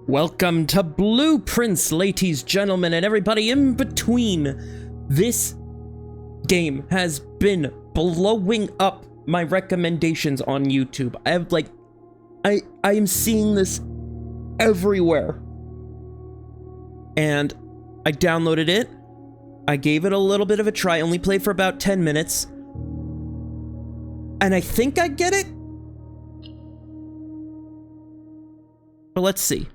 Welcome to Blueprints, ladies, gentlemen, and everybody in between. This game has been blowing up my recommendations on YouTube. I am seeing this everywhere. And I downloaded it. I gave it a little bit of a try, only played for about 10 minutes. And I think I get it. But let's see.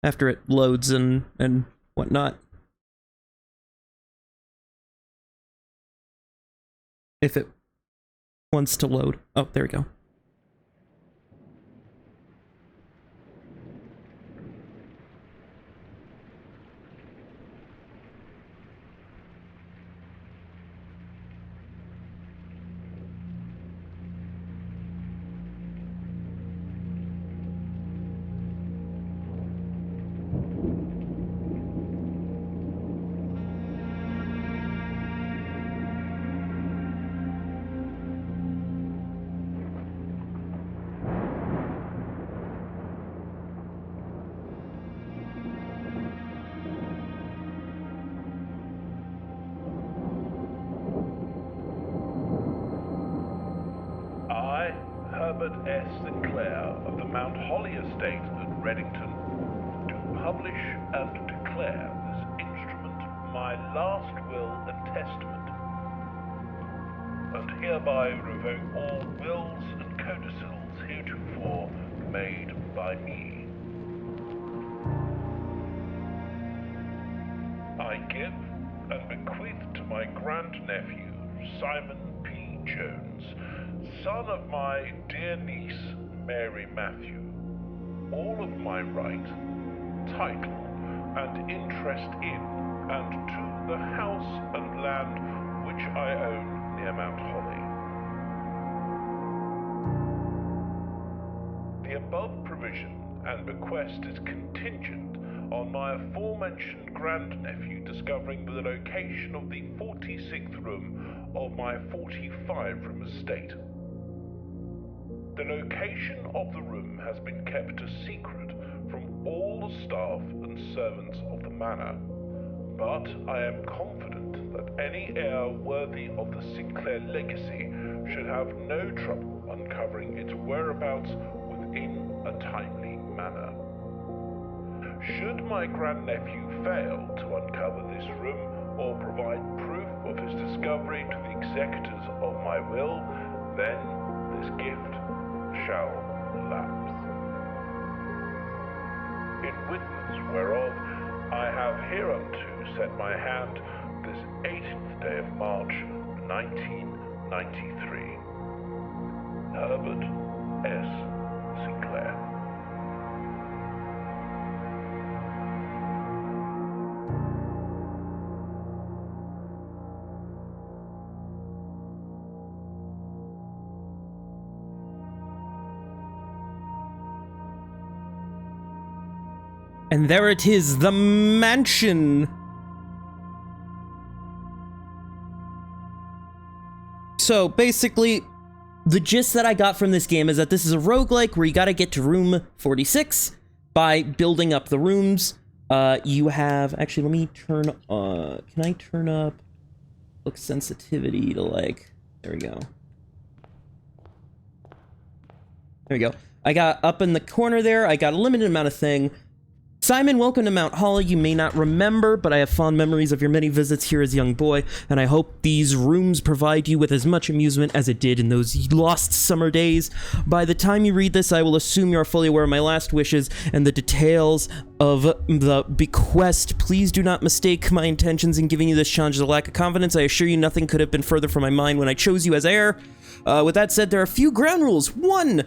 After it loads and whatnot. If it wants to load. Oh, there we go. S. Sinclair of the Mount Holly Estate at Reddington, do publish and declare this instrument my last will and testament, and hereby revoke all wills and codicils heretofore made by me. I give and bequeath to my grandnephew, Simon P. Jones, son of my dear niece, Mary Matthew, all of my right, title, and interest in and to the house and land which I own near Mount Holly. The above provision and bequest is contingent on my aforementioned grandnephew discovering the location of the 46th room of my 45-room estate. The location of the room has been kept a secret from all the staff and servants of the manor, but I am confident that any heir worthy of the Sinclair legacy should have no trouble uncovering its whereabouts within a timely manner. Should my grandnephew fail to uncover this room or provide proof of his discovery to the executors of my will, then this gift shall lapse. In witness whereof I have hereunto set my hand this 18th day of March, 1993. Herbert S. Sinclair. And there it is, the mansion. So basically, the gist that I got from this game is that this is a roguelike where you gotta get to room 46 by building up the rooms. You have, actually, let me turn, can I turn up look sensitivity to like, there we go. There we go. I got up in the corner there, I got a limited amount of thing. Simon, welcome to Mount Holly. You may not remember, but I have fond memories of your many visits here as a young boy, and I hope these rooms provide you with as much amusement as it did in those lost summer days. By the time you read this, I will assume you are fully aware of my last wishes and the details of the bequest. Please do not mistake my intentions in giving you this challenge as a lack of confidence. I assure you nothing could have been further from my mind when I chose you as heir. With that said, there are a few ground rules. 1.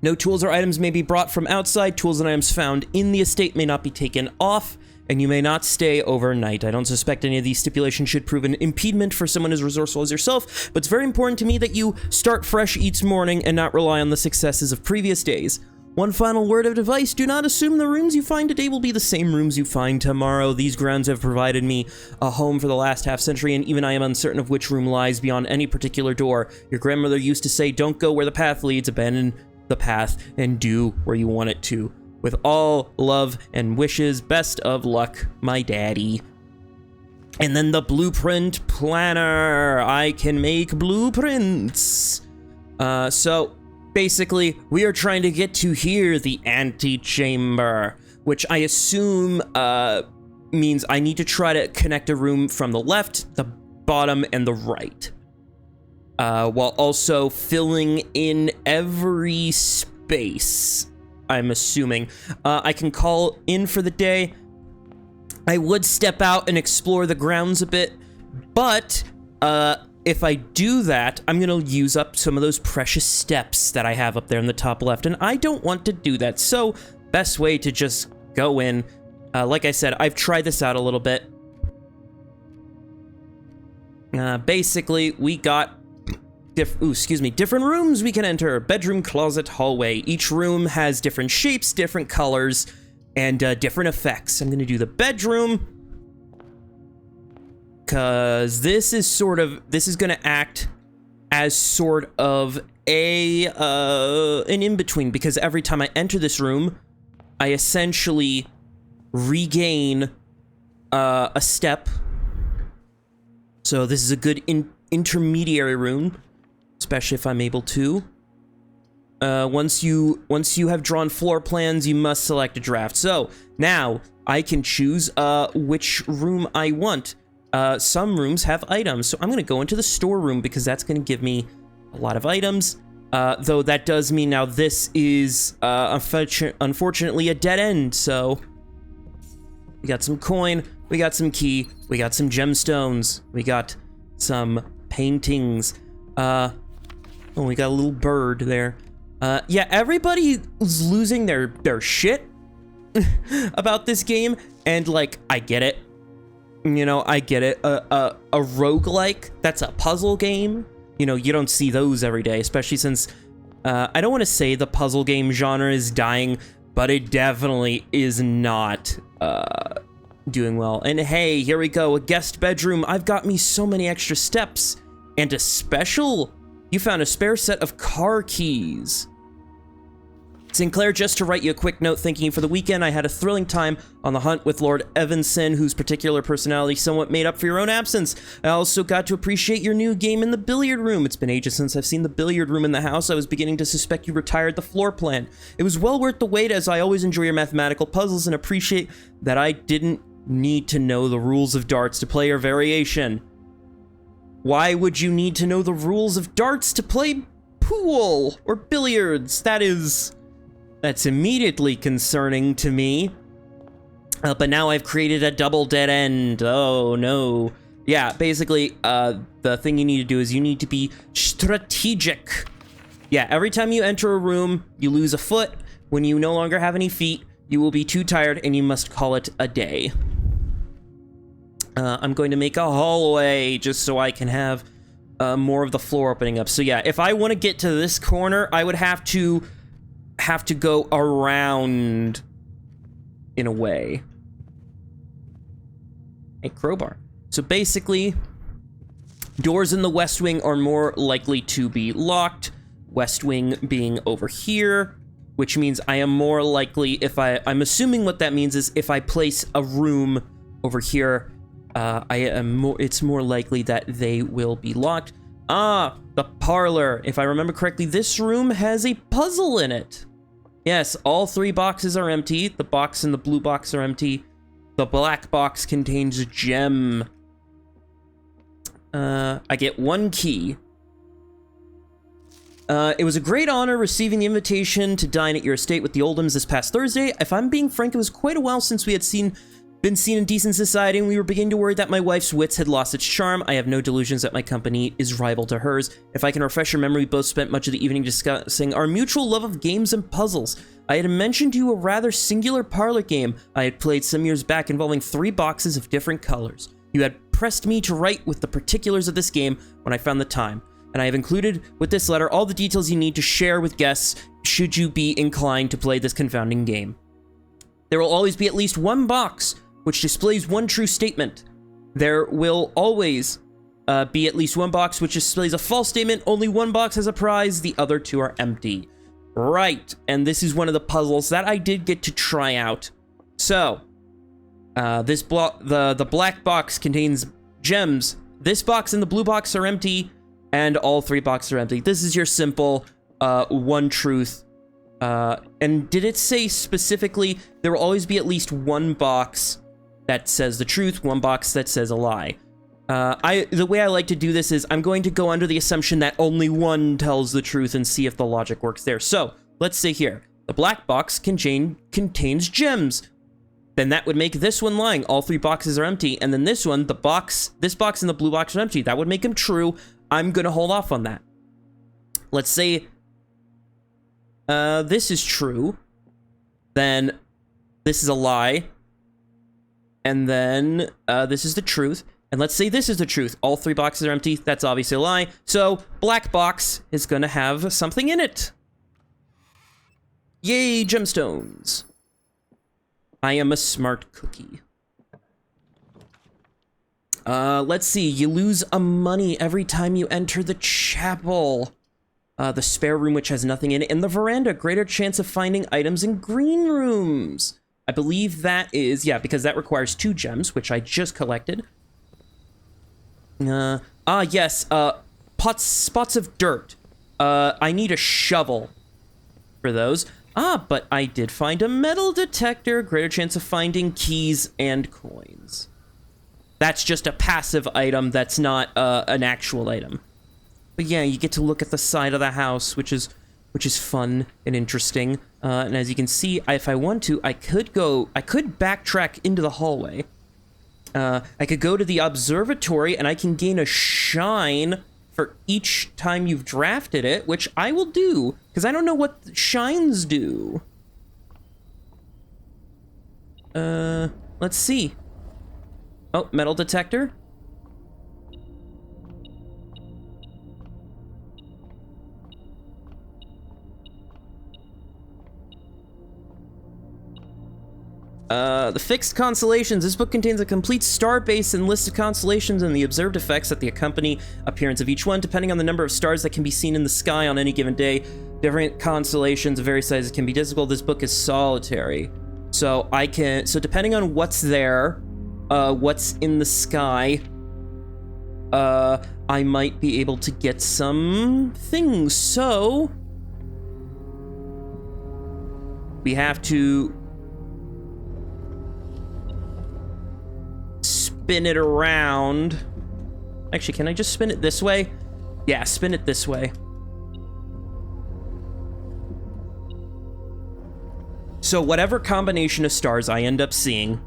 No tools or items may be brought from outside. Tools and items found in the estate may not be taken off, and you may not stay overnight. I don't suspect any of these stipulations should prove an impediment for someone as resourceful as yourself, but it's very important to me that you start fresh each morning and not rely on the successes of previous days. One final word of advice, do not assume the rooms you find today will be the same rooms you find tomorrow. These grounds have provided me a home for the last half-century, and even I am uncertain of which room lies beyond any particular door. Your grandmother used to say, don't go where the path leads, abandon the path, and do where you want it to. With all love and wishes, best of luck, my daddy. And then the blueprint planner. I can make blueprints. So basically, we are trying to get to here, the antechamber, which I assume means I need to try to connect a room from the left, the bottom, and the right, while also filling in every space, I'm assuming. I can call in for the day. I would step out and explore the grounds a bit, but if I do that, I'm going to use up some of those precious steps that I have up there in the top left, and I don't want to do that. So, best way to just go in. Like I said, I've tried this out a little bit. Basically, we got different rooms we can enter. Bedroom, closet, hallway. Each room has different shapes, different colors, and different effects. I'm going to do the bedroom, because this is going to act as sort of an in-between, because every time I enter this room, I essentially regain a step. So this is a good intermediary room, especially if I'm able to. Once you have drawn floor plans, you must select a draft. So now I can choose which room I want. Some rooms have items, so I'm going to go into the storeroom because that's going to give me a lot of items. Though that does mean now this is unfortunately a dead end. So we got some coin, we got some key, we got some gemstones, we got some paintings. Oh, we got a little bird there. Yeah, everybody is losing their shit about this game, and like, I get it. You know, I get it. A roguelike, that's a puzzle game. You know, you don't see those every day, especially since I don't want to say the puzzle game genre is dying, but it definitely is not doing well. And hey, here we go, a guest bedroom. I've got me so many extra steps, and a special. You found a spare set of car keys. Sinclair, just to write you a quick note, thanking you for the weekend. I had a thrilling time on the hunt with Lord Evanson, whose particular personality somewhat made up for your own absence. I also got to appreciate your new game in the billiard room. It's been ages since I've seen the billiard room in the house. I was beginning to suspect you retired the floor plan. It was well worth the wait, as I always enjoy your mathematical puzzles and appreciate that I didn't need to know the rules of darts to play your variation. Why would you need to know the rules of darts to play pool or billiards? That's immediately concerning to me. But now I've created a double dead end. Oh no. Yeah, basically, the thing you need to do is you need to be strategic. Yeah, every time you enter a room, you lose a foot. When you no longer have any feet, you will be too tired and you must call it a day. I'm going to make a hallway just so I can have more of the floor opening up. So yeah, if I want to get to this corner, I would have to go around in a way. A crowbar. So basically, doors in the West Wing are more likely to be locked. West Wing being over here, which means I am more likely, I'm assuming what that means is if I place a room over here, it's more likely that they will be locked. The parlor. If I remember correctly, this room has a puzzle in it. Yes, all 3 boxes are empty. The box and the blue box are empty. The black box contains a gem. I get 1 key. It was a great honor receiving the invitation to dine at your estate with the Oldhams this past Thursday. If I'm being frank, it was quite a while since we had been seen in decent society, and we were beginning to worry that my wife's wits had lost its charm. I have no delusions that my company is rival to hers. If I can refresh your memory, we both spent much of the evening discussing our mutual love of games and puzzles. I had mentioned to you a rather singular parlor game I had played some years back involving 3 boxes of different colors. You had pressed me to write with the particulars of this game when I found the time. and I have included with this letter all the details you need to share with guests should you be inclined to play this confounding game. There will always be at least one box which displays one true statement. There will always be at least one box which displays a false statement. Only one box has a prize, the other two are empty. Right, and this is one of the puzzles that I did get to try out. So, the black box contains gems. This box and the blue box are empty, and all three boxes are empty. This is your simple one truth. And did it say specifically there will always be at least one box that says the truth, one box that says a lie? The way I like to do this is I'm going to go under the assumption that only one tells the truth and see if the logic works there. So, let's say here, the black box contains gems. Then that would make this one lying. All three boxes are empty. And then this one, this box and the blue box are empty. That would make them true. I'm going to hold off on that. Let's say this is true. Then this is a lie. And then this is the truth. And let's say this is the truth. All three boxes are empty. That's obviously a lie. So black box is going to have something in it. Yay, gemstones. I am a smart cookie. Let's see. You lose a money every time you enter the chapel. The spare room, which has nothing in it. And the veranda, greater chance of finding items in green rooms. I believe that is, yeah, because that requires 2 gems, which I just collected. Yes, spots of dirt. I need a shovel for those. But I did find a metal detector, greater chance of finding keys and coins. That's just a passive item, that's not, an actual item. But yeah, you get to look at the side of the house, which is fun and interesting. And as you can see, if I want to, I could backtrack into the hallway. I could go to the observatory and I can gain a shine for each time you've drafted it, which I will do, because I don't know what shines do. Let's see. Oh, metal detector. The fixed constellations. This book contains a complete star base and list of constellations and the observed effects that the accompany appearance of each one, depending on the number of stars that can be seen in the sky on any given day. Different constellations of various sizes can be visible. This book is solitary. So depending on what's there, what's in the sky, I might be able to get some things. So we have to spin it around. Actually, can I just spin it this way? Yeah, spin it this way. So whatever combination of stars I end up seeing,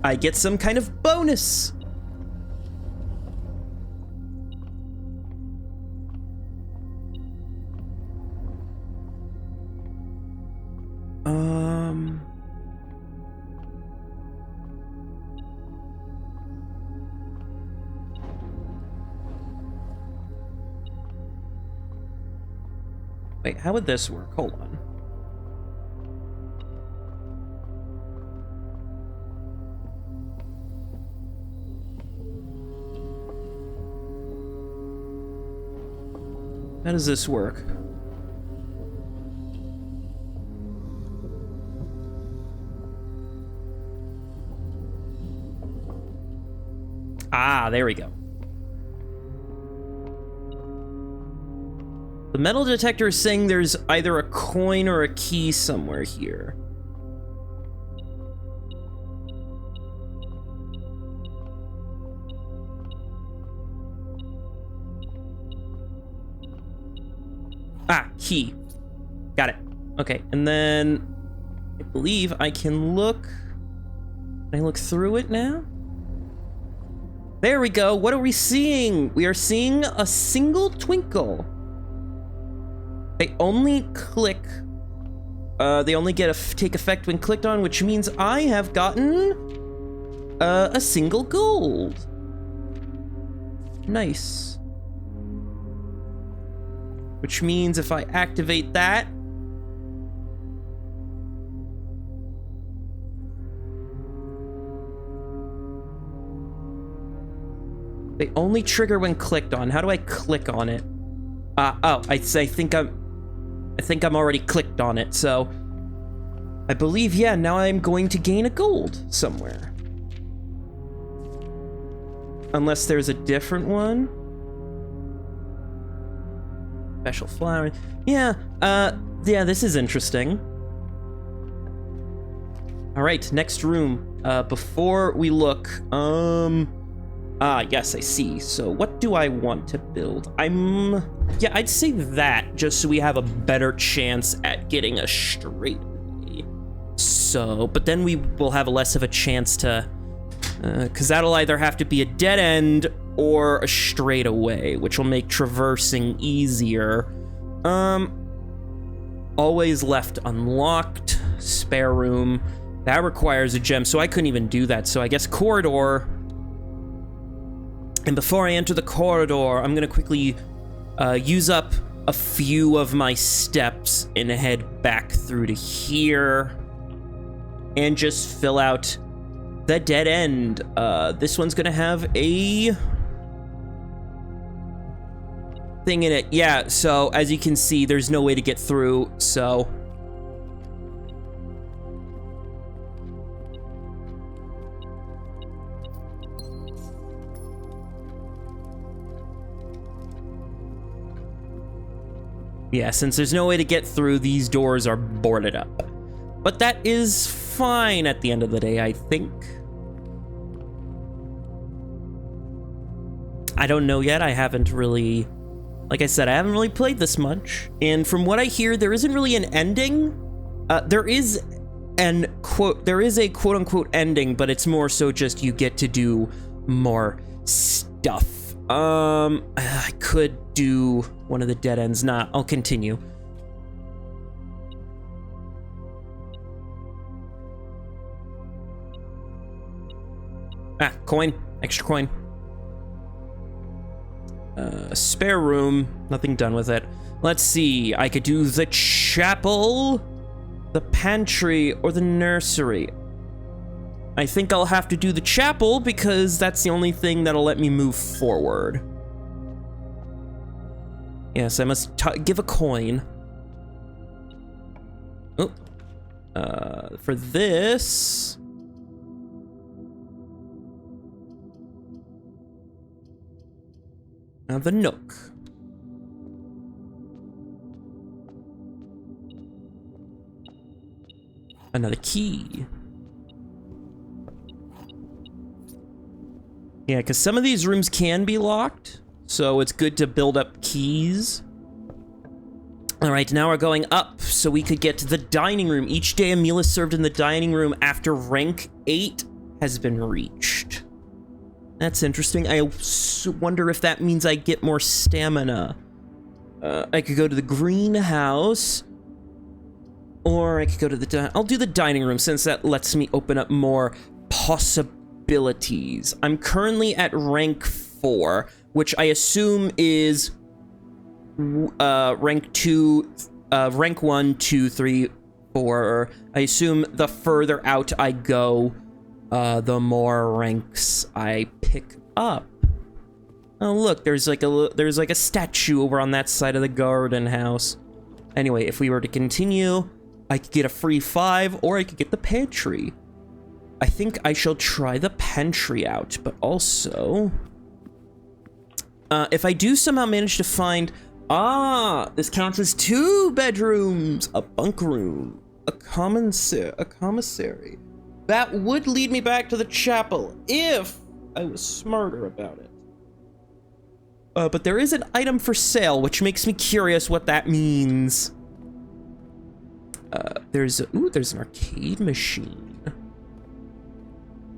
I get some kind of bonus. Wait, how would this work? Hold on. How does this work? Ah, there we go. The metal detector is saying there's either a coin or a key somewhere here. Ah, key. Got it. Okay, and then I believe I can look. Can I look through it now? There we go. What are we seeing? We are seeing a single twinkle. They only click. They only take effect when clicked on, which means I have gotten a single gold. Nice. which means if I activate that, they only trigger when clicked on. How do I click on it? Oh, I think I'm already clicked on it, so I believe, yeah, now I'm going to gain a gold somewhere. Unless there's a different one. Special flower. Yeah, yeah, this is interesting. All right, next room. Before we look, yes, I see. So what do I want to build? Yeah, I'd say that, just so we have a better chance at getting a straight. So, but then we will have less of a chance to, because that'll either have to be a dead end or a straightaway, which will make traversing easier. Always left unlocked, spare room. That requires a gem, so I couldn't even do that. So I guess corridor. And before I enter the corridor, I'm gonna quickly use up a few of my steps and head back through to here and just fill out the dead end. This one's gonna have a thing in it. Yeah, so as you can see, there's no way to get through, so. Yeah, since there's no way to get through, these doors are boarded up. But that is fine at the end of the day, I think. I don't know yet. I haven't really, like I said, I haven't really played this much. And from what I hear, there isn't really an ending. There is a quote unquote ending, but it's more so just you get to do more stuff. I could do one of the dead ends. Nah, I'll continue. Coin. Extra coin. Spare room. Nothing done with it. Let's see. I could do the chapel, the pantry, or the nursery. I think I'll have to do the chapel because that's the only thing that'll let me move forward. Yes, I must give a coin. Oh. For this. Now the nook. Another key. Yeah, because some of these rooms can be locked, so it's good to build up keys. All right, now we're going up, so we could get to the dining room. Each day a meal is served in the dining room after rank 8 has been reached. That's interesting. I wonder if that means I get more stamina. I could go to the greenhouse, or I could go to the I'll do the dining room since that lets me open up more possibilities. I'm currently at rank 4, which I assume is rank 2, rank 1, 2, 3, 4. I assume the further out I go, the more ranks I pick up. Oh look, there's like a statue over on that side of the garden house. Anyway, if we were to continue, I could get a free 5, or I could get the pantry. I think I shall try the pantry out, but also, if I do somehow manage to find, this counts as 2 bedrooms, a bunk room, a commissary. That would lead me back to the chapel if I was smarter about it. But there is an item for sale, which makes me curious what that means. There's an arcade machine.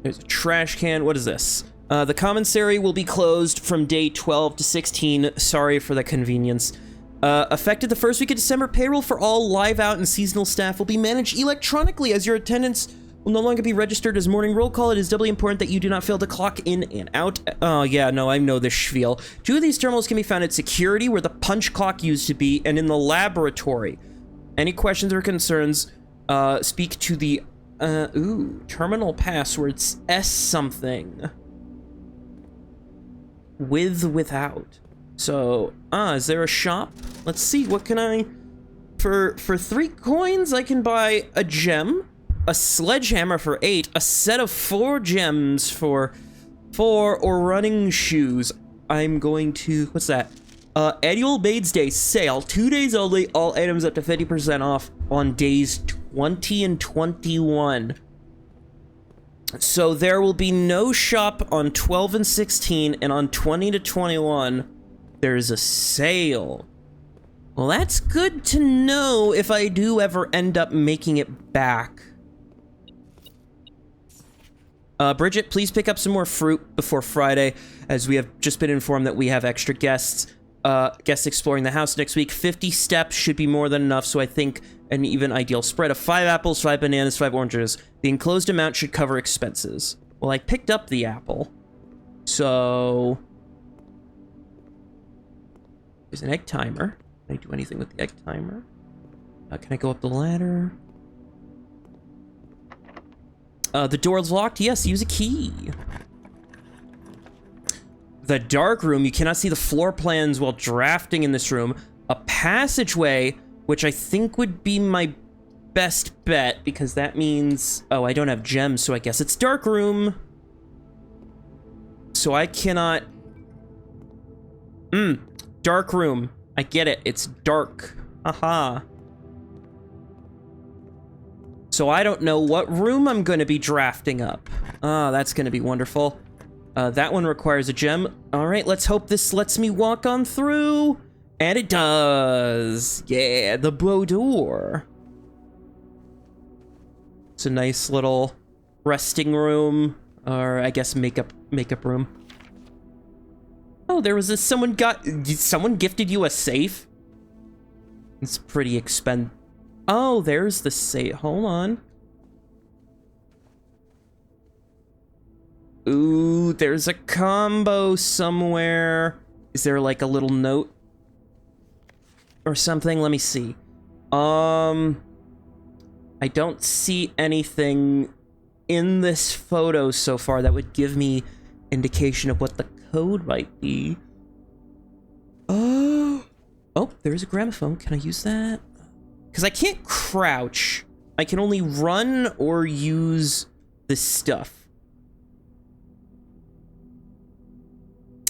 There's a trash can. What is this? The commissary will be closed from day 12 to 16. Sorry for the convenience. Affected the first week of December, payroll for all live out and seasonal staff will be managed electronically as your attendance will no longer be registered as morning roll call. It is doubly important that you do not fail to clock in and out. Oh, yeah, no, I know this spiel. 2 of these terminals can be found at security, where the punch clock used to be, and in the laboratory. Any questions or concerns, speak to the, terminal passwords S something. Without. So, is there a shop? Let's see, what can I... For 3 coins, I can buy a gem, a sledgehammer for 8, a set of 4 gems for 4, or running shoes. I'm going to... What's that? Annual Maids Day sale. 2 days only, all items up to 50% off on days 20 and 21. So there will be no shop on 12 and 16, and on 20 to 21, there's a sale. Well, that's good to know if I do ever end up making it back. Bridget, please pick up some more fruit before Friday, as we have just been informed that we have extra guests exploring the house next week. 50 steps should be more than enough, so I think an even ideal spread of 5 apples, 5 bananas, 5 oranges. The enclosed amount should cover expenses. Well, I picked up the apple, so... There's an egg timer. Can I do anything with the egg timer? Can I go up the ladder? The door's locked. Yes, use a key. The dark room. You cannot see the floor plans while drafting in this room. A passageway, which I think would be my best bet, because that means... Oh, I don't have gems, so I guess it's dark room. So I cannot... Dark room. I get it. It's dark. Aha. So I don't know what room I'm going to be drafting up. Ah, that's going to be wonderful. That one requires a gem. All right, let's hope this lets me walk on through. And it does. Yeah, the boudoir. It's a nice little resting room, or I guess makeup room. Oh, there was someone gifted you a safe? It's pretty expensive. Oh, there's the safe. Hold on. Ooh, there's a combo somewhere. Is there like a little note or something? Let me see. I don't see anything in this photo so far that would give me indication of what the code might be. Oh, there's a gramophone. Can I use that? Because I can't crouch. I can only run or use this stuff.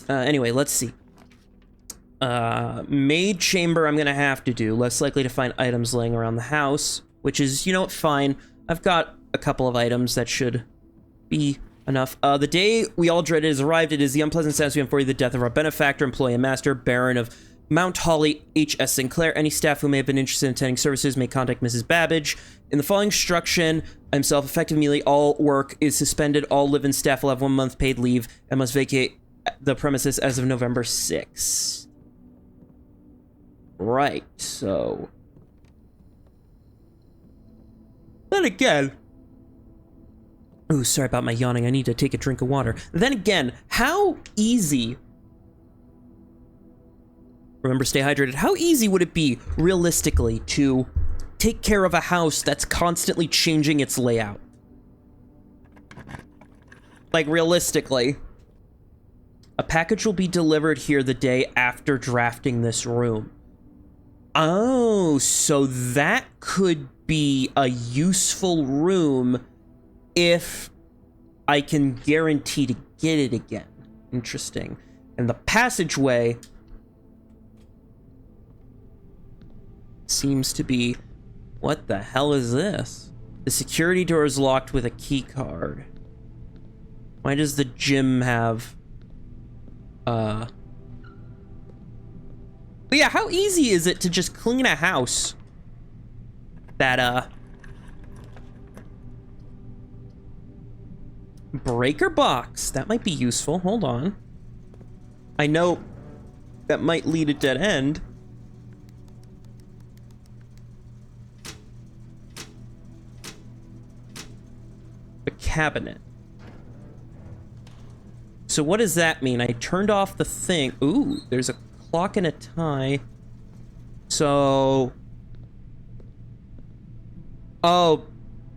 Anyway, let's see. Maid chamber I'm gonna have to do. Less likely to find items laying around the house, which is, you know what, fine. I've got a couple of items that should be enough. The day we all dreaded has arrived. It is the unpleasant sounds we inform you the death of our benefactor, employee, and master, Baron of Mount Holly, H.S. Sinclair. Any staff who may have been interested in attending services may contact Mrs. Babbage. In the following instruction, himself, effective immediately, all work is suspended. All live-in staff will have 1 month paid leave and must vacate the premises as of November 6th. Right, so... Then again... Ooh, sorry about my yawning. I need to take a drink of water. Then again, how easy... Remember, stay hydrated. How easy would it be, realistically, to take care of a house that's constantly changing its layout? Like, realistically. A package will be delivered here the day after drafting this room. Oh, so that could be a useful room if I can guarantee to get it again. Interesting. And the passageway seems to be... What the hell is this? The security door is locked with a key card. Why does the gym have... But yeah, how easy is it to just clean a house that, breaker box? That might be useful. Hold on. I know that might lead a dead end. cabinet. So what does that mean? I turned off the thing. Ooh, there's a clock and a tie. So... Oh,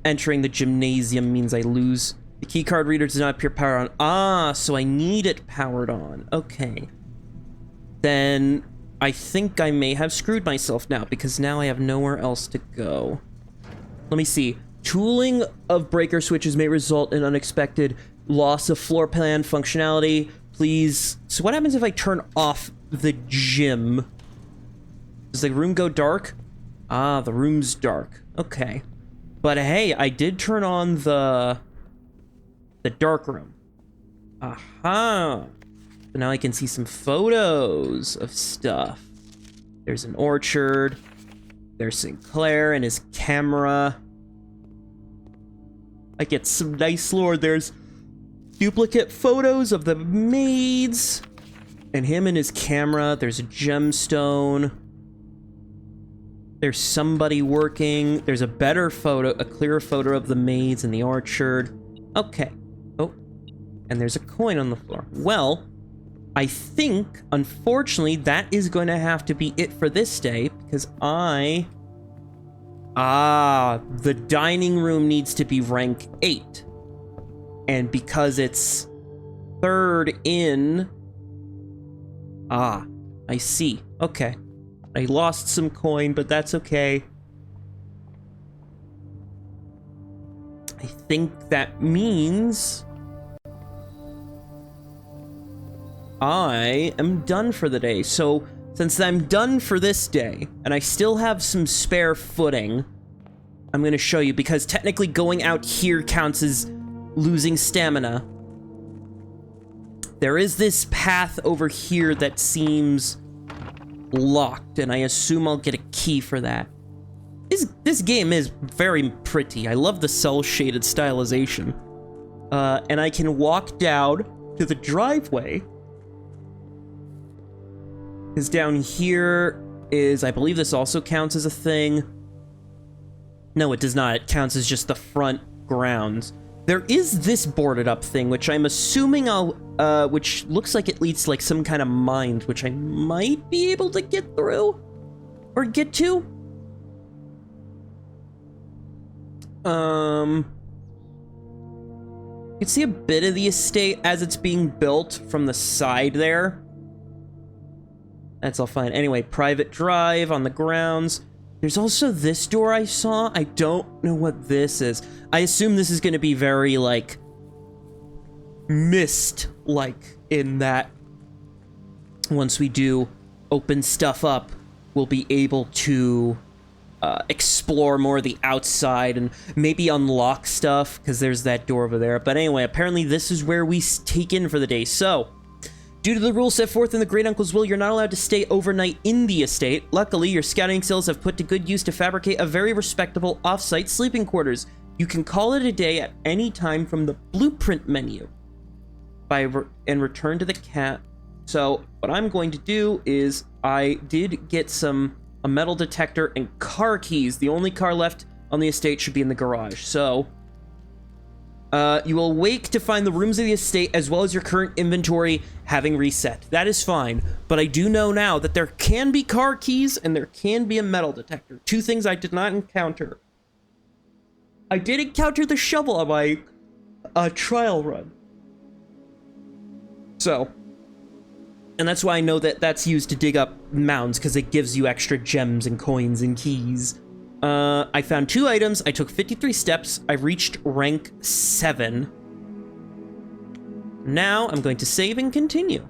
entering the gymnasium means I lose. The keycard reader does not appear powered on. Ah, so I need it powered on. Okay. Then I think I may have screwed myself now, because now I have nowhere else to go. Let me see. Tooling of breaker switches may result in unexpected loss of floor plan functionality. Please. So what happens if I turn off the gym? Does the room go dark? Ah, the room's dark. Okay. But hey, I did turn on the dark room. Aha. So now I can see some photos of stuff. There's an orchard. There's Sinclair and his camera. I get some nice lore. There's duplicate photos of the maids and him and his camera. There's a gemstone. There's somebody working. There's a better photo, a clearer photo of the maids in the orchard. Okay. Oh, and there's a coin on the floor. Well, I think, unfortunately, that is going to have to be it for this day, because the dining room needs to be rank 8. And because it's third in... Ah, I see. Okay. I lost some coin, but that's okay. I think that means I am done for the day. So, since I'm done for this day, and I still have some spare footing, I'm going to show you, because technically going out here counts as losing stamina. There is this path over here that seems locked, and I assume I'll get a key for that. This game is very pretty. I love the cel-shaded stylization. And I can walk down to the driveway. Because down here is, I believe this also counts as a thing. No, it does not. It counts as just the front grounds. There is this boarded up thing, which I'm assuming which looks like it leads to like some kind of mines, which I might be able to get through or get to. You can see a bit of the estate as it's being built from the side there. That's all fine. Anyway, private drive on the grounds. There's also this door I saw. I don't know what this is. I assume this is going to be very, like, Myst-like, in that once we do open stuff up, we'll be able to explore more of the outside and maybe unlock stuff, because there's that door over there. But anyway, apparently this is where we take in for the day. So, due to the rules set forth in the Great Uncle's will, you're not allowed to stay overnight in the estate. Luckily, your scouting skills have put to good use to fabricate a very respectable off-site sleeping quarters. You can call it a day at any time from the blueprint menu and return to the cat. So what I'm going to do is I did get a metal detector and car keys. The only car left on the estate should be in the garage. So you will wake to find the rooms of the estate as well as your current inventory having reset. That is fine, but I do know now that there can be car keys and there can be a metal detector. Two things I did not encounter. I did encounter the shovel on my trial run. So, and that's why I know that that's used to dig up mounds, because it gives you extra gems and coins and keys. I found 2 items. I took 53 steps. I reached rank 7. Now I'm going to save and continue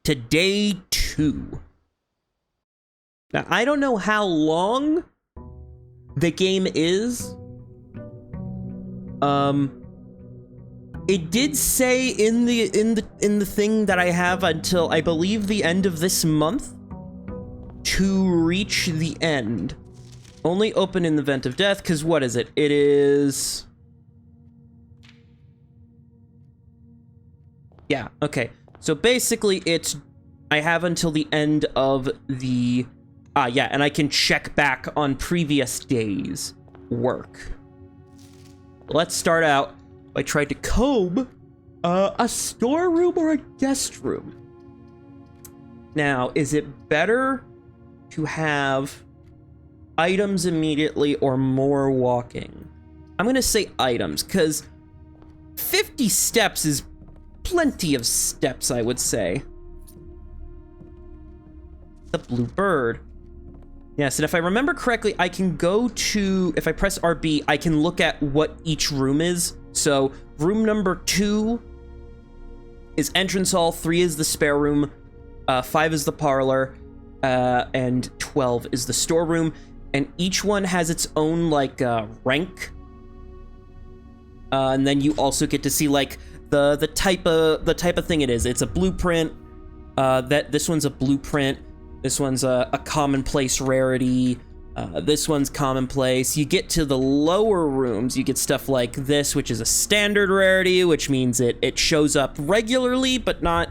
to day 2. Now, I don't know how long the game is. It did say in the thing that I have until I believe the end of this month to reach the end. Only open in the event of death, because what is it? It is... Yeah, okay. So basically it's... I have until the end of the... yeah, and I can check back on previous days' work. Let's start out by trying to comb a storeroom or a guest room. Now, is it better to have items immediately or more walking? I'm gonna say items, because 50 steps is plenty of steps, I would say. The blue bird. Yes, and if I remember correctly, I can go to, if I press RB, I can look at what each room is. So room number 2 is entrance hall, 3 is the spare room, 5 is the parlor, and 12 is the storeroom. And each one has its own like rank. And then you also get to see like the type of thing it is. It's a blueprint. This one's a blueprint. This one's a commonplace rarity. This one's commonplace. You get to the lower rooms, you get stuff like this, which is a standard rarity, which means it shows up regularly, but not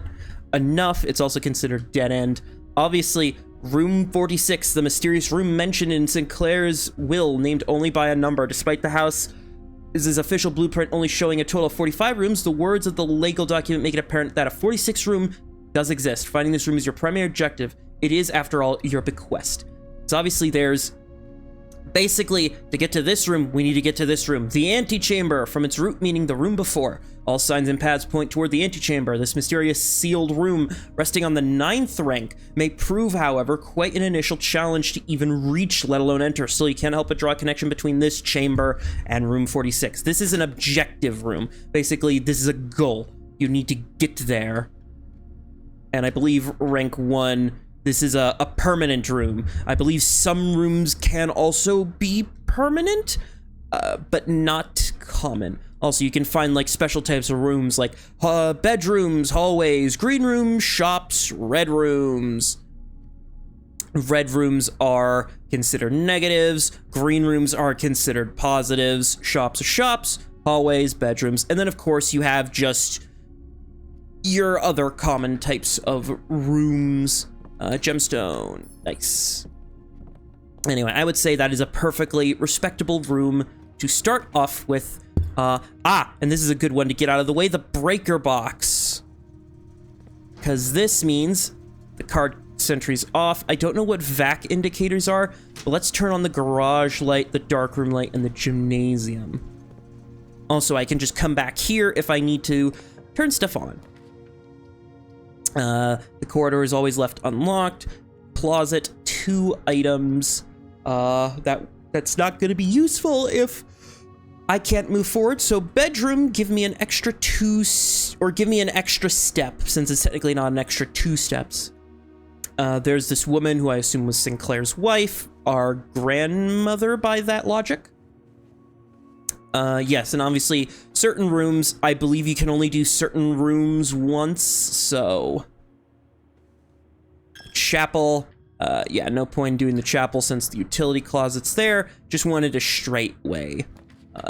enough. It's also considered dead end. Obviously, room 46, the mysterious room mentioned in Sinclair's will, named only by a number. Despite the house is his official blueprint only showing a total of 45 rooms, the words of the legal document make it apparent that a 46th room does exist. Finding this room is your primary objective. It is, after all, your bequest. So obviously there's, basically, to get to this room, we need to get to this room. The antechamber, from its root meaning the room before. All signs and paths point toward the antechamber. This mysterious sealed room, resting on the 9th rank, may prove, however, quite an initial challenge to even reach, let alone enter. Still, you can't help but draw a connection between this chamber and room 46. This is an objective room. Basically, this is a goal. You need to get there. And I believe rank 1, this is a permanent room. I believe some rooms can also be permanent, but not common. Also, you can find like special types of rooms like bedrooms, hallways, green rooms, shops, red rooms. Red rooms are considered negatives. Green rooms are considered positives. Shops are shops, hallways, bedrooms. And then of course you have just your other common types of rooms. Gemstone, nice. Anyway, I would say that is a perfectly respectable room to start off with. And this is a good one to get out of the way, the breaker box. Because this means the card sentry's off. I don't know what vac indicators are, but let's turn on the garage light, the darkroom light, and the gymnasium. Also, I can just come back here if I need to turn stuff on. The corridor is always left unlocked. Closet, 2 items. That's not going to be useful if I can't move forward. So bedroom, give me an extra 2, or give me an extra step, since it's technically not an extra 2 steps. There's this woman who I assume was Sinclair's wife, our grandmother by that logic. Yes, and obviously certain rooms, I believe you can only do certain rooms once, so chapel, yeah, no point in doing the chapel since the utility closet's there. Just wanted a straight way.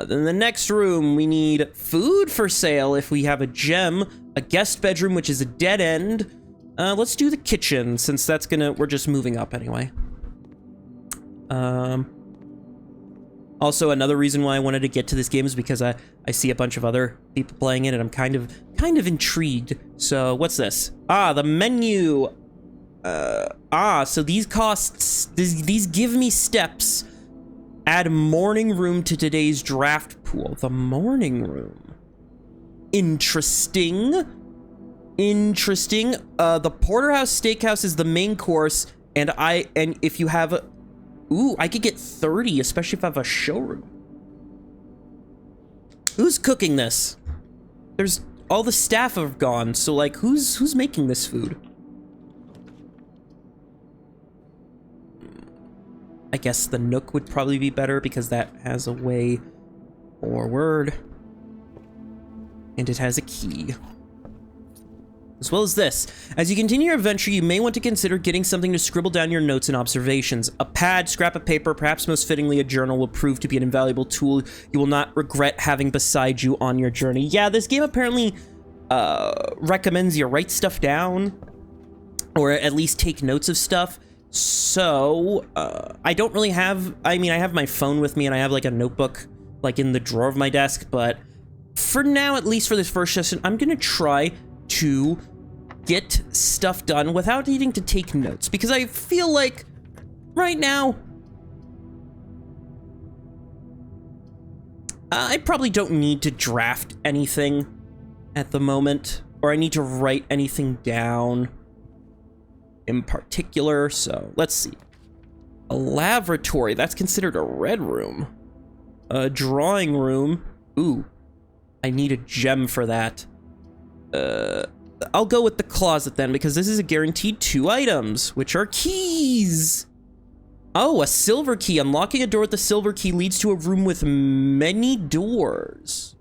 Then the next room, we need food for sale if we have a gem, a guest bedroom, which is a dead end. Let's do the kitchen, since that's we're just moving up anyway. Also, another reason why I wanted to get to this game is because I see a bunch of other people playing it, and I'm kind of intrigued. So, what's this? The menu. So these costs, these give me steps. Add morning room to today's draft pool. The morning room. Interesting. Interesting. The Porterhouse Steakhouse is the main course, and if you have ooh, I could get 30, especially if I have a showroom. Who's cooking this? There's all the staff have gone, so like who's making this food? I guess the Nook would probably be better because that has a way forward. And it has a key. As well as this. As you continue your adventure, you may want to consider getting something to scribble down your notes and observations. A pad, scrap of paper, perhaps most fittingly a journal will prove to be an invaluable tool you will not regret having beside you on your journey. Yeah, this game apparently recommends you write stuff down, or at least take notes of stuff. So, I don't really have, I mean, I have my phone with me and I have like a notebook like in the drawer of my desk, but for now, at least for this first session, I'm gonna try to get stuff done without needing to take notes, because I feel like right now I probably don't need to draft anything at the moment, or I need to write anything down in particular. So let's see. A lavatory, that's considered a red room. A drawing room, ooh, I need a gem for that. I'll go with the closet then, because this is a guaranteed 2 items, which are keys. Oh, a silver key. Unlocking a door with the silver key leads to a room with many doors.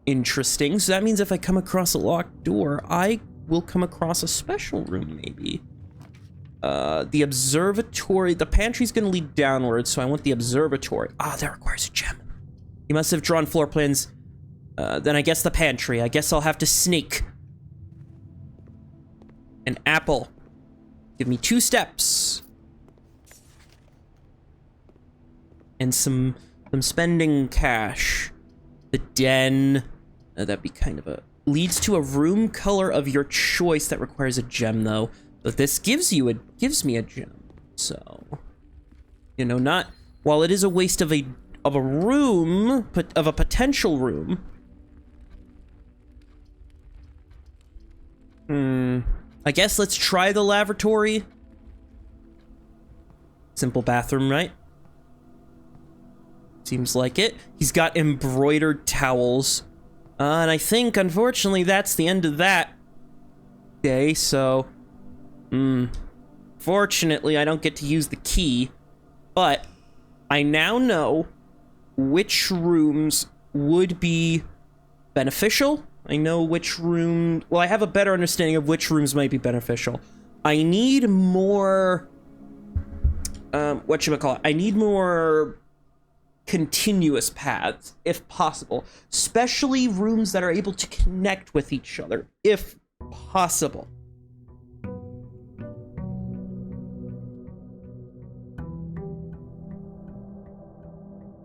Interesting. So that means if I come across a locked door, I will come across a special room, maybe. The observatory. The pantry's going to lead downwards, so I want the observatory. Ah, that requires a gem. You must have drawn floor plans. Then I guess the pantry. I guess I'll have to sneak. An apple. Give me 2 steps. And some spending cash. The den. That'd be kind of a... Leads to a room color of your choice that requires a gem, though. But this gives me a gem. So, you know, not... While it is a waste of a room, of a potential room. I guess let's try the lavatory. Simple bathroom, right? Seems like it. He's got embroidered towels. And I think, unfortunately, that's the end of that day, so... Fortunately, I don't get to use the key, but I now know which rooms would be beneficial. I know which room... Well, I have a better understanding of which rooms might be beneficial. I need more... whatchamacallit? I need more continuous paths, if possible. Especially rooms that are able to connect with each other, if possible.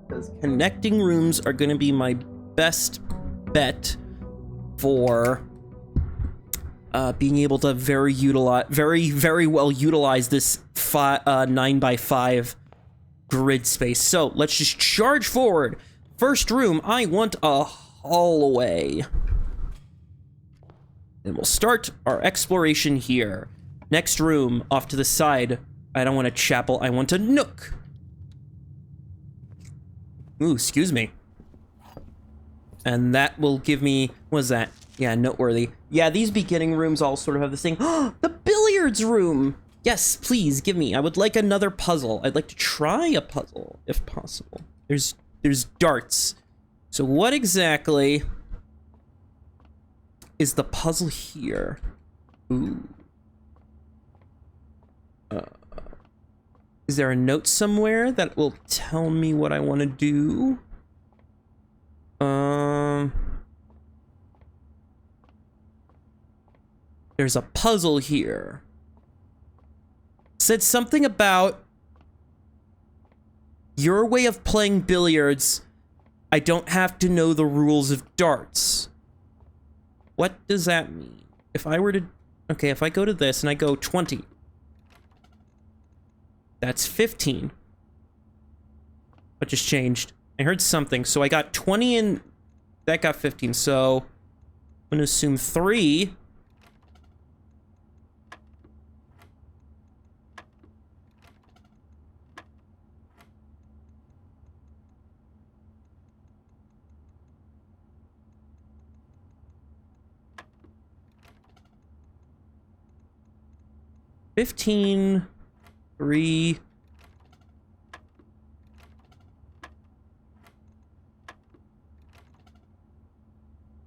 Because connecting rooms are going to be my best bet for being able to very well utilize this 9x5 grid space. So let's just charge forward. First room, I want a hallway. And we'll start our exploration here. Next room, off to the side. I don't want a chapel, I want a nook. Ooh, excuse me. And that will give me, what is that? Yeah, noteworthy. Yeah, these beginning rooms all sort of have this thing. The billiards room! Yes, please, give me. I would like another puzzle. I'd like to try a puzzle, if possible. There's darts. So what exactly is the puzzle here? Ooh. Is there a note somewhere that will tell me what I want to do? There's a puzzle here. Said something about your way of playing billiards. I don't have to know the rules of darts. What does that mean? If I were to... Okay, if I go to this and I go 20. That's 15. What just changed? I heard something. So I got 20 and that got 15. So I'm going to assume 3. $15, 3.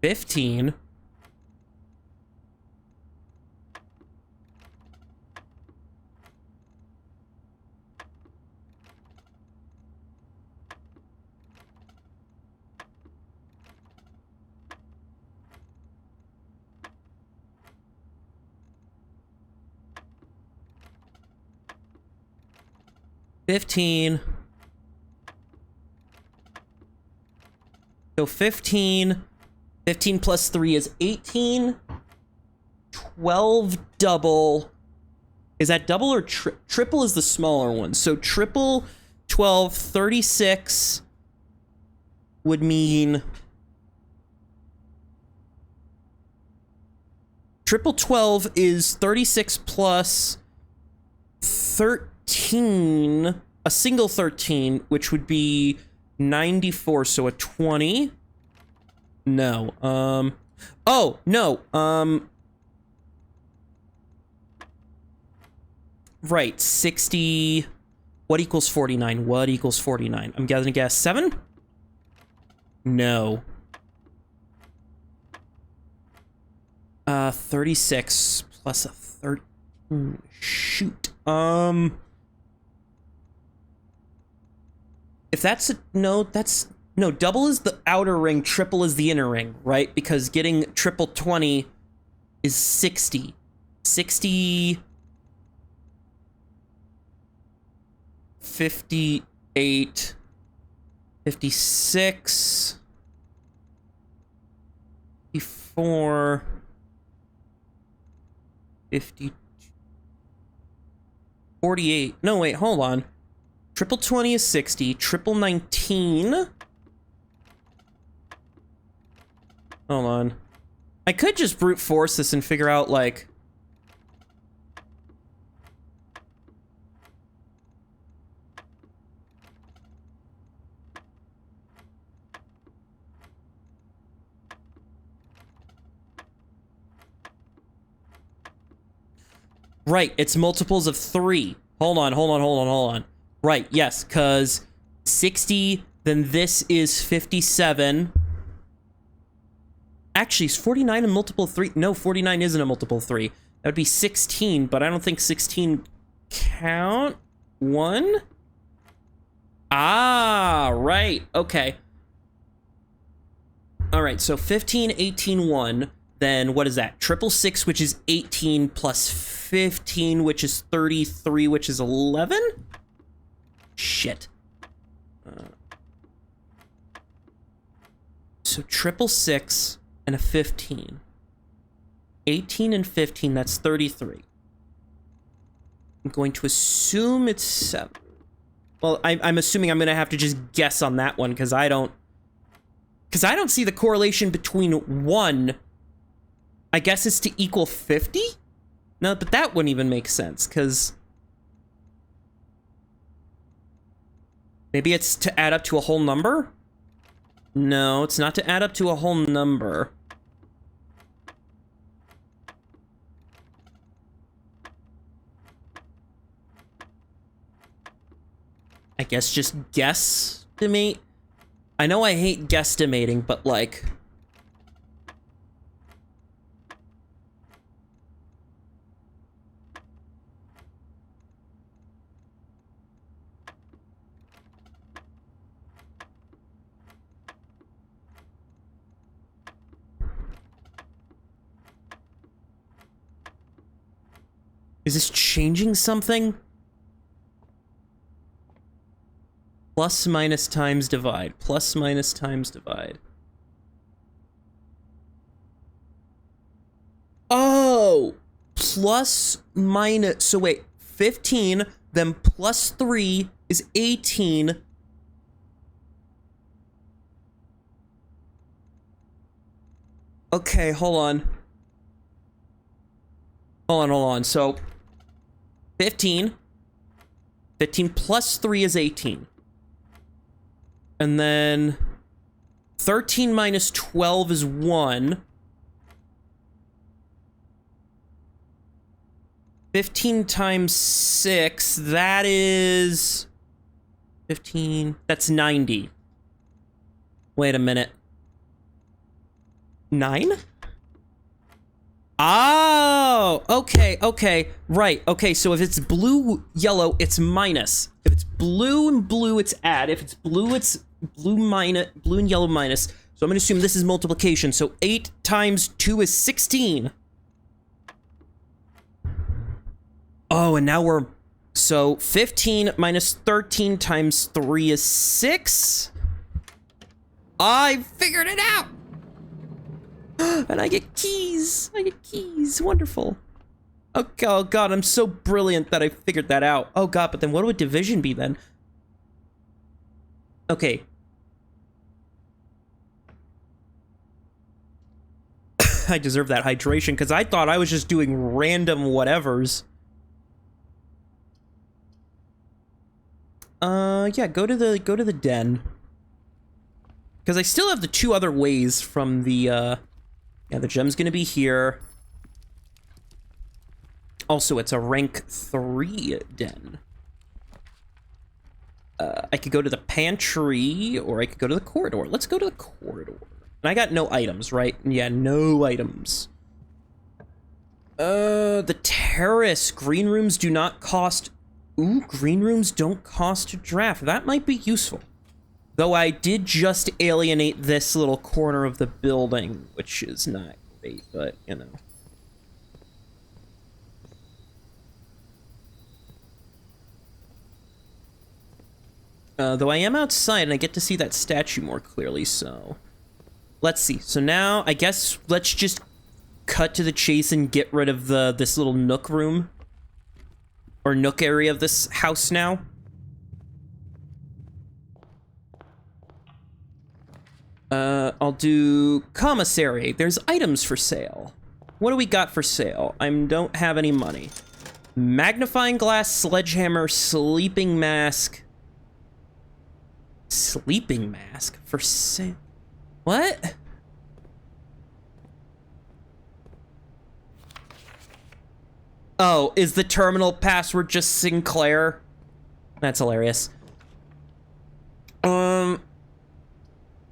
$15. $15. So 15. 15 plus 3 is 18. 12 double. Is that double or triple is the smaller one? So triple 12, 36 would mean... Triple 12 is 36 plus 13, a single 13, which would be 94, so a 20. No, oh, no, right, 60, what equals 49? What equals 49? I'm gonna guess 7? No. 36 plus a 13. Shoot. If that's a, no, that's, no, double is the outer ring, triple is the inner ring, right? Because getting triple 20 is 60. 60, 58, 56, 54, 50, 48. No, wait, hold on. Triple 20 is 60. Triple 19. Hold on. I could just brute force this and figure out, like... Right, it's multiples of 3. Hold on. Right, yes, because 60, then this is 57. Actually, is 49 a multiple of 3? No, 49 isn't a multiple of 3. That would be 16, but I don't think 16 count. 1? Ah, right, okay. All right, so 15, 18, 1. Then what is that? Triple 6, which is 18, plus 15, which is 33, which is 11? Shit. So triple 6 and a 15. 18 and 15, that's 33. I'm going to assume it's 7. Well, I'm assuming I'm going to have to just guess on that one, because I don't see the correlation between 1... I guess it's to equal 50? No, but that wouldn't even make sense, because... Maybe it's to add up to a whole number? No, it's not to add up to a whole number. I guess just guesstimate? I know I hate guesstimating, but like... Is this changing something? Plus, minus, times, divide. Plus, minus, times, divide. Oh! Plus, minus... So wait, 15, then plus 3 is 18. Okay, hold on. Hold on. So... 15 plus 3 is 18. And then 13 minus 12 is 1. 15 times 6, that is 15, that's 90. Wait a minute. 9? Oh, okay, right, okay, so if it's blue, yellow, it's minus. If it's blue and blue, it's add. If it's blue, it's blue minus, blue and yellow minus. So I'm gonna assume this is multiplication, so 8 times 2 is 16. Oh, and now we're, so 15 minus 13 times 3 is 6. I figured it out! And I get keys. I get keys. Wonderful. Okay, oh god, I'm so brilliant that I figured that out. Oh god, but then what would division be then? Okay. I deserve that hydration because I thought I was just doing random whatevers. Yeah, go to the den. Because I still have the 2 other ways from the, yeah, the gem's gonna be here. Also, it's a rank 3 den. I could go to the pantry, or I could go to the corridor. Let's go to the corridor. And I got no items, right? Yeah, no items. The terrace. Green rooms do not cost... Ooh, green rooms don't cost a draft. That might be useful. Though I did just alienate this little corner of the building, which is not great, but, you know. Though I am outside and I get to see that statue more clearly, so... Let's see. So now, I guess, let's just cut to the chase and get rid of this little nook room. Or nook area of this house now. I'll do commissary. There's items for sale. What do we got for sale? I don't have any money. Magnifying glass, sledgehammer, sleeping mask. Sleeping mask for sale. What? Oh, is the terminal password just Sinclair? That's hilarious.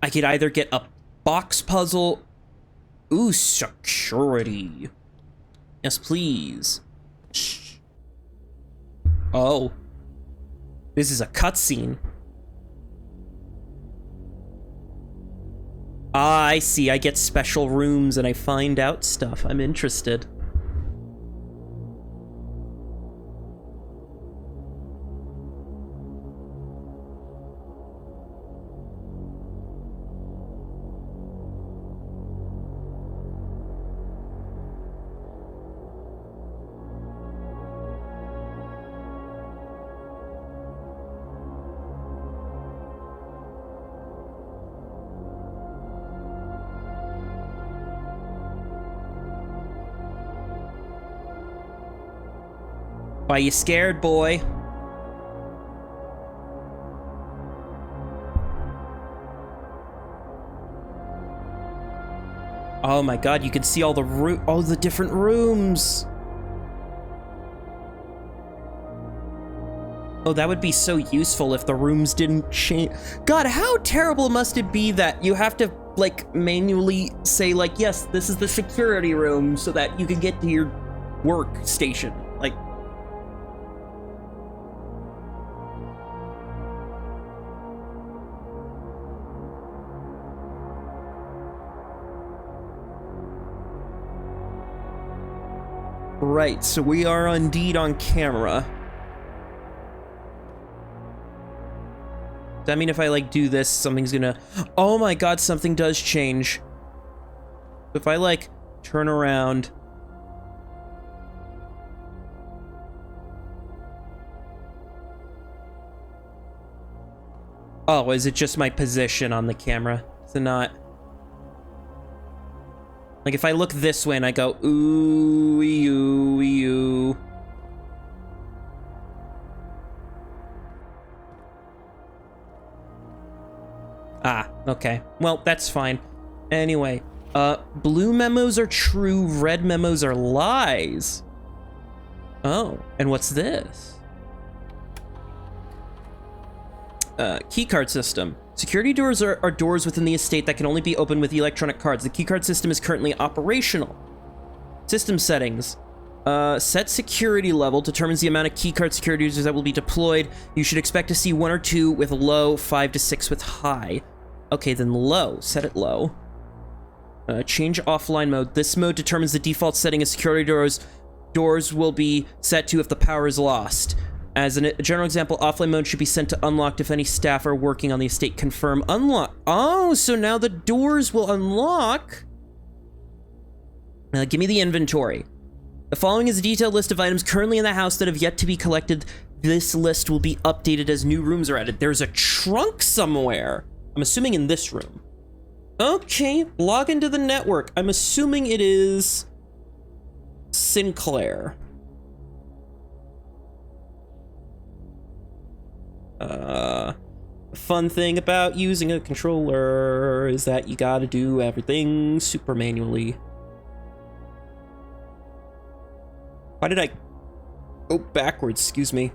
I could either get a box puzzle. Ooh, security. Yes, please. Shh. Oh. This is a cutscene. Ah, I see. I get special rooms and I find out stuff. I'm interested. Why you scared, boy? Oh my god, you can see all the different rooms. Oh, that would be so useful if the rooms didn't change. God, how terrible must it be that you have to, like, manually say, like, yes, this is the security room so that you can get to your workstation. Like, right, so we are indeed on camera. Does that mean if I, like, do this, something's gonna... Oh my god, something does change. If I, like, turn around... Oh, is it just my position on the camera? Is it not? Like, if I look this way and I go, ooh, you, you. Ah, okay. Well, that's fine. Anyway, blue memos are true, red memos are lies. Oh, and what's this? Keycard system. Security doors are doors within the estate that can only be opened with electronic cards. The keycard system is currently operational. System settings. Set security level determines the amount of keycard security users that will be deployed. You should expect to see 1 or 2 with low, 5 to 6 with high. Okay, then low. Set it low. Change offline mode. This mode determines the default setting of security doors. Doors will be set to if the power is lost. As a general example, offline mode should be sent to unlocked if any staff are working on the estate. Confirm unlock. Oh, so now the doors will unlock. Give me the inventory. The following is a detailed list of items currently in the house that have yet to be collected. This list will be updated as new rooms are added. There's a trunk somewhere. I'm assuming in this room. Okay, log into the network. I'm assuming it is Sinclair. The fun thing about using a controller is that you gotta do everything super manually. Why did I go backwards? Excuse me.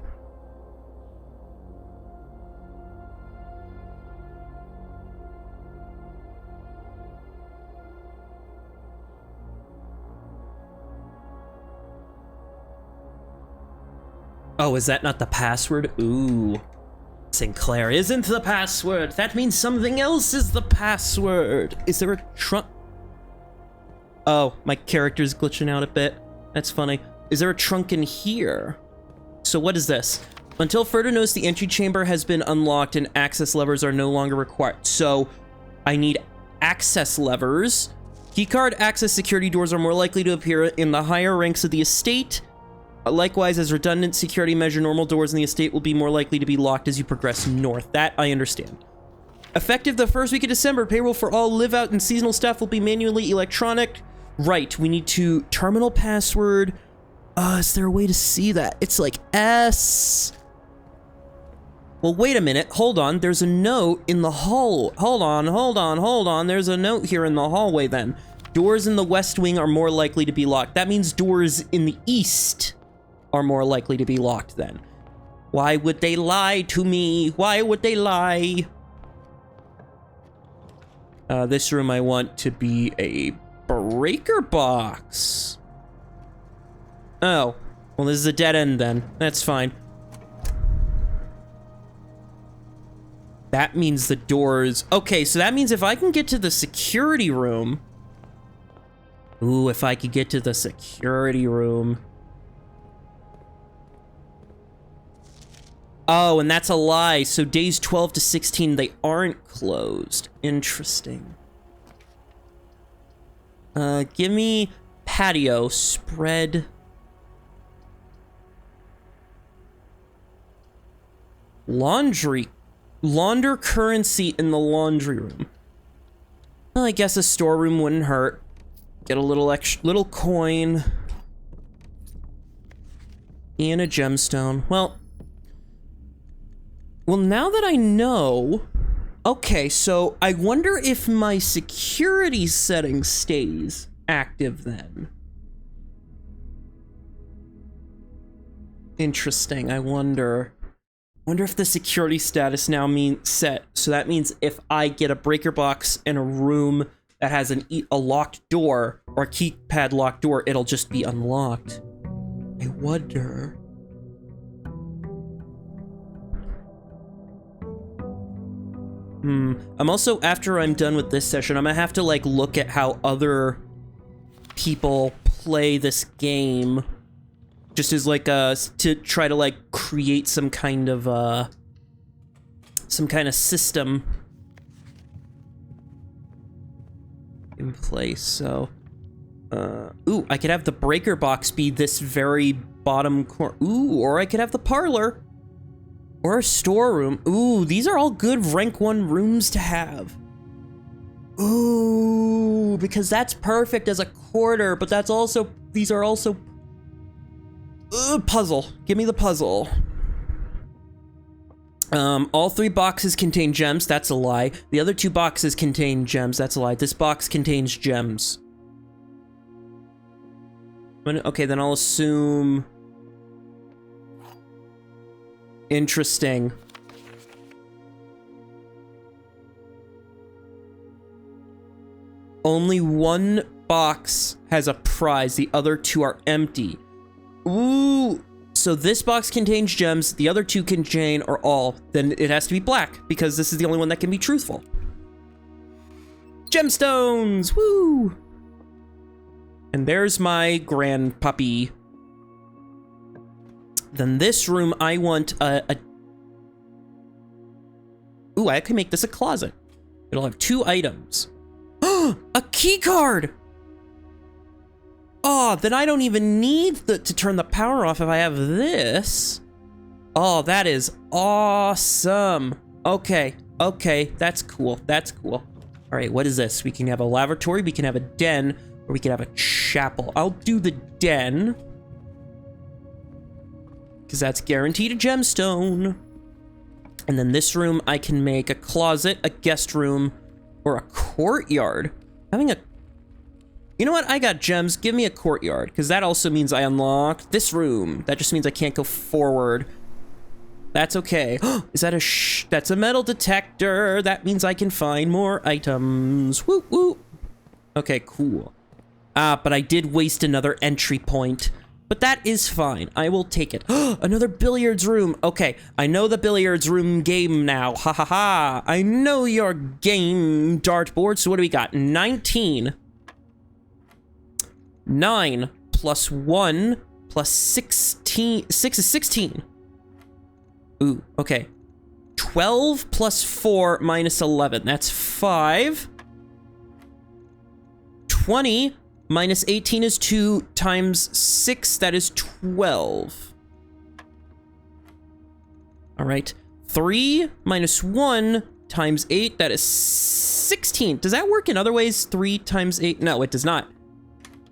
Oh, is that not the password? Ooh. Sinclair isn't the password. That means something else is the password. Is there a trunk? Oh, my character's glitching out a bit. That's funny. Is there a trunk in here? So what is this? Until further notice, the entry chamber has been unlocked and access levers are no longer required. So I need access levers. Keycard access security doors are more likely to appear in the higher ranks of the estate. Likewise, as redundant security measure, normal doors in the estate will be more likely to be locked as you progress north. That I understand. Effective the first week of December, payroll for all live-out and seasonal staff will be manually electronic. Right, we need to terminal password. Is there a way to see that? It's like S. Well, wait a minute. Hold on. There's a note in the hall. Hold on. There's a note here in the hallway then. Doors in the west wing are more likely to be locked. That means doors in the east are more likely to be locked then. Why would they lie to me? Why would they lie? This room I want to be a breaker box. Oh, well, this is a dead end then. That's fine. That means the doors... Okay, so that means if I can get to the security room... Ooh, if I could get to the security room... Oh, and that's a lie. So days 12 to 16, they aren't closed. Interesting. Give me patio, spread... Laundry. Launder currency in the laundry room. Well, I guess a storeroom wouldn't hurt. Get a little extra, little coin. And a gemstone. Well, now that I know... Okay, so I wonder if my security setting stays active then. Interesting, I wonder if the security status now means set. So that means if I get a breaker box in a room that has a locked door or a keypad locked door, it'll just be unlocked. I wonder. I'm also, after I'm done with this session, I'm gonna have to like look at how other people play this game. Just as like to try to like create some kind of system in place. So ooh, I could have the breaker box be this very bottom corner. Ooh, or I could have the parlor or a storeroom. Ooh, these are all good rank 1 rooms to have. Ooh, because that's perfect as a quarter, but that's also, these are also puzzle. Give me the puzzle. All 3 boxes contain gems. That's a lie. The other 2 boxes contain gems. That's a lie. This box contains gems. Okay, then I'll assume... Interesting. Only 1 box has a prize. The other 2 are empty. Ooh, so this box contains gems, the other 2 contain or all, then it has to be black, because this is the only one that can be truthful. Gemstones, woo! And there's my grandpuppy. Then this room, I want Ooh, I can make this a closet. It'll have 2 items. A key card! Oh, then I don't even need to turn the power off if I have this. Oh, that is awesome. Okay, okay, that's cool, that's cool. All right, what is this? We can have a lavatory, we can have a den, or we can have a chapel. I'll do the den, because that's guaranteed a gemstone. And then this room, I can make a closet, a guest room, or a courtyard. Having a... You know what? I got gems. Give me a courtyard, because that also means I unlock this room. That just means I can't go forward. That's okay. Is that a that's a metal detector. That means I can find more items. Woo woo. Okay, cool. But I did waste another entry point. But that is fine. I will take it. Another billiards room. Okay, I know the billiards room game now. Ha ha ha. I know your game, dartboard. So what do we got? 19. 9 plus 1 plus 16. 6 is 16. Ooh, okay. 12 plus 4 minus 11. That's 5. 20 minus 18 is 2 times 6. That is 12. All right. 3 minus 1 times 8. That is 16. Does that work in other ways? 3 times 8? No, it does not.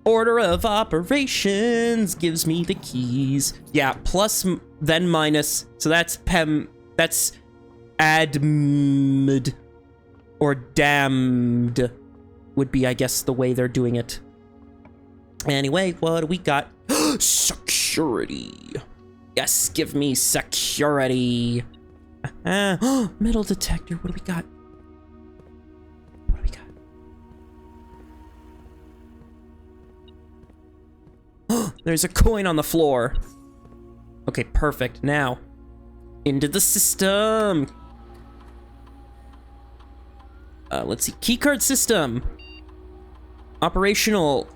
Order of operations gives me the keys. Yeah, plus then minus. So that's that's admd or damned would be, I guess, the way they're doing it. Anyway, what do we got? Security. Yes, give me security. Metal detector. What do we got? There's a coin on the floor. Okay, perfect. Now, into the system. Let's see. Keycard system. Operational.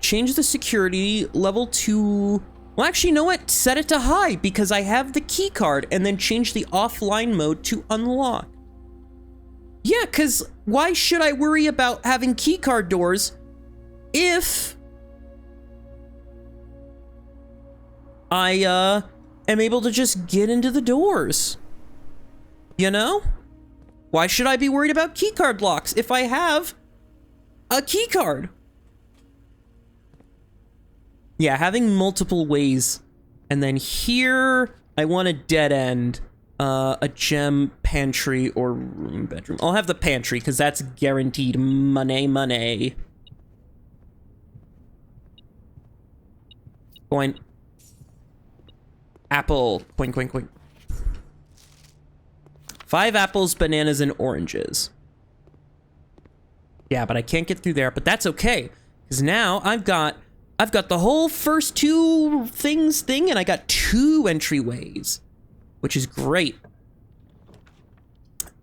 Change the security level to... Well, actually, you know what? Set it to high, because I have the keycard, and then change the offline mode to unlock. Yeah, because why should I worry about having keycard doors if... I am able to just get into the doors. You know? Why should I be worried about keycard locks if I have a keycard? Yeah, having multiple ways. And then here, I want a dead end, a gem pantry or room bedroom. I'll have the pantry because that's guaranteed money, money. Coin. Apple. Coin, coin, coin. 5 apples, bananas, and oranges. Yeah, but I can't get through there, but that's okay. Because now I've got the whole first 2 things thing, and I got 2 entryways, which is great.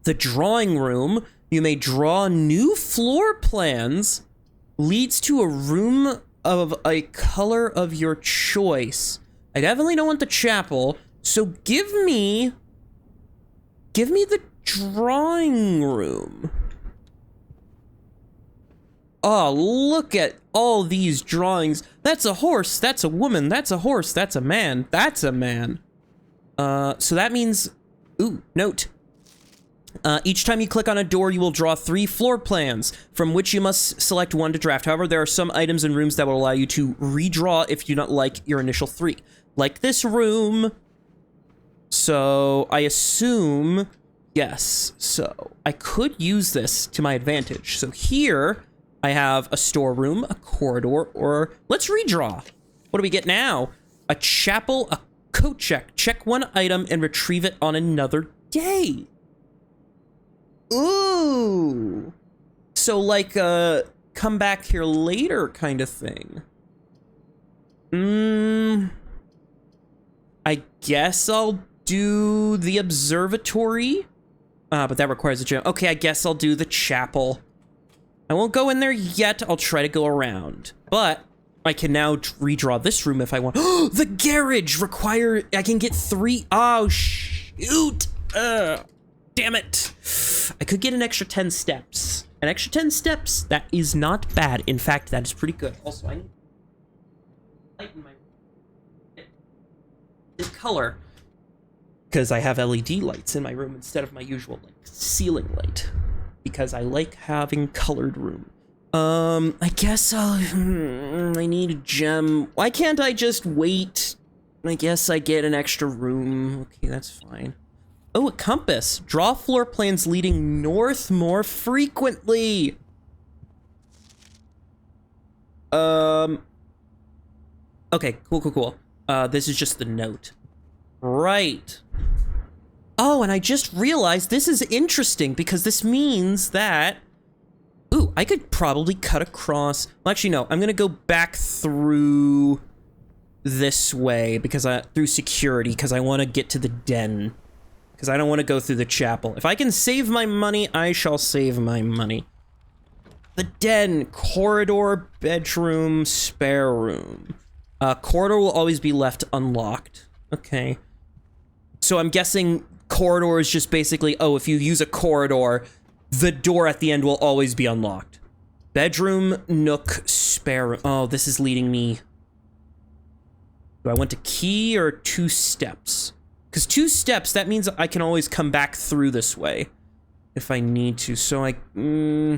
The drawing room, you may draw new floor plans, leads to a room of a color of your choice. I definitely don't want the chapel, so give me the drawing room. Oh, look at all these drawings. That's a horse, that's a woman, that's a horse, that's a man, that's a man. So that means, ooh, note. Each time you click on a door, you will draw 3 floor plans, from which you must select 1 to draft. However, there are some items in rooms that will allow you to redraw if you do not like your initial 3. Like this room. So, I assume, yes. So, I could use this to my advantage. So here, I have a storeroom, a corridor, or let's redraw. What do we get now? A chapel, a coat check. Check 1 item and retrieve it on another day. Ooh. So like come back here later kind of thing. I guess I'll do the observatory. But that requires a gem. Okay, I guess I'll do the chapel. I won't go in there yet. I'll try to go around. But I can now redraw this room if I want. The garage I can get 3. Oh, shoot. Damn it. I could get an extra 10 steps. An extra 10 steps, that is not bad. In fact, that is pretty good. Also, I need lighten my color because I have LED lights in my room instead of my usual like ceiling light because I like having colored room. I guess I need a gem. Why can't I just wait? I guess I get an extra room. Okay, that's fine. Oh, a compass. Draw floor plans leading north more frequently. Okay, cool. This is just the note. Right. Oh, and I just realized this is interesting because this means that... Ooh, I could probably cut across... Well, actually, no. I'm gonna go back through this way because through security because I want to get to the den. Because I don't want to go through the chapel. If I can save my money, I shall save my money. The den, corridor, bedroom, spare room. Corridor will always be left unlocked. Okay. So I'm guessing corridor is just basically, oh, if you use a corridor, the door at the end will always be unlocked. Bedroom, nook, spare room. Oh, this is leading me. Do I want to key or 2 steps? Because 2 steps, that means I can always come back through this way if I need to. So yeah,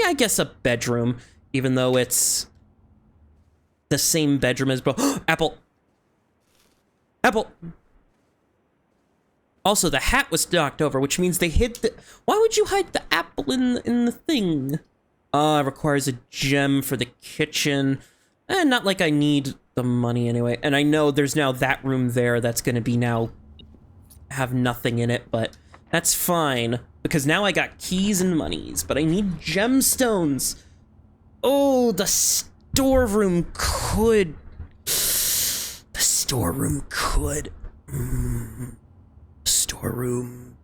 I guess a bedroom, even though it's the same bedroom as Apple. Apple. Also, the hat was knocked over, which means they hid the... Why would you hide the apple in the thing? It requires a gem for the kitchen. Not like I need the money anyway. And I know there's now that room there that's going to be now... have nothing in it, but that's fine because now I got keys and monies, but I need gemstones. Oh, the storeroom could. The storeroom could. Storeroom.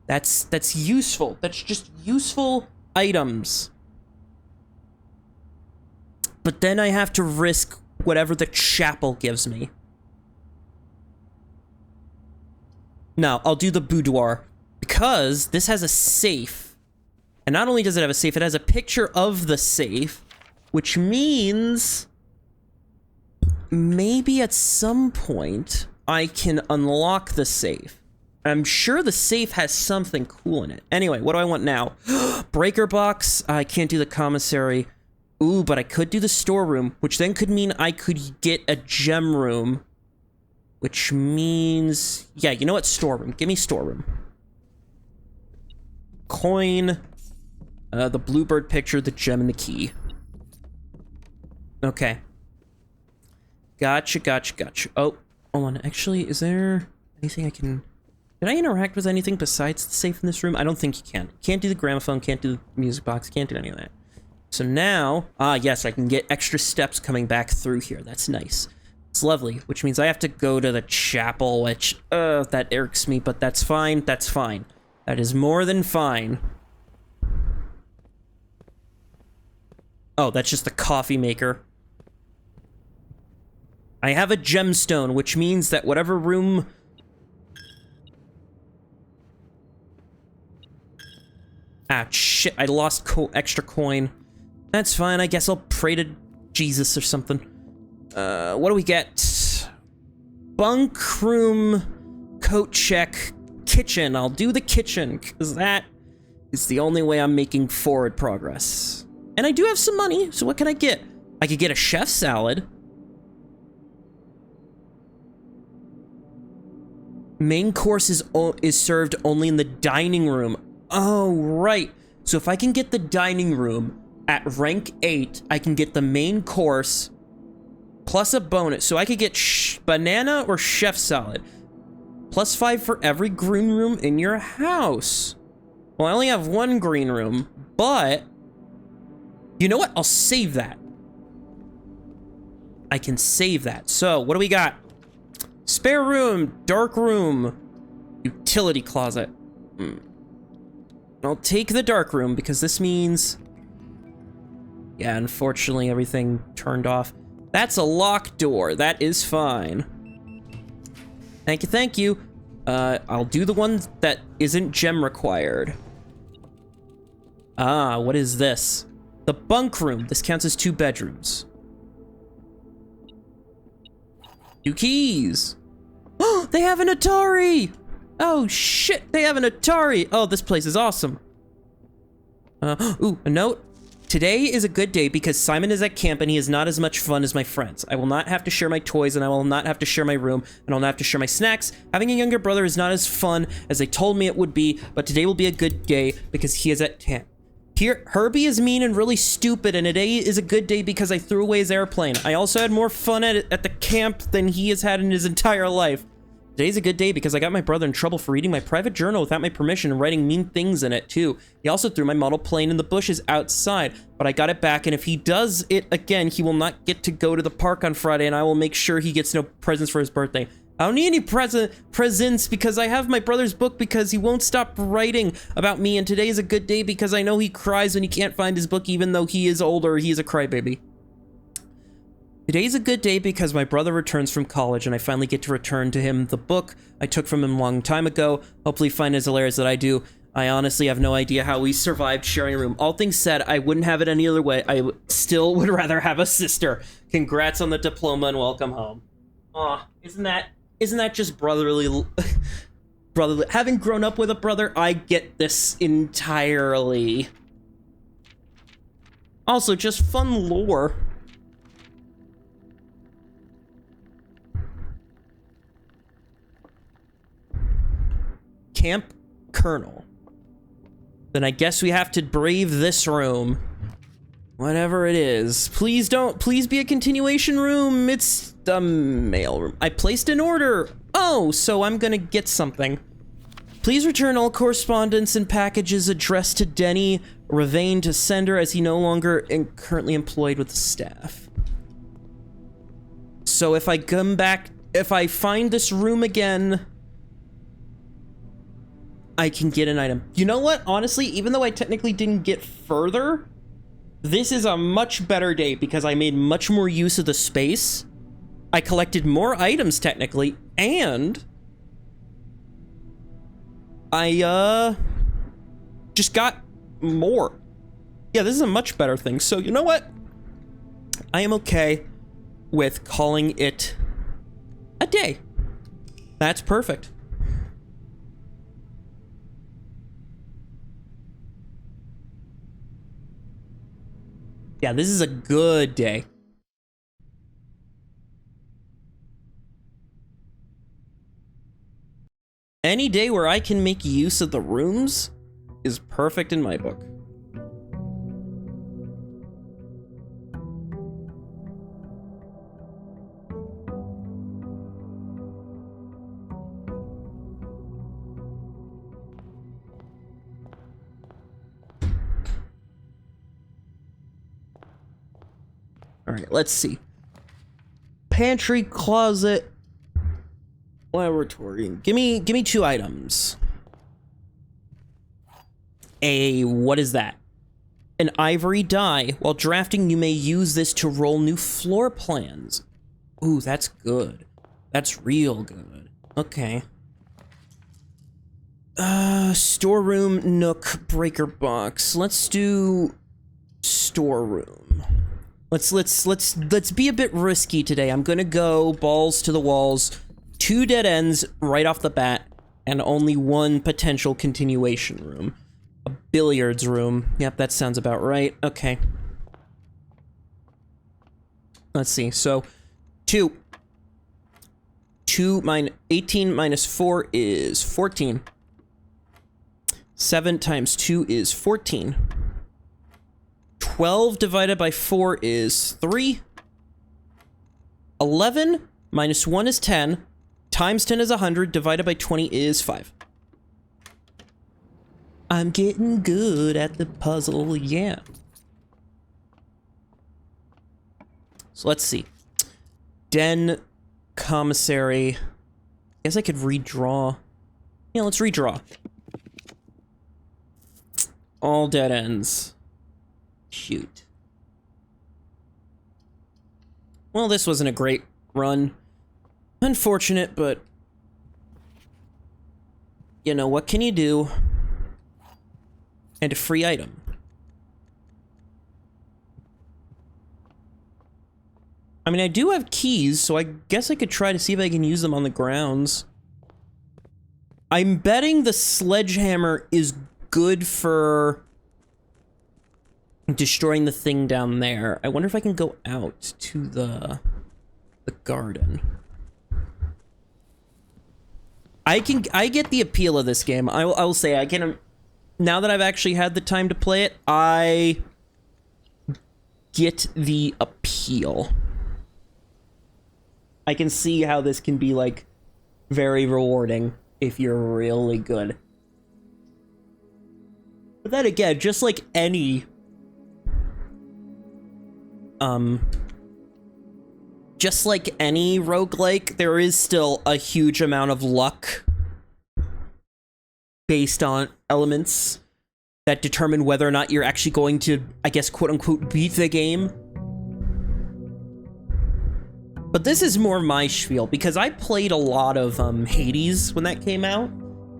That's useful. That's just useful items. But then I have to risk whatever the chapel gives me. No, I'll do the boudoir because this has a safe. And not only does it have a safe, it has a picture of the safe, which means maybe at some point I can unlock the safe. I'm sure the safe has something cool in it. Anyway, what do I want now? Breaker box. I can't do the commissary. Ooh, but I could do the storeroom, which then could mean I could get a gem room. Which means... Yeah, you know what? Storeroom. Give me storeroom. Coin. The bluebird picture, the gem, and the key. Okay. Gotcha. Oh, hold on. Actually, is there anything I can... Can I interact with anything besides the safe in this room? I don't think you can. Can't do the gramophone, can't do the music box, can't do any of that. So now... yes, I can get extra steps coming back through here. That's nice. It's lovely, which means I have to go to the chapel, which, that irks me, but that's fine, that's fine. That is more than fine. Oh, that's just the coffee maker. I have a gemstone, which means that whatever room... Ah, shit, I lost extra coin. That's fine, I guess I'll pray to Jesus or something. What do we get? Bunk room, coat check, kitchen. I'll do the kitchen, because that is the only way I'm making forward progress. And I do have some money, so what can I get? I could get a chef's salad. Main course is served only in the dining room. Oh, right. So if I can get the dining room at rank 8, I can get the main course plus a bonus. So I could get banana or chef salad. Plus 5 for every green room in your house. Well, I only have 1 green room, but you know what? I'll save that. I can save that. So what do we got? Spare room, dark room, utility closet. I'll take the dark room because this means... Yeah, unfortunately everything turned off. That's a locked door. That is fine. Thank you, thank you. I'll do the one that isn't gem required. Ah, what is this? The bunk room. This counts as 2 bedrooms. 2 keys. Oh, they have an Atari! Oh shit, they have an Atari! Oh, this place is awesome. Ooh, a note. Today is a good day because Simon is at camp and he is not as much fun as my friends. I will not have to share my toys and I will not have to share my room and I'll not have to share my snacks. Having a younger brother is not as fun as they told me it would be, but today will be a good day because he is at camp. Here, Herbie is mean and really stupid, and today is a good day because I threw away his airplane. I also had more fun at the camp than he has had in his entire life. Today's a good day because I got my brother in trouble for reading my private journal without my permission and writing mean things in it, too. He also threw my model plane in the bushes outside, but I got it back, and if he does it again, he will not get to go to the park on Friday, and I will make sure he gets no presents for his birthday. I don't need any presents because I have my brother's book because he won't stop writing about me, and today is a good day because I know he cries when he can't find his book even though he is older. He is a crybaby. Today's a good day because my brother returns from college and I finally get to return to him the book I took from him a long time ago. Hopefully find it as hilarious as I do. I honestly have no idea how we survived sharing a room. All things said, I wouldn't have it any other way. I still would rather have a sister. Congrats on the diploma and welcome home. Aw, isn't that just brotherly? Brotherly. Having grown up with a brother, I get this entirely. Also, just fun lore. Camp Colonel. Then I guess we have to brave this room. Whatever it is. Please be a continuation room. It's the mail room. I placed an order. Oh, so I'm gonna get something. Please return all correspondence and packages addressed to Denny Ravane to sender as he no longer currently employed with the staff. So if I come back, if I find this room again, I can get an item. You know what? Honestly, even though I technically didn't get further, this is a much better day because I made much more use of the space. I collected more items technically, and I just got more. Yeah, this is a much better thing. So you know what? I am okay with calling it a day. That's perfect. Yeah, this is a good day. Any day where I can make use of the rooms is perfect in my book. All right, let's see. Pantry, closet, laboratory. Give me 2 items. What is that? An ivory die. While drafting, you may use this to roll new floor plans. Ooh, that's good. That's real good. Okay. Storeroom, nook, breaker box. Let's do storeroom. Let's be a bit risky today. I'm gonna go balls to the walls, 2 dead ends right off the bat, and only 1 potential continuation room. A billiards room. Yep, that sounds about right. Okay. Let's see. So, 18 minus 4 is 14. 7 times 2 is 14. 12 divided by 4 is 3. 11 minus 1 is 10. Times 10 is 100. Divided by 20 is 5. I'm getting good at the puzzle, yeah. So let's see. Den, commissary. I guess I could redraw. Yeah, let's redraw. All dead ends. Shoot. Well, this wasn't a great run. Unfortunate, but... you know, what can you do? And a free item. I mean, I do have keys, so I guess I could try to see if I can use them on the grounds. I'm betting the sledgehammer is good for destroying the thing down there. I wonder if I can go out to the garden. I get the appeal of this game. I will say, I can, now that I've actually had the time to play it, I get the appeal. I can see how this can be, like, very rewarding if you're really good. But then again, just like any... just like any roguelike, there is still a huge amount of luck based on elements that determine whether or not you're actually going to, I guess, quote-unquote, beat the game. But this is more my spiel, because I played a lot of Hades when that came out,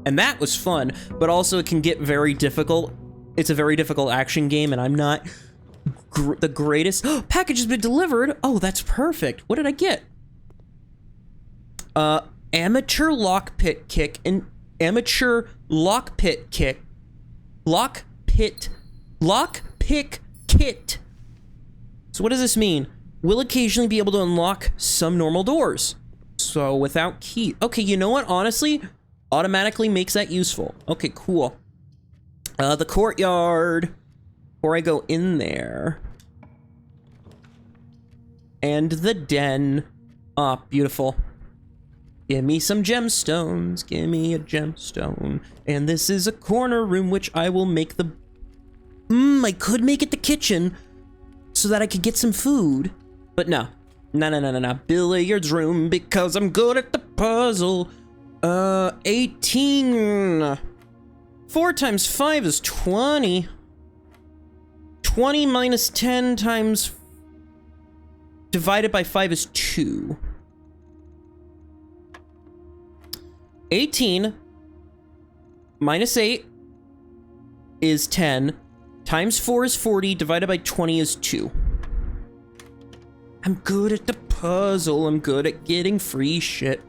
and that was fun, but also it can get very difficult. It's a very difficult action game, and I'm not the greatest. Package has been delivered! Oh, that's perfect. What did I get? Amateur lockpick kick and amateur lockpick kick. Lockpick kit. So what does this mean? Will occasionally be able to unlock some normal doors. So without key. Okay, you know what? Honestly, automatically makes that useful. Okay, cool. The courtyard. Before I go in there. And the den. Ah, beautiful. Give me some gemstones. Give me a gemstone. And this is a corner room, which I will make the... I could make it the kitchen so that I could get some food. But no. No. Billiards room because I'm good at the puzzle. 18. 4 times 5 is 20. 20 minus 10 times... divided by 5 is 2. 18 minus 8 is 10. Times 4 is 40. Divided by 20 is 2. I'm good at the puzzle. I'm good at getting free shit.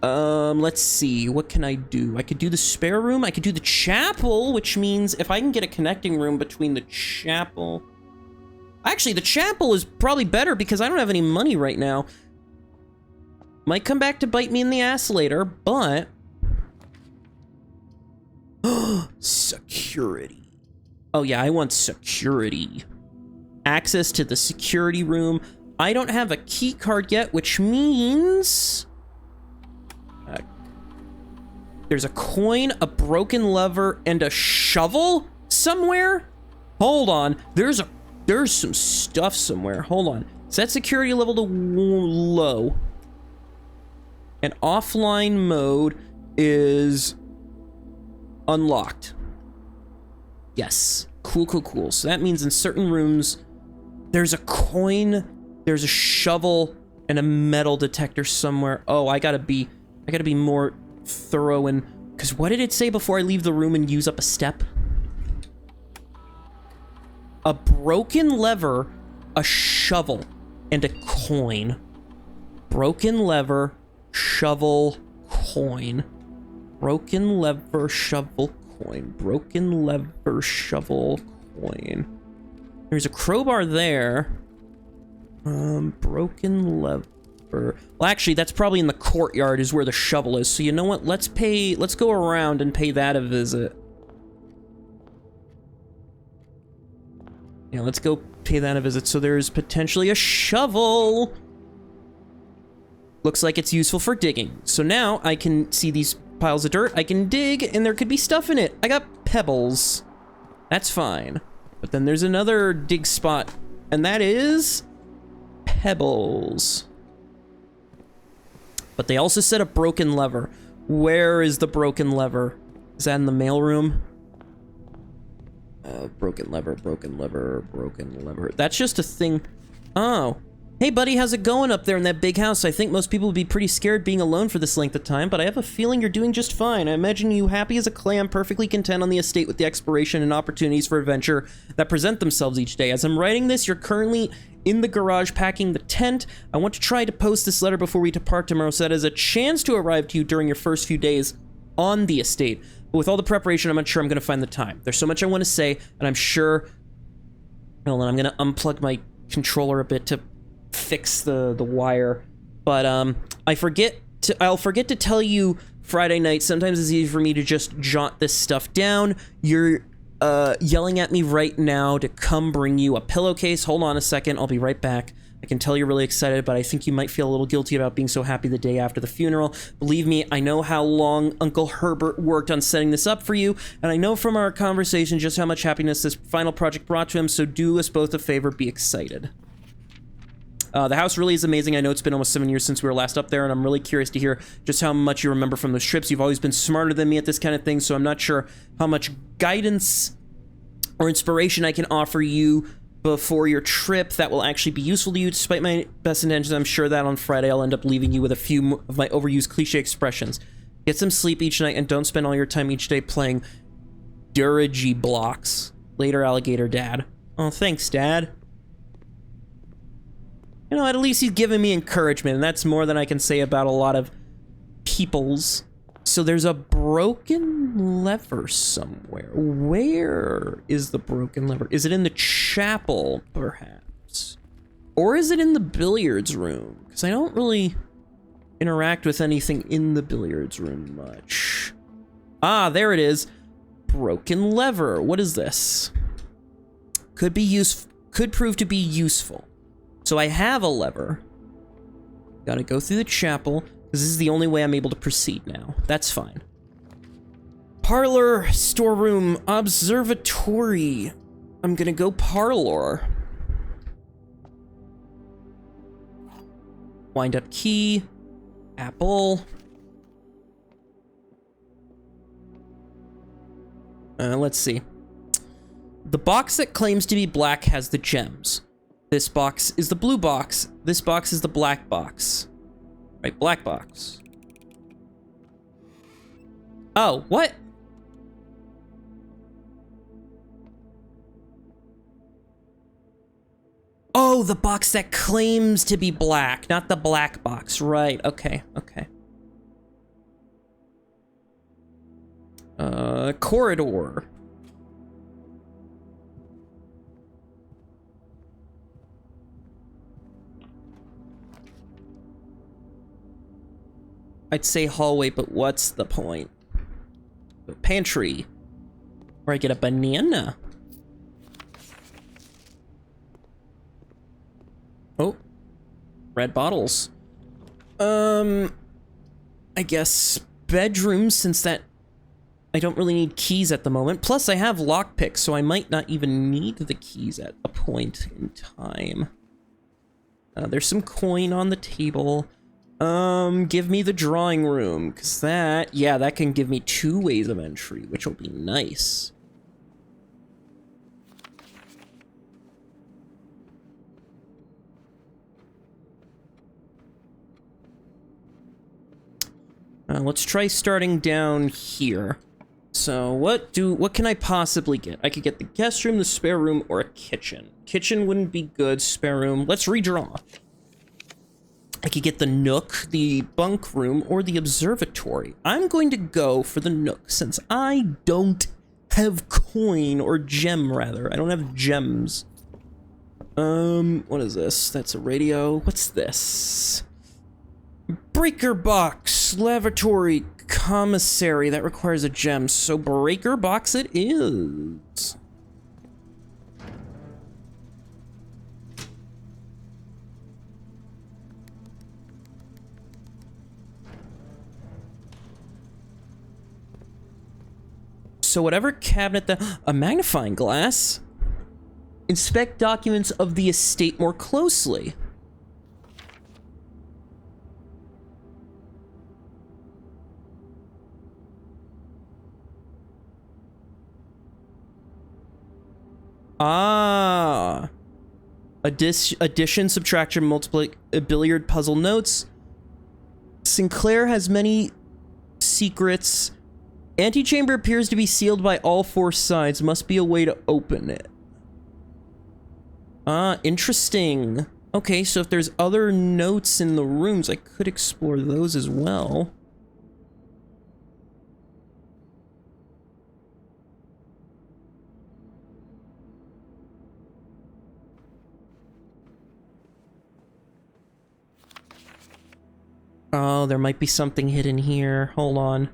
Let's see. What can I do? I could do the spare room. I could do the chapel, which means if I can get a connecting room between the chapel... Actually, the chapel is probably better because I don't have any money right now. Might come back to bite me in the ass later, but... Security. Oh yeah, I want security. Access to the security room. I don't have a key card yet, which means... there's a coin, a broken lever, and a shovel somewhere? Hold on. There's some stuff somewhere. Hold on. Set security level to low. And offline mode is unlocked. Yes. Cool. So that means in certain rooms, there's a coin, there's a shovel, and a metal detector somewhere. Oh, I gotta be more thorough in... because what did it say before I leave the room and use up a step? A broken lever, a shovel, and a coin. Broken lever, shovel, coin. Broken lever, shovel, coin. Broken lever, shovel, coin. There's a crowbar there. Broken lever. Well, actually, that's probably in the courtyard is where the shovel is. So you know what? Let's go around and pay that a visit. Yeah, let's go pay that a visit. So there's potentially a shovel. Looks like it's useful for digging. So now I can see these piles of dirt. I can dig, and there could be stuff in it. I got pebbles. That's fine. But then there's another dig spot, and that is pebbles. But they also said a broken lever. Where is the broken lever? Is that in the mailroom? Broken lever. That's just a thing. Oh. Hey buddy, how's it going up there in that big house? I think most people would be pretty scared being alone for this length of time, but I have a feeling you're doing just fine. I imagine you happy as a clam, perfectly content on the estate with the exploration and opportunities for adventure that present themselves each day. As I'm writing this, you're currently in the garage packing the tent. I want to try to post this letter before we depart tomorrow so that as a chance to arrive to you during your first few days on the estate. But with all the preparation, I'm not sure I'm going to find the time. There's so much I want to say, and I'm sure... Hold on, I'm going to unplug my controller a bit to fix the wire, but I'll forget to tell you Friday night. Sometimes it's easy for me to just jot this stuff down. You're yelling at me right now to come bring you a pillowcase. Hold on a second, I'll be right back. I can tell you're really excited, but I think you might feel a little guilty about being so happy the day after the funeral. Believe me, I know how long Uncle Herbert worked on setting this up for you, and I know from our conversation just how much happiness this final project brought to him, so do us both a favor, be excited. The house really is amazing. I know it's been almost 7 years since we were last up there, and I'm really curious to hear just how much you remember from those trips. You've always been smarter than me at this kind of thing, so I'm not sure how much guidance or inspiration I can offer you before your trip that will actually be useful to you. Despite my best intentions, I'm sure that on Friday I'll end up leaving you with a few of my overused cliche expressions. Get some sleep each night and don't spend all your time each day playing Duragi blocks. Later, alligator dad. Oh, thanks, Dad. You know, at least he's giving me encouragement, and that's more than I can say about a lot of peoples. So there's a broken lever somewhere. Where is the broken lever? Is it in the chapel, perhaps? Or is it in the billiards room? Because I don't really interact with anything in the billiards room much. Ah, there it is. Broken lever. What is this? Could prove to be useful. So I have a lever. Gotta go through the chapel, because this is the only way I'm able to proceed now. That's fine. Parlor, storeroom, observatory. I'm gonna go parlor. Wind up key. Apple. Let's see. The box that claims to be black has the gems. This box is the blue box. This box is the black box. Right, black box. Oh, what? Oh, the box that claims to be black, not the black box. Right, okay, okay. Corridor. I'd say hallway, but what's the point? Pantry. Where I get a banana. Oh. Red bottles. I guess bedroom, since that... I don't really need keys at the moment. Plus, I have lockpicks, so I might not even need the keys at a point in time. There's some coin on the table. Give me the drawing room, because that, yeah, that can give me 2 ways of entry, which will be nice. Let's try starting down here. So what can I possibly get? I could get the guest room, the spare room, or a kitchen. Kitchen wouldn't be good, spare room. Let's redraw. I could get the nook, the bunk room, or the observatory. I'm going to go for the nook, since I don't have coin, or gem, rather. I don't have gems. What is this? That's a radio. What's this? Breaker box, lavatory, commissary. That requires a gem, so breaker box it is. So whatever cabinet a magnifying glass. Inspect documents of the estate more closely. Ah. Addition, subtraction, multiply, billiard, puzzle notes. Sinclair has many secrets. Antechamber appears to be sealed by all 4 sides. Must be a way to open it. Ah, interesting. Okay, so if there's other notes in the rooms, I could explore those as well. Oh, there might be something hidden here. Hold on.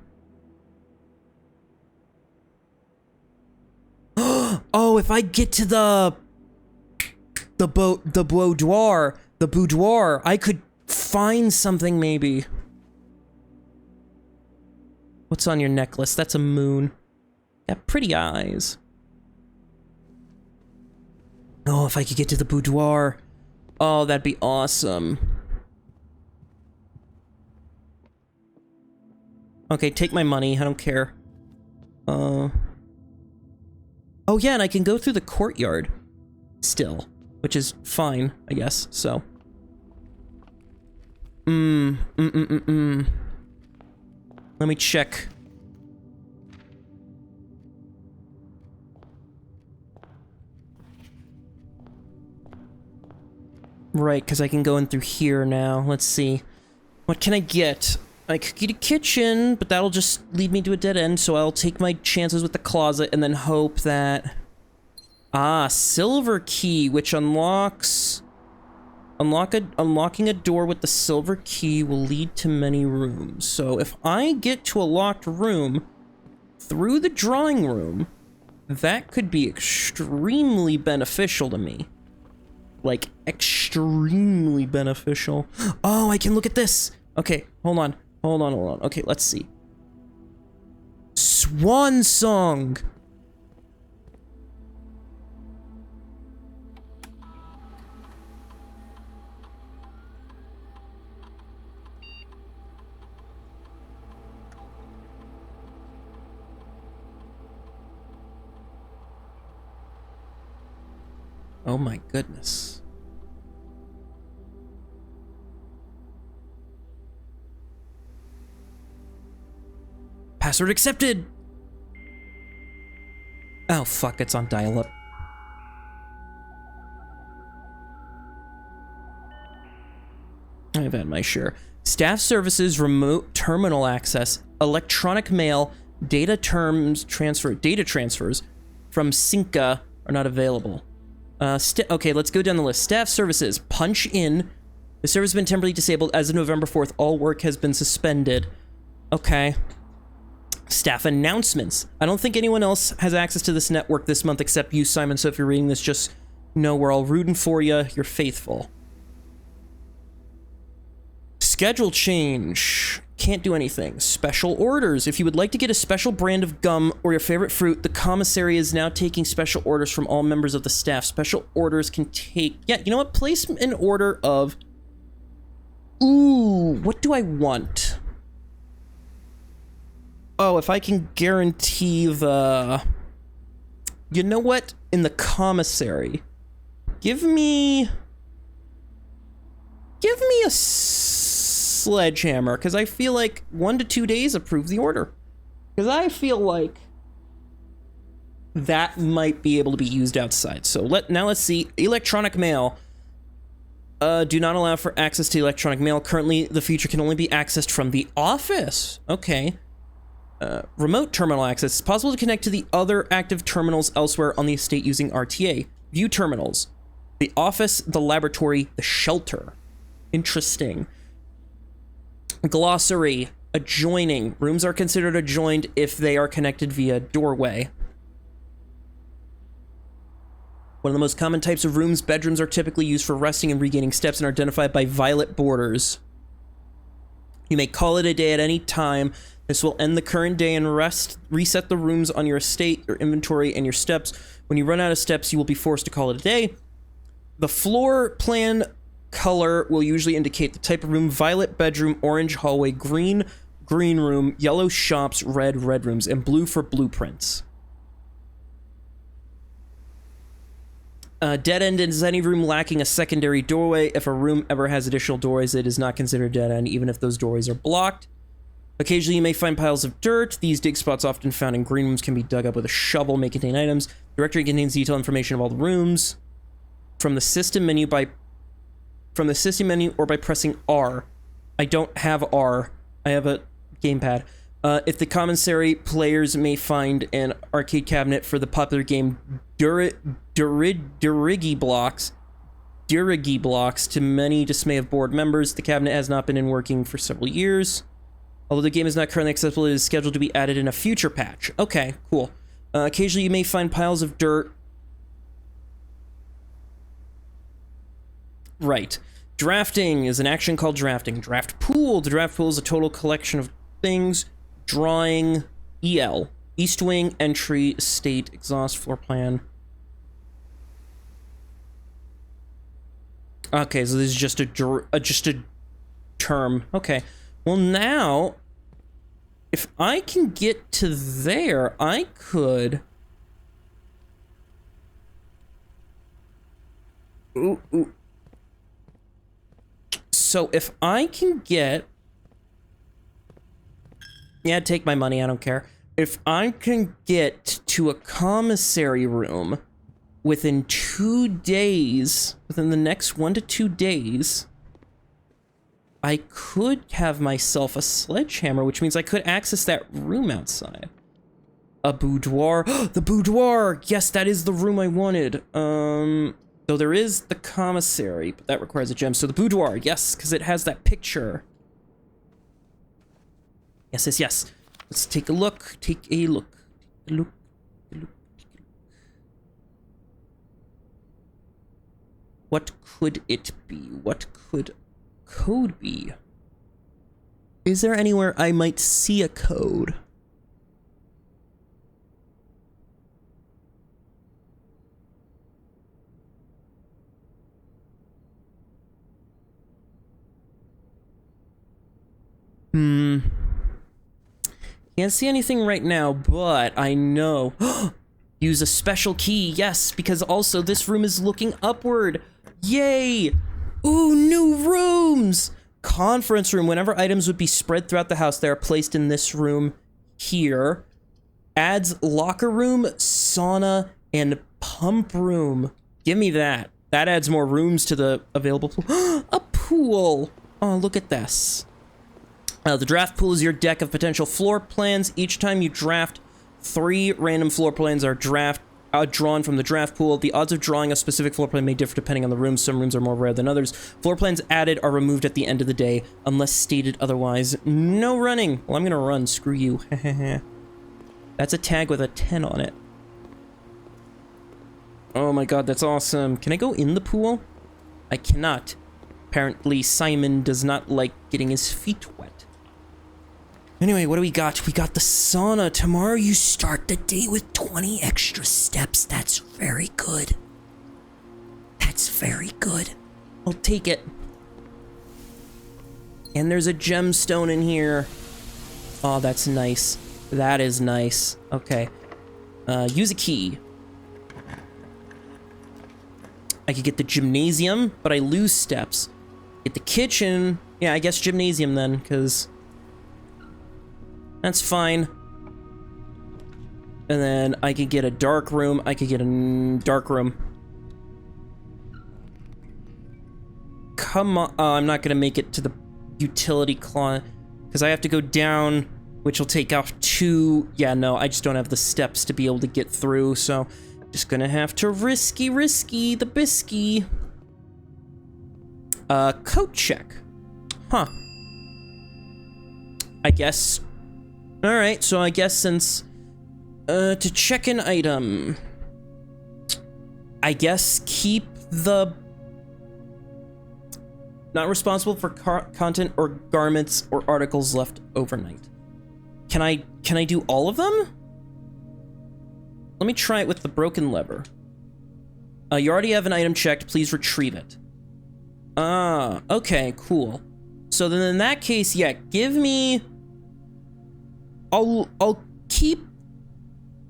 Oh, if I get to the boudoir, I could find something maybe. What's on your necklace? That's a moon. Got pretty eyes. Oh, if I could get to the boudoir. Oh, that'd be awesome. Okay, take my money. I don't care. Oh yeah, and I can go through the courtyard still, which is fine, I guess, so. Let me check. Right, because I can go in through here now. Let's see. What can I get? I could get a kitchen, but that'll just lead me to a dead end, so I'll take my chances with the closet and then hope that... Ah, silver key, which unlocks... Unlocking a door with the silver key will lead to many rooms. So if I get to a locked room through the drawing room, that could be extremely beneficial to me. Like, extremely beneficial. Oh, I can look at this! Okay, hold on. Okay, let's see. Swan Song! Oh my goodness. Password accepted! Oh fuck, it's on dial-up. I've had my share. Staff services, remote terminal access, electronic mail, data transfers from Cinca are not available. Okay, let's go down the list. Staff services, punch in. The service has been temporarily disabled as of November 4th. All work has been suspended. Okay. Staff announcements. I don't think anyone else has access to this network this month except you, Simon, so if you're reading this, just know we're all rooting for you. You're faithful. Schedule change. Can't do anything. Special orders. If you would like to get a special brand of gum or your favorite fruit, the commissary is now taking special orders from all members of the staff. Special orders can take... Yeah, you know what? Place an order of... Ooh, what do I want? Oh, if I can guarantee the... You know what? In the commissary. Give me a sledgehammer, because I feel like 1 to 2 days approve the order. Because I feel like that might be able to be used outside. So now let's see. Electronic mail. Do not allow for access to electronic mail. Currently, the feature can only be accessed from the office. Okay. Remote terminal access. It's possible to connect to the other active terminals elsewhere on the estate using RTA. View terminals. The office, the laboratory, the shelter. Interesting. Glossary. Adjoining. Rooms are considered adjoined if they are connected via doorway. One of the most common types of rooms, bedrooms are typically used for resting and regaining steps and are identified by violet borders. You may call it a day at any time. This will end the current day and reset the rooms on your estate, your inventory, and your steps. When you run out of steps, you will be forced to call it a day. The floor plan color will usually indicate the type of room: violet bedroom, orange hallway, green room, yellow shops, red rooms, and blue for blueprints. Dead end is any room lacking a secondary doorway. If a room ever has additional doorways, it is not considered dead end, even if those doorways are blocked. Occasionally, you may find piles of dirt. These dig spots, often found in green rooms, can be dug up with a shovel, may contain items. Directory contains detailed information of all the rooms. From the system menu or by pressing R. I don't have R. I have a gamepad. If the commissary, players may find an arcade cabinet for the popular game Dirigi Blocks. To many dismay of board members, the cabinet has not been in working for several years. Although the game is not currently accessible, it is scheduled to be added in a future patch. Okay, cool. Occasionally you may find piles of dirt. Right. Drafting is an action called drafting. Draft pool. The draft pool is a total collection of things. Drawing. EL. East wing, entry, estate, exhaust, floor plan. Okay, so this is just a term. Okay. Well, now, if I can get to there, I could... Ooh. So if I can get... Yeah, take my money, I don't care. If I can get to a commissary room within 2 days, within the next 1 to 2 days, I could have myself a sledgehammer, which means I could access that room outside. A boudoir. The boudoir! Yes, that is the room I wanted. Though there is the commissary, but that requires a gem. So the boudoir, yes, because it has that picture. Yes. Let's take a look. Look. What could it be? What could code be? Is there anywhere I might see a code? Can't see anything right now, but I know. Use a special key, yes, because also this room is looking upward. Yay! Ooh, new rooms! Conference room. Whenever items would be spread throughout the house, they are placed in this room here. Adds locker room, sauna, and pump room. Give me that. That adds more rooms to the available pool. A pool! Oh, look at this. The draft pool is your deck of potential floor plans. Each time you draft, 3 random floor plans are drawn from the draft pool. The odds of drawing a specific floor plan may differ depending on the room. Some rooms are more rare than others. Floor plans added are removed at the end of the day, unless stated otherwise. No running. Well, I'm gonna run. Screw you. That's a tag with a 10 on it. Oh my god, that's awesome. Can I go in the pool? I cannot. Apparently, Simon does not like getting his feet wet. Anyway, what do we got? We got the sauna. Tomorrow you start the day with 20 extra steps. That's very good. That's very good. I'll take it. And there's a gemstone in here. Oh, that's nice. That is nice. Okay. Use a key. I could get the gymnasium, but I lose steps. Get the kitchen. Yeah, I guess gymnasium then, because... That's fine. And then I could get a dark room. I could get a dark room. Come on. Oh, I'm not going to make it to the utility closet because I have to go down, which will take off 2. Yeah, no, I just don't have the steps to be able to get through. So just going to have to risky the bisky. Coat check. Huh. I guess... Alright, so I guess since, to check an item, I guess keep the, not responsible for content or garments or articles left overnight. Can I do all of them? Let me try it with the broken lever. You already have an item checked, please retrieve it. Ah, okay, cool. So then in that case, yeah, give me... I'll keep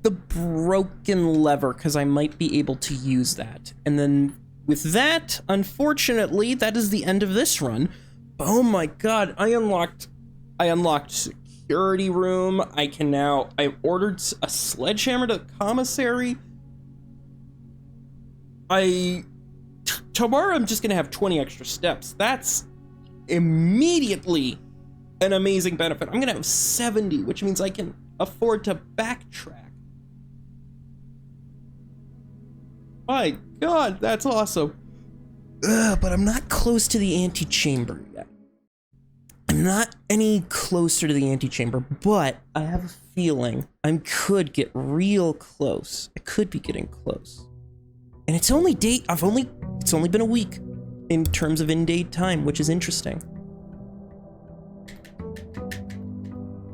the broken lever because I might be able to use that. And then with that, unfortunately, that is the end of this run. Oh my god, I unlocked security room. I ordered a sledgehammer to the commissary. Tomorrow I'm just gonna have 20 extra steps. That's immediately an amazing benefit. I'm gonna have 70, which means I can afford to backtrack. My god, that's awesome. But I'm not close to the antechamber yet. I'm not any closer to the antechamber, but I have a feeling I could get real close. I could be getting close. And it's only it's only been a week in terms of in-date time, which is interesting.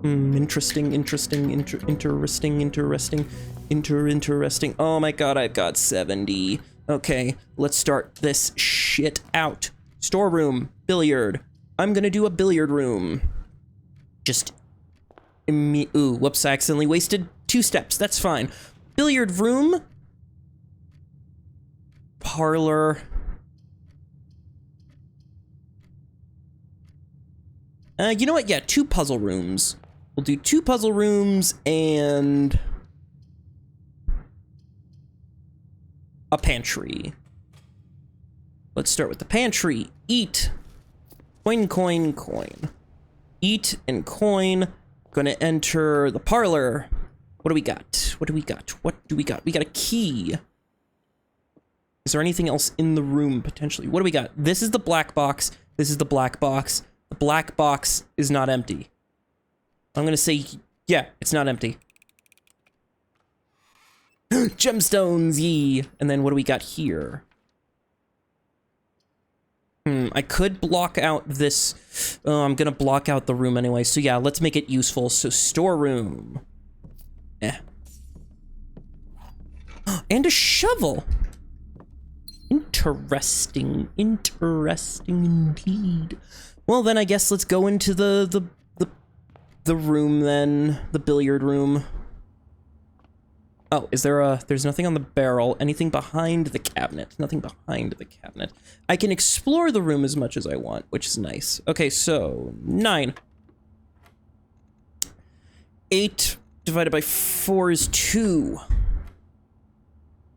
Interesting. Oh my god, I've got 70. Okay, let's start this shit out. Storeroom, billiard. I'm gonna do a billiard room. Ooh, whoops, I accidentally wasted 2 steps. That's fine. Billiard room. Parlor. You know what? Yeah, 2 puzzle rooms. We'll do 2 puzzle rooms and a pantry. Let's start with the pantry. Eat. Coin. Eat and coin. Gonna enter the parlor. What do we got? We got a key. Is there anything else in the room, potentially? What do we got? This is the black box. This is the black box. The black box is not empty. I'm gonna say, yeah, it's not empty. Gemstones, yee! And then what do we got here? I could block out this. Oh, I'm gonna block out the room anyway. So yeah, let's make it useful. So storeroom. And a shovel. Interesting indeed. Well, then I guess let's go into the room then, the billiard room. Oh, there's nothing on the barrel, anything behind the cabinet, nothing behind the cabinet. I can explore the room as much as I want, which is nice. Okay, so 9. 8 divided by 4 is 2.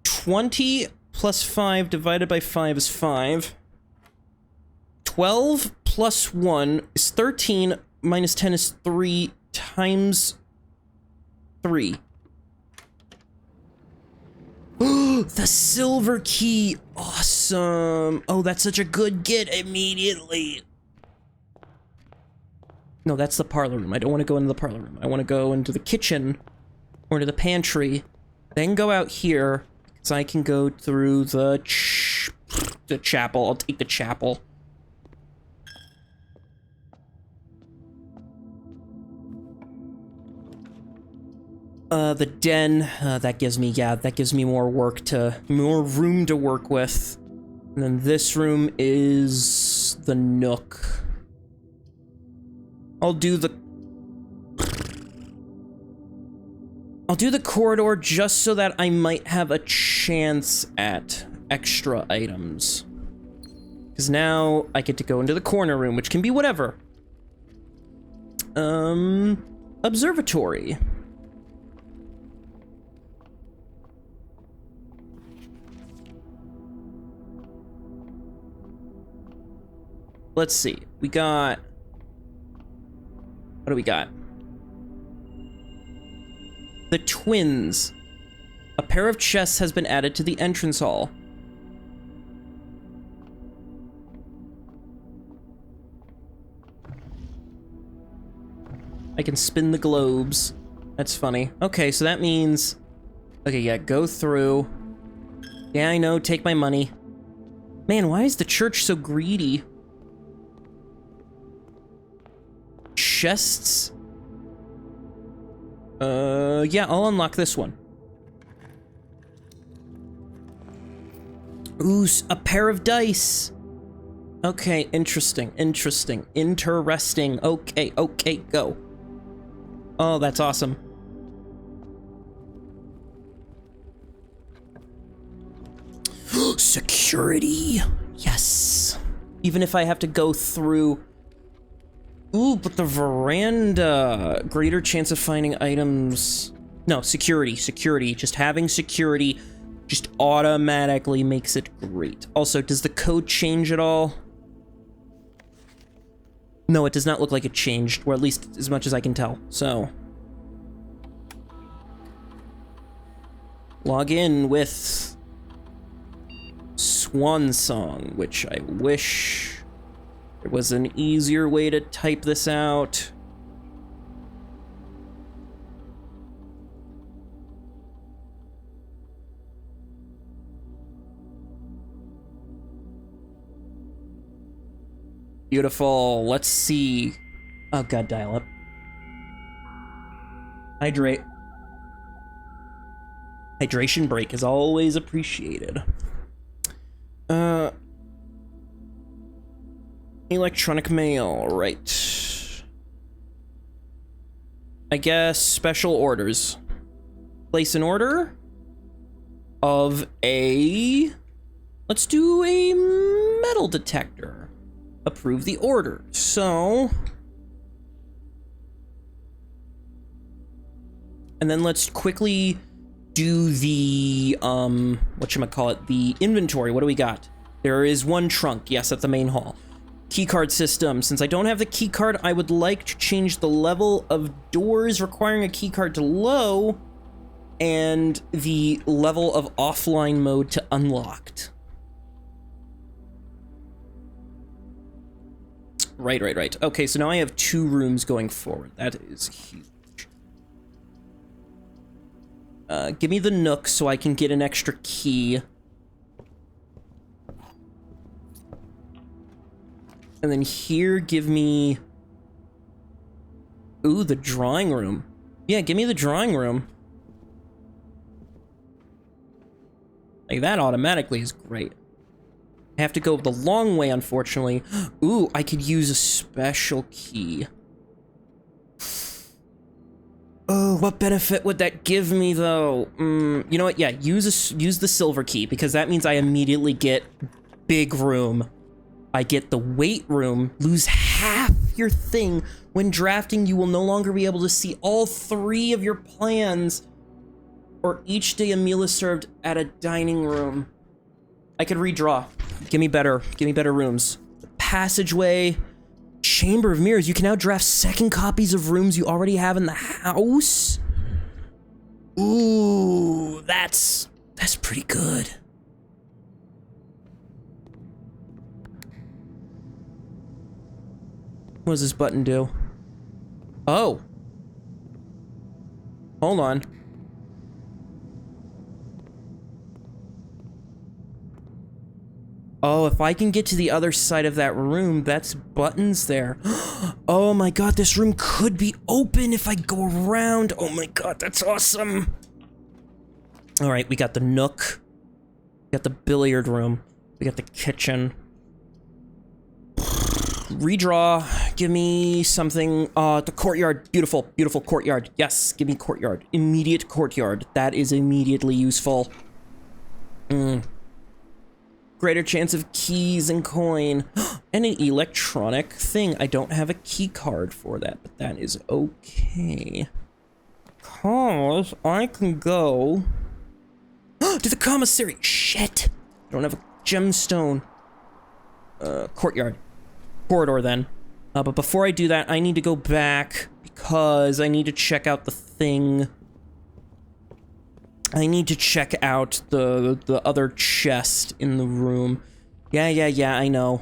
20 plus 5 divided by 5 is 5. 12 plus 1 is 13, minus 10 is 3 times 3. The silver key! Awesome! Oh, that's such a good get immediately! No, that's the parlor room. I don't want to go into the parlor room. I want to go into the kitchen, or into the pantry, then go out here, so I can go through the chapel. I'll take the chapel. The den, that gives me more room to work with. And then this room is the nook. I'll do the corridor just so that I might have a chance at extra items. Because now I get to go into the corner room, which can be whatever. Observatory. Let's see. We got... What do we got? The twins. A pair of chests has been added to the entrance hall. I can spin the globes. That's funny. Okay, so that means... Okay, yeah, go through. Yeah, I know, take my money. Man, why is the church so greedy? Chests? Yeah, I'll unlock this one. Ooh, a pair of dice. Okay, interesting. Okay, go. Oh, that's awesome. Security. Yes. Even if I have to go through... Ooh, but the veranda. Greater chance of finding items... No, security. Security. Just having security just automatically makes it great. Also, does the code change at all? No, it does not look like it changed, or at least as much as I can tell, so... Log in with... Swan Song, which I wish there was an easier way to type this out. Beautiful. Let's see. Oh god, dial up. Hydrate. Hydration break is always appreciated. Electronic mail, right. I guess special orders. Place an order of a... Let's do a metal detector. Approve the order. So... And then let's quickly do the, whatchamacallit, the inventory. What do we got? There is one trunk. Yes, at the main hall. Keycard system. Since I don't have the keycard, I would like to change the level of doors requiring a keycard to low and the level of offline mode to unlocked. Right. Okay, so now I have 2 rooms going forward. That is huge. Give me the nook so I can get an extra key. And then here, give me... Ooh, the drawing room. Yeah, give me the drawing room. Like, that automatically is great. I have to go the long way, unfortunately. Ooh, I could use a special key. Oh, what benefit would that give me, though? You know what? Yeah, use the silver key, because that means I immediately get big room. I get the weight room, lose half your thing. When drafting, you will no longer be able to see all 3 of your plans, or each day a meal is served at a dining room. I could redraw. Give me better rooms. Passageway, Chamber of Mirrors. You can now draft 2nd copies of rooms you already have in the house. Ooh, that's pretty good. What does this button do? Oh. Hold on. Oh, if I can get to the other side of that room, that's buttons there. Oh my god, this room could be open if I go around. Oh my god, that's awesome. All right, we got the nook. We got the billiard room. We got the kitchen. Redraw. Give me something. The courtyard. Beautiful, beautiful courtyard. Yes, give me courtyard. Immediate courtyard. That is immediately useful. Greater chance of keys and coin. And an electronic thing. I don't have a key card for that, but that is okay. Cause I can go to the commissary. Shit. I don't have a gemstone. Courtyard. Corridor then. But before I do that, I need to go back because I need to check out the thing. I need to check out the other chest in the room. Yeah, I know.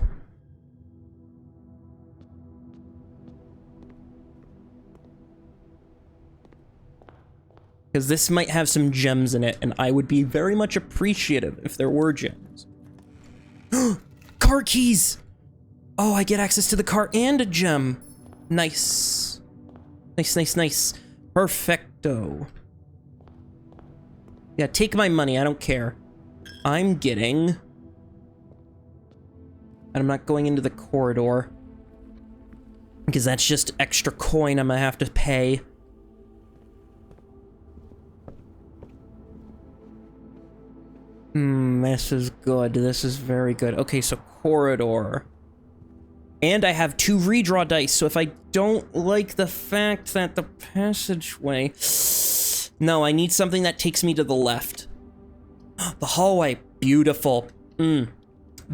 Because this might have some gems in it, and I would be very much appreciative if there were gems. Car keys! Oh, I get access to the car and a gem. Nice. Nice. Perfecto. Yeah, take my money, I don't care. I'm getting... And I'm not going into the corridor. Because that's just extra coin I'm gonna have to pay. This is good. This is very good. Okay, so corridor. And I have 2 redraw dice, so if I don't like the fact that the passageway... No, I need something that takes me to the left. The hallway. Beautiful.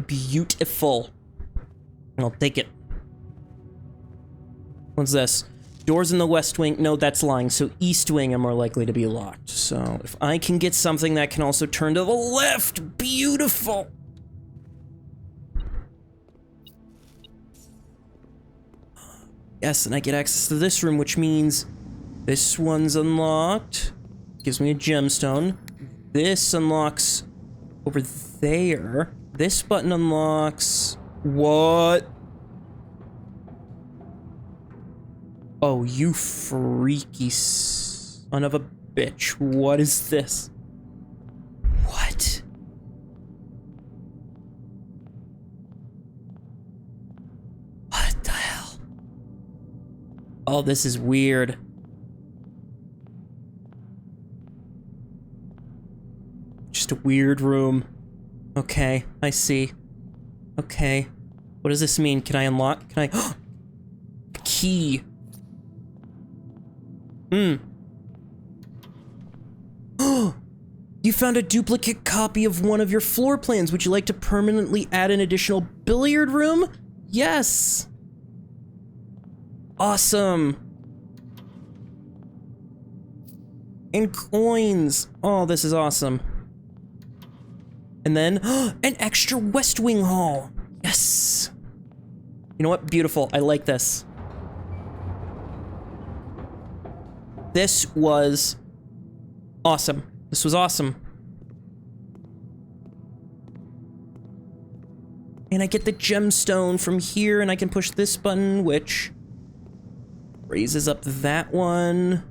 Beautiful. I'll take it. What's this? Doors in the west wing. No, that's lying. So east wing are more likely to be locked. So if I can get something that can also turn to the left. Beautiful. Yes, and I get access to this room, which means this one's unlocked. Gives me a gemstone. This unlocks over there. This button unlocks... What? Oh, you freaky son of a bitch. What is this? What? What the hell? Oh, this is weird. Just a weird room. Okay, I see. Okay. What does this mean? Can I unlock? Can I... Key. You found a duplicate copy of one of your floor plans. Would you like to permanently add an additional billiard room? Yes. Awesome. And coins. Oh, this is awesome. And then, an extra West Wing hall. Yes. You know what? Beautiful. I like this. This was awesome. This was awesome. And I get the gemstone from here, and I can push this button, which raises up that one.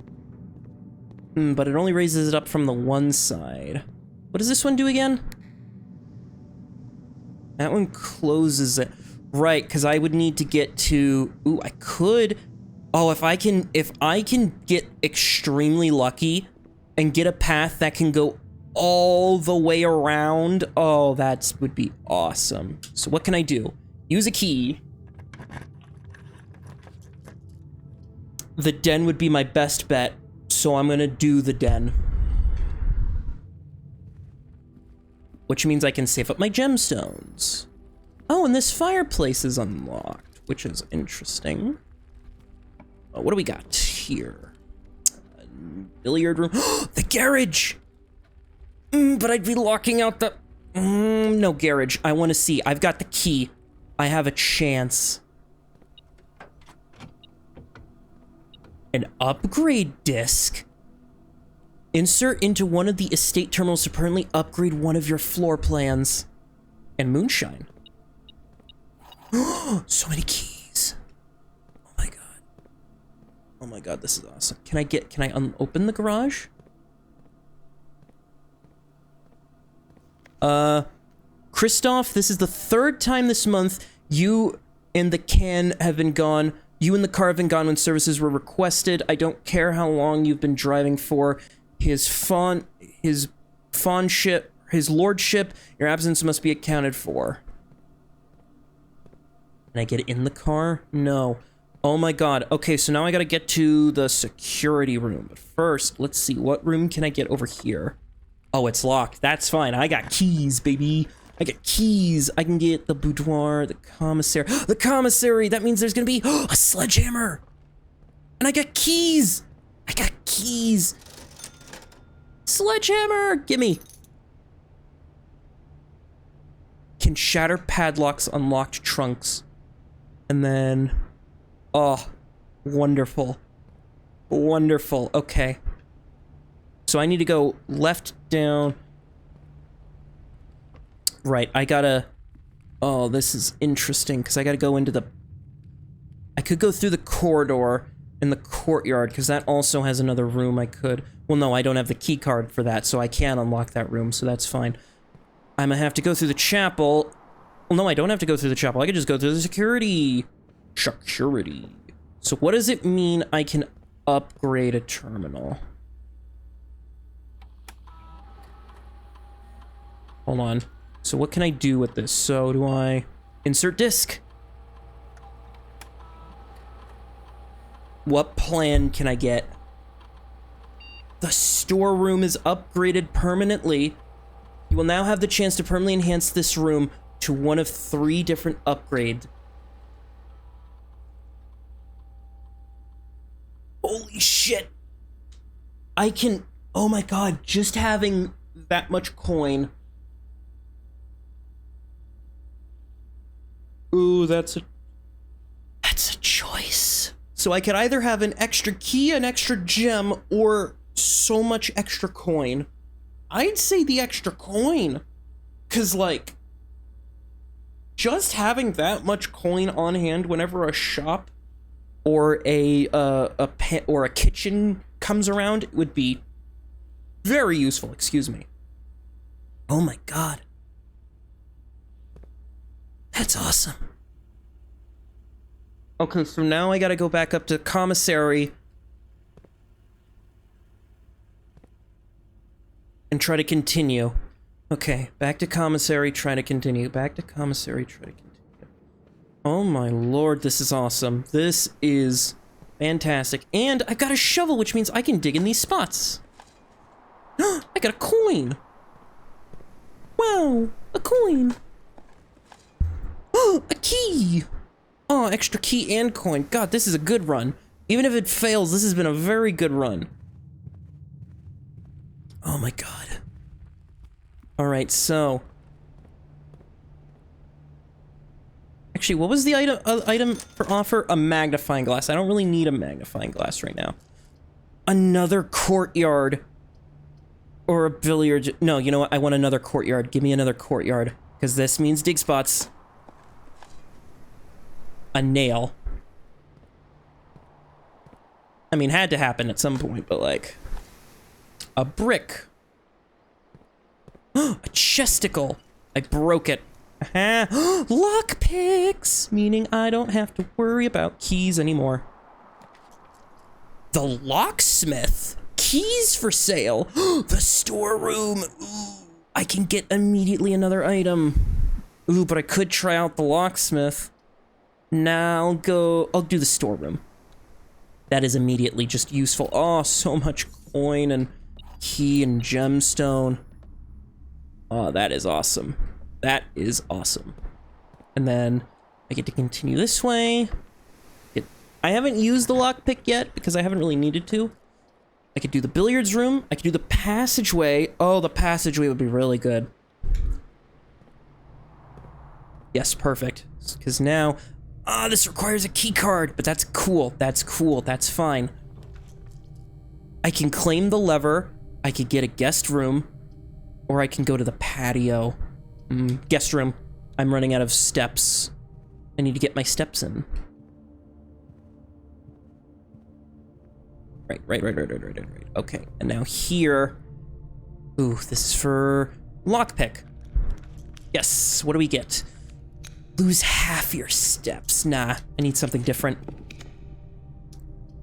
But it only raises it up from the one side. What does this one do again? That one closes it. Right, because I would need to get to... Ooh, I could... Oh, if I can get extremely lucky and get a path that can go all the way around, oh, that would be awesome. So what can I do? Use a key. The den would be my best bet, so I'm gonna do the den. Which means I can save up my gemstones. Oh, and this fireplace is unlocked, which is interesting. What do we got here? Billiard room. The garage! But I'd be locking out the... no garage. I want to see. I've got the key. I have a chance. An upgrade disc. Insert into one of the estate terminals to permanently upgrade one of your floor plans. And moonshine. So many keys. Oh my god, this is awesome. Can I open the garage? Christoph, this is the 3rd time this month you and the can have been gone. You and the car have been gone when services were requested. I don't care how long you've been driving for. His lordship, your absence must be accounted for. Can I get in the car? No. Oh my god. Okay, so now I gotta get to the security room. But first, let's see. What room can I get over here? Oh, it's locked. That's fine. I got keys, baby. I got keys. I can get the boudoir, the commissary. The commissary! That means there's gonna be a sledgehammer! And I got keys! I got keys! Sledgehammer! Gimme! Can shatter padlocks, unlocked trunks. And then... Oh, wonderful. Wonderful. Okay. So I need to go left, down. Right, I gotta... Oh, this is interesting, because I gotta go into the... I could go through the corridor in the courtyard, because that also has another room I could... Well, no, I don't have the key card for that, so I can't unlock that room, so that's fine. I'm gonna have to go through the chapel. Well, no, I don't have to go through the chapel. I could just go through the security. Security. So what does it mean I can upgrade a terminal? Hold on. So what can I do with this? So do I insert disc? What plan can I get? The storeroom is upgraded permanently. You will now have the chance to permanently enhance this room to one of 3 different upgrades. Holy shit. I can, oh my god, just having that much coin. Ooh, that's a choice. So I could either have an extra key, an extra gem, or so much extra coin. I'd say the extra coin. 'Cause like, just having that much coin on hand whenever a shop or a kitchen comes around would be very useful, excuse me. Oh my god. That's awesome. Okay, so now I gotta go back up to commissary and try to continue. Okay, back to commissary, try to continue. Back to commissary, try to continue. Oh my lord, this is awesome. This is fantastic. And I got a shovel, which means I can dig in these spots. I got a coin. Wow, a coin. A key. Oh, extra key and coin. God, this is a good run. Even if it fails, this has been a very good run. Oh my god. Alright, so... Actually, what was the item for offer? A magnifying glass. I don't really need a magnifying glass right now. Another courtyard. Or a billiard... No, you know what? I want another courtyard. Give me another courtyard. Because this means dig spots. A nail. I mean, had to happen at some point, but like... A brick. A chesticle. I broke it. Lockpicks! Meaning I don't have to worry about keys anymore. The locksmith? Keys for sale. The storeroom. Ooh, I can get immediately another item. Ooh, but I could try out the locksmith. Now I'll do the storeroom. That is immediately just useful. Oh, so much coin and key and gemstone. Oh, that is awesome. That is awesome. And then I get to continue this way. I haven't used the lockpick yet because I haven't really needed to. I could do the billiards room. I could do the passageway. Oh, the passageway would be really good. Yes, perfect. Because now... this requires a key card, but that's cool. That's cool. That's fine. I can claim the lever. I could get a guest room. Or I can go to the patio. Guest room. I'm running out of steps. I need to get my steps in. Right. Okay, and now here... Ooh, this is for lockpick. Yes, what do we get? Lose half your steps. Nah, I need something different.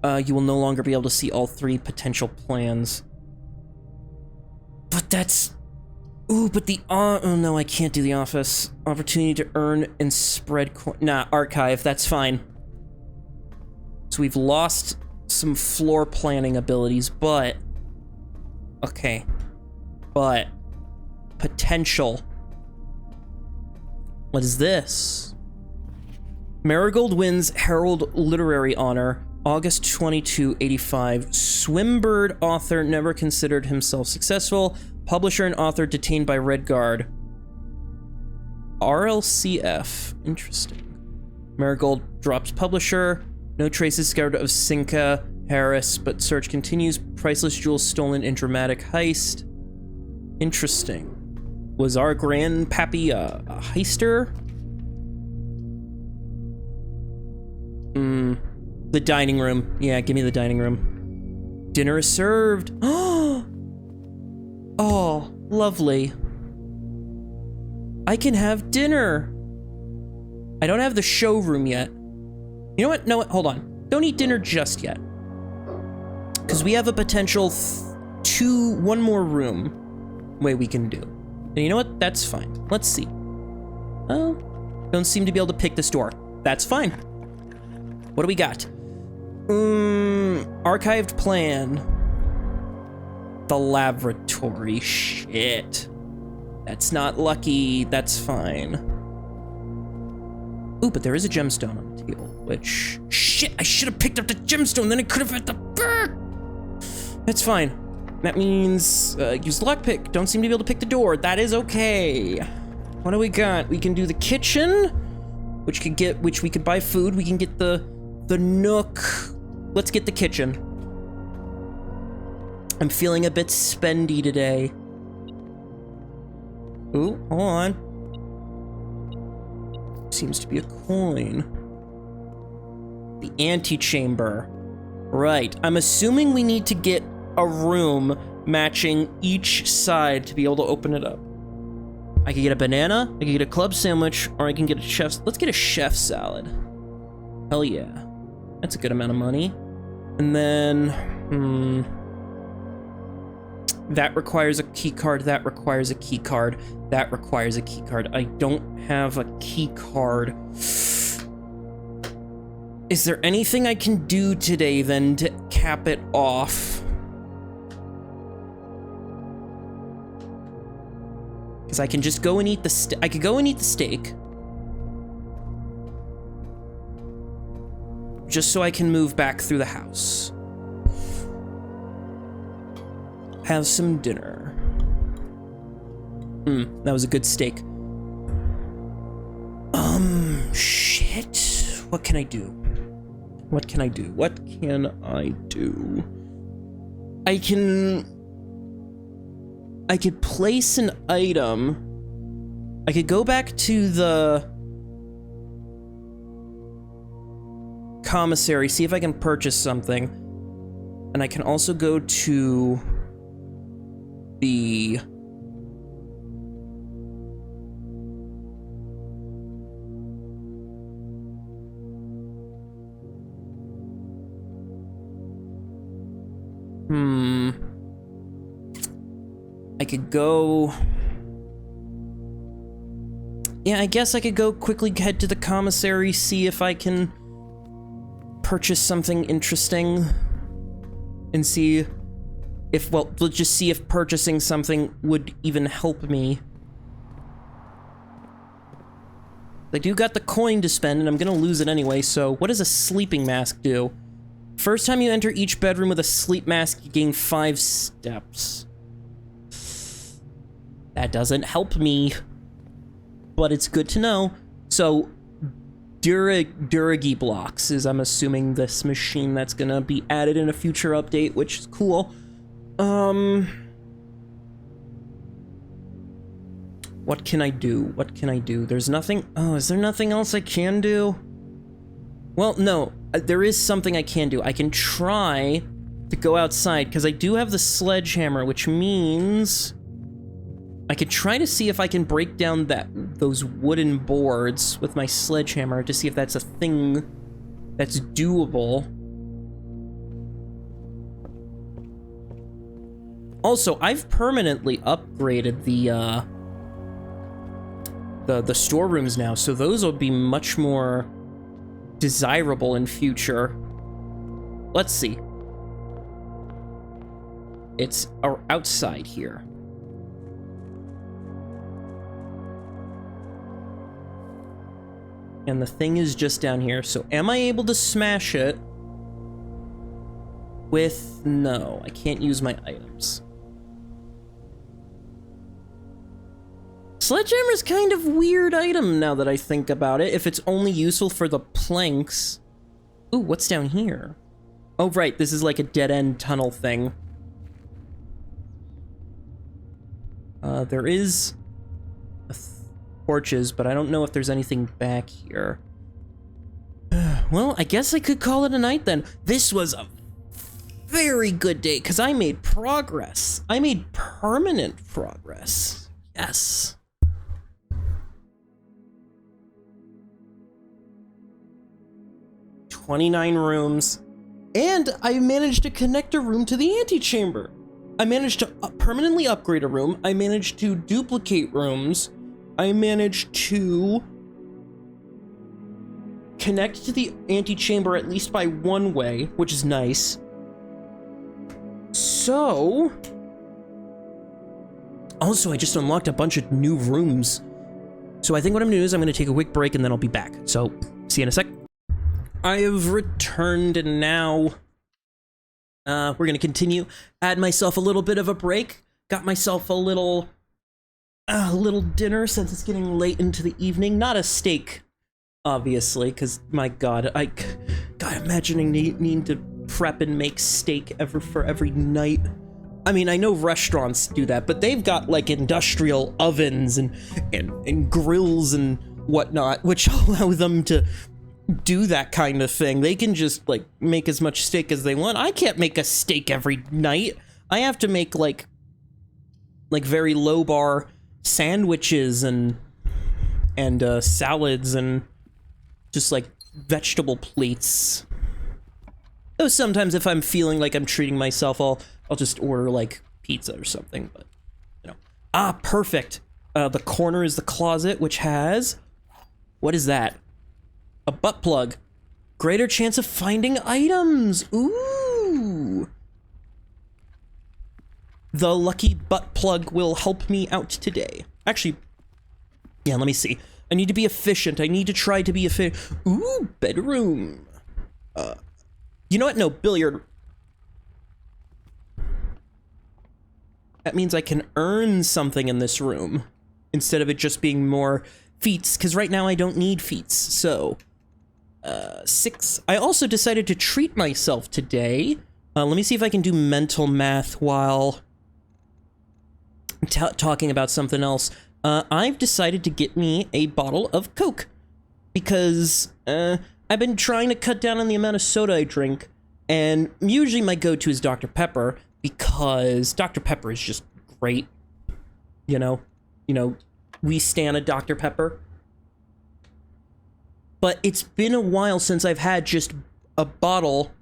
You will no longer be able to see all 3 potential plans. But that's... Ooh, but the... oh no, I can't do the office. Opportunity to earn and spread coin... Nah, archive, that's fine. So we've lost some floor planning abilities, but... Okay. But... Potential... What is this? Marigold wins Herald Literary Honor, August 2285. Swimbird author never considered himself successful. Publisher and author detained by Red Guard. RLCF. Interesting. Marigold drops publisher. No traces scoured of Sinka Harris, but search continues. Priceless jewels stolen in dramatic heist. Interesting. Was our grandpappy a heister? The dining room. Yeah, give me the dining room. Dinner is served. Oh, lovely. I can have dinner. I don't have the showroom yet. You know what? No, hold on. Don't eat dinner just yet. Because we have a potential one more room way we can do. And you know what? That's fine. Let's see. Oh, don't seem to be able to pick this door. That's fine. What do we got? Archived plan. The LAVAratory. Shit. That's not lucky. That's fine. Ooh, but there is a gemstone on the table, which... Shit, I should have picked up the gemstone, then I could have had the... That's fine. That means, use lockpick. Don't seem to be able to pick the door. That is okay. What do we got? We can do the kitchen, which we could buy food. We can get the nook. Let's get the kitchen. I'm feeling a bit spendy today. Ooh, hold on. Seems to be a coin. The antechamber. Right. I'm assuming we need to get a room matching each side to be able to open it up. I could get a banana, I could get a club sandwich, or I can get a chef's... Let's get a chef salad. Hell yeah. That's a good amount of money. And then... That requires a key card, that requires a key card, that requires a key card. I don't have a key card. Is there anything I can do today then to cap it off? Because I can just go and eat the I could go and eat the steak. Just so I can move back through the house. Have some dinner. That was a good steak. Shit. What can I do? What can I do? What can I do? I could place an item. I could go back to the commissary, see if I can purchase something. And I can also go to the... I could go... Yeah, I guess I could go quickly head to the commissary, see if I can purchase something interesting. And see if, well, let's just see if purchasing something would even help me. I do got the coin to spend, and I'm gonna lose it anyway, so what does a sleeping mask do? First time you enter each bedroom with a sleep mask, you gain 5 steps. That doesn't help me, but it's good to know. So, Duragi blocks is, I'm assuming, this machine that's gonna be added in a future update, which is cool. What can I do? What can I do? There's nothing... Oh, is there nothing else I can do? Well, no. There is something I can do. I can try to go outside, because I do have the sledgehammer, which means... I could try to see if I can break down those wooden boards with my sledgehammer to see if that's a thing that's doable. Also, I've permanently upgraded the storerooms now, so those will be much more desirable in future. Let's see. It's outside here. And the thing is just down here, so am I able to smash it with... No, I can't use my items. Sledgehammer's kind of weird item now that I think about it, if it's only useful for the planks. Ooh, what's down here? Oh, right, this is like a dead-end tunnel thing. There is... torches, but I don't know if there's anything back here. Well, I guess I could call it a night then. This was a very good day, because I made progress. I made permanent progress. Yes. $29 rooms, and I managed to connect a room to the antechamber. I managed to permanently upgrade a room. I managed to duplicate rooms. I managed to connect to the antechamber at least by one way, which is nice. So, also, I just unlocked a bunch of new rooms. So I think what I'm gonna do is I'm gonna take a quick break and then I'll be back. So, see you in a sec. I have returned and now we're gonna continue. Had myself a little bit of a break. Got myself a little dinner since it's getting late into the evening. Not a steak, obviously, because my God, imagining needing to prep and make steak for every night. I mean, I know restaurants do that, but they've got like industrial ovens and grills and whatnot, which allow them to do that kind of thing. They can just like make as much steak as they want. I can't make a steak every night. I have to make like very low bar sandwiches and salads and just like vegetable plates. Though sometimes if I'm feeling like I'm treating myself, I'll just order like pizza or something, but you know. Ah, perfect. The corner is the closet, which has, what is that? A butt plug. Greater chance of finding items. Ooh. The lucky butt plug will help me out today. Actually, yeah, let me see. I need to be efficient. I need to try to be efficient. Ooh, bedroom. You know what? No, billiard. That means I can earn something in this room instead of it just being more feats, because right now I don't need feats. So, 6. I also decided to treat myself today. Let me see if I can do mental math while talking about something else. I've decided to get me a bottle of Coke because I've been trying to cut down on the amount of soda I drink, and usually my go-to is Dr. Pepper because Dr. Pepper is just great. You know, we stan a Dr. Pepper. But it's been a while since I've had just a bottle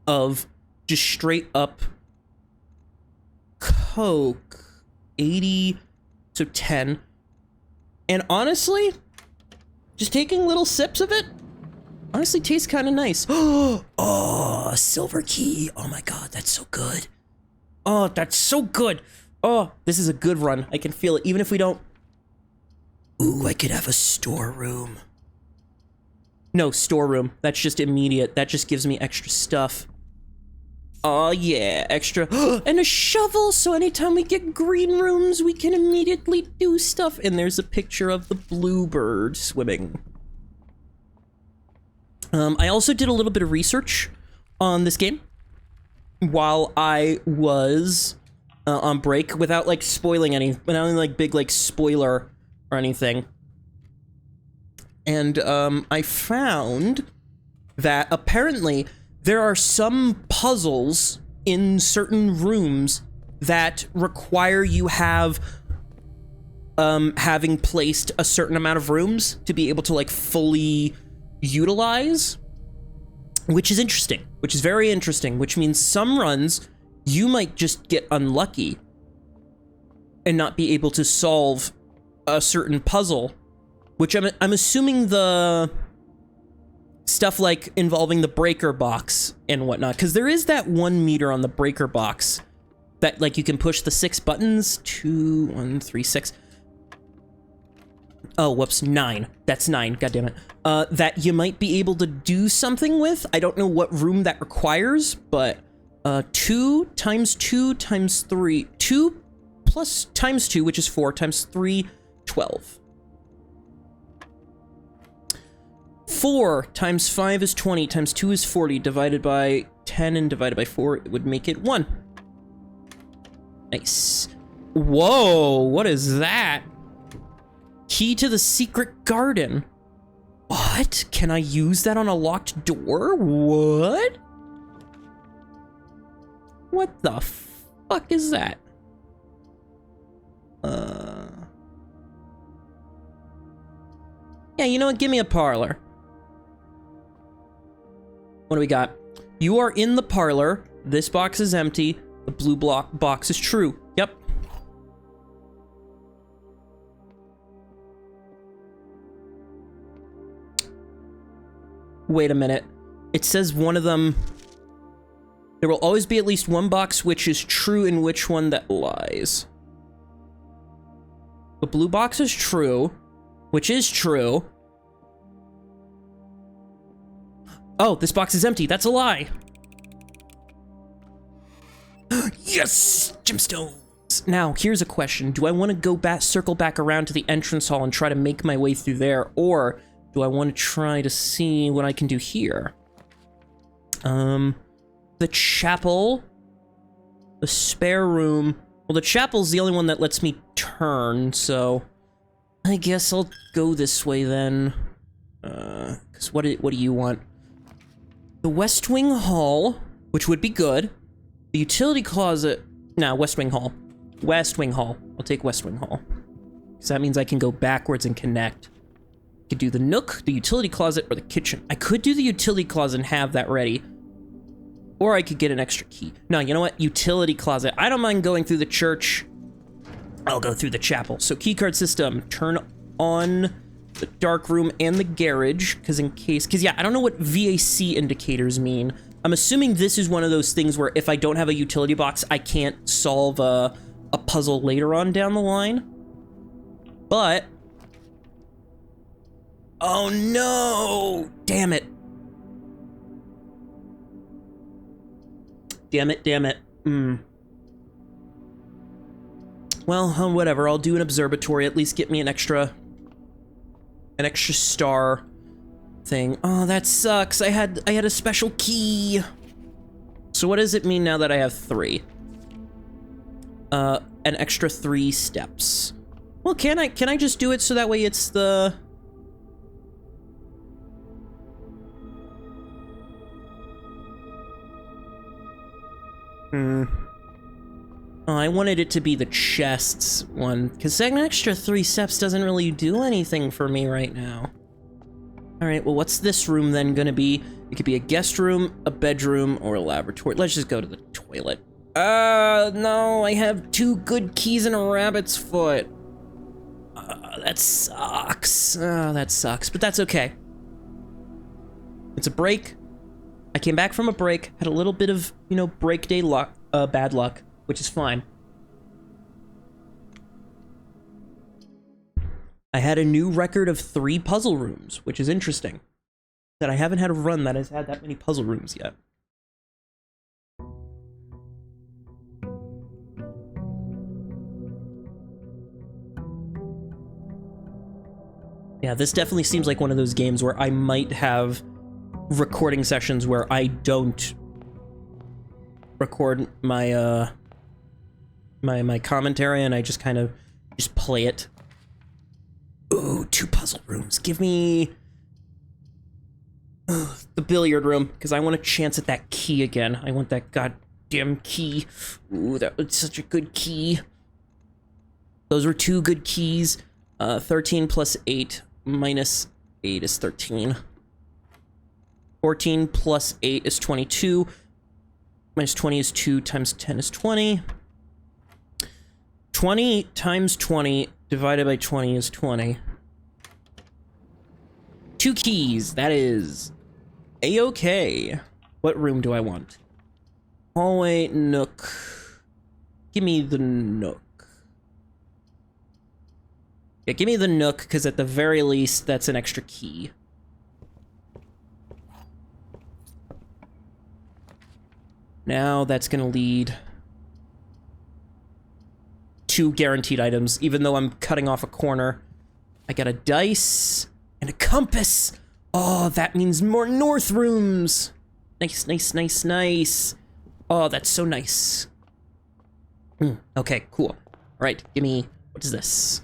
of just straight up Coke. 80, so 10. And honestly, just taking little sips of it honestly tastes kind of nice. Oh, silver key. Oh my God, that's so good. Oh, that's so good. Oh, this is a good run. I can feel it, even if we don't. Ooh, I could have a storeroom. No, storeroom. That's just immediate. That just gives me extra stuff. Oh yeah, extra. And a shovel, so anytime we get green rooms, we can immediately do stuff. And there's a picture of the bluebird swimming. I also did a little bit of research on this game while I was on break, without like spoiling anything, without any like big like spoiler or anything. And I found that apparently there are some puzzles in certain rooms that require you having placed a certain amount of rooms to be able to like fully utilize, which is interesting, which is very interesting, which means some runs you might just get unlucky and not be able to solve a certain puzzle, which I'm assuming the stuff like involving the breaker box and whatnot, because there is that 1 meter on the breaker box that like you can push the 6 buttons. 2, 1, 3, 6. Oh, whoops, 9. That's 9. God damn it. That you might be able to do something with. I don't know what room that requires, but 2 times 2 times 3. 2 plus times 2, which is 4 times 3, 12. 4 times 5 is 20, times 2 is 40, divided by 10 and divided by 4, it would make it 1. Nice. Whoa, what is that? Key to the secret garden. What? Can I use that on a locked door? What? What the fuck is that? Yeah, you know what? Give me a parlor. What do we got? You are in the parlor. This box is empty. The blue block box is true. Yep. Wait a minute. It says one of them... There will always be at least one box which is true and which one that lies. The blue box is true, which is true. Oh, this box is empty. That's a lie. Yes! Gemstones! Now, here's a question. Do I want to go back, circle back around to the entrance hall and try to make my way through there? Or do I want to try to see what I can do here? The chapel. The spare room. Well, the chapel's the only one that lets me turn, so... I guess I'll go this way then. Because what do you want? The West Wing Hall, which would be good. The utility closet... No, West Wing Hall. West Wing Hall. I'll take West Wing Hall. Because that means I can go backwards and connect. I could do the nook, the utility closet, or the kitchen. I could do the utility closet and have that ready. Or I could get an extra key. No, you know what? Utility closet. I don't mind going through the church. I'll go through the chapel. So keycard system. Turn on the dark room and the garage. Because yeah, I don't know what VAC indicators mean. I'm assuming this is one of those things where if I don't have a utility box, I can't solve a puzzle later on down the line. But... Oh no! Damn it. Damn it. Well, whatever. I'll do an observatory. At least get me an extra star thing. Oh, that sucks. I had a special key. So what does it mean now that I have 3? An extra 3 steps. Well, can I just do it so that way it's the... Oh, I wanted it to be the chests one, because an extra 3 steps doesn't really do anything for me right now. Alright, well, what's this room then gonna be? It could be a guest room, a bedroom, or a laboratory. Let's just go to the toilet. No, I have 2 good keys and a rabbit's foot. That sucks. That sucks, but that's okay. It's a break. I came back from a break, had a little bit of, break day luck, bad luck, which is fine. I had a new record of 3 puzzle rooms, which is interesting. That I haven't had a run that has had that many puzzle rooms yet. Yeah, this definitely seems like one of those games where I might have recording sessions where I don't record my my commentary and I just kind of just play it. Ooh, 2 puzzle rooms. Give me the billiard room, because I want a chance at that key again. I want that goddamn key. Ooh, that was such a good key. Those were 2 good keys. 13 plus 8 minus 8 is 13. 14 plus 8 is 22. Minus 20 is 2 times 10 is 20. 20 times 20 divided by 20 is 20. 2 keys, that is A-okay. What room do I want? Hallway, nook. Give me the nook. Yeah, give me the nook, because at the very least, that's an extra key. Now that's gonna lead 2 guaranteed items, even though I'm cutting off a corner. I got a dice and a compass. Oh, that means more north rooms. Nice, nice, nice, nice. Oh, that's so nice. Okay, cool. All right, give me, what is this?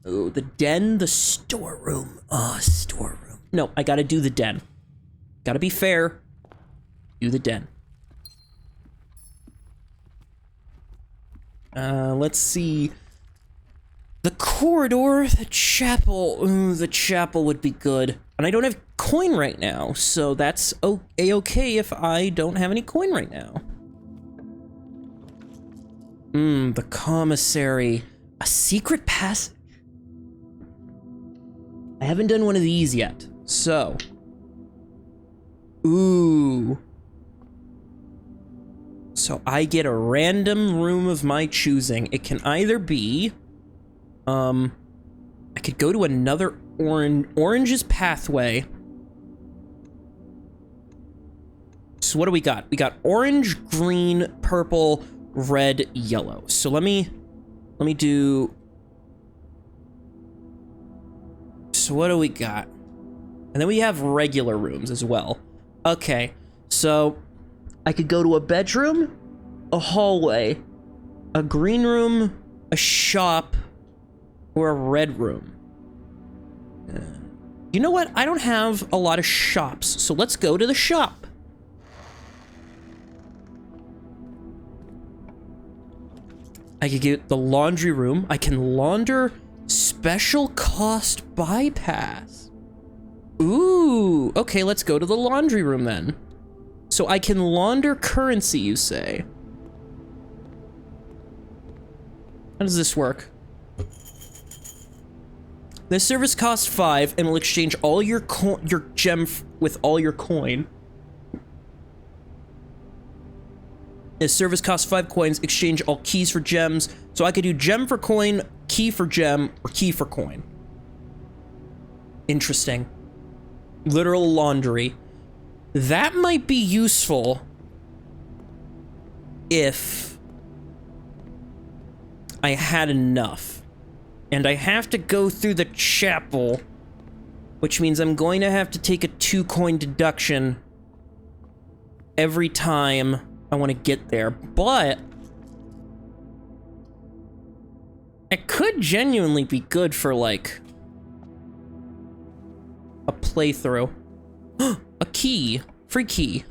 Oh, the den, the storeroom. Oh, storeroom. No, I gotta do the den. Gotta be fair. Do the den. Let's see. The corridor, the chapel. Ooh, the chapel would be good. And I don't have coin right now, so that's A-okay if I don't have any coin right now. The commissary. A secret passage. I haven't done one of these yet, so. Ooh. So I get a random room of my choosing. It can either be, I could go to another orange's pathway. So what do we got? We got orange, green, purple, red, yellow. So let me do. So what do we got? And then we have regular rooms as well. Okay, so I could go to a bedroom, a hallway, a green room, a shop, or a red room. You know what? I don't have a lot of shops, so let's go to the shop. I could get the laundry room. I can launder special cost bypass. Ooh, okay, let's go to the laundry room then. So I can launder currency, you say? How does this work? This service costs 5 and will exchange all your gem with all your coin. This service costs 5 coins, exchange all keys for gems. So I could do gem for coin, key for gem, or key for coin. Interesting. Literal laundry. That might be useful if I had enough. And I have to go through the chapel, which means I'm going to have to take a 2-coin deduction every time I want to get there. But it could genuinely be good for, like, a playthrough. A key. Free key.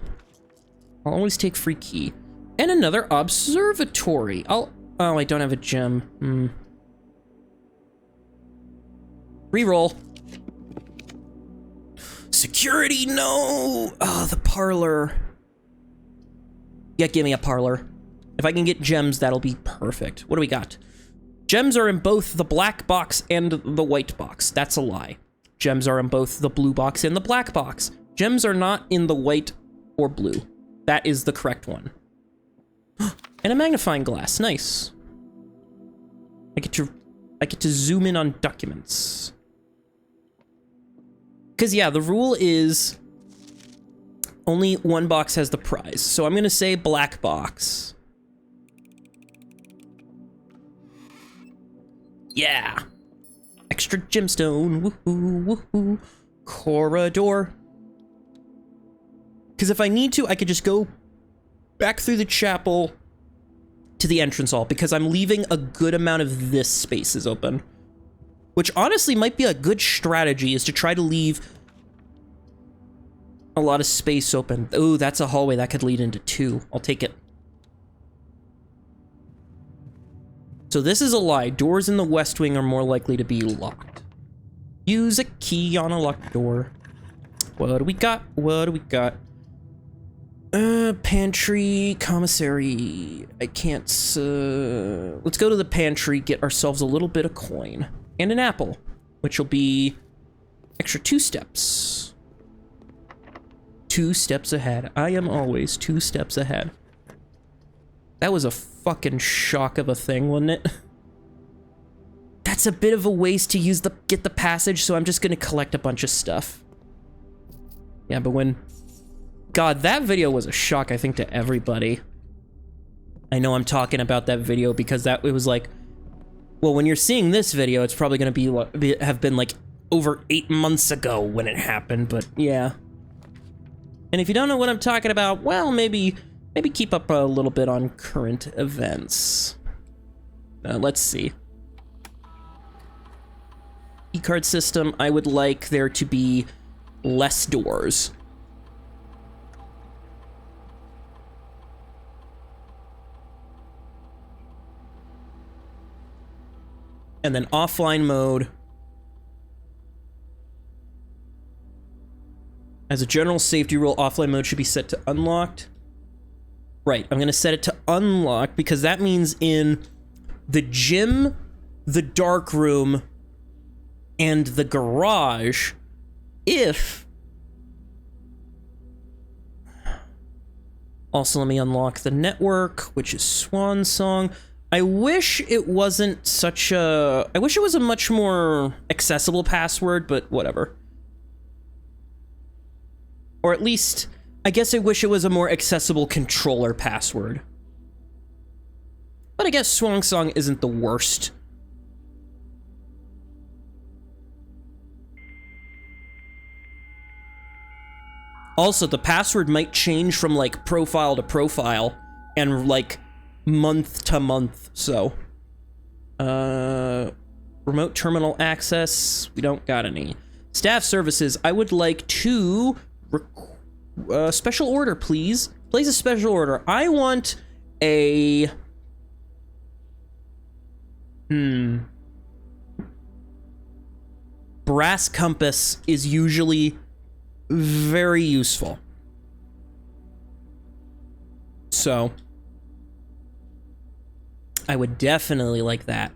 I'll always take free key. And another observatory. Oh, I don't have a gem. Reroll. Security, no! Oh, the parlor. Yeah, give me a parlor. If I can get gems, that'll be perfect. What do we got? Gems are in both the black box and the white box. That's a lie. Gems are in both the blue box and the black box. Gems are not in the white or blue. That is the correct one. And a magnifying glass. Nice. I get to zoom in on documents. Because, yeah, the rule is only one box has the prize. So I'm going to say black box. Yeah. Extra gemstone. Woohoo, woohoo. Corridor. Because if I need to, I could just go back through the chapel to the entrance hall, because I'm leaving a good amount of this spaces open. Which honestly might be a good strategy, is to try to leave a lot of space open. Ooh, that's a hallway that could lead into 2. I'll take it. So this is a lie. Doors in the West Wing are more likely to be locked. Use a key on a locked door. What do we got? What do we got? Pantry, commissary. I can't, let's go to the pantry, get ourselves a little bit of coin. And an apple, which will be extra 2 steps. 2 steps ahead. I am always 2 steps ahead. That was a fucking shock of a thing, wasn't it? That's a bit of a waste to use get the passage, so I'm just gonna collect a bunch of stuff. Yeah, but when... God, that video was a shock, I think, to everybody. I know I'm talking about that video because it was like... Well, when you're seeing this video, it's probably gonna have been like over 8 months ago when it happened, but yeah. And if you don't know what I'm talking about, well, maybe keep up a little bit on current events. Let's see. E-card system, I would like there to be less doors. And then offline mode. As a general safety rule, offline mode should be set to unlocked. Right, I'm gonna set it to unlock because that means in the gym, the dark room, and the garage, if... Also, let me unlock the network, which is Swan Song. I wish it wasn't such a... I wish it was a much more accessible password, but whatever. Or at least... I guess I wish it was a more accessible controller password. But I guess Swan Song isn't the worst. Also, the password might change from, like, profile to profile and, like, month to month, so. Remote terminal access, we don't got any. Staff services, I would like to... special order, please. Place a special order. I want a... Brass compass is usually very useful. So, I would definitely like that.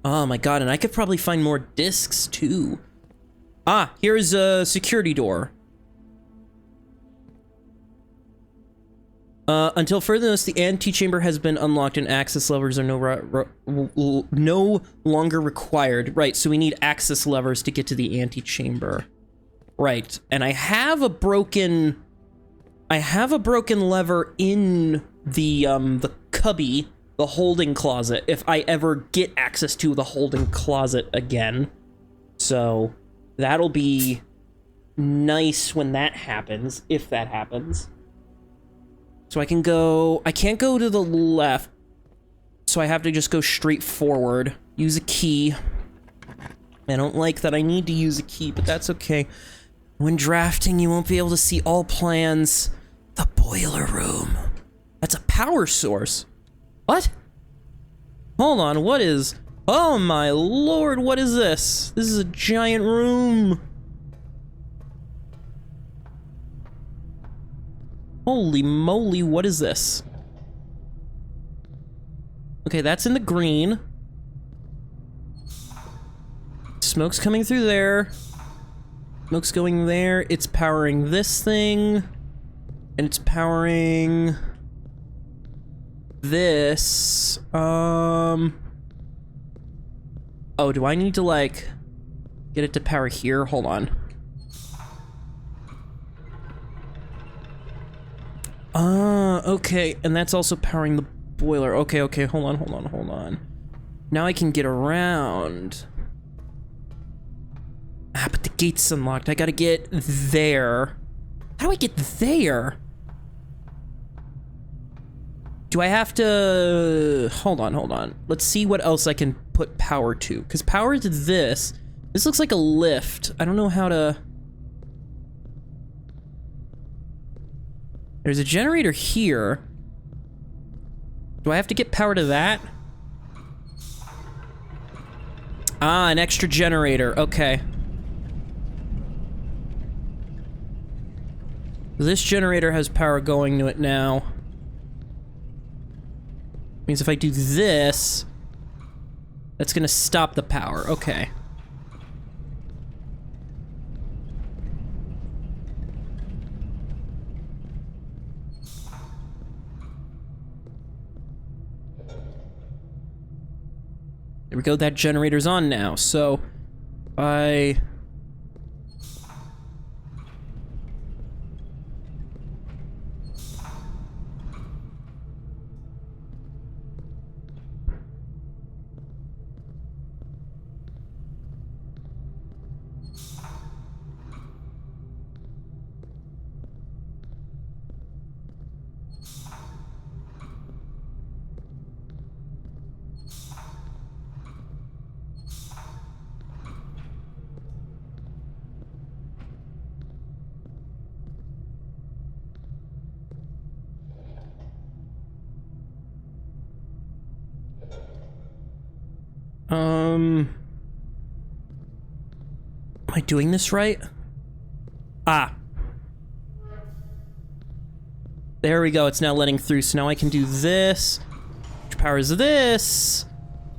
Oh my god, and I could probably find more discs too. Ah, here's a security door. Until further notice, the antechamber has been unlocked and access levers are no longer required. Right, so we need access levers to get to the antechamber. Right, and I have a broken lever in the cubby, the holding closet, if I ever get access to the holding closet again. So, that'll be nice when that happens, if that happens. So I can't go to the left, so I have to just go straight forward, use a key. I don't like that I need to use a key, but that's okay. When drafting, you won't be able to see all plans. The boiler room. That's a power source. What? Hold on, what is... Oh my lord, what is this? This is a giant room. Holy moly, what is this? Okay, that's in the green. Smoke's coming through there. Smoke's going there. It's powering this thing. And it's powering... this. Oh, do I need to, like, get it to power here? Hold on. Okay, and that's also powering the boiler. Okay, hold on. Now I can get around. Ah, but the gate's unlocked. I gotta get there. How do I get there? Do I have to... Hold on. Let's see what else I can put power to. Because power to this... This looks like a lift. I don't know how to... There's a generator here. Do I have to get power to that? Ah, an extra generator. Okay. This generator has power going to it now. Means if I do this, that's gonna stop the power. Okay. There we go, that generator's on now, so I... Am I doing this right? Ah. The There we go. It's now letting through. So now I can do this, which powers this,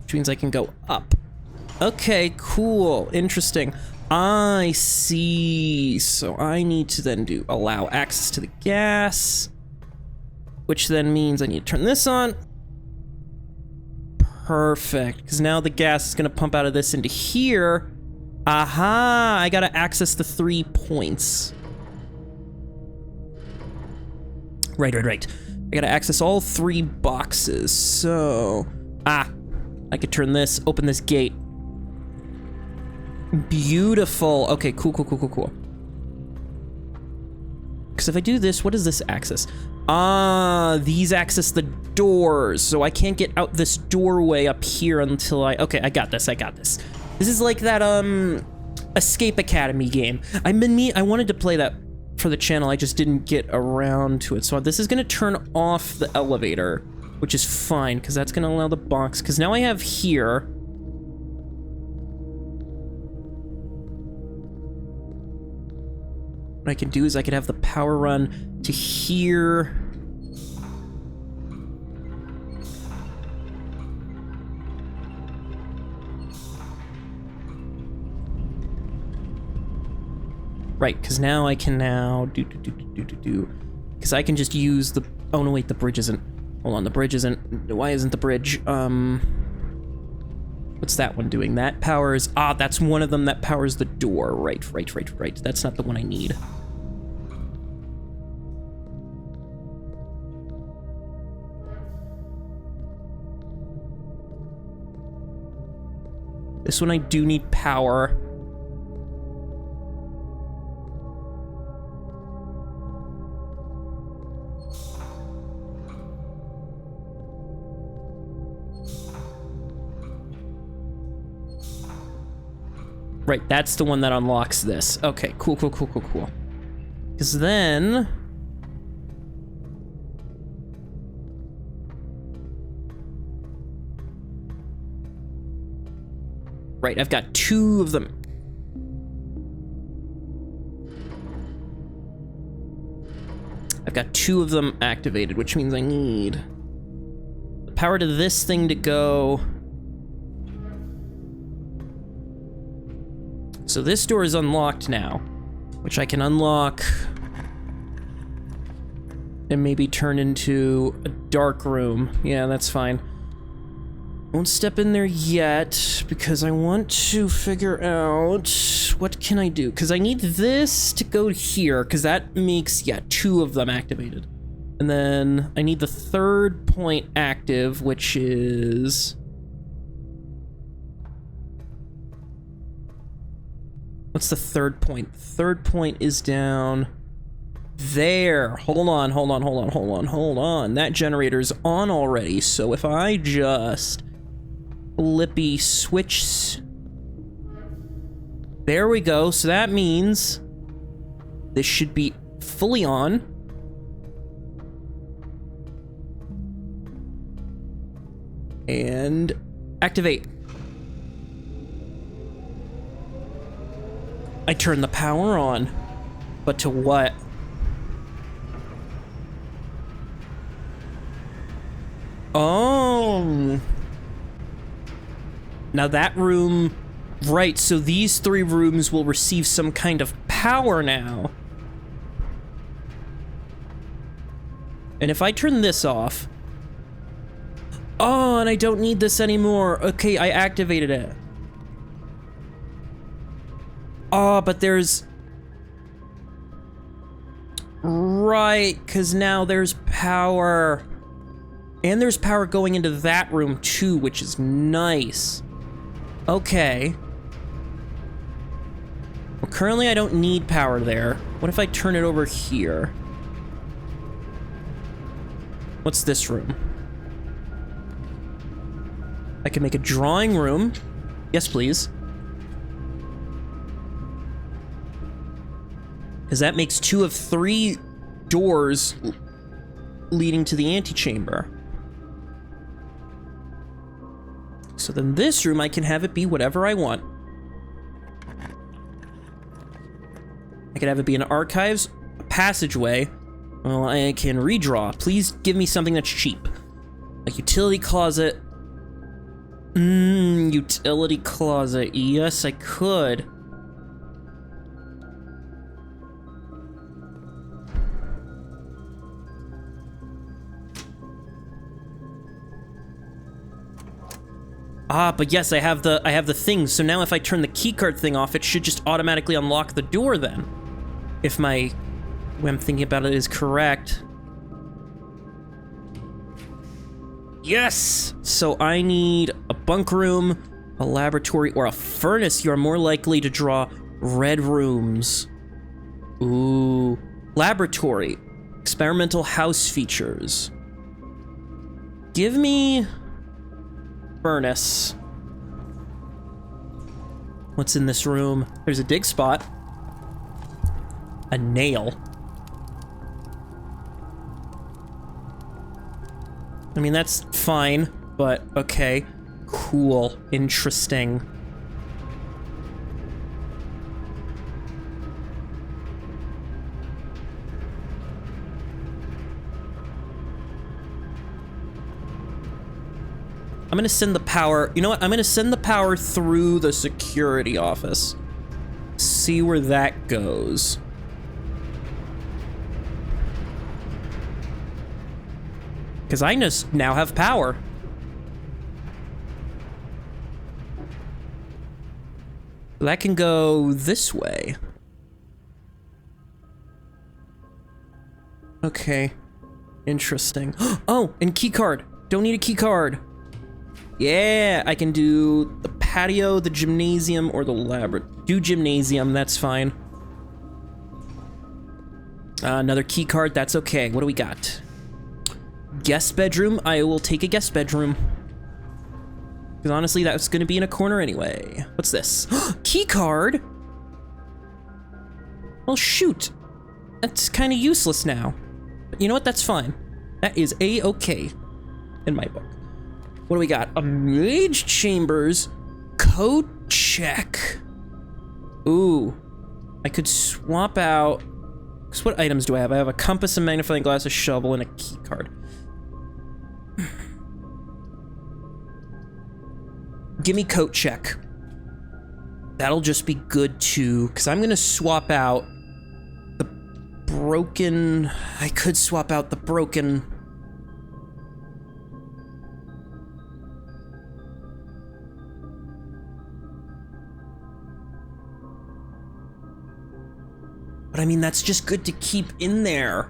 which means I can go up. Okay, cool. Interesting. I see. So I need to then do allow access to the gas, which then means I need to turn this on. Perfect. Because now the gas is going to pump out of this into here. Aha! I got to access the 3 points. Right. I gotta access all 3 boxes, so... I could turn this, open this gate. Beautiful. Okay, cool. Because if I do this, what does this access? These access the doors, so I can't get out this doorway up here until I... Okay, I got this. This is like that, Escape Academy game. I wanted to play that for the channel, I just didn't get around to it. So this is gonna turn off the elevator, which is fine, because that's gonna allow the box, because now I have here. What I can do is I could have the power run to here. Right, because now I can because I can just use the, oh no wait, the bridge isn't, hold on, the bridge isn't, why isn't the bridge, what's that one doing? That powers, that's one of them that powers the door, right, that's not the one I need. This one I do need power. Right, that's the one that unlocks this. Okay, cool. Because then... Right, I've got 2 of them. I've got 2 of them activated, which means I need the power to this thing to go... So this door is unlocked now, which I can unlock and maybe turn into a dark room. Yeah, that's fine. Won't step in there yet because I want to figure out what can I do, because I need this to go here because that makes, yeah, 2 of them activated. And then I need the 3rd point active, which is... What's the 3rd point? The 3rd point is down there. Hold on. That generator's on already, so if I just flippy switch... There we go, so that means this should be fully on. And activate. I turn the power on, but to what? Oh. Now that room, right, so these 3 rooms will receive some kind of power now. And if I turn this off, oh, and I don't need this anymore. Okay, I activated it. Oh, but there's... Right, because now there's power. And there's power going into that room too, which is nice. Okay. Well, currently I don't need power there. What if I turn it over here? What's this room? I can make a drawing room. Yes, please. Because that makes 2 of 3 doors leading to the antechamber. So then this room, I can have it be whatever I want. I could have it be an archives, a passageway, Well, I can redraw. Please give me something that's cheap. Like utility closet. Utility closet. Yes, I could. Ah, but yes, I have the thing. So now if I turn the keycard thing off, it should just automatically unlock the door then. If my way I'm thinking about it is correct. Yes! So I need a bunk room, a laboratory, or a furnace. You're more likely to draw red rooms. Ooh. Laboratory. Experimental house features. Give me... furnace. What's in this room? There's a dig spot. A nail. I mean, that's fine, but okay. Cool. Interesting. I'm gonna send the power, you know what? I'm gonna send the power through the security office. See where that goes. Because I just now have power. That can go this way. Okay. Interesting. Oh, and key card. Don't need a key card. Yeah, I can do the patio, the gymnasium, or the laboratory. Do gymnasium, that's fine. Another key card, that's okay. What do we got? Guest bedroom, I will take a guest bedroom. Because honestly, that's gonna be in a corner anyway. What's this? Key card? Well, shoot. That's kind of useless now. But you know what, that's fine. That is A-okay in my book. What do we got? A mage chambers code check. Ooh, I could swap out. Cause what items do I have? I have a compass, a magnifying glass, a shovel, and a key card. Give me coat check. That'll just be good too, because I'm gonna swap out the broken. I could swap out the broken. But I mean, that's just good to keep in there.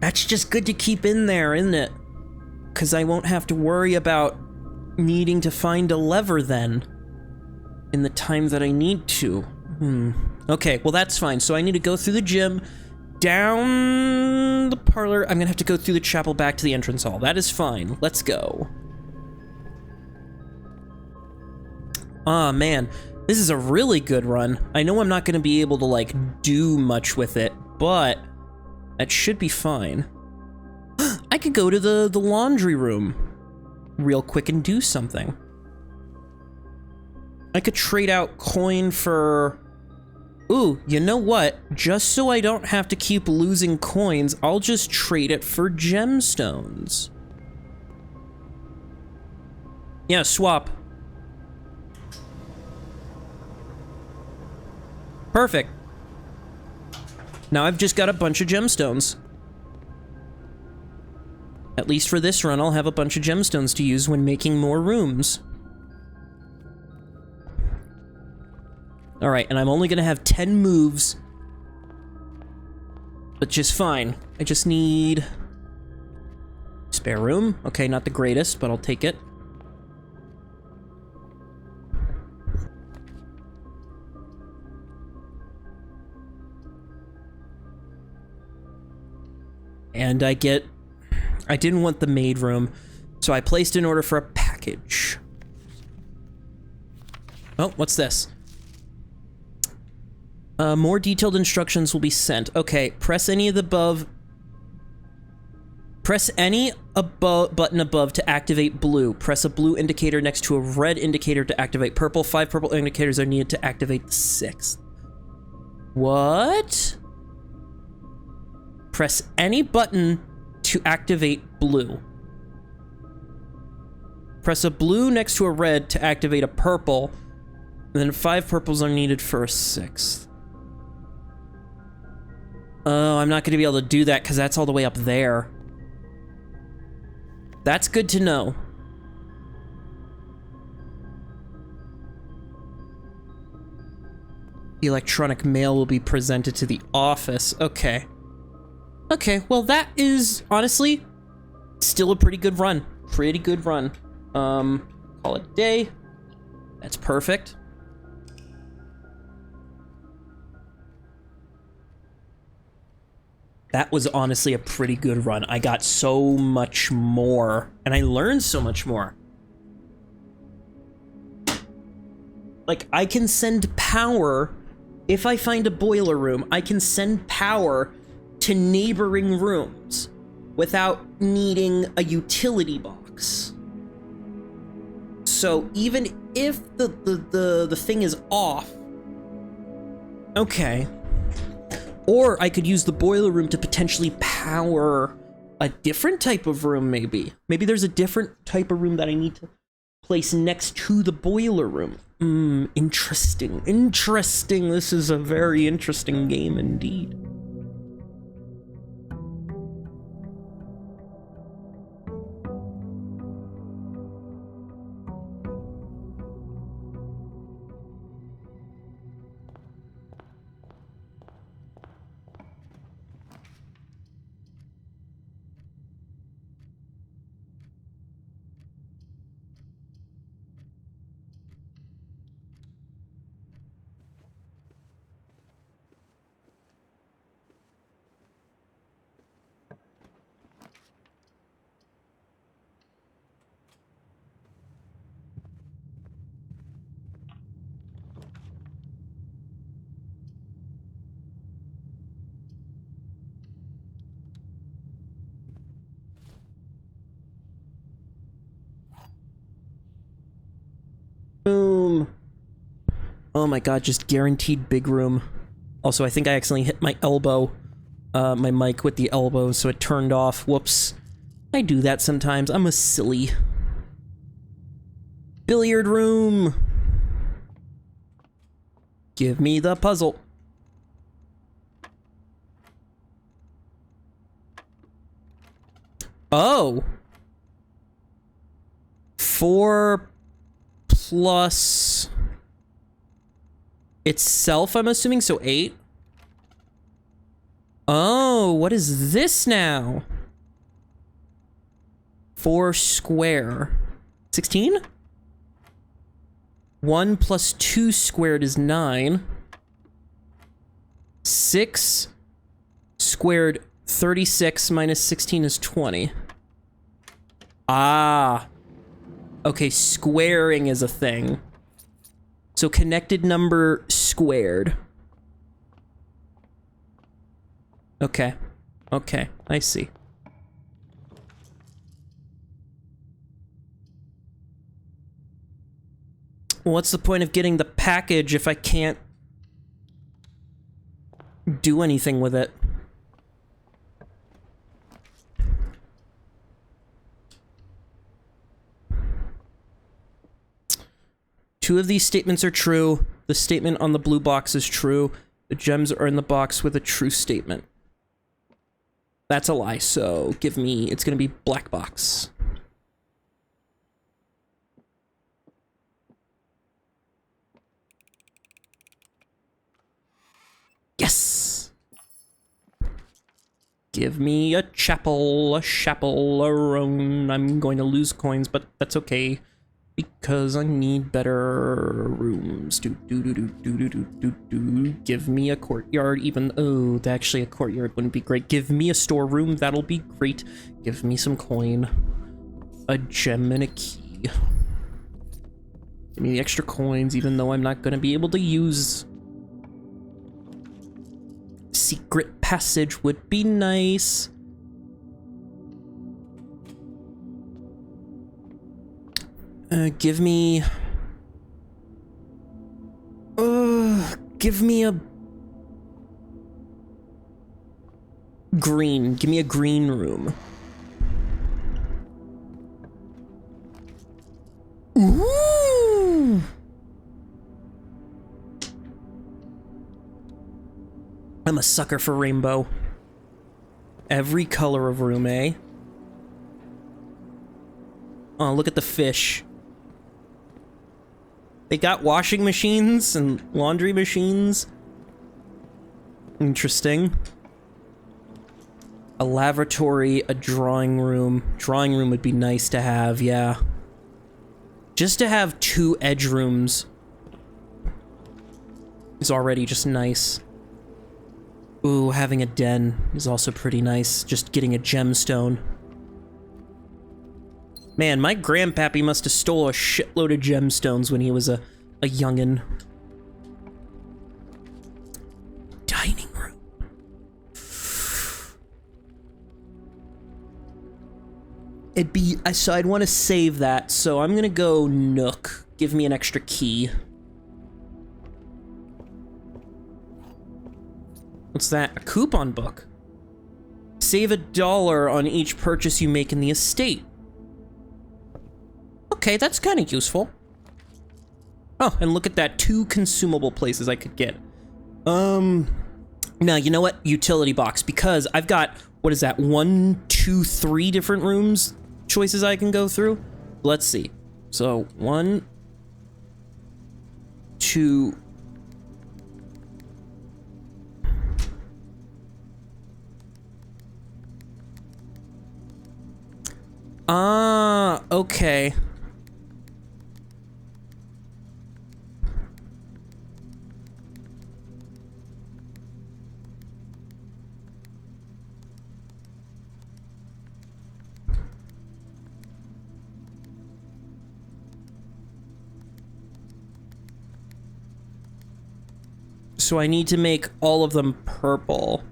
That's just good to keep in there, isn't it? Because I won't have to worry about needing to find a lever then. In the time that I need to. Okay, well that's fine. So I need to go through the gym, down the parlor. I'm gonna have to go through the chapel back to the entrance hall. That is fine. Let's go. Ah, man. This is a really good run. I know I'm not gonna be able to, like, do much with it, but that should be fine. I could go to the laundry room real quick and do something. I could trade out coin for... Ooh, you know what? Just so I don't have to keep losing coins, I'll just trade it for gemstones. Yeah, swap. Perfect. Now I've just got a bunch of gemstones. At least for this run, I'll have a bunch of gemstones to use when making more rooms. Alright, and I'm only gonna have 10 moves. Which is fine. I just need... spare room? Okay, not the greatest, but I'll take it. And I get... I didn't want the maid room, so I placed an order for a package. Oh, what's this? More detailed instructions will be sent. Okay, press any of the above. Press any button above to activate blue. Press a blue indicator next to a red indicator to activate purple. 5 purple indicators are needed to activate the 6th. What? Press any button to activate blue. Press a blue next to a red to activate a purple. And then 5 purples are needed for a 6th. Oh, I'm not going to be able to do that because that's all the way up there. That's good to know. Electronic mail will be presented to the office. Okay. Okay, well that is, honestly, still a pretty good run. Pretty good run. Call it a day. That's perfect. That was honestly a pretty good run. I got so much more, and I learned so much more. Like, I can send power, if I find a boiler room, I can send power to neighboring rooms without needing a utility box. So even if the thing is off, okay. Or I could use the boiler room to potentially power a different type of room, maybe. Maybe there's a different type of room that I need to place next to the boiler room. Interesting. Interesting. This is a very interesting game indeed. Boom. Oh my god, just guaranteed big room. Also, I think I accidentally hit my elbow, my mic with the elbow, so it turned off. Whoops. I do that sometimes. I'm a silly. Billiard room. Give me the puzzle. Oh. 4 plus itself, I'm assuming, so 8. Oh, what is this now? 4 square. 16? 1 plus 2 squared is 9. 6 squared, 36 minus 16 is 20. Ah. Okay, squaring is a thing. So connected number squared. Okay. Okay, I see. What's the point of getting the package if I can't do anything with it? Two of these statements are true. The statement on the blue box is true. The gems are in the box with a true statement. That's a lie, so give me... It's gonna be black box. Yes! Give me a chapel, a chaperone. I'm going to lose coins, but that's okay. Because I need better rooms. Give me a courtyard, even though actually a courtyard wouldn't be great. Give me a storeroom, that'll be great. Give me some coin. A gem and a key. Give me the extra coins, even though I'm not gonna be able to use. Secret passage would be nice. Give me a Green. Give me a green room. Ooh! I'm a sucker for rainbow. Every color of room, eh? Oh, look at the fish. They got washing machines and laundry machines. Interesting. A lavatory, a drawing room. Drawing room would be nice to have, yeah. Just to have 2 edge rooms is already just nice. Ooh, having a den is also pretty nice. Just getting a gemstone. Man, my grandpappy must have stole a shitload of gemstones when he was a youngin'. Dining room. So I'd want to save that, so I'm gonna go Nook. Give me an extra key. What's that? A coupon book. Save $1 on each purchase you make in the estate. Okay, that's kind of useful. Oh, and look at that. 2 consumable places I could get. Now, you know what? Utility box, because I've got, what is that? 1, 2, 3 different rooms choices I can go through. Let's see. So, 1, 2... Ah, okay. So I need to make all of them purple.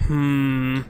Hmm.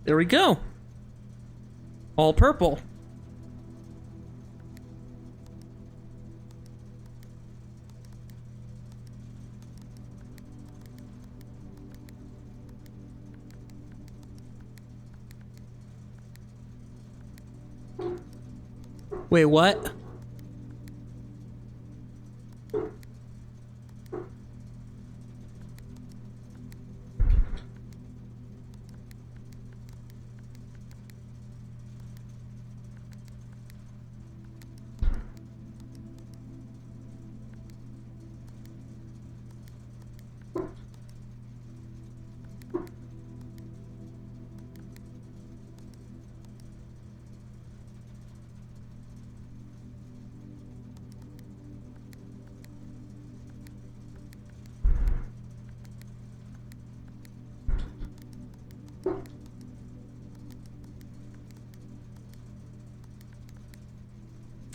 There we go. All purple. Wait, what?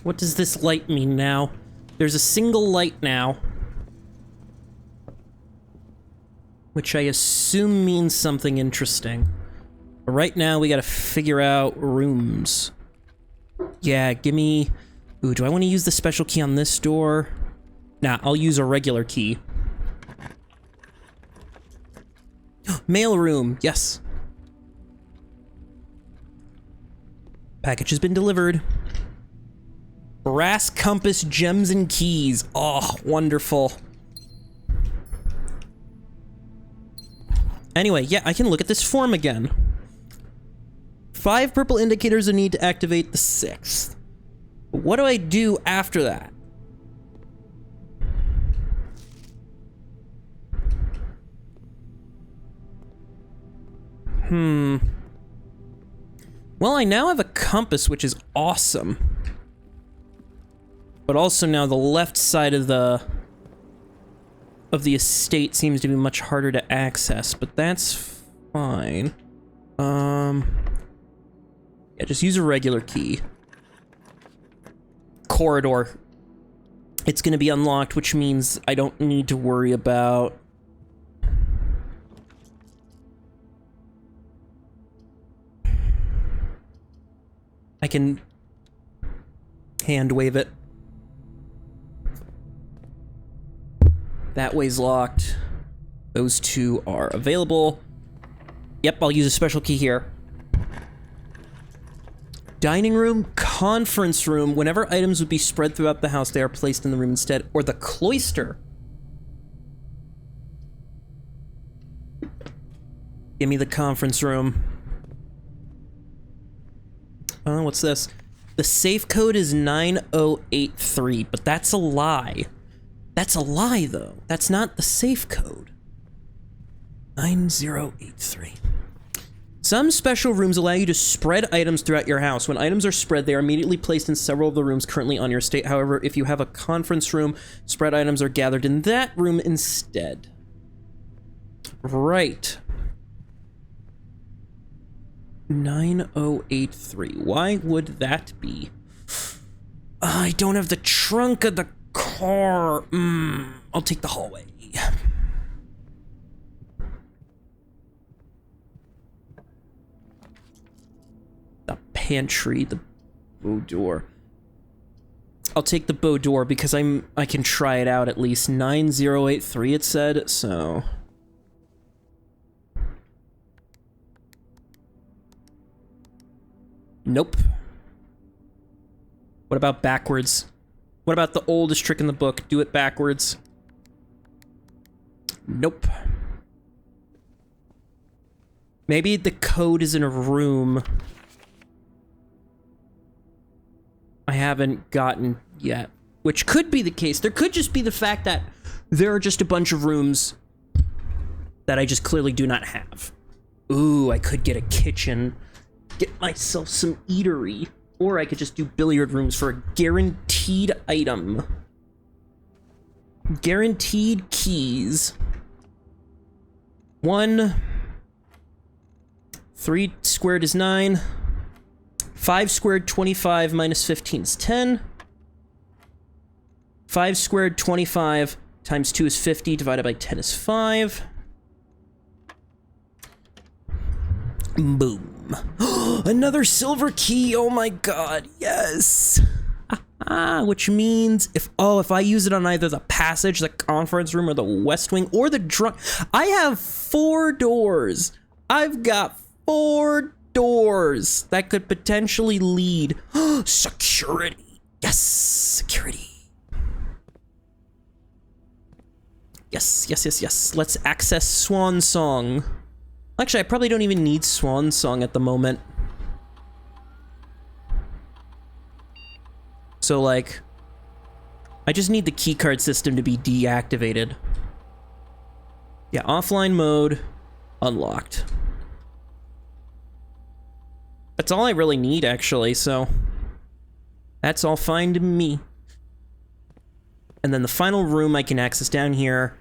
What does this light mean now? There's a single light now. Which I assume means something interesting. But right now, we gotta figure out rooms. Yeah, give me... Ooh, do I want to use the special key on this door? Nah, I'll use a regular key. Mail room, yes. Package has been delivered. Brass compass, gems, and keys. Oh, wonderful. Anyway, yeah, I can look at this form again. 5 purple indicators a need to activate the 6th. What do I do after that? Well, I now have a compass, which is awesome. But also now the left side of the estate seems to be much harder to access, but that's fine. Yeah, just use a regular key. Corridor. It's gonna be unlocked, which means I don't need to worry about... I can hand wave it. That way's locked. Those 2 are available. Yep, I'll use a special key here. Dining room, conference room. Whenever items would be spread throughout the house, they are placed in the room instead. Or the cloister. Give me the conference room. What's this? The safe code is 9083, but that's a lie. That's a lie, though. That's not the safe code. 9083. Some special rooms allow you to spread items throughout your house. When items are spread, they are immediately placed in several of the rooms currently on your estate. However, if you have a conference room, spread items are gathered in that room instead. Right. 9083. Why would that be? I don't have the trunk of the car. I'll take the hallway. The pantry, the bow door. I'll take the bow door because I can try it out at least. 9083 it said, so... Nope. What about backwards? What about the oldest trick in the book? Do it backwards. Nope. Maybe the code is in a room I haven't gotten yet, which could be the case. There could just be the fact that there are just a bunch of rooms that I just clearly do not have. Ooh, I could get a kitchen. Get myself some eatery. Or I could just do billiard rooms for a guaranteed item. Guaranteed keys. 1. 3 squared is 9. 5 squared 25 minus 15 is 10. 5 squared 25 times 2 is 50, divided by 10 is 5. Boom. Another silver key, oh my god, yes! Which means, if I use it on either the passage, the conference room, or the west wing, or the drunk... I have 4 doors! I've got 4 doors that could potentially lead... Security! Yes! Security! Yes, yes, yes, yes. Let's access Swan Song. Actually, I probably don't even need Swan Song at the moment. So, like, I just need the keycard system to be deactivated. Yeah, offline mode, unlocked. That's all I really need, actually, so that's all fine to me. And then the final room I can access down here.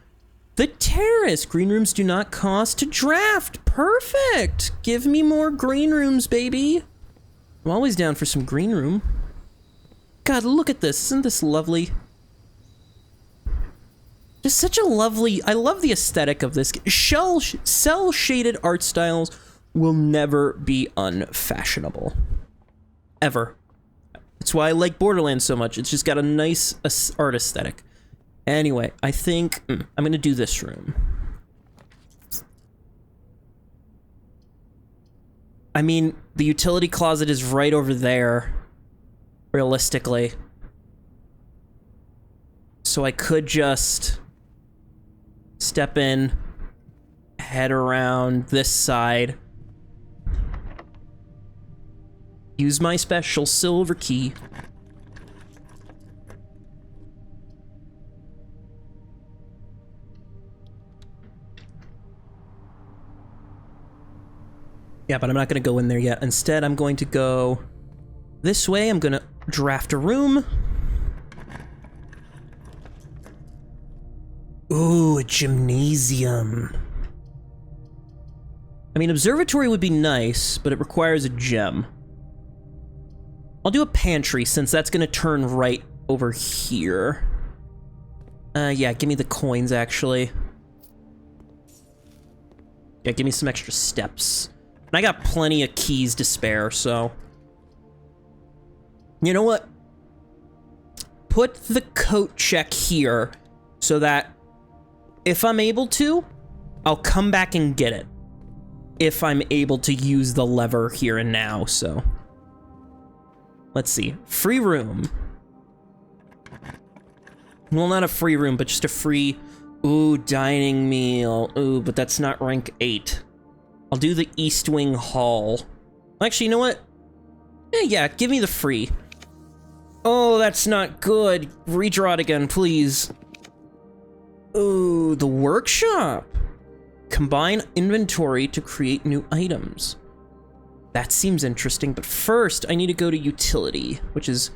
The terrace! Green rooms do not cost to draft. Perfect! Give me more green rooms, baby. I'm always down for some green room. God, look at this. Isn't this lovely? Just such a lovely... I love the aesthetic of this. Cell-shaded art styles will never be unfashionable. Ever. That's why I like Borderlands so much. It's just got a nice art aesthetic. Anyway, I think I'm gonna do this room. I mean, the utility closet is right over there, realistically. So I could just step in, head around this side, use my special silver key. Yeah, but I'm not going to go in there yet. Instead, I'm going to go this way. I'm going to draft a room. Ooh, a gymnasium. I mean, observatory would be nice, but it requires a gem. I'll do a pantry, since that's going to turn right over here. Yeah, give me the coins, actually. Yeah, give me some extra steps. And I got plenty of keys to spare, so... You know what? Put the coat check here, so that if I'm able to, I'll come back and get it. If I'm able to use the lever here and now, so... Let's see. Free room. Well, not a free room, but just a free... Ooh, dining meal. Ooh, but that's not rank 8. I'll do the East Wing Hall. Actually, you know what? Yeah, give me the free. Oh, that's not good. Redraw it again, please. Ooh, the workshop. Combine inventory to create new items. That seems interesting, but first I need to go to utility, which is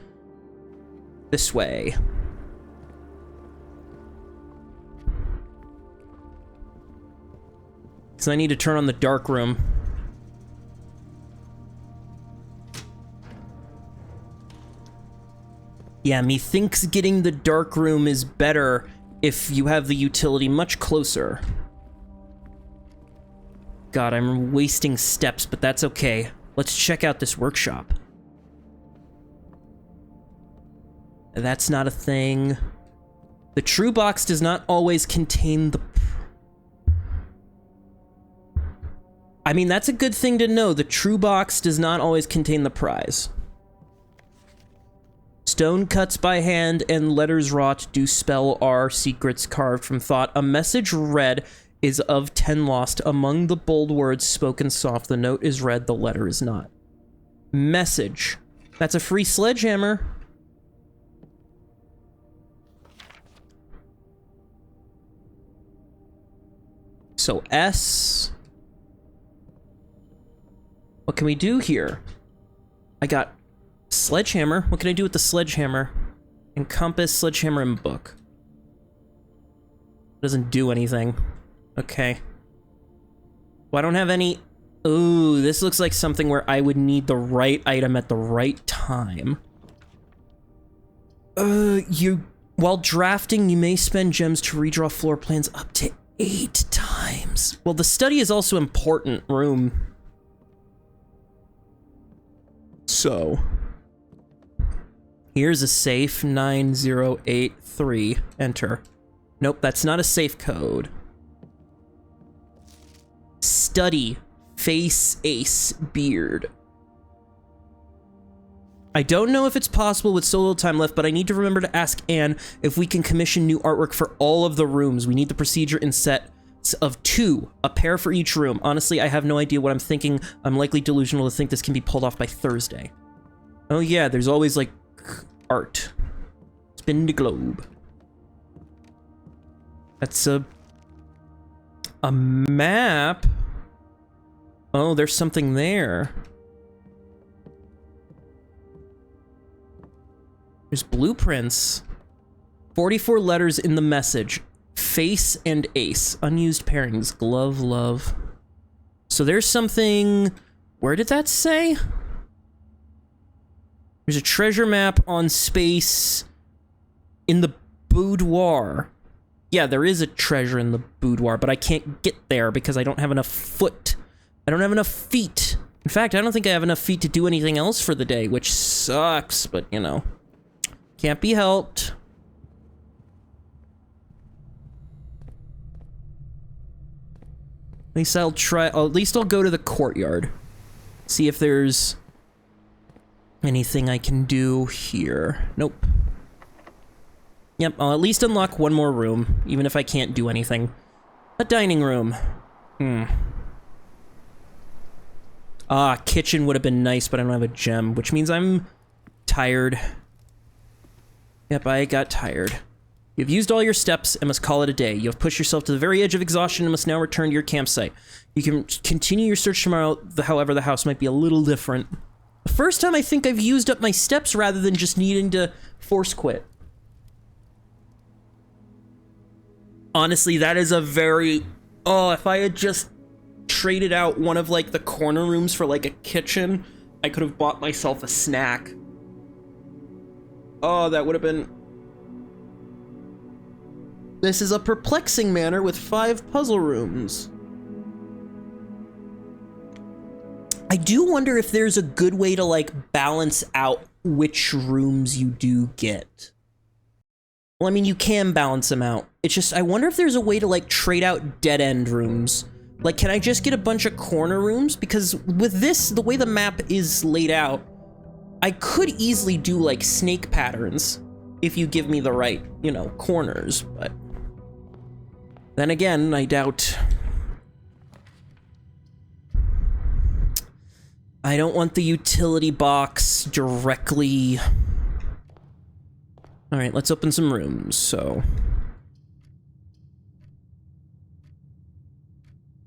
this way. So I need to turn on the dark room. Yeah, methinks getting the dark room is better if you have the utility much closer. God, I'm wasting steps, but that's okay. Let's check out this workshop. That's not a thing. The true box does not always contain the... I mean, that's a good thing to know. The true box does not always contain the prize. Stone cuts by hand and letters wrought do spell our secrets carved from thought. A message read is of 10 lost. Among the bold words spoken soft, the note is read, the letter is not. Message. That's a free sledgehammer. So S... What can we do here? I got sledgehammer. What can I do with the sledgehammer? Encompass, sledgehammer, and book. Doesn't do anything. Okay. Well, I don't have any... Ooh, this looks like something where I would need the right item at the right time. While drafting, you may spend gems to redraw floor plans up to 8 times. Well, the study is also important, room. So, here's a safe, 9083, enter. Nope, that's not a safe code. Study, face, ace, beard. I don't know if it's possible with so little time left, but I need to remember to ask Anne if we can commission new artwork for all of the rooms. We need the procedure in sets of 2, a pair for each room. Honestly, I have no idea what I'm thinking. I'm likely delusional to think this can be pulled off by Thursday. Oh yeah, there's always, like, art. Spin the globe. That's a map. Oh, there's something there. There's blueprints. 44 letters in the message. Face and ace. Unused pairings. Glove, love. So there's something... Where did that say? There's a treasure map on space in the boudoir. Yeah, there is a treasure in the boudoir, but I can't get there because I don't have enough foot. I don't have enough feet. In fact, I don't think I have enough feet to do anything else for the day, which sucks, but, you know, can't be helped. At least I'll try, at least I'll go to the courtyard. See if there's anything I can do here. Nope. Yep, I'll at least unlock one more room, even if I can't do anything. A dining room. Ah, kitchen would have been nice, but I don't have a gem, which means I'm tired. Yep, I got tired. You've used all your steps and must call it a day. You have pushed yourself to the very edge of exhaustion and must now return to your campsite. You can continue your search tomorrow, however the house might be a little different. The first time I think I've used up my steps rather than just needing to force quit. Honestly, that is a very... Oh, if I had just traded out one of, like, the corner rooms for, like, a kitchen, I could have bought myself a snack. Oh, that would have been... This is a perplexing manor with 5 puzzle rooms. I do wonder if there's a good way to, like, balance out which rooms you do get. Well, I mean, you can balance them out. It's just, I wonder if there's a way to, like, trade out dead-end rooms. Like, can I just get a bunch of corner rooms? Because with this, the way the map is laid out, I could easily do, like, snake patterns if you give me the right, you know, corners, but... Then again, I doubt... I don't want the utility box directly... Alright, let's open some rooms, so...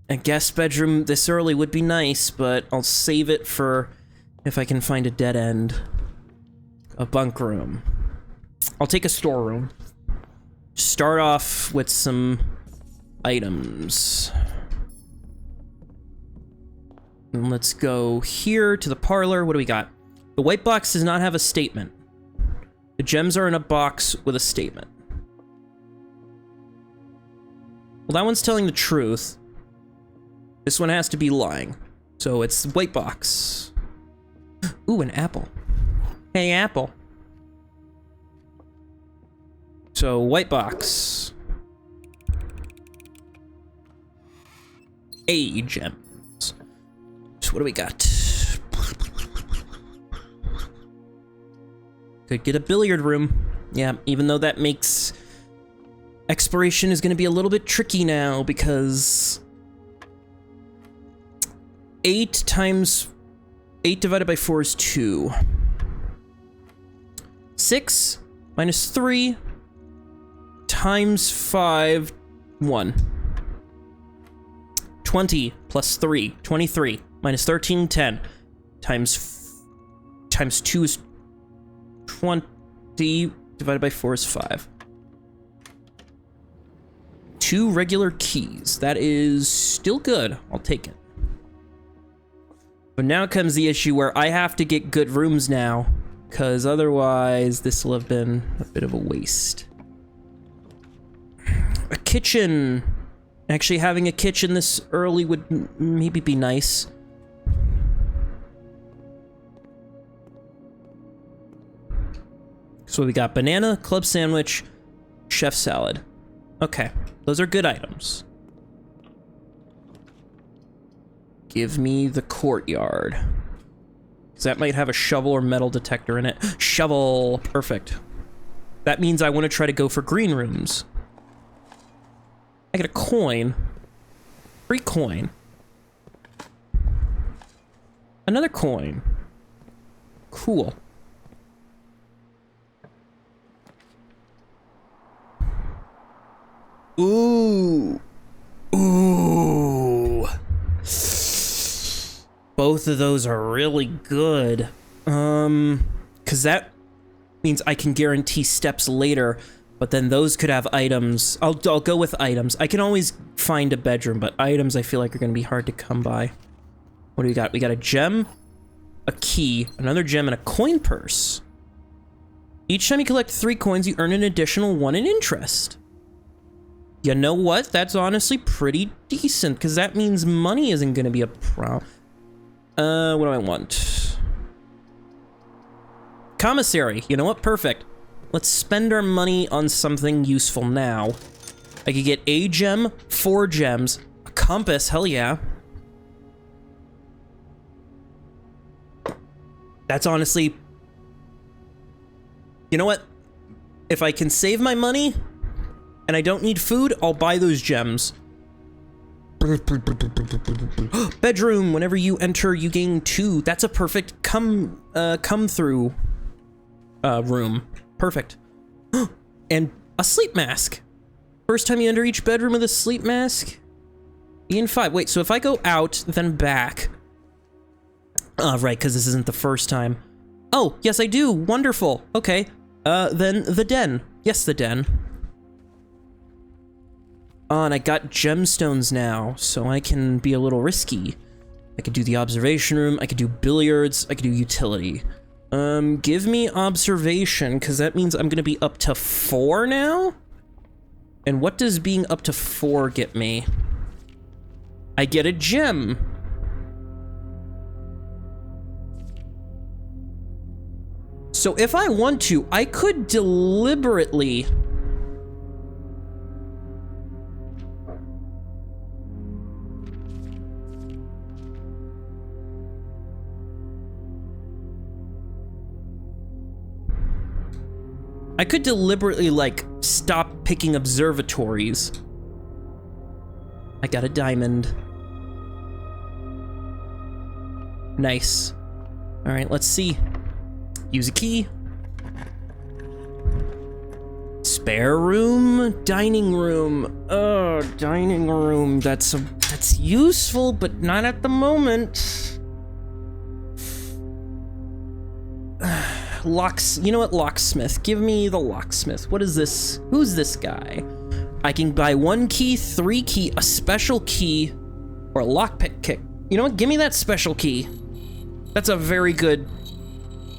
A guest bedroom this early would be nice, but I'll save it for if I can find a dead end. A bunk room. I'll take a storeroom. Start off with some items. And let's go here to the parlor. What do we got? The white box does not have a statement. The gems are in a box with a statement. Well, that one's telling the truth. This one has to be lying. So it's white box. Ooh, an apple. Hey, apple. So, white box. A gems. So what do we got? Could get a billiard room. Yeah, even though that makes... Exploration is going to be a little bit tricky now, because... 8 divided by 4 is 2. 6 minus 3 times 5, 1. 20 plus 3, 23. Minus 13, 10. Times 2 is 20. Divided by 4 is 5. 2 regular keys. That is still good. I'll take it. But now comes the issue where I have to get good rooms now, because otherwise this will have been a bit of a waste. A kitchen. Actually, having a kitchen this early would maybe be nice. So we got banana, club sandwich, chef salad. Okay, those are good items. Give me the courtyard. Because that might have a shovel or metal detector in it. Shovel! Perfect. That means I want to try to go for green rooms. I get a coin. Free coin. Another coin. Cool. Ooh. Ooh. Both of those are really good. Because that means I can guarantee steps later, but then those could have items. I'll go with items. I can always find a bedroom, but items I feel like are going to be hard to come by. What do we got? We got a a key, another gem, and a coin purse. Each time you collect 3 coins, you earn an additional 1 in interest. You know what? That's honestly pretty decent, because that means money isn't going to be a problem. What do I want? Commissary. You know what? Perfect. Let's spend our money on something useful now. I could get a gem, 4 gems, a compass, hell yeah. That's honestly... You know what? If I can save my money, and I don't need food, I'll buy those gems. Bedroom. Whenever you enter, you gain 2. That's a perfect come through room. Perfect. And a sleep mask. First time you enter each bedroom with a sleep mask, you gain 5. Wait, so if I go out, then back. Right, because this isn't the first time. Oh, yes, I do. Wonderful. Okay. Then the den. Yes, the den. Oh, and I got gemstones now, so I can be a little risky. I could do the observation room, I could do billiards, I could do utility. Give me observation, because that means I'm gonna be up to 4 now? And what does being up to 4 get me? I get a gem. So if I want to, I could deliberately... like, stop picking observatories. I got a diamond. Nice. All right, let's see. Use a key. Spare room, dining room. Oh, dining room. That's useful, but not at the moment. You know what? Locksmith. Give me the locksmith. What is this? Who's this guy? I can buy 1 key, 3 key, a special key, or a lockpick kick. You know what? Give me that special key. That's a very good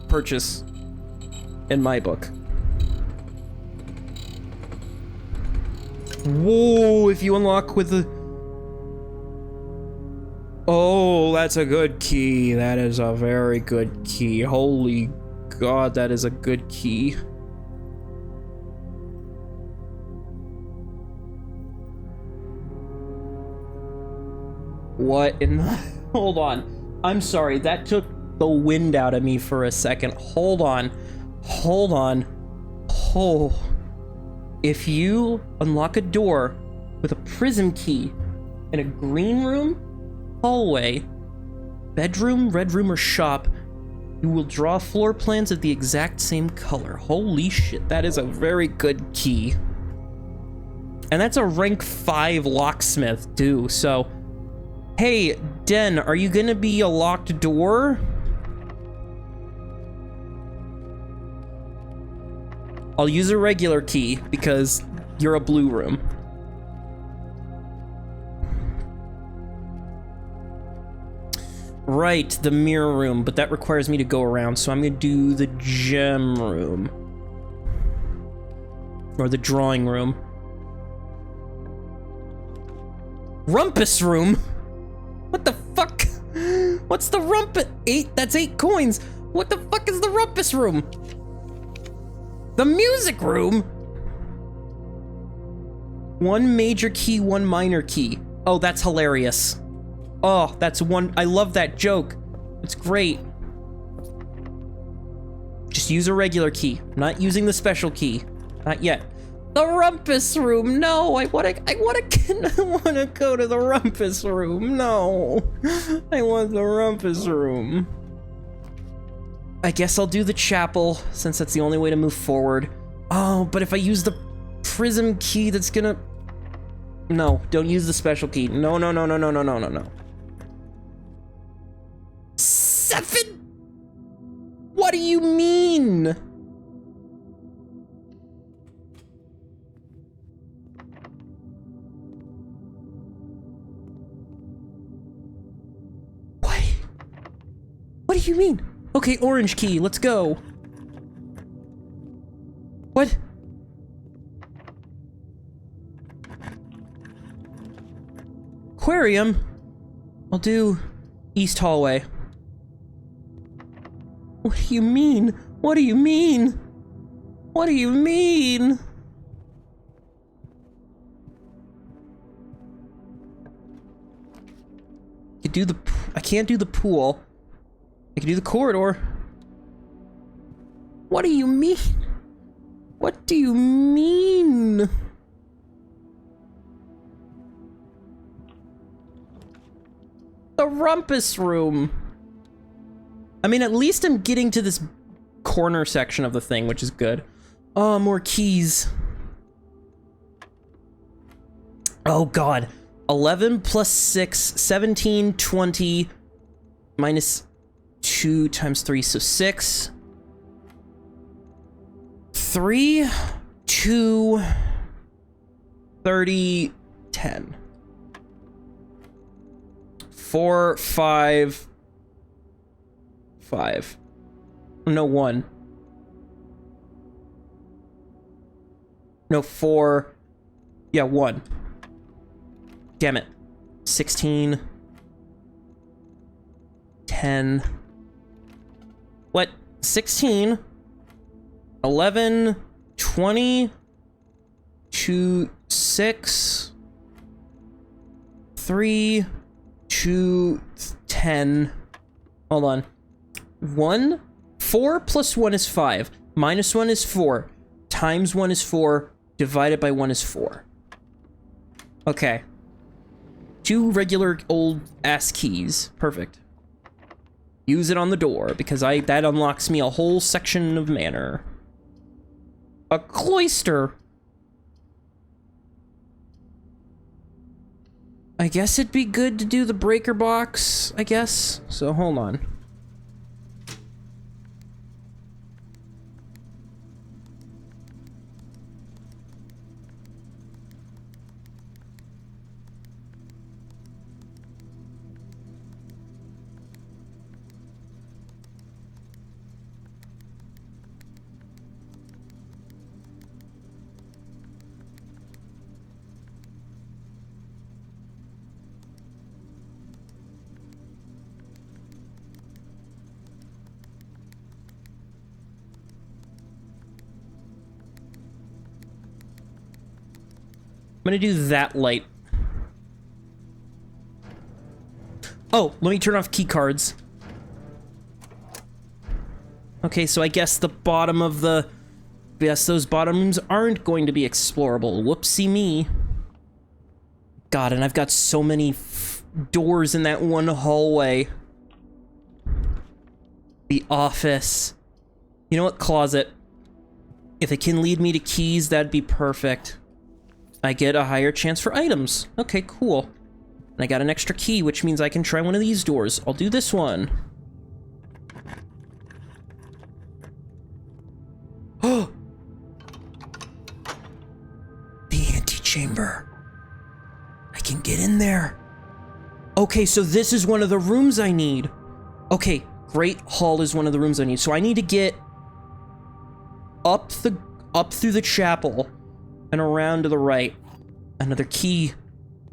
purchase in my book. Whoa, if you unlock with the... Oh, that's a good key. That is a very good key. Holy God, that is a good key. What in the... Hold on. I'm sorry, that took the wind out of me for a second. Hold on. Hold on. Oh. If you unlock a door with a prism key in a green room, hallway, bedroom, red room, or shop, you will draw floor plans of the exact same color. Holy shit, that is a very good key. And that's a rank 5 locksmith too, so... Hey, Den, are you gonna be a locked door? I'll use a regular key, because you're a blue room. Right, the mirror room, but that requires me to go around, so I'm gonna do the gem room. Or the drawing room. Rumpus room? What the fuck? What's the rumpus? 8? That's 8 coins. What the fuck is the rumpus room? The music room? 1 major key, 1 minor key. Oh, that's hilarious. Oh, that's one. I love that joke. It's great. Just use a regular key. I'm not using the special key. Not yet. The rumpus room. No, I wanna go to the rumpus room. No, I want the rumpus room. I guess I'll do the chapel since that's the only way to move forward. Oh, but if I use the prism key, that's gonna... No, don't use the special key. No, no, no, no, no, no, no, no, no. 7? What do you mean? What do you mean? Okay, orange key, let's go. What? Aquarium? I'll do East Hallway. What do you mean? What do you mean? What do you mean? I can't do the pool. I can do the corridor. What do you mean? What do you mean? The rumpus room. I mean, at least I'm getting to this corner section of the thing, which is good. Oh, more keys. Oh, God. 11 plus 6, 17, 20, minus 2 times 3, so 6. 3, 2, 30, 10. 4, 5, 5. No, 1. No, 4. Yeah, 1. Damn it. 16. 10. What? 16. 11. 20. 2, 6. 3. 2, 10. Hold on. 1. 4 plus 1 is 5. Minus 1 is 4. Times 1 is 4. Divided by 1 is 4. Okay. 2 regular old ass keys. Perfect. Use it on the door, because that unlocks me a whole section of manor. A cloister. I guess it'd be good to do the breaker box, I guess. So hold on. I'm gonna do that light. Oh, let me turn off key cards. Okay, so I guess the bottom of the... Yes, those bottom rooms aren't going to be explorable. Whoopsie me. God, and I've got so many doors in that one hallway. The office. You know what? Closet. If it can lead me to keys, that'd be perfect. I get a higher chance for items. Okay, cool. And I got an extra key, which means I can try one of these doors. I'll do this one. Oh! The antechamber. I can get in there. Okay, so this is one of the rooms I need. Okay, Great Hall is one of the rooms I need. So I need to get up through the chapel and around to the right. Another key.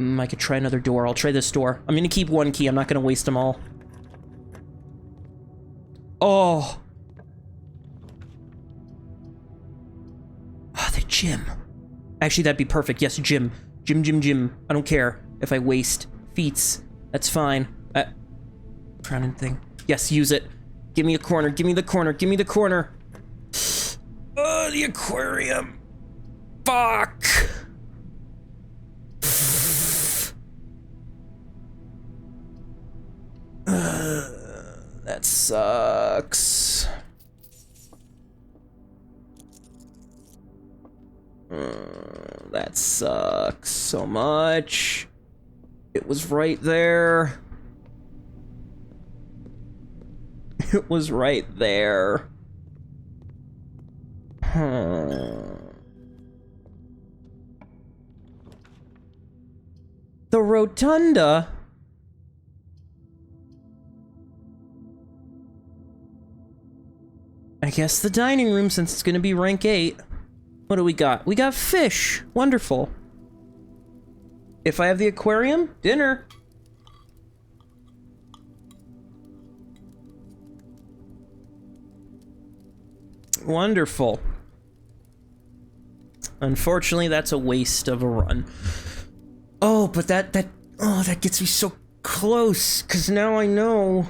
I could try another door. I'll try this door. I'm gonna keep one key. I'm not gonna waste them all. Oh. Ah, the gym. Actually, that'd be perfect. Yes, gym. Gym. I don't care if I waste feats. That's fine. Crowning thing. Yes, use it. Give me a corner. Give me the corner. Give me the corner. Oh, the aquarium. Fuck. That sucks. That sucks so much. It was right there. It was right there. The rotunda? I guess the dining room, since it's gonna be rank 8. What do we got? We got fish. Wonderful. If I have the aquarium, dinner. Wonderful. Unfortunately, that's a waste of a run. Oh, but that gets me so close, because now I know.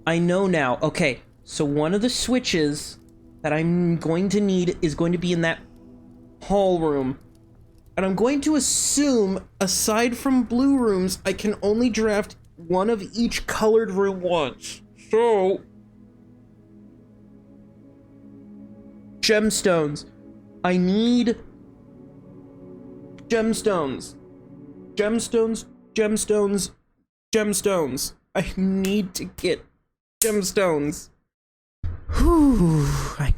I know now. Okay, so one of the switches that I'm going to need is going to be in that hall room. And I'm going to assume, aside from blue rooms, I can only draft one of each colored room once. So... gemstones. I need... gemstones. Gemstones, gemstones, gemstones. I need to get gemstones. Whew, I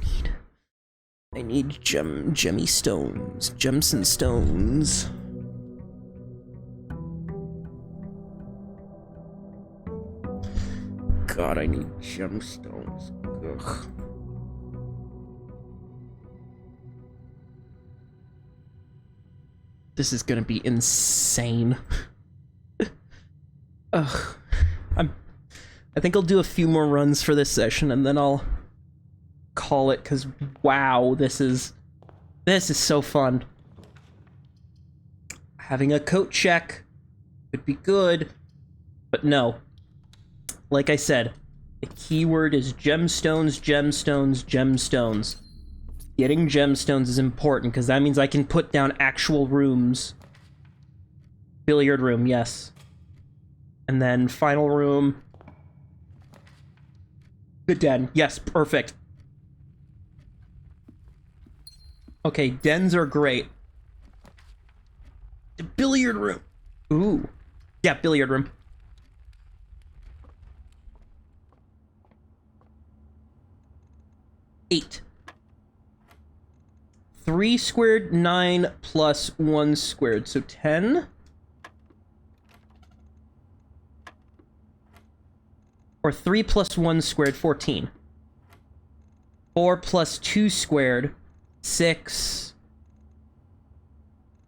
need gemmy stones. Gems and stones. God, I need gemstones. Ugh. This is gonna be insane. Ugh. I think I'll do a few more runs for this session and then I'll call it, because wow, this is so fun. Having a coat check would be good, but no. Like I said, the keyword is gemstones, gemstones, gemstones. Getting gemstones is important, because that means I can put down actual rooms. Billiard room, yes. And then final room. The den, yes, perfect. Okay, dens are great. The billiard room. Ooh. Yeah, billiard room. Eight. 3 squared, 9 plus 1 squared, so 10? Or 3 plus 1 squared, 14. 4 plus 2 squared, 6.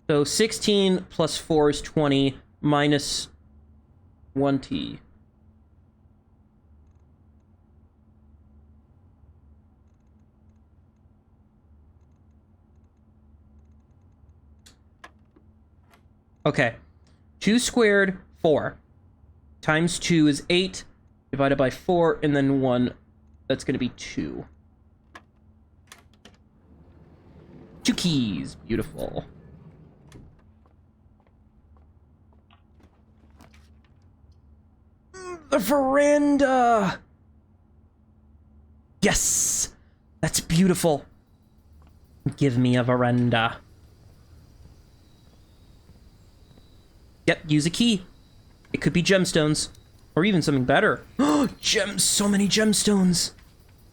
So 16 plus 4 is 20, minus 20. Okay, 2 squared, 4. Times 2 is 8, divided by 4, and then 1, that's going to be 2. 2 keys, beautiful. The veranda! Yes! That's beautiful. Give me a veranda. Yep, use a key. It could be gemstones. Or even something better. Oh, gems! So many gemstones!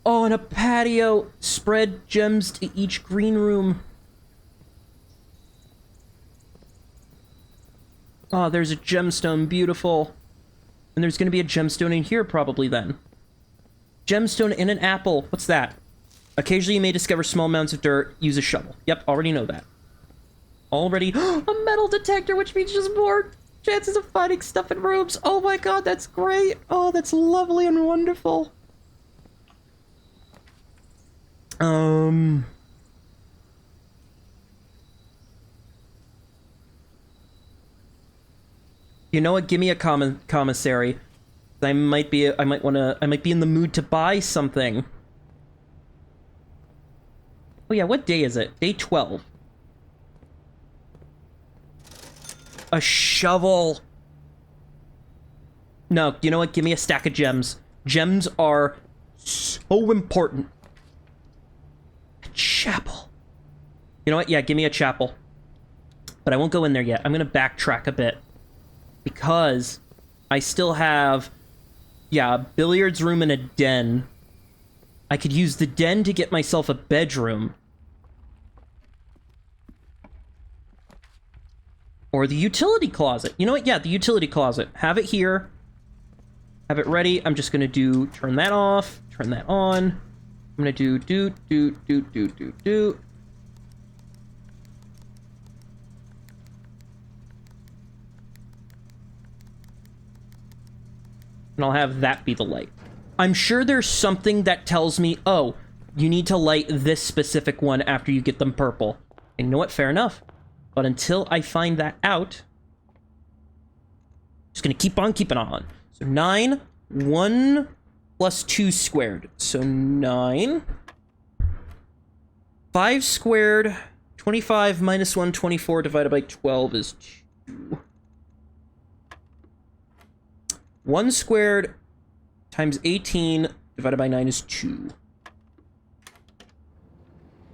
Oh, and a patio! Spread gems to each green room. Oh, there's a gemstone. Beautiful. And there's gonna be a gemstone in here probably then. Gemstone in an apple. What's that? Occasionally you may discover small amounts of dirt. Use a shovel. Yep, already know that. Already. A metal detector, which means just more chances of finding stuff in rooms. Oh my god, that's great. Oh, that's lovely and wonderful. You know what? Give me a commissary. I might be in the mood to buy something. Oh yeah, what day is it? Day 12. A shovel. No, you know what? Give me a stack of gems. Gems are so important. A chapel. You know what? Yeah, give me a chapel. But I won't go in there yet. I'm gonna backtrack a bit. Because I still have, yeah, a billiards room and a den. I could use the den to get myself a bedroom. Or the utility closet. You know what? Yeah, the utility closet. Have it here. have it ready. I'm just gonna do turn that off, turn that on. I'm gonna do do. And I'll have that be the light. I'm sure there's something that tells me, oh, you need to light this specific one after you get them purple. And you know what? Fair enough. But until I find that out, I'm just gonna keep on keeping on. So 9, 1 plus 2 squared. So 9. 5 squared, 25 minus 1, 24 divided by 12 is 2. 1 squared times 18 divided by 9 is 2.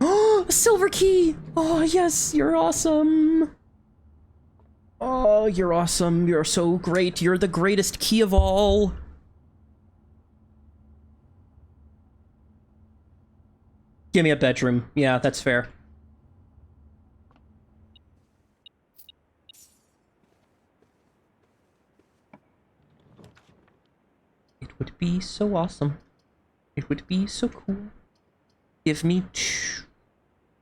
Oh, a silver key! Oh, yes, you're awesome! Oh, you're awesome. You're so great. You're the greatest key of all. Give me a bedroom. Yeah, that's fair. It would be so awesome. It would be so cool. Give me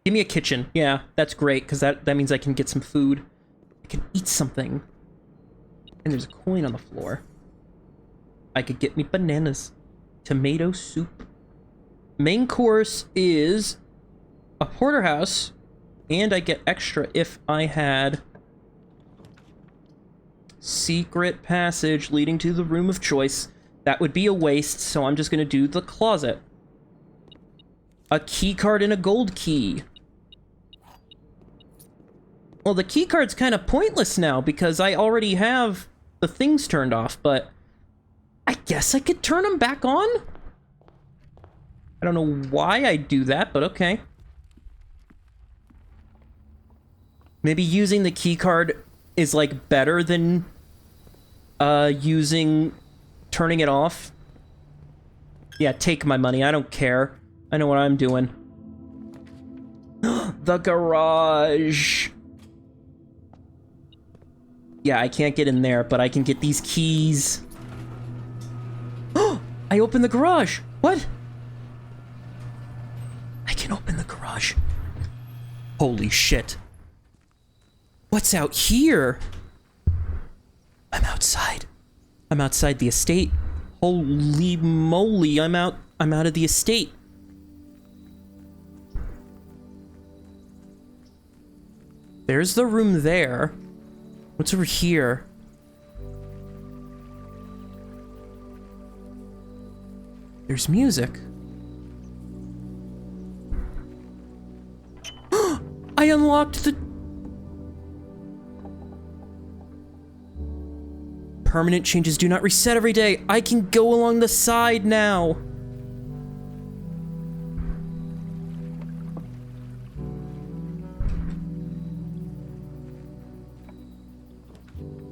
a kitchen. Yeah, that's great, because that means I can get some food. I can eat something. And there's a coin on the floor. I could get me bananas. Tomato soup. Main course is a porterhouse, and I get extra if I had secret passage leading to the room of choice. That would be a waste, so I'm just gonna do the closet. A key card and a gold key. Well, the key card's kind of pointless now because I already have the things turned off, but I guess I could turn them back on? I don't know why I do that, but okay. Maybe using the key card is, like, better than turning it off. Yeah, take my money. I don't care. I know what I'm doing. The garage. Yeah, I can't get in there, but I can get these keys. I opened the garage. What? I can open the garage. Holy shit. What's out here? I'm outside. I'm outside the estate. Holy moly, I'm out of the estate. There's the room there. What's over here? There's music. I unlocked the... Permanent changes do not reset every day. I can go along the side now.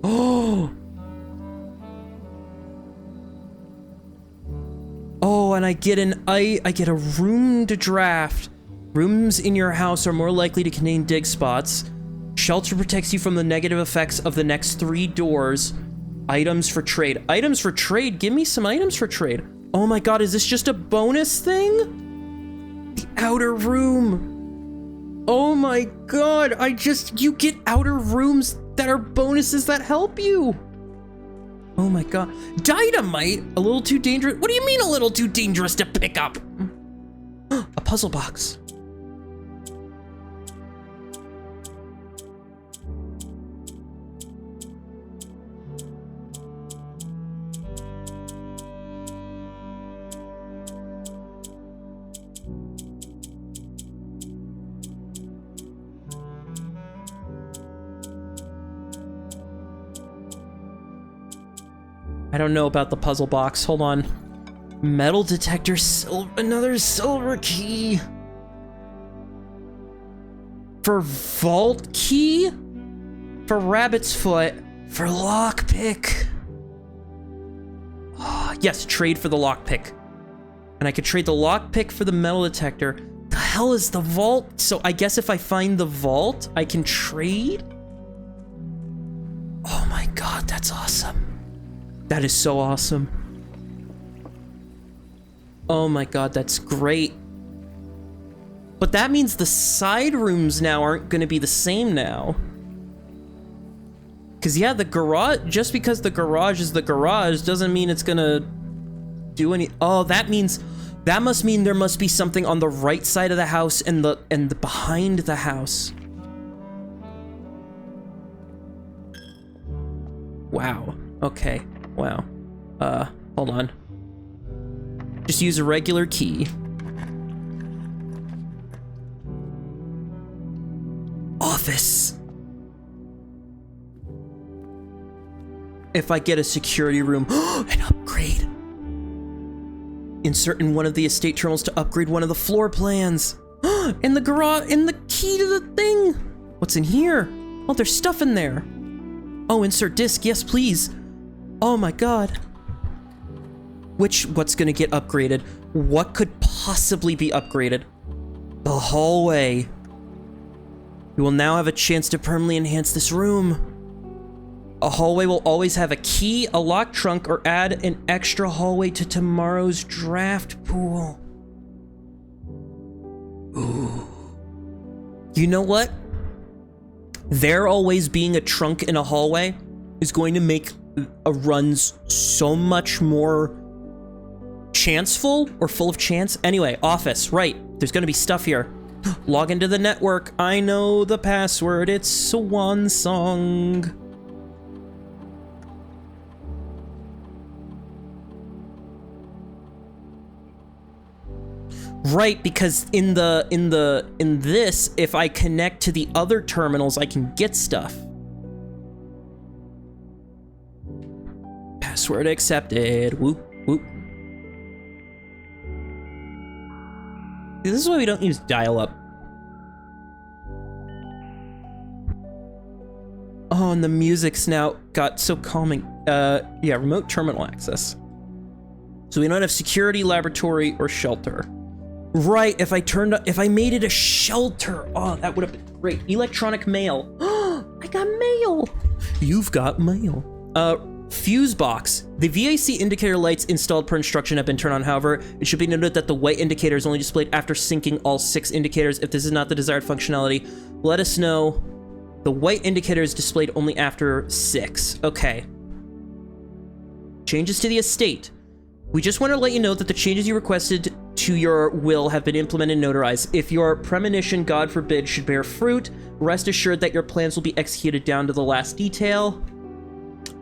Oh. Oh, and I get a room to draft. Rooms in your house are more likely to contain dig spots. Shelter protects you from the negative effects of the next 3 doors. Items for trade. Items for trade? Give me some items for trade. Oh my god, is this just a bonus thing? The outer room. Oh my god, you get outer rooms that are bonuses that help you. Oh my god. Dynamite? A little too dangerous? What do you mean a little too dangerous to pick up? A puzzle box. I don't know about the puzzle box. Hold on. Metal detector, another silver key. For vault key? For rabbit's foot? For lockpick? Oh, yes, trade for the lockpick. And I could trade the lockpick for the metal detector. The hell is the vault? So I guess if I find the vault, I can trade? Oh my god, that's awesome. That is so awesome. Oh my god, that's great. But that means the side rooms now aren't going to be the same now. Because, yeah, the garage, just because the garage is the garage doesn't mean it's going to do any... Oh, that must mean there must be something on the right side of the house and the behind the house. Wow. Okay. Wow. Hold on. Just use a regular key. Office. If I get a security room, an upgrade. Insert in one of the estate terminals to upgrade one of the floor plans. In the garage, in the key to the thing. What's in here? Oh, there's stuff in there. Oh, insert disc, yes please. Oh my god. What's gonna get upgraded? What could possibly be upgraded? The hallway. You will now have a chance to permanently enhance this room. A hallway will always have a key, a locked trunk, or add an extra hallway to tomorrow's draft pool. Ooh. You know what? There always being a trunk in a hallway is going to make runs so much more chanceful or full of chance. Anyway, office, right. There's going to be stuff here. Log into the network. I know the password. It's Swan Song. Right, because in this, if I connect to the other terminals, I can get stuff. Password accepted. Whoop, whoop. This is why we don't use dial-up. Oh, and the music's now got so calming. Yeah, remote terminal access. So we don't have security, laboratory, or shelter. Right, if I made it a shelter. Oh, that would have been great. Electronic mail. I got mail. You've got mail. Fuse box. The VAC indicator lights installed per instruction have been turned on. However, it should be noted that the white indicator is only displayed after syncing all 6 indicators. If this is not the desired functionality, let us know. The white indicator is displayed only after 6. Okay. Changes to the estate. We just want to let you know that the changes you requested to your will have been implemented and notarized. If your premonition, God forbid, should bear fruit, rest assured that your plans will be executed down to the last detail.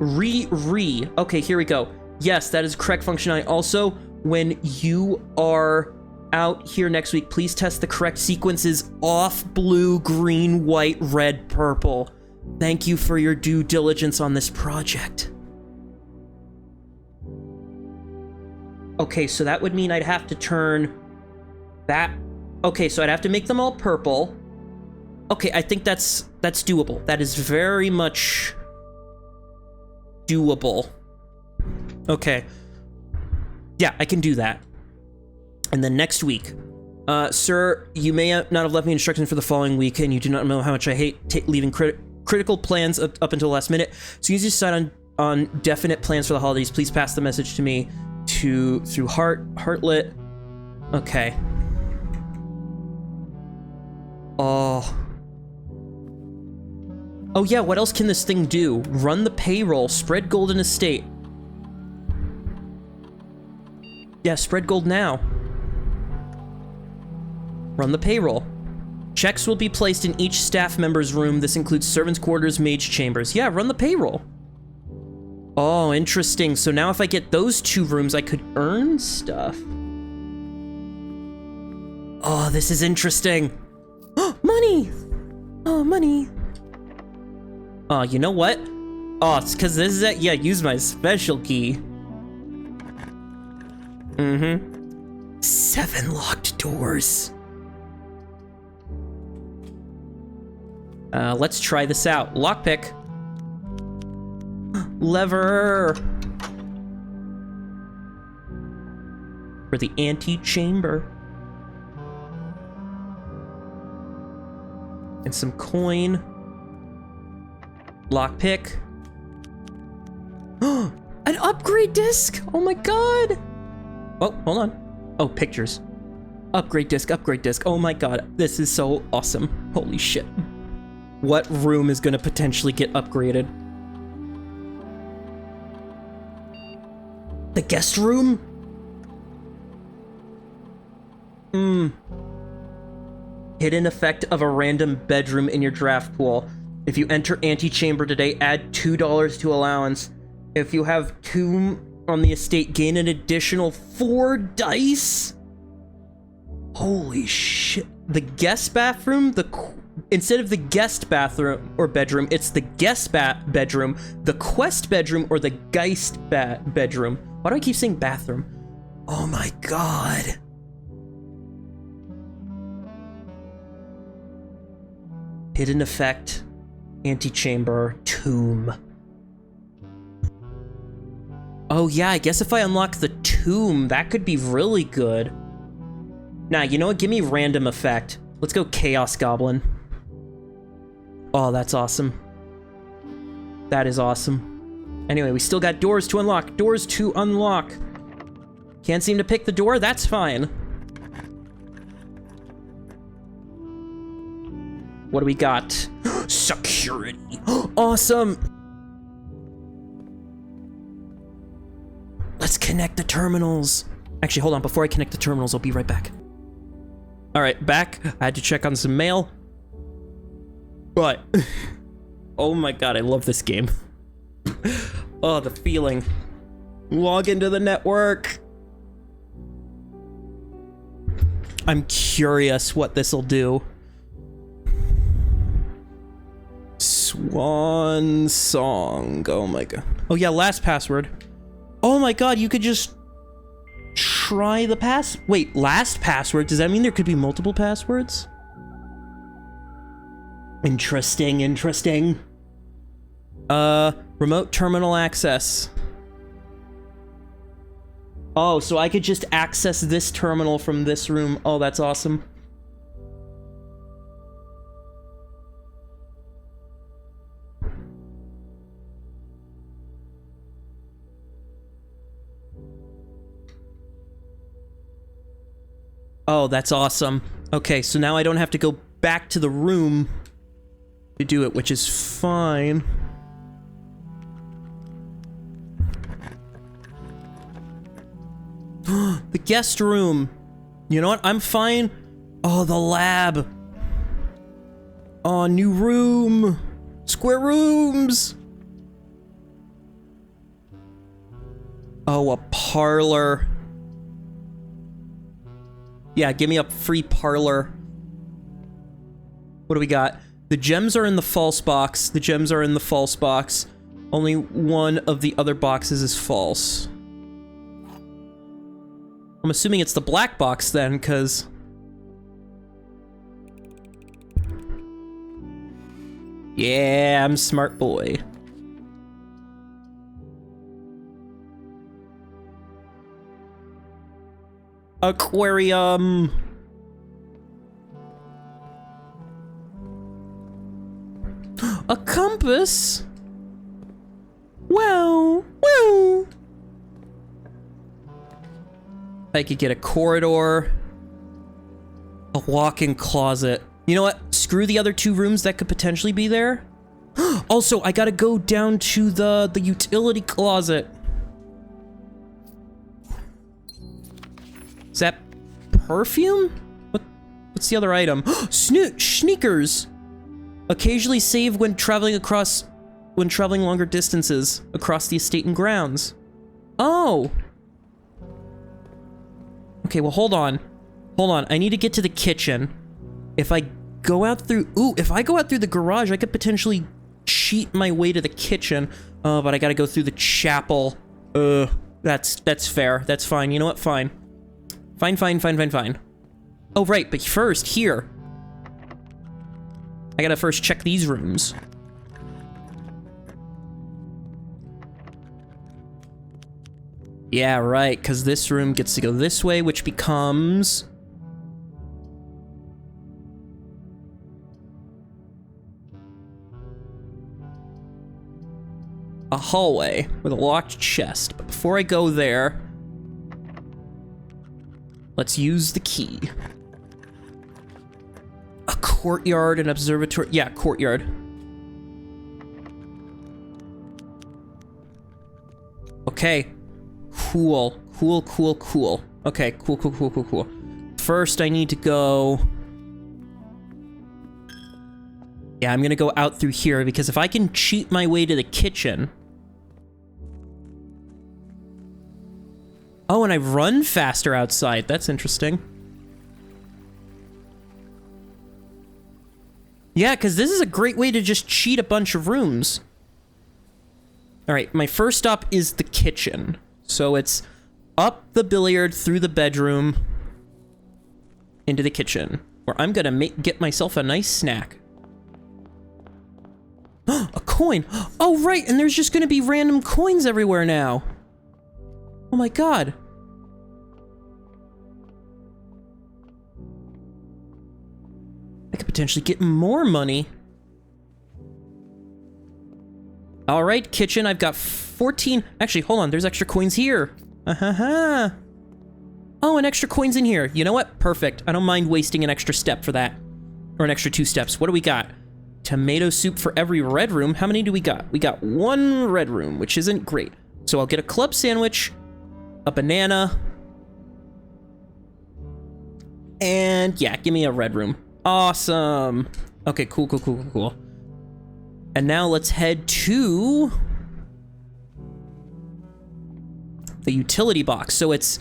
Okay, here we go. Yes, that is correct functionality. Also, when you are out here next week, please test the correct sequences off blue, green, white, red, purple. Thank you for your due diligence on this project. Okay, so that would mean I'd have to turn that. Okay, so I'd have to make them all purple. Okay, I think that's doable. That is very much doable. Okay. Yeah, I can do that. And then next week, sir, you may not have left me instructions for the following week, and you do not know how much I hate leaving critical plans up until the last minute. So you decide on definite plans for the holidays. Please pass the message to me through Heartlet. Okay. Oh yeah, what else can this thing do? Run the payroll, spread gold in estate. Yeah, spread gold now. Run the payroll. Checks will be placed in each staff member's room. This includes servants' quarters, mage chambers. Yeah, run the payroll. Oh, interesting. So now if I get those 2 rooms, I could earn stuff. Oh, this is interesting. Money! Oh, money. Oh, you know what? Oh, it's because this is it. Yeah, use my special key. 7 locked doors. Let's try this out. Lockpick. Lever. For the ante-chamber. And some coin. Lockpick. An upgrade disc! Oh my god! Oh, hold on. Oh, pictures. Upgrade disc, upgrade disc. Oh my god, this is so awesome. Holy shit. What room is gonna potentially get upgraded? The guest room? Hidden effect of a random bedroom in your draft pool. If you enter antechamber today, add $2 to allowance. If you have tomb on the estate, gain an additional 4 dice? Holy shit. The guest bathroom, instead of the guest bathroom or bedroom, it's the guest bedroom, the quest bedroom, or the geist bedroom. Why do I keep saying bathroom? Oh my god. Hidden effect, antechamber, tomb. Oh yeah, I guess if I unlock the tomb, that could be really good. Nah, you know what? Give me random effect. Let's go Chaos Goblin. Oh, that's awesome. That is awesome. Anyway, we still got doors to unlock. Doors to unlock. Can't seem to pick the door? That's fine. What do we got? Security. Awesome. Let's connect the terminals. Actually, hold on. Before I connect the terminals, I'll be right back. All right, back. I had to check on some mail. But, oh my god, I love this game. Oh, the feeling. Log into the network. I'm curious what this'll do. Swan song. Oh my god. Oh yeah, last password. Oh my god, you could just try the wait, last password? Does that mean there could be multiple passwords? Interesting, interesting. Remote terminal access. Oh, so I could just access this terminal from this room. Oh, that's awesome. Oh, that's awesome. Okay, so now I don't have to go back to the room to do it, which is fine. The guest room. You know what? I'm fine. Oh, the lab. Oh, new room. Square rooms. Oh, a parlor. Yeah, give me a free parlor. What do we got? The gems are in the false box. The gems are in the false box. Only one of the other boxes is false. I'm assuming it's the black box then, because... Yeah, I'm a smart boy. Aquarium. A compass? Well. I could get a corridor. A walk-in closet. You know what? Screw the other 2 rooms that could potentially be there. Also, I gotta go down to the utility closet. Is that perfume? What's the other item? Sneakers! Occasionally save when traveling longer distances across the estate and grounds. Oh! Okay, well, hold on. Hold on, I need to get to the kitchen. If I go out through... Ooh, if I go out through the garage, I could potentially cheat my way to the kitchen. But I gotta go through the chapel. That's fair. That's fine. You know what? Fine. Fine. Oh, right, but first, here. I gotta first check these rooms. Yeah, right, because this room gets to go this way, which becomes... a hallway with a locked chest. But before I go there... Let's use the key. A courtyard, an observatory. Yeah, courtyard. Okay. Cool. Cool, cool, cool. Okay, cool, cool, cool, cool, cool. First, I need to go... Yeah, I'm gonna go out through here, because if I can cheat my way to the kitchen... Oh, and I run faster outside. That's interesting. Yeah, because this is a great way to just cheat a bunch of rooms. Alright, my first stop is the kitchen. So it's up the billiard, through the bedroom, into the kitchen, where I'm gonna get myself a nice snack. A coin! Oh, right, and there's just gonna be random coins everywhere now. Oh my god. I could potentially get more money. Alright, kitchen, I've got 14... Actually, hold on, there's extra coins here. Oh, and extra coins in here. You know what? Perfect. I don't mind wasting an extra step for that. Or an extra 2 steps. What do we got? Tomato soup for every red room. How many do we got? We got 1 red room, which isn't great. So I'll get a club sandwich, a banana, and yeah, give me a red room. Awesome. Okay, cool, cool, cool, cool, cool. And now let's head to the utility box. So it's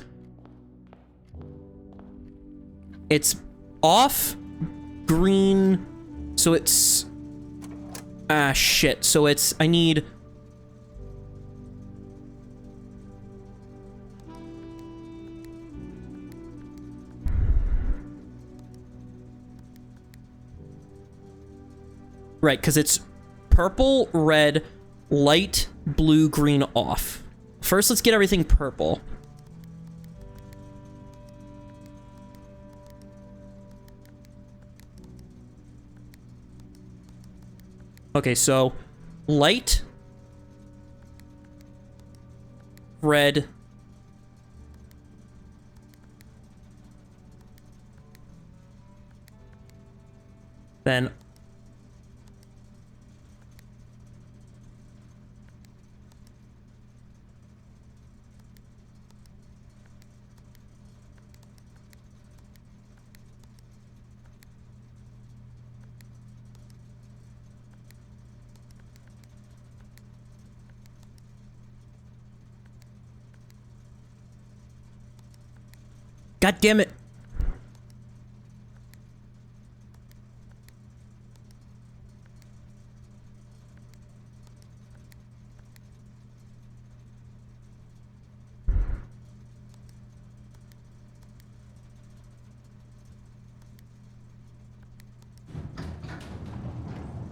off green. So it's shit. So it's I need right, because it's purple, red, light, blue, green off. First, let's get everything purple. Okay, so light, red, then God damn it.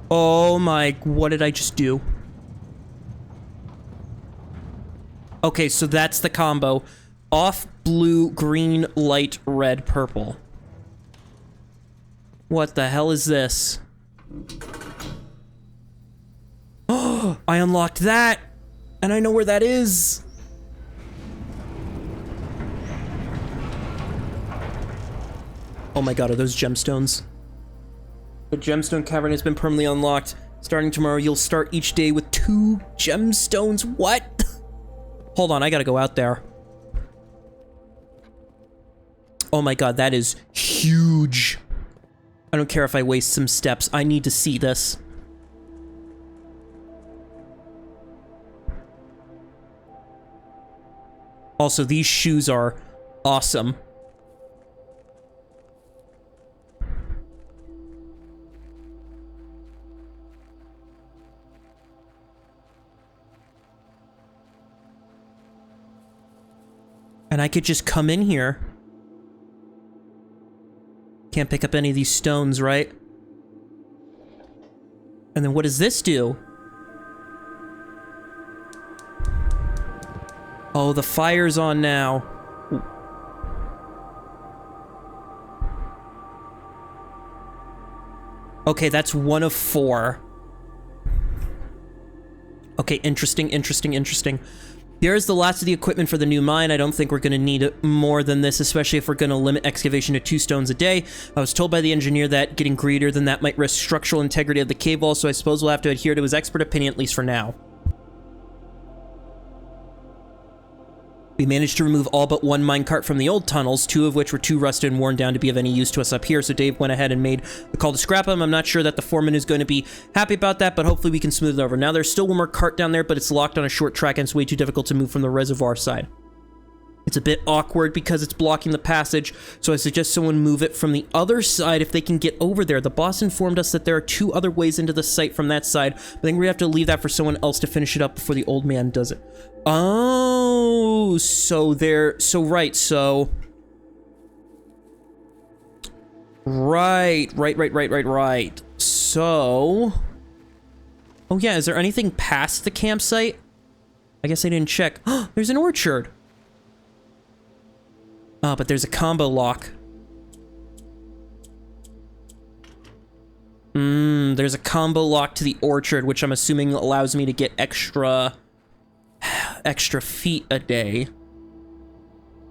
Oh my, what did I just do? Okay, so that's the combo. Off, blue, green, light, red, purple. What the hell is this? Oh, I unlocked that! And I know where that is! Oh my god, are those gemstones? The gemstone cavern has been permanently unlocked. Starting tomorrow, you'll start each day with 2 gemstones. What? Hold on, I gotta go out there. Oh my god, that is huge. I don't care if I waste some steps. I need to see this. Also, these shoes are awesome. And I could just come in here. Can't pick up any of these stones, right? And then what does this do? Oh, the fire's on now. Okay, that's 1 of 4. Okay, interesting, interesting, interesting. There's the last of the equipment for the new mine. I don't think we're going to need more than this, especially if we're going to limit excavation to 2 stones a day. I was told by the engineer that getting greedier than that might risk structural integrity of the cave wall, so I suppose we'll have to adhere to his expert opinion, at least for now. We managed to remove all but 1 minecart from the old tunnels, 2 of which were too rusted and worn down to be of any use to us up here, so Dave went ahead and made the call to scrap them. I'm not sure that the foreman is going to be happy about that, but hopefully we can smooth it over. Now, there's still 1 more cart down there, but it's locked on a short track and it's way too difficult to move from the reservoir side. It's a bit awkward because it's blocking the passage, so I suggest someone move it from the other side if they can get over there. The boss informed us that there are 2 other ways into the site from that side, but I think we have to leave that for someone else to finish it up before the old man does it. Oh, so there, so right, so... Right. So... Oh yeah, is there anything past the campsite? I guess I didn't check. There's an orchard! Oh, but there's a combo lock. There's a combo lock to the orchard, which I'm assuming allows me to get extra feet a day.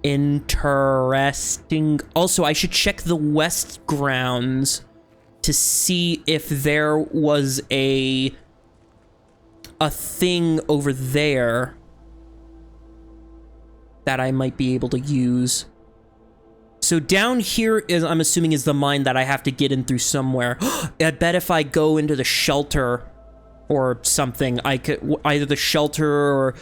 Interesting. Also, I should check the west grounds to see if there was a thing over there that I might be able to use. So down here is, I'm assuming, is the mine that I have to get in through somewhere. I bet if I go into the shelter or something, I could, either the shelter or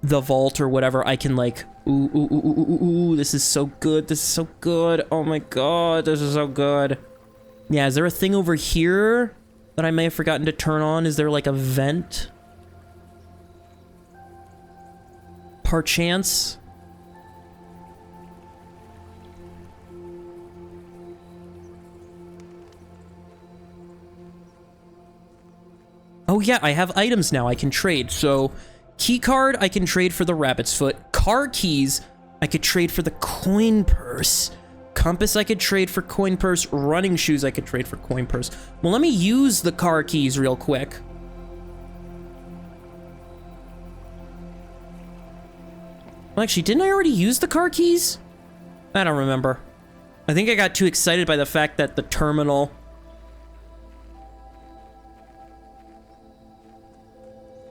the vault or whatever, I can like, ooh, this is so good, this is so good, oh my god, this is so good. Yeah, is there a thing over here that I may have forgotten to turn on? Is there like a vent? Perchance? Oh yeah, I have items now I can trade. So, key card I can trade for the rabbit's foot. Car keys I could trade for the coin purse. Compass I could trade for coin purse. Running shoes I could trade for coin purse. Well, let me use the car keys real quick. Well, actually, didn't I already use the car keys? I don't remember. I think I got too excited by the fact that the terminal...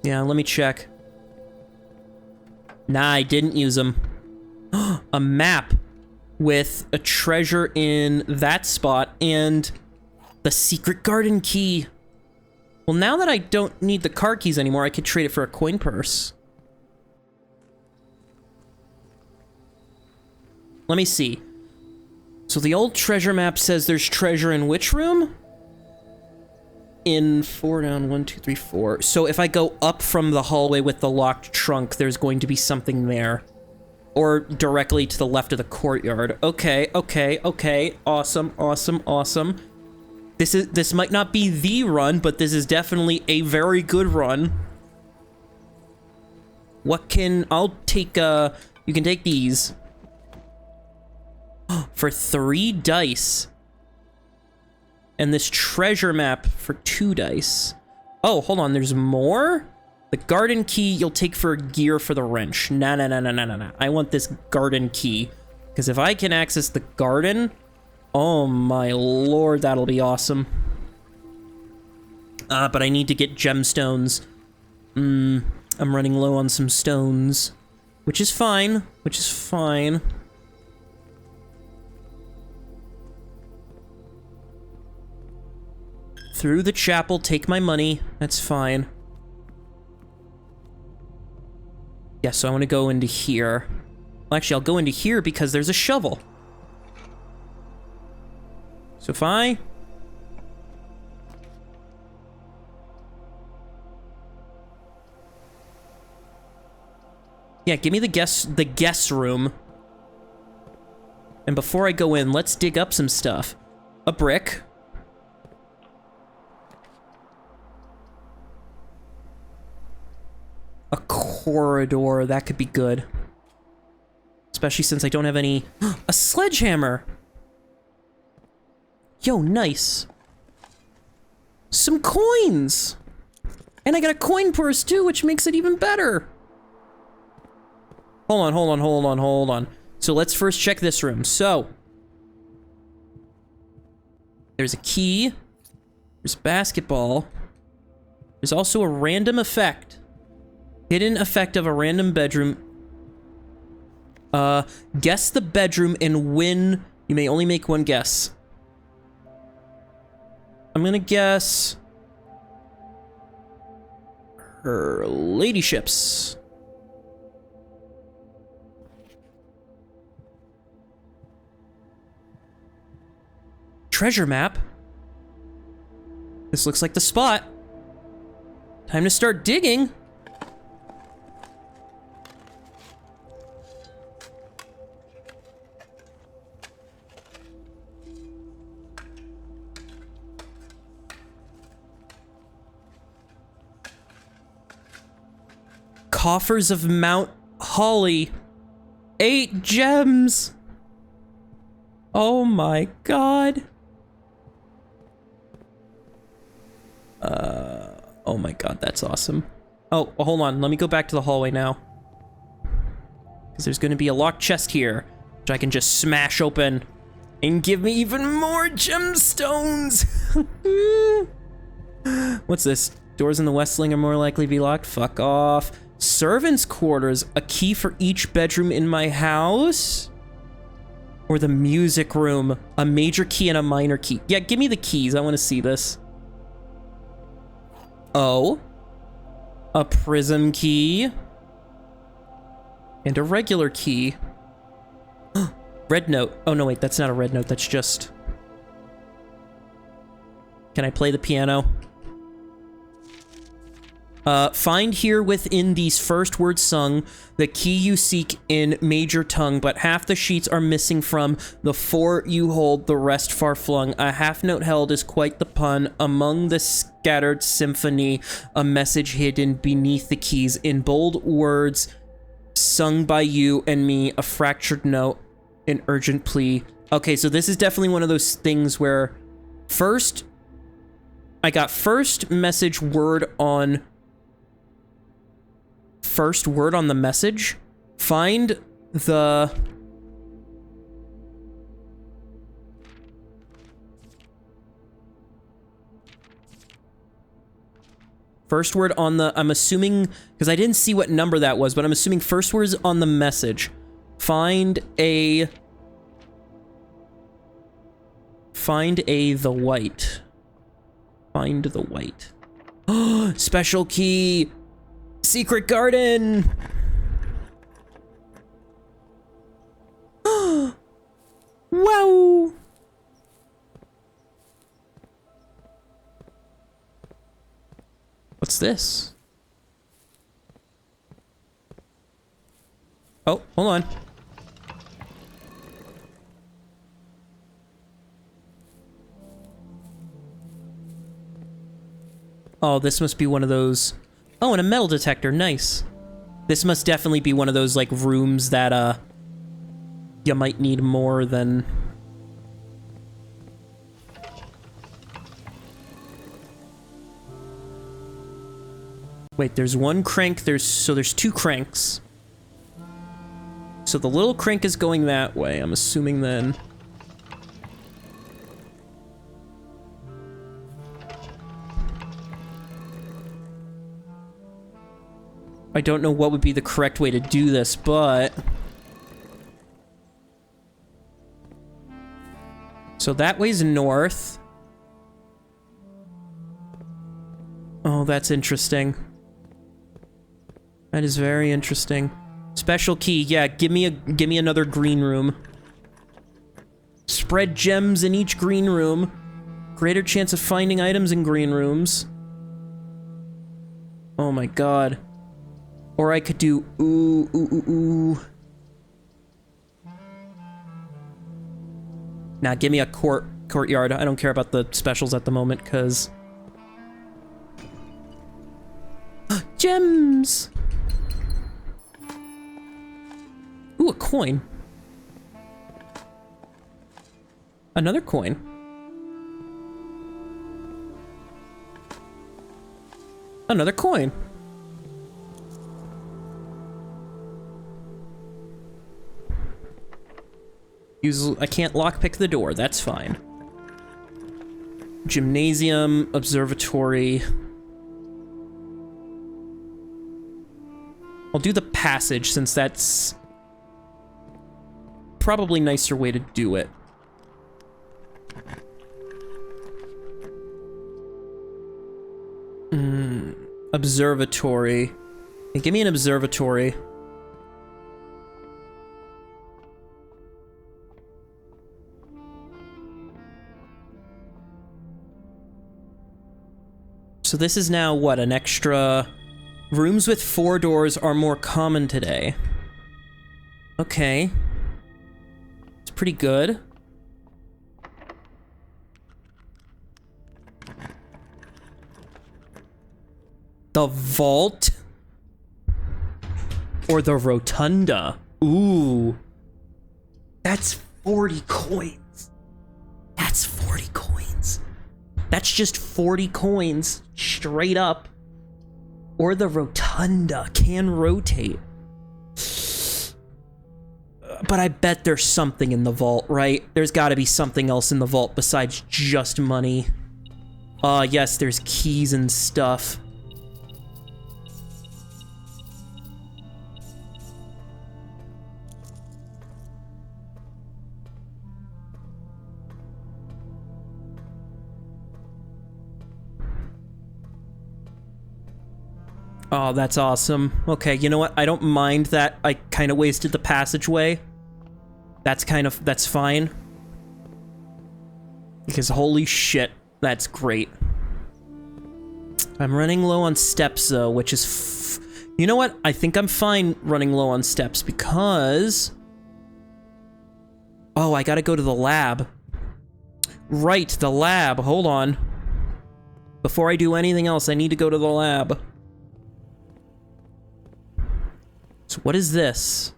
Yeah, let me check. Nah, I didn't use them. A map with a treasure in that spot and the secret garden key. Well, now that I don't need the car keys anymore, I could trade it for a coin purse. Let me see. So the old treasure map says there's treasure in which room? In 4 down, 1, 2, 3, 4. So if I go up from the hallway with the locked trunk, there's going to be something there. Or directly to the left of the courtyard. Okay. Awesome. This might not be the run, but this is definitely a very good run. I'll take, you can take these. For 3 dice. And this treasure map for 2 dice. Oh, hold on, there's more? The garden key you'll take for gear for the wrench. Nah. I want this garden key. Because if I can access the garden, oh my lord, that'll be awesome. But I need to get gemstones. I'm running low on some stones. Which is fine. Through the chapel, take my money. That's fine. Yeah, so I want to go into here. Well, actually, I'll go into here because there's a shovel. So if I... Yeah, give me the guest room. And before I go in, let's dig up some stuff. A brick. A corridor, that could be good. Especially since I don't have any... A sledgehammer! Yo, nice. Some coins! And I got a coin purse too, which makes it even better. Hold on. So let's first check this room. So, there's a key. There's basketball. There's also a random effect. Hidden effect of a random bedroom. Guess the bedroom and win. You may only make one guess. I'm gonna guess her ladyships. Treasure map. This looks like the spot. Time to start digging. Coffers of Mount Holly. 8 gems. Oh my god. Oh my god, that's awesome. Oh, hold on. Let me go back to the hallway now. Because there's going to be a locked chest here, which I can just smash open and give me even more gemstones. What's this? Doors in the West Wing are more likely to be locked. Fuck off. Servants' quarters. A key for each bedroom in my house? Or the music room. A major key and a minor key. Yeah, give me the keys. I want to see this. Oh. A prism key. And a regular key. Red note. Oh, no, wait. That's not a red note. That's just... Can I play the piano? Find here within these first words sung the key you seek in major tongue, but half the sheets are missing from the 4 you hold, the rest far flung. A half note held is quite the pun. Among the scattered symphony, a message hidden beneath the keys. In bold words sung by you and me, a fractured note, an urgent plea. Okay, so this is definitely one of those things where I got first message word on... First word on the message. Find the... First word on the... I'm assuming... Because I didn't see what number that was, but I'm assuming first words on the message. Find a... the white. Find the white. Oh, special key! Secret garden! Wow! What's this? Oh, hold on. Oh, this must be one of those... Oh, and a metal detector. Nice. This must definitely be one of those, like, rooms that, you might need more than... Wait, there's one crank, there's 2 cranks. So the little crank is going that way, I'm assuming then. I don't know what would be the correct way to do this, but... So that way's north. Oh, that's interesting. That is very interesting. Special key, yeah, give me another green room. Spread gems in each green room. Greater chance of finding items in green rooms. Oh my god. Or I could do ooh. Nah, give me a courtyard. I don't care about the specials at the moment, cause... Gems! Ooh, a coin. Another coin. Another coin. I can't lockpick the door. That's fine. Gymnasium, observatory. I'll do the passage since that's probably nicer way to do it. Observatory. Hey, give me an observatory. So this is now, what, an extra... Rooms with 4 doors are more common today. Okay. It's pretty good. The vault? Or the rotunda? Ooh. That's 40 coins. That's 40 coins. That's just 40 coins, straight up. Or the rotunda can rotate. But I bet there's something in the vault, right? There's gotta be something else in the vault besides just money. Yes, there's keys and stuff. Oh, that's awesome. Okay, you know what? I don't mind that I kind of wasted the passageway. That's fine. Because holy shit, that's great. I'm running low on steps though, which is you know what? I think I'm fine running low on steps because... Oh, I gotta go to the lab. Right, the lab. Hold on. Before I do anything else, I need to go to the lab. So what is this?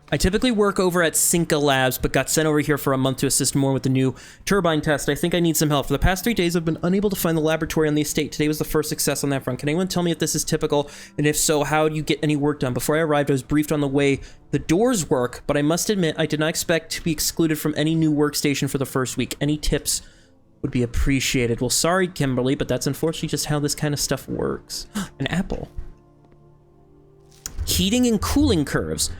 I typically work over at Cinca Labs, but got sent over here for a month to assist more with the new turbine test. I think I need some help. For the past 3 days, I've been unable to find the laboratory on the estate. Today was the first success on that front. Can anyone tell me if this is typical? And if so, how do you get any work done? Before I arrived, I was briefed on the way the doors work, but I must admit, I did not expect to be excluded from any new workstation for the first week. Any tips would be appreciated. Well, sorry, Kimberly, but that's unfortunately just how this kind of stuff works. An apple. Heating and cooling curves.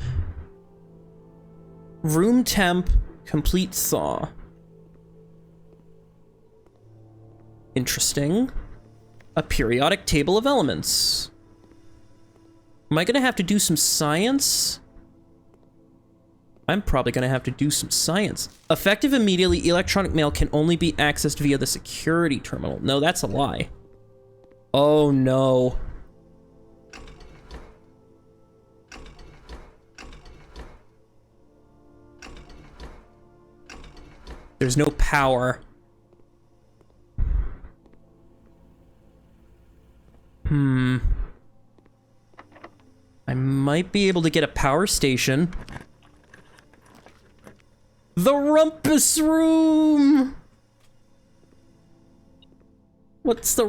Room temp, complete thaw. Interesting. A periodic table of elements. Am I gonna have to do some science? I'm probably gonna have to do some science. Effective immediately, electronic mail can only be accessed via the security terminal. No, that's a lie. Oh no. There's no power. I might be able to get a power station. The rumpus room! What's a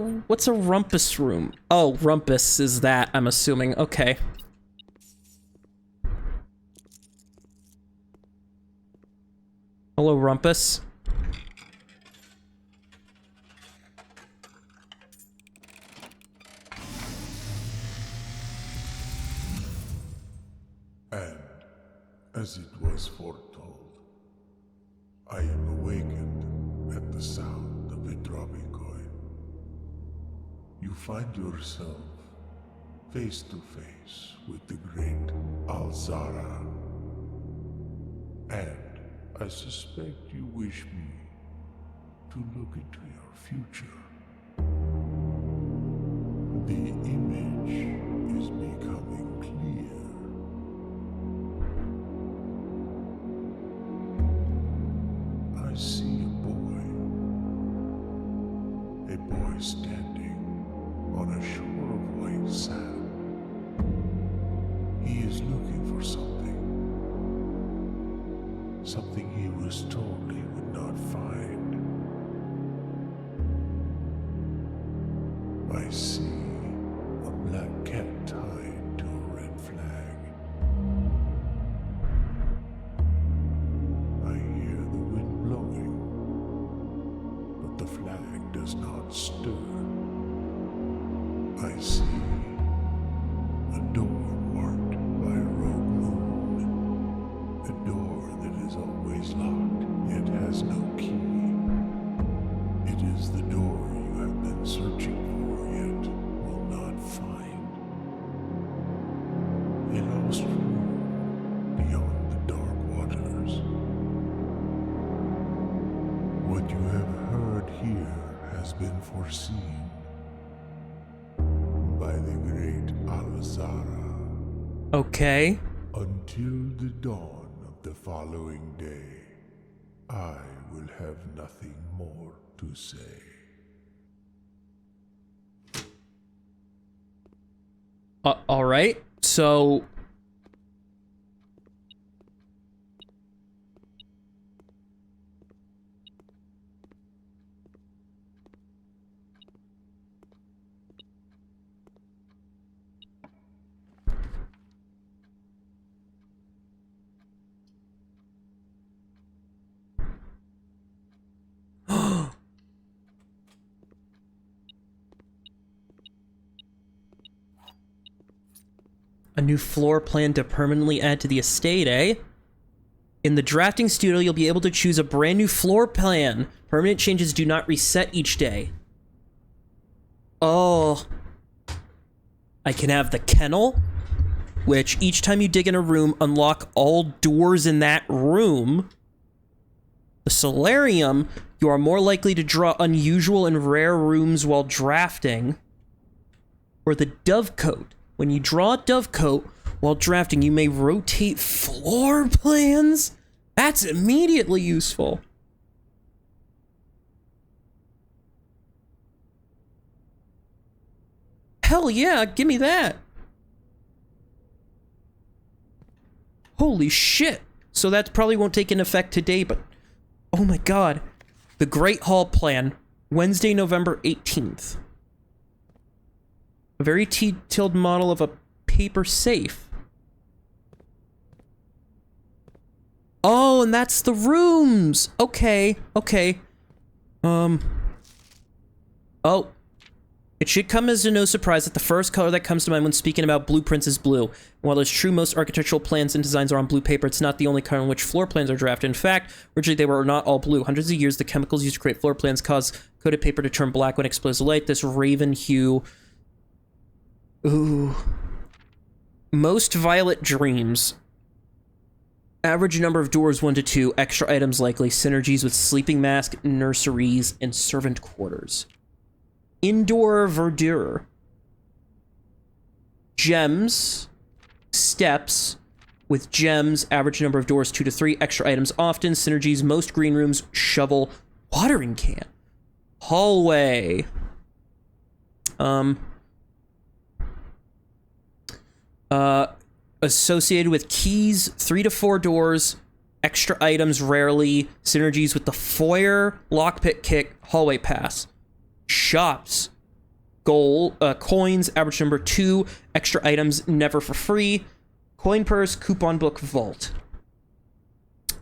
rumpus room? Oh, rumpus is that, I'm assuming. Okay. Hello, Rumpus. And, as it was foretold, I am awakened at the sound of a dropping coin. You find yourself face to face with the great Alzara. And I suspect you wish me to look into your future. The image is becoming clear. I see a boy standing on a shore of white sand. He is looking for something. Something he was told he would not find. I see a black cat tied to a red flag. foreseen by the great Alzara. Okay. Until the dawn of the following day, I will have nothing more to say. All right. So a new floor plan to permanently add to the estate, eh? In the drafting studio, you'll be able to choose a brand new floor plan. Permanent changes do not reset each day. Oh. I can have the kennel, which each time you dig in a room, unlock all doors in that room. The solarium, you are more likely to draw unusual and rare rooms while drafting. Or the dovecote. When you draw a dovecote while drafting, you may rotate floor plans. That's immediately useful. Hell yeah, give me that. Holy shit. So that probably won't take in effect today, but oh my god. The Great Hall Plan, Wednesday, November 18th. A very detailed model of a paper safe. Oh, and that's the rooms. Okay, okay. Oh. It should come as no surprise that the first color that comes to mind when speaking about blueprints is blue. And while it's true most architectural plans and designs are on blue paper, it's not the only color in which floor plans are drafted. In fact, originally they were not all blue. Hundreds of years, the chemicals used to create floor plans cause coated paper to turn black when exposed to light. This raven hue... Ooh. Most violet dreams. Average number of doors 1 to 2. Extra items likely. Synergies with sleeping mask, nurseries, and servant quarters. Indoor verdure. Gems. Steps. With gems. Average number of doors 2 to 3. Extra items often. Synergies. Most green rooms. Shovel. Watering can. Hallway. Associated with keys, 3 to 4 doors, extra items rarely, synergies with the foyer, lockpick kick, hallway pass. Shops, gold, coins, average number 2, extra items never for free, coin purse, coupon book, vault.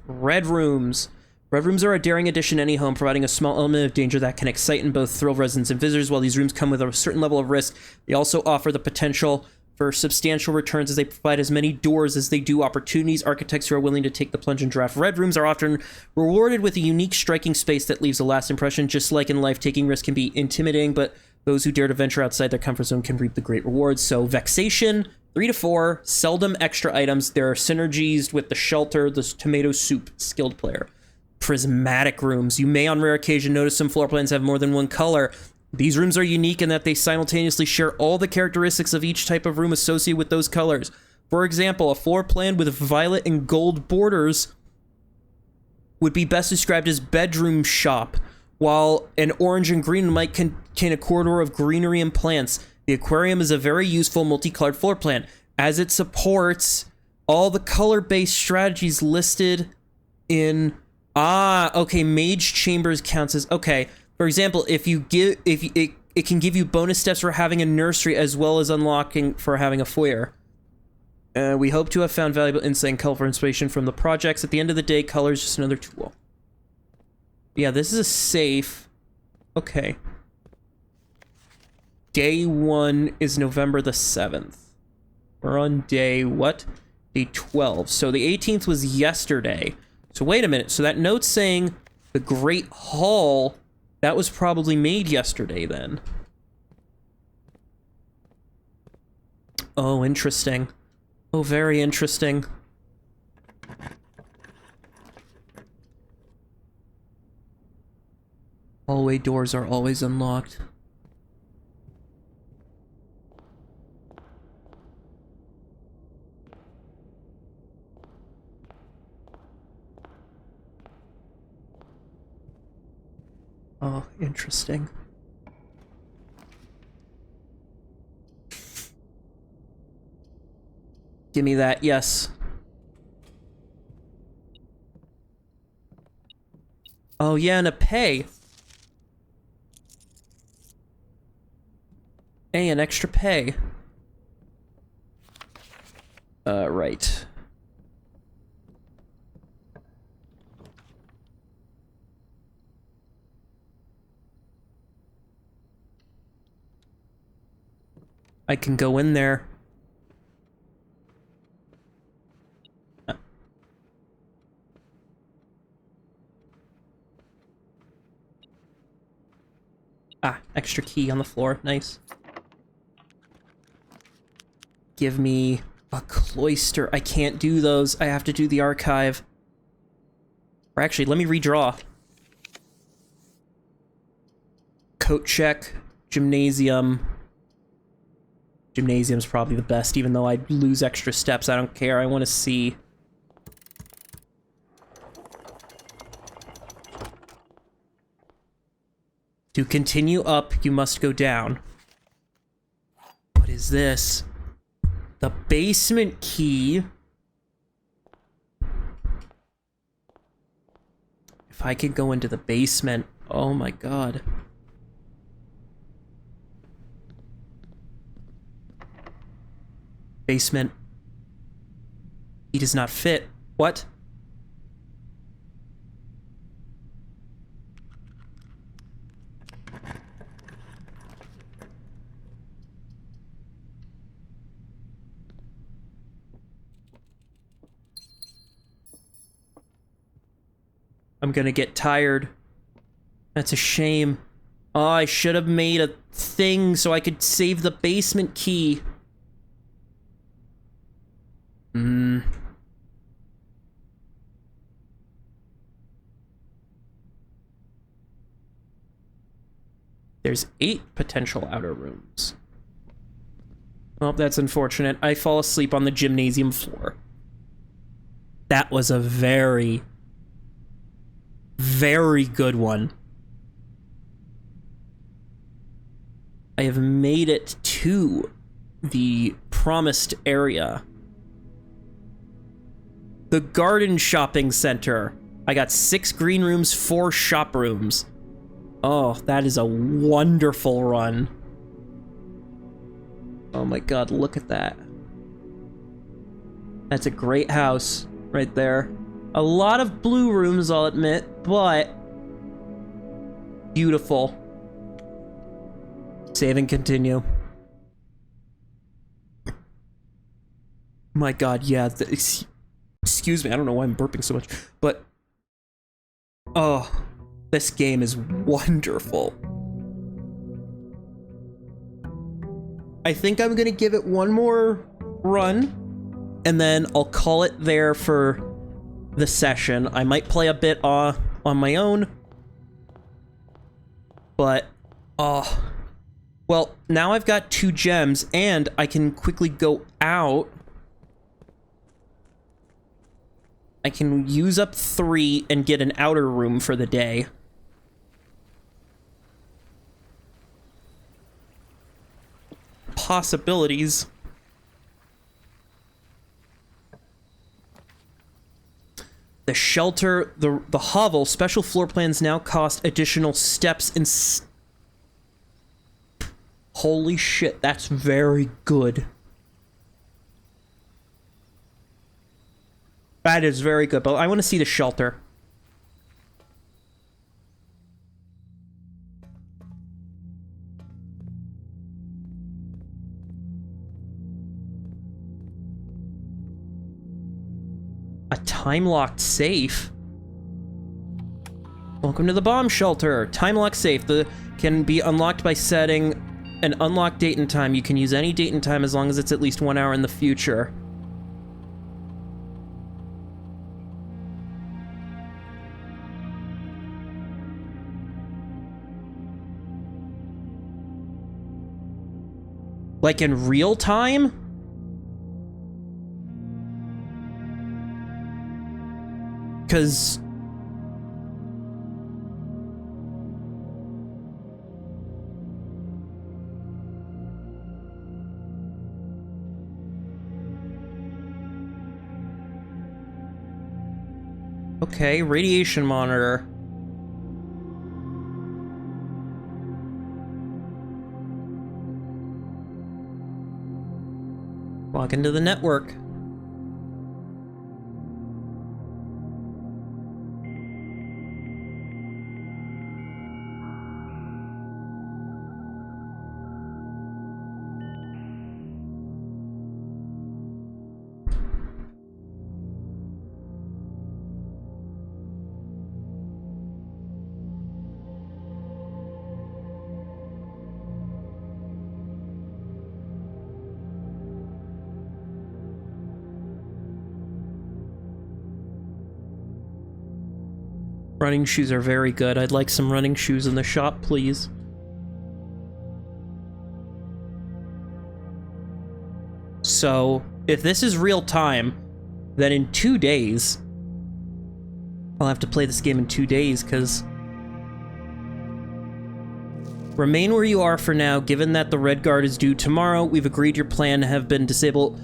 Red rooms. Red rooms are a daring addition to any home, providing a small element of danger that can excite and both thrill residents and visitors. While these rooms come with a certain level of risk, they also offer the potential for substantial returns as they provide as many doors as they do opportunities. Architects who are willing to take the plunge and draft red rooms are often rewarded with a unique, striking space that leaves a lasting impression. Just like in life, taking risks can be intimidating, but those who dare to venture outside their comfort zone can reap the great rewards. So, vexation, 3 to 4, seldom extra items. There are synergies with the shelter, the tomato soup, skilled player. Prismatic rooms. You may on rare occasion notice some floor plans have more than one color. These rooms are unique in that they simultaneously share all the characteristics of each type of room associated with those colors. For example, a floor plan with violet and gold borders would be best described as bedroom shop, while an orange and green might contain a corridor of greenery and plants. The aquarium is a very useful multicolored floor plan, as it supports all the color-based strategies listed in... okay, mage chambers counts as... Okay. For example, it can give you bonus steps for having a nursery as well as unlocking for having a foyer. We hope to have found valuable insight and colorful inspiration from the projects. At the end of the day, color is just another tool. Yeah, this is a safe. Okay. Day 1 is November the 7th. We're on day what? Day 12. So the 18th was yesterday. So wait a minute. So that note's saying the Great Hall... That was probably made yesterday, then. Oh, interesting. Oh, very interesting. Hallway doors are always unlocked. Oh, interesting. Give me that, yes. Oh yeah, and a pay. Hey, an extra pay. Right. I can go in there. Ah, extra key on the floor. Nice. Give me a cloister. I can't do those. I have to do the archive. Or actually, let me redraw. Coat check. Gymnasium. Gymnasium's probably the best, even though I lose extra steps. I don't care. I want to see. To continue up, you must go down. What is this? The basement key. If I could go into the basement, oh my god. Basement. He does not fit. What? I'm gonna get tired. That's a shame. Oh, I should have made a thing so I could save the basement key. There's 8 potential outer rooms. Well, that's unfortunate. I fall asleep on the gymnasium floor. That was a very, very good one. I have made it to the promised area. The Garden Shopping Center. I got 6 green rooms, 4 shop rooms. Oh, that is a wonderful run. Oh my god, look at that. That's a great house right there. A lot of blue rooms, I'll admit, but beautiful. Save and continue. My god, yeah. Excuse me, I don't know why I'm burping so much, but oh, this game is wonderful. I think I'm gonna give it one more run, and then I'll call it there for the session. I might play a bit on my own, but well, now I've got 2 gems, and I can quickly go out. I can use up 3 and get an outer room for the day. Possibilities. The shelter, the hovel, special floor plans now cost additional steps and holy shit, that's very good. That is very good, but I want to see the shelter. A time-locked safe? Welcome to the bomb shelter. Time-locked safe. Can be unlocked by setting an unlocked date and time. You can use any date and time as long as it's at least 1 hour in the future. Like in real time? Because... Okay, radiation monitor. Log into the network. Running shoes are very good. I'd like some running shoes in the shop, please. So, if this is real time, then in 2 days... I'll have to play this game in 2 days, because... Remain where you are for now, given that the Red Guard is due tomorrow. We've agreed your plan to have been disabled...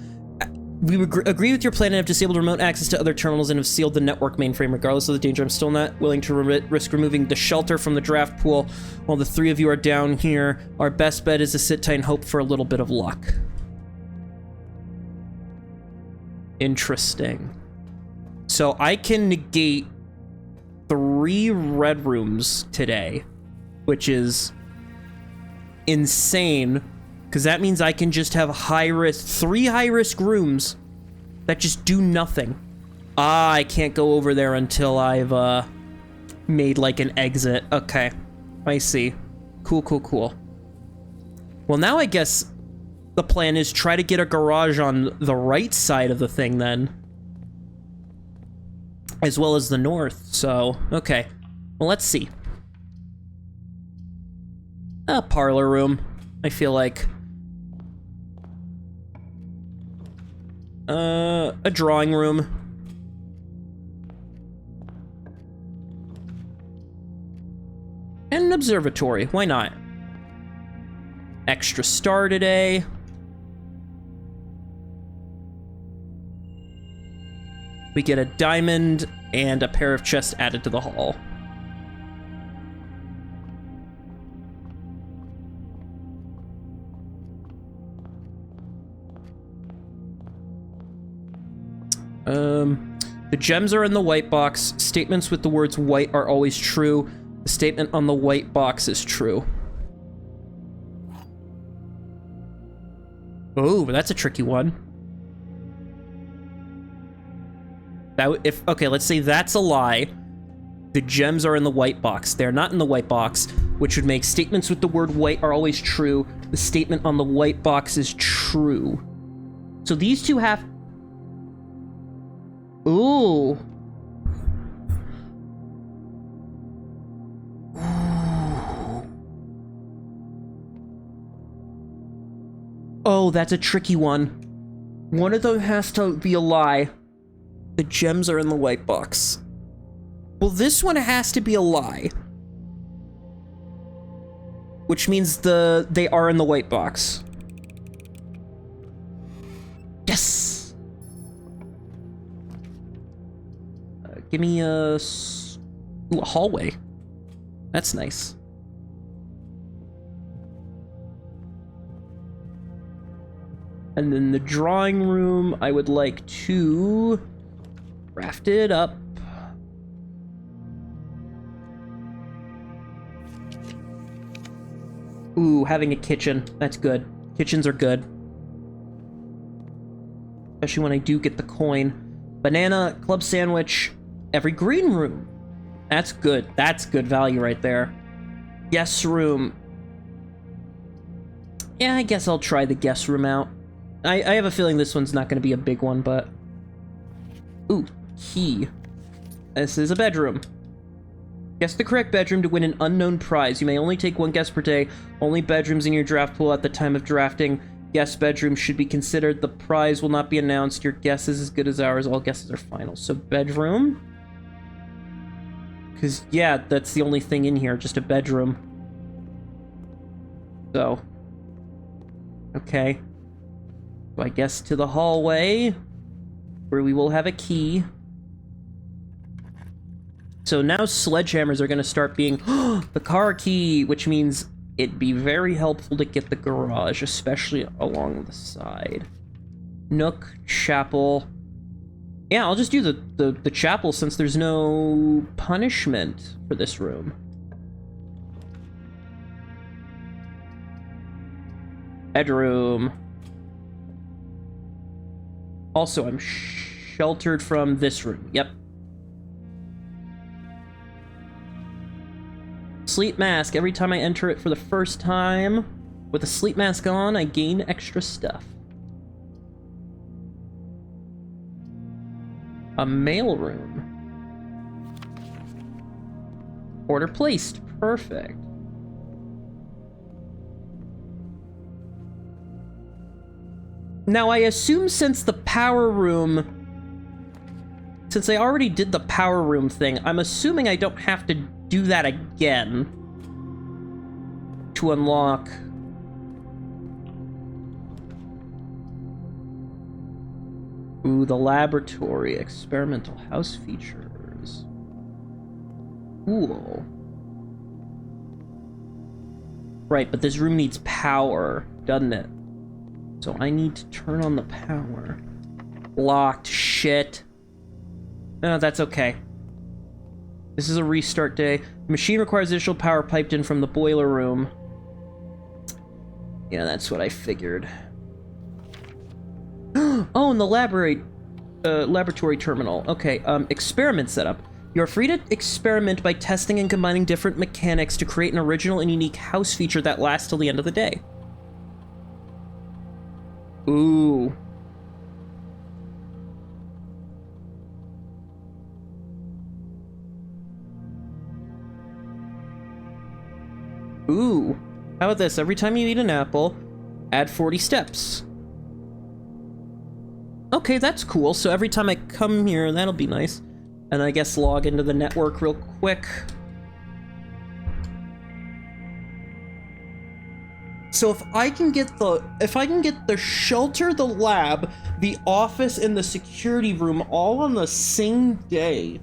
We agree with your plan and have disabled remote access to other terminals and have sealed the network mainframe. Regardless of the danger, I'm still not willing to risk removing the shelter from the draft pool while the three of you are down here. Our best bet is to sit tight and hope for a little bit of luck. Interesting. So I can negate 3 red rooms today, which is insane. Because that means I can just have 3 high-risk rooms that just do nothing. Ah, I can't go over there until I've, made, like, an exit. Okay, I see. Cool, cool, cool. Well, now I guess the plan is try to get a garage on the right side of the thing, then. As well as the north, so, okay. Well, let's see. A parlor room, I feel like. A drawing room. And an observatory, why not? Extra star today. We get a diamond and a pair of chests added to the hall. The gems are in the white box. Statements with the words white are always true. The statement on the white box is true. Oh, that's a tricky one. Okay, let's say that's a lie. The gems are in the white box. They're not in the white box, which would make statements with the word white are always true. The statement on the white box is true. So these two have... Ooh. Oh, that's a tricky one. One of them has to be a lie. The gems are in the white box. Well, this one has to be a lie. Which means they are in the white box. Yes! Give me a hallway. That's nice. And then the drawing room, I would like to craft it up. Ooh, having a kitchen. That's good. Kitchens are good. Especially when I do get the coin. Banana, club sandwich, every green room. That's good. That's good value right there. Guest room. Yeah, I guess I'll try the guest room out. I have a feeling this one's not going to be a big one, but... Ooh, key. This is a bedroom. Guess the correct bedroom to win an unknown prize. You may only take 1 guess per day. Only bedrooms in your draft pool at the time of drafting Guest bedroom should be considered. The prize will not be announced. Your guess is as good as ours. All guesses are final. So bedroom. Because, yeah, that's the only thing in here. Just a bedroom. So. Okay. So I guess to the hallway. Where we will have a key. So now sledgehammers are going to start being the car key, which means it'd be very helpful to get the garage, especially along the side. Nook, chapel. Yeah, I'll just do the chapel since there's no punishment for this room. Bedroom. Also, I'm sheltered from this room. Yep. Sleep mask. Every time I enter it for the first time, with a sleep mask on, I gain extra stuff. A mail room. Order placed. Perfect. Now, I assume since the power room... Since I already did the power room thing, I'm assuming I don't have to do that again to unlock... Ooh, the laboratory. Experimental house features. Cool. Right, but this room needs power, doesn't it? So I need to turn on the power. Locked. Shit. No, that's okay. This is a restart day. The machine requires additional power piped in from the boiler room. Yeah, that's what I figured. Oh, and the laboratory terminal. Okay, experiment setup. You're free to experiment by testing and combining different mechanics to create an original and unique house feature that lasts till the end of the day. Ooh. Ooh. How about this? Every time you eat an apple, add 40 steps. Okay, that's cool. So every time I come here, that'll be nice. And I guess log into the network real quick. So if I can get the shelter, the lab, the office, and the security room all on the same day.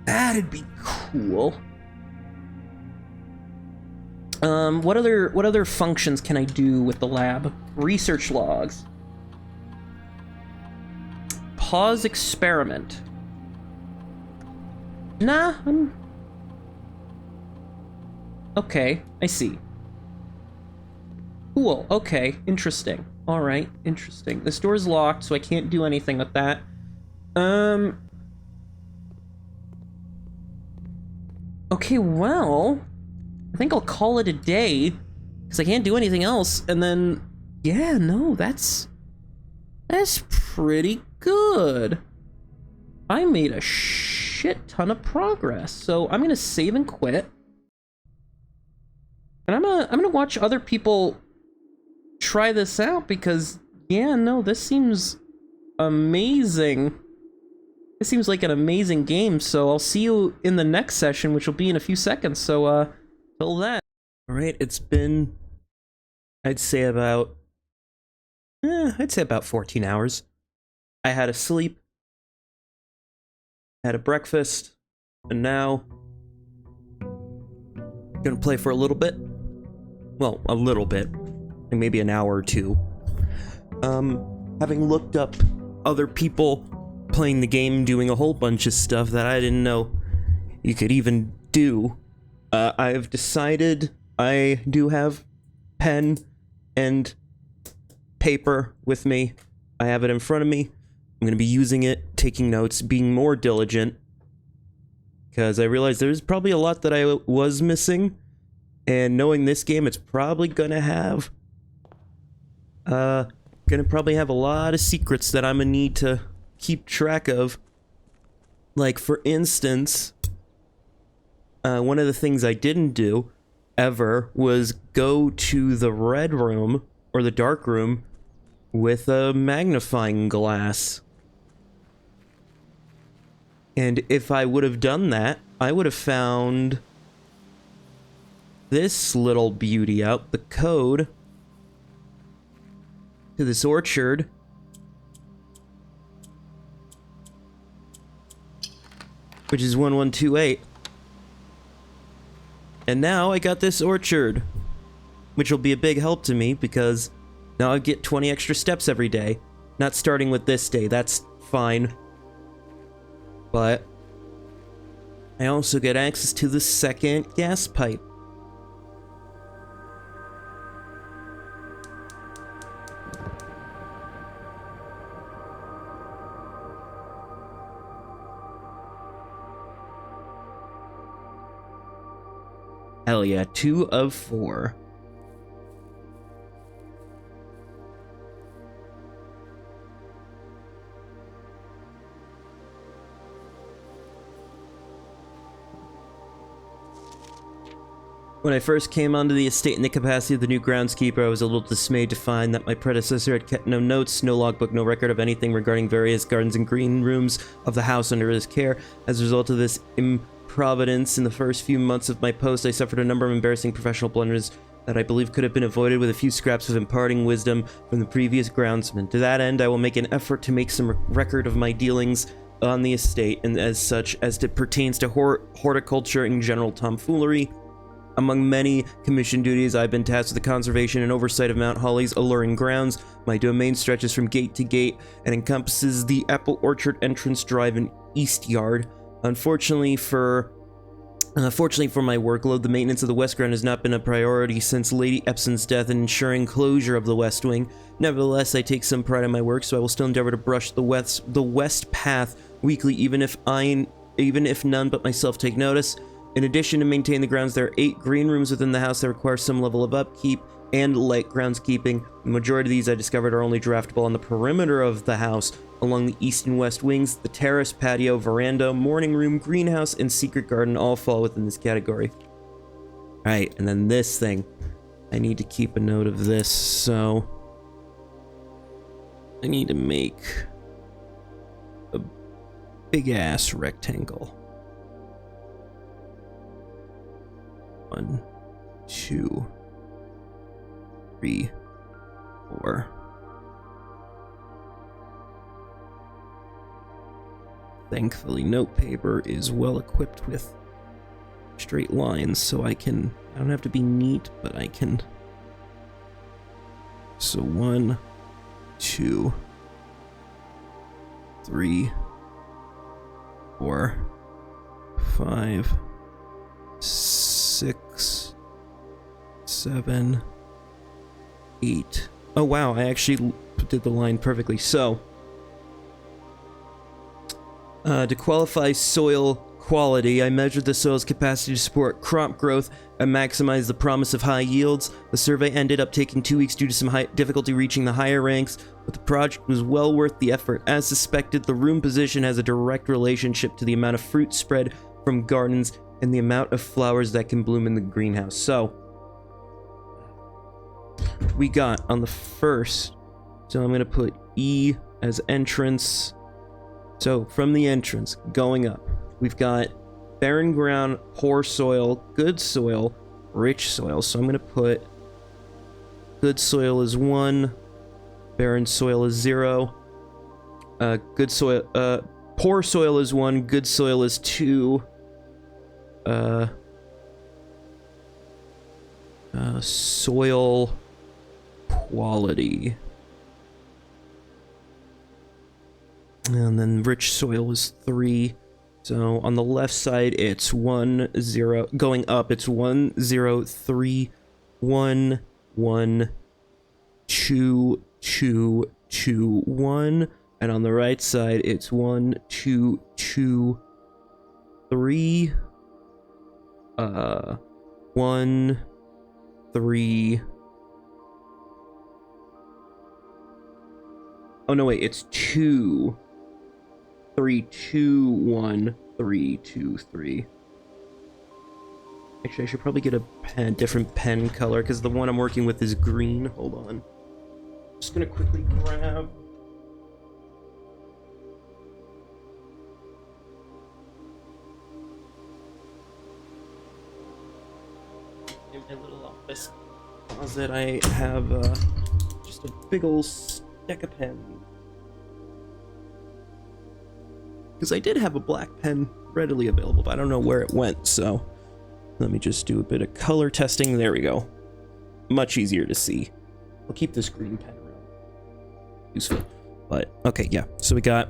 That'd be cool. What other functions can I do with the lab? Research logs. Pause experiment. Nah, okay, I see. Cool, okay, interesting. Alright, interesting. This door's locked, so I can't do anything with that. Okay, well... I think I'll call it a day, because I can't do anything else, and then... Yeah, no, that's pretty good. I made a shit ton of progress, so I'm gonna save and quit. And I'm gonna watch other people try this out, because, yeah, no, this seems amazing. This seems like an amazing game, so I'll see you in the next session, which will be in a few seconds, so, till then. Alright, it's been, I'd say about 14 hours. I had a sleep, had a breakfast, and now gonna play for a little bit. Well, a little bit, like maybe an hour or two. Having looked up other people playing the game, doing a whole bunch of stuff that I didn't know you could even do, I've decided I do have pen and paper with me. I have it in front of me. I'm going to be using it, taking notes, being more diligent, because I realized there's probably a lot that I was missing, and knowing this game, it's probably going to have a lot of secrets that I'm going to need to keep track of. Like, for instance, one of the things I didn't do ever was go to the red room or the dark room with a magnifying glass. And if I would have done that, I would have found this little beauty out, the code to this orchard. Which is 1128. And now I got this orchard, which will be a big help to me because now I get 20 extra steps every day. Not starting with this day, that's fine. But I also get access to the second gas pipe. Hell yeah, 2 of 4. When I first came onto the estate in the capacity of the new groundskeeper, I was a little dismayed to find that my predecessor had kept no notes, no logbook, no record of anything regarding various gardens and green rooms of the house under his care. As a result of this improvidence, in the first few months of my post, I suffered a number of embarrassing professional blunders that I believe could have been avoided with a few scraps of imparting wisdom from the previous groundsman. To that end, I will make an effort to make some record of my dealings on the estate, and as such as it pertains to horticulture and general tomfoolery. Among many commission duties, I've been tasked with the conservation and oversight of Mount Holly's alluring grounds. My domain stretches from gate to gate and encompasses the apple orchard entrance drive and east yard. Unfortunately for my workload, the maintenance of the west ground has not been a priority since Lady Epson's death and ensuring closure of the west wing. Nevertheless, I take some pride in my work, so I will still endeavor to brush the west path weekly, even if none but myself take notice. In addition to maintain the grounds, there are 8 green rooms within the house that require some level of upkeep and light groundskeeping. The majority of these I discovered are only draftable on the perimeter of the house, along the east and west wings. The terrace, patio, veranda, morning room, greenhouse, and secret garden all fall within this category. Alright, and then this thing. I need to keep a note of this, so I need to make a big-ass rectangle. 1, 2, 3, 4. Thankfully, notepaper is well equipped with straight lines, so I don't have to be neat, but I can. So 1, 2, 3, 4, 5, 6, 7, 8. Oh wow, I actually did the line perfectly. So, to qualify soil quality, I measured the soil's capacity to support crop growth and maximize the promise of high yields. The survey ended up taking 2 weeks due to some difficulty reaching the higher ranks, but the project was well worth the effort. As suspected, the room position has a direct relationship to the amount of fruit spread from gardens and the amount of flowers that can bloom in the greenhouse. So, we got on the first, so I'm going to put E as entrance. So, from the entrance, going up, we've got barren ground, poor soil, good soil, rich soil. So I'm going to put good soil is 1, barren soil is 0, good soil, poor soil is 1, good soil is 2, soil quality. And then rich soil is 3. So on the left side, it's 1, 0. Going up, it's 1, 0, 3, 1, 1, 2, 2, 2, 1. And on the right side, it's 1, 2, 2, 3. 1, 3. Oh no, wait, it's 2. 3, 2, 1, 3, 2, 3. Actually, I should probably get a different pen color, because the one I'm working with is green. Hold on. Just gonna quickly grab... In my little office closet, I have just a big old stack of pens. Because I did have a black pen readily available, but I don't know where it went, so... Let me just do a bit of color testing. There we go. Much easier to see. I'll keep this green pen around. Useful. But, okay, yeah. So we got,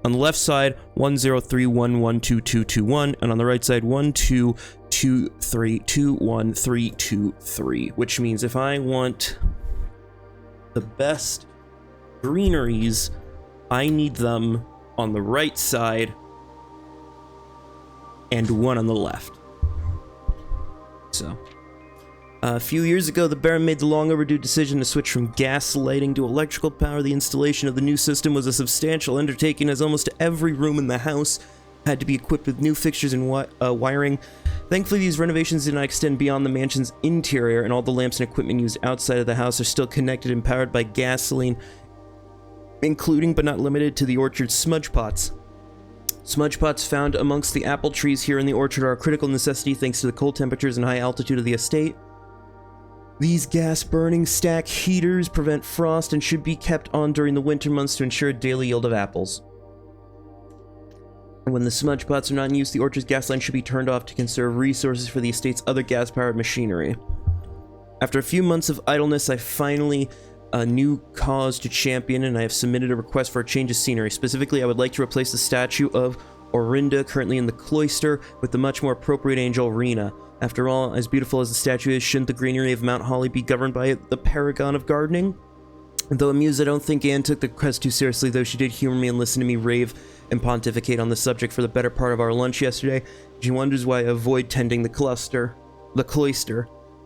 on the left side, 103112221, and on the right side, 122321323, which means if I want the best greeneries, I need them on the right side and one on the left. So, a few years ago, the Baron made the long overdue decision to switch from gas lighting to electrical power. The installation of the new system was a substantial undertaking, as almost every room in the house had to be equipped with new fixtures and wiring. Thankfully, these renovations did not extend beyond the mansion's interior, and all the lamps and equipment used outside of the house are still connected and powered by gasoline, including but not limited to the orchard's smudge pots. Smudge pots found amongst the apple trees here in the orchard are a critical necessity thanks to the cold temperatures and high altitude of the estate. These gas-burning stack heaters prevent frost and should be kept on during the winter months to ensure a daily yield of apples. When the smudge pots are not in use, the orchard's gas line should be turned off to conserve resources for the estate's other gas-powered machinery. After a few months of idleness, I finally a new cause to champion, and I have submitted a request for a change of scenery. Specifically, I would like to replace the statue of Orinda, currently in the cloister, with the much more appropriate angel Rena. After all, as beautiful as the statue is, shouldn't the greenery of Mount Holly be governed by the paragon of gardening? Though amused, I don't think Anne took the request too seriously, though she did humor me and listen to me rave and pontificate on the subject for the better part of our lunch yesterday. She wonders why I avoid tending the cloister.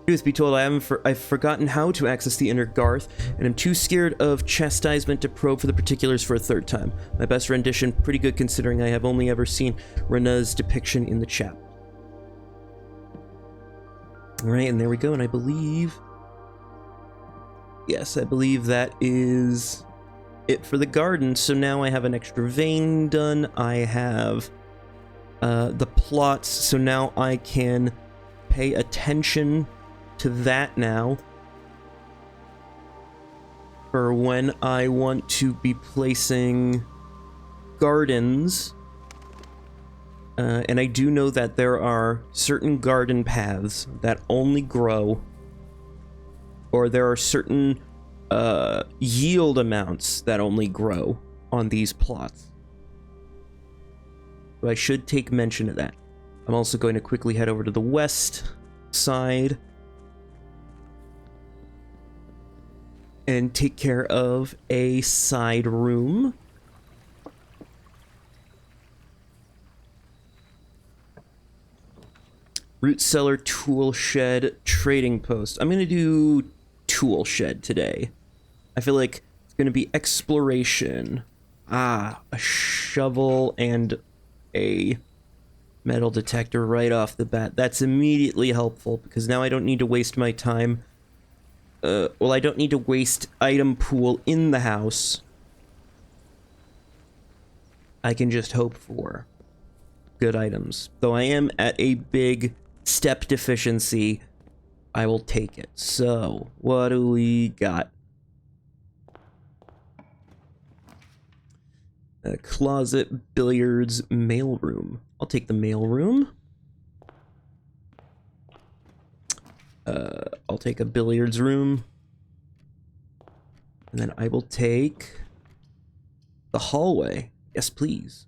Truth be told, I've forgotten how to access the inner Garth, and I'm too scared of chastisement to probe for the particulars for a third time. My best rendition, pretty good considering I have only ever seen Rena's depiction in the chapel. Alright, and there we go, and I believe... Yes, I believe that is it for the garden. So now I have an extra vein done, I have the plots, so now I can pay attention to that now for when I want to be placing gardens. And I do know that there are certain garden paths that only grow, or there are certain yield amounts that only grow on these plots. So I should take mention of that. I'm also going to quickly head over to the west side and take care of a side room. Root cellar, tool shed, trading post. I'm gonna do tool shed today. I feel like it's gonna be exploration. A shovel and a metal detector right off the bat. That's immediately helpful because now I don't need to waste my time. Well, I don't need to waste item pool in the house. I can just hope for good items. Though I am at a big step deficiency, I will take it. So, what do we got? A closet, billiards, mailroom. I'll take the mailroom. I'll take a billiards room. And then I will take the hallway. Yes, please.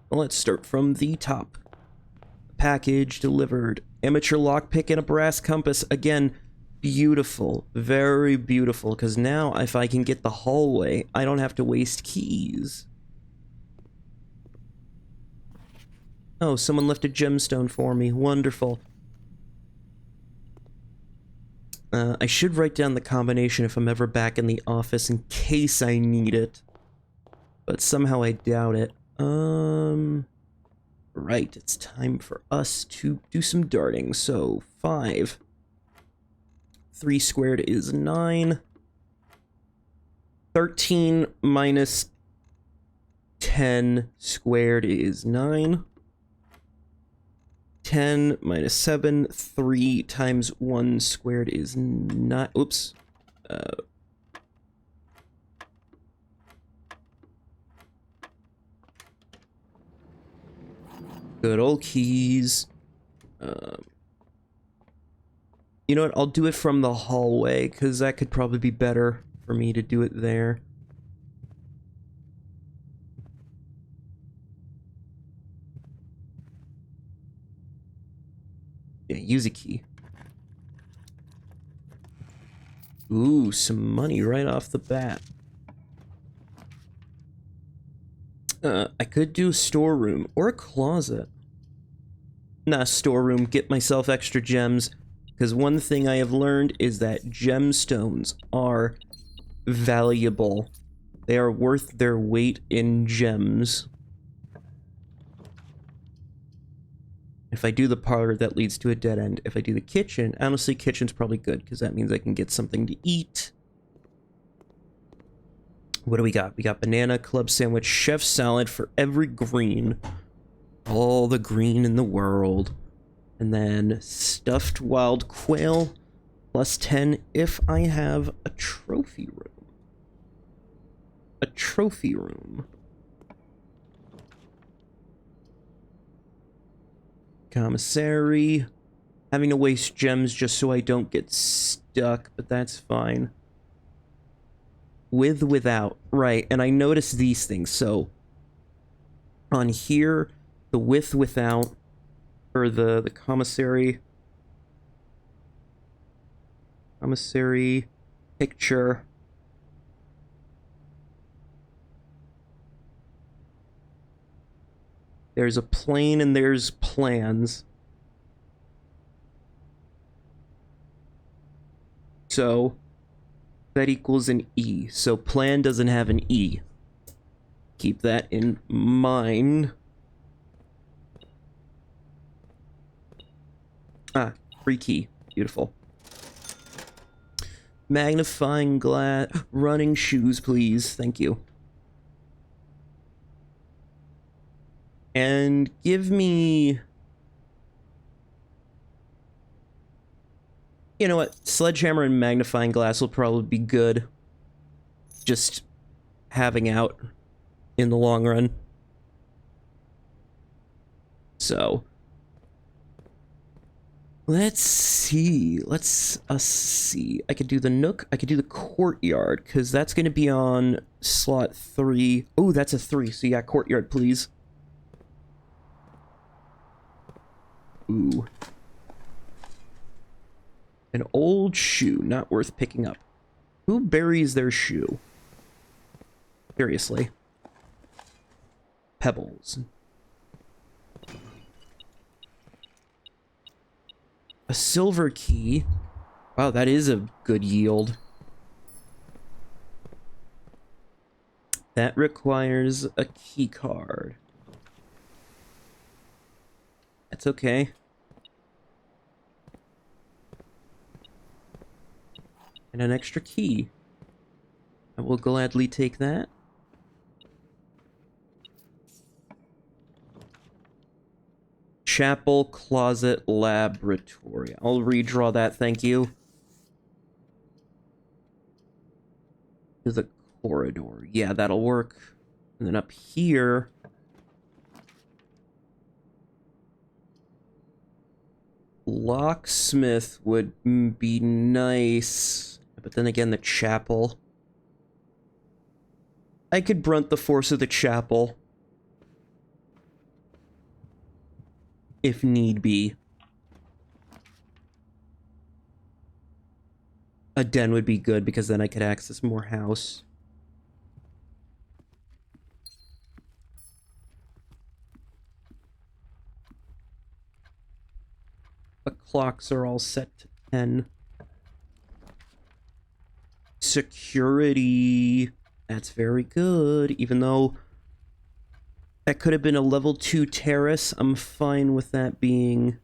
Well, let's start from the top. Package delivered. Amateur lockpick and a brass compass. Again, beautiful. Very beautiful. Because now, if I can get the hallway, I don't have to waste keys. Oh, someone left a gemstone for me. Wonderful. I should write down the combination if I'm ever back in the office in case I need it. But somehow I doubt it. Right, it's time for us to do some darting. So 5. 3 squared is 9. 13 minus 10 squared is 9. 10 minus 7. 3 times 1 squared is 9. Oops. Good old keys. You know what? I'll do it from the hallway, because that could probably be better for me to do it there. Yeah, use a key. Ooh, some money right off the bat. I could do a storeroom or a closet. Nah, storeroom, get myself extra gems. Because one thing I have learned is that gemstones are valuable. They are worth their weight in gems. If I do the parlor, that leads to a dead end. If I do the kitchen, honestly, kitchen's probably good, because that means I can get something to eat. What do we got? We got banana, club sandwich, chef salad for every green. All the green in the world. And then stuffed wild quail, plus 10 if I have a trophy room. A trophy room. Commissary. Having to waste gems just so I don't get stuck, but that's fine. With, without. Right, and I noticed these things. So, on here, the with, without, or the commissary. Commissary picture. There's a plane and there's plans. So that equals an E. So plan doesn't have an E. Keep that in mind. Ah, free key. Beautiful. Magnifying glass. Running shoes, please. Thank you. And give me... You know what? Sledgehammer and magnifying glass will probably be good. Just having out in the long run. So... Let's see. Let's see. I could do the nook. I could do the courtyard, because that's going to be on slot 3. Oh, that's a 3. So yeah, courtyard, please. Ooh. An old shoe, not worth picking up. Who buries their shoe? Seriously. Pebbles. A silver key. Wow, that is a good yield. That requires a key card. That's okay. And an extra key. I will gladly take that. Chapel, closet, laboratory. I'll redraw that, thank you. To the corridor. Yeah, that'll work. And then up here... Locksmith would be nice. But then again, the chapel. I could brunt the force of the chapel. If need be. A den would be good, because then I could access more house. The clocks are all set to 10. Security. That's very good, even though That could have been a level 2 terrace. I'm fine with that being...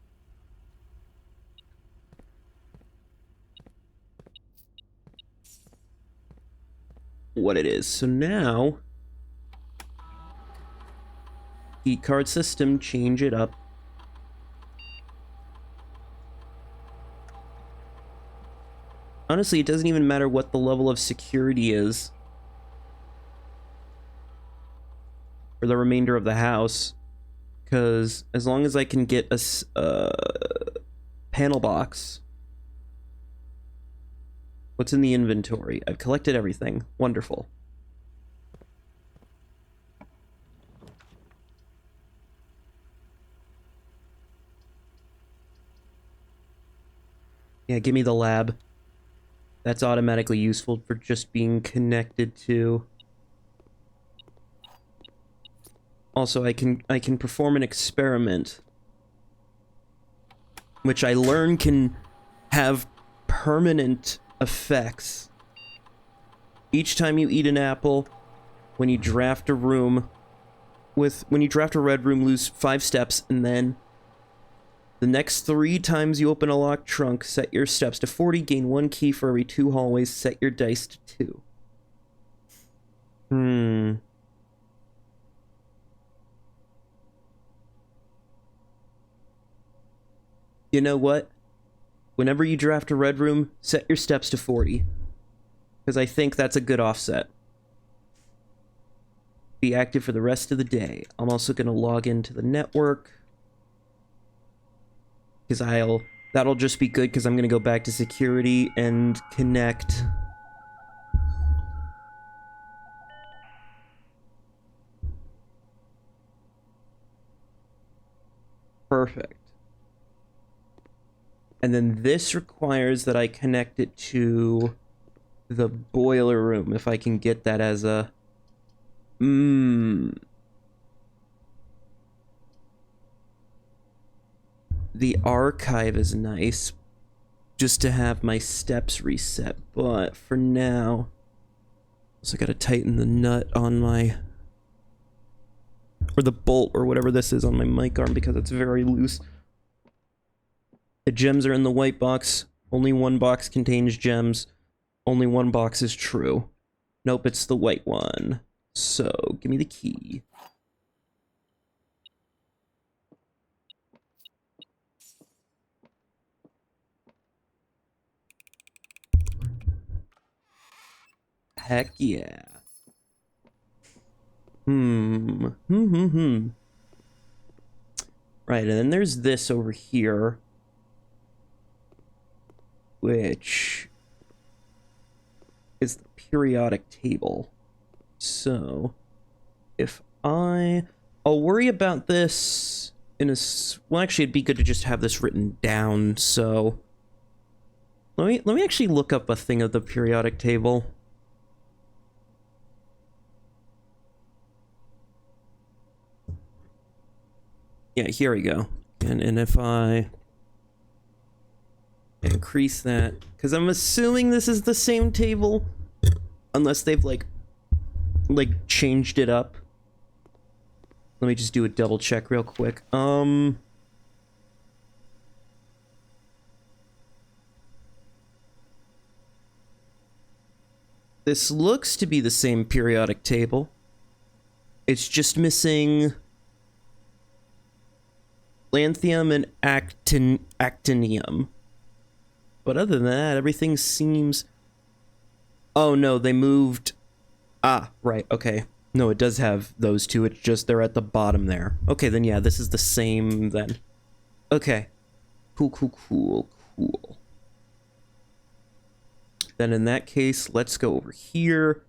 what it is. So now... key card system, change it up. Honestly, it doesn't even matter what the level of security is for the remainder of the house, because as long as I can get a panel box. What's in the inventory? I've collected everything. Wonderful. Yeah, give me the lab. That's automatically useful for just being connected to. Also, I can perform an experiment, which I learn can have permanent effects. Each time you eat an apple, when you draft a room, when you draft a red room, lose 5 steps, and then the next 3 times you open a locked trunk, set your steps to 40, gain 1 key for every 2 hallways, set your dice to 2. You know what? Whenever you draft a red room, set your steps to 40. Because I think that's a good offset. Be active for the rest of the day. I'm also going to log into the network. Because that'll just be good, because I'm going to go back to security and connect. Perfect. And then this requires that I connect it to the boiler room, if I can get that as a... The archive is nice, just to have my steps reset, but for now... also gotta tighten the nut on my... or the bolt, or whatever this is, on my mic arm, because it's very loose. The gems are in the white box. Only one box contains gems. Only one box is true. Nope, it's the white one. So, give me the key. Heck yeah. Right, and then there's this over here, which is the periodic table. So, if I'll worry about this in a... well, actually, it'd be good to just have this written down, so... Let me actually look up a thing of the periodic table. Yeah, here we go. And if I increase that, because I'm assuming this is the same table, unless they've like changed it up. Let me just do a double check real quick. This looks to be the same periodic table. It's just missing lanthium and actinium. But other than that, everything seems... oh no, they moved... ah, right, okay. No, it does have those two, it's just they're at the bottom there. Okay, then yeah, this is the same then. Okay. Cool. Then in that case, let's go over here.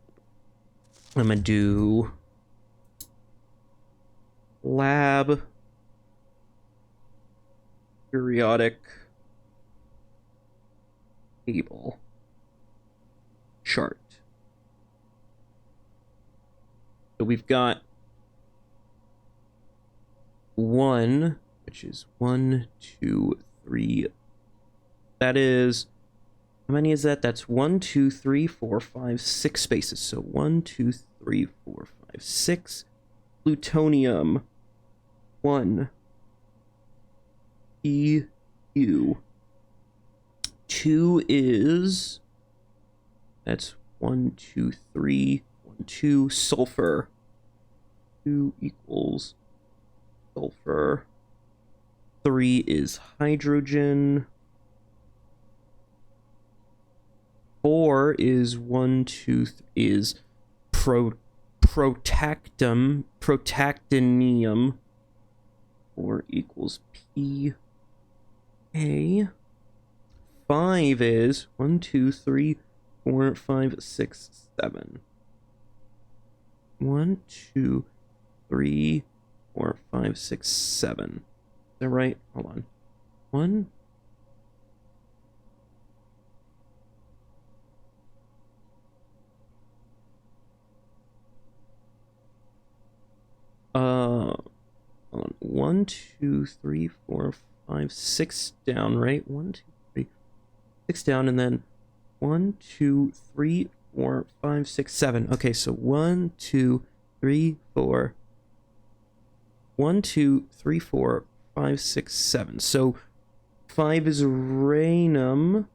I'm gonna do... lab... periodic table chart. So we've got 1, which is 1, 2, 3. That is, how many is that? That's 1, 2, 3, 4, 5, 6 spaces. So 1, 2, 3, 4, 5, 6. Plutonium. 1 EU. 2 is, that's 1, 2, 3, 1, 2, sulfur. 2 equals sulfur. 3 is hydrogen. 4 is 1, 2, is protactinium. 4 equals P. A. 5 is 1, 2, 3, 4, 5, 6, 7. 1, 2, 3, 4, 5, 6, 7. Is that right? Hold on. 1. Hold on. 1, 2, 3, 4, 5, 6 down, right? 1, 2, 3, 6 down, and then 1, 2, 3, 4, 5, 6, 7. Okay, so 1, 2, 3, 4. 1, 2, 3, 4, 5, 6, 7. So 5 is radium.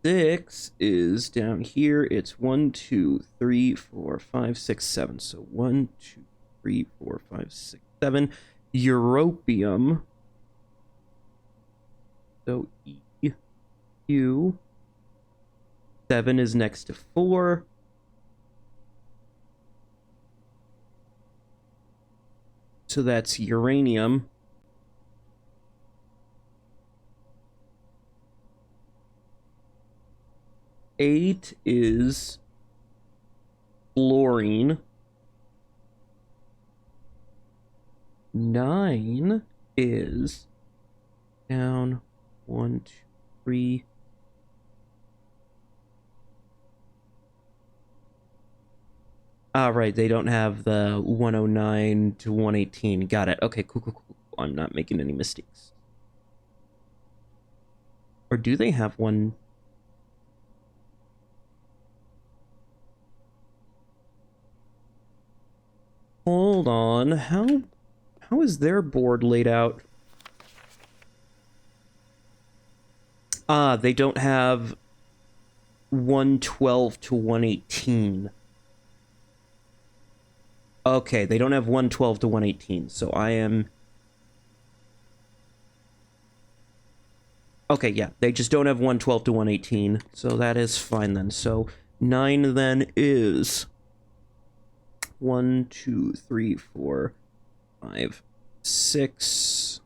6 is down here. It's 1, 2, 3, 4, 5, 6, 7. So 1, 2, 3, 4, 5, 6, 7. Europium. So EU. 7 is next to 4. So that's uranium. 8 is fluorine. 9 is down 1, 2, 3. Ah, right, they don't have the 109 to 118. Got it. Okay, cool, cool, cool. I'm not making any mistakes. Or do they have one? Hold on. How is their board laid out? Ah, they don't have 112 to 118. Okay, they don't have 112 to 118, so I am... Okay, yeah, they just don't have 112 to 118, so that is fine then. So 9 then is 1, 2, 3, 4, 5, 6.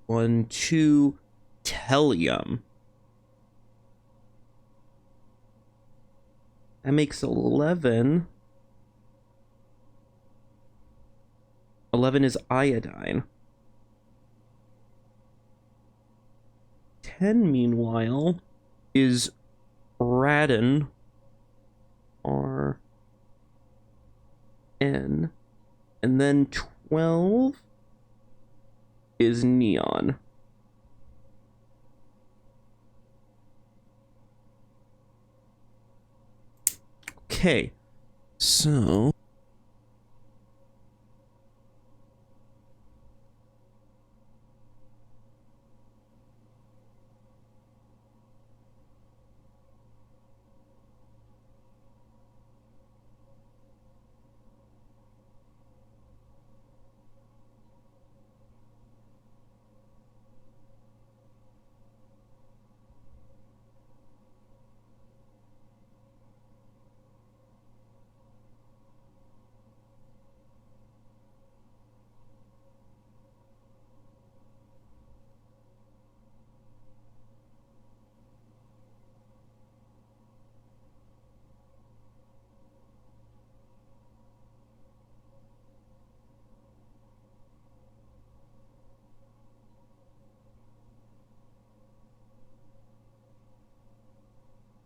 1, 2, tellurium. That makes 11. 11 is iodine. 10, meanwhile, is radon. R N. And then 12 is neon. Okay, so...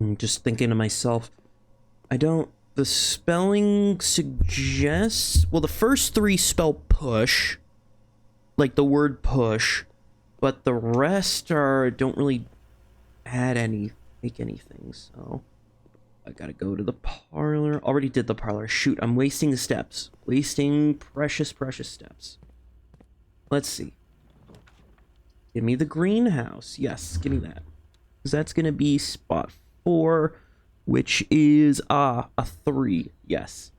I'm just thinking to myself, the spelling suggests, well, the first 3 spell push, like the word push, but the rest don't really add anything. make anything, so I gotta go to the parlor. Already did the parlor. Shoot, I'm wasting the steps. Wasting precious, precious steps. Let's see. Give me the greenhouse. Yes, give me that. Because that's gonna be spot 4, which is, a 3. Yes.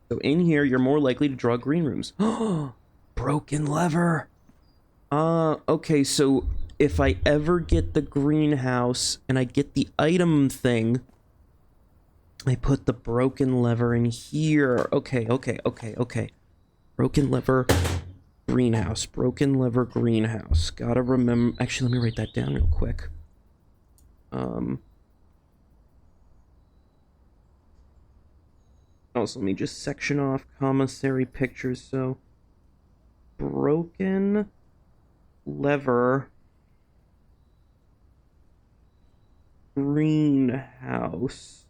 So in here, you're more likely to draw green rooms. Broken lever. Okay, so if I ever get the greenhouse and I get the item thing, I put the broken lever in here. Okay. Broken lever, greenhouse. Broken lever, greenhouse. Gotta remember. Actually, let me write that down real quick. Also, let me just section off commissary pictures. So, broken lever, greenhouse.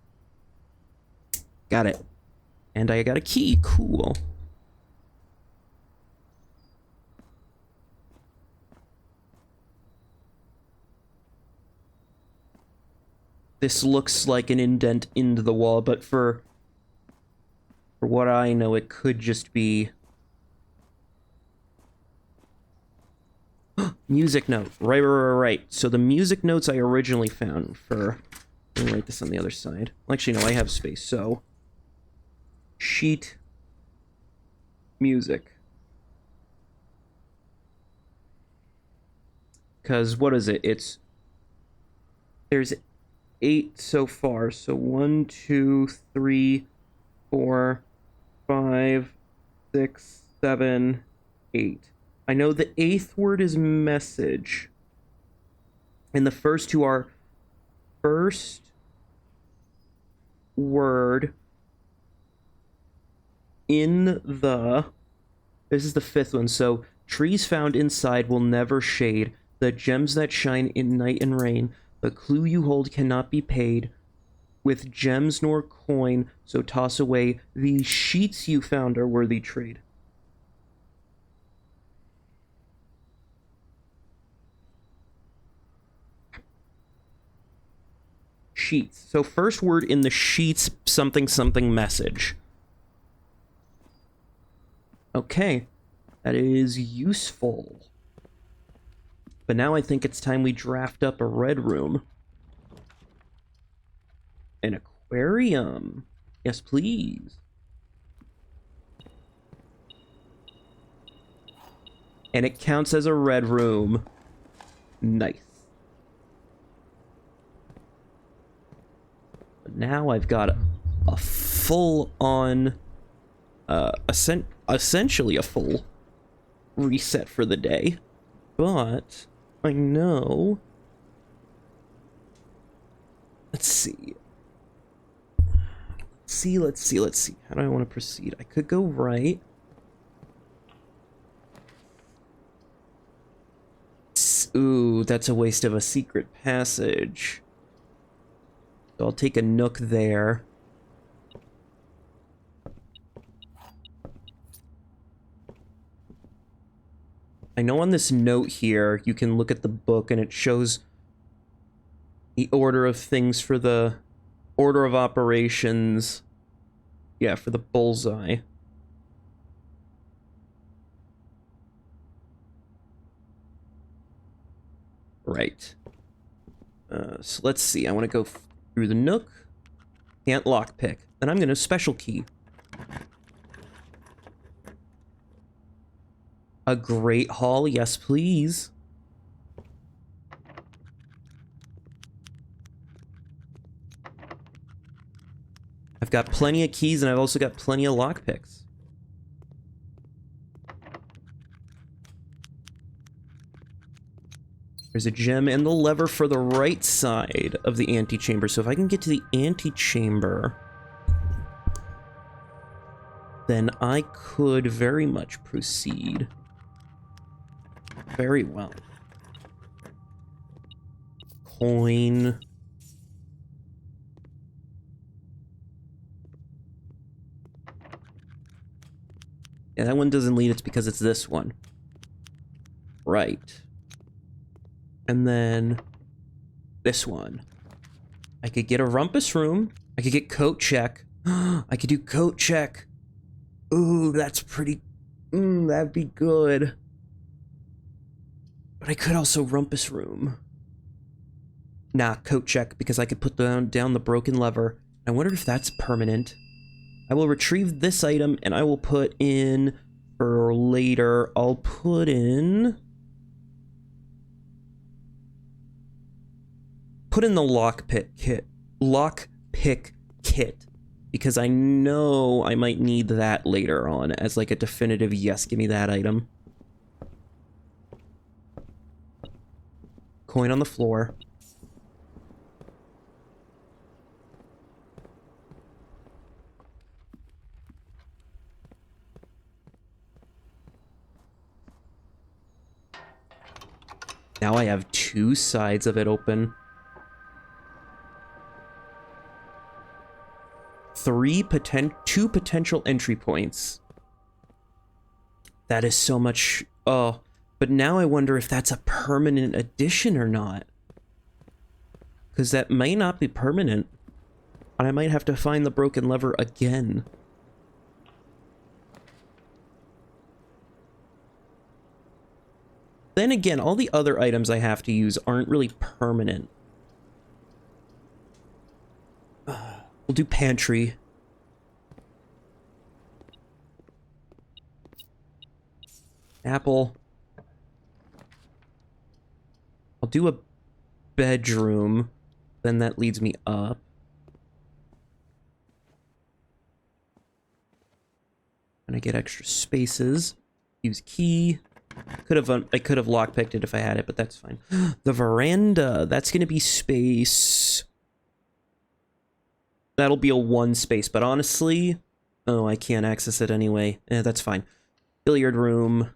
Got it. And I got a key. Cool. This looks like an indent into the wall, but for what I know, it could just be... music note. Right. So the music notes I originally found for... Let me write this on the other side. Well, actually, no, I have space, so... sheet... music. Because, what is it? There's 8 so far, so 1, 2, 3, 4... 5, 6, 7, 8. I know the 8th word is message. And the first 2 are first word in the... This is the 5th one. So, trees found inside will never shade. The gems that shine in night and rain. The clue you hold cannot be paid with gems nor coin, so toss away. These sheets you found are worthy trade. Sheets. So first word in the sheets, something message. Okay. That is useful. But now I think it's time we draft up a red room. An aquarium. Yes, please. And it counts as a red room. Nice. But now I've got a full-on, essentially a full reset for the day. But I know... Let's see. Let's see. How do I want to proceed? I could go right. Ooh, that's a waste of a secret passage. So I'll take a nook there. I know on this note here, you can look at the book and it shows the order of things for the order of operations. Yeah, for the bullseye. Right. So let's see. I want to go through the nook. Can't lockpick. Then I'm going to special key. A great hall. Yes, please. I've got plenty of keys, and I've also got plenty of lockpicks. There's a gem and the lever for the right side of the antechamber. So if I can get to the antechamber, then I could very much proceed. Very well. Coin. Yeah, that one doesn't lead. It's because it's this one. Right. And then this one. I could get a rumpus room. I could get coat check. I could do coat check. Ooh, that's pretty... that'd be good. But I could also rumpus room. Nah, coat check, because I could put down the broken lever. I wonder if that's permanent. I will retrieve this item, and I will put in... for later, I'll put in... put in the lockpick kit. Because I know I might need that later on as like a definitive yes, give me that item. Coin on the floor. Now I have two sides of it open. Two potential entry points. That is so much... oh, but now I wonder if that's a permanent addition or not. Because that may not be permanent. And I might have to find the broken lever again. Then again, all the other items I have to use aren't really permanent. We'll do pantry. Apple. I'll do a bedroom. Then that leads me up. And I get extra spaces. Use key. I could have lockpicked it if I had it, but that's fine. The veranda. That's gonna be space. That'll be a 1 space, but honestly... oh, I can't access it anyway. That's fine. Billiard room.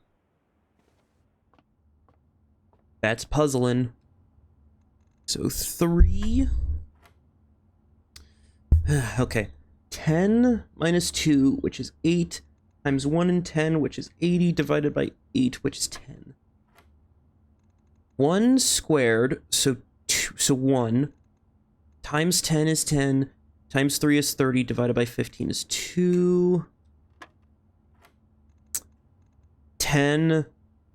That's puzzling. So 3. Okay. 10 minus 2, which is 8, times 1 and 10, which is 80, divided by 8, which is 10. 1 squared, so 1, times 10 is 10, times 3 is 30, divided by 15 is 2. 10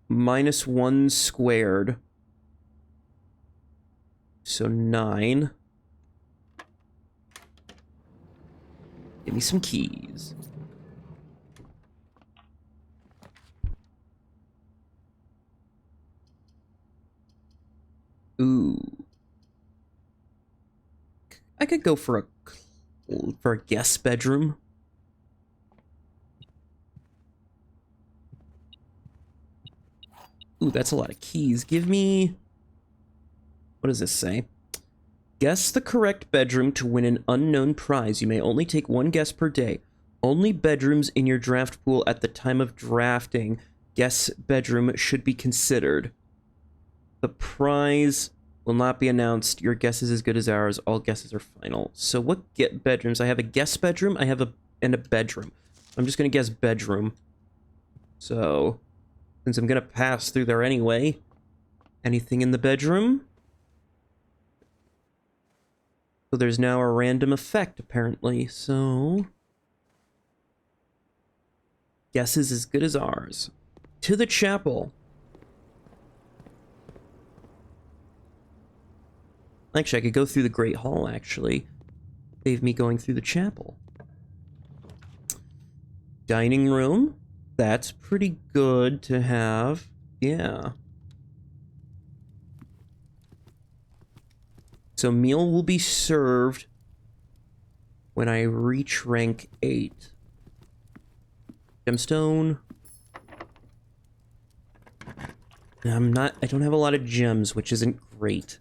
minus 1 squared. So 9. Give me some keys. Ooh. I could go for a guest bedroom. Ooh, that's a lot of keys. Give me... what does this say? Guess the correct bedroom to win an unknown prize. You may only take 1 guess per day. Only bedrooms in your draft pool at the time of drafting. Guess bedroom should be considered. The prize will not be announced. Your guess is as good as ours. All guesses are final. So what bedrooms? I have a guest bedroom. I have and a bedroom. I'm just going to guess bedroom. So... since I'm gonna pass through there anyway, anything in the bedroom? So there's now a random effect, apparently, so... guess is as good as ours. To the chapel. Actually, I could go through the Great Hall, actually. Save me going through the chapel. Dining room. That's pretty good to have. Yeah. So meal will be served when I reach rank 8. Gemstone. I don't have a lot of gems, which isn't great.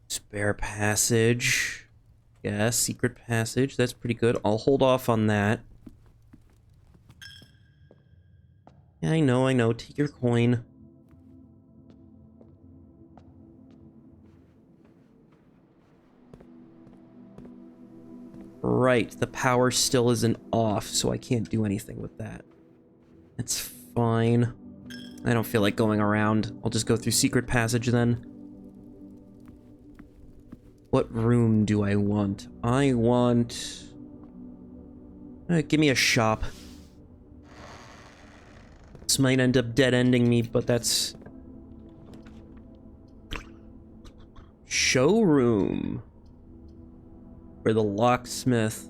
Spare passage. Yeah, secret passage. That's pretty good. I'll hold off on that. Yeah, I know. Take your coin. Right, the power still isn't off, so I can't do anything with that. That's fine. I don't feel like going around. I'll just go through secret passage then. What room do I want? I want... give me a shop. This might end up dead-ending me, but that's... Showroom. Or the locksmith.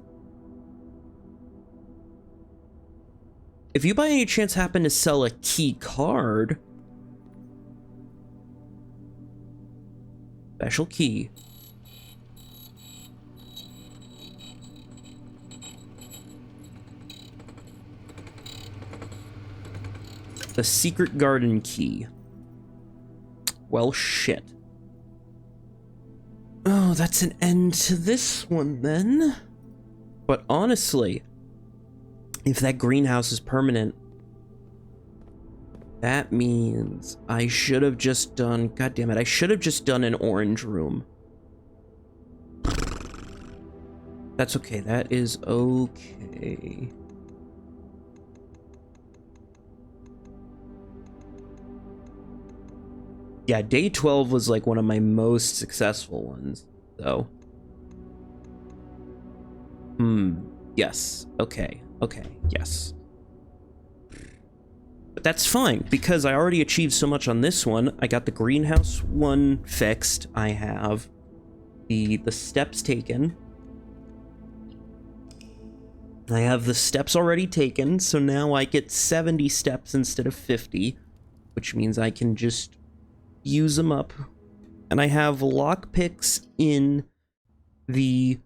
If you by any chance happen to sell a key card... Special key. The secret garden key. Well, shit. Oh, that's an end to this one, then. But honestly, if that greenhouse is permanent, that means I should have just done... God damn it, I should have just done an orange room. That's okay, that is okay. Yeah, day 12 was like one of my most successful ones, though. Yes. Okay. Okay. Yes. But that's fine, because I already achieved so much on this one. I got the greenhouse one fixed. I have the steps taken. I have the steps already taken, so now I get 70 steps instead of 50, which means I can just use them up. And I have lockpicks in the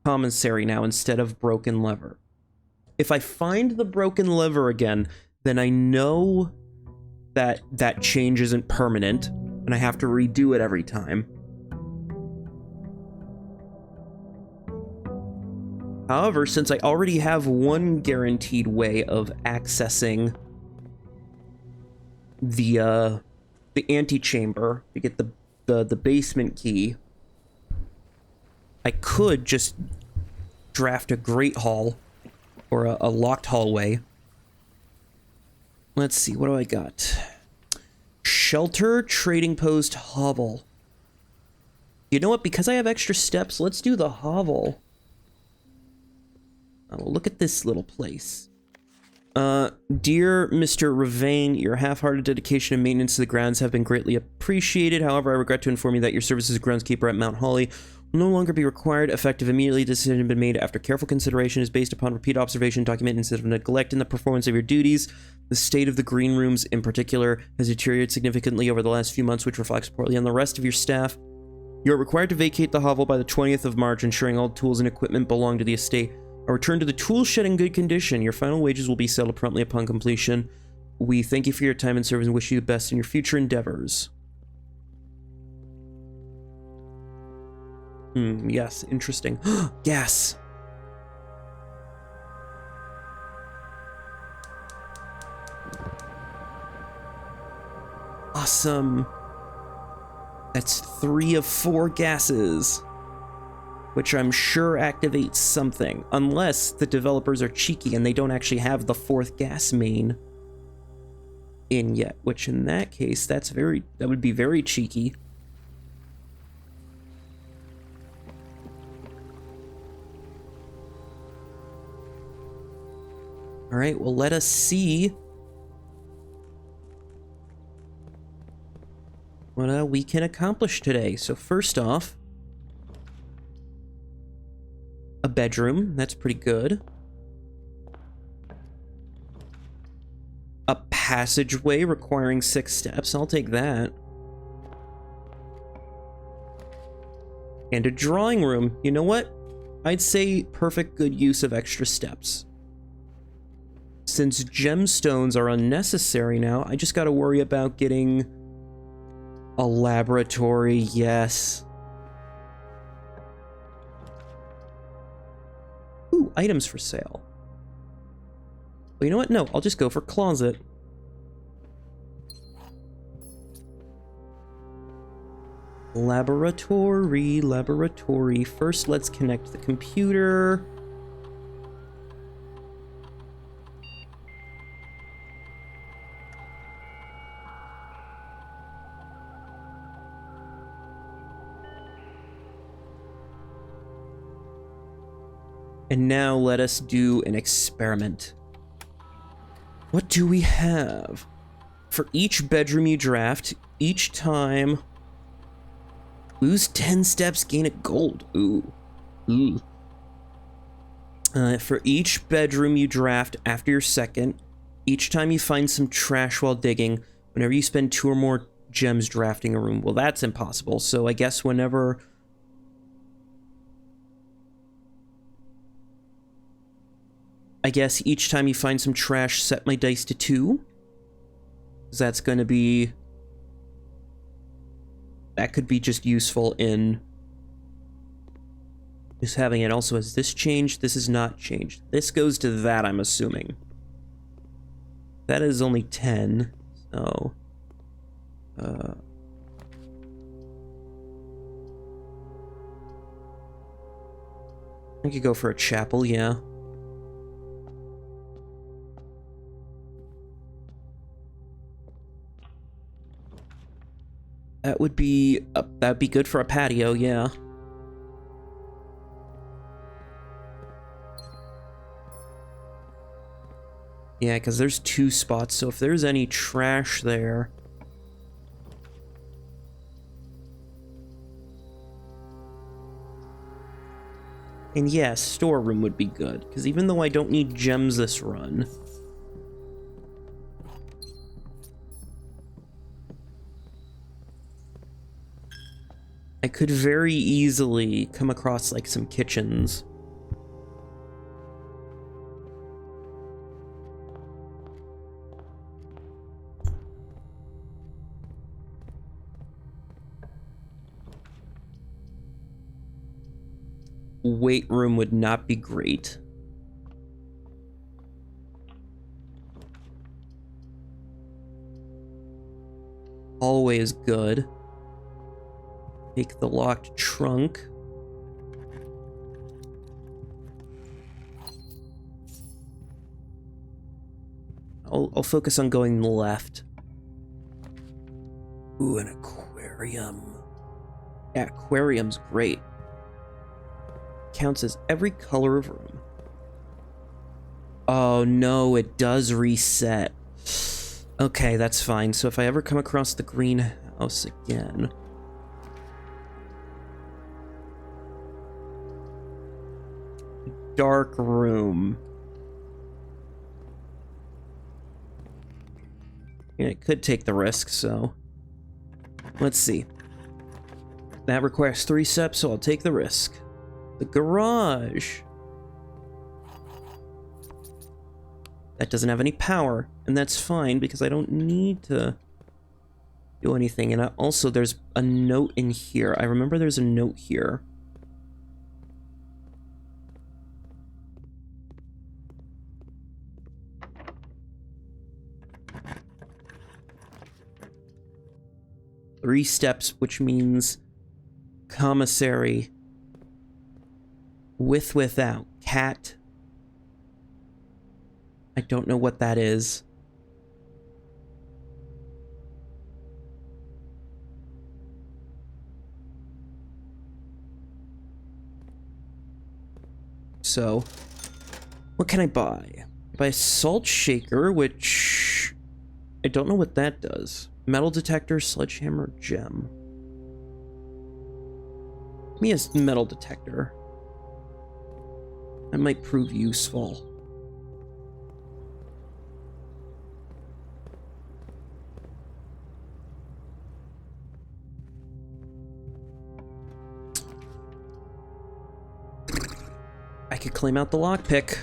commissary now instead of broken lever. If I find the broken lever again, then I know that that change isn't permanent, and I have to redo it every time. However, since I already have one guaranteed way of accessing the antechamber to get the basement key, I could just draft a great hall or a locked hallway. Let's see, what do I got? Shelter, trading post, hovel. You know what? Because I have extra steps, let's do the hovel. Oh, look at this little place. Dear Mr. Ravane, your half-hearted dedication and maintenance to the grounds have been greatly appreciated. However, I regret to inform you that your services as groundskeeper at Mount Holly will no longer be required. Effective immediately, decision has been made after careful consideration is based upon repeat observation, document instead of neglect in the performance of your duties. The state of the green rooms, in particular, has deteriorated significantly over the last few months, which reflects poorly on the rest of your staff. You are required to vacate the hovel by the 20th of March, ensuring all tools and equipment belong to the estate are returned to the tool shed in good condition. Your final wages will be settled promptly upon completion. We thank you for your time and service and wish you the best in your future endeavors. Yes, interesting. Gas! Awesome. That's 3 of 4 gases, which I'm sure activates something, unless the developers are cheeky and they don't actually have the 4th gas main in yet, which in that case, that would be very cheeky. All right, well, let us see what we can accomplish today. So first off, a bedroom, that's pretty good. A passageway requiring 6 steps, I'll take that. And a drawing room, you know what? I'd say perfect good use of extra steps. Since gemstones are unnecessary now, I just gotta worry about getting a laboratory, yes. Ooh, items for sale. Well, you know what? No, I'll just go for closet. Laboratory. First, let's connect the computer. And now let us do an experiment. What do we have? For each bedroom you draft, each time... Lose 10 steps, gain a gold. Ooh. Ooh. For each bedroom you draft after your second, each time you find some trash while digging, whenever you spend 2 or more gems drafting a room. Well, that's impossible, so I guess whenever... I guess each time you find some trash, set my dice to 2. Because that's going to be... That could be just useful in... Just having it. Also, has this changed? This is not changed. This goes to that, I'm assuming. That is only 10, so... I could go for a chapel, yeah. That would be good for a patio, yeah. Yeah, because there's 2 spots, so if there's any trash there... And yeah, storeroom would be good, because even though I don't need gems this run... I could very easily come across, like, some kitchens. Weight room would not be great. Hallway is good. Take the locked trunk. I'll focus on going left. Ooh, an aquarium. Yeah, aquarium's great. Counts as every color of room. Oh no, it does reset. Okay, that's fine. So if I ever come across the greenhouse again... Dark room. Yeah, it could take the risk, so... Let's see. That requires 3 steps, so I'll take the risk. The garage. That doesn't have any power, and that's fine, because I don't need to do anything. And also, there's a note in here. I remember there's a note here. Three steps, which means commissary. With, without. Cat. I don't know what that is. So, what can I buy? Buy a salt shaker, which I don't know what that does. Metal detector, sledgehammer, gem. Give me a metal detector. That might prove useful. I could claim out the lockpick.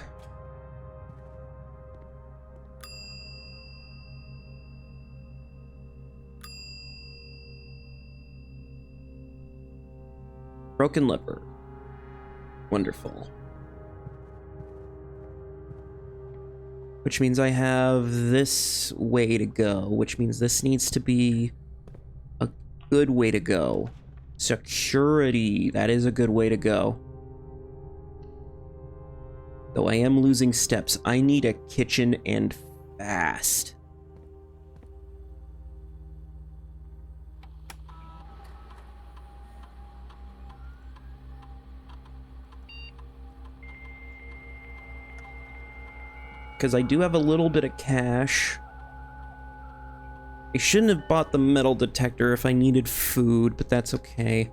Broken lever. Wonderful. Which means I have this way to go, which means this needs to be a good way to go. Security, that is a good way to go. Though I am losing steps, I need a kitchen and fast. because I do have a little bit of cash. I shouldn't have bought the metal detector if I needed food, but that's okay.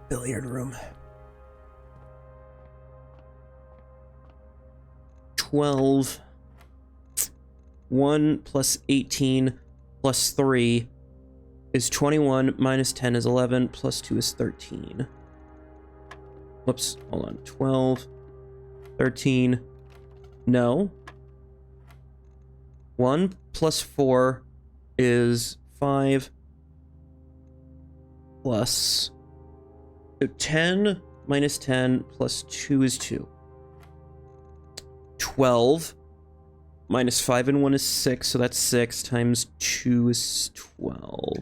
Billiard room. 12. 1 plus 18 plus 3 is 21, minus 10 is 11, plus 2 is 13. Whoops, hold on. 12, 13, no. 1 plus 4 is 5, plus 10 minus 10 plus 2 is 2. 12 minus 5 and 1 is 6, so that's 6 times 2 is 12.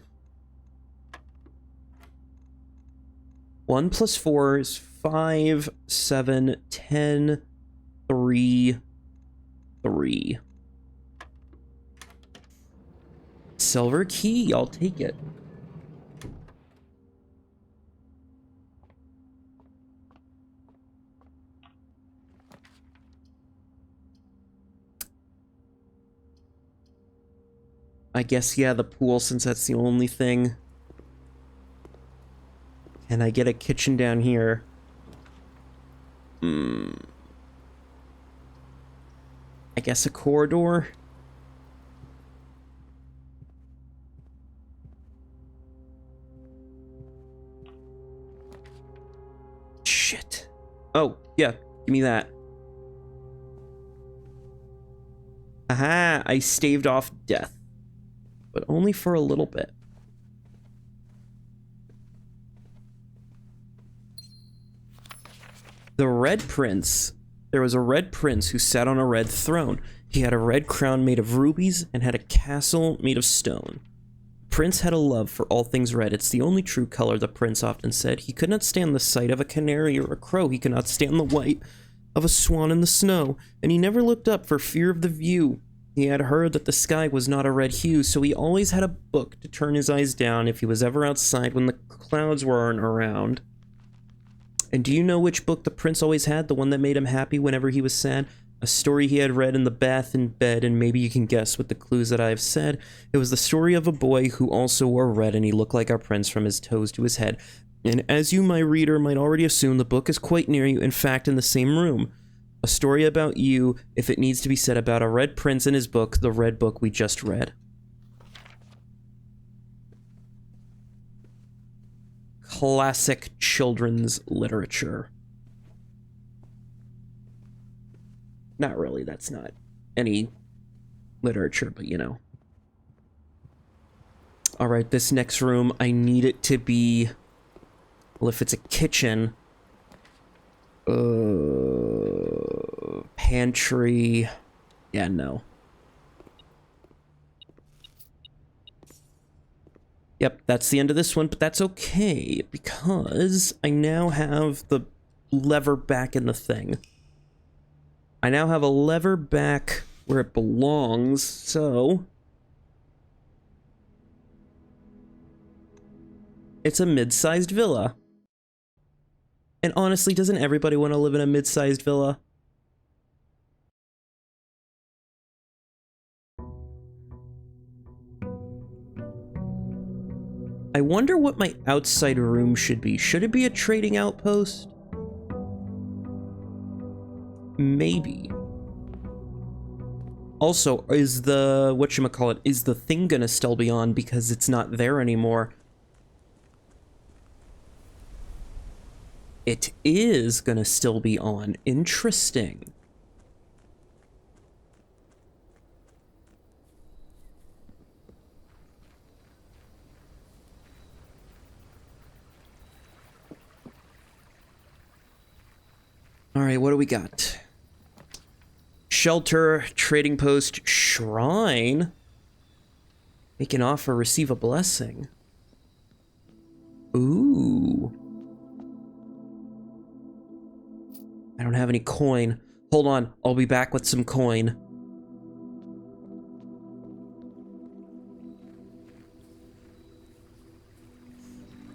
1 plus 4 is 5, 7, 10, 3, 3. Silver key, I'll take it. I guess, yeah, the pool, since that's the only thing. Can I get a kitchen down here? I guess a corridor? Shit. Oh, yeah, give me that. Aha, I staved off death. But only for a little bit. The Red Prince. There was a Red Prince who sat on a red throne. He had a red crown made of rubies and had a castle made of stone. The prince had a love for all things red. It's the only true color, the prince often said. He could not stand the sight of a canary or a crow. He could not stand the white of a swan in the snow. And he never looked up for fear of the view. He had heard that the sky was not a red hue, so he always had a book to turn his eyes down if he was ever outside when the clouds weren't around. And do you know which book the prince always had? The one that made him happy whenever he was sad? A story he had read in the bath in bed, and maybe you can guess with the clues that I have said. It was the story of a boy who also wore red, and he looked like our prince from his toes to his head. And as you, my reader, might already assume, the book is quite near you, in fact, in the same room. A story about you, if it needs to be said, about a red prince in his book, the red book we just read. Classic children's literature. Not really, that's not any literature, but you know. Alright, this next room, I need it to be... Well, if it's a kitchen... Pantry... Yeah, no. Yep, that's the end of this one, but that's okay, because I now have the lever back in the thing. I now have a lever back where it belongs, so... It's a mid-sized villa. And honestly, doesn't everybody want to live in a mid-sized villa? I wonder what my outside room should be. Should it be a trading outpost? Maybe. Also, is the... whatchamacallit, is the thing gonna still be on because it's not there anymore? It is gonna still be on. Interesting. Alright, what do we got? Shelter, trading post, shrine. Make an offer, receive a blessing. Ooh. I don't have any coin. Hold on, I'll be back with some coin.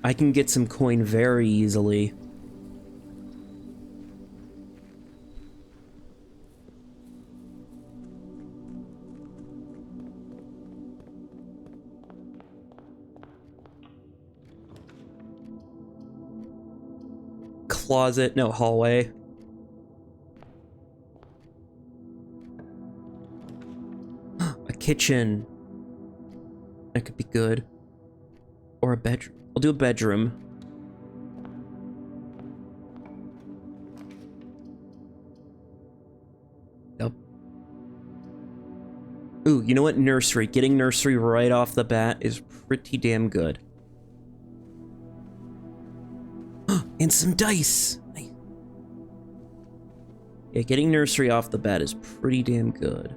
I can get some coin very easily. Closet, no, hallway. A kitchen. That could be good. Or a bedroom. I'll do a bedroom. Yep. Ooh, you know what? Nursery. Getting nursery right off the bat is pretty damn good. And some dice. Yeah, getting nursery off the bat is pretty damn good.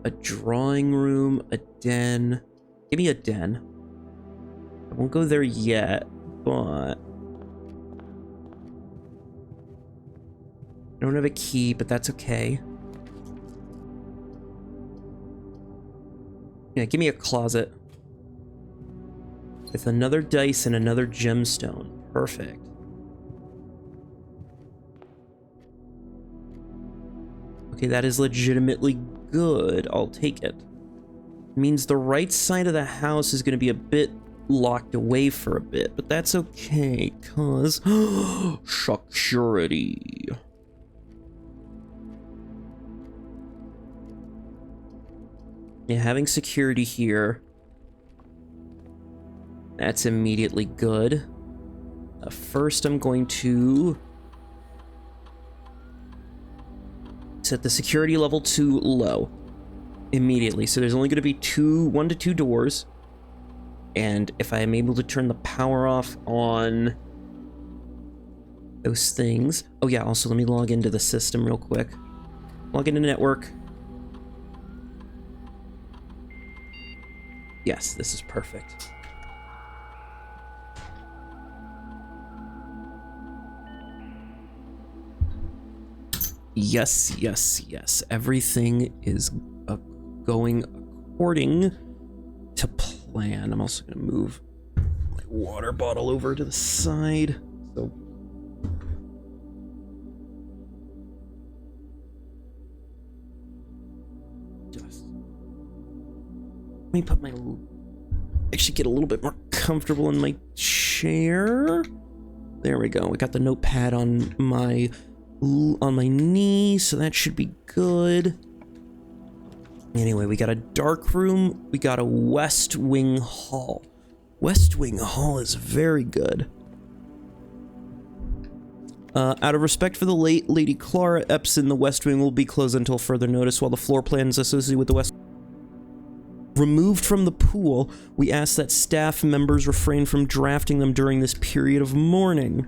A drawing room, a den. Give me a den. I won't go there yet, but I don't have a key, but that's okay. Yeah, give me a closet. With another dice and another gemstone. Perfect. Okay, that is legitimately good. I'll take it. It means the right side of the house is going to be a bit locked away for a bit, but that's okay, cause security. Yeah, having security here, that's immediately good. First, I'm going to set the security level to low immediately. So there's only going to be 1 to 2 doors. And if I am able to turn the power off on those things. Oh yeah, also let me log into the system real quick. Log into network. Yes, this is perfect. Yes, yes, yes. Everything is going according to plan. I'm also going to move my water bottle over to the side. So just let me put my actually get a little bit more comfortable in my chair. There we go. We got the notepad on my knee, so that should be good. Anyway, we got a dark room, we got a West Wing Hall. West Wing Hall is very good. Out of respect for the late Lady Clara Epson, the West Wing will be closed until further notice, while the floor plans associated with the West removed from the pool. We ask that staff members refrain from drafting them during this period of mourning.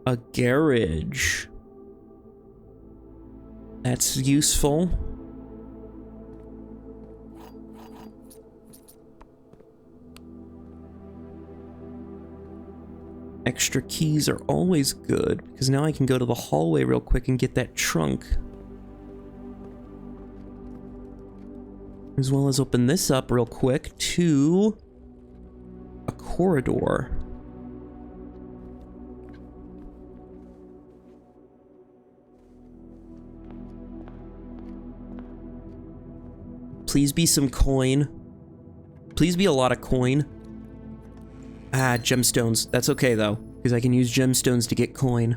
A garage. That's useful. Extra keys are always good, because now I can go to the hallway real quick and get that trunk. As well as open this up real quick to a corridor. Please be some coin. Please be a lot of coin. Ah, gemstones. That's okay though, because I can use gemstones to get coin.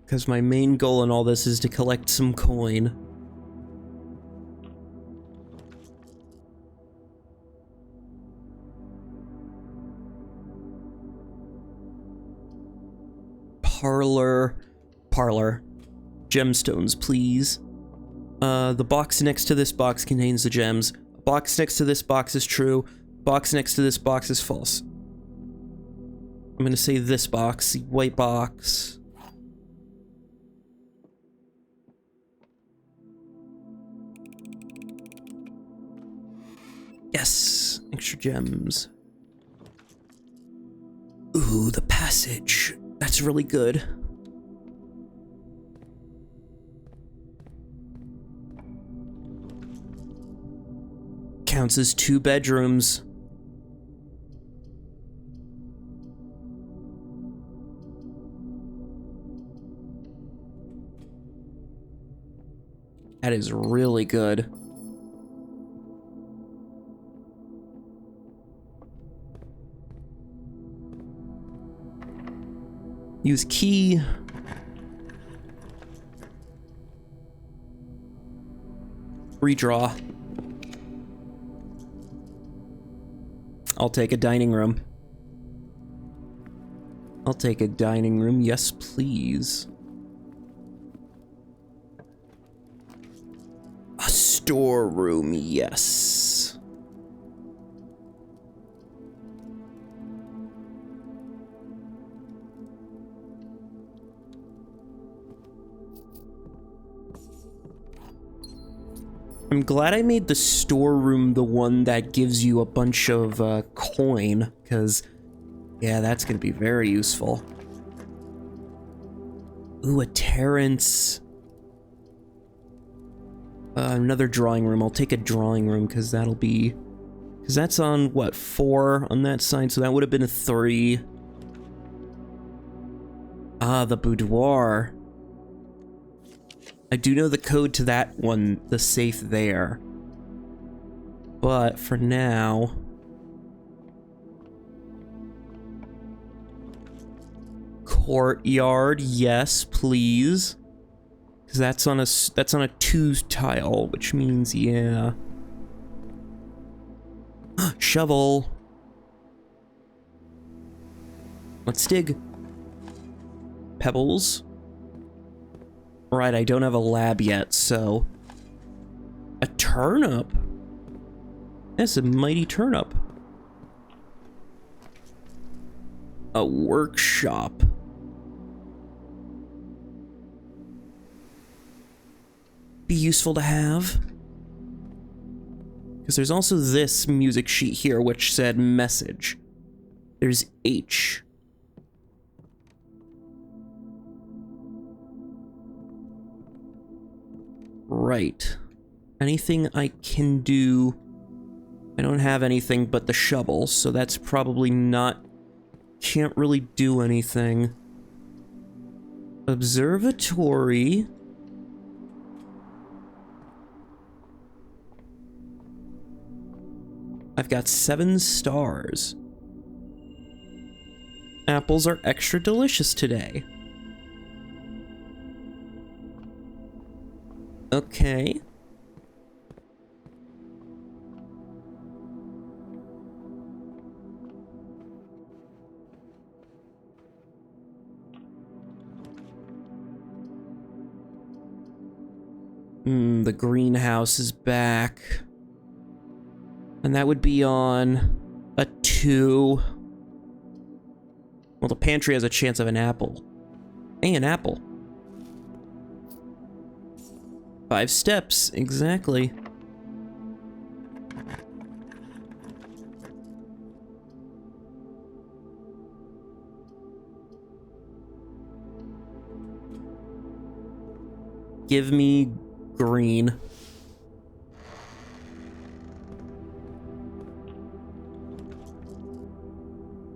Because my main goal in all this is to collect some coin. Parlor. Gemstones, please. The box next to this box contains the gems. A box next to this box is true. Box next to this box is false. I'm gonna say this box, the white box. Yes, extra gems. Ooh, the passage. That's really good. Counts as 2 bedrooms. That is really good. Use key. Redraw. I'll take a dining room. I'll take a dining room, yes please. A storeroom, yes. I'm glad I made the storeroom the one that gives you a bunch of coin, because, yeah, that's going to be very useful. Ooh, a Terrence. Another drawing room. I'll take a drawing room, because that'll be... Because that's on, what, 4 on that side, so that would have been a 3. Ah, the boudoir. I do know the code to that one, the safe there. But for now... Courtyard, yes, please. Because that's on a 2 tile, which means, yeah. Shovel. Let's dig. Pebbles. Right, I don't have a lab yet, so... A turnip? That's a mighty turnip. A workshop. Be useful to have. Because there's also this music sheet here, which said message. There's H. Right. Anything I can do... I don't have anything but the shovel, so that's probably not... Can't really do anything. Observatory... I've got 7 stars. Apples are extra delicious today. Okay. The greenhouse is back. And that would be on a 2. Well, the pantry has a chance of an apple. Hey, an apple. 5 steps, exactly. Give me green.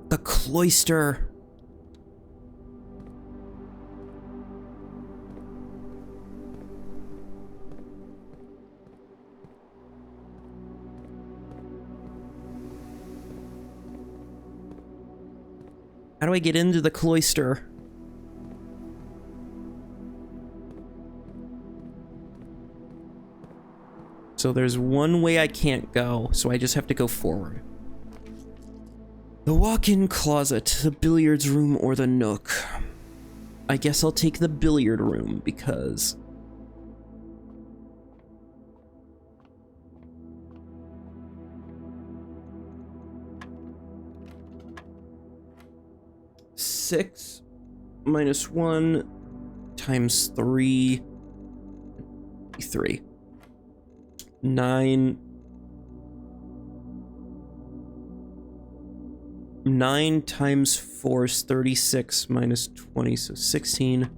The cloister. How do I get into the cloister? So there's one way I can't go, so I just have to go forward. The walk-in closet, the billiards room, or the nook. I guess I'll take the billiard room, because... 6 minus 1 times 3. 3. 9. 9 times 4 is 36 minus 20, so 16.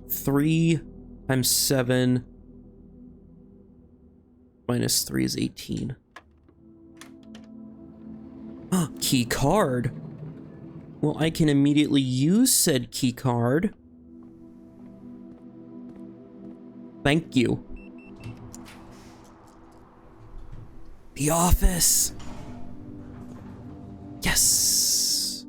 3 times 7 minus 3 is 18. Key card. Well, I can immediately use said key card. Thank you. The office. Yes.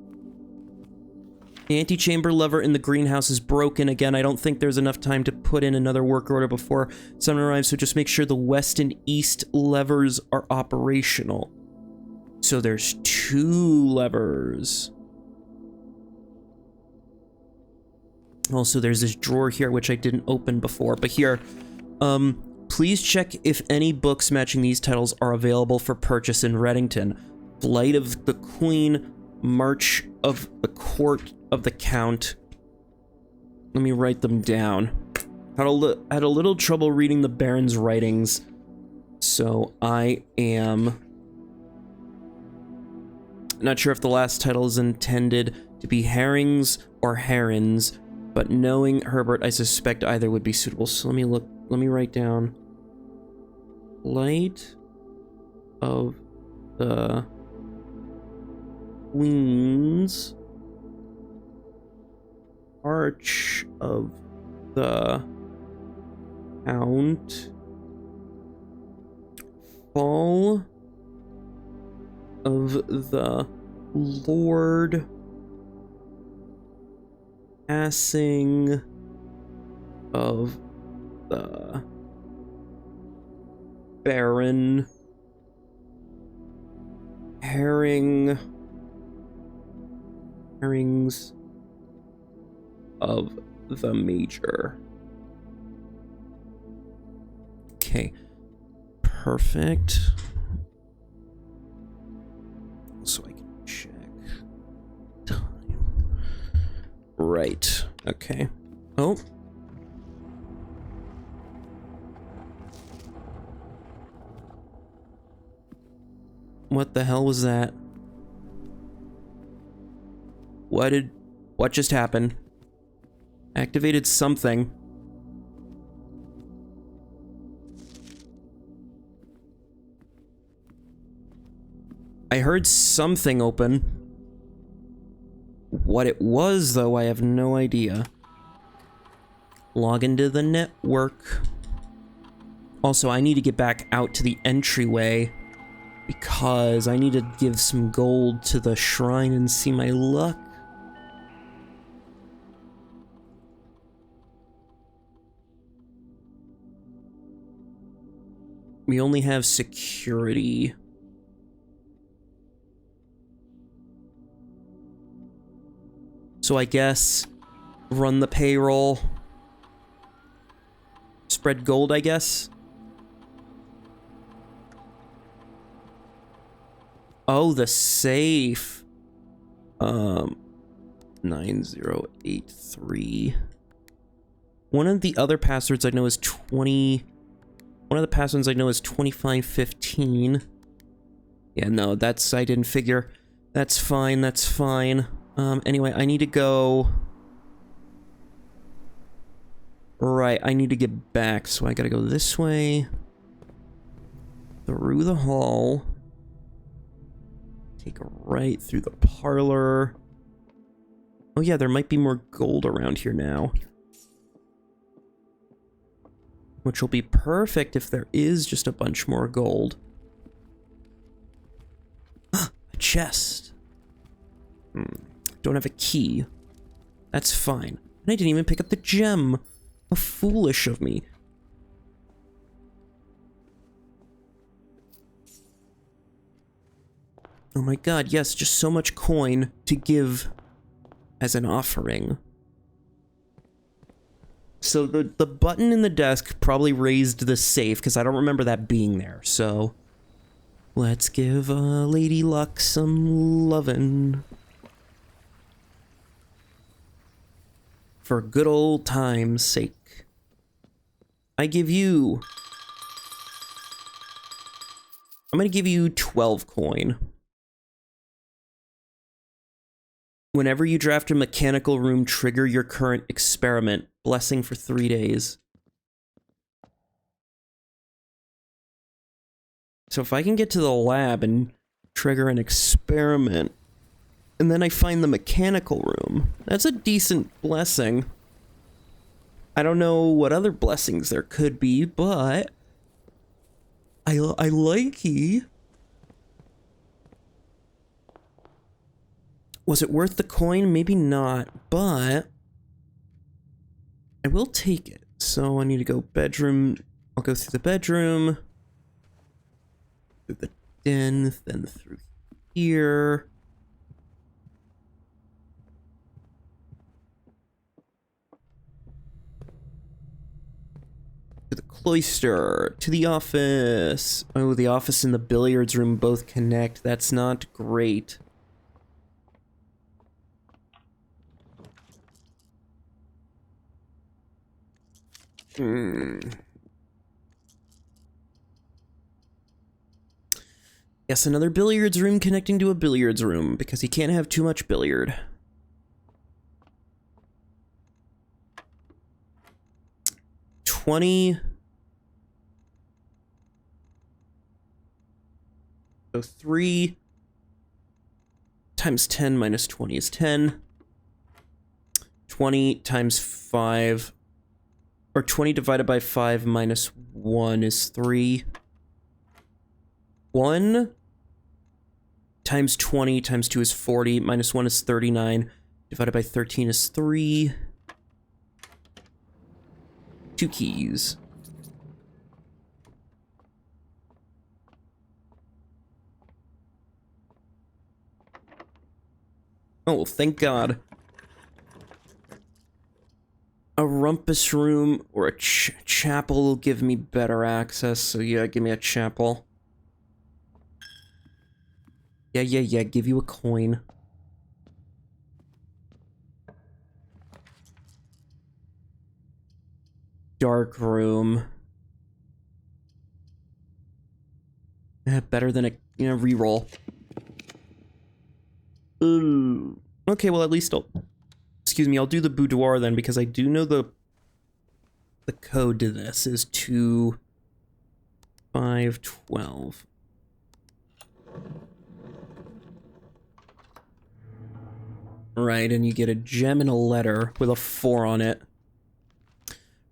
The antechamber lever in the greenhouse is broken again. I don't think there's enough time to put in another work order before someone arrives, so just make sure the west and east levers are operational. So there's 2 levers. Also, there's this drawer here, which I didn't open before, but here, please check if any books matching these titles are available for purchase in Reddington. Flight of the Queen, March of the Court of the Count. Let me write them down. Had a little trouble reading the Baron's writings, so I am not sure if the last title is intended to be herrings or herons, but knowing Herbert, I suspect either would be suitable. So let me write down Flight of the Queens, Arch of the Count, Fall of the Lord, Passing of the Baron, Herrings of the Major. Okay, perfect. So I can check time. Right, okay. Oh. What the hell was that? What just happened? Activated something. I heard something open. What it was, though, I have no idea. Log into the network. Also, I need to get back out to the entryway because I need to give some gold to the shrine and see my luck. We only have security. So I guess run the payroll. Spread gold, I guess. Oh, the safe. 9083. One of the other passwords I know is 20. One of the passwords I know is 2515. Yeah, no, that's, I didn't figure. That's fine, that's fine. Anyway, I need to go. Right, I need to get back, so I gotta go this way. Through the hall. Take a right through the parlor. Oh yeah, there might be more gold around here now. Which will be perfect if there is just a bunch more gold. A chest. Don't have a key. That's fine. And I didn't even pick up the gem. How foolish of me. Oh my god, yes, just so much coin to give as an offering. So the button in the desk probably raised the safe, because I don't remember that being there, so let's give Lady Luck some lovin'. for good old time's sake. I'm gonna give you 12 coin. Whenever you draft a mechanical room, trigger your current experiment. Blessing for 3 days. So if I can get to the lab and trigger an experiment, and then I find the mechanical room, that's a decent blessing. I don't know what other blessings there could be, but I likey. Was it worth the coin? Maybe not, but I will take it. So I need to go bedroom. I'll go through the bedroom, through the den, then through here. To the cloister, to the office. Oh, the office and the billiards room both connect. That's not great. Yes, another billiards room connecting to a billiards room, because you can't have too much billiard. $20. So 3 times 10 minus 20 is 10. 20 times 5, or 20 divided by 5 minus 1 is 3. 1 times 20 times 2 is 40, minus 1 is 39, divided by 13 is 3. 2 keys. Oh, well, thank God. A rumpus room or a chapel will give me better access, so yeah, give me a chapel. Yeah, give you a coin. Dark room. Better than a, reroll. Ooh. Okay, well, at least I'll do the boudoir then, because I do know the code to this is 2512. Right, and you get a gem and a letter with a 4 on it.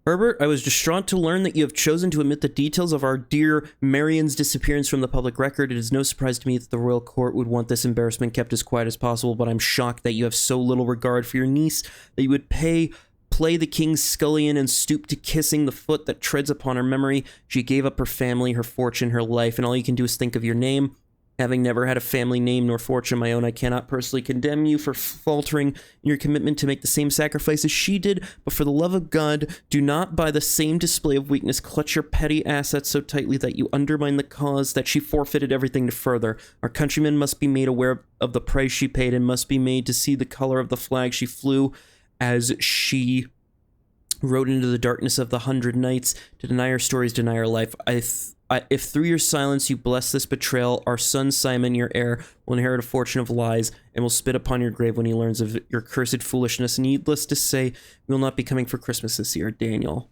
Herbert, I was distraught to learn that you have chosen to omit the details of our dear Marion's disappearance from the public record. It is no surprise to me that the royal court would want this embarrassment kept as quiet as possible, but I'm shocked that you have so little regard for your niece that you would play the king's scullion and stoop to kissing the foot that treads upon her memory. She gave up her family, her fortune, her life, and all you can do is think of your name. Having never had a family name nor fortune of my own, I cannot personally condemn you for faltering in your commitment to make the same sacrifice as she did, but for the love of God, do not by the same display of weakness clutch your petty assets so tightly that you undermine the cause that she forfeited everything to further. Our countrymen must be made aware of the price she paid and must be made to see the color of the flag she flew as she rode into the darkness of the 100 nights. To deny her stories, deny her life. If through your silence you bless this betrayal, our son Simon, your heir, will inherit a fortune of lies and will spit upon your grave when he learns of your cursed foolishness. Needless to say, we will not be coming for Christmas this year, Daniel.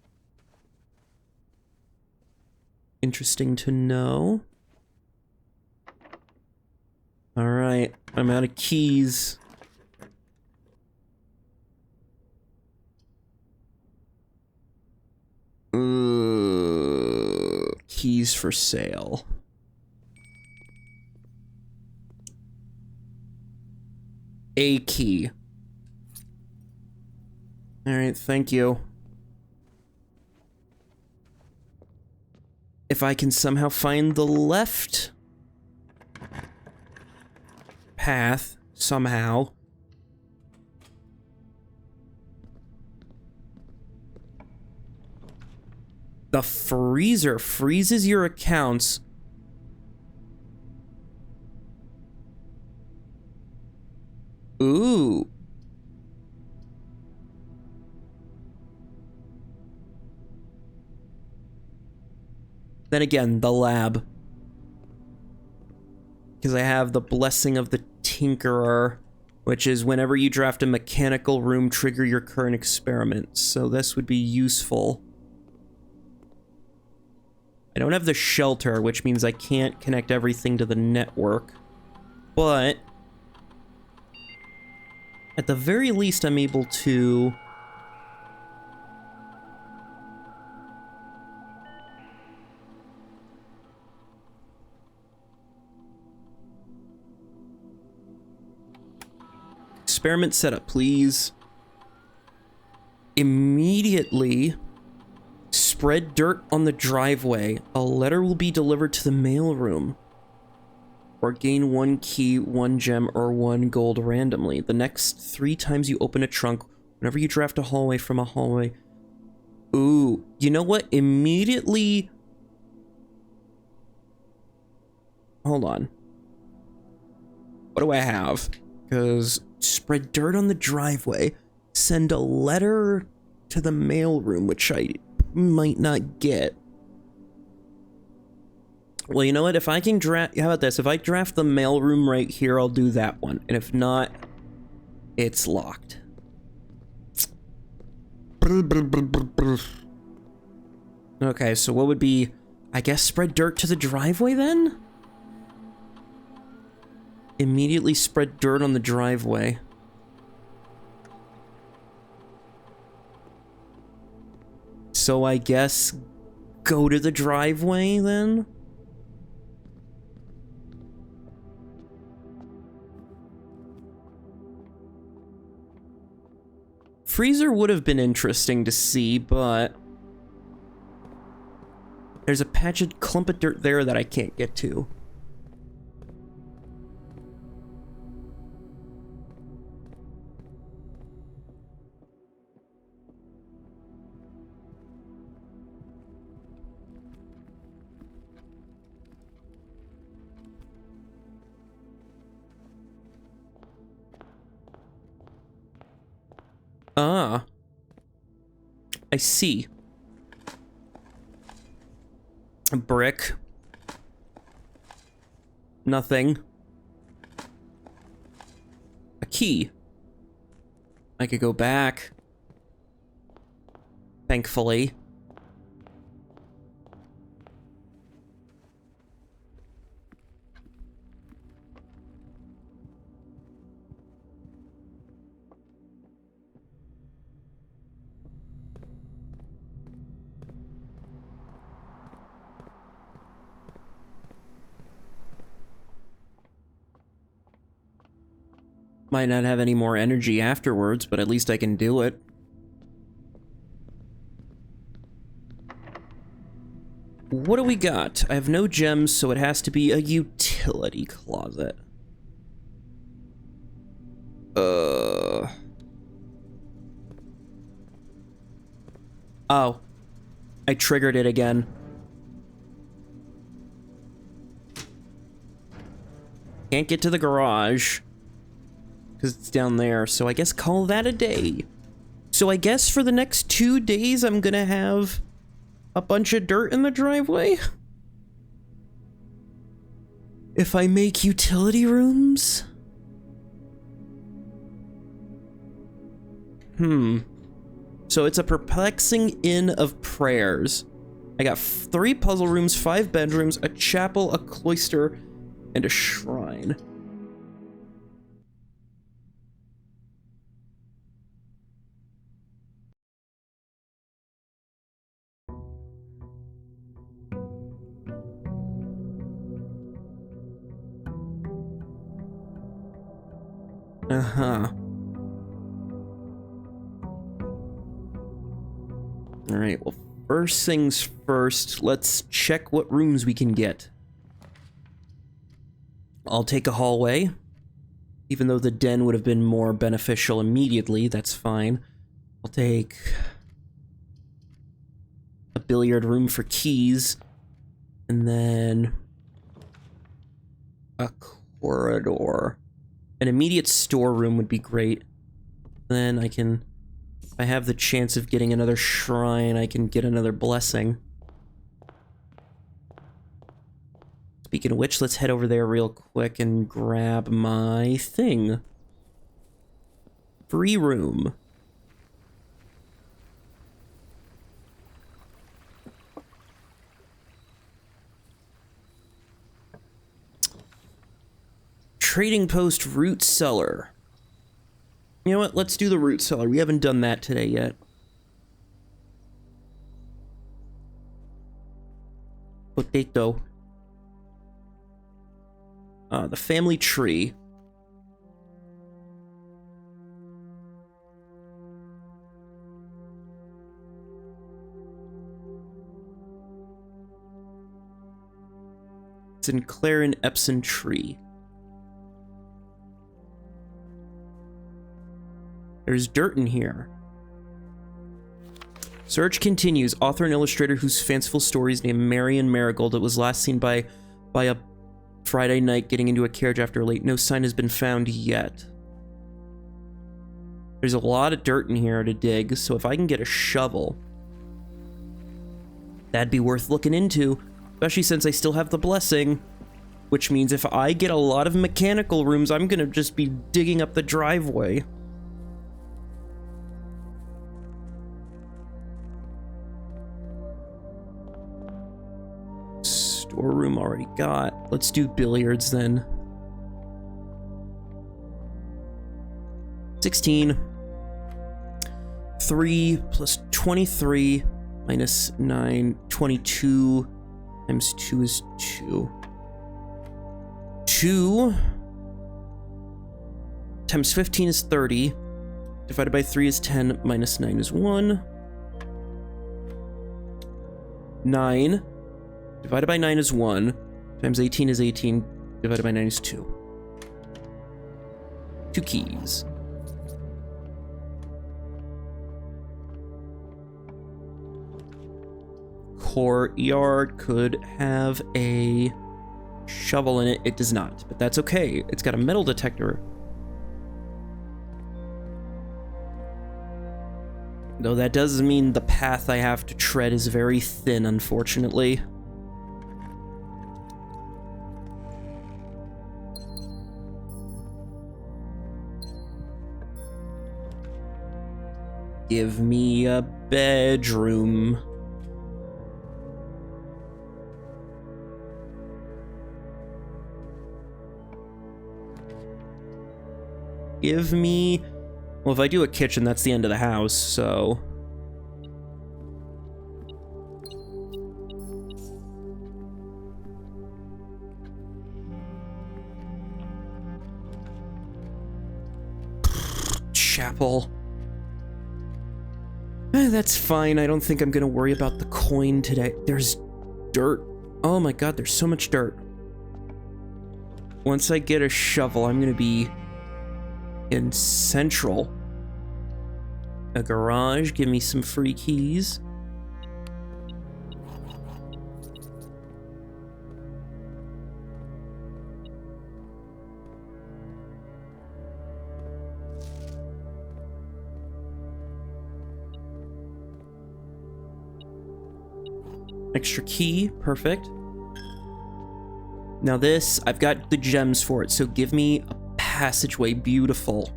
Interesting to know. Alright, I'm out of keys. Keys for sale. A key. Alright, thank you. If I can somehow find the left path, somehow. The freezer freezes your accounts. Ooh. Then again, the lab. Because I have the Blessing of the Tinkerer, which is whenever you draft a mechanical room, trigger your current experiment. So this would be useful. I don't have the shelter, which means I can't connect everything to the network. But at the very least, I'm able to... Experiment setup, please. Immediately spread dirt on the driveway. A letter will be delivered to the mailroom. Or gain 1 key, 1 gem, or 1 gold randomly. The next 3 times you open a trunk, whenever you draft a hallway from a hallway. Ooh, you know what? Immediately... Hold on. What do I have? Because spread dirt on the driveway, send a letter to the mailroom, which I might not get. Well, you know what? If I can draft... How about this? If I draft the mailroom right here, I'll do that one. And if not, it's locked. Okay, so what would be... I guess spread dirt to the driveway then? Immediately spread dirt on the driveway. So I guess go to the driveway then? Freezer would have been interesting to see, but there's a patch of clump of dirt there that I can't get to. Ah. I see. A brick. Nothing. A key. I could go back. Thankfully. Might not have any more energy afterwards, but at least I can do it. What do we got? I have no gems, so it has to be a utility closet. Oh. I triggered it again. Can't get to the garage. Because it's down there, so I guess call that a day. So I guess for the next 2 days, I'm gonna have a bunch of dirt in the driveway. If I make utility rooms? So it's a perplexing inn of prayers. I got 3 puzzle rooms, 5 bedrooms, a chapel, a cloister, and a shrine. Alright, well, first things first, let's check what rooms we can get. I'll take a hallway. Even though the den would have been more beneficial immediately, that's fine. I'll take a billiard room for keys. And then a corridor. An immediate storeroom would be great. Then I can, if I have the chance of getting another shrine, I can get another blessing. Speaking of which, let's head over there real quick and grab my thing. Free room. Trading post root cellar. You know what? Let's do the root cellar. We haven't done that today yet. Potato. The family tree. Sinclair and Epson tree. There's dirt in here. Search continues. Author and illustrator whose fanciful stories named Marion Marigold. It was last seen by a Friday night getting into a carriage after late. No sign has been found yet. There's a lot of dirt in here to dig, so if I can get a shovel, that'd be worth looking into, especially since I still have the blessing, which means if I get a lot of mechanical rooms, I'm gonna just be digging up the driveway. Storeroom already got. Let's do billiards then. 16. 3 plus 23 minus 9. 22 times 2 is 2. 2 times 15 is 30. Divided by 3 is 10. Minus 9 is 1. 9. Divided by 9 is 1. Times 18 is 18. Divided by 9 is 2. 2 keys. Courtyard could have a shovel in it. It does not, but that's okay. It's got a metal detector. Though that does mean the path I have to tread is very thin, unfortunately. Give me a bedroom. Give me... Well, if I do a kitchen, that's the end of the house, so... Chapel. That's fine. I don't think I'm gonna worry about the coin today. There's dirt. Oh my god, there's so much dirt. Once I get a shovel, I'm gonna be in Central. A garage. Give me some free keys. Extra key, perfect. Now this, I've got the gems for it, so give me a passageway, beautiful.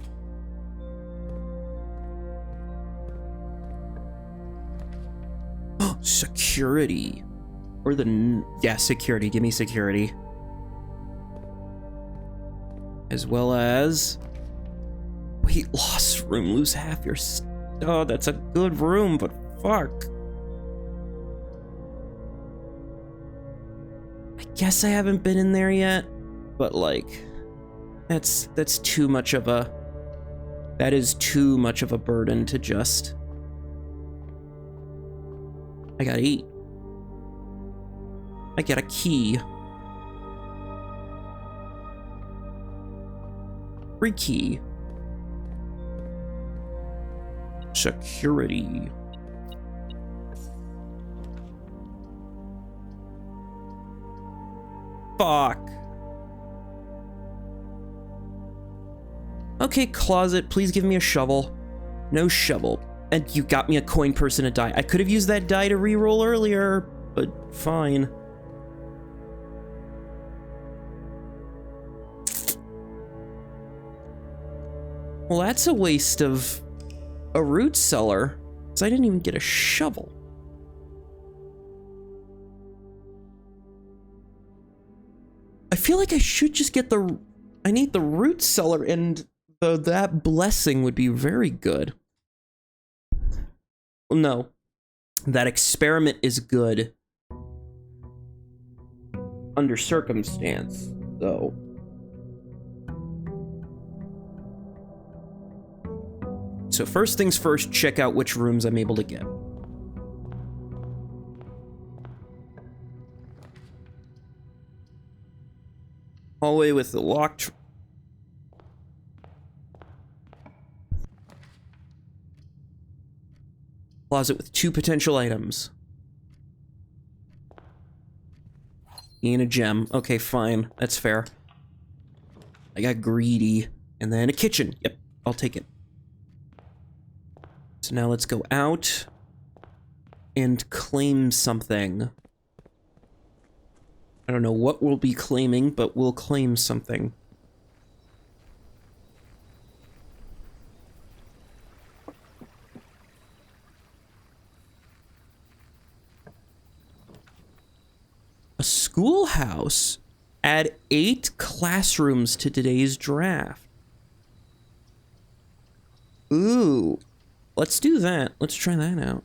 Oh, security. Or the, yeah, security, give me security. As well as, weight loss room, lose half your, oh, that's a good room, but fuck. Guess I haven't been in there yet, but like, that's too much of a, that is too much of a burden to just, I gotta eat. I got a key. Free key. Security. Fuck. Okay, closet, please give me a shovel. No shovel. And you got me a coin purse and a die. I could have used that die to reroll earlier, but fine. Well, that's a waste of a root cellar, because I didn't even get a shovel. I feel like I should just get the... I need the root cellar, and that blessing would be very good. No. That experiment is good. Under circumstance, though. So first things first, check out which rooms I'm able to get. Hallway with the locked... Closet with 2 potential items. And a gem. Okay, fine. That's fair. I got greedy. And then a kitchen. Yep, I'll take it. So now let's go out and claim something. I don't know what we'll be claiming, but we'll claim something. A schoolhouse. Add 8 classrooms to today's draft. Ooh. Let's do that. Let's try that out.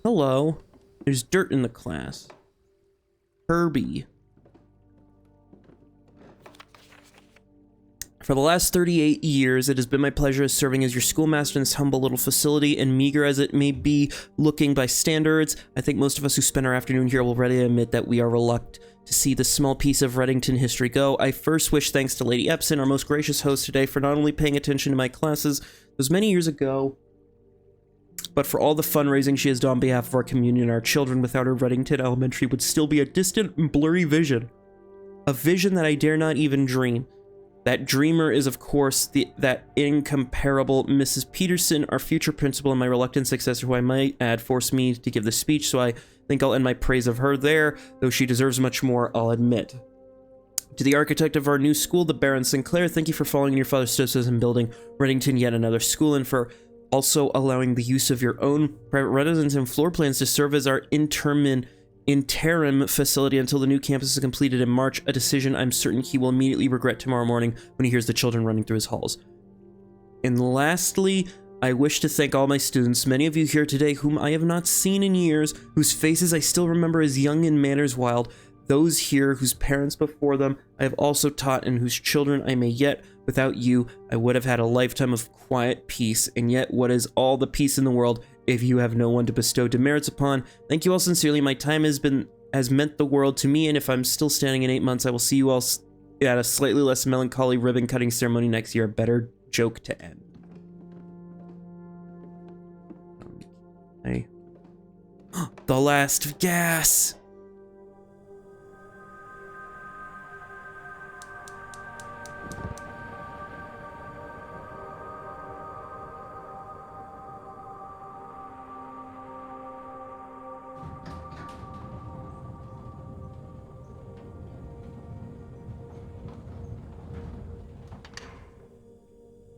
Hello. There's dirt in the class. Herbie. For the last 38 years, it has been my pleasure serving as your schoolmaster in this humble little facility, and meager as it may be looking by standards, I think most of us who spend our afternoon here will readily admit that we are reluctant to see this small piece of Reddington history go. I first wish thanks to Lady Epson, our most gracious host today, for not only paying attention to my classes those many years ago, but for all the fundraising she has done on behalf of our community and our children. Without her, Reddington Elementary would still be a distant and blurry vision. A vision that I dare not even dream. That dreamer is, of course, that incomparable Mrs. Peterson, our future principal and my reluctant successor, who I might add forced me to give the speech, so I think I'll end my praise of her there, though she deserves much more, I'll admit. To the architect of our new school, the Baron Sinclair, thank you for following in your father's steps and building Reddington yet another school, and for also allowing the use of your own private residence and floor plans to serve as our interim facility until the new campus is completed in March, a decision I'm certain he will immediately regret tomorrow morning when he hears the children running through his halls. And lastly, I wish to thank all my students, many of you here today whom I have not seen in years, whose faces I still remember as young and manners wild, those here whose parents before them I have also taught and whose children I may yet. Without you, I would have had a lifetime of quiet peace, and yet what is all the peace in the world if you have no one to bestow demerits upon? Thank you all sincerely. My time has meant the world to me, and if I'm still standing in 8 months, I will see you all at a slightly less melancholy ribbon-cutting ceremony next year. A better joke to end. Okay. The last gas!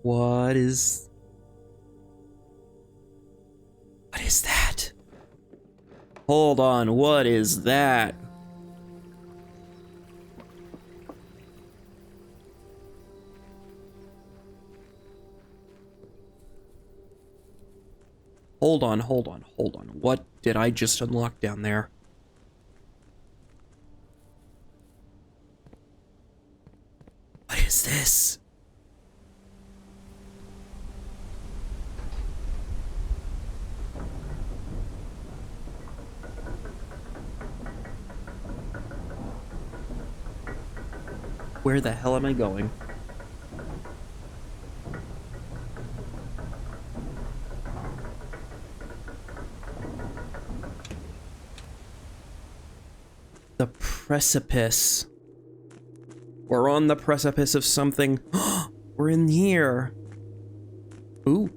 What is that? Hold on, what is that? Hold on. What did I just unlock down there? What is this? Where the hell am I going? The precipice. We're on the precipice of something. We're in here. Ooh.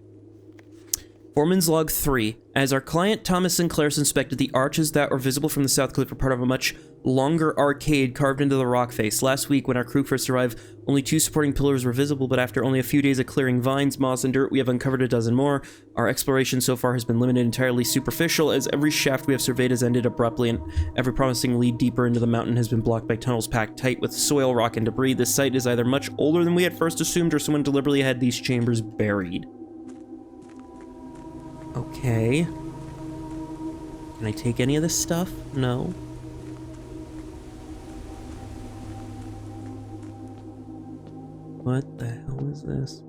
Foreman's Log 3. As our client Thomas Sinclair inspected, the arches that are visible from the south cliff were part of a much longer arcade carved into the rock face. Last week, when our crew first arrived, only 2 supporting pillars were visible, but after only a few days of clearing vines, moss, and dirt, we have uncovered a dozen more. Our exploration so far has been limited entirely superficial, as every shaft we have surveyed has ended abruptly, and every promising lead deeper into the mountain has been blocked by tunnels packed tight with soil, rock, and debris. This site is either much older than we had first assumed, or someone deliberately had these chambers buried. Okay. Can I take any of this stuff? No. What the hell is this?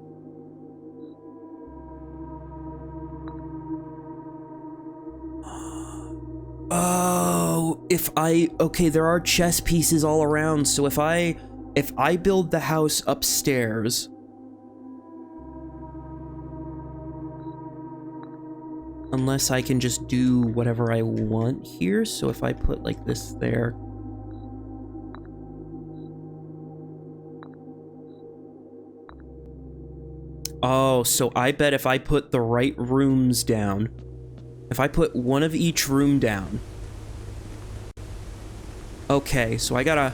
Oh, okay, there are chess pieces all around, so if I build the house upstairs, unless I can just do whatever I want here, so if I put like this there. Oh, so I bet if I put the right rooms down, if I put one of each room down. Okay, so I gotta...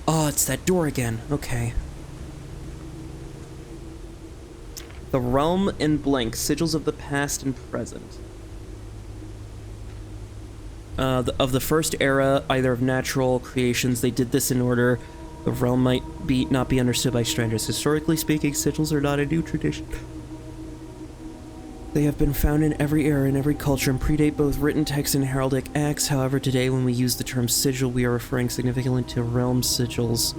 Oh, it's that door again. Okay. The Realm and Blank, Sigils of the Past and Present. Of the first era, either of natural creations, they did this in order. The realm might not be understood by strangers. Historically speaking, sigils are not a new tradition. They have been found in every era and every culture and predate both written text and heraldic acts. However, today when we use the term sigil, we are referring significantly to realm sigils.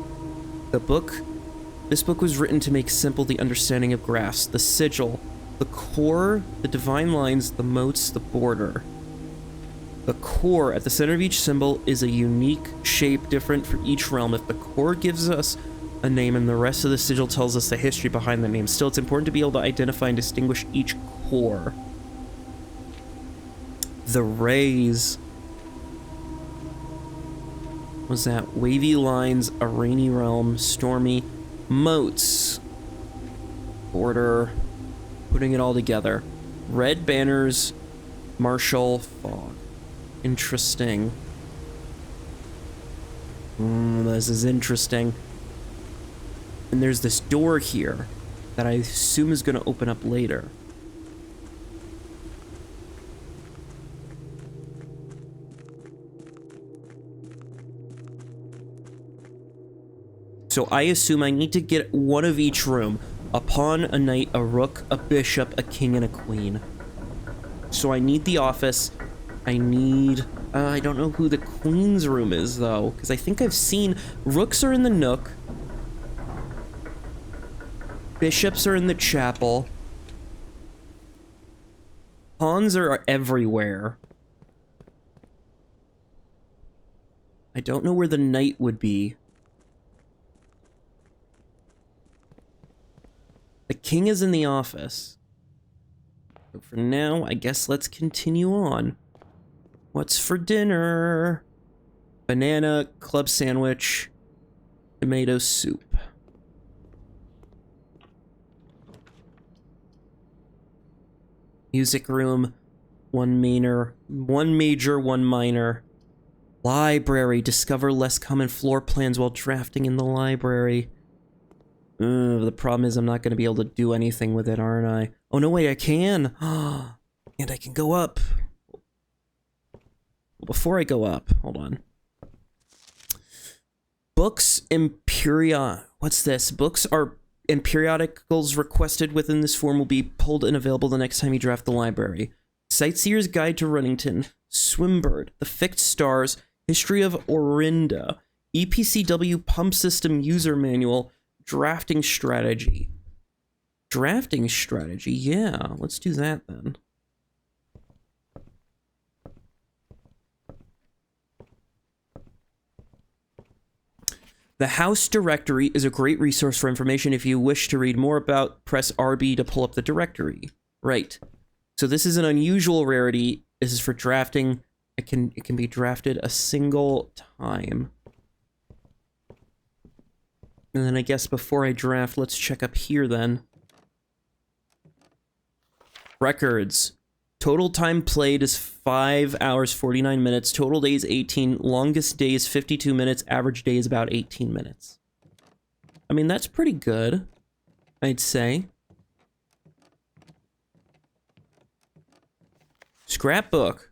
This book was written to make simple the understanding of graphs. The sigil, the core, the divine lines, the motes, the border. The core at the center of each symbol is a unique shape different for each realm. If the core gives us a name and the rest of the sigil tells us the history behind the name, still it's important to be able to identify and distinguish each core. The rays. What was that? Wavy lines, a rainy realm, stormy, motes, border, putting it all together. Red banners, martial, fog. Interesting. This is interesting. And there's this door here that I assume is going to open up later. So I assume I need to get one of each room. A pawn, a knight, a rook, a bishop, a king, and a queen. So I need the office. I need... I don't know who the queen's room is, though, because I think I've seen... Rooks are in the nook. Bishops are in the chapel. Pawns are everywhere. I don't know where the knight would be. The king is in the office. So for now, I guess let's continue on. What's for dinner? Banana, club sandwich, tomato soup. Music room, one major, one minor. Library, discover less common floor plans while drafting in the library. The problem is I'm not going to be able to do anything with it, aren't I? Oh, no, wait, I can. And I can go up. Before I go up, hold on. Books what's this? Books and periodicals requested within this form will be pulled and available the next time you draft the library. Sightseer's Guide to Runnington, Swimbird, The Fixed Stars, History of Orinda, EPCW Pump System User Manual, Drafting Strategy. Drafting Strategy, yeah, let's do that then. The HOUS directory is a great resource for information. If you wish to read more about, press RB to pull up the directory. Right. So this is an unusual rarity. This is for drafting. It can be drafted a single time. And then I guess before I draft, let's check up here then. Records. Total time played is 5 hours, 49 minutes. Total days, 18. Longest day is 52 minutes. Average day is about 18 minutes. I mean, that's pretty good, I'd say. Scrapbook.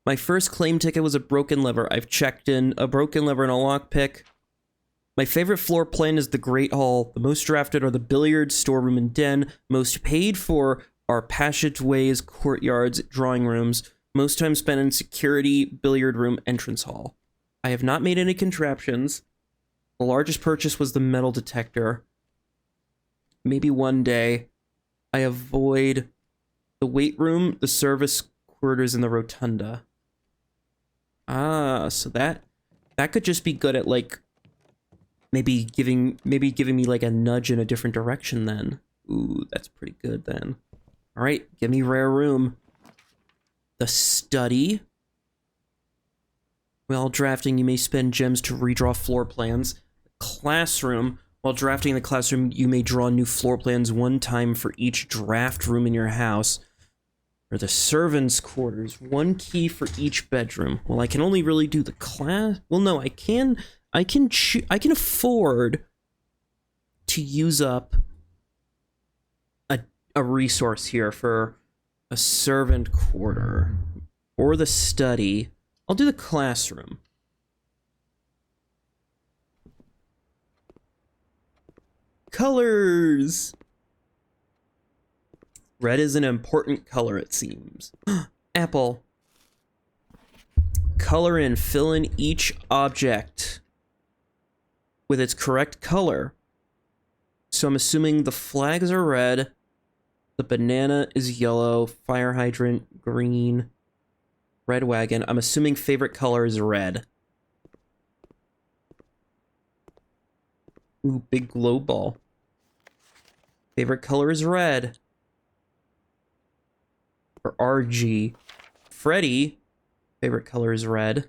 My first claim ticket was a broken lever. I've checked in a broken lever and a lockpick. My favorite floor plan is the Great Hall. The most drafted are the billiards, storeroom, and den. Most paid for are passageways, courtyards, drawing rooms. Most time spent in security, billiard room, entrance hall. I have not made any contraptions. The largest purchase was the metal detector. Maybe one day. I avoid the weight room, the service quarters, and the rotunda. Ah, so that could just be good at, like, maybe giving me like a nudge in a different direction then. Ooh, that's pretty good then. All right, give me rare room. The study. While drafting, you may spend gems to redraw floor plans. Classroom. While drafting the classroom, you may draw new floor plans one time for each draft room in your house. Or the servants' quarters. One key for each bedroom. Well, I can only really do the class. Well, no, I can afford to use up a resource here for a servant quarter or the study. I'll do the classroom. Colors. Red is an important color, it seems. Apple. Color in, fill in each object with its correct color. So I'm assuming the flags are red, the banana is yellow, fire hydrant, green, red wagon. I'm assuming favorite color is red. Ooh, big glow ball. Favorite color is red. For RG. Freddy, favorite color is red.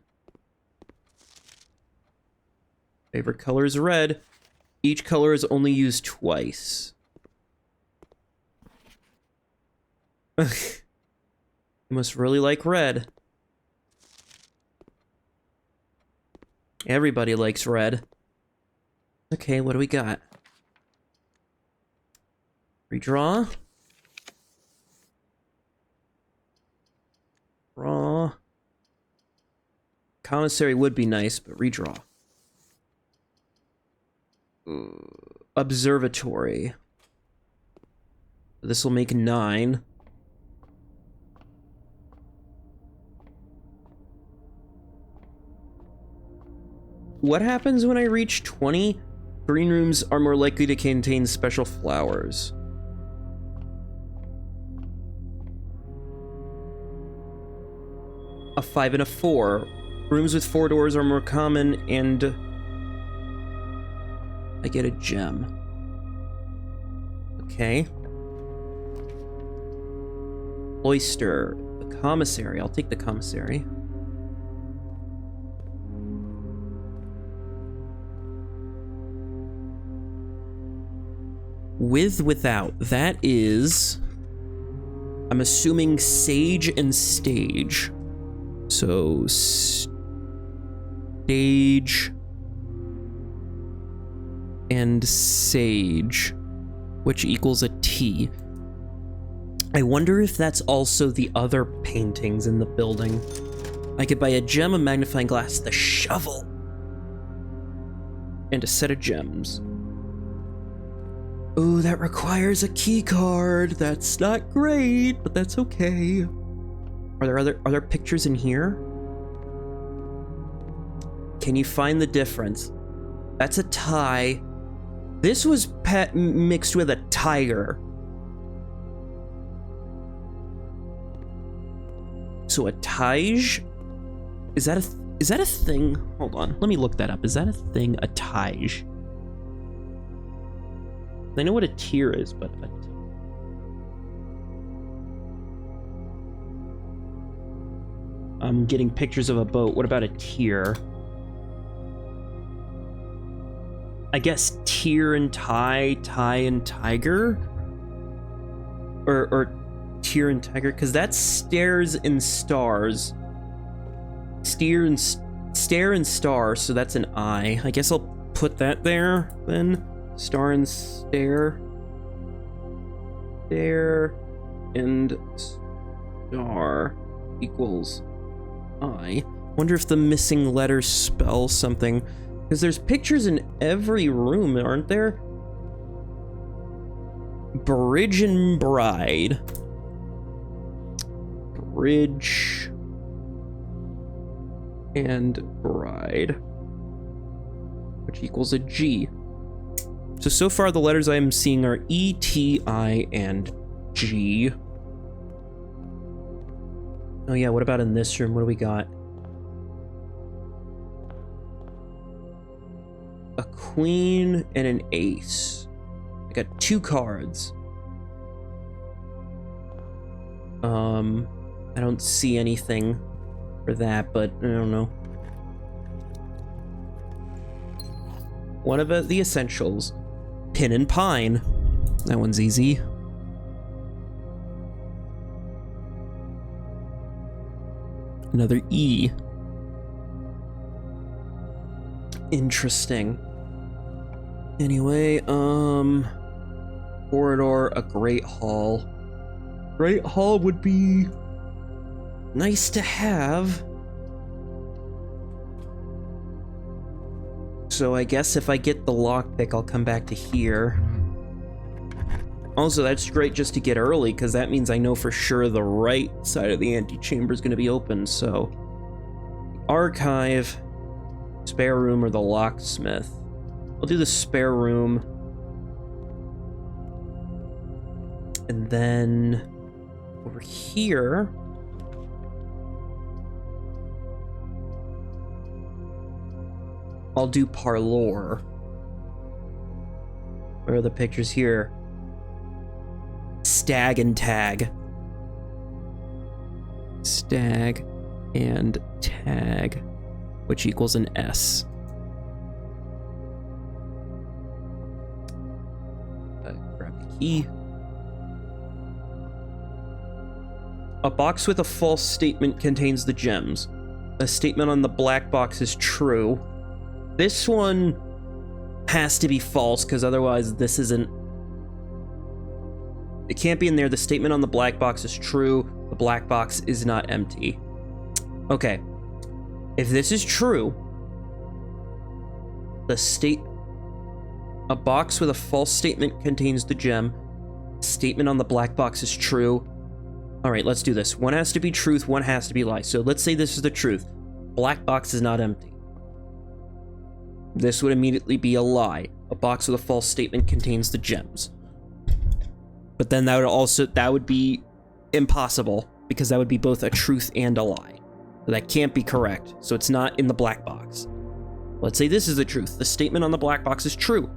Favorite color is red. Each color is only used twice. You must really like red. Everybody likes red. Okay, what do we got? Redraw. Draw. Commissary would be nice, but redraw. Observatory. This will make 9. What happens when I reach 20? Green rooms are more likely to contain special flowers. A 5 and a 4. Rooms with 4 doors are more common, and I get a gem. Okay. Oyster. The commissary. I'll take the commissary. With, without. That is... I'm assuming sage and stage. So... Stage... and sage, which equals a T. I wonder if that's also the other paintings in the building. I could buy a gem, a magnifying glass, the shovel, and a set of gems. Oh, that requires a key card. That's not great, but that's okay. Are there pictures in here? Can you find the difference? That's a tie. This was mixed with a tiger. So a tige? Is that a thing? Hold on, let me look that up. Is that a thing? A tige? I know what a tier is, but I'm getting pictures of a boat. What about a tier? I guess tier and tie and tiger? Or Tear and Tiger, because that's stairs and stars. Stare and star, so that's an I. I guess I'll put that there then. Star and stare. Stare and star equals I. Wonder if the missing letters spell something. Because there's pictures in every room, aren't there? Bridge and bride. Bridge and bride, which equals a G. So far the letters I am seeing are E, T, I, and G. Oh yeah, what about in this room? What do we got? A queen and an ace. I got 2 cards. I don't see anything for that, but I don't know. What about the essentials? Pin and pine. That one's easy. Another E. Interesting. Anyway, corridor, a great hall. Great hall would be nice to have. So I guess if I get the lockpick, I'll come back to here. Also, that's great just to get early, because that means I know for sure the right side of the antechamber is going to be open, so... Archive, spare room, or the locksmith. I'll do the spare room. And then... over here... I'll do parlor. Where are the pictures here? Stag and tag. Stag and tag, which equals an S. Grab the key. A box with a false statement contains the gems. A statement on the black box is true. This one has to be false, because otherwise this isn't... It can't be in there. The statement on the black box is true. The black box is not empty. Okay. If this is true, a box with a false statement contains the gem. Statement on the black box is true. All right, let's do this. One has to be truth, one has to be lie. So let's say this is the truth. Black box is not empty. This would immediately be a lie. A box with a false statement contains the gems. But then that would be impossible, because that would be both a truth and a lie. So that can't be correct. So it's not in the black box. Let's say this is the truth. The statement on the black box is true.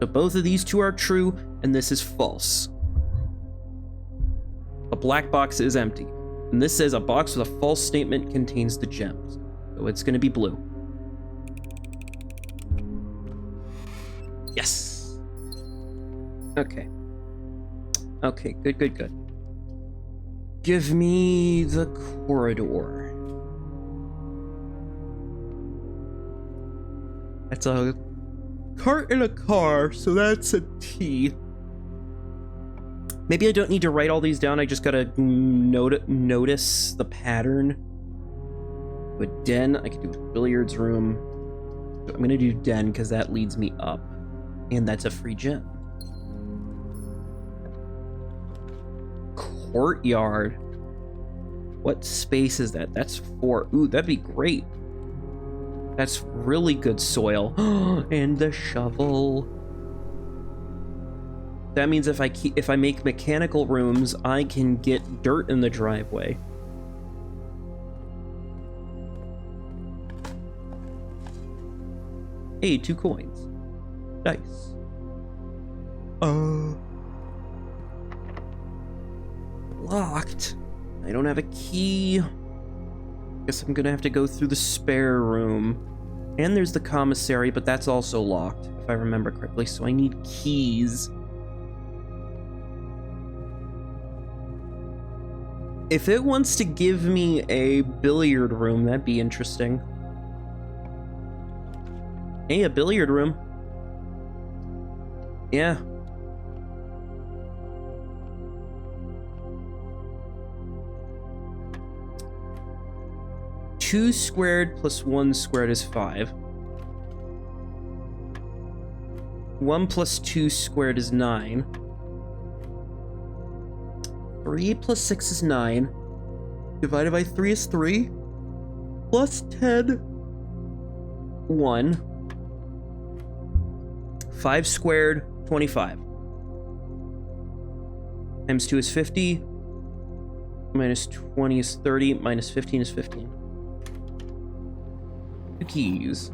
So both of these two are true, and this is false. The black box is empty. And this says a box with a false statement contains the gems. So it's going to be blue. Yes. Okay. Okay, good. Give me the corridor. That's a cart in a car, so that's a T. Maybe I don't need to write all these down, I just gotta notice the pattern. A den, I could do a billiards room. I'm gonna do den, because that leads me up. And that's a free gem. Courtyard. What space is that? That's 4. Ooh, that'd be great. That's really good soil. And the shovel. That means if I make mechanical rooms, I can get dirt in the driveway. Hey, 2 coins. Nice. Locked. I don't have a key. Guess I'm gonna have to go through the spare room. And there's the commissary, but that's also locked, if I remember correctly, so I need keys. If it wants to give me a billiard room, that'd be interesting. Hey, a billiard room. Yeah. Two squared plus 1 squared is 5. 1 plus 2 squared is 9. 3 plus 6 is 9. Divided by 3 is 3. Plus 10. 1. 5 squared, 25. Times 2 is 50. Minus 20 is 30. Minus 15 is 15. 2 keys.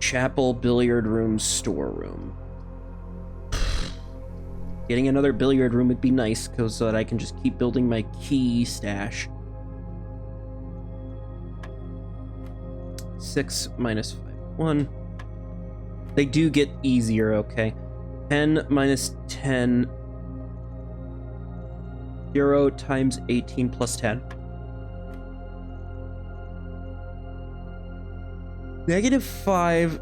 Chapel, billiard room, storeroom. Getting another billiard room would be nice, so that I can just keep building my key stash. 6 minus 5, 1. They do get easier, okay. 10 minus 10. 0 times 18 plus 10. Negative 5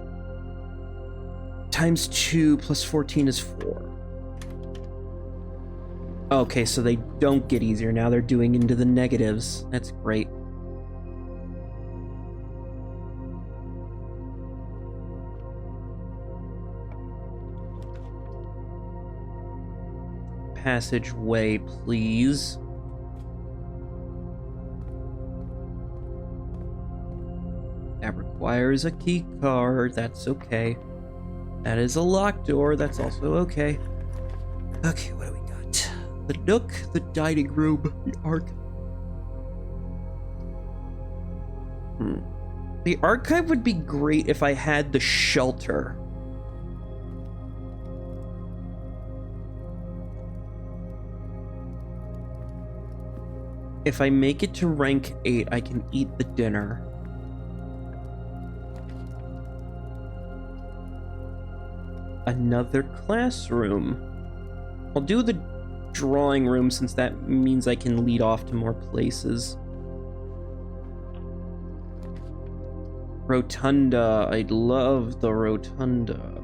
times 2 plus 14 is 4. Okay, so they don't get easier. Now they're doing into the negatives. That's great. Passageway, please. That requires a key card. That's okay. That is a locked door. That's also okay. Okay, what do we got? The nook, the dining room, the archive. The archive would be great if I had the shelter. If I make it to rank 8, I can eat the dinner. Another classroom. I'll do the drawing room since that means I can lead off to more places. Rotunda. I love the rotunda.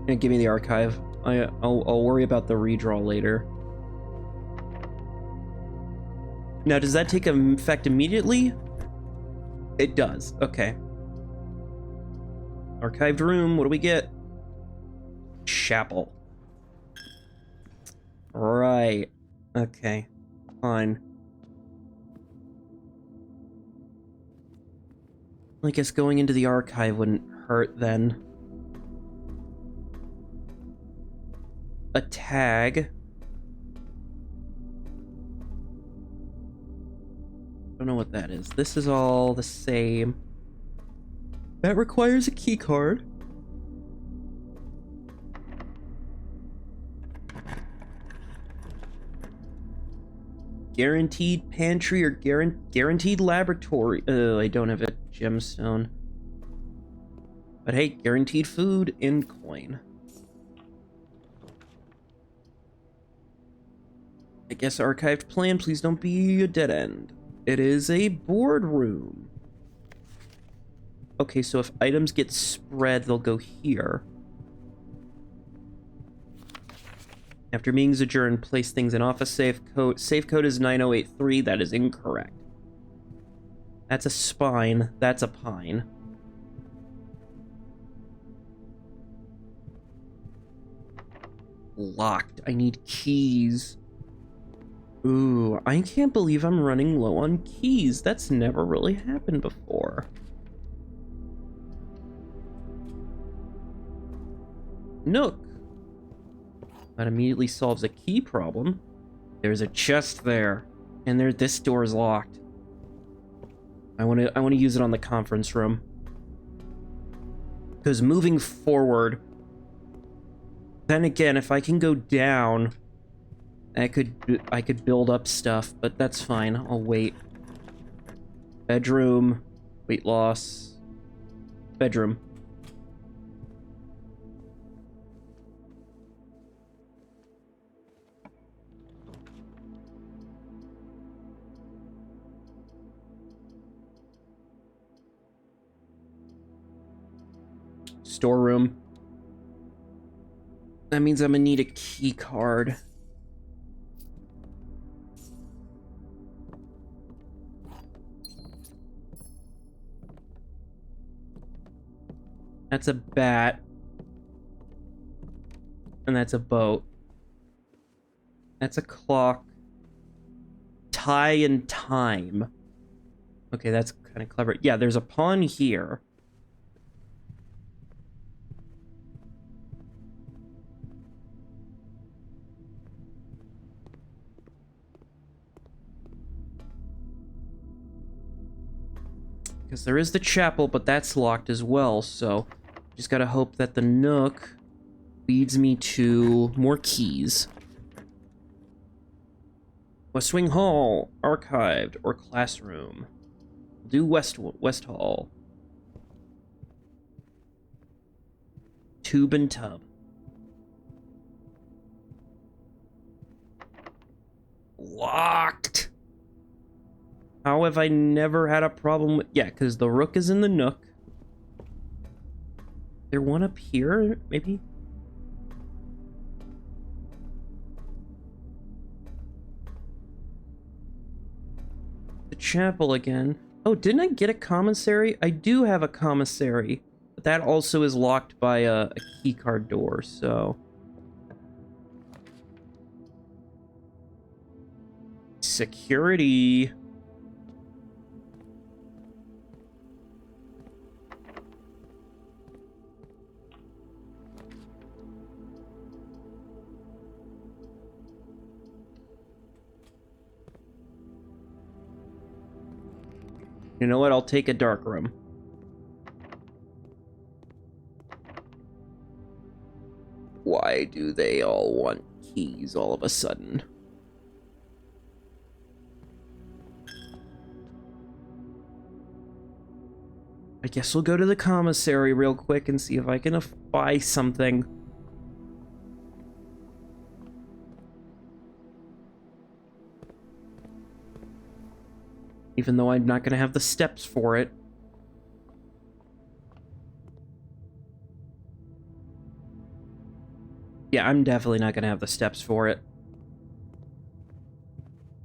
Yeah, give me the archive. I'll worry about the redraw later. Now, does that take effect immediately? It does. Okay. Archived room. What do we get? Chapel. Right. Okay. Fine. I guess going into the archive wouldn't hurt then. A tag. Don't know what that is. This is all the same. That requires a key card. Guaranteed pantry or guaranteed laboratory. I don't have a gemstone. But hey, guaranteed food in coin. I guess archived plan, please don't be a dead end. It is a boardroom. Okay, so if items get spread, they'll go here. After meetings adjourned, place things in office safe code. Safe code is 9083. That is incorrect. That's a spine. That's a pine. Locked. I need keys. Ooh, I can't believe I'm running low on keys. That's never really happened before. Nook. That immediately solves a key problem. There's a chest there, and this door is locked. I want to use it on the conference room. Because moving forward, then again, if I can go down, I could build up stuff, but that's fine. I'll wait. Bedroom, Weight loss. Bedroom. Storeroom. That means I'm gonna need a key card. That's a bat. And that's a boat. That's a clock. Tie and time. Okay, that's kind of clever. Yeah, there's a pawn here. Because there is the chapel, but that's locked as well, so just gotta hope that the nook leads me to more keys. West Wing Hall, archived, or classroom. Do West Hall. Tube and tub. Locked! How have I never had a problem with... Yeah, because the rook is in the nook. There one up here, maybe? The chapel again. Oh, didn't I get a commissary? I do have a commissary. But that also is locked by a keycard door, so... Security... You know what? I'll take a dark room. Why do they all want keys all of a sudden? I guess we'll go to the commissary real quick and see if I can buy something. Even though I'm not going to have the steps for it. Yeah, I'm definitely not going to have the steps for it.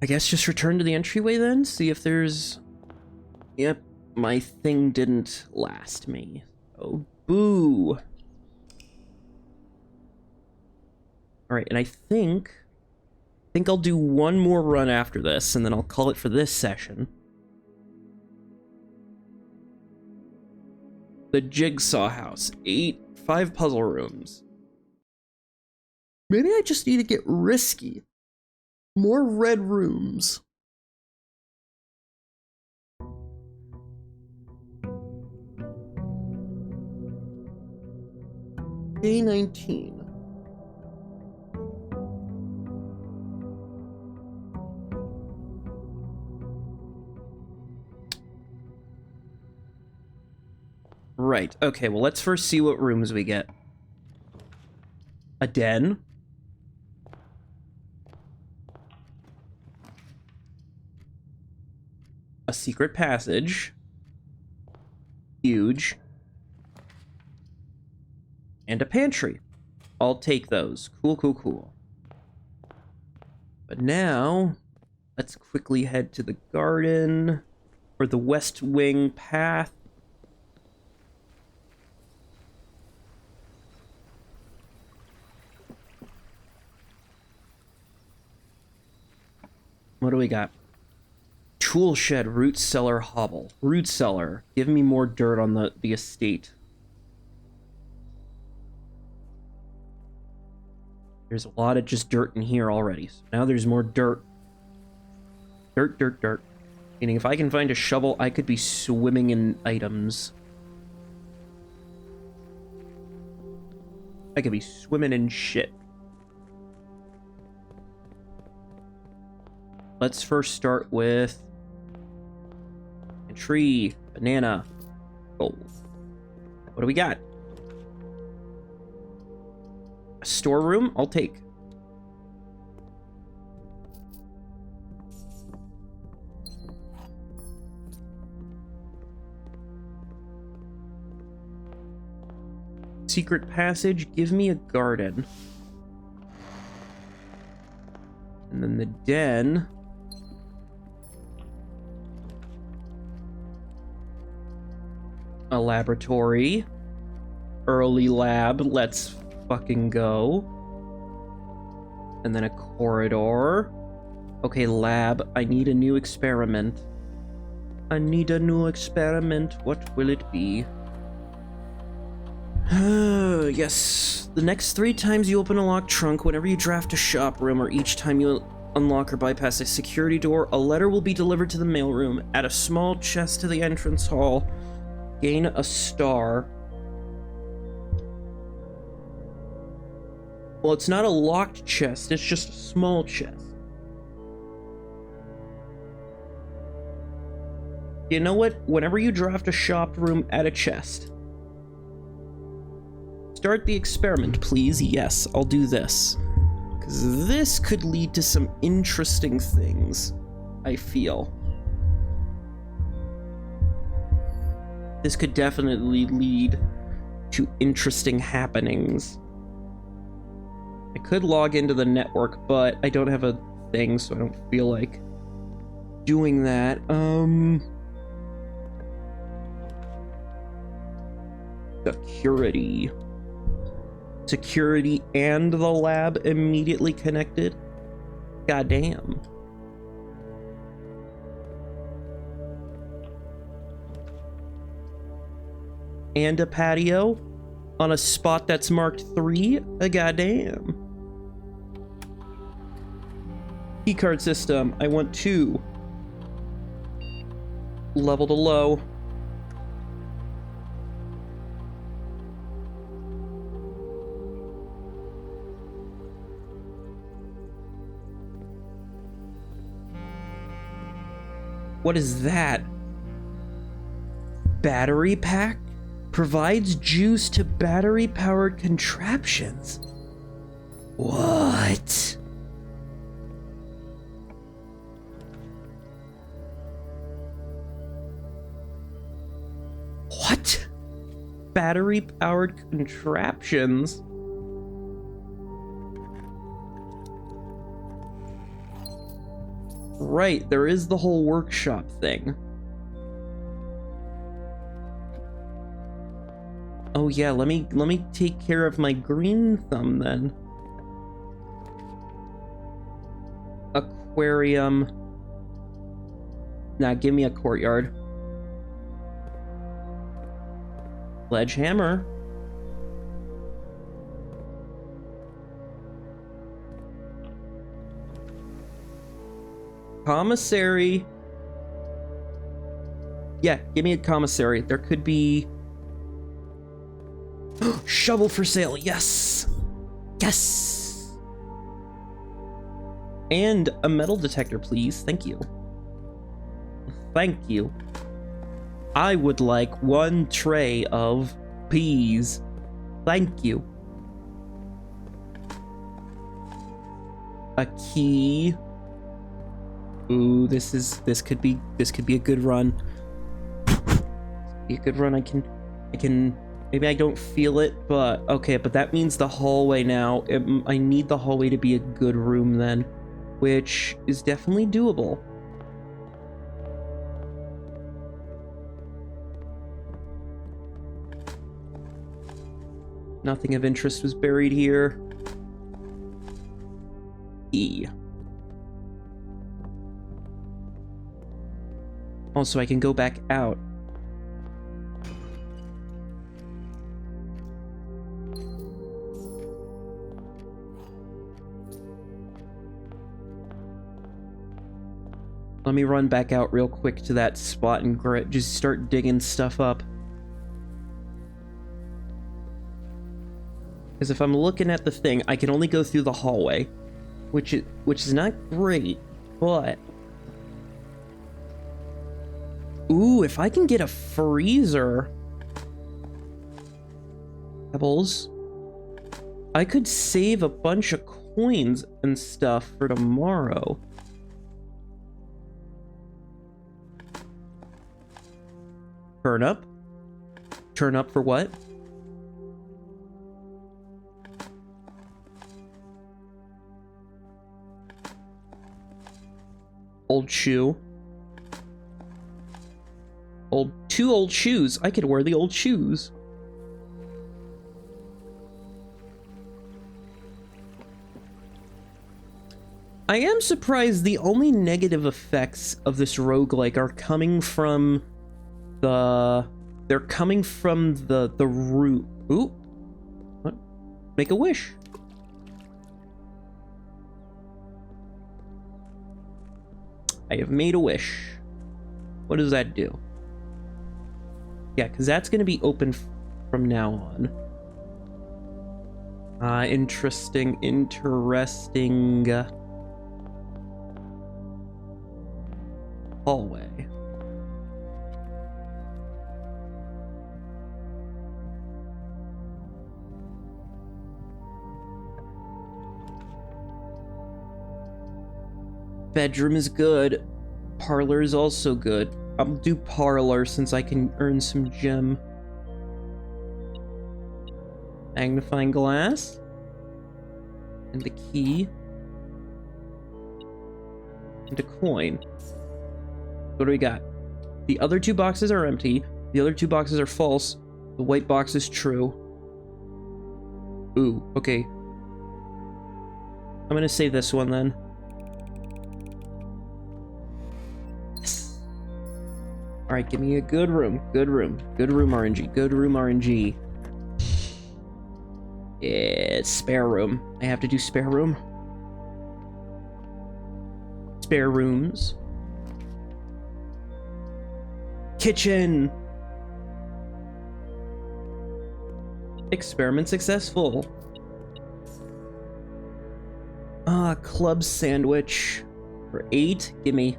I guess just return to the entryway then? See if there's... Yep, my thing didn't last me. Oh, boo! Alright, and I think I'll do one more run after this, and then I'll call it for this session. The Jigsaw House. 5 puzzle rooms. Maybe I just need to get risky. More red rooms. Day 19. Right, okay, well let's first see what rooms we get. A den. A secret passage. Huge. And a pantry. I'll take those. Cool, cool, cool. But now, let's quickly head to the garden, or the West Wing path. What do we got? Tool shed, root cellar, hobble. Root cellar. Give me more dirt on the estate. There's a lot of just dirt in here already. So now there's more dirt. Dirt, dirt, dirt. Meaning if I can find a shovel, I could be swimming in items. I could be swimming in shit. Let's first start with a tree. Banana. Gold. What do we got? A storeroom? I'll take. Secret passage, give me a garden. And then the den. A laboratory. Early lab, let's fucking go. And then a corridor. Okay, lab, I need a new experiment. I need a new experiment. What will it be? Yes. The next 3 times you open a locked trunk, whenever you draft a shop room, or each time you unlock or bypass a security door, a letter will be delivered to the mailroom. Add a small chest to the entrance hall. Gain a star. Well, it's not a locked chest, it's just a small chest. You know what? Whenever you draft a shop room, add a chest. Start the experiment, please. Yes, I'll do this. Because this could lead to some interesting things, I feel. This could definitely lead to interesting happenings. I could log into the network, but I don't have a thing, so I don't feel like doing that. Security. Security and the lab immediately connected? Goddamn. And a patio on a spot that's marked 3? Goddamn. Keycard system. I want 2. Level to low. What is that? Battery pack? Provides juice to battery-powered contraptions. What? What? Battery-powered contraptions? Right, there is the whole workshop thing. Oh yeah, let me take care of my green thumb then. Aquarium. Nah, give me a courtyard. Sledgehammer. Commissary. Yeah, give me a commissary. There could be... Shovel for sale, yes! Yes! And a metal detector, please. Thank you. Thank you. I would like 1 tray of peas. Thank you. A key. Ooh, this could be a good run. Be a good run. I can maybe I don't feel it, but okay, but that means the hallway now. I need the hallway to be a good room then, which is definitely doable. Nothing of interest was buried here. E. Also, I can go back out. Let me run back out real quick to that spot and just start digging stuff up. Because if I'm looking at the thing, I can only go through the hallway, which is not great, but Ooh, if I can get a freezer. Pebbles. I could save a bunch of coins and stuff for tomorrow. Turnip? Turnip for what? Old shoe. Two old shoes. I could wear the old shoes. I am surprised the only negative effects of this roguelike are coming from the... They're coming from the root. Ooh. What? Make a wish. I have made a wish. What does that do? Yeah, because that's going to be open from now on. Interesting. Hallway. Bedroom is good. Parlor is also good. I'll do parlor since I can earn some gem. Magnifying glass. And the key. And a coin. What do we got? The other two boxes are empty. The other two boxes are false. The white box is true. Ooh, okay. I'm gonna say this one then. Yes. Alright, give me a good room. Good room. Good room RNG. Good room RNG. Yeah, spare room. I have to do spare room. Spare rooms. Kitchen. Experiment successful. Club sandwich for 8. Gimme.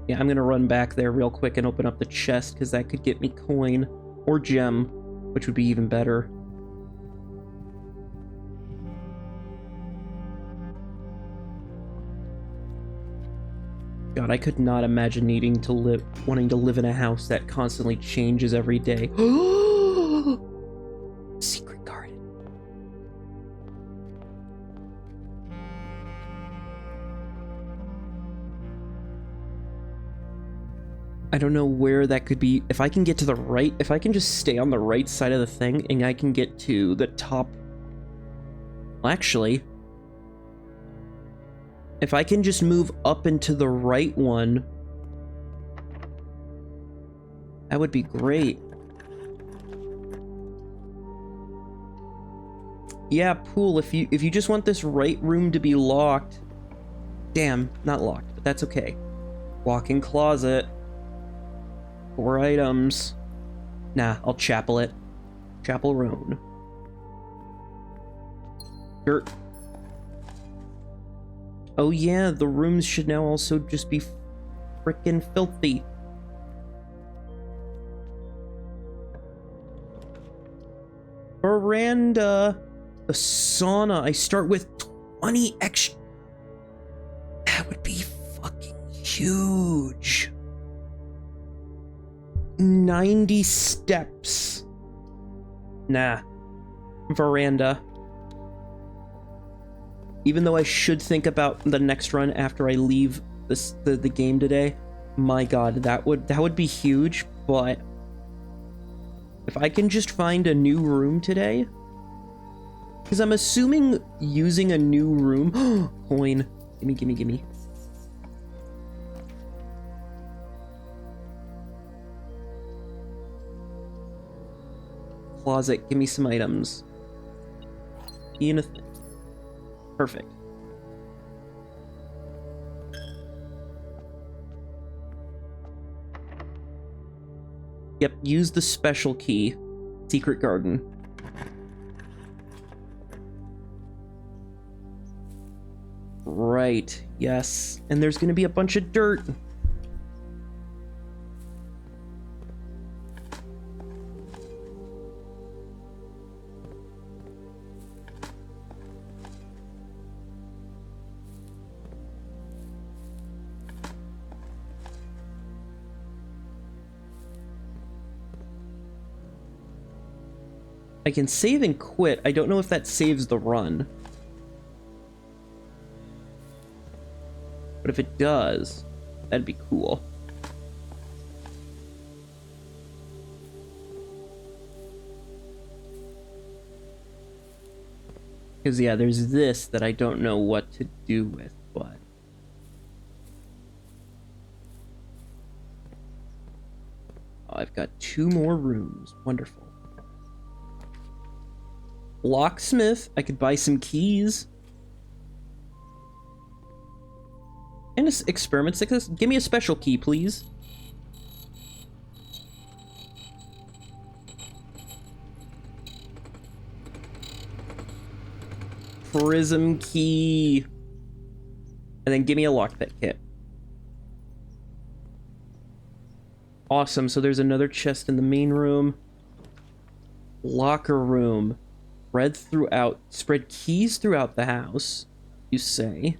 Yeah, I'm gonna run back there real quick and open up the chest because that could get me coin or gem, which would be even better. God, I could not imagine wanting to live in a house that constantly changes every day. Secret garden. I don't know where that could be. If I can get to the right, if I can just stay on the right side of the thing and I can get to the top. Well, actually, if I can just move up into the right one, that would be great. Yeah, pool, if you just want this right room to be locked. Damn, not locked, but that's okay. Walk-in closet. 4 items. Nah, I'll chapel it. Chapel room. Dirt. Oh yeah, the rooms should now also just be frickin' filthy. Veranda. The sauna. I start with 20 extra. That would be fucking huge. 90 steps. Nah. Veranda. Even though I should think about the next run after I leave the game today, my god, that would be huge. But if I can just find a new room today, because I'm assuming using a new room. Coin, gimme. Closet, give me some items. In a thing. Perfect. Yep, use the special key. Secret garden. right. Yes. And there's gonna be a bunch of dirt. I can save and quit. I don't know if that saves the run. But if it does, that'd be cool. Because, yeah, there's this that I don't know what to do with, but... Oh, I've got 2 more rooms. Wonderful. Locksmith. I could buy some keys. And an experiment success. Give me a special key, please. Prism key. And then give me a lockpick kit. Awesome. So there's another chest in the main room. Locker room. Spread keys throughout the house, you say.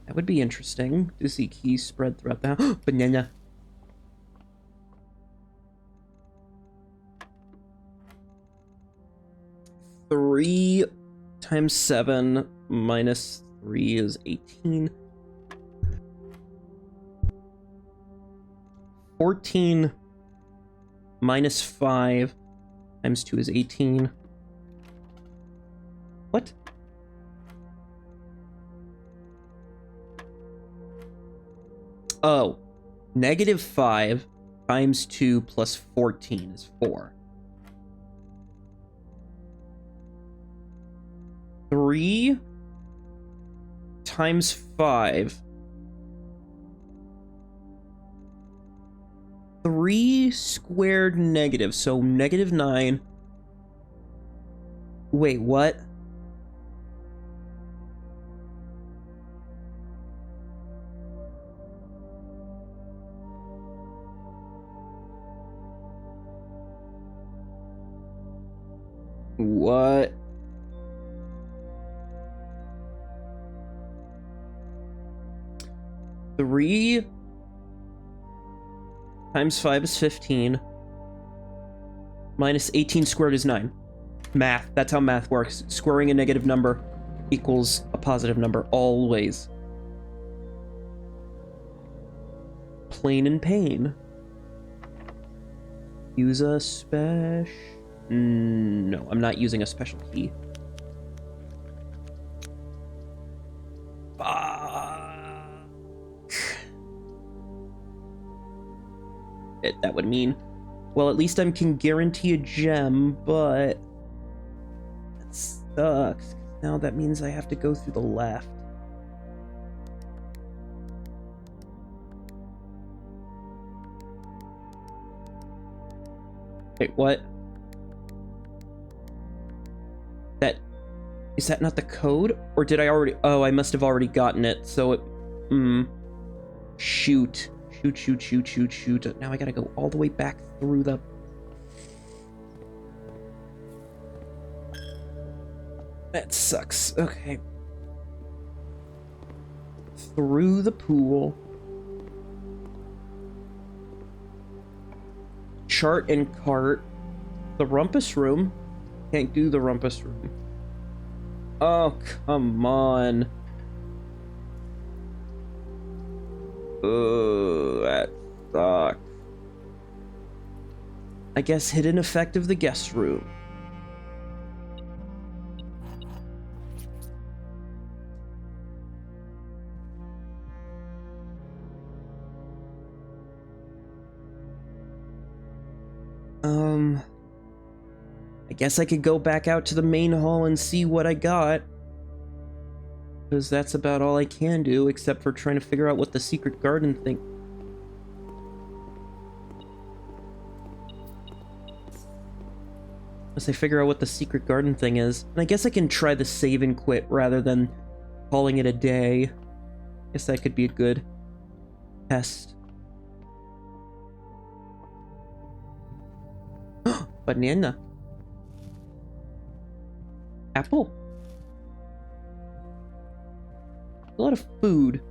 That would be interesting to see keys spread throughout the house. Banana. Three times 7 minus 3 is 18. 14 minus 5 times 2 is 18. What? Oh. -5 times 2 plus 14 is 4. 3 times 5. 3 squared negative, so -9. Wait, what? What? Three times 5 is 15. Minus 18 squared is 9. Math. That's how math works. Squaring a negative number equals a positive number, always. Plain and pain. Use a special... No, I'm not using a special key. That would mean... Well, at least I can guarantee a gem, but... That sucks. Now that means I have to go through the left. Wait, what? Is that not the code? Or did I already... Oh, I must have already gotten it, so it... Shoot. Shoot. Now I gotta go all the way back through the... That sucks. Okay. Through the pool. Chart and cart. The rumpus room. Can't do the rumpus room. Oh, come on. Ugh, that sucks. I guess hidden effect of the guest room. I guess I could go back out to the main hall and see what I got. Because that's about all I can do, except for trying to figure out what the secret garden thing... Unless I figure out what the secret garden thing is. And I guess I can try the save and quit rather than calling it a day. Guess that could be a good test. Banana. Apple. A lot of food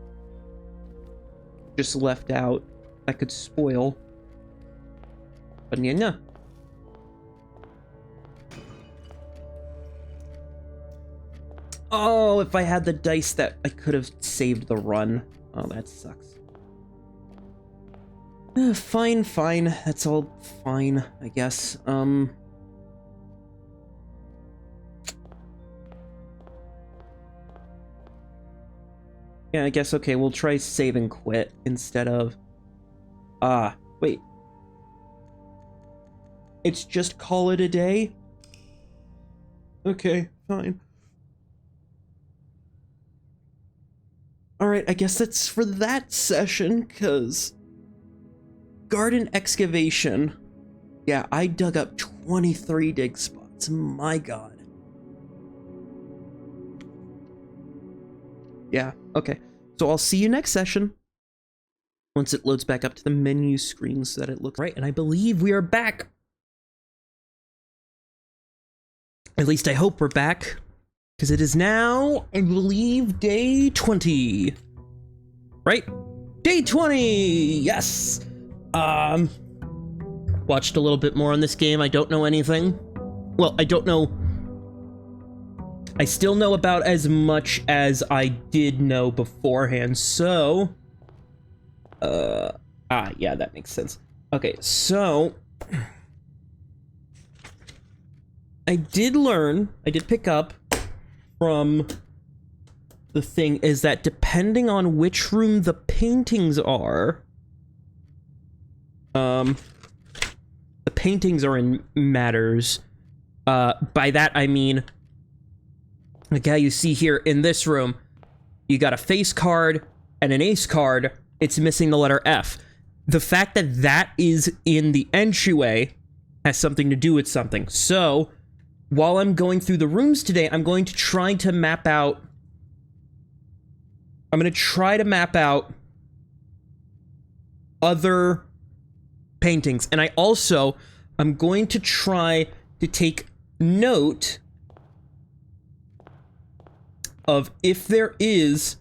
just left out that could spoil. Banana. Oh, if I had the dice that I could have saved the run. Oh, that sucks. Fine, fine. That's all fine, I guess. Yeah, I guess, okay, we'll try save and quit instead of... wait. It's just call it a day? Okay, fine. Alright, I guess that's for that session, because... Garden excavation. Yeah, I dug up 23 dig spots. My god. Yeah, okay. So I'll see you next session. Once it loads back up to the menu screen so that it looks right. And I believe we are back. At least I hope we're back. Because it is now, I believe, day 20. Right? Day 20! Yes! Watched a little bit more on this game. I don't know anything. Well, I don't know. I still know about as much as I did know beforehand, so... yeah, that makes sense. Okay, so... I did pick up from the thing is that depending on which room the paintings are... the paintings are in matters. By that I mean, like how you see here in this room, you got a face card and an ace card. It's missing the letter F. The fact that that is in the entryway has something to do with something. So, while I'm going through the rooms today, I'm going to try to map out... other paintings. And I'm going to try to take note of if there is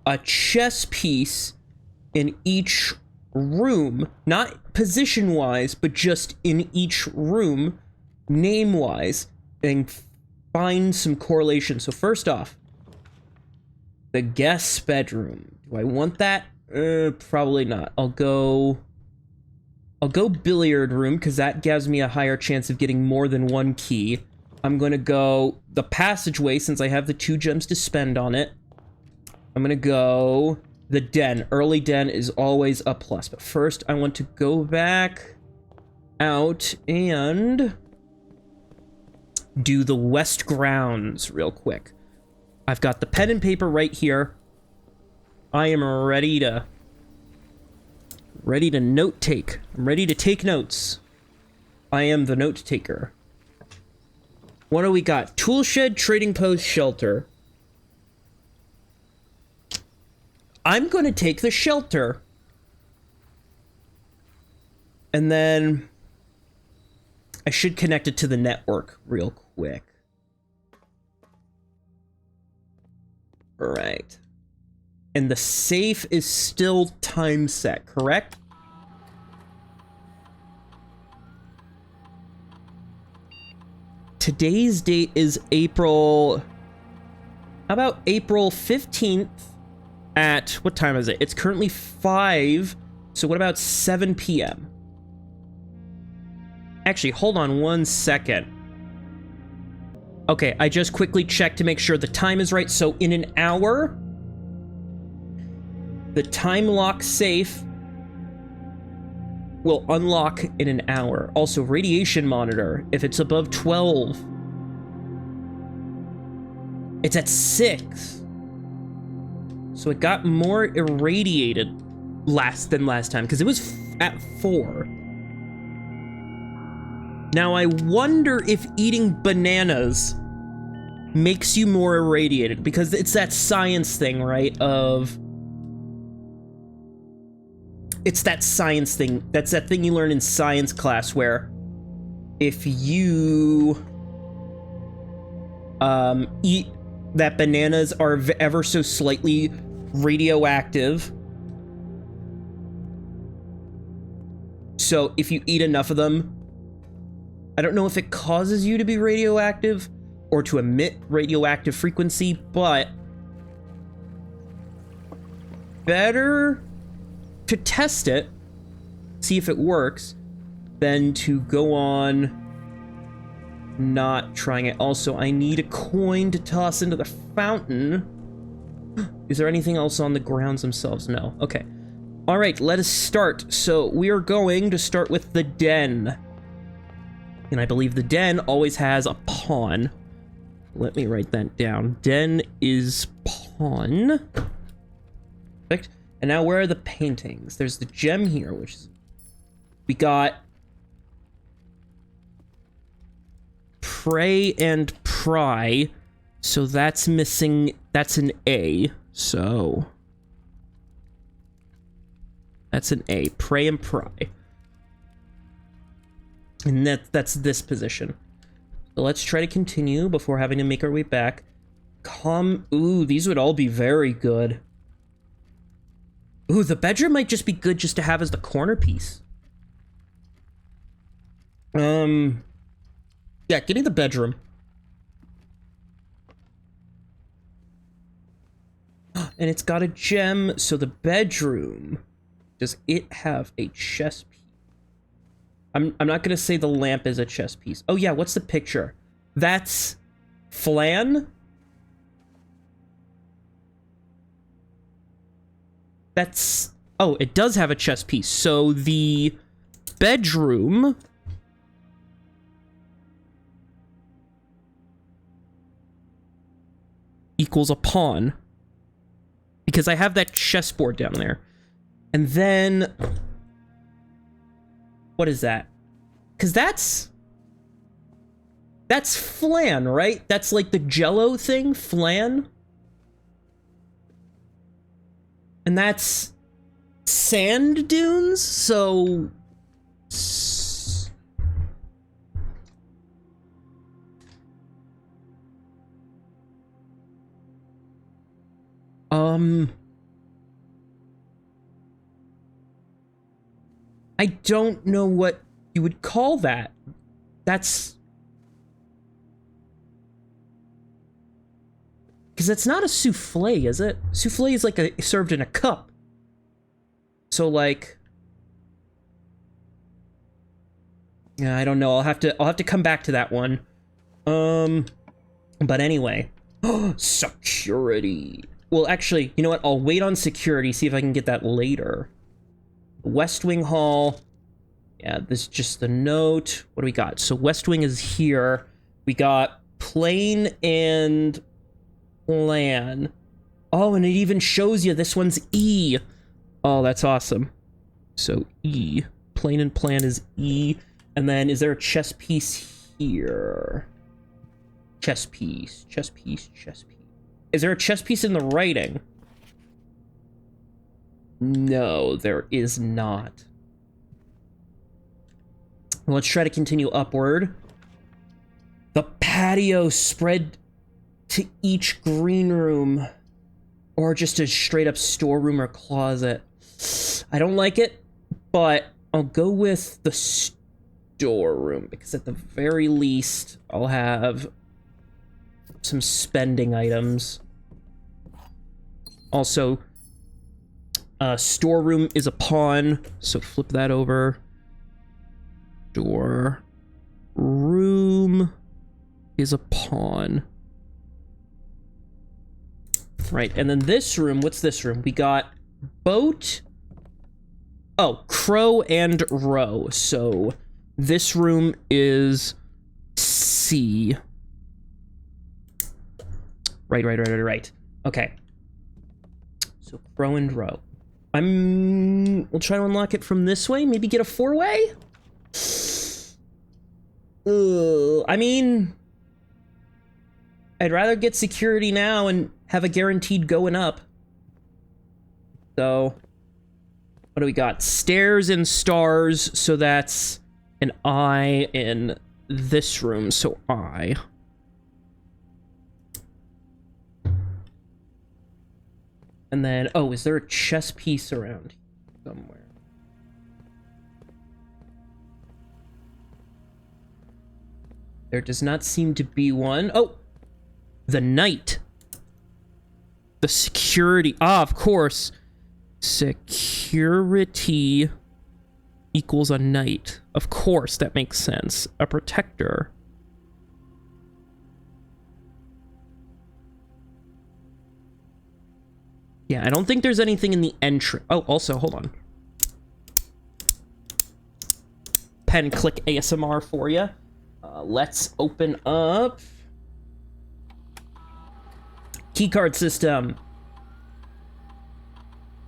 a chess piece in each room, not position-wise, but just in each room, name-wise, and find some correlation. So first off, the guest bedroom. Do I want that? Probably not. I'll go billiard room, because that gives me a higher chance of getting more than one key. I'm going to go the passageway, since I have the 2 gems to spend on it. I'm going to go the den. Early den is always a plus. But first, I want to go back out and do the west grounds real quick. I've got the pen and paper right here. I am ready to note take. I'm ready to take notes. I am the note taker. What do we got? Tool shed, trading post, shelter. I'm going to take the shelter. And then I should connect it to the network real quick. All right. And the safe is still time set, correct? Today's date is April... How about April 15th at... What time is it? It's currently 5, so what about 7 p.m.? Actually, hold on 1 second. Okay, I just quickly checked to make sure the time is right. So in an hour... The time lock safe will unlock in an hour. Also, radiation monitor, if it's above 12. It's at 6. So it got more irradiated than last time, because it was at 4. Now I wonder if eating bananas makes you more irradiated, because it's that science thing, right, of... It's that science thing, that's that thing you learn in science class where if you eat that bananas are ever so slightly radioactive. So if you eat enough of them, I don't know if it causes you to be radioactive or to emit radioactive frequency, but better to test it, see if it works, than to go on not trying it. Also, I need a coin to toss into the fountain. Is there anything else on the grounds themselves? No. Okay. All right, let us start. So we are going to start with the den. And I believe the den always has a pawn. Let me write that down. Den is pawn. Perfect. And now where are the paintings? There's the gem here, which is... We got... Pray and pry. So that's missing... That's an A. So... That's an A. Pray and pry. And that's this position. So let's try to continue before having to make our way back. Ooh, these would all be very good. Ooh, the bedroom might just be good just to have as the corner piece. Yeah, give me the bedroom. And it's got a gem, so the bedroom... Does it have a chess piece? I'm not gonna say the lamp is a chess piece. Oh yeah, what's the picture? That's flan? That's... Oh, it does have a chess piece. So the bedroom... equals a pawn. Because I have that chessboard down there. And then... What is that? Because that's flan, right? That's like the Jell-O thing, flan. And that's sand dunes, so... I don't know what you would call that. That's... Because that's not a souffle, is it? Souffle is like served in a cup. So like... Yeah, I don't know. I'll have to come back to that one. But anyway. Security. Well, actually, you know what? I'll wait on security, see if I can get that later. West Wing Hall. Yeah, this is just the note. What do we got? So West Wing is here. We got plain and plan. Oh, and it even shows you this one's E. Oh, that's awesome. So E. Plain and plan is E. And then is there a chess piece here? Chess piece, chess piece, chess piece. Is there a chess piece in the writing? No, there is not. Let's try to continue upward. The patio spread to each green room. Or just a straight up storeroom or closet. I don't like it, but I'll go with the storeroom, because at the very least, I'll have some spending items. Also, storeroom is a pawn, so flip that over. Door. Room is a pawn. Right, and then this room, what's this room? We got boat. Oh, crow and row. So this room is C. Right. Okay. So crow and row. We'll try to unlock it from this way. Maybe get a 4-way? I mean... I'd rather get security now and have a guaranteed going up. So, what do we got? Stairs and stars, so that's an I in this room, so I. And then, oh, is there a chess piece around here somewhere? There does not seem to be one. Oh! The knight. The security. Ah, of course. Security equals a knight. Of course, that makes sense. A protector. Yeah, I don't think there's anything in the entry. Oh, also, hold on. Pen click ASMR for you. Let's open up keycard system.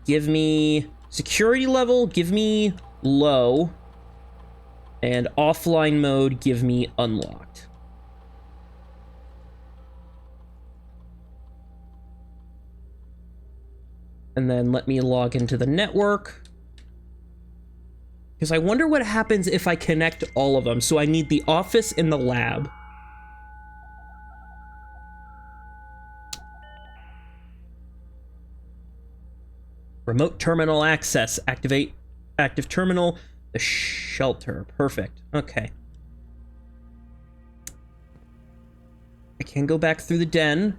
Give me security level, give me low, and offline mode, give me unlocked. And then let me log into the network. Because I wonder what happens if I connect all of them. So I need the office and the lab. Remote terminal access. Activate active terminal. The shelter. Perfect. Okay. I can go back through the den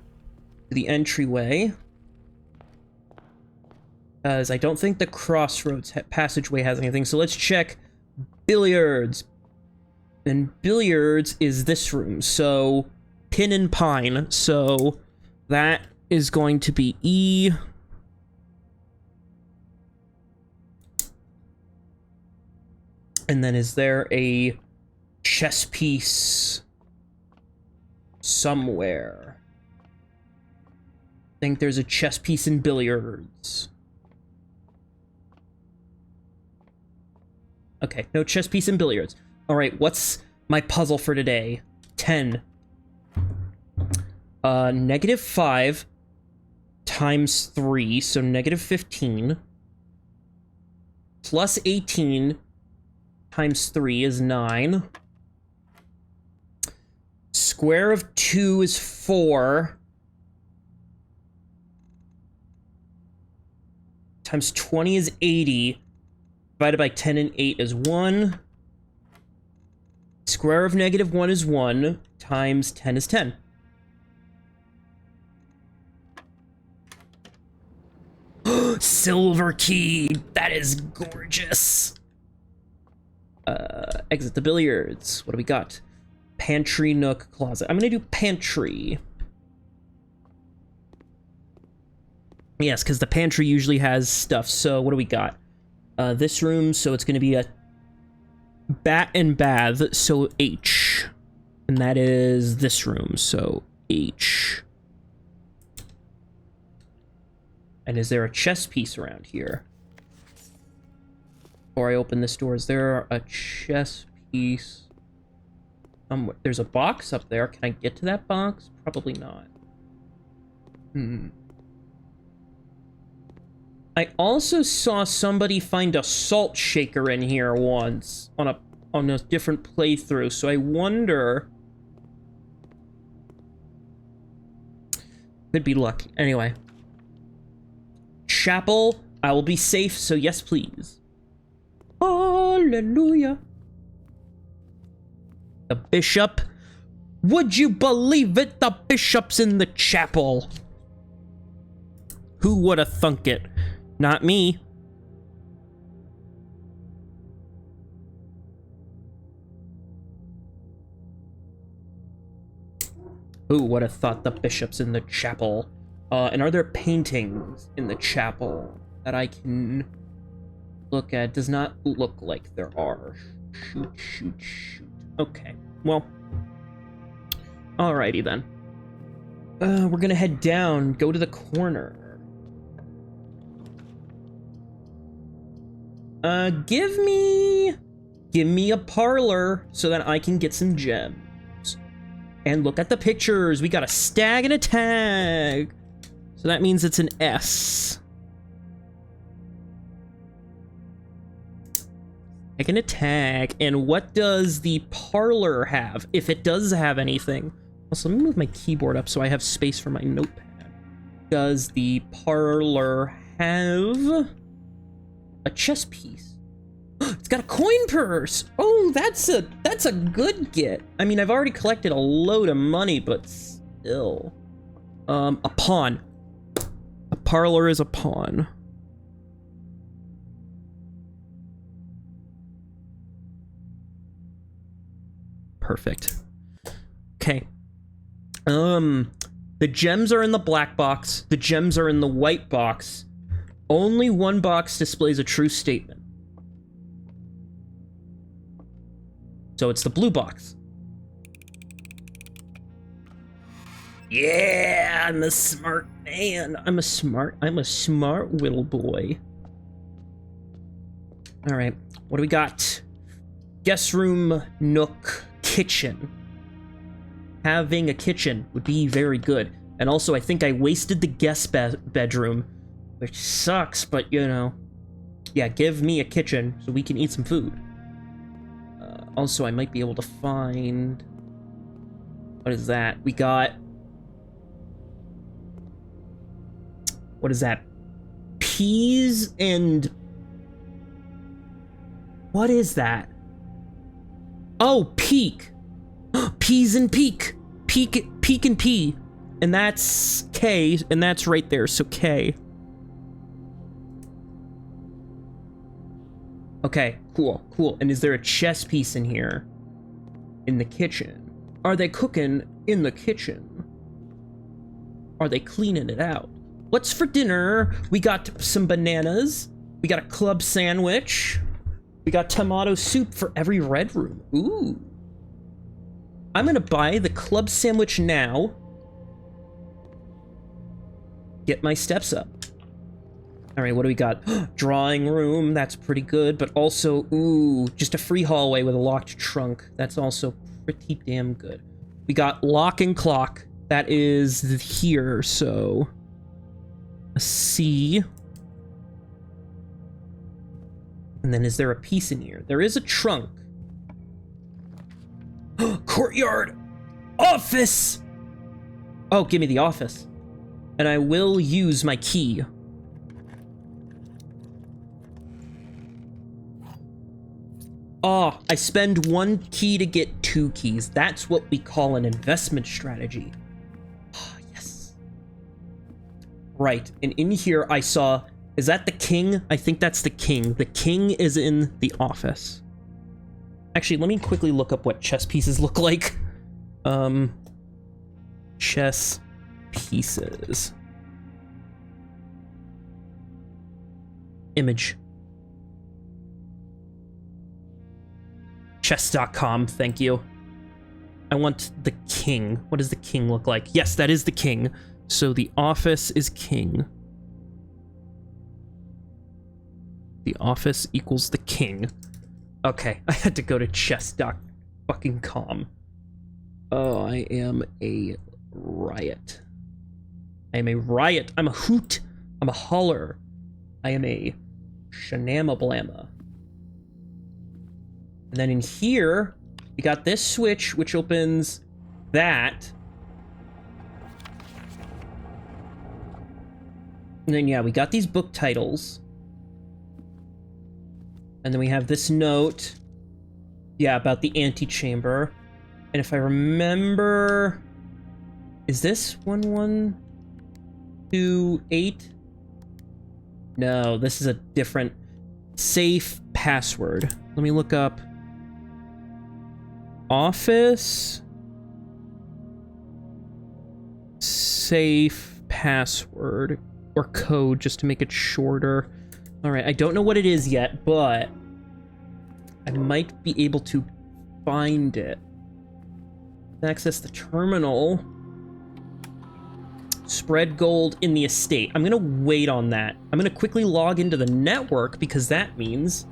to the entryway. Because I don't think the crossroads passageway has anything. So let's check billiards. And billiards is this room. So pin and pine. So that is going to be E. And then is there a chess piece somewhere? I think there's a chess piece in billiards. Okay, no chess piece in billiards. All right, what's my puzzle for today? 10. -5 times 3, so -15. Plus 18 times 3 is 9. Square of 2 is 4. Times 20 is 80. Divided by 10 and 8 is 1. Square of -1 is 1. Times 10 is 10. Silver key! That is gorgeous! Exit the billiards. What do we got? Pantry, nook, closet. I'm gonna do pantry. Yes, because the pantry usually has stuff. So what do we got? This room, so it's gonna be a bat and bath, so H. And that is this room, so H. And is there a chess piece around here? Before I open this door, is there a chess piece? There's a box up there. Can I get to that box? Probably not. I also saw somebody find a salt shaker in here once on a different playthrough, so I wonder. Could be lucky. Anyway. Chapel, I will be safe, so yes, please. Hallelujah. The bishop. Would you believe it? The bishop's in the chapel. Who would have thunk it? Not me. Who would have thought the bishop's in the chapel? And are there paintings in the chapel that I can look at? Does not look like there are. Shoot, shoot, shoot. Okay, well. Alrighty then. We're gonna head down, go to the corner. Give me a parlor so that I can get some gems. And look at the pictures. We got a stag and a tag. So that means it's an S. Stag and a tag. And what does the parlor have? If it does have anything. Also, let me move my keyboard up so I have space for my notepad. Does the parlor have a chess piece? It's got a coin purse. Oh, that's a good get. I mean, I've already collected a load of money, but still. A pawn. A parlor is a pawn. Perfect. Okay. The gems are in the black box. The gems are in the white box. Only one box displays a true statement. So it's the blue box. Yeah, I'm a smart man. I'm a smart little boy. All right, what do we got? Guest room, nook, kitchen. Having a kitchen would be very good. And also, I think I wasted the guest bedroom, which sucks, but you know. Yeah, give me a kitchen so we can eat some food. Also, I might be able to find... What is that? We got... What is that? Peas and... What is that? Oh, peak. Peas and peak. Peak and P. And that's K, and that's right there, so K. Okay, cool. And is there a chess piece in here? In the kitchen? Are they cooking in the kitchen? Are they cleaning it out? What's for dinner? We got some bananas. We got a club sandwich. We got tomato soup for every red room. Ooh. I'm gonna buy the club sandwich now. Get my steps up. All right, what do we got? Drawing room, that's pretty good, but also, ooh, just a free hallway with a locked trunk. That's also pretty damn good. We got lock and clock. That is here, so a C. And then is there a piece in here? There is a trunk. Courtyard! Office! Oh, give me the office. And I will use my key. Oh, I spend one key to get two keys. That's what we call an investment strategy. Oh, yes. Right, and in here I saw... Is that the king? I think that's the king. The king is in the office. Actually, let me quickly look up what chess pieces look like. Chess pieces. Image. Chess.com, thank you. I want the king. What does the king look like? Yes, that is the king. So the office is king. The office equals the king. Okay, I had to go to chess.com. Oh, I am a riot. I am a riot. I'm a hoot. I'm a holler. I am a shanama-blama. And then in here, we got this switch, which opens that. And then, yeah, we got these book titles. And then we have this note. Yeah, about the antechamber. And if I remember... Is this 1128? No, this is a different safe password. Let me look up... Office... Safe password. Or code, just to make it shorter. Alright, I don't know what it is yet, but... I might be able to find it. Access the terminal. Spread gold in the estate. I'm gonna wait on that. I'm gonna quickly log into the network, because that means...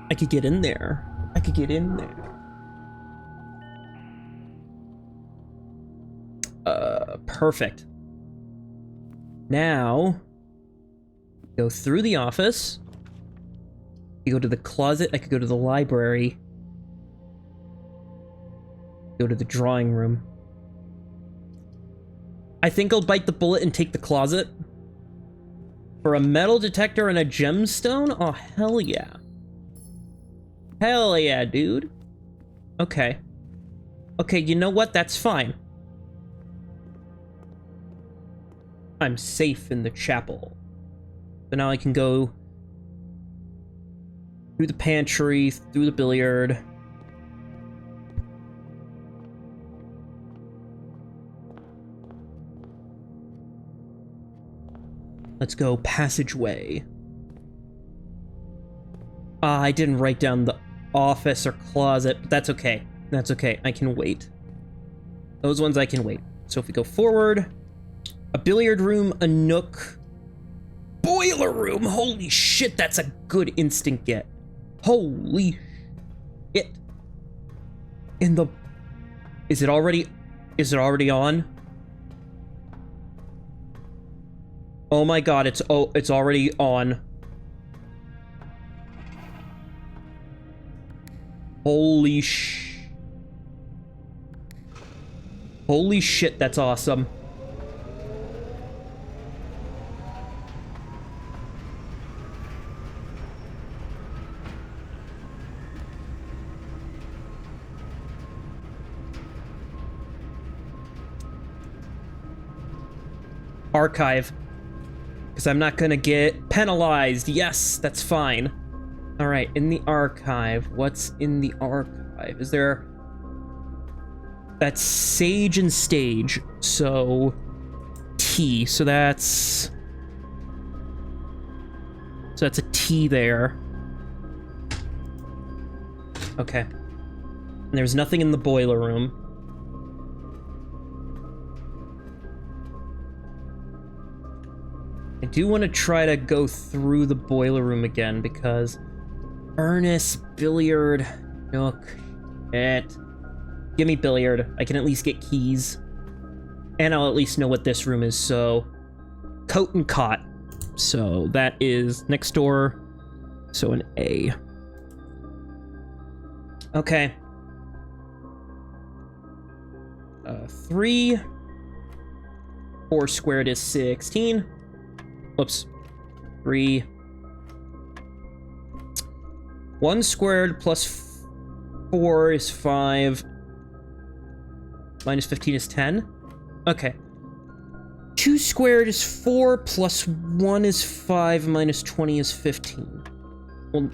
I could get in there. I could get in there. Perfect. Now, go through the office. You go to the closet. I could go to the library. Go to the drawing room. I think I'll bite the bullet and take the closet. For a metal detector and a gemstone? Oh, hell yeah. Hell yeah, dude. Okay. Okay, you know what? That's fine. I'm safe in the chapel. So now I can go through the pantry, through the billiard. Let's go passageway. I didn't write down the office or closet, but that's okay. That's okay. I can wait. Those ones I can wait. So if we go forward, a billiard room, a nook, boiler room. Holy shit, that's a good instant get. Holy shit. In the... Is it already on? Oh my god, it's already on. Holy shit, that's awesome. Archive. Because I'm not gonna get penalized. Yes, that's fine. Alright, in the archive. What's in the archive? Is there... That's Sage and Stage. So... T. So that's a T there. Okay. And there's nothing in the boiler room. I do want to try to go through the boiler room again because furnace, billiard, nook, shit. Give me billiard. I can at least get keys. And I'll at least know what this room is, so... Coat and cot. So that is next door. So an A. Okay. 3. 4 squared is 16. Whoops. 3. 1 squared plus 4 is 5. Minus 15 is 10. Okay. 2 squared is 4 plus 1 is 5 minus 20 is 15. Well...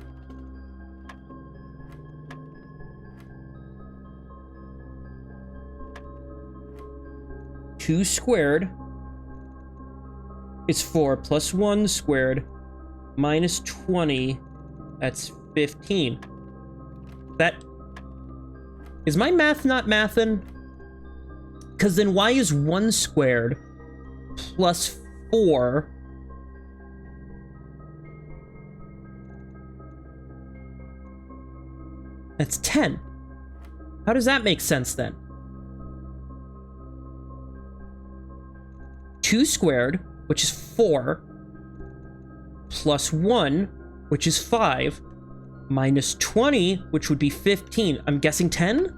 Two squared is 4 plus 1 squared minus 20, that's 15. That... Is my math not mathin'? Because then y is 1 squared plus 4 that's 10. How does that make sense then? 2 squared, which is 4, plus 1, which is 5, minus 20, which would be 15. I'm guessing 10?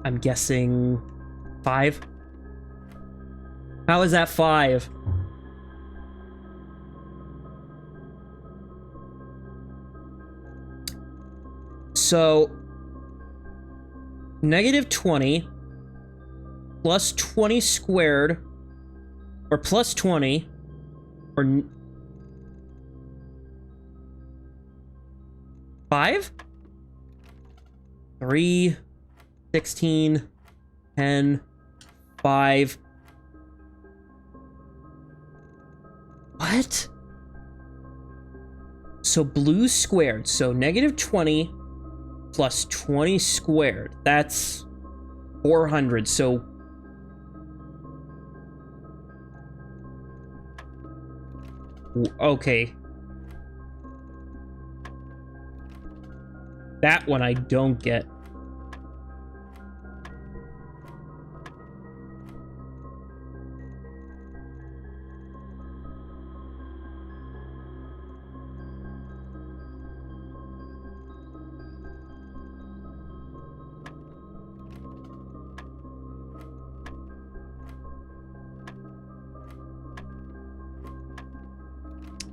I'm guessing 5. How is that 5? So... Negative 20 plus 20 squared, or plus 20, or 5? 3, 16, 10, 5. What? So blue squared, so negative 20 plus 20 squared. That's 400, so... Okay. That one I don't get.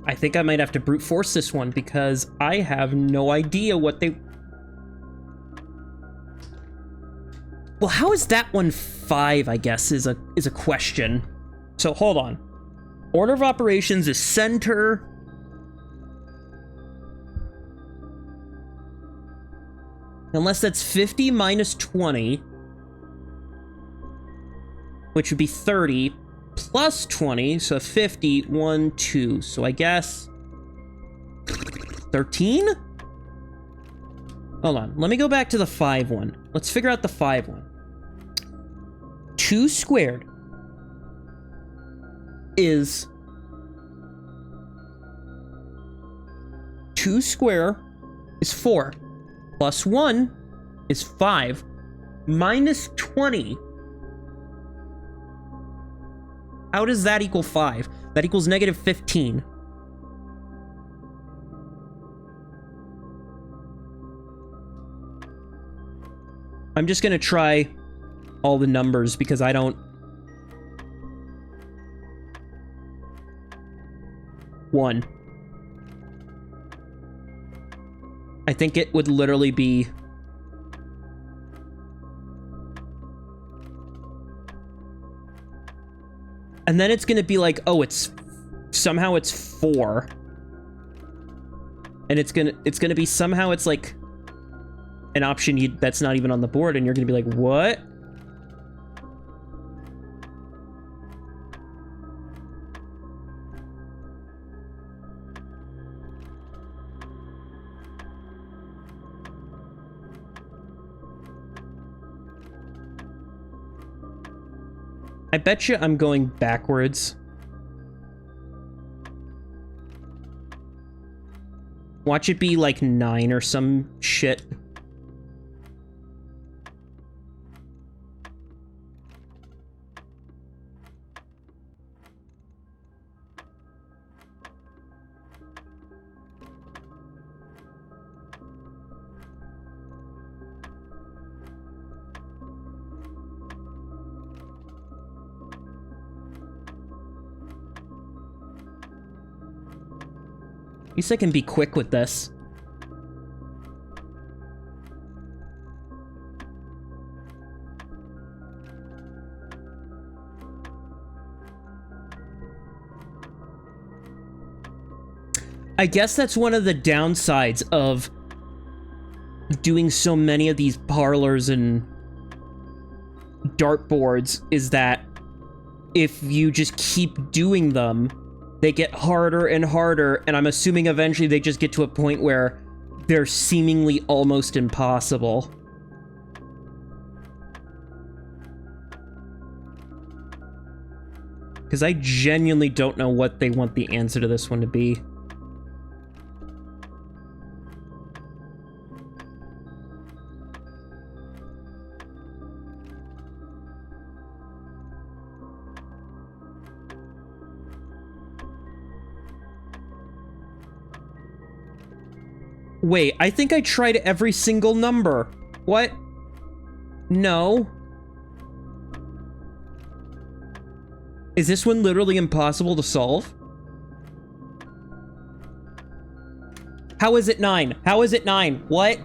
I think I might have to brute force this one because I have no idea what they... Well, how is that one 5, I guess, is a question. So, hold on. Order of operations is center. Unless that's 50 minus 20, which would be 30, plus 20, so 50, 1, 2. So I guess 13? Hold on, let me go back to the 5 one. Let's figure out the 5 one. 2 squared is 2 square is 4, plus 1 is 5, minus 20. How does that equal 5? That equals negative 15. I'm just gonna try all the numbers because I don't... 1. I think it would literally be... And then it's gonna be like, oh, it's... Somehow it's 4. And it's gonna be somehow it's like... an option that's not even on the board, and you're gonna be like, what? I bet you I'm going backwards. Watch it be like 9 or some shit. At least I can be quick with this. I guess that's one of the downsides of doing so many of these parlors and dartboards, is that if you just keep doing them, they get harder and harder, and I'm assuming eventually they just get to a point where they're seemingly almost impossible. Because I genuinely don't know what they want the answer to this one to be. Wait, I think I tried every single number. What? No. Is this one literally impossible to solve? How is it 9? How is it 9? What?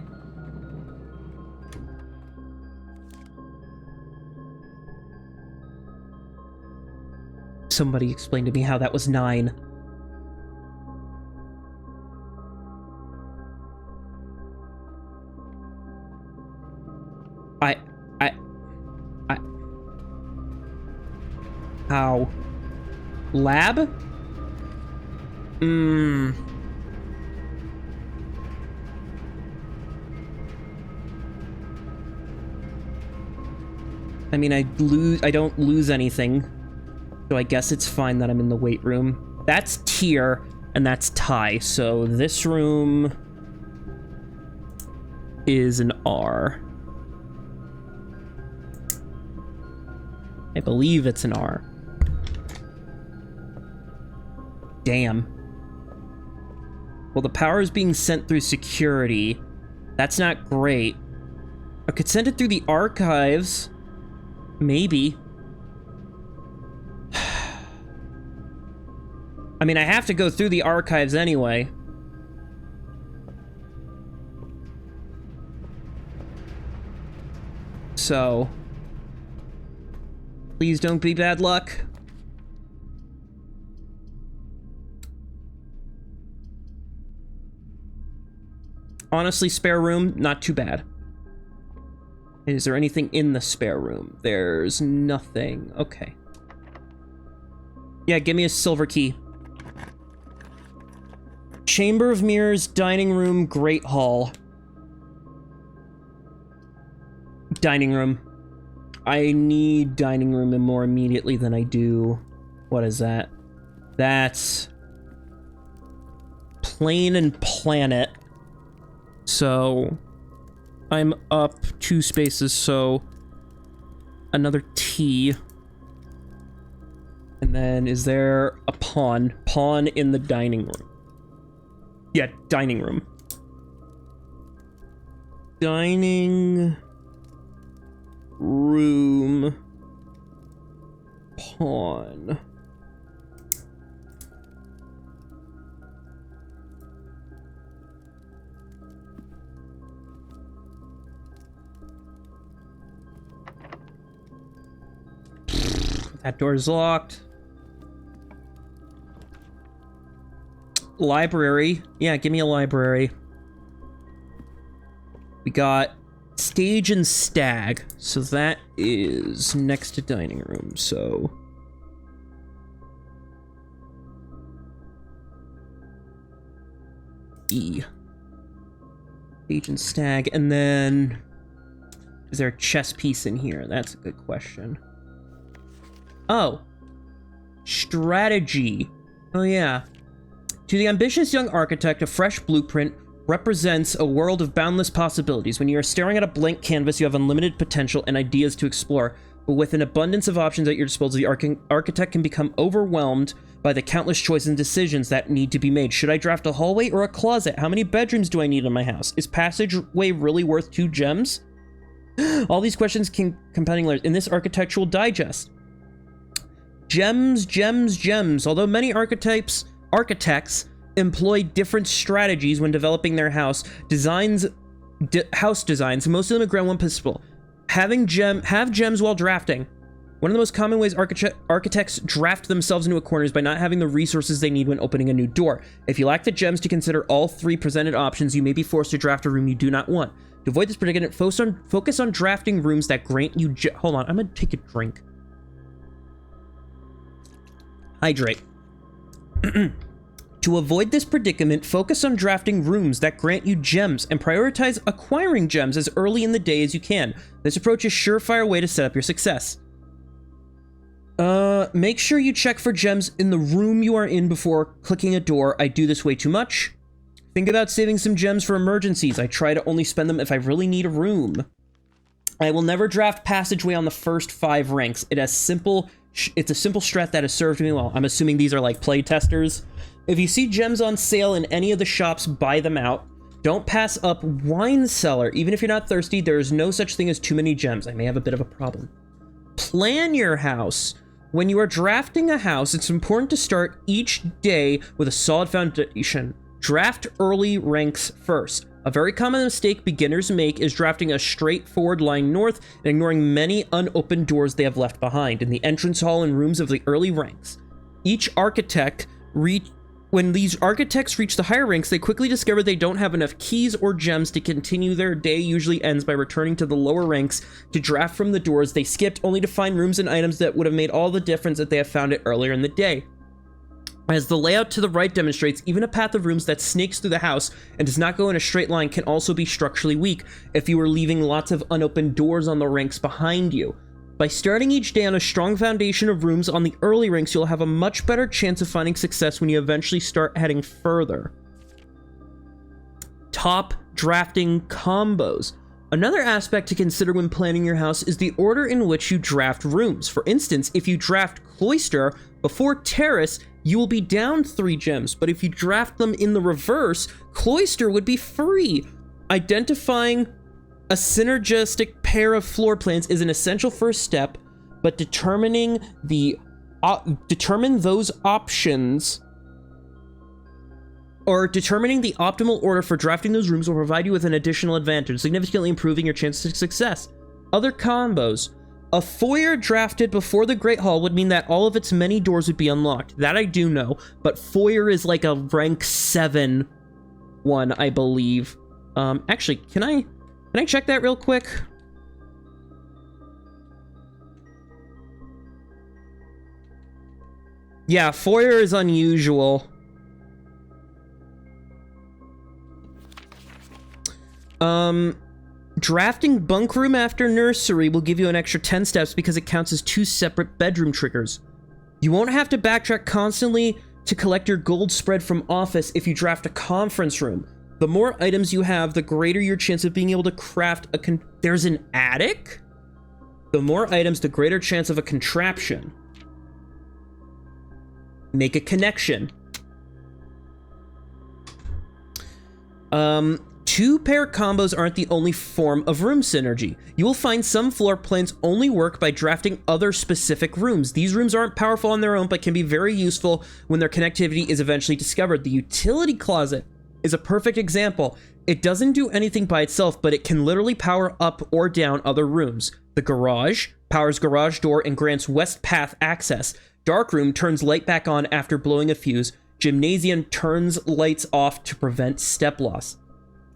Somebody explain to me how that was 9. How? Lab? I mean, I don't lose anything. So I guess it's fine that I'm in the weight room. That's tier, and that's tie. So this room is an R. I believe it's an R. Damn. Well, the power is being sent through security. That's not great. I could send it through the archives. Maybe. I mean, I have to go through the archives anyway. So, please don't be bad luck. Honestly, spare room, not too bad. Is there anything in the spare room? There's nothing. Okay. Yeah, give me a silver key. Chamber of Mirrors, dining room, Great Hall. Dining room. I need dining room more immediately than I do. What is that? That's plane and planet. So I'm up 2 spaces, so another T. And then is there a pawn? Pawn in the dining room. Yeah, dining room. Dining room. Pawn. That door's locked. Library. Yeah, give me a library. We got stage and stag. So that is next to dining room, so... E. Stage and stag, and then... Is there a chess piece in here? That's a good question. Oh. Strategy. Oh, yeah. To the ambitious young architect, a fresh blueprint represents a world of boundless possibilities. When you are staring at a blank canvas, you have unlimited potential and ideas to explore. But with an abundance of options at your disposal, the architect can become overwhelmed by the countless choices and decisions that need to be made. Should I draft a hallway or a closet? How many bedrooms do I need in my house? Is passageway really worth 2 gems? All these questions can compounding layers in this architectural digest. Gems, gems, gems. Although many archetypes... Architects employ different strategies when developing their house designs. House designs. Most of them agree on one principle: have gems while drafting. One of the most common ways architects draft themselves into a corner is by not having the resources they need when opening a new door. If you lack the gems to consider all 3 presented options, you may be forced to draft a room you do not want. To avoid this predicament, focus on drafting rooms that grant you. Hold on, I'm gonna take a drink. Hydrate. To avoid this predicament, focus on drafting rooms that grant you gems and prioritize acquiring gems as early in the day as you can. This approach is a surefire way to set up your success. Make sure you check for gems in the room you are in before clicking a door. I do this way too much. Think about saving some gems for emergencies. I try to only spend them if I really need a room. I will never draft passageway on the first 5 ranks. It's a simple strat that has served me well. I'm assuming these are like play testers. If you see gems on sale in any of the shops, buy them out. Don't pass up wine cellar. Even if you're not thirsty, there is no such thing as too many gems. I may have a bit of a problem. Plan your house. When you are drafting a house, it's important to start each day with a solid foundation. Draft early ranks first. A very common mistake beginners make is drafting a straightforward line north and ignoring many unopened doors they have left behind in the entrance hall and rooms of the early ranks. When these architects reach the higher ranks, they quickly discover they don't have enough keys or gems to continue. Their day usually ends by returning to the lower ranks to draft from the doors they skipped, only to find rooms and items that would have made all the difference if they had found it earlier in the day. As the layout to the right demonstrates, even a path of rooms that snakes through the house and does not go in a straight line can also be structurally weak if you are leaving lots of unopened doors on the ranks behind you. By starting each day on a strong foundation of rooms on the early ranks, you'll have a much better chance of finding success when you eventually start heading further. Top drafting combos. Another aspect to consider when planning your house is the order in which you draft rooms. For instance, if you draft Cloister before Terrace, you will be down 3 gems, but if you draft them in the reverse, Cloister would be free. Identifying a synergistic pair of floor plans is an essential first step, but determine those options, or determining the optimal order for drafting those rooms will provide you with an additional advantage, significantly improving your chances of success. Other combos. A foyer drafted before the Great Hall would mean that all of its many doors would be unlocked. That I do know, but foyer is like a rank 7 one, I believe. Actually, can I check that real quick? Yeah, foyer is unusual. Drafting bunk room after nursery will give you an extra 10 steps because it counts as 2 separate bedroom triggers. You won't have to backtrack constantly to collect your gold spread from office if you draft a conference room. The more items you have, the greater your chance of being able to craft a there's an attic? The more items, the greater chance of a contraption. Make a connection. 2-pair combos aren't the only form of room synergy. You will find some floor plans only work by drafting other specific rooms. These rooms aren't powerful on their own, but can be very useful when their connectivity is eventually discovered. The utility closet is a perfect example. It doesn't do anything by itself, but it can literally power up or down other rooms. The garage powers garage door and grants west path access. Dark room turns light back on after blowing a fuse. Gymnasium turns lights off to prevent step loss.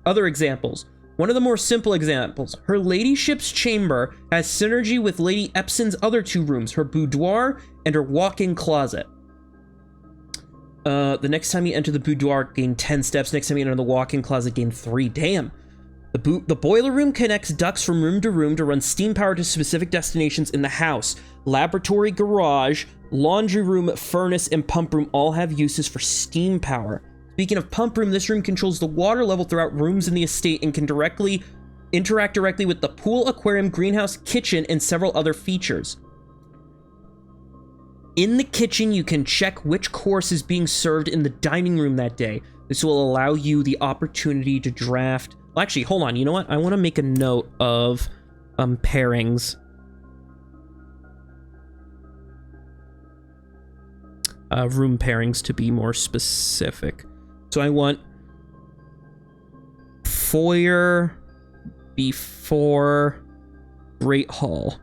Other examples. One of the more simple examples. Her ladyship's chamber has synergy with Lady Epson's other 2 rooms, her boudoir and her walk-in closet. The next time you enter the boudoir, gain 10 steps. Next time you enter the walk-in closet, gain 3. Damn. The boiler room connects ducts from room to run steam power to specific destinations in the house. Laboratory, garage, laundry room, furnace, and pump room all have uses for steam power. Speaking of pump room, this room controls the water level throughout rooms in the estate and can interact directly with the pool, aquarium, greenhouse, kitchen, and several other features. In the kitchen, you can check which course is being served in the dining room that day. This will allow you the opportunity to draft... Well, actually, hold on. You know what? I want to make a note of pairings. Room pairings, to be more specific. So I want foyer before Great Hall.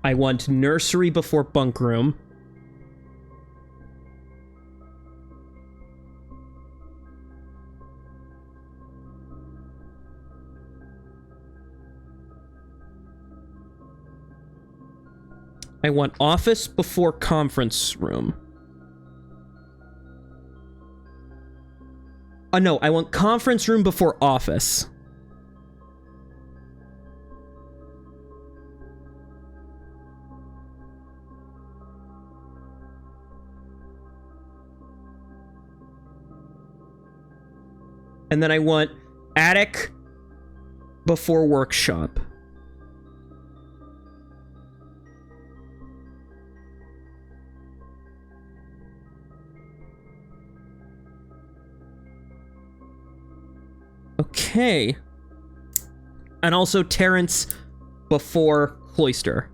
I want nursery before bunk room. I want office before conference room. No, I want conference room before office. And then I want attic before workshop. Okay. And also Terrace before Cloister.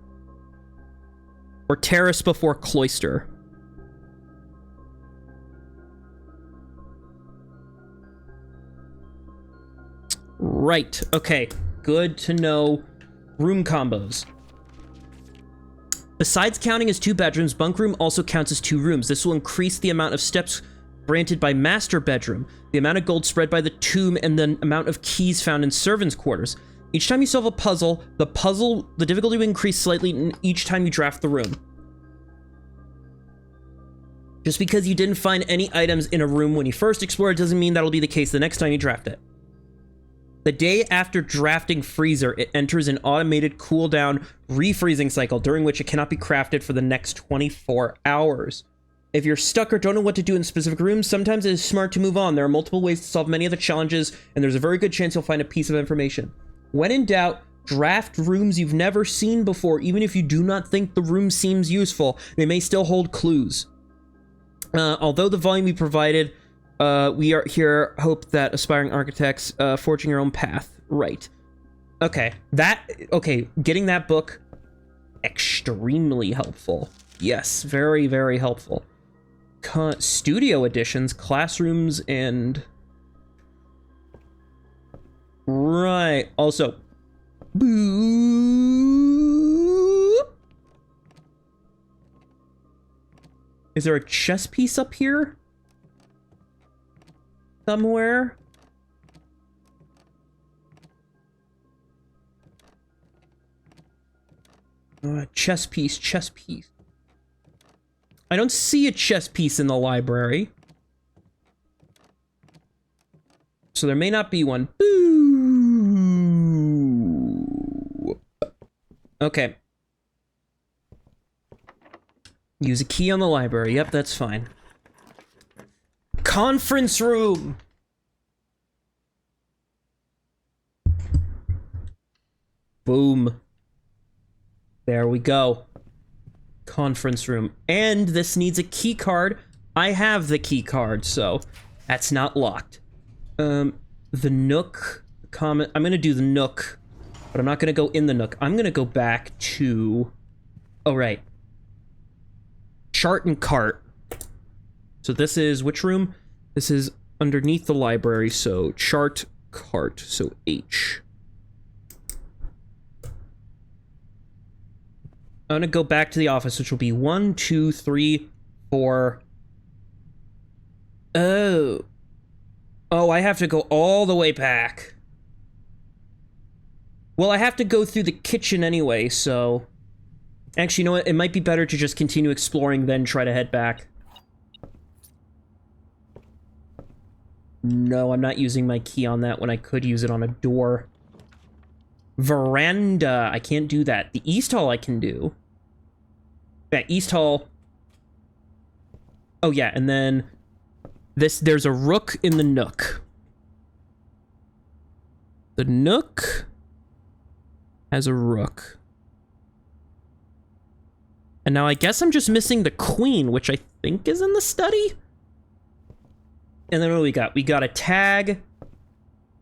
Or Terrace before Cloister. Right. Okay. Good to know. Room combos. Besides counting as 2 bedrooms, bunk room also counts as 2 rooms. This will increase the amount of steps granted by master bedroom, the amount of gold spread by the tomb, and the amount of keys found in servants' quarters. Each time you solve a puzzle, the difficulty will increase slightly each time you draft the room. Just because you didn't find any items in a room when you first explored doesn't mean that'll be the case the next time you draft it. The day after drafting freezer, it enters an automated cooldown refreezing cycle, during which it cannot be crafted for the next 24 hours. If you're stuck or don't know what to do in specific rooms, sometimes it is smart to move on. There are multiple ways to solve many of the challenges, and there's a very good chance you'll find a piece of information. When in doubt, draft rooms you've never seen before. Even if you do not think the room seems useful, they may still hold clues. Although the volume we provided, we are here hope that aspiring architects forging your own path. Right. Okay. Getting that book, extremely helpful. Yes, very, very helpful. Studio editions, classrooms, and... Right. Also... Boop. Is there a chess piece up here? Somewhere? Chess piece, chess piece. I don't see a chess piece in the library. So there may not be one. Boo! Okay. Use a key on the library. Yep, that's fine. Conference room! Boom. There we go. Conference room. And this needs a key card. I have the key card, so that's not locked. The Nook comment. I'm gonna do the Nook, but I'm not gonna go in the Nook. I'm gonna go back to... Oh, right. Chart and cart. So this is which room? This is underneath the library, so chart, cart, so H. I'm gonna go back to the office, which will be 1, 2, 3, 4. Oh, I have to go all the way back. Well, I have to go through the kitchen anyway, so... Actually, you know what? It might be better to just continue exploring, then try to head back. No, I'm not using my key on that when I could use it on a door. Veranda. I can't do that. The East Hall I can do. Yeah, East Hall. Oh, yeah, and then... There's a rook in the Nook. The Nook has a rook. And now I guess I'm just missing the queen, which I think is in the study? And then what do we got? We got a tag.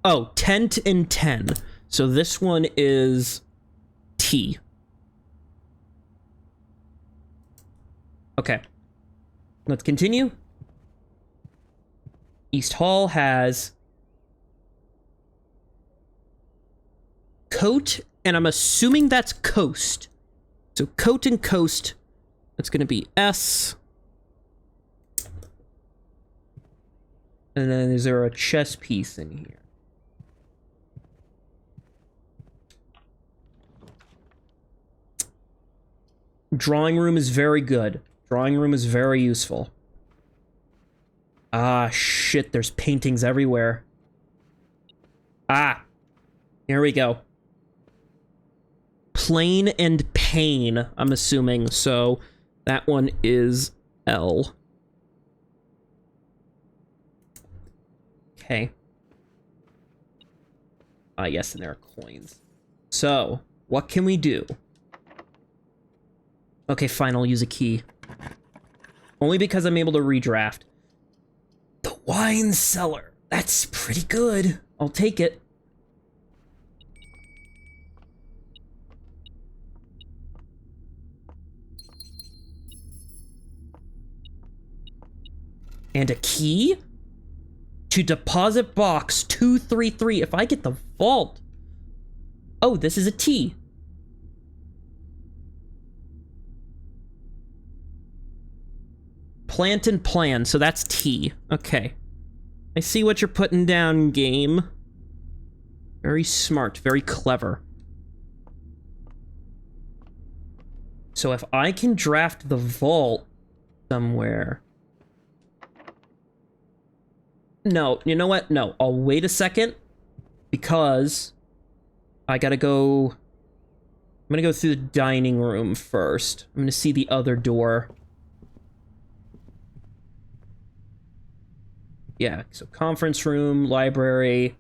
Oh, tent and 10. So this one is T. Okay. Let's continue. East Hall has coat, and I'm assuming that's coast. So coat and coast, that's gonna be S. And then is there a chess piece in here? Drawing room is very good. Drawing room is very useful. Ah, shit, there's paintings everywhere. Ah, here we go. Plain and pain, I'm assuming, so that one is L. Okay. Ah, yes, and there are coins. So, what can we do? Okay, fine, I'll use a key. Only because I'm able to redraft. The wine cellar. That's pretty good. I'll take it. And a key? To deposit box 233. If I get the vault. Oh, this is a T. Plant and plan, so that's T. Okay. I see what you're putting down, game. Very smart, very clever. So if I can draft the vault somewhere... No, you know what? No, I'll wait a second. because I gotta go... I'm gonna go through the dining room first. I'm gonna see the other door. Yeah, so conference room, library,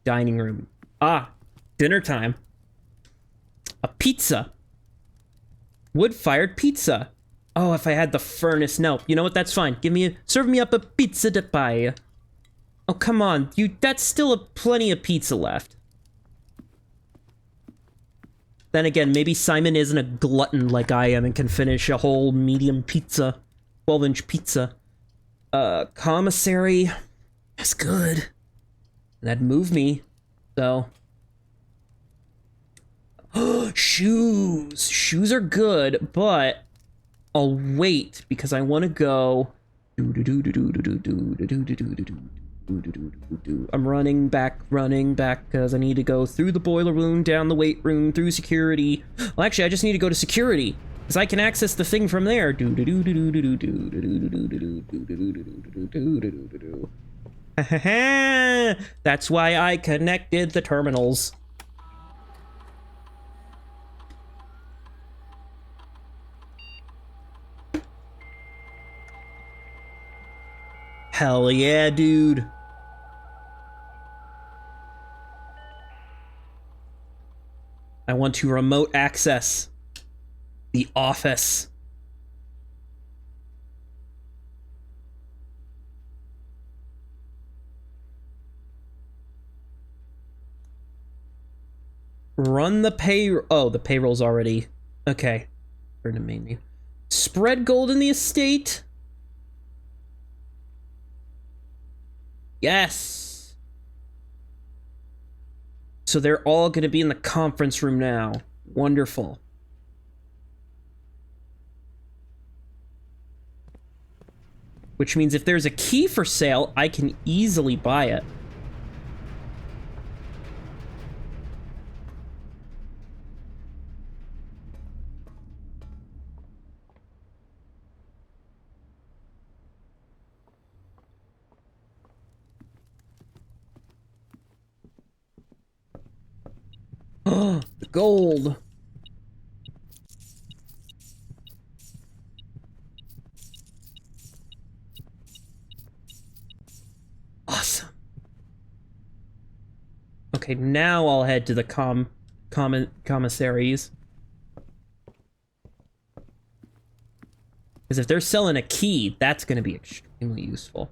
dining room. Ah, dinner time. A pizza. Wood-fired pizza. Oh, if I had the furnace. No, you know what? That's fine. Serve me up a pizza de pie. Oh, come on. That's still plenty of pizza left. Then again, maybe Simon isn't a glutton like I am and can finish a whole medium pizza. 12-inch pizza. Commissary. That's good. That'd move me, so. Shoes. Shoes are good, but I'll wait because I want to go. I'm running back because I need to go through the boiler room, down the weight room, through security. Well, actually, I just need to go to security because I can access the thing from there. That's why I connected the terminals. Hell yeah, dude. I want to remote access the office. Run the oh, the payroll's already. Okay. Turn to menu. Spread gold in the estate. Yes. So they're all going to be in the conference room now. Wonderful. Which means if there's a key for sale, I can easily buy it. Oh, the gold. Awesome. Okay, now I'll head to the commissaries. Because if they're selling a key, that's going to be extremely useful.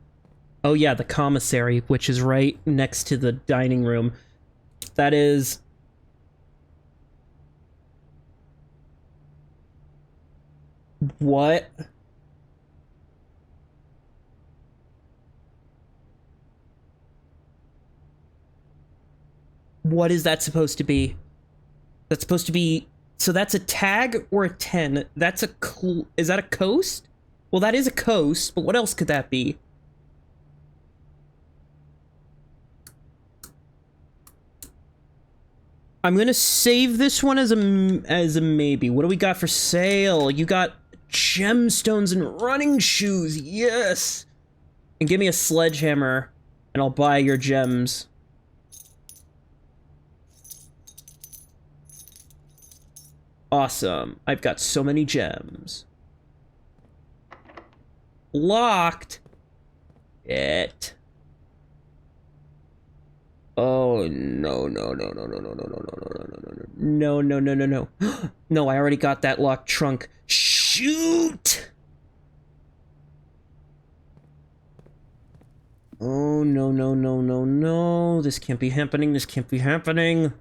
Oh yeah, the commissary, which is right next to the dining room. That is... What? What is that supposed to be? That's supposed to be... So that's a tag or a 10? That's a... Is that a coast? Well, that is a coast, but what else could that be? I'm gonna save this one as a maybe. What do we got for sale? You got gemstones and running shoes. Yes. And give me a sledgehammer, and I'll buy your gems. Awesome. I've got so many gems. Locked. It. Oh, no, no, no, no, no, no, no, no, no, no, no, no, no, no, no, no. No, I already got that locked trunk. Shoot! Oh, no, no, no, no, no. This can't be happening. This can't be happening.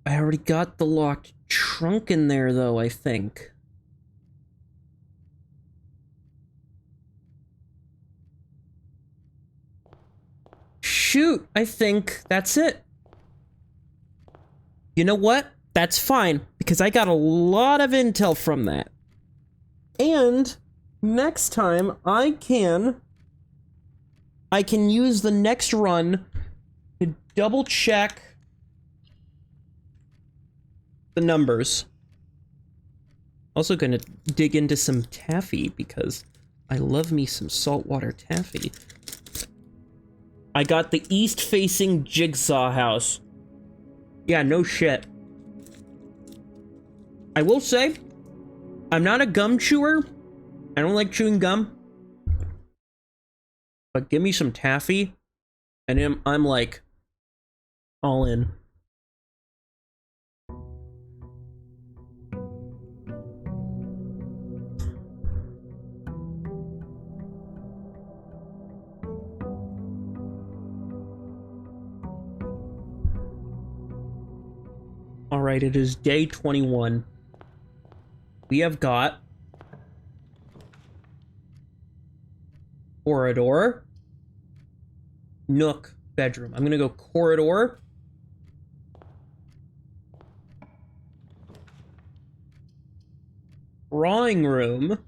I already got the locked trunk in there, though, I think. Shoot, I think that's it. You know what? That's fine, because I got a lot of intel from that. And next time I can use the next run to double check the numbers. Also gonna dig into some taffy because I love me some saltwater taffy. I got the east-facing jigsaw house. Yeah, no shit. I will say, I'm not a gum chewer. I don't like chewing gum. But give me some taffy, and I'm like, all in. Alright, it is day 21. We have got corridor, nook, bedroom. I'm gonna go corridor, drawing room.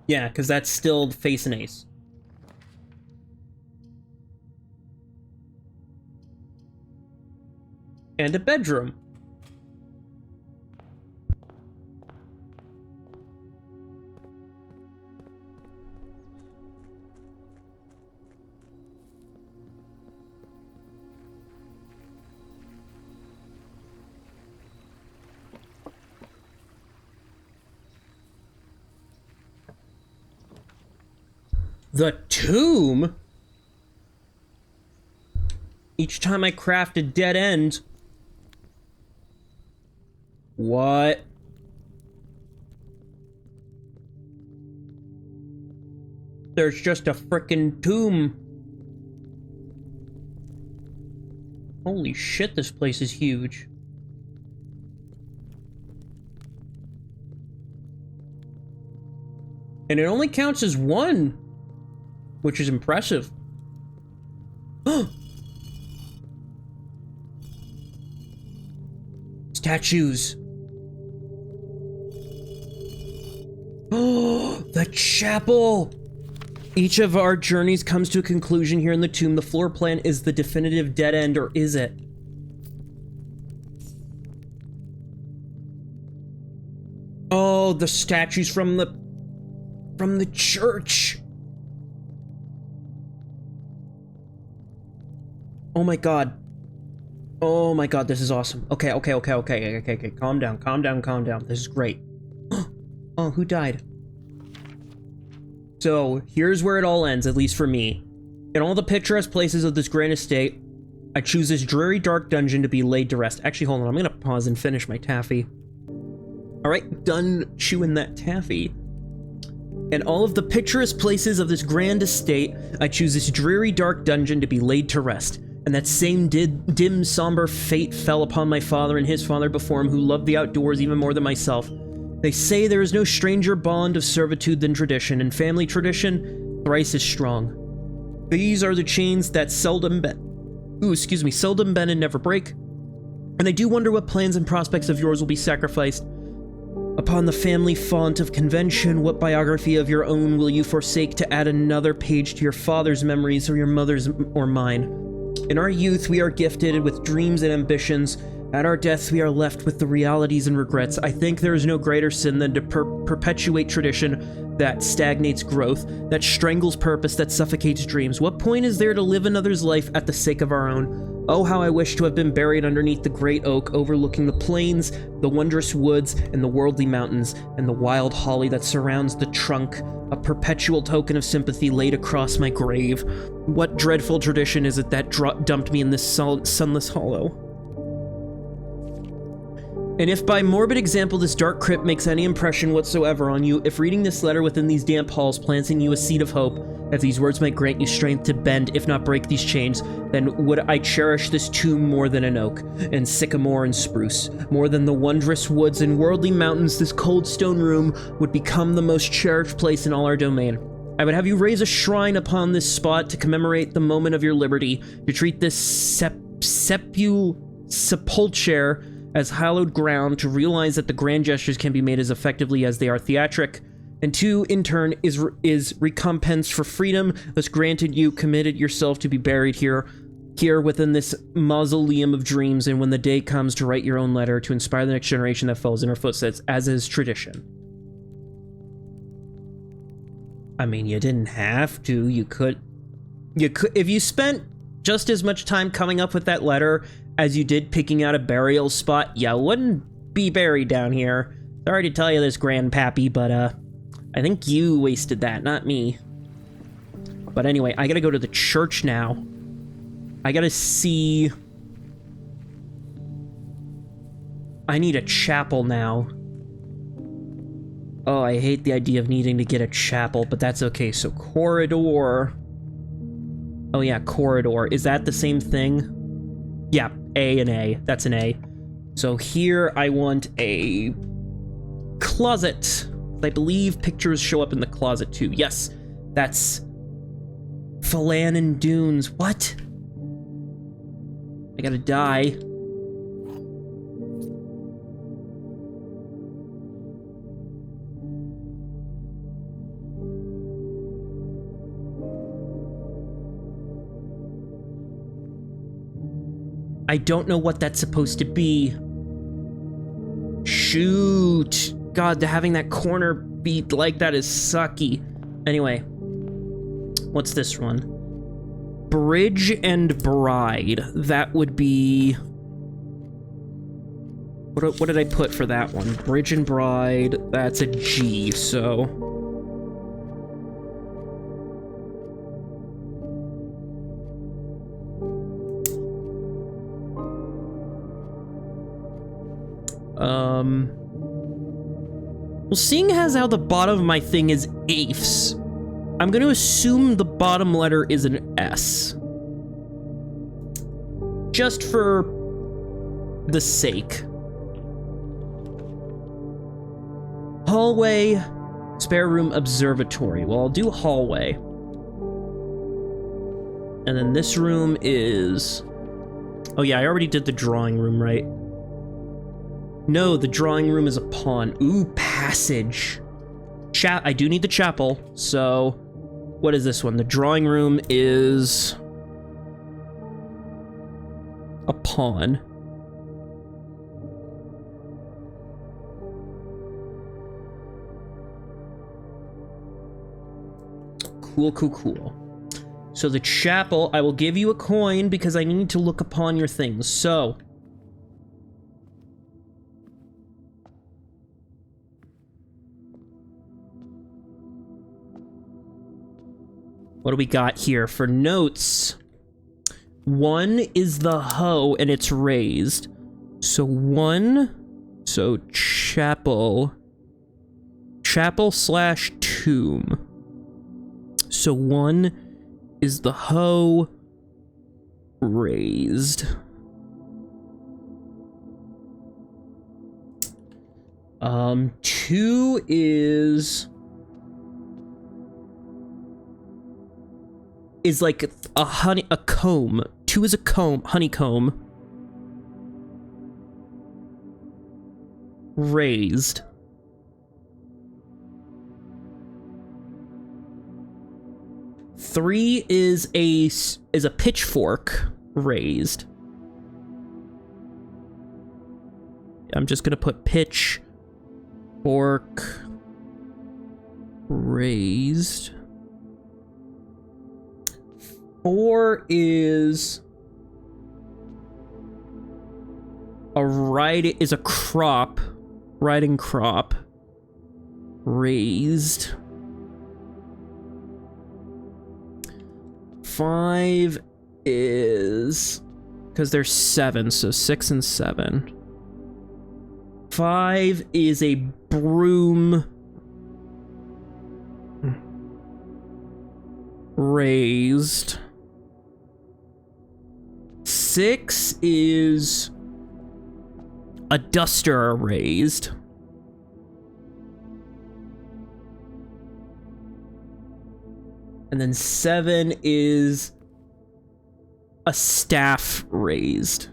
Yeah, because that's still face and ace. And a bedroom. The tomb? Each time I craft a dead end. What? There's just a frickin' tomb. Holy shit, this place is huge. And it only counts as one, which is impressive. Statues. Oh, the chapel! Each of our journeys comes to a conclusion here in the tomb. The floor plan is the definitive dead end, or is it? Oh, the statues from the church. Oh my god. Oh my god, this is awesome. Okay. Calm down. This is great. Oh, who died? So, here's where it all ends, at least for me. In all the picturesque places of this grand estate, I choose this dreary, dark dungeon to be laid to rest. Actually, hold on, I'm gonna pause and finish my taffy. Alright, done chewing that taffy. In all of the picturesque places of this grand estate, I choose this dreary, dark dungeon to be laid to rest. And that same dim, somber fate fell upon my father and his father before him, who loved the outdoors even more than myself. They say there is no stranger bond of servitude than tradition, and family tradition thrice as strong. These are the chains that seldom bend and never break. And I do wonder what plans and prospects of yours will be sacrificed upon the family font of convention. What biography of your own will you forsake to add another page to your father's memories, or your mother's, or mine? In our youth, we are gifted with dreams and ambitions. At our death, we are left with the realities and regrets. I think there is no greater sin than to perpetuate tradition that stagnates growth, that strangles purpose, that suffocates dreams. What point is there to live another's life at the sake of our own? Oh, how I wish to have been buried underneath the great oak, overlooking the plains, the wondrous woods, and the worldly mountains, and the wild holly that surrounds the trunk, a perpetual token of sympathy laid across my grave. What dreadful tradition is it that dumped me in this sunless hollow? And if by morbid example this dark crypt makes any impression whatsoever on you, if reading this letter within these damp halls plants in you a seed of hope, if these words might grant you strength to bend, if not break these chains, then would I cherish this tomb more than an oak, and sycamore and spruce. More than the wondrous woods and worldly mountains, this cold stone room would become the most cherished place in all our domain. I would have you raise a shrine upon this spot to commemorate the moment of your liberty, to treat this sepulchre as hallowed ground, to realize that the grand gestures can be made as effectively as they are theatric, and 2, in turn, is recompense for freedom thus granted you, committed yourself to be buried here within this mausoleum of dreams, and when the day comes to write your own letter to inspire the next generation that follows in her footsteps, as is tradition. I mean, you didn't have to. You could, if you spent just as much time coming up with that letter as you did picking out a burial spot, you wouldn't be buried down here. Sorry to tell you this, Grandpappy, but I think you wasted that, not me. But anyway, I gotta go to the church now. I gotta see... I need a chapel now. Oh, I hate the idea of needing to get a chapel, but that's okay. So, corridor... Oh yeah, corridor. Is that the same thing? Yeah, A and A. That's an A. So here I want a closet. I believe pictures show up in the closet too. Yes, that's Falanan Dunes. What? I gotta die. I don't know what that's supposed to be. Shoot. God, having that corner beat like that is sucky. Anyway. What's this one? Bridge and Bride. That would be... What did I put for that one? Bridge and Bride. That's a G, so... Well, seeing as how the bottom of my thing is AIFs, I'm going to assume the bottom letter is an S. Just for the sake. Hallway, spare room, observatory. Well, I'll do hallway. And then this room is... Oh yeah, I already did the drawing room, right? No, the drawing room is a pawn. Ooh, passage. I do need the chapel, so... What is this one? The drawing room is... a pawn. Cool, cool, cool. So the chapel, I will give you a coin because I need to look upon your things. So... What do we got here for notes? 1 is the hoe and it's raised. So 1, so chapel. Chapel / tomb. So 1 is the hoe raised. 2 is like a comb. 2 is a comb, honeycomb. Raised. Three is a pitchfork raised. I'm just gonna put pitchfork raised. 4 is a crop, riding crop, raised. 5 is, because there's 7, so 6 and 7. 5 is a broom raised. 6 is a duster raised. And then 7 is a staff raised?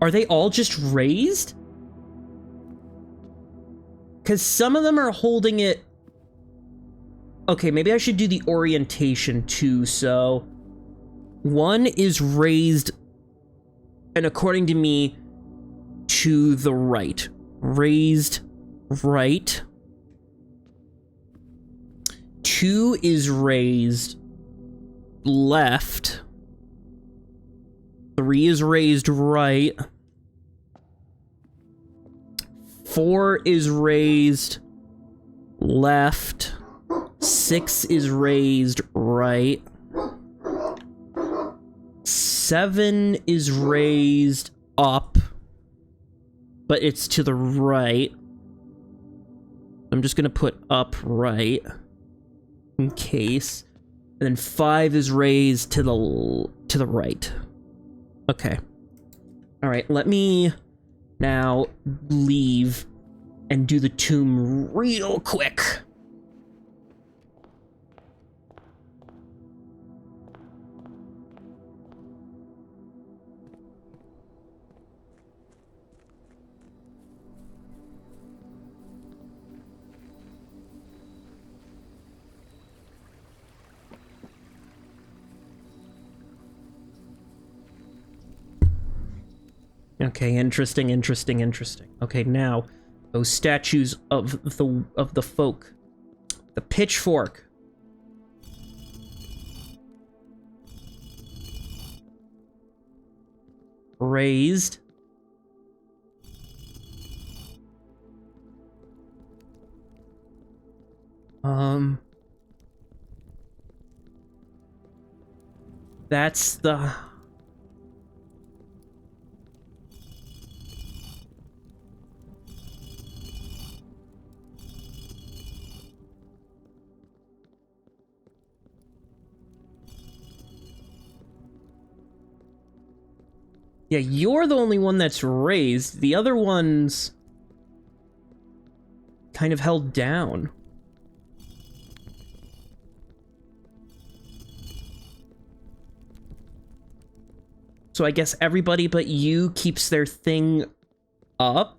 Are they all just raised? Because some of them are holding it... Okay, maybe I should do the orientation too, so... One is raised, and according to me, to the right. Raised right. 2 is raised left. 3 is raised right. 4 is raised left. 6 is raised right. 7 is raised up, but it's to the right. I'm just gonna put up right in case. And then 5 is raised to the right. Okay. All right, let me now leave and do the tomb real quick. Okay, interesting. Okay, now those statues of the folk. The pitchfork. Raised. That's the... Yeah, you're the only one that's raised. The other one's kind of held down. So I guess everybody but you keeps their thing up.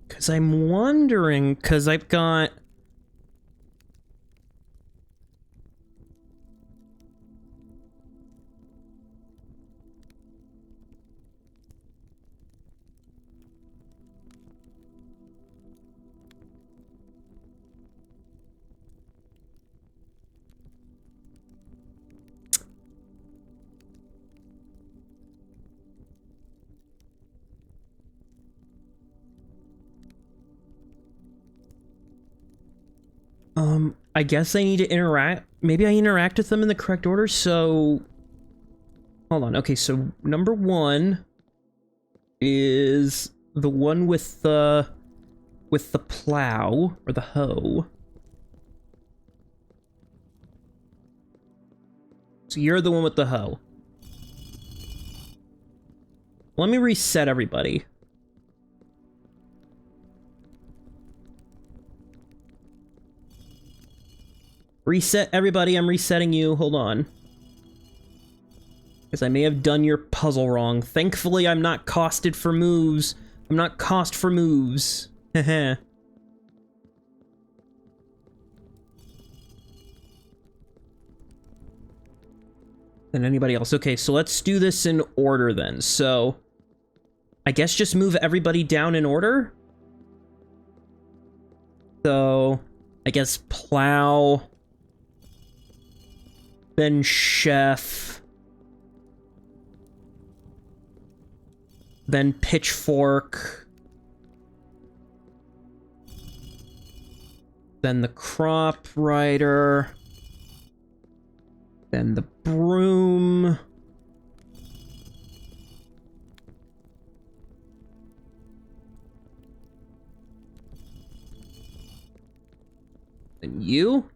Because I'm wondering, because I've got... I guess I need to interact. Maybe I interact with them in the correct order, so... Hold on. Okay, so number 1 is the one with the plow, or the hoe. So you're the one with the hoe. Let me reset everybody. Reset everybody, I'm resetting you, hold on. Because I may have done your puzzle wrong. Thankfully, I'm not costed for moves. I'm not cost for moves. Heh. Than anybody else. Okay, so let's do this in order then. So, I guess just move everybody down in order? So, I guess plow... Then chef. Then pitchfork. Then the crop rider. Then the broom. And you?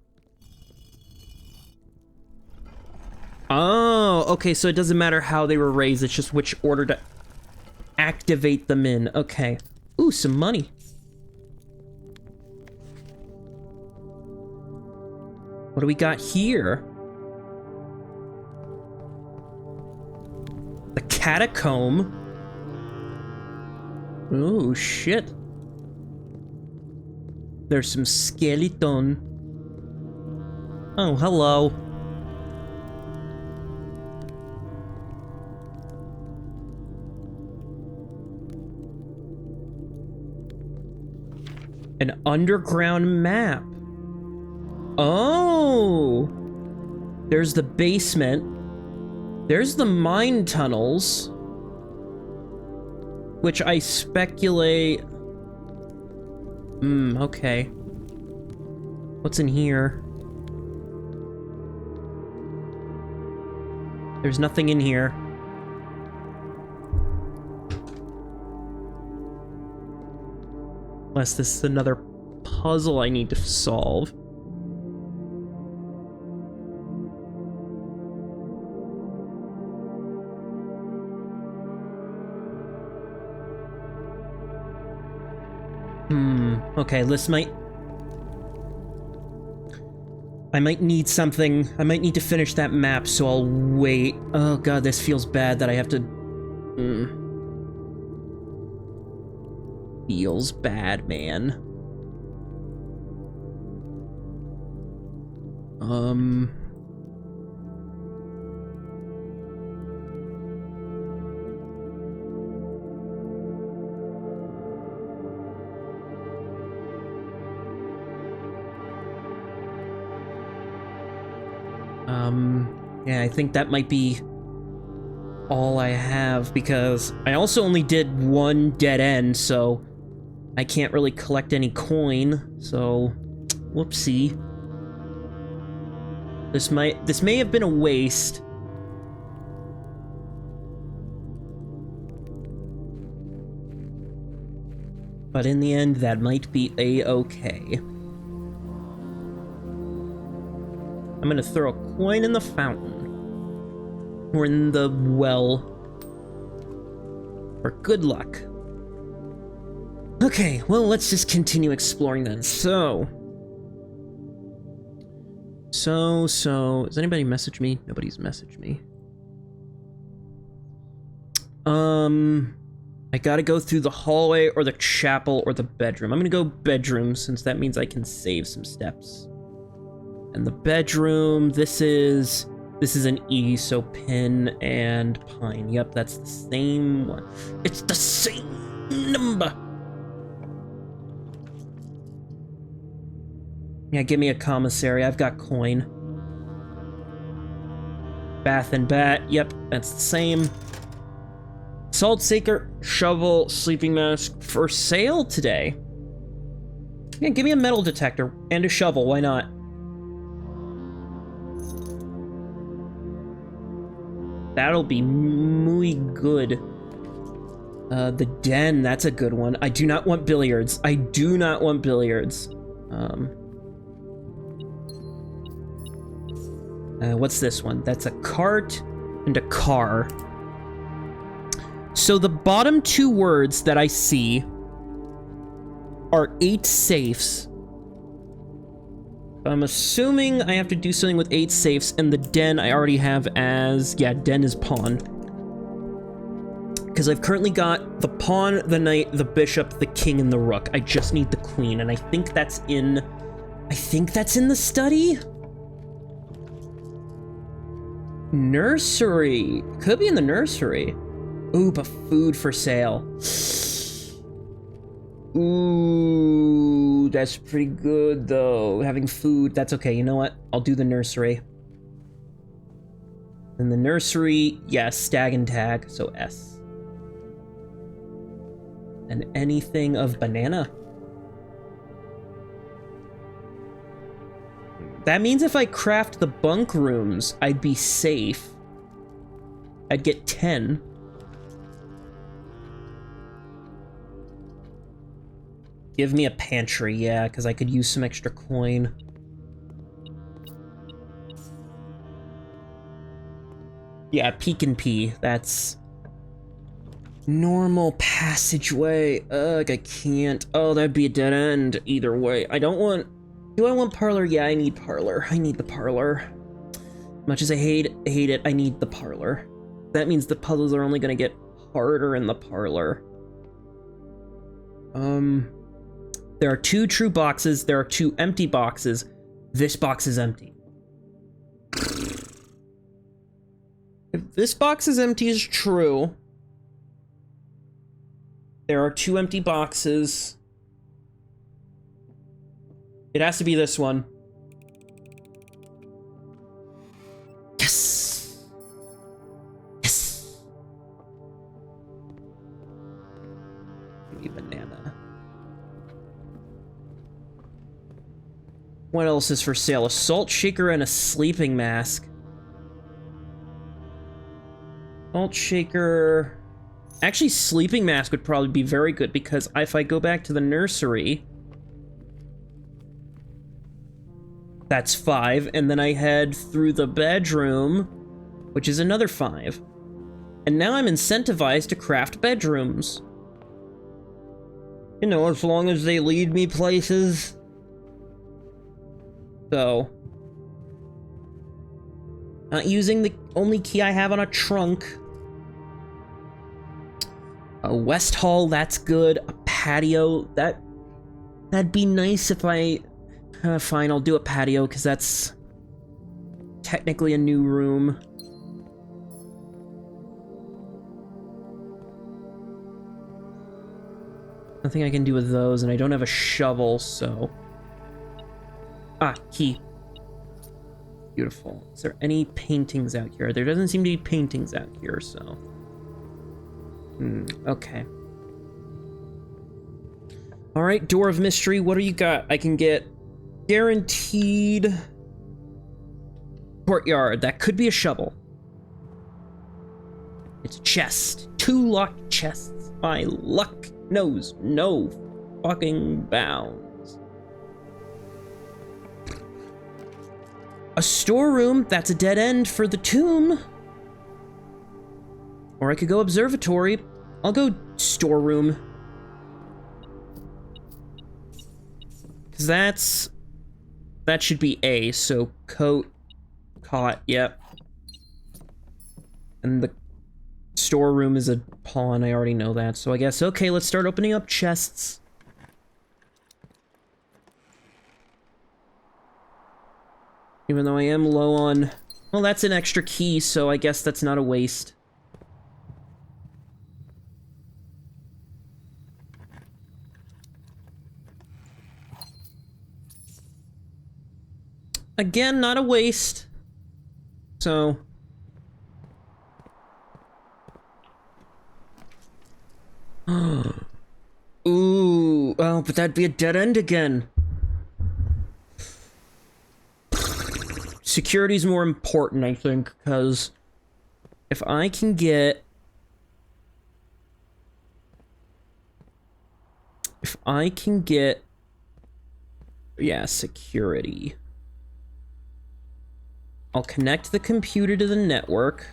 Oh, okay, so it doesn't matter how they were raised, it's just which order to activate them in. Okay. Ooh, some money. What do we got here? The catacomb. Oh, shit. There's some skeleton. Oh, hello. An underground map. Oh! There's the basement. There's the mine tunnels. Which I speculate... okay. What's in here? There's nothing in here. Unless this is another puzzle I need to solve. Okay, this might... I might need something. I might need to finish that map, so I'll wait. Oh god, this feels bad that I have to... Feels bad, man. Yeah, I think that might be all I have, because I also only did one dead end, so I can't really collect any coin, so whoopsie. This may have been a waste. But in the end, that might be a-okay. I'm gonna throw a coin in the fountain. Or in the well. For good luck. Okay, well, let's just continue exploring then. So, has anybody messaged me? Nobody's messaged me. I gotta go through the hallway or the chapel or the bedroom. I'm gonna go bedroom, since that means I can save some steps. And the bedroom, this is an E, so pin and pine. Yep, that's the same one. It's the same number. Yeah, give me a commissary. I've got coin. Bath and bat. Yep, that's the same. Salt shaker, shovel, sleeping mask for sale today. Yeah, give me a metal detector and a shovel. Why not? That'll be muy good. The den, that's a good one. I do not want billiards. I do not want billiards. What's this one? That's a cart and a car. So the bottom two words that I see are 8 safes. I'm assuming I have to do something with 8 safes, and the den I already have as... yeah, den is pawn. Because I've currently got the pawn, the knight, the bishop, the king, and the rook. I just need the queen, and I think that's in... the study? Nursery. Could be in the nursery. Ooh, but food for sale. Ooh, that's pretty good, though. Having food, that's okay. You know what? I'll do the nursery. And the nursery, yes, stag and tag, so S. And anything of banana. That means if I craft the bunk rooms, I'd be safe. I'd get 10. Give me a pantry, yeah, because I could use some extra coin. Yeah, peek and pee. That's normal passageway. Ugh, I can't. Oh, that'd be a dead end either way. I don't want... Do I want parlor? Yeah, I need parlor. I need the parlor. Much as I hate it, I need the parlor. That means the puzzles are only gonna get harder in the parlor. There are 2 true boxes. There are 2 empty boxes. This box is empty. If this box is empty is true, there are 2 empty boxes. It has to be this one. Yes! Yes! Give me a banana. What else is for sale? A salt shaker and a sleeping mask. Salt shaker... Actually, sleeping mask would probably be very good, because if I go back to the nursery... That's 5, and then I head through the bedroom, which is another 5. And now I'm incentivized to craft bedrooms. You know, as long as they lead me places. So... Not using the only key I have on a trunk. A West Hall, that's good. A patio, that'd be nice if I... fine, I'll do a patio, because that's technically a new room. Nothing I can do with those, and I don't have a shovel, so... Ah, key. Beautiful. Is there any paintings out here? There doesn't seem to be paintings out here, so... okay. Alright, Door of Mystery, what do you got? I can get guaranteed courtyard. That could be a shovel. It's a chest. 2 locked chests. My luck knows no fucking bounds. A storeroom. That's a dead end for the tomb. Or I could go observatory. I'll go storeroom. Because that should be A, so coat, cot, yep. And the storeroom is a pawn, I already know that, so I guess, okay, let's start opening up chests. Even though I am low on... Well, that's an extra key, so I guess that's not a waste. Again, not a waste. So... Ooh, oh, but that'd be a dead end again. Security's more important, I think, because if I can get... Yeah, security. I'll connect the computer to the network.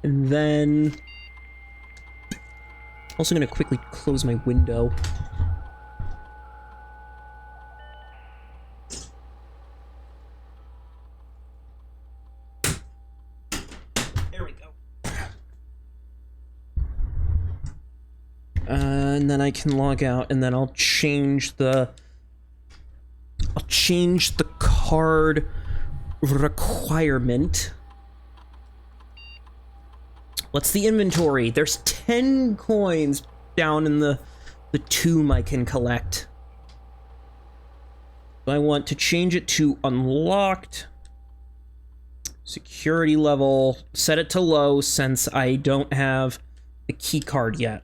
And then... Also gonna quickly close my window. There we go. And then I can log out, and then I'll change the card requirement. What's the inventory? There's 10 coins down in the tomb I can collect. I want to change it to unlocked. Security level. Set it to low since I don't have the key card yet.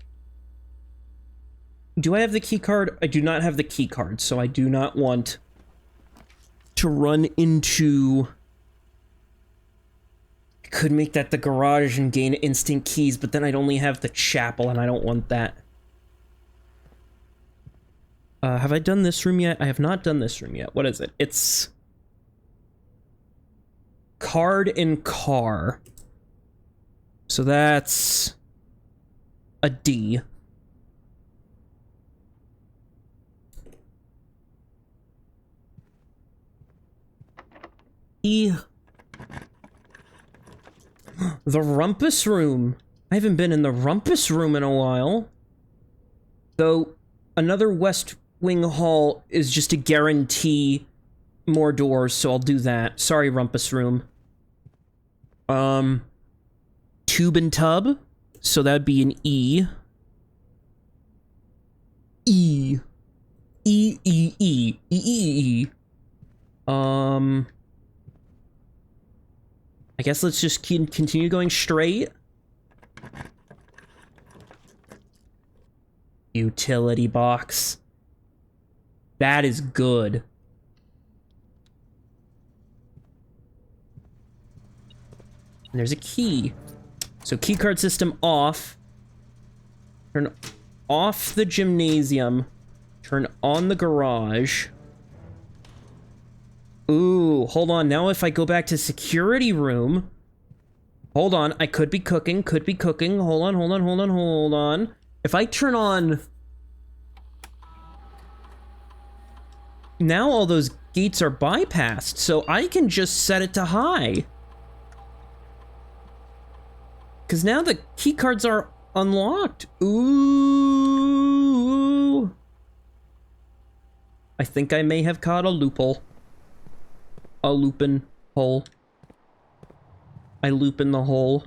Do I have the key card? I do not have the key card, so I do not want to run into... I could make that the garage and gain instant keys, but then I'd only have the chapel, and I don't want that. Have I done this room yet? I have not done this room yet. What is it? It's... card and car. So that's... a D. E. The rumpus room. I haven't been in the rumpus room in a while. Though, another West Wing hall is just to guarantee more doors, so I'll do that. Sorry, rumpus room. Tube and tub. So that'd be an E. E. E, E, E. E, E, E. I guess let's just continue going straight. Utility box. That is good. And there's a key. So keycard system off. Turn off the gymnasium. Turn on the garage. Ooh, hold on. Now if I go back to security room... Hold on. I could be cooking. Could be cooking. Hold on, hold on, hold on, hold on. If I turn on... Now all those gates are bypassed, so I can just set it to high. Because now the keycards are unlocked. Ooh. I think I may have caught a loophole. A loopin' hole. I loop in the hole.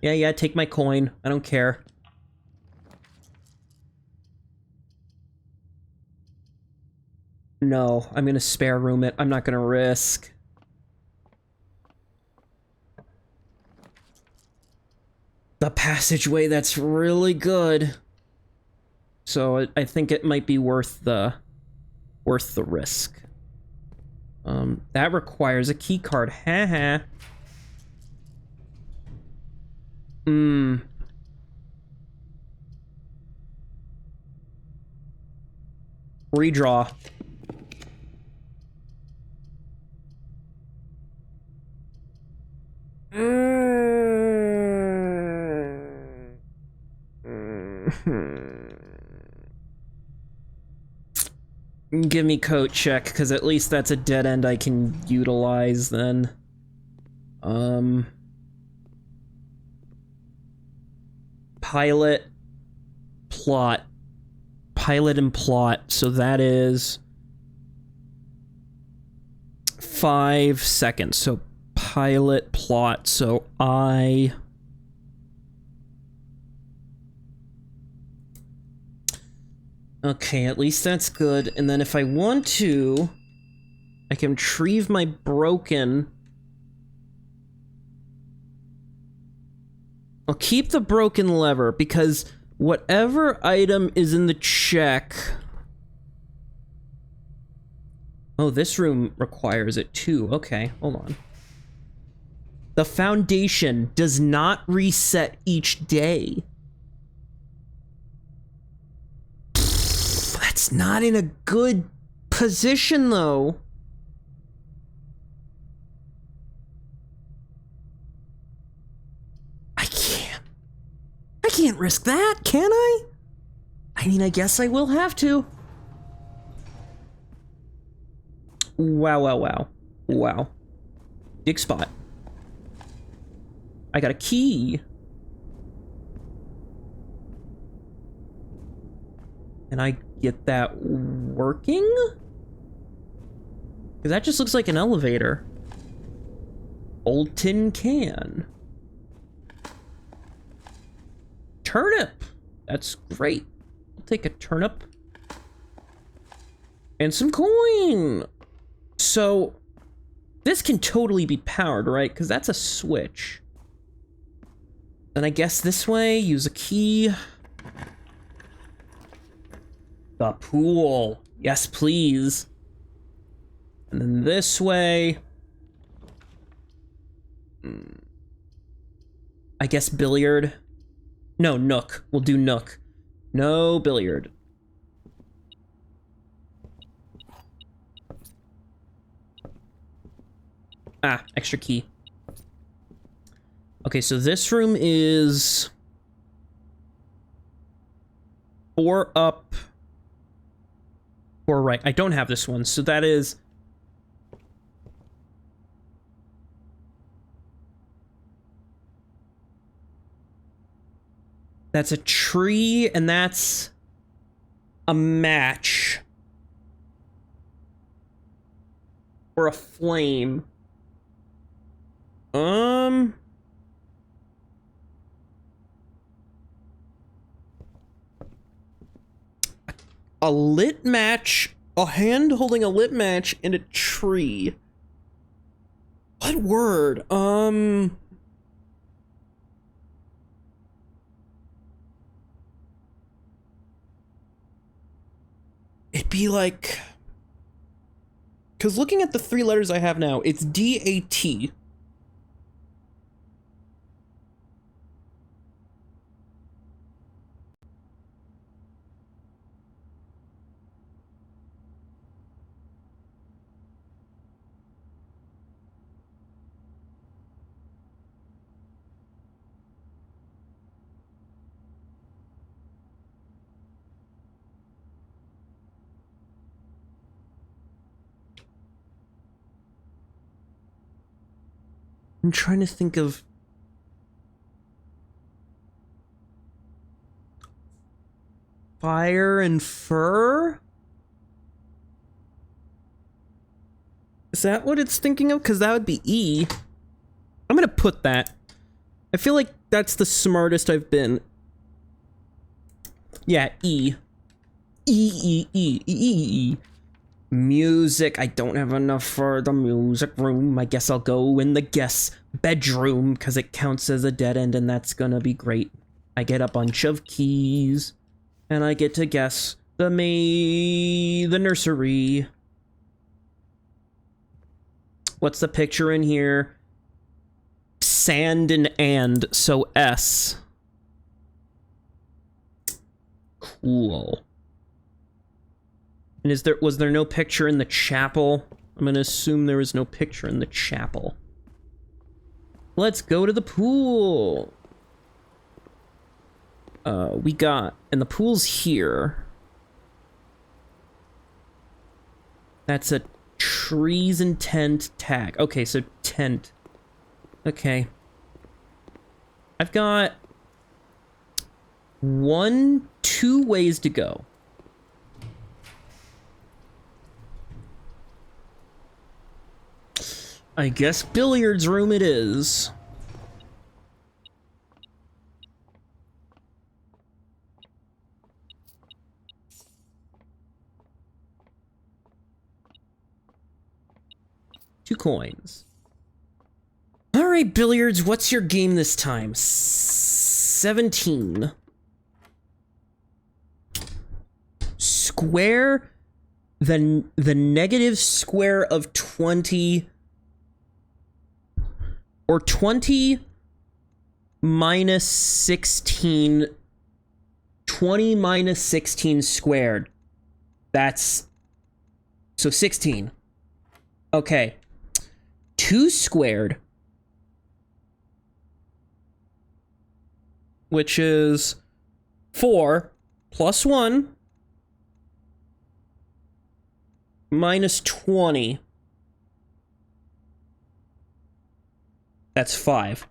Yeah, take my coin. I don't care. No, I'm gonna spare room it. I'm not gonna risk. The passageway, that's really good. So I think it might be worth the risk. That requires a key card. Haha. Redraw. Give me coat check, because at least that's a dead end I can utilize then. Pilot, plot. Pilot and plot, so that is 5 seconds. So pilot, plot, so I... Okay, at least that's good. And then if I want to, I can retrieve my broken. I'll keep the broken lever because whatever item is in the check... Oh, this room requires it too. Okay, hold on. The foundation does not reset each day. That's not in a good position, though. I can't risk that, can I? I mean, I guess I will have to. Wow. Dig spot. I got a key. And I get that working? Because that just looks like an elevator. Old tin can. Turnip! That's great. I'll take a turnip. And some coin! So, this can totally be powered, right? Because that's a switch. And I guess this way, use a key. The The pool. Yes, please. And then this way. I guess billiard. No, nook. We'll do nook. No billiard. Ah, extra key. Okay, so this room is 4 up, 4 right. I don't have this one, so that is... That's a tree, and that's a match. Or a flame. A lit match, a hand holding a lit match, and a tree. What word? It'd be like... Because looking at the 3 letters I have now, it's D-A-T. I'm trying to think of... Fire and fur? Is that what it's thinking of? Because that would be E. I'm gonna put that. I feel like that's the smartest I've been. Yeah, E. E. Music. I don't have enough for the music room. I guess I'll go in the guest bedroom because it counts as a dead end, and that's gonna be great. I get a bunch of keys, and I get to guess the nursery. What's the picture in here? Sand and, so S. Cool. And was there no picture in the chapel? I'm gonna assume there was no picture in the chapel. Let's go to the pool. And the pool's here. That's a trees and tent tag. Okay, so tent. Okay. I've got 2 ways to go. I guess billiards room it is. Two coins. All right, billiards, what's your game this time? 17. Square the negative square of 20, or 20 minus 16, 20 minus 16 squared. That's, so 16. Okay. 2 squared, which is 4 plus 1 minus 20. That's 5.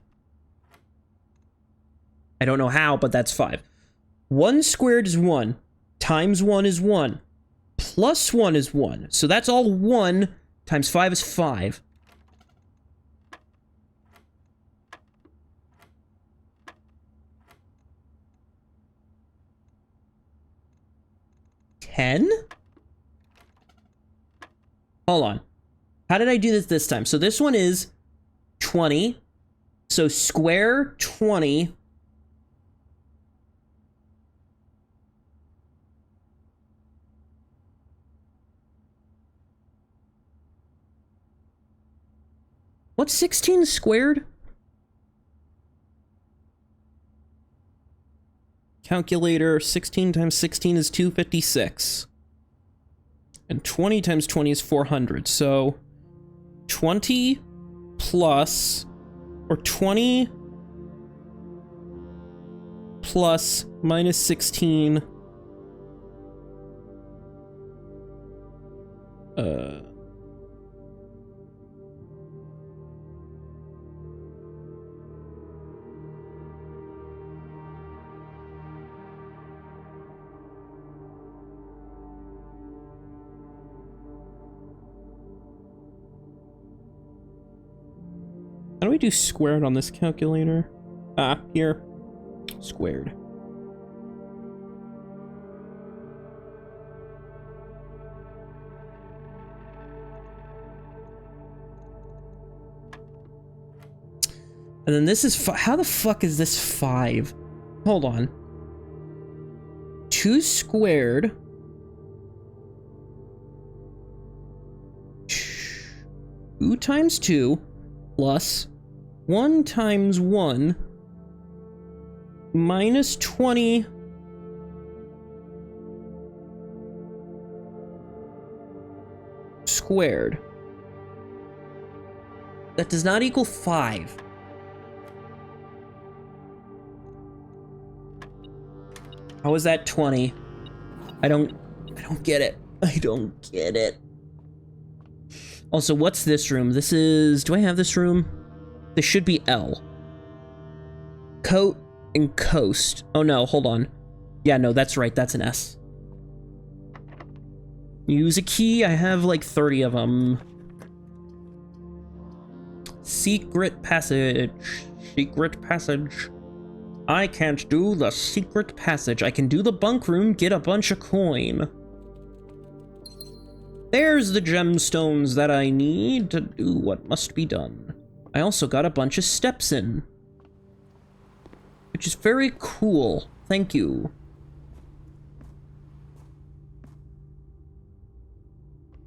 I don't know how, but that's 5. 1 squared is 1. Times 1 is 1. Plus 1 is 1. So that's all 1 times 5 is 5. $10? Hold on. How did I do this time? So this one is 20. So square 20. . What's 16 squared? Calculator, 16 times 16 is 256. And 20 times 20 is 400. So 20 plus, or 20 plus minus 16. How do we do squared on this calculator? Ah, here. Squared. And then this is how the fuck is this 5? Hold on. 2 squared. 2 times 2 plus 1 times 1 minus 20 squared. That does not equal 5. How is that 20? I don't get it. I don't get it. Also, what's this room? This is... Do I have this room? This should be L. Coat and coast. Oh no, hold on. Yeah, no, that's right. That's an S. Use a key. I have like 30 of them. Secret passage. Secret passage. I can't do the secret passage. I can do the bunk room, get a bunch of coin. There's the gemstones that I need to do what must be done. I also got a bunch of steps in, which is very cool. Thank you.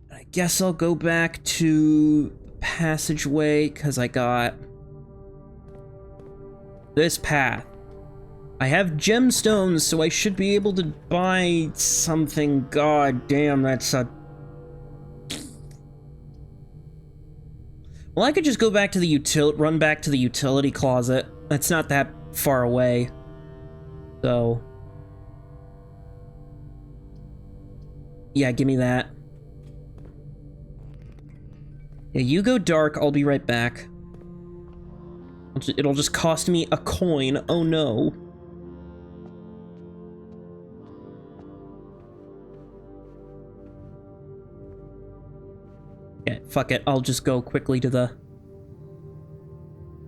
I guess I'll go back to the passageway, because I got this path. I have gemstones, so I should be able to buy something. God damn, that's a... Well, I could just go back to the run back to the utility closet. That's not that far away. So... yeah, give me that. Yeah, you go dark, I'll be right back. It'll just cost me a coin. Oh no. Yeah, fuck it. I'll just go quickly to the...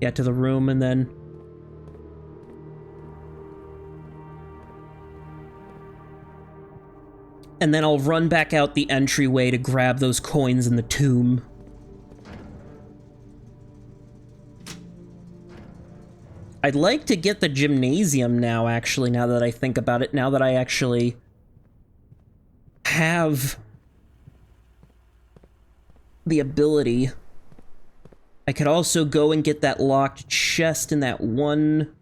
yeah, to the room and then... and then I'll run back out the entryway to grab those coins in the tomb. I'd like to get the gymnasium now, actually, now that I think about it. Now that I actually have the ability. I could also go and get that locked chest in that one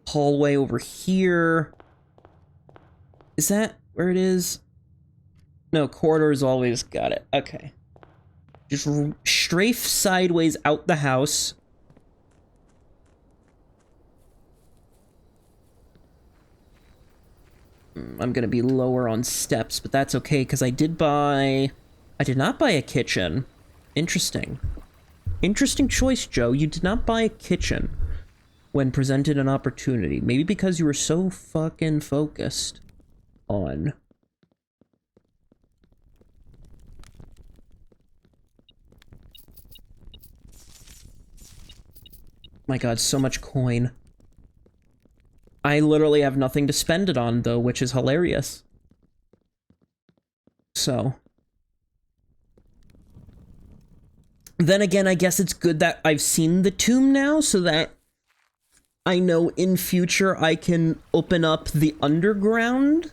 hallway over here. Is that where it is? No, corridor's always got it. Okay. Just strafe sideways out the house. I'm gonna be lower on steps, but that's okay, because I did not buy a kitchen. Interesting. Interesting choice, Joe. You did not buy a kitchen when presented an opportunity. Maybe because you were so fucking focused on... my god, so much coin. I literally have nothing to spend it on, though, which is hilarious. So... then again, I guess it's good that I've seen the tomb now, so that I know in future I can open up the underground.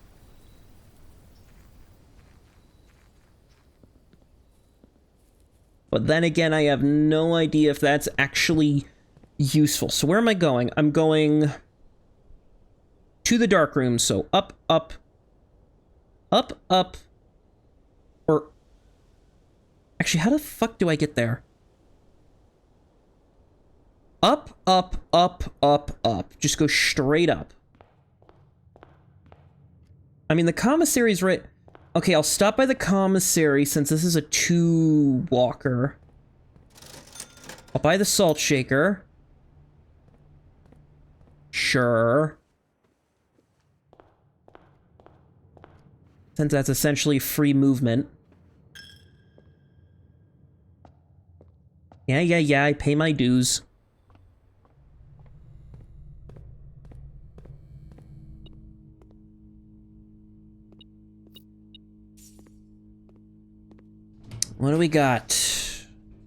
But then again, I have no idea if that's actually useful. So where am I going? I'm going to the dark room. So up, up, up, up. Or actually, how the fuck do I get there? Up, up, up, up, up. Just go straight up. I mean, the commissary's right... Okay, I'll stop by the commissary since this is a 2-walker. I'll buy the salt shaker. Sure. Since that's essentially free movement. Yeah, I pay my dues. What do we got?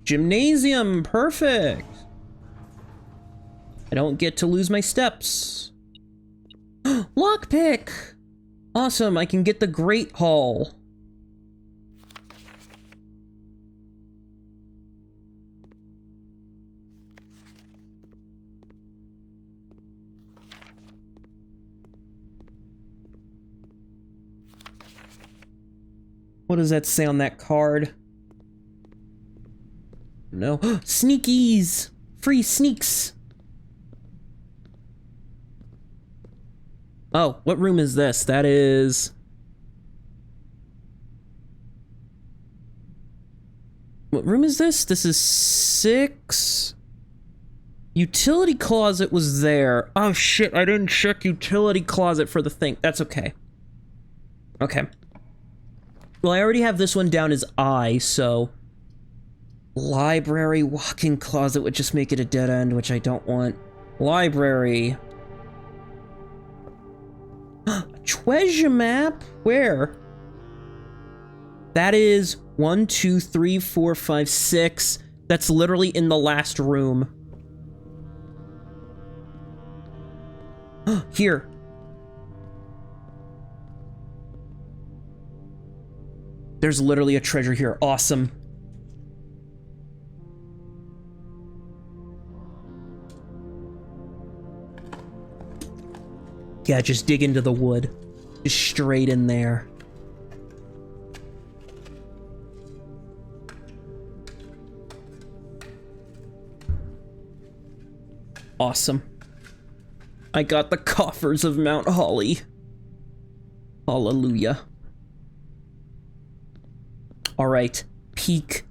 Gymnasium, perfect. I don't get to lose my steps. Lockpick! Awesome, I can get the Great Hall. What does that say on that card? No. Sneakies! Free sneaks! Oh, what room is this? That is... What room is this? This is 6... Utility closet was there. Oh shit, I didn't check utility closet for the thing. That's okay. Okay. Well, I already have this one down as I, so... Library walk-in closet would just make it a dead end, which I don't want. Library. Treasure map? Where? That is 1, 2, 3, 4, 5, 6. That's literally in the last room. Here. There's literally a treasure here. Awesome. Yeah, just dig into the wood. Just straight in there. Awesome. I got the coffers of Mount Holly. Hallelujah. Alright, peak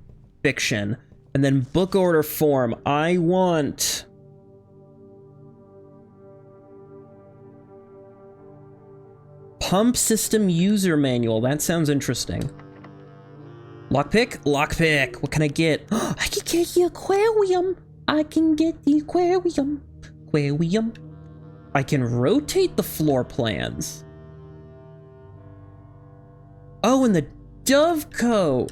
fiction. And then book order form. I want... Pump system user manual. That sounds interesting. Lockpick? Lockpick. What can I get? I can get the aquarium. I can get the aquarium. Aquarium. I can rotate the floor plans. Oh, and the dovecoat.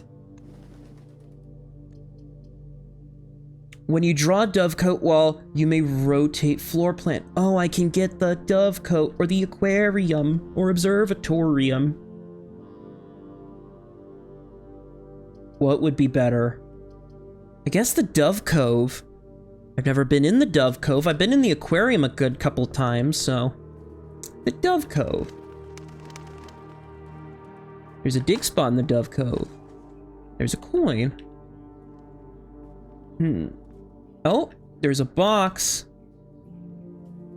When you draw a dovecoat wall, you may rotate floor plan. Oh, I can get the dovecoat or the aquarium or observatorium. What would be better? I guess the Dove Cove. I've never been in the Dove Cove. I've been in the aquarium a good couple times, so... The Dove Cove. There's a dig spot in the Dove Cove. There's a coin. Oh, there's a box.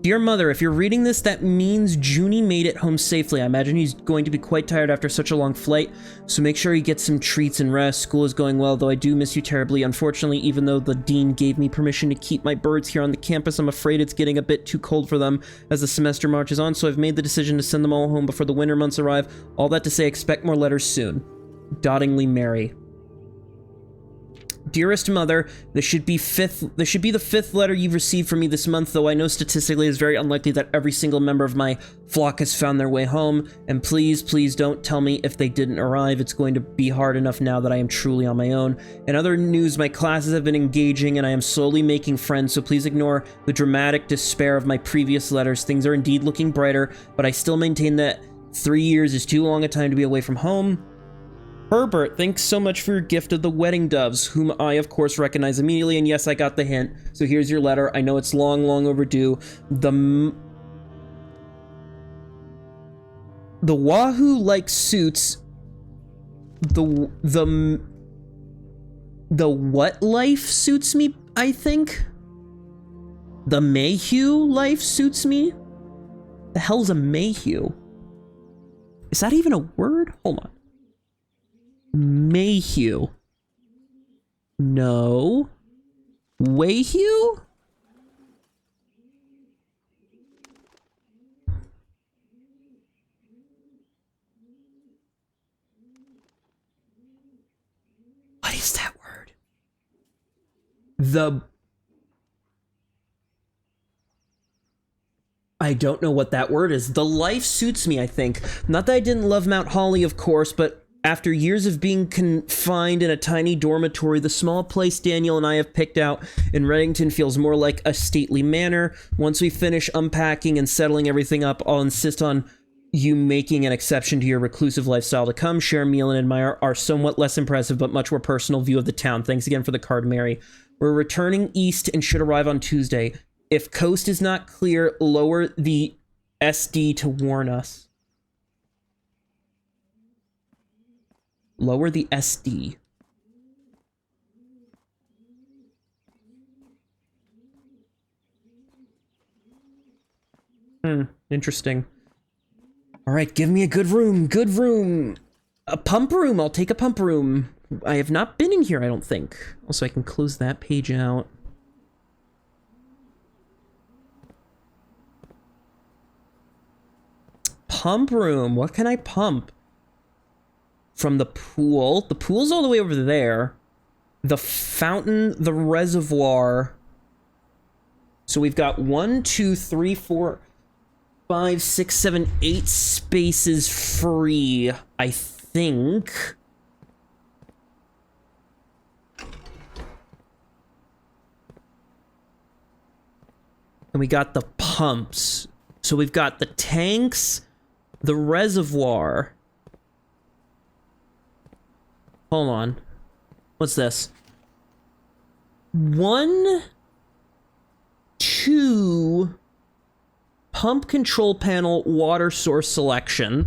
Dear Mother, if you're reading this, that means Junie made it home safely. I imagine he's going to be quite tired after such a long flight, so make sure he gets some treats and rest. School is going well, though I do miss you terribly. Unfortunately, even though the dean gave me permission to keep my birds here on the campus, I'm afraid it's getting a bit too cold for them as the semester marches on, so I've made the decision to send them all home before the winter months arrive. All that to say, expect more letters soon. Dottingly Mary. Dearest Mother, this should be the 5th letter you've received from me this month, though I know statistically it's very unlikely that every single member of my flock has found their way home, and please, please don't tell me if they didn't arrive. It's going to be hard enough now that I am truly on my own. In other news, my classes have been engaging and I am slowly making friends, so please ignore the dramatic despair of my previous letters. Things are indeed looking brighter, but I still maintain that 3 years is too long a time to be away from home. Herbert, thanks so much for your gift of the wedding doves, whom I, of course, recognize immediately, and yes, I got the hint. So here's your letter. I know it's long, long overdue. The WYOU like suits. The what life suits me, I think? The Mayhew life suits me? The hell's a Mayhew? Is that even a word? Hold on. Mayhew. No. WYOU? What is that word? I don't know what that word is. The life suits me, I think. Not that I didn't love Mount Holly, of course, but after years of being confined in a tiny dormitory, the small place Daniel and I have picked out in Reddington feels more like a stately manor. Once we finish unpacking and settling everything up, I'll insist on you making an exception to your reclusive lifestyle to come share, meal, and admire our somewhat less impressive but much more personal view of the town. Thanks again for the card, Mary. We're returning east and should arrive on Tuesday. If coast is not clear, lower the SD to warn us. Lower the SD. Interesting. All right, give me a good room. Good room. A pump room. I'll take a pump room. I have not been in here, I don't think. Also, I can close that page out. Pump room. What can I pump? From the pool. The pool's all the way over there. The fountain, the reservoir. So we've got 1, 2, 3, 4, 5, 6, 7, 8 spaces free, I think. And we got the pumps. So we've got the tanks, the reservoir. Hold on. What's this? 1, 2... Pump control panel, water source selection.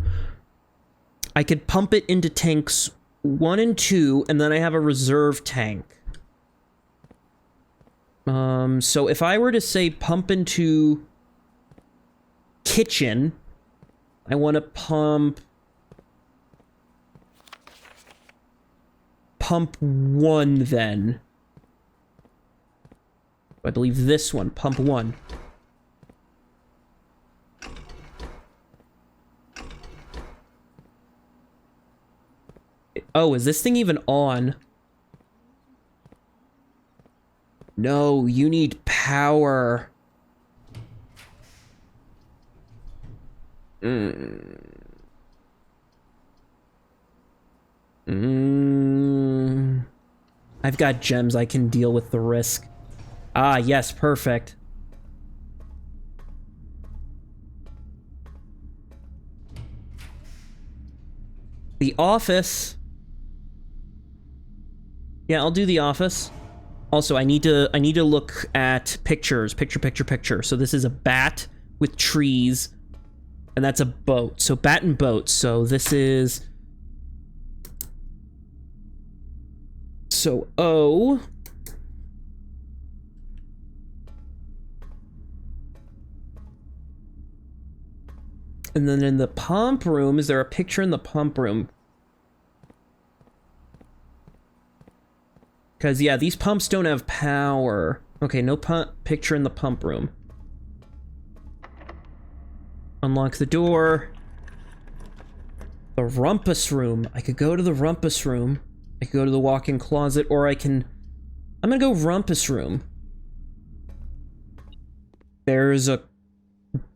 I could pump it into tanks 1 and 2, and then I have a reserve tank. So if I were to say pump into kitchen, I want to pump 1 then. I believe this one, pump 1. Oh, is this thing even on? No, you need power. I've got gems. I can deal with the risk. Ah, yes, perfect. The office. Yeah, I'll do the office. Also, I need to look at pictures. Picture. So this is a bat with trees, and that's a boat. So bat and boat. So this is... So O... And then in the pump room, is there a picture in the pump room? Because, yeah, these pumps don't have power. Okay, no picture in the pump room. Unlock the door. The rumpus room. I could go to the rumpus room. I could go to the walk-in closet, or I can... I'm gonna go rumpus room. There's a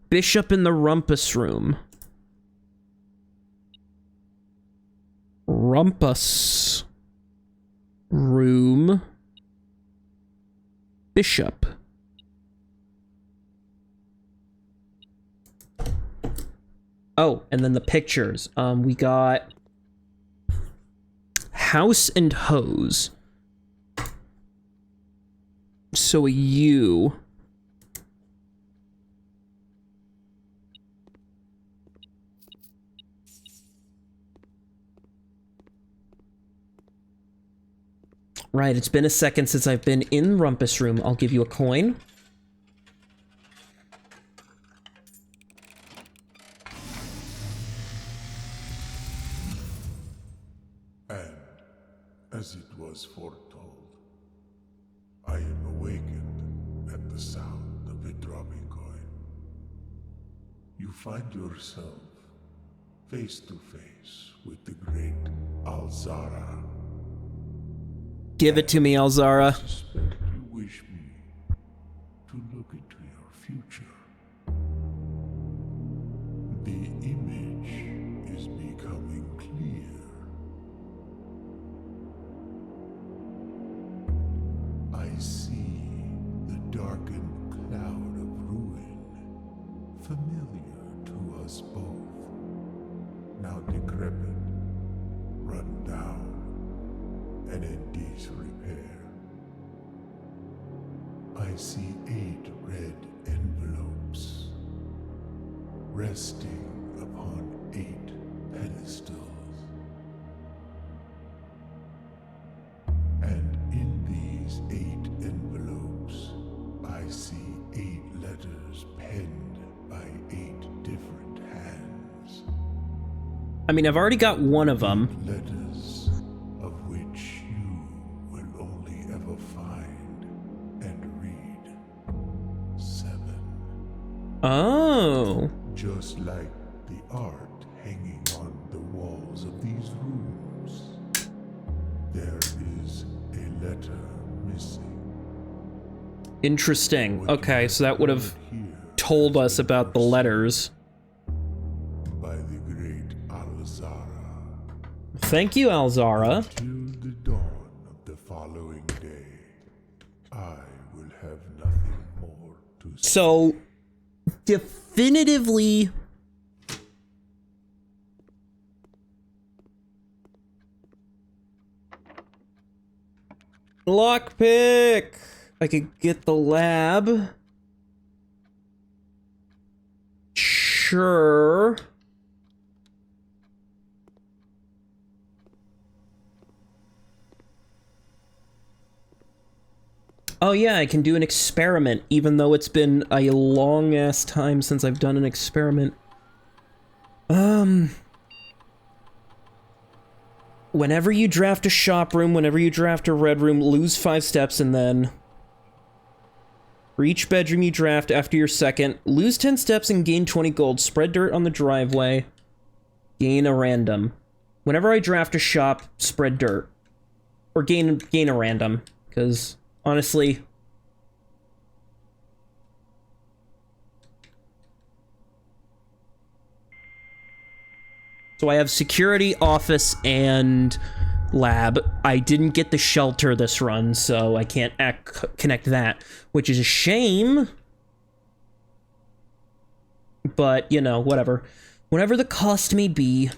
bishop in the rumpus room. Rumpus room. Bishop. Oh, and then the pictures. We got house and hose. So a U. Right, it's been a second since I've been in Rumpus Room. I'll give you a coin. And, as it was foretold, I am awakened at the sound of a dropping coin. You find yourself face to face with the great Alzara. Give it to me, Alzara. I suspect you wish me to look into your future. The image is becoming clear. I see the darkened cloud of ruin, familiar to us both, now decrepit, run down, and in disrepair. I see 8 red envelopes resting upon 8 pedestals. And in these 8 envelopes, I see 8 letters penned by 8 different hands. I mean, I've already got one of them. Letters of which you will only ever find and read 7. Oh. Just like the art hanging on the walls of these rooms, there is a letter missing. Interesting. Okay, so that would have told us about the letters. By the great Alzara. Thank you, Alzara. Till the dawn of the following day, I will have nothing more to say. So, definitively... Lockpick! I could get the lab. Sure. Oh yeah, I can do an experiment, even though it's been a long-ass time since I've done an experiment. Whenever you draft a shop room, whenever you draft a red room, lose 5 steps, and then... For each bedroom you draft after your second, lose 10 steps and gain 20 gold. Spread dirt on the driveway. Gain a random. Whenever I draft a shop, spread dirt. Or gain a random, because... Honestly. So I have security, office, and lab. I didn't get the shelter this run, so I can't connect that, which is a shame. But, you know, whatever. Whatever the cost may be.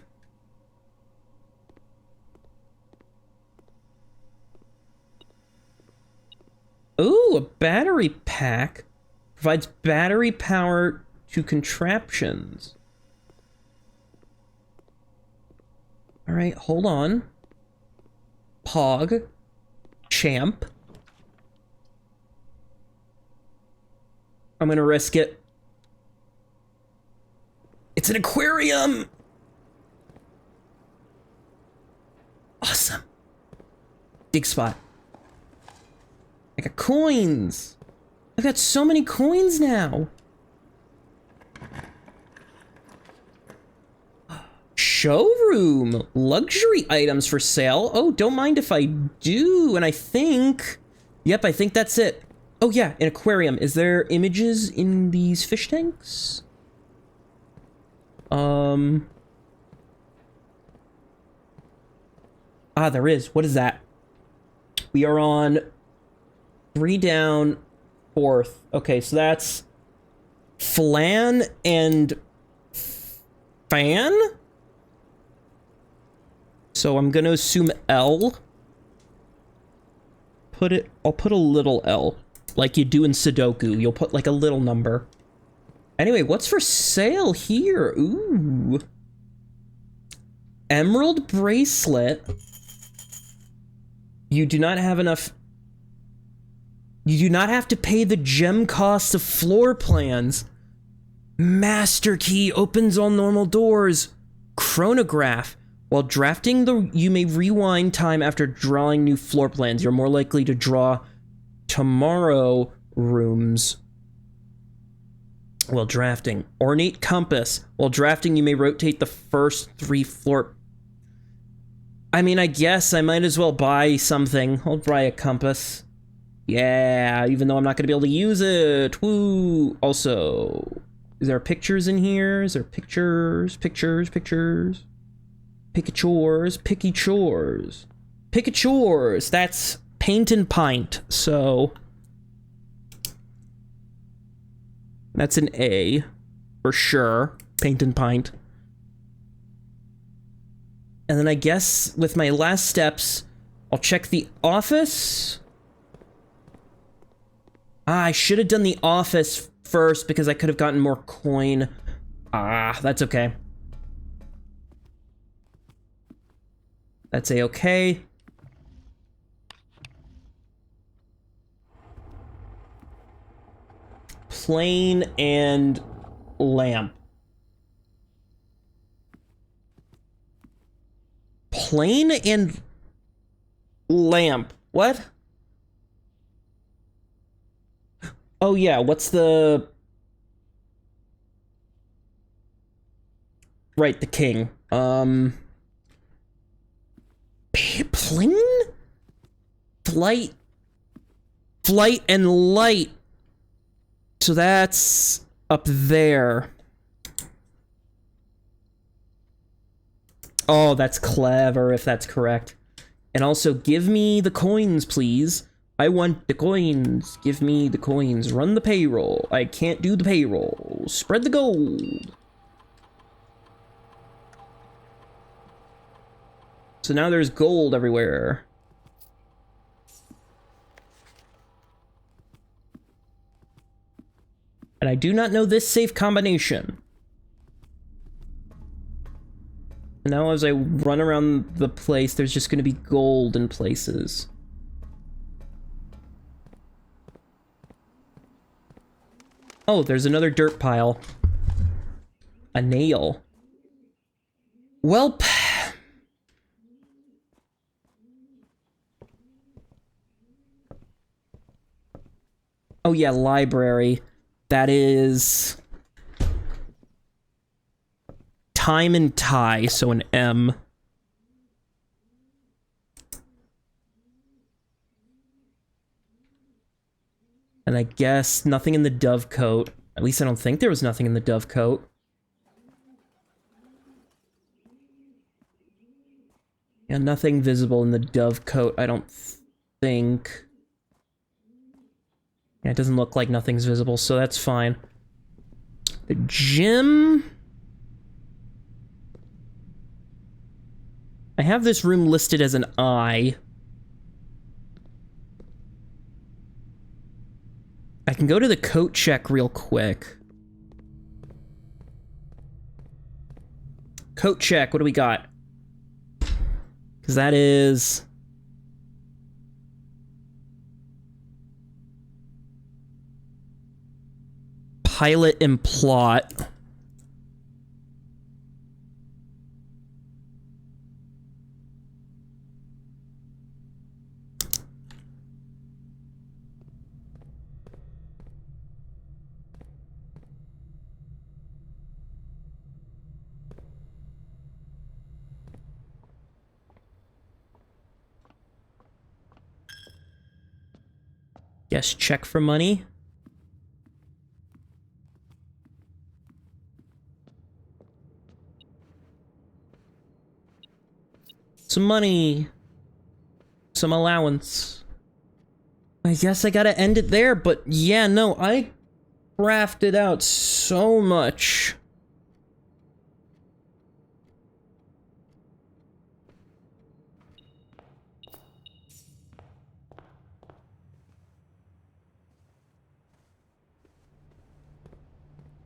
Ooh, a battery pack. Provides battery power to contraptions. Alright, hold on. Pog. Champ. I'm gonna risk it. It's an aquarium! Awesome. Dig spot. I got coins! I've got so many coins now! Showroom! Luxury items for sale. Oh, don't mind if I do. And I think... Yep, I think that's it. Oh yeah, an aquarium. Is there images in these fish tanks? Ah, there is. What is that? We are on 3 down, 4th. Okay, so that's Flan and Fan? So I'm gonna assume L. I'll put a little L. Like you do in Sudoku. You'll put like a little number. Anyway, what's for sale here? Ooh. Emerald bracelet. You do not have enough... You do not have to pay the gem cost of floor plans. Master key opens all normal doors. Chronograph. While drafting you may rewind time after drawing new floor plans. You're more likely to draw tomorrow rooms while drafting. Ornate compass. While drafting, you may rotate the first 3 floor... I mean, I guess I might as well buy something. I'll buy a compass. Yeah, even though I'm not going to be able to use it. Woo! Also, is there pictures in here? Is there pictures? Pictures? Picky-chores. That's paint and pint, so... That's an A, for sure. Paint and pint. And then I guess with my last steps, I'll check the office. I should have done the office first because I could have gotten more coin. That's okay. That's a-okay. Plane and lamp. Plane and lamp. What? Oh yeah, what's the... Right, the king. Plane? Flight and light. So that's up there. Oh, that's clever if that's correct. And also, give me the coins, please. I want the coins. Give me the coins. Run the payroll. I can't do the payroll. Spread the gold. So now there's gold everywhere. And I do not know this safe combination. Now as I run around the place, there's just going to be gold in places. Oh, there's another dirt pile. A nail. Welp. Oh yeah, library. That is... time and tie, so an M. And I guess nothing in the dovecote. At least I don't think there was nothing in the dovecote. Yeah, nothing visible in the dovecote, I don't think. Yeah, it doesn't look like nothing's visible, so that's fine. The gym... I have this room listed as an I. I can go to the coat check real quick. Coat check, what do we got? Because that is... pilot and plot. Yes, check for money. Some money. Some allowance. I guess I gotta end it there, but yeah, no, I crafted out so much.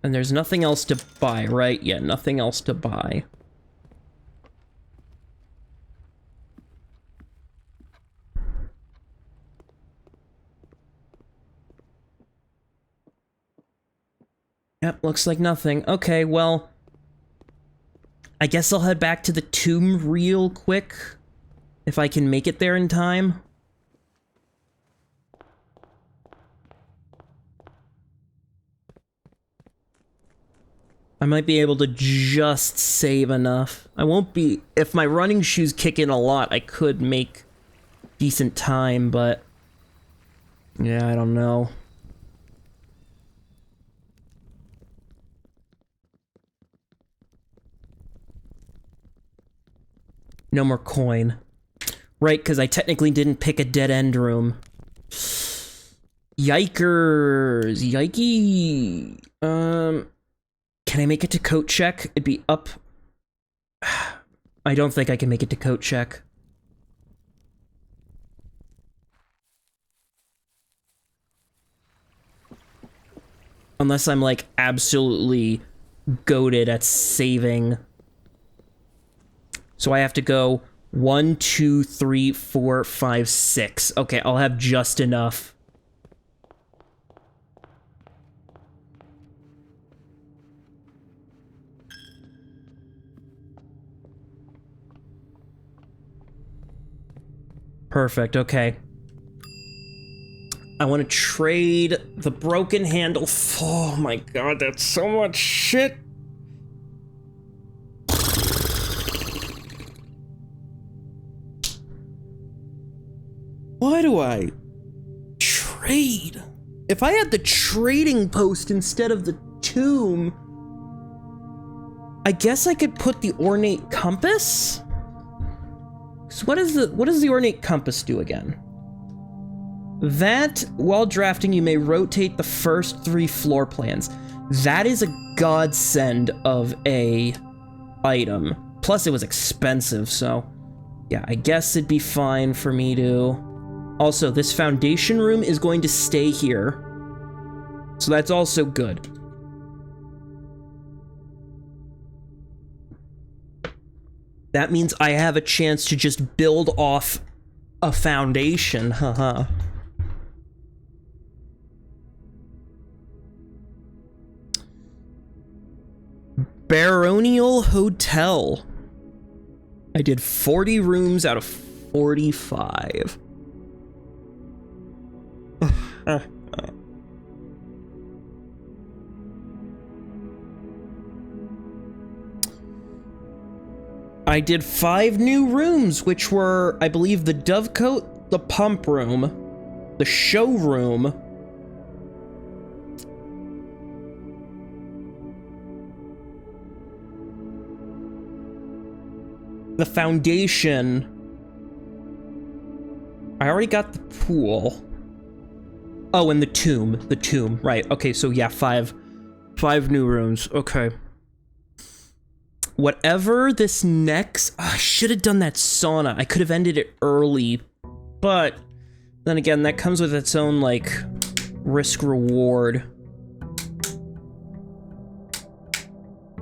And there's nothing else to buy, right? Yeah, nothing else to buy. Yep, looks like nothing. Okay, well, I guess I'll head back to the tomb real quick, if I can make it there in time. I might be able to just save enough. I won't be... If my running shoes kick in a lot, I could make decent time, but... Yeah, I don't know. No more coin. Right, because I technically didn't pick a dead-end room. Yikers. Yikey. Can I make it to coat check? It'd be up... I don't think I can make it to coat check. Unless I'm, like, absolutely goated at saving. So I have to go 1, 2, 3, 4, 5, 6. Okay, I'll have just enough. Perfect, okay. I want to trade the broken handle. Oh my god, that's so much shit. Why do I trade? If I had the trading post instead of the tomb, I guess I could put the ornate compass? So what does the ornate compass do again? That, while drafting, you may rotate the first 3 floor plans. That is a godsend of a item. Plus, it was expensive, so... Yeah, I guess it'd be fine for me to... Also, this foundation room is going to stay here. So that's also good. That means I have a chance to just build off a foundation, haha. Baronial Hotel. I did 40 rooms out of 45. I did 5 new rooms, which were, I believe, the Dovecote, the Pump Room, the Showroom, the Foundation. I already got the pool. Oh, and the tomb, right. Okay, so yeah, 5 new rooms, okay. Whatever this next... I should have done that sauna. I could have ended it early, but then again, that comes with its own, like, risk-reward.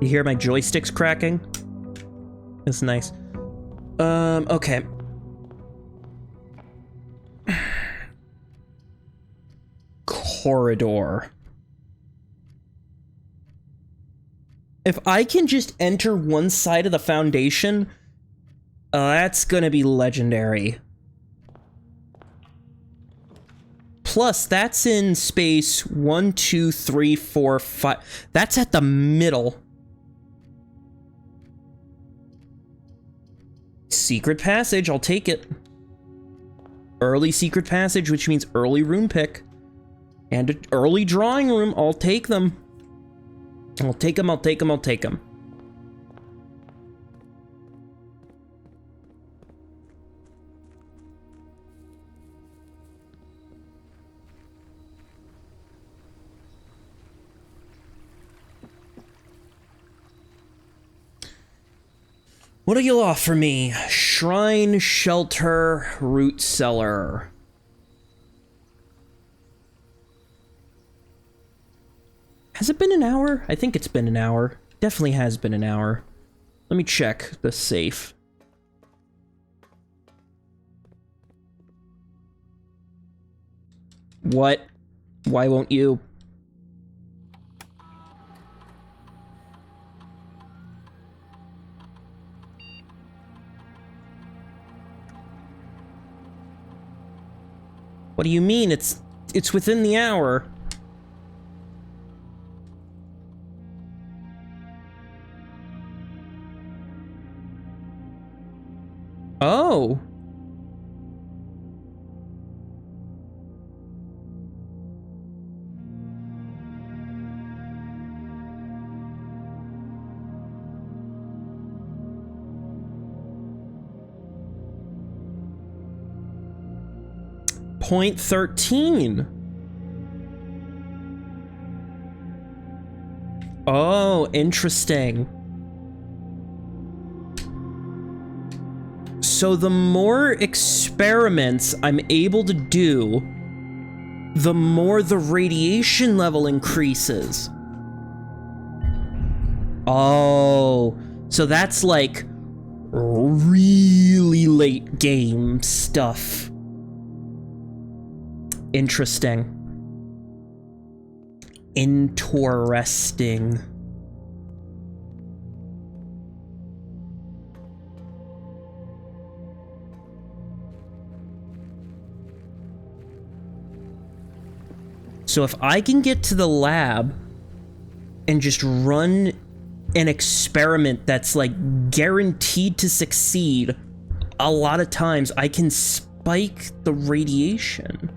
You hear my joysticks cracking? That's nice. Okay. Corridor. If I can just enter one side of the foundation, that's gonna be legendary. Plus, that's in space 1, 2, 3, 4, 5. That's at the middle. Secret passage, I'll take it. Early secret passage, which means early room pick. And an early drawing room, I'll take them. I'll take them, I'll take them, I'll take them. What do you offer me? Shrine, shelter, root cellar. Has it been an hour? I think it's been an hour. Definitely has been an hour. Let me check the safe. What? Why won't you? What do you mean? It's within the hour. Oh. Point 13. Oh, interesting. So the more experiments I'm able to do, the more the radiation level increases. Oh, so that's like really late game stuff. Interesting. Interesting. So if I can get to the lab and just run an experiment that's like guaranteed to succeed, a lot of times I can spike the radiation.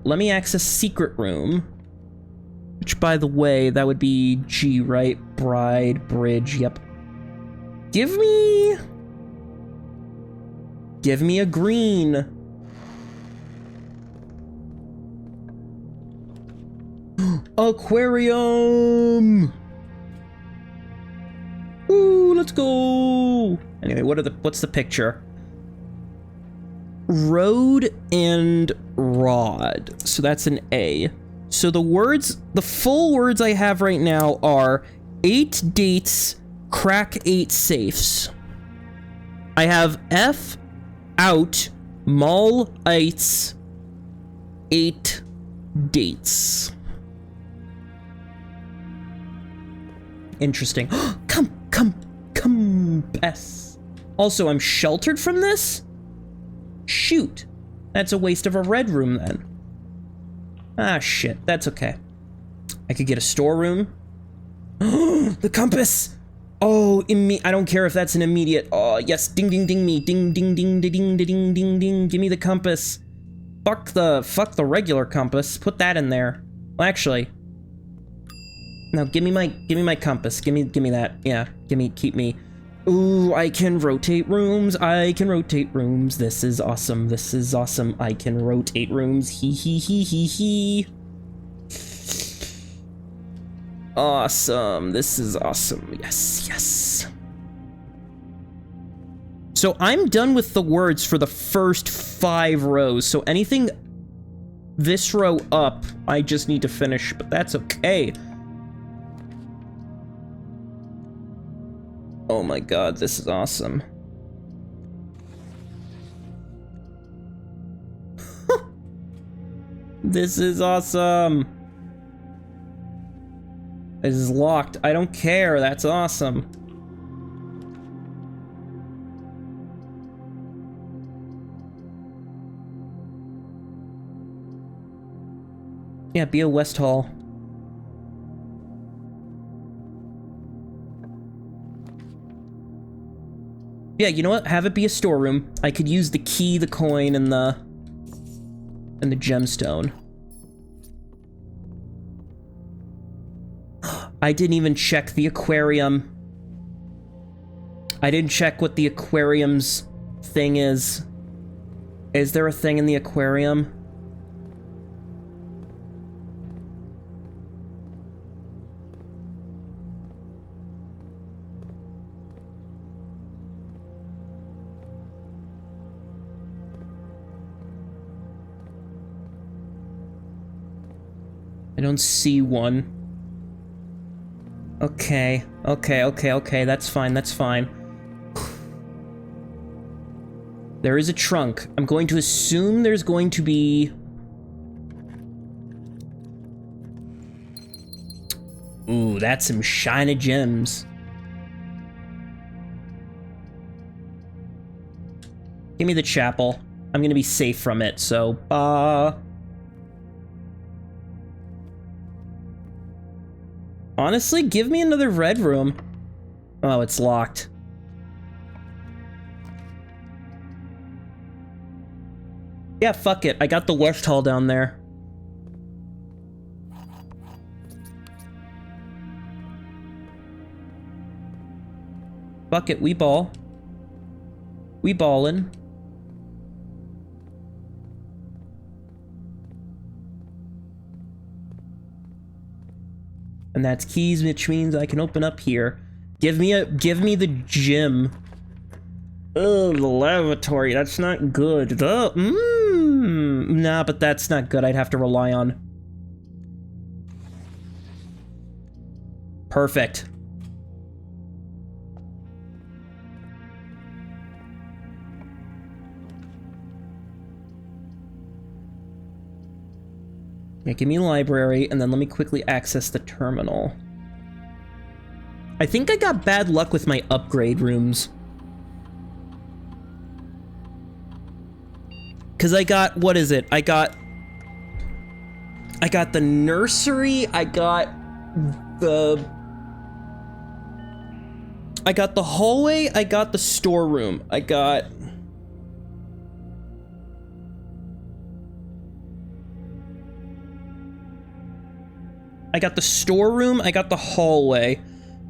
Let me access secret room. Which, by the way, that would be G, right? Bride, bridge, yep. Give me a green. Aquarium! Ooh, let's go! Anyway, what's the picture? Road and rod. So that's an A. So the full words I have right now are 8 dates, crack 8 safes. I have F, out, mall, ites, 8 dates. Interesting. Compass. Also, I'm sheltered from this? Shoot. That's a waste of a red room then. Ah, shit. That's okay. I could get a storeroom. The compass! Oh, I don't care if that's an immediate. Oh, yes. Ding, ding, ding me. Ding, ding, ding, ding, ding, ding, ding, ding. Give me the compass. Fuck the regular compass. Put that in there. Well, actually. No, give me my compass. Give me that. Yeah. Keep me. Ooh, I can rotate rooms. This is awesome. I can rotate rooms. Hee. Awesome. This is awesome. Yes. So I'm done with the words for the first 5 rows. So anything this row up, I just need to finish, but that's okay. Oh my god, this is awesome. This is awesome. This is locked. I don't care. That's awesome. Yeah, be a West Hall. Yeah, you know what? Have it be a storeroom. I could use the key, the coin, and the gemstone. I didn't even check the aquarium. I didn't check what the aquarium's thing is. Is there a thing in the aquarium? I don't see one. Okay, that's fine, that's fine. There is a trunk. I'm going to assume there's going to be... Ooh, that's some shiny gems. Give me the chapel. I'm gonna be safe from it, so, honestly, give me another red room. Oh, it's locked. Yeah, fuck it. I got the West Hall down there. Fuck it, we ball. We ballin'. And that's keys, which means I can open up here. Give me the gym. Oh, the lavatory. That's not good. Nah, but that's not good. I'd have to rely on. Perfect. Yeah, give me library, and then let me quickly access the terminal. I think I got bad luck with my upgrade rooms. Because I got, what is it? I got the nursery, I got the hallway, I got the storeroom, I got the storeroom, I got the hallway,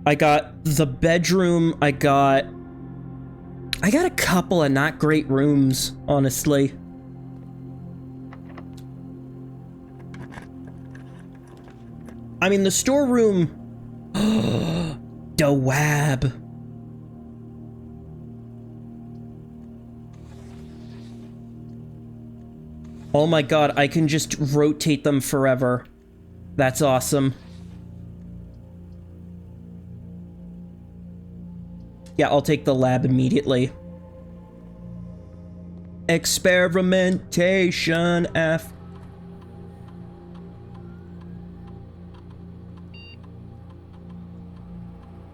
I got the bedroom, I got a couple of not great rooms, honestly. I mean, the storeroom... Dawab. Oh my god, I can just rotate them forever. That's awesome. Yeah, I'll take the lab immediately. Experimentation F.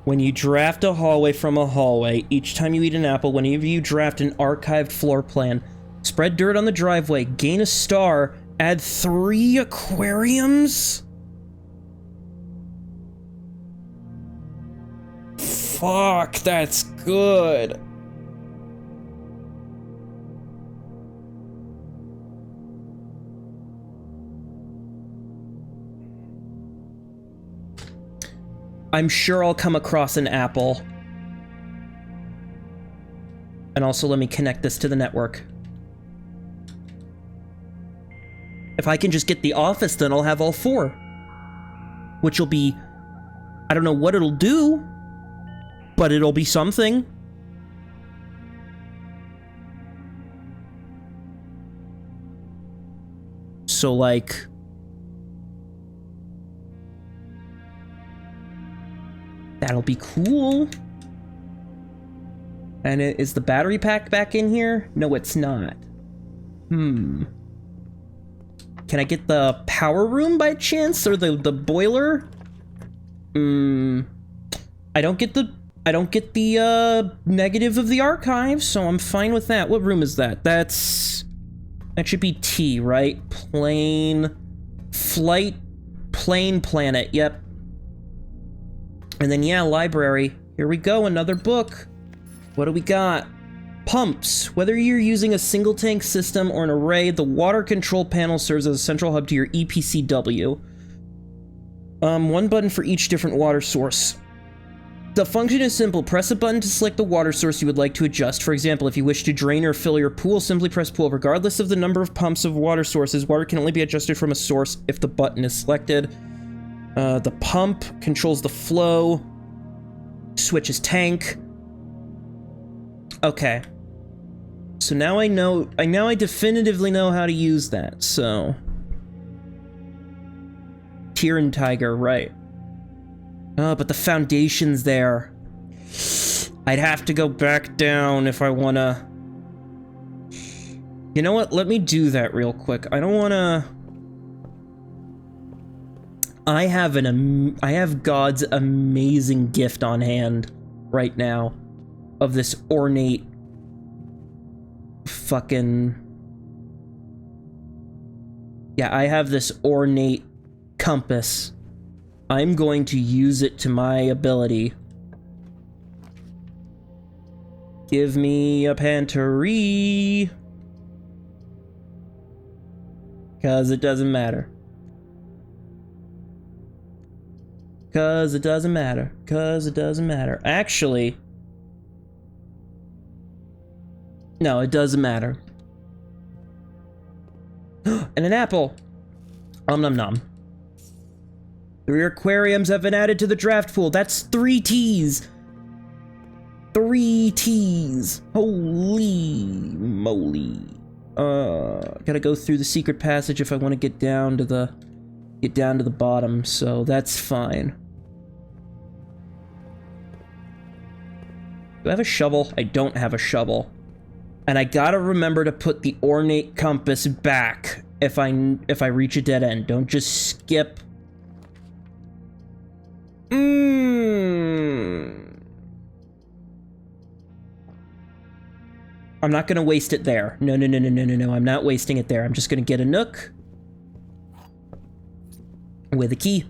When you draft a hallway from a hallway, each time you eat an apple, whenever you draft an archived floor plan, spread dirt on the driveway, gain a star, add 3 aquariums? Fuck, that's good. I'm sure I'll come across an apple. And also let me connect this to the network. If I can just get the office, then I'll have all 4. Which will be... I don't know what it'll do, but it'll be something. So, like... that'll be cool. And is the battery pack back in here? No, it's not. Can I get the power room by chance? Or the boiler? I don't get the negative of the archive, so I'm fine with that. What room is that? That should be T, right? Plane planet, yep. And then, yeah, library. Here we go, another book. What do we got? Pumps. Whether you're using a single tank system or an array, the water control panel serves as a central hub to your EPCW. 1 button for each different water source. The function is simple. Press a button to select the water source you would like to adjust. For example, if you wish to drain or fill your pool, simply press pool. Regardless of the number of pumps of water sources, water can only be adjusted from a source if the button is selected. The pump controls the flow. Switches tank. Okay. So now I definitively know how to use that, so... Tyrann Tiger, right. Oh, but the foundation's there. I'd have to go back down if I wanna... You know what? Let me do that real quick. I don't wanna... I have God's amazing gift on hand right now of this ornate fucking... Yeah, I have this ornate compass. I'm going to use it to my ability. Give me a Pantry. 'Cause it doesn't matter. 'Cause it doesn't matter. 'Cause it doesn't matter. Actually... No, it doesn't matter. And an apple! Om nom nom. 3 aquariums have been added to the draft pool. That's 3 T's! 3 T's! Holy moly. Gotta go through the secret passage if I want to get down to the bottom, so that's fine. Do I have a shovel? I don't have a shovel. And I gotta remember to put the ornate compass back if I reach a dead end. Don't just skip. I'm not gonna waste it there. No, I'm not wasting it there. I'm just gonna get a nook with a key.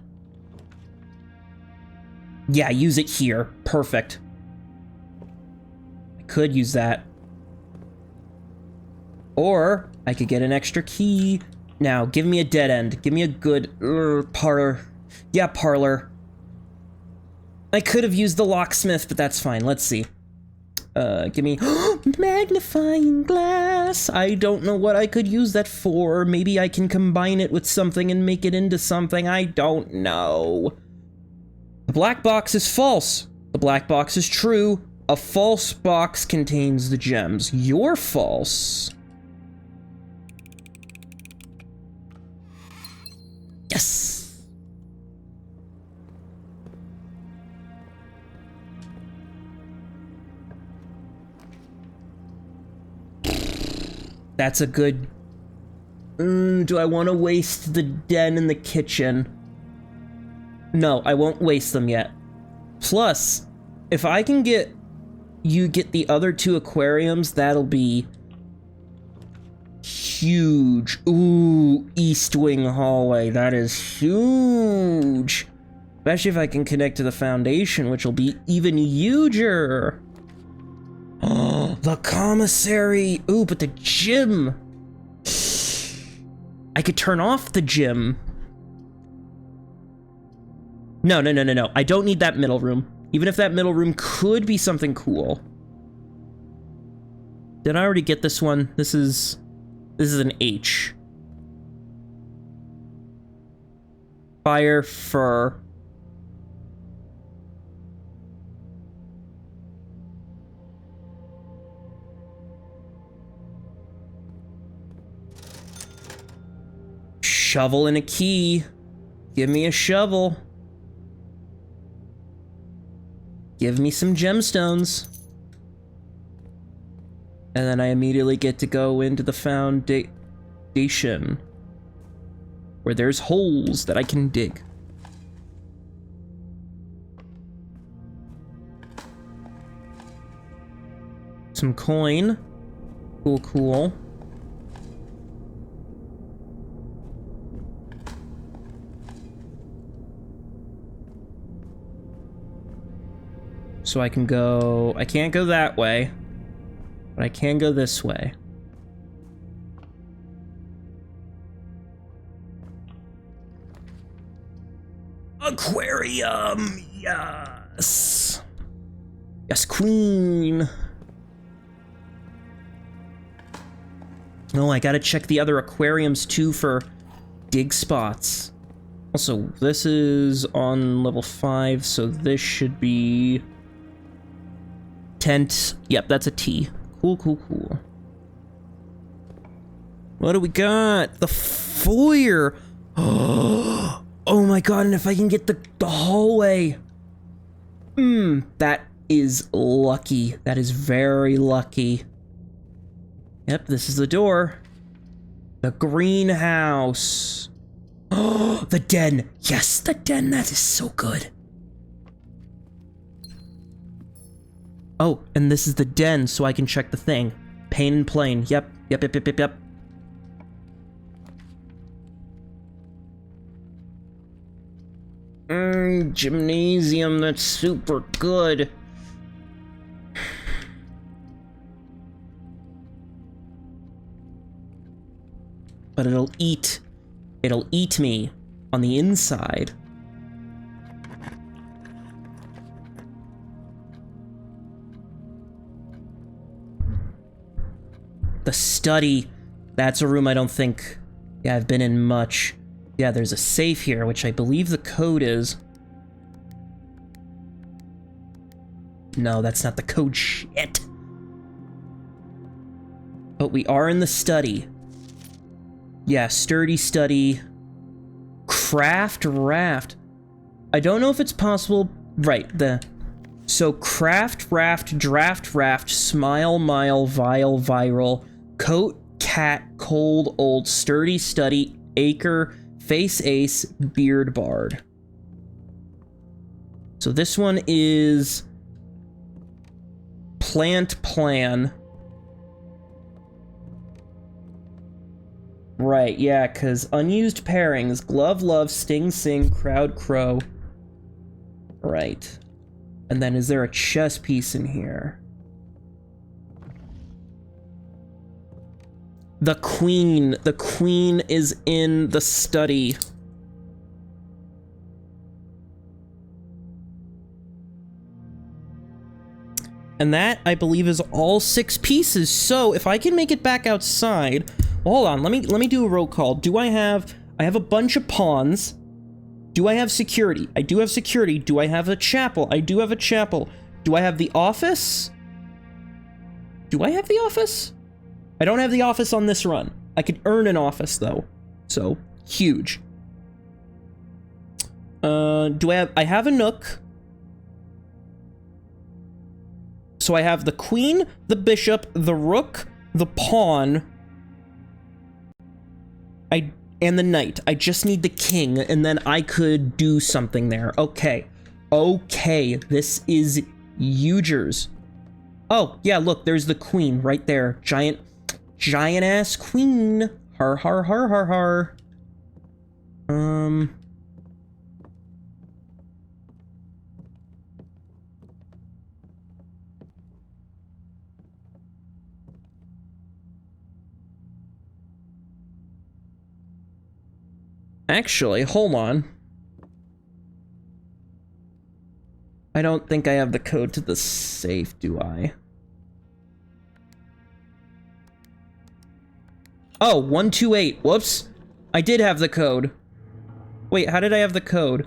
Yeah, use it here. Perfect. I could use that. Or I could get an extra key. Now, give me a dead end. Give me a good parlor. Yeah, parlor. I could have used the locksmith, but that's fine. Let's see. Give me magnifying glass. I don't know what I could use that for. Maybe I can combine it with something and make it into something. I don't know. The black box is false. The black box is true. A false box contains the gems. You're false. Yes. That's a good... do I want to waste the den in the kitchen? No, I won't waste them yet. Plus, if I can get the other 2 aquariums, that'll be huge. Ooh, East Wing hallway. That is huge. Especially if I can connect to the foundation, which will be even huger. Oh, the commissary. Ooh, but the gym. I could turn off the gym. No. I don't need that middle room. Even if that middle room could be something cool. Did I already get this one? This is an H. Fire fur. Shovel and a key. Give me a shovel. Give me some gemstones. And then I immediately get to go into the foundation, where there's holes that I can dig. Some coin. Cool. So I can go... I can't go that way. But I can go this way. Aquarium! Yes! Yes, queen! Oh, I gotta check the other aquariums too for dig spots. Also, this is on level 5, so this should be... Tent. Yep, that's a T. Cool. What do we got? The foyer. Oh Oh my god, and if I can get the hallway. That is lucky. That is very lucky. Yep, this is the door. The greenhouse. Oh, the den. Yes, the den. That is so good. Oh, and this is the den, so I can check the thing. Pane and plane. Yep. Gymnasium. That's super good. But it'll eat me on the inside. The study. That's a room I don't think I've been in much. Yeah, there's a safe here, which I believe the code is. No, that's not the code. Shit. But we are in the study. Yeah, sturdy study. Craft raft. I don't know if it's possible. Right, so craft raft, draft raft, smile, mile, vial, viral, coat, cat, cold, old, sturdy, study, acre, face, ace, beard, bard. So this one is plant, plan. Right, yeah, because unused pairings, glove, love, sting, sing, crowd, crow. Right. And then is there a chess piece in here? The queen. The queen is in the study. And that, I believe, is all 6 pieces. So if I can make it back outside... Hold on, let me do a roll call. Do I have a bunch of pawns. Do I have security? I do have security. Do I have a chapel? I do have a chapel. Do I have the office? Do I have the office? I don't have the office on this run. I could earn an office though. So, huge. I have a nook. So I have the queen, the bishop, the rook, the pawn, and the knight. I just need the king, and then I could do something there. Okay. Okay, this is hugers. Oh, yeah, look, there's the queen right there. Giant-ass queen. Har, har, har, har, har. Actually, hold on. I don't think I have the code to the safe, do I? Oh, 128. Whoops. I did have the code. Wait, how did I have the code?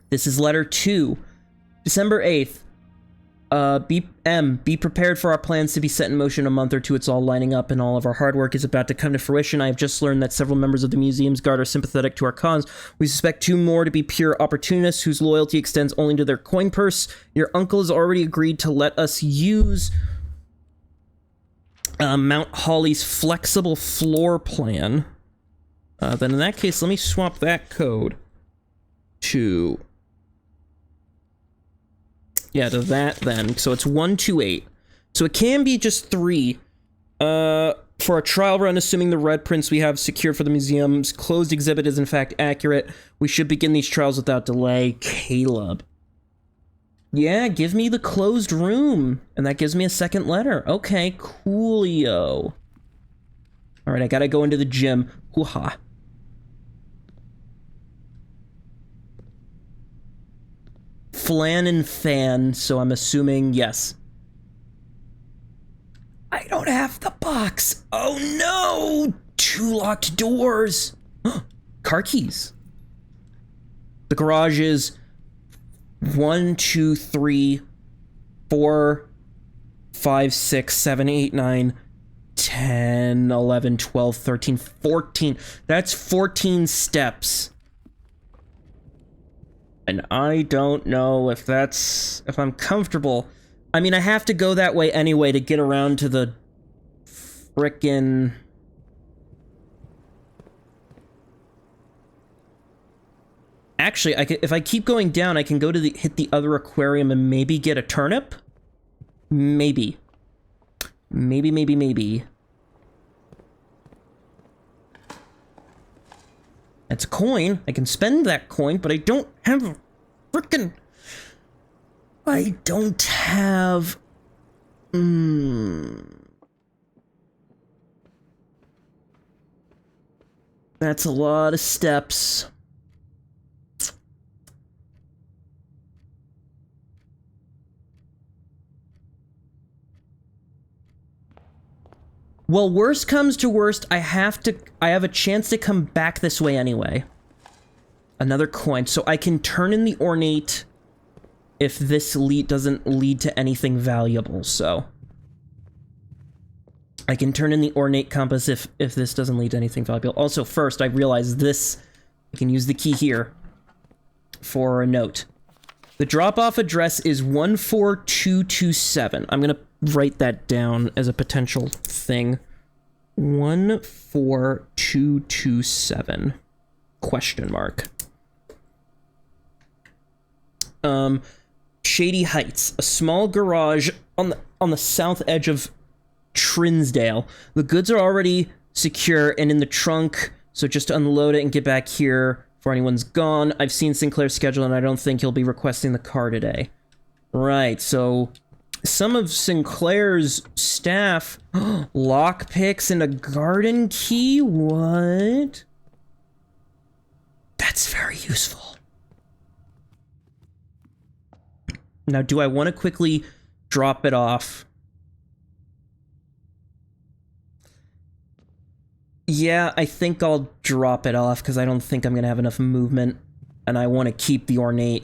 This is letter 2. December 8th. Be prepared for our plans to be set in motion in a month or two. It's all lining up and all of our hard work is about to come to fruition. I have just learned that several members of the museum's guard are sympathetic to our cause. We suspect 2 more to be pure opportunists whose loyalty extends only to their coin purse. Your uncle has already agreed to let us use Mount Holly's flexible floor plan. Then in that case, let me swap that code to... Yeah, to that then. So it's 128. So it can be just 3. For a trial run, assuming the red prints we have secured for the museum's closed exhibit is in fact accurate, we should begin these trials without delay. Caleb. Yeah, give me the closed room. And that gives me a second letter. Okay, coolio. Alright, I gotta go into the gym. Hoo-ha. Flan and fan, so I'm assuming yes. I don't have the box. Oh no! 2 locked doors. Car keys. The garage is 1, 2, 3, 4, 5, 6, 7, 8, 9, 10, 11, 12, 13, 14. That's 14 steps. And I don't know if I'm comfortable. I mean, I have to go that way anyway to get around to the frickin'... Actually, if I keep going down, I can go to hit the other aquarium and maybe get a turnip? Maybe. Maybe. That's a coin. I can spend that coin, but I don't have a frickin'... I don't have... That's a lot of steps. Well, worst comes to worst, I have a chance to come back this way anyway. Another coin, so I can turn in the ornate if this doesn't lead to anything valuable, so. I can turn in the ornate compass if this doesn't lead to anything valuable. Also, first, I realize I can use the key here for a note. The drop-off address is 14227. I'm gonna write that down as a potential thing. 14227. Question mark. Shady Heights, a small garage on the south edge of Trinsdale. The goods are already secure and in the trunk, so just unload it and get back here before anyone's gone. I've seen Sinclair's schedule and I don't think he'll be requesting the car today. Right, so some of Sinclair's staff, lockpicks and a garden key? What? That's very useful. Now, do I want to quickly drop it off? Yeah, I think I'll drop it off because I don't think I'm going to have enough movement, and I want to keep the ornate.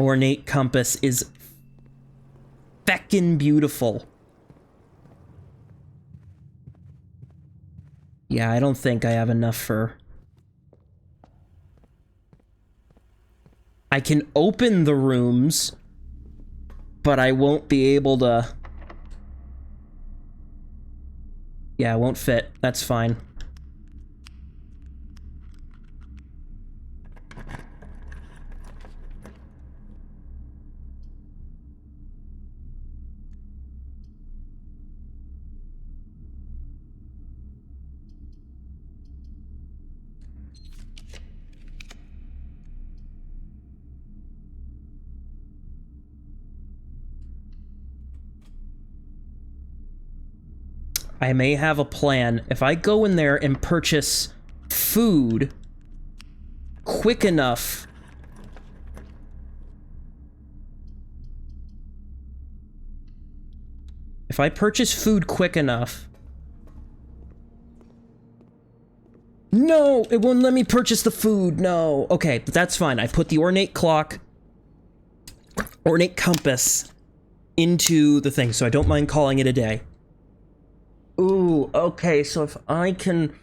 Ornate compass is feckin' beautiful. Yeah, I don't think I have enough for... I can open the rooms, but I won't be able to... Yeah, it won't fit. That's fine. I may have a plan. If I go in there and purchase food quick enough... If I purchase food quick enough... No! It won't let me purchase the food, no! Okay, but that's fine. I put the ornate clock... Ornate compass into the thing, so I don't mind calling it a day. Ooh, okay, so if I can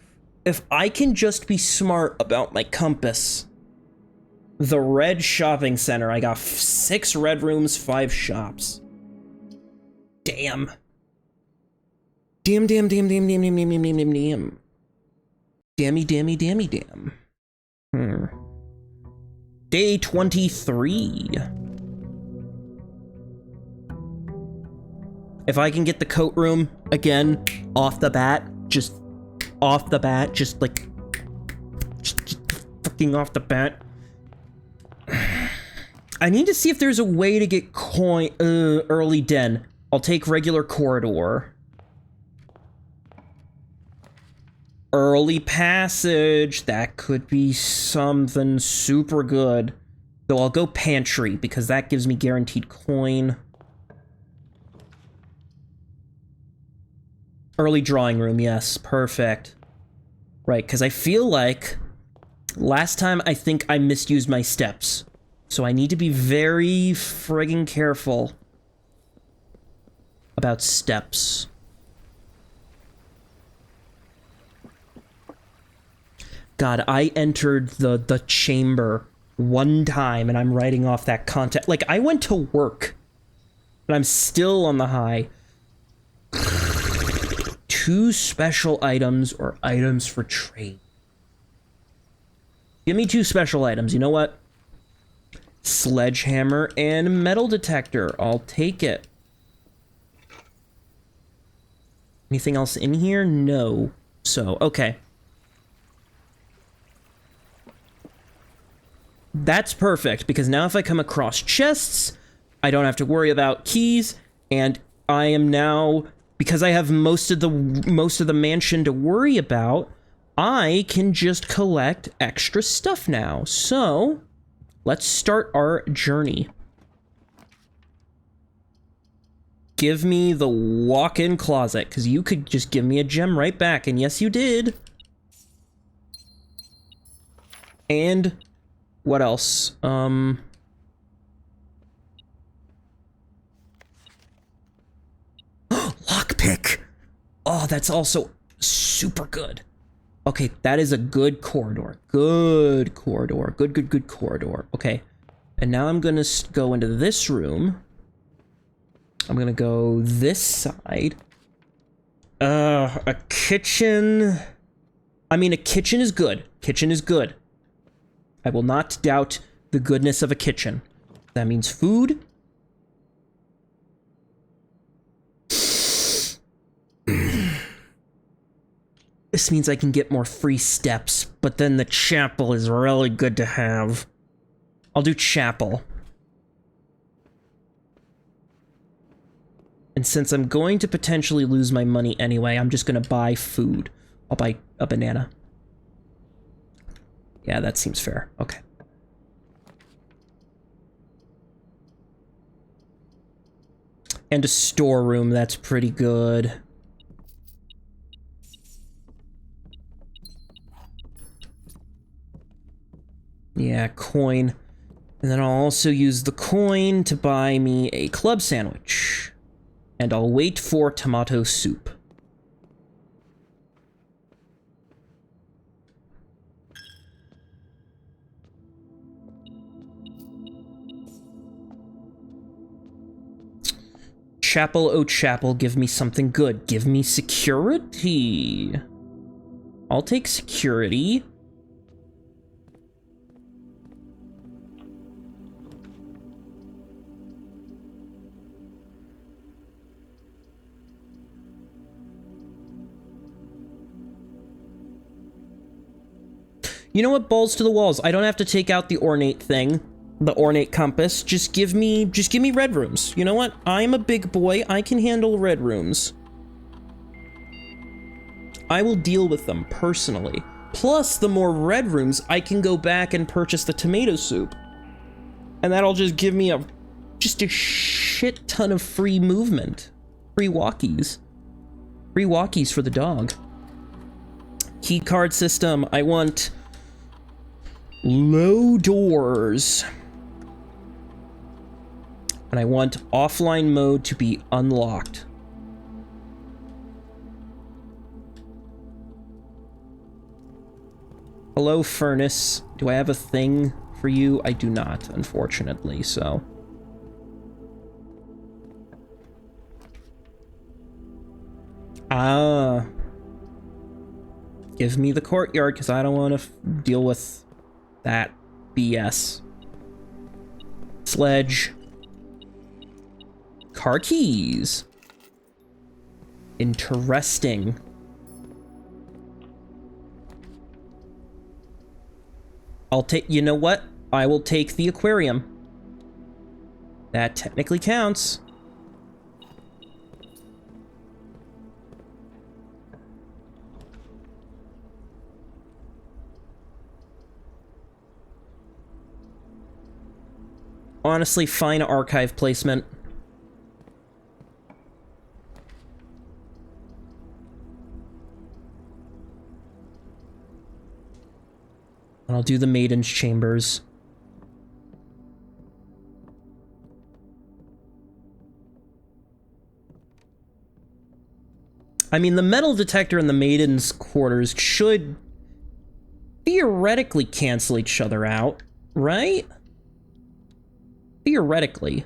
just be smart about my compass. The red shopping center, I got 6 red rooms, 5 shops. Damn. Damn. Damn. Day 23. If I can get the coat room, again, off the bat, just like, just fucking off the bat. I need to see if there's a way to get coin, early den. I'll take regular corridor. Early passage, that could be something super good. So I'll go pantry, because that gives me guaranteed coin. Early drawing room, yes, perfect. Right, because I feel like last time I think I misused my steps. So I need to be very friggin' careful about steps. God, I entered the chamber one time and I'm writing off that content. Like, I went to work and I'm still on the high. 2 special items or items for trade. Give me 2 special items. You know what? Sledgehammer and metal detector. I'll take it. Anything else in here? No. So, okay. That's perfect, because now if I come across chests, I don't have to worry about keys, and I am now, because I have most of the mansion to worry about, I can just collect extra stuff now. So, let's start our journey. Give me the walk-in closet, because you could just give me a gem right back, and yes, you did. And what else? Lockpick! Oh, that's also super good. Okay, that is a good corridor. Good corridor. Good corridor. Okay. And now I'm gonna go into this room. I'm gonna go this side. A kitchen. I mean, a kitchen is good. Kitchen is good. I will not doubt the goodness of a kitchen. That means food. This means I can get more free steps, but then the chapel is really good to have. I'll do chapel. And since I'm going to potentially lose my money anyway, I'm just gonna buy food. I'll buy a banana. Yeah, that seems fair. Okay. And a storeroom, that's pretty good. Yeah, coin. And then I'll also use the coin to buy me a club sandwich. And I'll wait for tomato soup. Chapel, oh chapel, give me something good. Give me security. I'll take security. You know what? Balls to the walls. I don't have to take out the ornate thing. The ornate compass. Just give me red rooms. You know what? I'm a big boy. I can handle red rooms. I will deal with them personally. Plus, the more red rooms, I can go back and purchase the tomato soup. And that'll just give me just a shit ton of free movement. Free walkies. Free walkies for the dog. Key card system. I want low doors. And I want offline mode to be unlocked. Hello, furnace. Do I have a thing for you? I do not, unfortunately, so. Ah. Give me the courtyard, because I don't want to deal with that BS. Sledge. Car keys. Interesting. I'll take, you know what? I will take the aquarium. That technically counts. Honestly, fine archive placement. And I'll do the Maiden's Chambers. I mean, the metal detector in the Maiden's quarters should theoretically cancel each other out, right? Theoretically.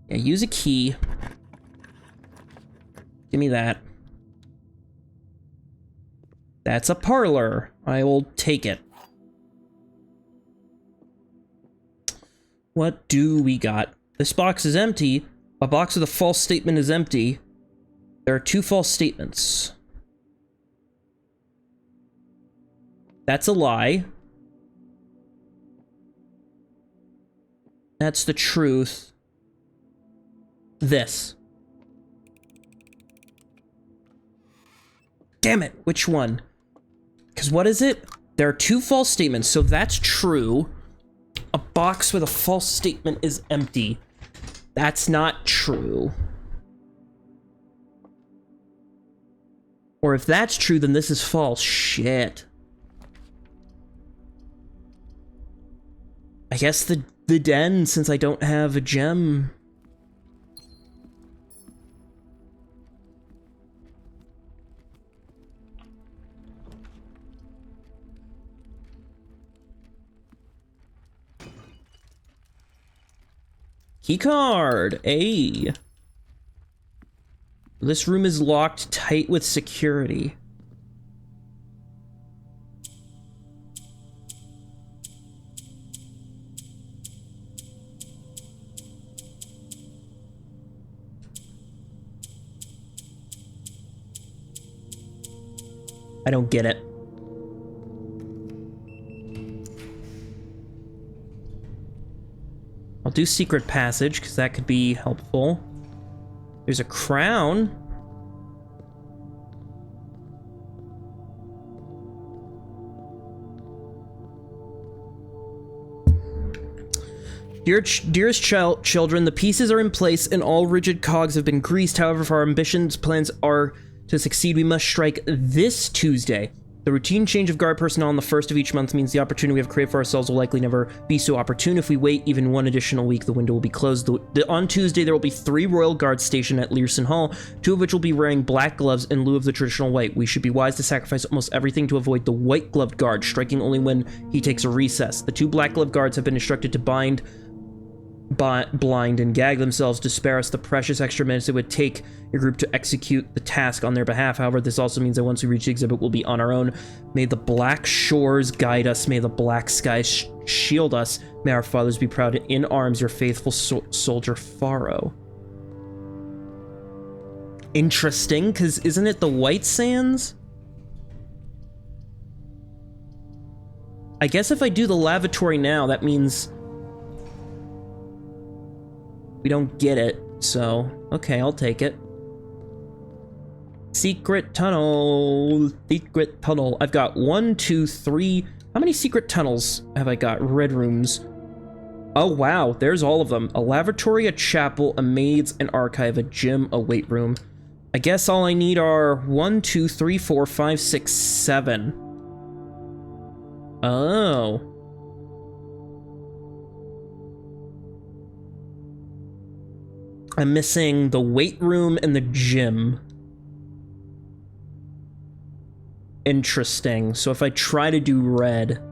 Yeah, use a key. Give me that. That's a parlor. I will take it. What do we got? This box is empty. A box with a false statement is empty. There are 2 false statements. That's a lie. That's the truth. This. Damn it, which one? Because what is it? There are 2 false statements, so that's true. A box with a false statement is empty. That's not true. Or if that's true, then this is false. Shit. I guess the den, since I don't have a gem. Keycard! A. This room is locked tight with security. I don't get it. I'll do secret passage, because that could be helpful. There's a crown. Dearest children, the pieces are in place and all rigid cogs have been greased. However, if our ambitions plans are to succeed, we must strike this Tuesday. The routine change of guard personnel on the 1st of each month means the opportunity we have created for ourselves will likely never be so opportune. If we wait even 1 additional week, the window will be closed. On Tuesday, there will be 3 royal guards stationed at Learson Hall, 2 of which will be wearing black gloves in lieu of the traditional white. We should be wise to sacrifice almost everything to avoid the white-gloved guard, striking only when he takes a recess. The 2 black-gloved guards have been instructed to blind and gag themselves to spare us the precious extra minutes it would take your group to execute the task on their behalf. However, this also means that once we reach the exhibit, we'll be on our own. May the black shores guide us. May the black skies shield us. May our fathers be proud. In arms, your faithful soldier, Pharaoh. Interesting, because isn't it the White Sands? I guess if I do the lavatory now, that means we don't get it, so okay, I'll take it. Secret tunnel. Secret tunnel. I've got 1, 2, 3. How many secret tunnels have I got? Red rooms. Oh, wow. There's all of them. A lavatory, a chapel, a maid's, an archive, a gym, a weight room. I guess all I need are 1, 2, 3, 4, 5, 6, 7. Oh. I'm missing the weight room and the gym. Interesting. So if I try to do red...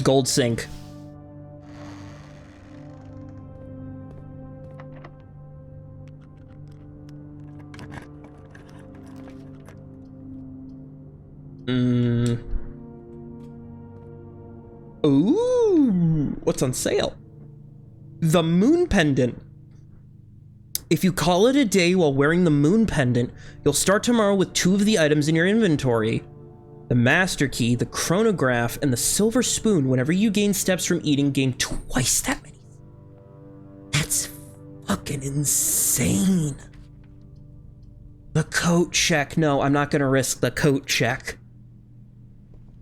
Gold sink. Ooh! What's on sale? The moon pendant. If you call it a day while wearing the moon pendant, you'll start tomorrow with 2 of the items in your inventory. The master key, the chronograph, and the silver spoon. Whenever you gain steps from eating, gain twice that many. That's fucking insane. The coat check. No, I'm not gonna risk the coat check.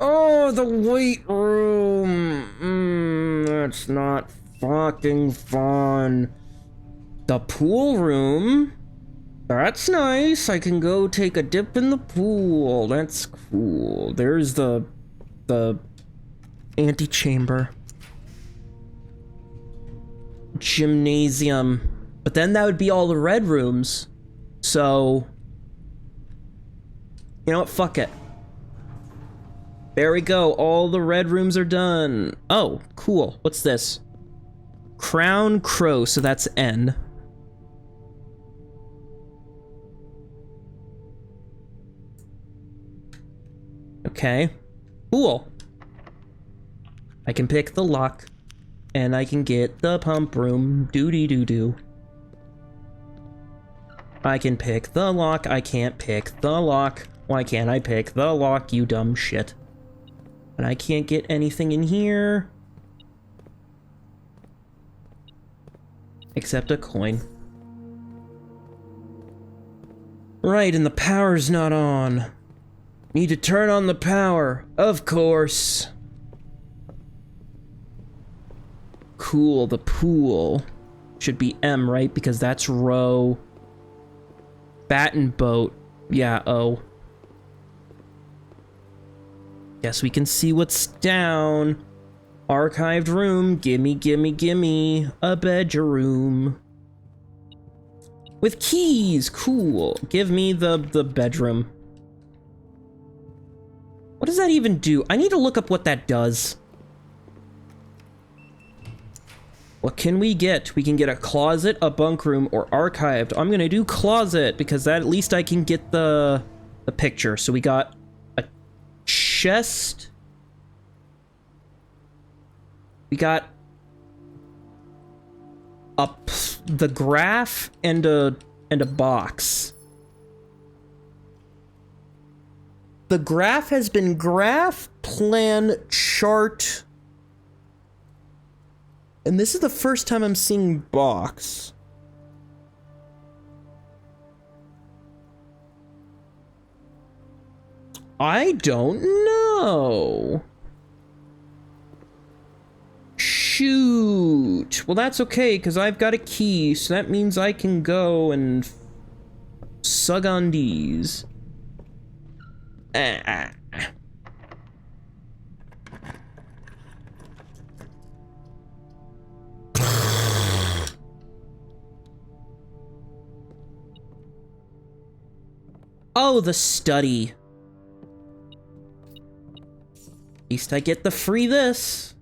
Oh, the weight room. That's not fucking fun. The pool room. That's nice. I can go take a dip in the pool. That's cool. There's the antechamber. Gymnasium. But then that would be all the red rooms. So, you know what? Fuck it. There we go. All the red rooms are done. Oh, cool. What's this? Crown Crow, so that's N. Okay. Cool. I can pick the lock, and I can get the pump room. Doody-doo-doo. I can pick the lock. I can't pick the lock. Why can't I pick the lock, you dumb shit? And I can't get anything in here. Except a coin. Right, and the power's not on. Need to turn on the power. Of course. Cool, the pool. Should be M, right? Because that's row. Bat and boat. Yeah, O. Guess we can see what's down. Archived room. Gimme, gimme, gimme. A bedroom. With keys. Cool. Give me the bedroom. What does that even do? I need to look up what that does. What can we get? We can get a closet, a bunk room, or archived. I'm gonna do closet because that at least I can get the picture. So we got a chest. We got the graph and a box. The graph has been graph, plan, chart. And this is the first time I'm seeing box. I don't know. Shoot. Well, that's okay, because I've got a key, so that means I can go and sug on these. Oh, the study. At least I get the free this.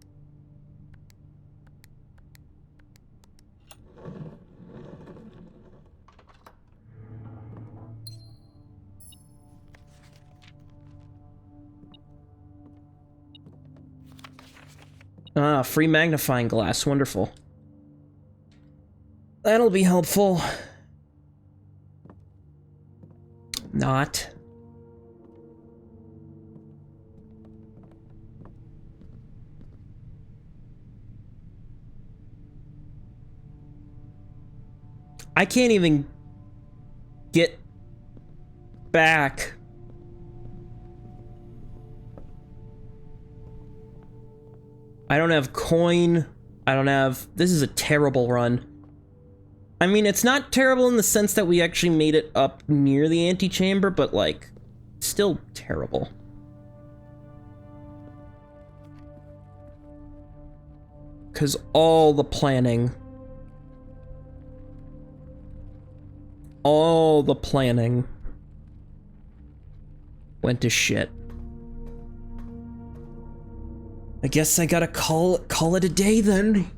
Ah, free magnifying glass. Wonderful. That'll be helpful. Not. I can't even get back. I don't have coin. I don't have... This is a terrible run. I mean, it's not terrible in the sense that we actually made it up near the antechamber, but, like, still terrible. Because all the planning went to shit. I guess I gotta call it a day then.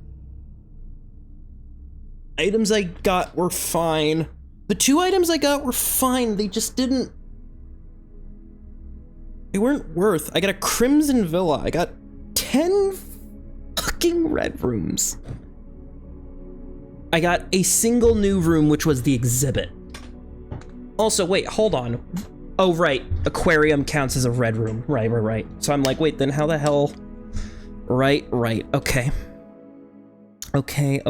Items I got were fine. The 2 items I got were fine, they just didn't... They weren't worth. I got a Crimson Villa, I got 10 fucking red rooms. I got a single new room, which was the exhibit. Also, wait, hold on. Oh, right, aquarium counts as a red room. Right. So I'm like, wait, then how the hell... Right, okay. Okay.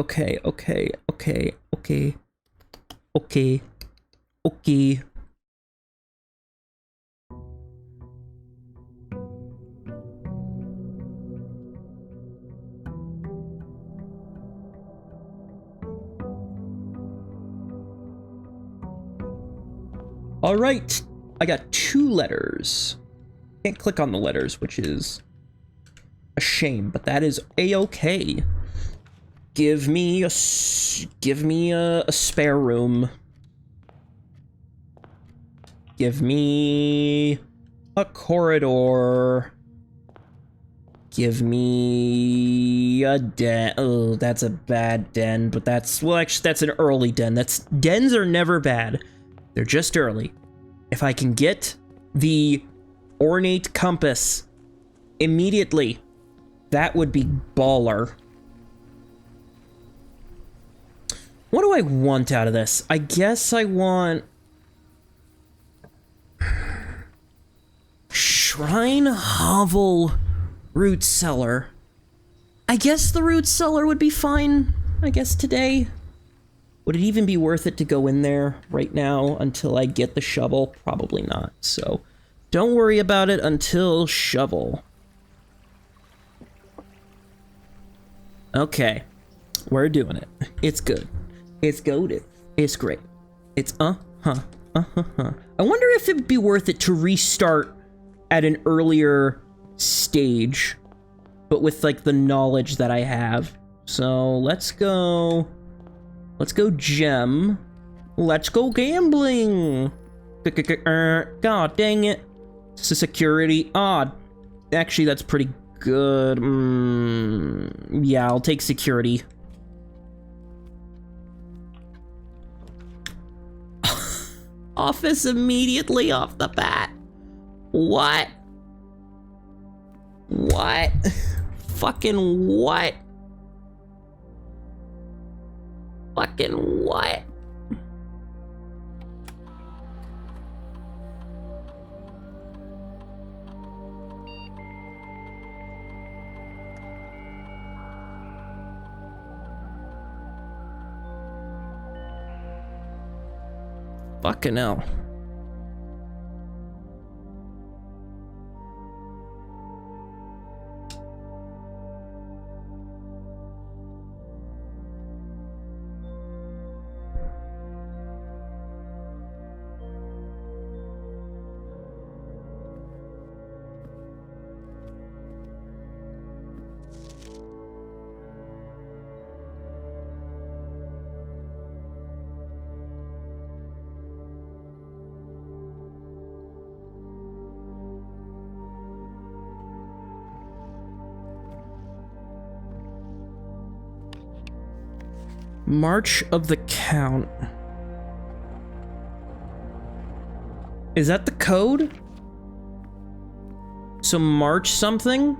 All right, I got 2 letters. Can't click on the letters, which is a shame, but that is a-okay. Give me a spare room. Give me a corridor. Give me a den. Oh, that's a bad den, but well, actually, that's an early den. Dens are never bad. They're just early. If I can get the ornate compass immediately, that would be baller. What do I want out of this? I guess I want... Shrine Hovel Root Cellar. I guess the Root Cellar would be fine, I guess, today. Would it even be worth it to go in there right now until I get the shovel? Probably not, so don't worry about it until shovel. Okay, we're doing it. It's good. It's goated. It's great. It's I wonder if it'd be worth it to restart at an earlier stage, but with like the knowledge that I have. So let's go gem. Let's go gambling. God dang it. This is security. Actually, that's pretty good. Yeah, I'll take security. Office immediately off the bat. What? What? Fucking what? Fucking what? Fucking hell. March of the Count. Is that the code? So March something?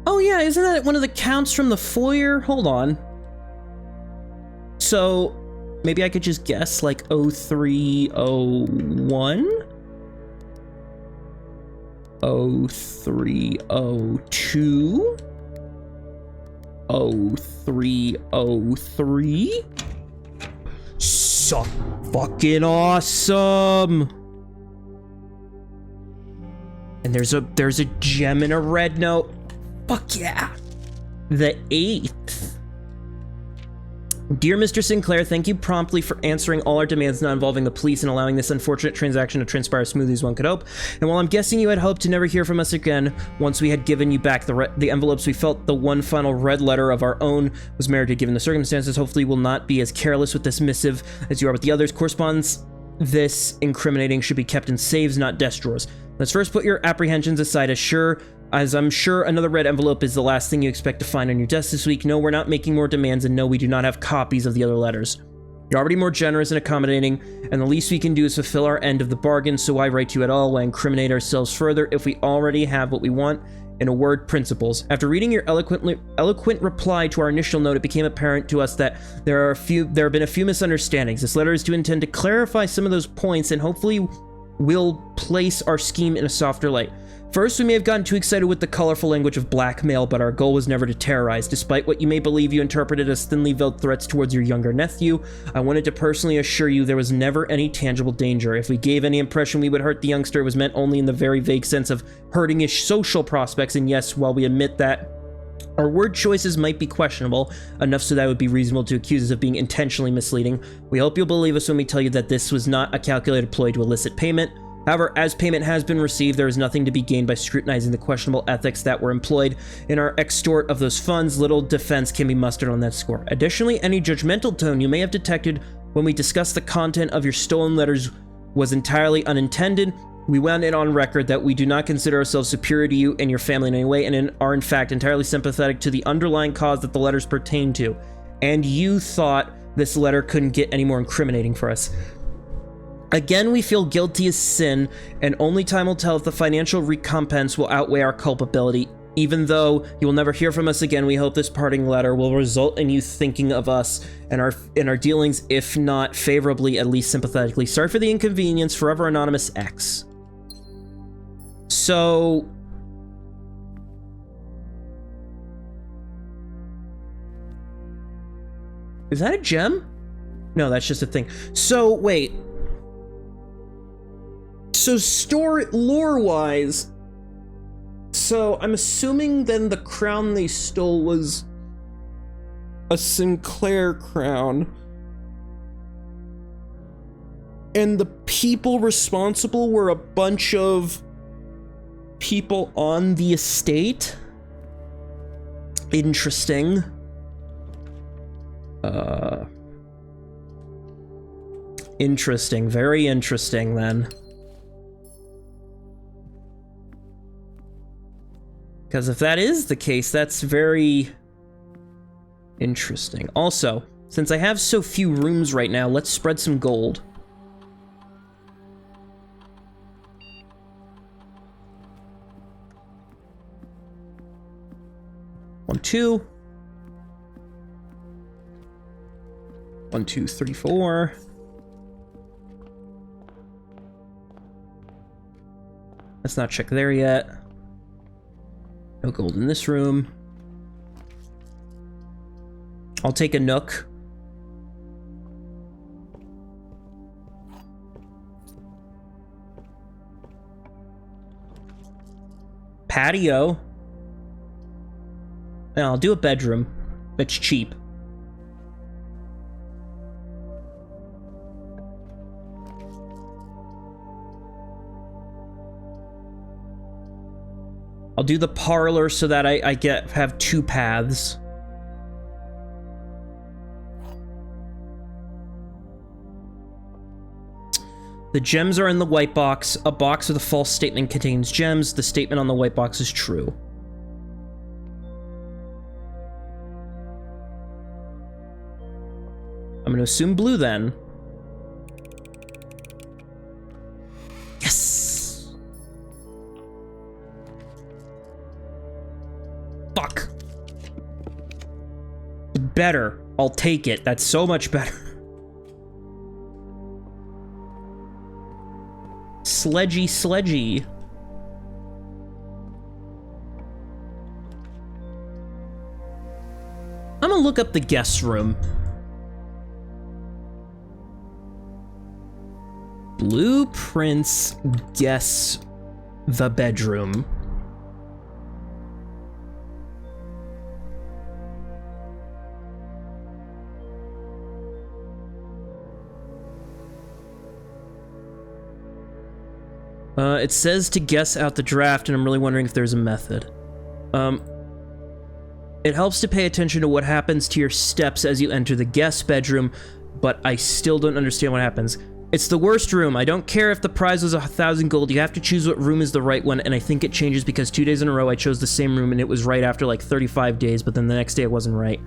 Oh yeah, isn't that one of the counts from the foyer? Hold on. So maybe I could just guess like 0301? 0302? 0303? So fucking awesome! And there's a gem and a red note. Fuck yeah! The 8th. Dear Mr. Sinclair, thank you promptly for answering all our demands not involving the police and allowing this unfortunate transaction to transpire as smoothly as one could hope. And while I'm guessing you had hoped to never hear from us again, once we had given you back the envelopes, we felt the one final red letter of our own was merited given the circumstances. Hopefully you will not be as careless with this missive as you are with the others. Correspondence this incriminating should be kept in saves, not desk drawers. Let's first put your apprehensions aside as I'm sure another red envelope is the last thing you expect to find on your desk this week. No, we're not making more demands, and no, we do not have copies of the other letters. You're already more generous and accommodating, and the least we can do is fulfill our end of the bargain, so why write to you at all? Why incriminate ourselves further if we already have what we want? In a word, principles. After reading your eloquent reply to our initial note, it became apparent to us that there have been a few misunderstandings. This letter is to intend to clarify some of those points, and hopefully will place our scheme in a softer light. First, we may have gotten too excited with the colorful language of blackmail, but our goal was never to terrorize. Despite what you may believe you interpreted as thinly veiled threats towards your younger nephew, I wanted to personally assure you there was never any tangible danger. If we gave any impression we would hurt the youngster, it was meant only in the very vague sense of hurting his social prospects, and yes, while we admit that our word choices might be questionable, enough so that it would be reasonable to accuse us of being intentionally misleading, we hope you'll believe us when we tell you that this was not a calculated ploy to elicit payment. However, as payment has been received, there is nothing to be gained by scrutinizing the questionable ethics that were employed in our extort of those funds. Little defense can be mustered on that score. Additionally, any judgmental tone you may have detected when we discussed the content of your stolen letters was entirely unintended. We went it on record that we do not consider ourselves superior to you and your family in any way, and are in fact entirely sympathetic to the underlying cause that the letters pertain to. And you thought this letter couldn't get any more incriminating for us. Again, we feel guilty as sin, and only time will tell if the financial recompense will outweigh our culpability. Even though you will never hear from us again, we hope this parting letter will result in you thinking of us and our dealings, if not favorably, at least sympathetically. Sorry for the inconvenience. Forever Anonymous X. So... is that a gem? No, that's just a thing. So, wait. So, lore-wise... so, I'm assuming then the crown they stole was a Sinclair crown. And the people responsible were a bunch of people on the estate? Interesting. Interesting. Very interesting, then. Because if that is the case, that's very interesting. Also, since I have so few rooms right now, let's spread some gold. One, two. 1, 2, 3, 4. Let's not check there yet. No gold in this room. I'll take a nook. Patio. And I'll do a bedroom. It's cheap. I'll do the parlor so that I have 2 paths. The gems are in the white box. A box with a false statement contains gems. The statement on the white box is true. I'm gonna assume blue then. Yes! Fuck. Better. I'll take it. That's so much better. Sledgy. I'm gonna look up the guest room. Blueprints guess the bedroom. It says to guess out the draft, and I'm really wondering if there's a method. It helps to pay attention to what happens to your steps as you enter the guest bedroom, but I still don't understand what happens. It's the worst room. I don't care if the prize was 1,000 gold. You have to choose what room is the right one, and I think it changes because 2 days in a row I chose the same room, and it was right after like 35 days, but then the next day it wasn't right.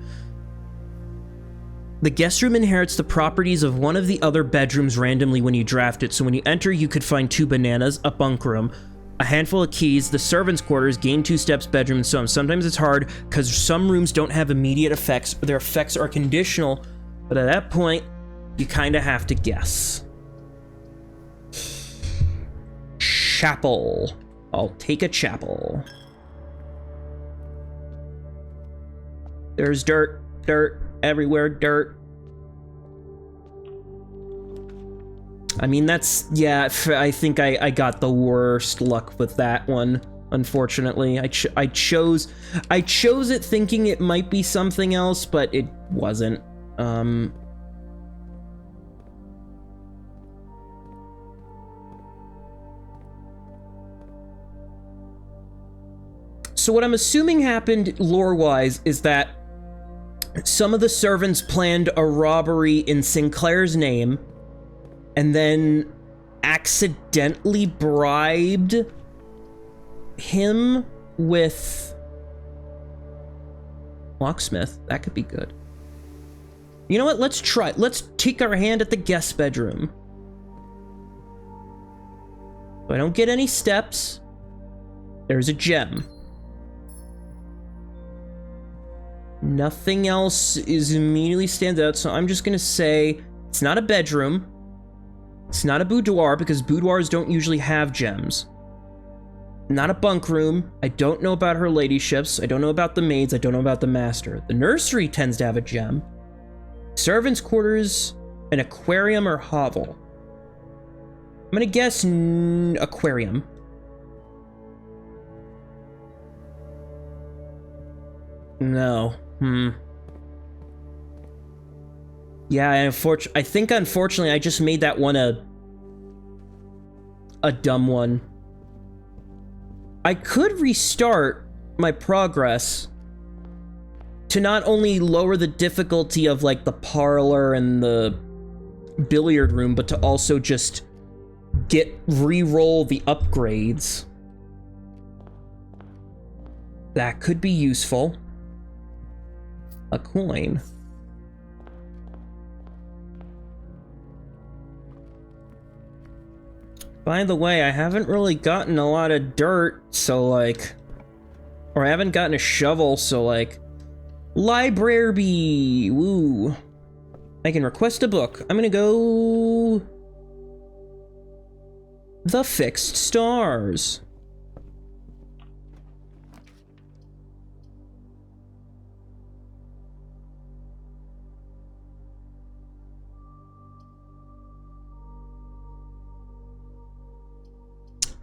The guest room inherits the properties of one of the other bedrooms randomly when you draft it, so when you enter you could find 2 bananas, a bunk room, a handful of keys, the servants' quarters, gain 2 steps, bedroom, and so on. Sometimes it's hard because some rooms don't have immediate effects, or their effects are conditional, but at that point, you kind of have to guess. Chapel. I'll take a chapel. There's dirt, everywhere, dirt. I mean, that's, yeah, I think I got the worst luck with that one, unfortunately. I chose it thinking it might be something else, but it wasn't. So what I'm assuming happened lore-wise is that some of the servants planned a robbery in Sinclair's name and then accidentally bribed him with locksmith. That could be good. You know what? Let's try. Let's take our hand at the guest bedroom. So I don't get any steps. There's a gem. Nothing else is immediately stands out, so I'm just gonna say it's not a bedroom. It's not a boudoir, because boudoirs don't usually have gems. Not a bunk room. I don't know about her ladyships. I don't know about the maids. I don't know about the master. The nursery tends to have a gem. Servants' quarters, an aquarium, or hovel. I'm gonna guess aquarium. No. Yeah, I think unfortunately I just made that one a dumb one. I could restart my progress to not only lower the difficulty of like the parlor and the billiard room, but to also just re-roll the upgrades. That could be useful. A coin. By the way, I haven't really gotten a lot of dirt, so like... Or I haven't gotten a shovel, so like... Library! Woo! I can request a book. I'm gonna go... The Fixed Stars.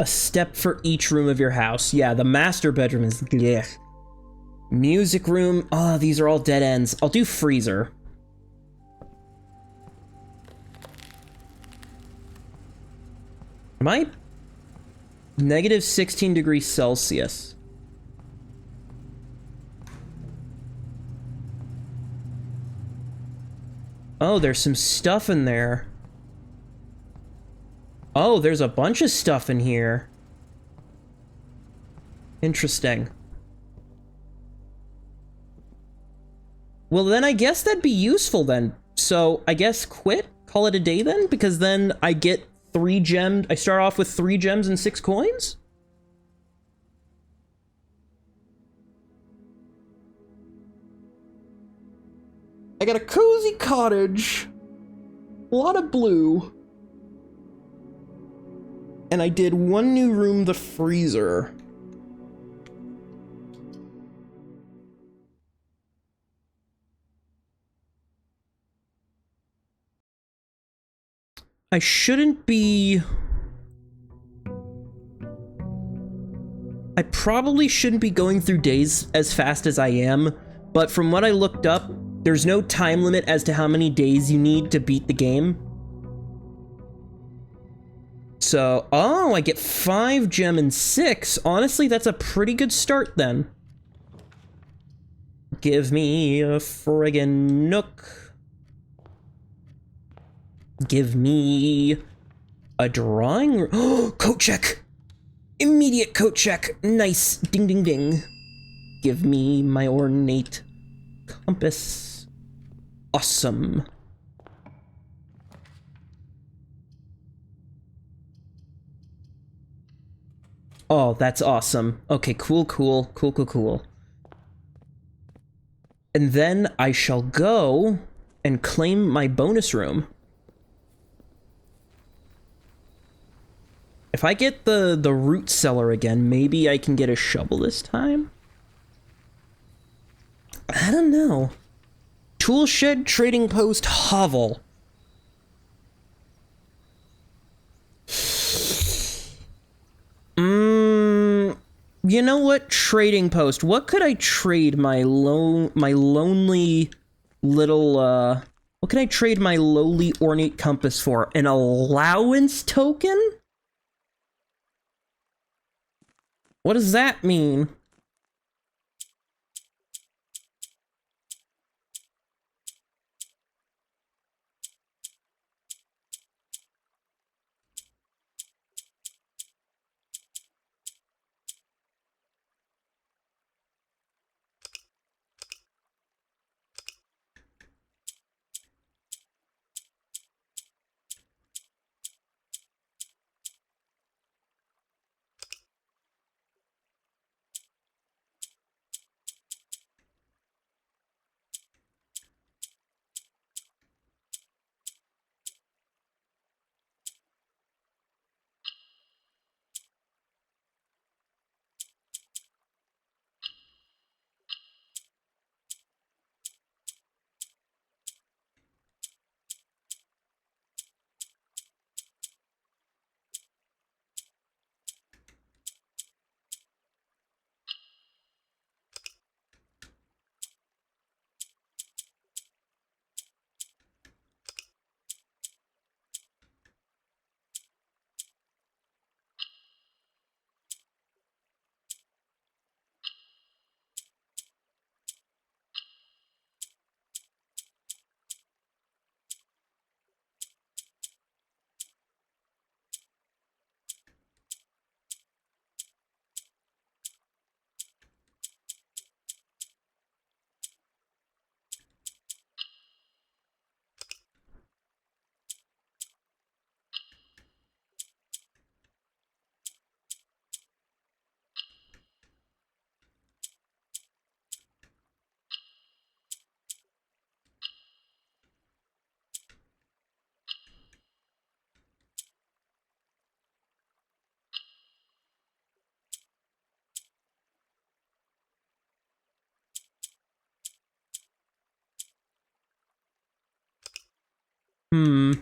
A step for each room of your house. Yeah, the master bedroom is... Blech. Music room. Oh, these are all dead ends. I'll do freezer. Am I... Negative 16 degrees Celsius. Oh, there's some stuff in there. Oh, there's a bunch of stuff in here. Interesting. Well, then I guess that'd be useful then. So, I guess quit? Call it a day then? Because then I get 3 gems. I start off with 3 gems and 6 coins? I got a cozy cottage. A lot of blue. And I did 1 new room, the freezer. I shouldn't be... I probably shouldn't be going through days as fast as I am, but from what I looked up, there's no time limit as to how many days you need to beat the game. So, oh, I get 5 gem and 6. Honestly, that's a pretty good start then. Give me a friggin' nook. Give me a drawing room. Oh, coat check! Immediate coat check. Nice. Ding, ding, ding. Give me my ornate compass. Awesome. Oh, that's awesome. Okay, cool, cool, cool, cool, cool. And then I shall go and claim my bonus room. If I get the root cellar again, maybe I can get a shovel this time? I don't know. Tool shed, trading post, hovel. You know what? Trading post. What could I trade my lonely little, what can I trade my lowly ornate compass for? An allowance token? What does that mean? Hmm.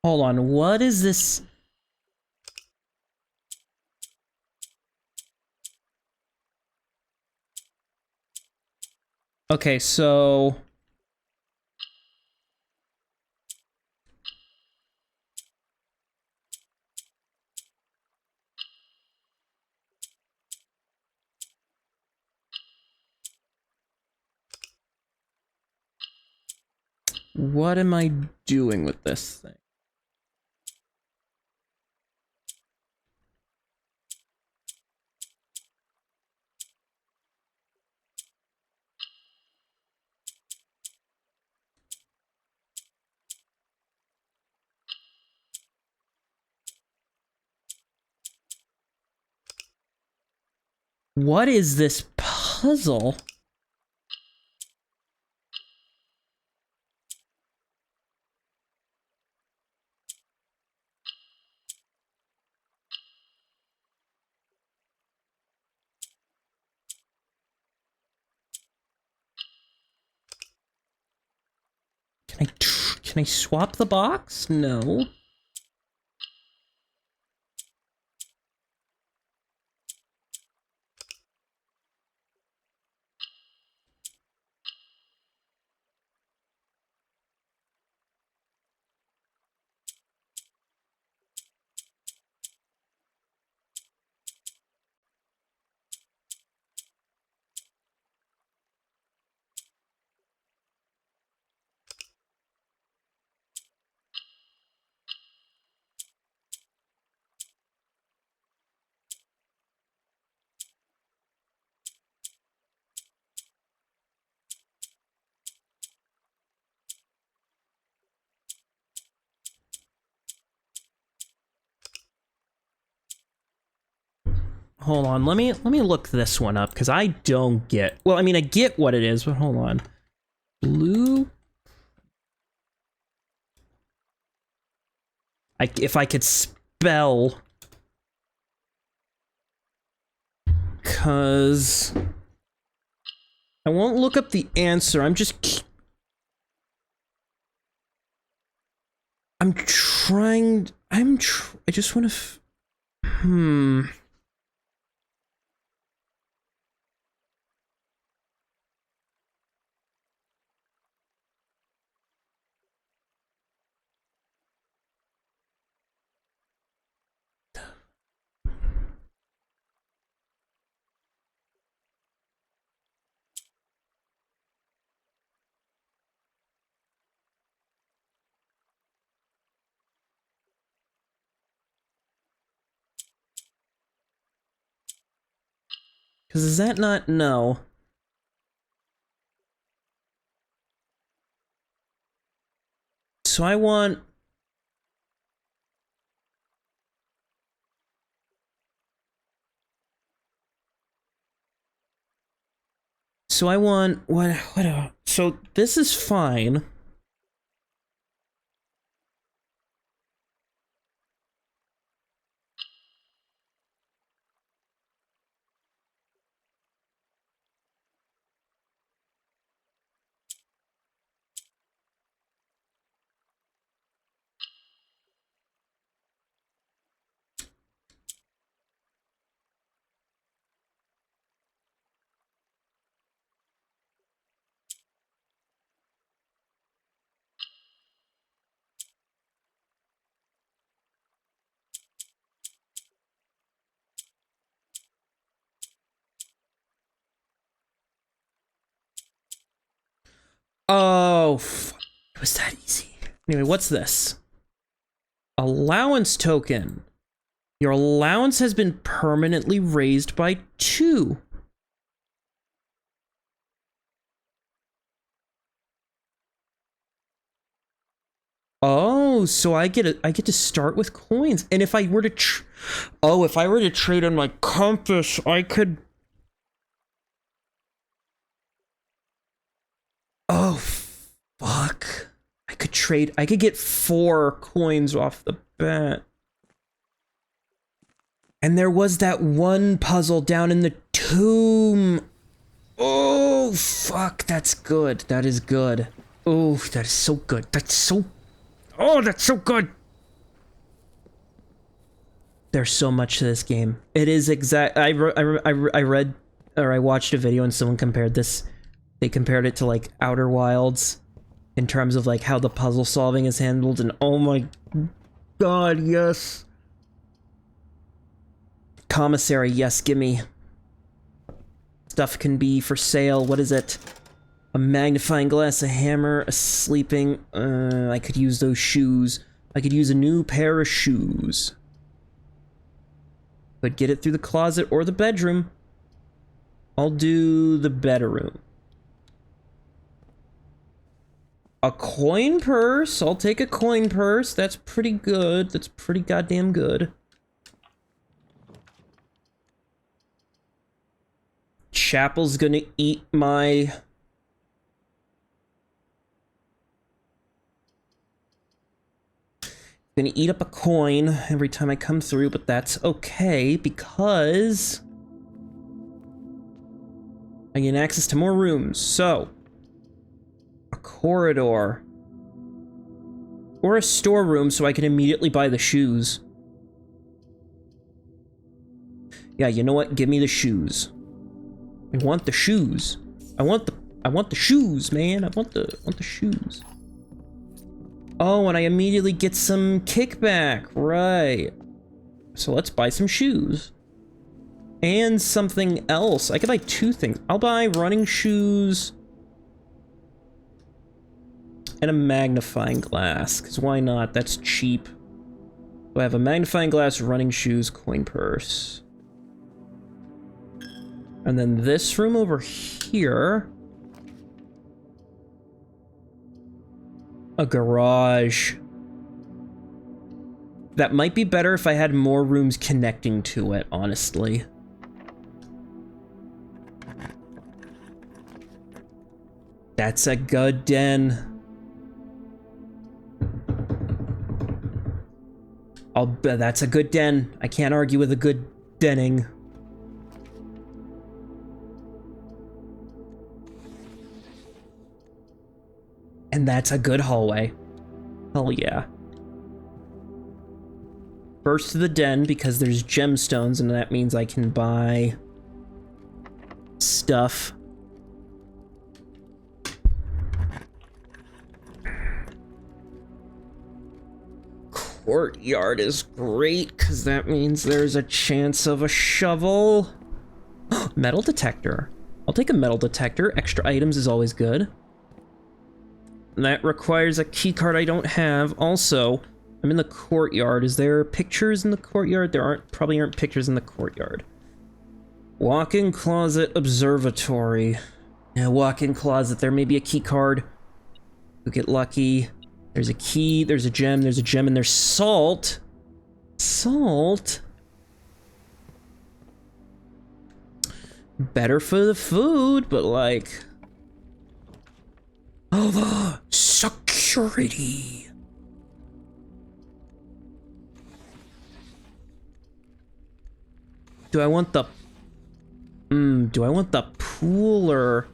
Hold on, what is this? Okay, so... what am I doing with this thing? What is this puzzle? Can I swap the box? No. Hold on, let me look this one up, because I don't get... well, I mean, I get what it is, but hold on. Blue... if I could spell... cause... I won't look up the answer, I'm trying... I just want to... Because is that not... no. So I want... so I want... what so this is fine. Oh, it was that easy. Anyway, what's this? Allowance token. Your allowance has been permanently raised by 2. Oh, so I get to start with coins. And if I were to if I were to trade on my compass, I could. Oh, fuck. I could get 4 coins off the bat. And there was that one puzzle down in the tomb. Oh, fuck, that's good. That is good. Oh, that is so good. That's so good. There's so much to this game. It is I read, or I watched a video and someone compared this. They compared it to, like, Outer Wilds in terms of, like, how the puzzle solving is handled, and oh my god, yes. Commissary, yes, gimme. Stuff can be for sale. What is it? A magnifying glass, a hammer, a sleeping... I could use those shoes. I could use a new pair of shoes. But get it through the closet or the bedroom. I'll do the bedroom. A coin purse. I'll take a coin purse. That's pretty good. That's pretty goddamn good. Chapel's gonna eat my... Gonna eat up a coin every time I come through, but that's okay because I get access to more rooms. So, a corridor or a storeroom so I can immediately buy the shoes. Yeah, you know what? Give me the shoes. I want the shoes. I want the shoes, man. I want the shoes. Oh, and I immediately get some kickback, right? So let's buy some shoes. And something else. I could buy 2 things. I'll buy running shoes and a magnifying glass, because why not? That's cheap. So I have a magnifying glass, running shoes, coin purse. And then this room over here. A garage. That might be better if I had more rooms connecting to it, honestly. That's a good den. That's a good den. I can't argue with a good denning. And that's a good hallway. Hell yeah. First to the den, because there's gemstones, and that means I can buy stuff. Courtyard is great, because that means there's a chance of a shovel. Metal detector. I'll take a metal detector. Extra items is always good. That requires a keycard I don't have. Also, I'm in the courtyard. Is there pictures in the courtyard? There probably aren't pictures in the courtyard. Walk-in closet, observatory. Yeah, walk-in closet. There may be a keycard. We'll get lucky. There's a key, there's a gem, and there's salt. Salt? Better for the food, but like... Oh, security. Do I want the... do I want the pool, or...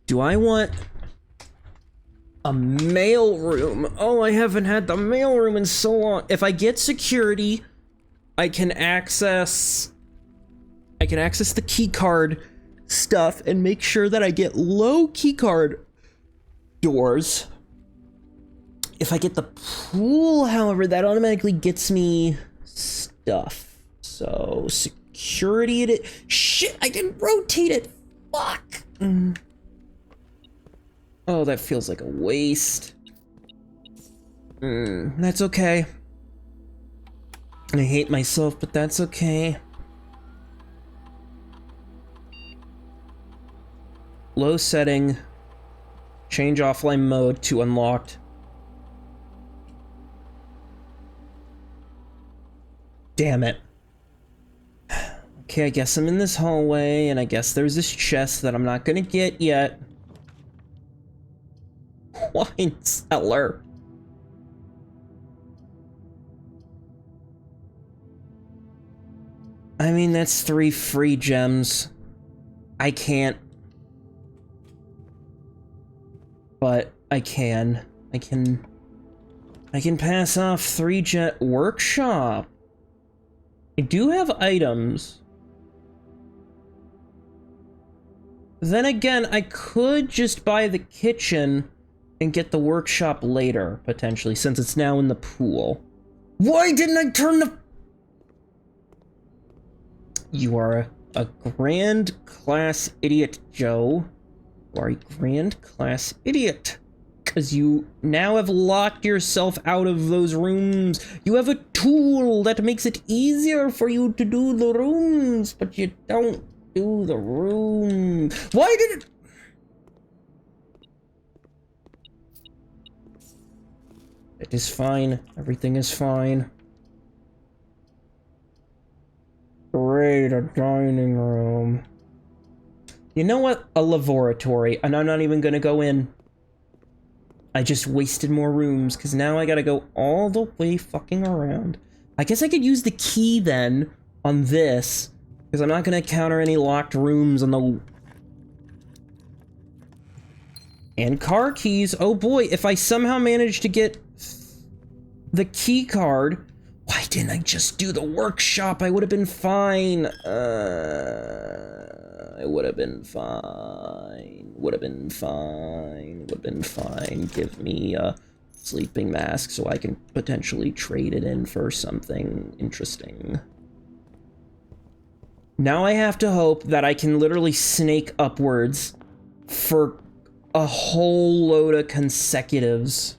Do I want... a mail room? Oh, I haven't had the mail room in so long. If I get security, I can access the key card stuff and make sure that I get low key card doors. If I get the pool, however, that automatically gets me stuff. So security, shit, I didn't rotate it. Fuck. Oh, that feels like a waste. That's okay. I hate myself, but that's okay. Low setting. Change offline mode to unlocked. Damn it. Okay, I guess I'm in this hallway, and I guess there's this chest that I'm not gonna get yet. Wine cellar. I mean, that's 3 free gems. I can't. But I can. I can pass off 3 jet workshop. I do have items. Then again, I could just buy the kitchen and get the workshop later, potentially, since it's now in the pool. Why didn't I turn the... You are a grand class idiot, Joe. You are a grand class idiot. Because you now have locked yourself out of those rooms. You have a tool that makes it easier for you to do the rooms, but you don't do the room. Why did it... It is fine. Everything is fine. Great, a dining room. You know what? A LAVAraTOry, and I'm not even gonna go in. I just wasted more rooms, because now I gotta go all the way fucking around. I guess I could use the key then on this, because I'm not gonna encounter any locked rooms on the... And car keys. Oh boy, if I somehow manage to get the key card... Why didn't I just do the workshop? I would have been fine. I would have been fine. Would have been fine. Would have been fine. Give me a sleeping mask so I can potentially trade it in for something interesting. Now I have to hope that I can literally snake upwards for a whole load of consecutives.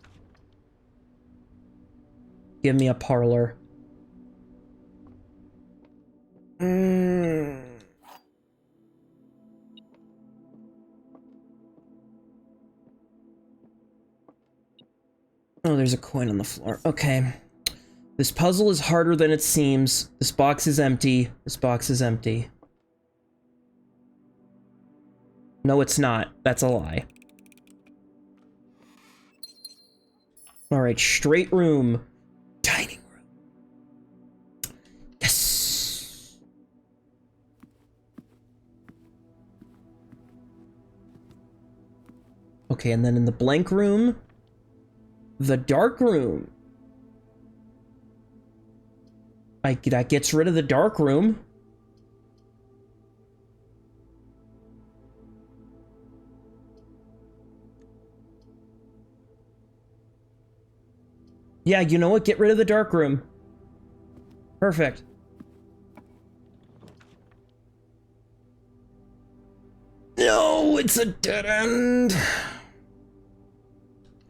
Give me a parlor. Oh, there's a coin on the floor. Okay. This puzzle is harder than it seems. This box is empty. This box is empty. No, it's not. That's a lie. Alright, straight room. Dining room. Yes! Okay, and then in the blank room, the dark room. That gets rid of the dark room. Yeah, you know what? Get rid of the dark room. Perfect. No, it's a dead end.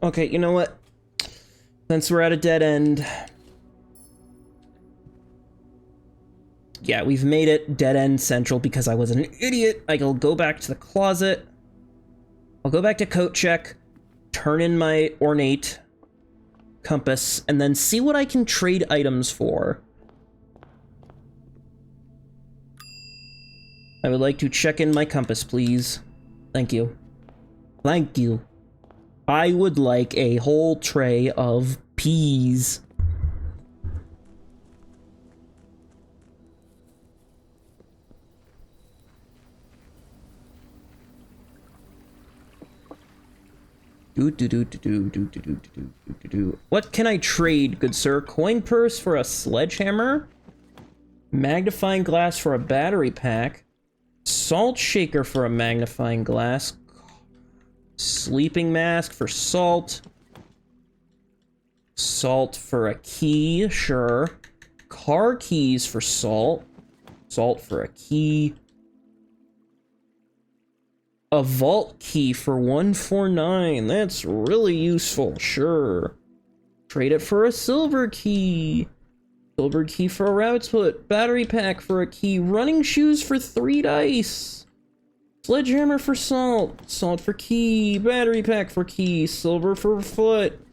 Okay, you know what? Since we're at a dead end... Yeah, we've made it dead end central because I was an idiot. I'll go back to the closet. I'll go back to coat check, turn in my ornate compass, and then see what I can trade items for. I would like to check in my compass, please. Thank you. Thank you. I would like a whole tray of peas. What can I trade, good sir? Coin purse for a sledgehammer? Magnifying glass for a battery pack? Salt shaker for a magnifying glass? Sleeping mask for salt? Salt for a key, sure. Car keys for salt? Salt for a key. A vault key for 149. That's really useful, sure. Trade it for a silver key. Silver key for a rabbit's foot. Battery pack for a key. Running shoes for 3 dice. Sledgehammer for salt, salt for key, battery pack for key, silver for foot,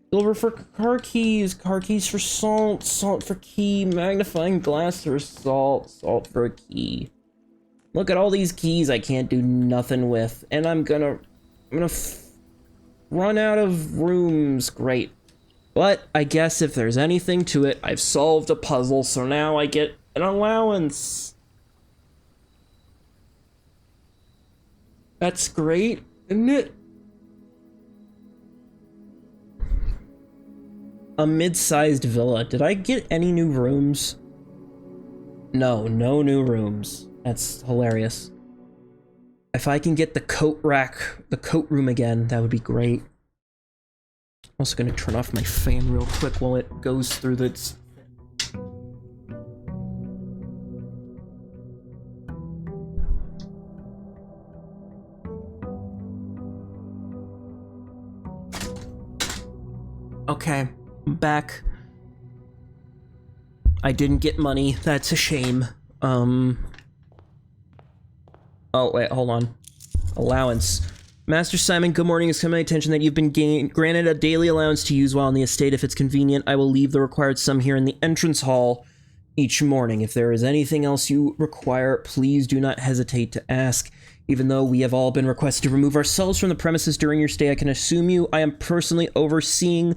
silver for car keys for salt, salt for key, magnifying glass for salt, salt for a key. Look at all these keys I can't do nothing with, and I'm gonna run out of rooms. Great. But I guess if there's anything to it, I've solved a puzzle, so now I get an allowance. That's great, isn't it? A mid-sized villa. Did I get any new rooms? No, no new rooms. That's hilarious. If I can get the coat rack, the coat room again, that would be great. I'm also gonna turn off my fan real quick while it goes through this. Okay, I'm back. I didn't get money. That's a shame. Oh, wait, hold on. Allowance. Master Simon, good morning. It's come to my attention that you've been granted a daily allowance to use while in the estate. If it's convenient, I will leave the required sum here in the entrance hall each morning. If there is anything else you require, please do not hesitate to ask. Even though we have all been requested to remove ourselves from the premises during your stay, I can assume I am personally overseeing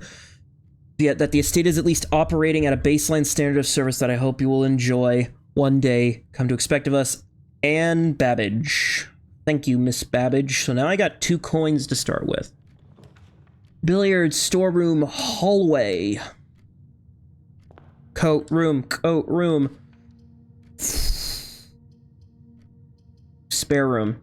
that the estate is at least operating at a baseline standard of service that I hope you will enjoy one day. Come to expect of us, Anne Babbage. Thank you, Miss Babbage. So now I got 2 coins to start with. Billiard, storeroom, hallway. Coat room, coat room. Spare room.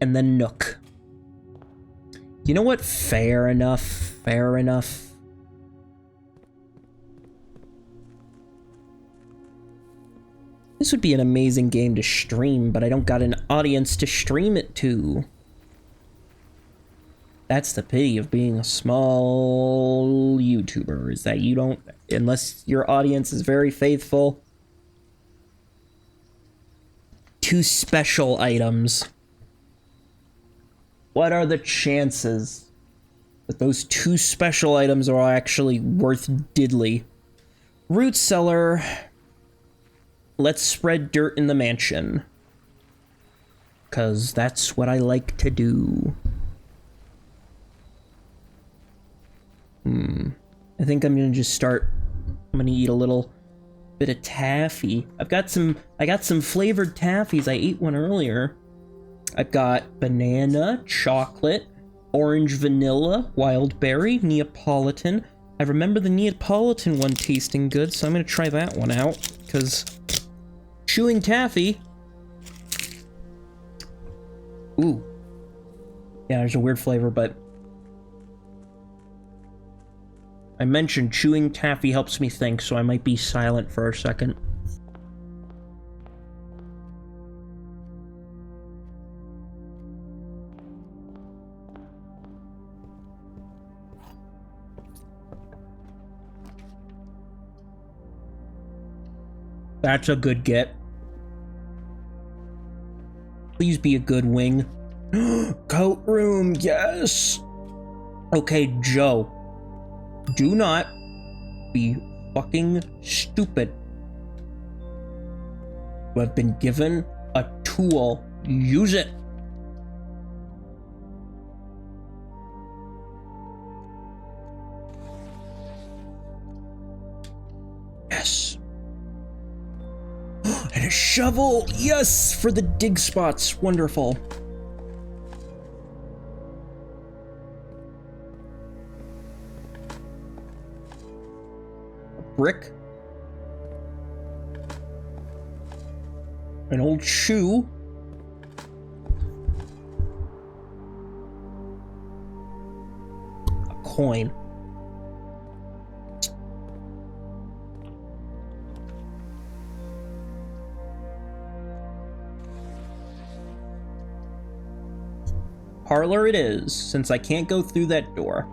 And then nook. You know what? Fair enough. Fair enough. This would be an amazing game to stream, but I don't got an audience to stream it to. That's the pity of being a small YouTuber, is that you don't, unless your audience is very faithful. 2 special items. What are the chances that those 2 special items are actually worth diddly? Root cellar. Let's spread dirt in the mansion. 'Cause that's what I like to do. I think I'm gonna just start. I'm gonna eat a little bit of taffy. I got some flavored taffies. I ate one earlier. I've got banana, chocolate, orange vanilla, wild berry, Neapolitan. I remember the Neapolitan one tasting good, so I'm gonna try that one out, because chewing taffy. Ooh. Yeah, there's a weird flavor, but I mentioned chewing taffy helps me think, so I might be silent for a second. That's a good get. Please be a good wing. Coat room, yes! Okay, Joe. Do not be fucking stupid. You have been given a tool. Use it. Yes. And a shovel! Yes! For the dig spots. Wonderful. A brick. An old shoe. A coin. Parlor it is, since I can't go through that door.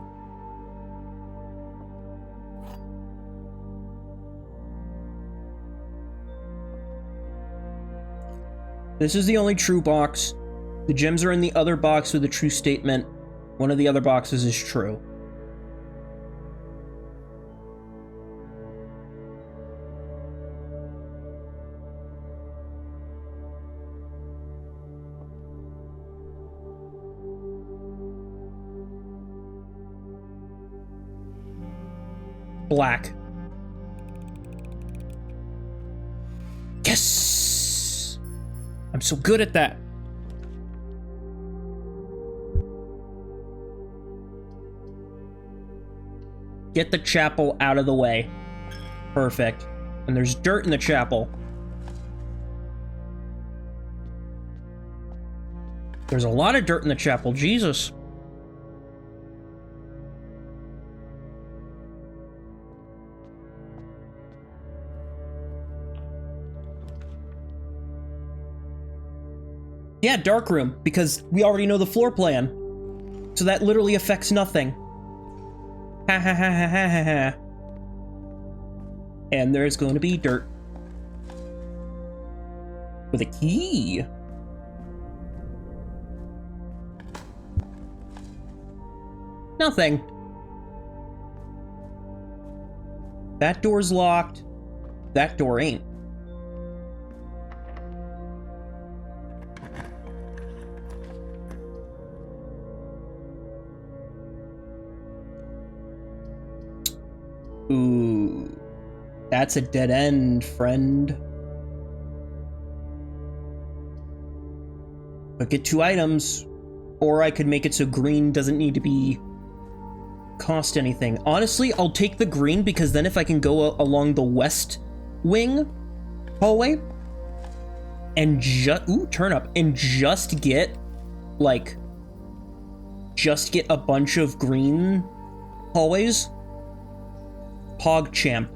This is the only true box. The gems are in the other box with a true statement. One of the other boxes is true. Black. Yes! I'm so good at that. Get the chapel out of the way. Perfect. And there's dirt in the chapel. There's a lot of dirt in the chapel. Jesus. Yeah, dark room, because we already know the floor plan. So that literally affects nothing. Ha ha ha ha ha ha ha. And there's going to be dirt. With a key. Nothing. That door's locked. That door ain't. Ooh, that's a dead end, friend. But get 2 items, or I could make it so green doesn't need to be cost anything. Honestly, I'll take the green because then if I can go along the west wing hallway and turn up and just get a bunch of green hallways. PogChamp.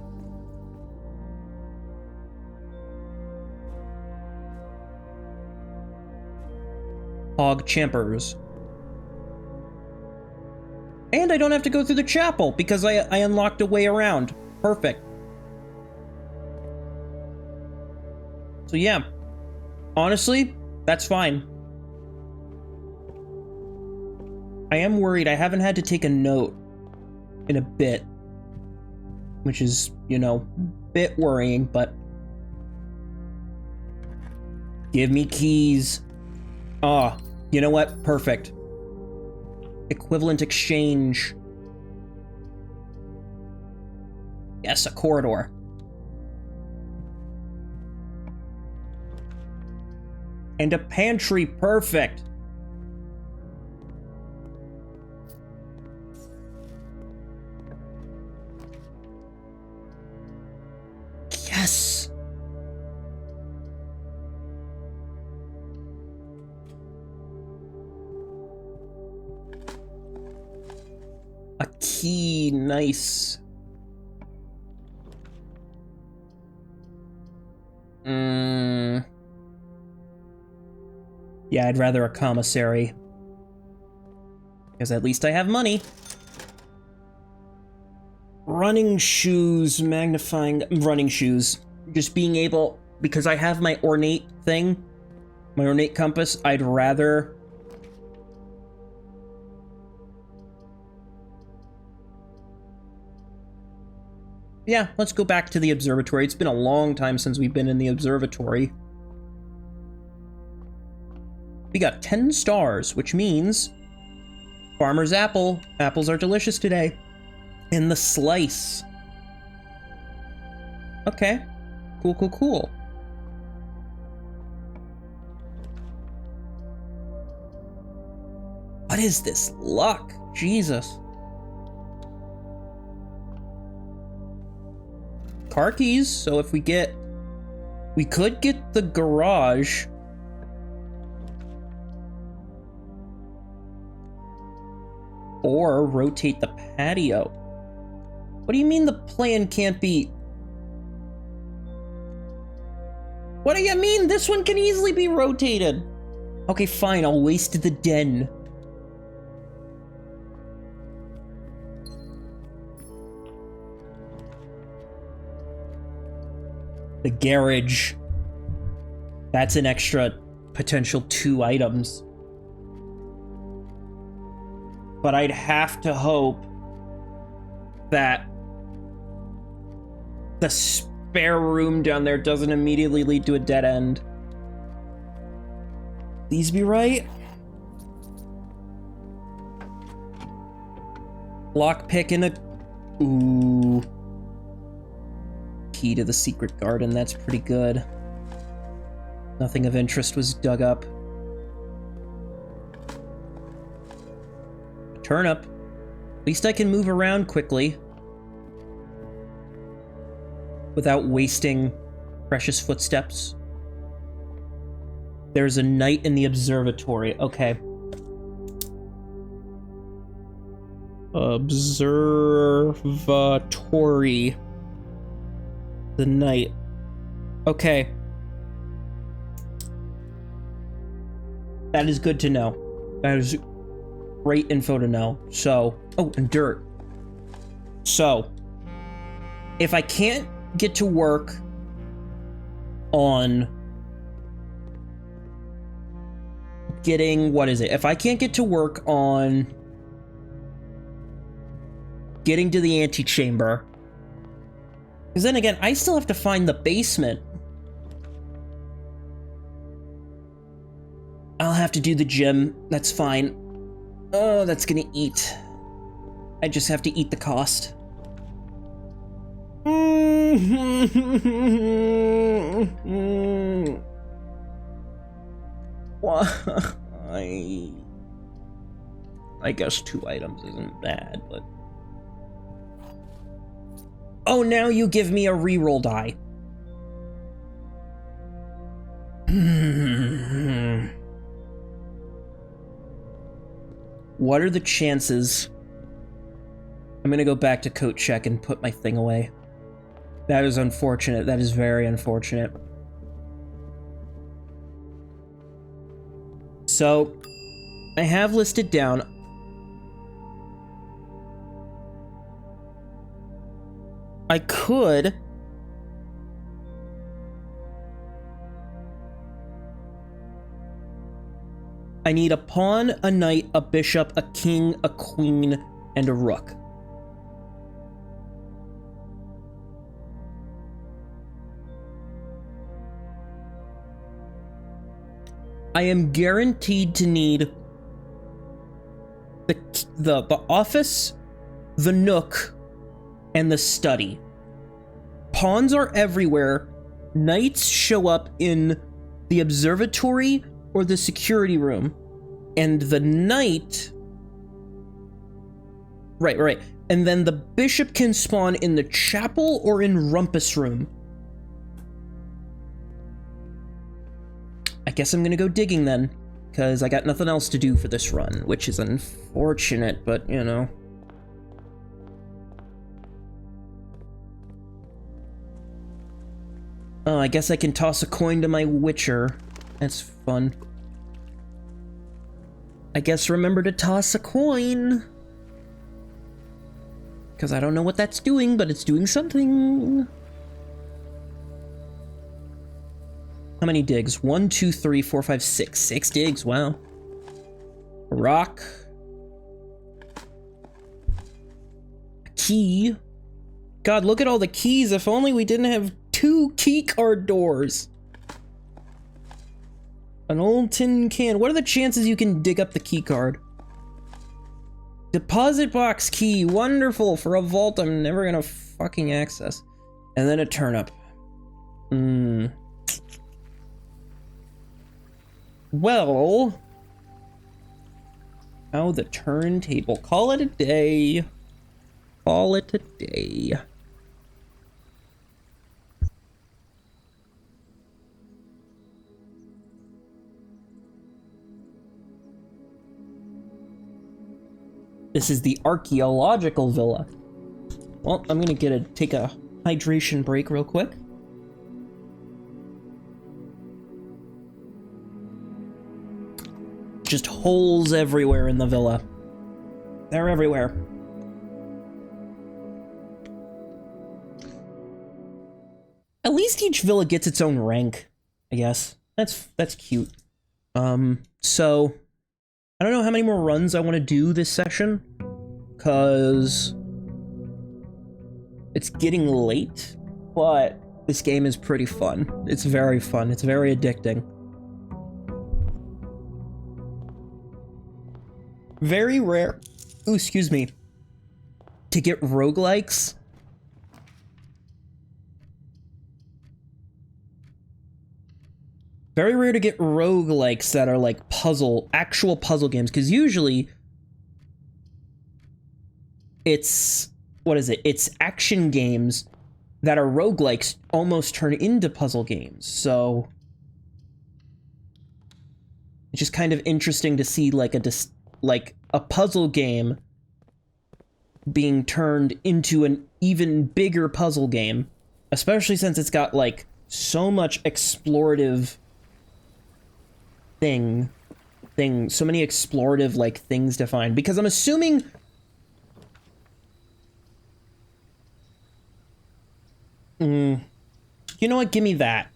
PogChampers. And I don't have to go through the chapel because I unlocked a way around. Perfect. So yeah, honestly, that's fine. I am worried. I haven't had to take a note in a bit. Which is, you know, a bit worrying, but... Give me keys. Ah, you know what? Perfect. Equivalent exchange. Yes, a corridor. And a pantry. Perfect. Yes. A key, nice. Yeah, I'd rather a commissary. Because at least I have money. Running shoes, magnifying... Running shoes. Just being able... Because I have my ornate thing, my ornate compass, I'd rather... Yeah, let's go back to the observatory. It's been a long time since we've been in the observatory. We got 10 stars, which means... Farmer's apple. Apples are delicious today. And the slice. Okay. Cool, cool, cool. What is this luck? Jesus. Car keys, so if we get... We could get the garage. Or rotate the patio. What do you mean the plan can't be... What do you mean? This one can easily be rotated. Okay, fine, I'll waste the den. The garage. That's an extra potential 2 items. But I'd have to hope that the spare room down there doesn't immediately lead to a dead end. Please be right. Lockpick in a... Ooh. Key to the secret garden, that's pretty good. Nothing of interest was dug up. Turnip. At least I can move around quickly without wasting precious footsteps. There's a knight in the observatory. Okay. Observatory. The knight. Okay. That is good to know. That is great info to know. So, oh, and dirt. So, if I can't get to work on getting, what is it? If I can't get to work on getting to the antechamber, because then again, I still have to find the basement. I'll have to do the gym. That's fine. Oh, that's gonna eat. I just have to eat the cost. Why? I guess 2 items isn't bad, but... Oh, now you give me a reroll die. What are the chances? I'm gonna go back to coat check and put my thing away. That is unfortunate. That is very unfortunate. So, I have listed down. I could... I need a pawn, a knight, a bishop, a king, a queen, and a rook. I am guaranteed to need the office, the nook, and the study. Pawns are everywhere. Knights show up in the observatory or the security room. And the knight... Right. And then the bishop can spawn in the chapel or in Rumpus Room. I guess I'm gonna go digging then, because I got nothing else to do for this run, which is unfortunate, but, you know. Oh, I guess I can toss a coin to my Witcher. That's fun. I guess remember to toss a coin. Because I don't know what that's doing, but it's doing something. How many digs? 1, 2, 3, 4, 5, 6. 6 digs, wow. A rock. A key. God, look at all the keys. If only we didn't have 2 key card doors. An old tin can. What are the chances you can dig up the key card? Deposit box key. Wonderful. For a vault I'm never gonna fucking access. And then a turnip. Well... Oh, the turntable. Call it a day. Call it a day. This is the archaeological villa. Well, I'm gonna take a hydration break real quick. Just holes everywhere in the villa. They're everywhere. At least each villa gets its own rank, I guess. That's cute. So I don't know how many more runs I want to do this session, because it's getting late, but this game is pretty fun. It's very fun. It's very addicting. Very rare, ooh, excuse me, to get roguelikes. Very rare to get roguelikes that are like actual puzzle games, because usually it's, what is it? It's action games that are roguelikes almost turn into puzzle games. So it's just kind of interesting to see like a puzzle game being turned into an even bigger puzzle game, especially since it's got like so much explorative so many explorative like things to find, because I'm assuming you know what, give me that,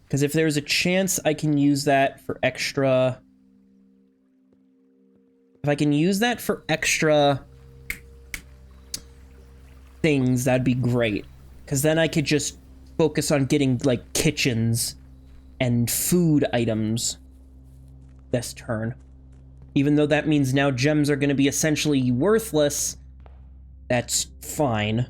because if there's a chance I can use that for extra, if I can use that for extra things, that'd be great, because then I could just focus on getting like kitchens and food items this turn. Even though that means now gems are going to be essentially worthless, that's fine.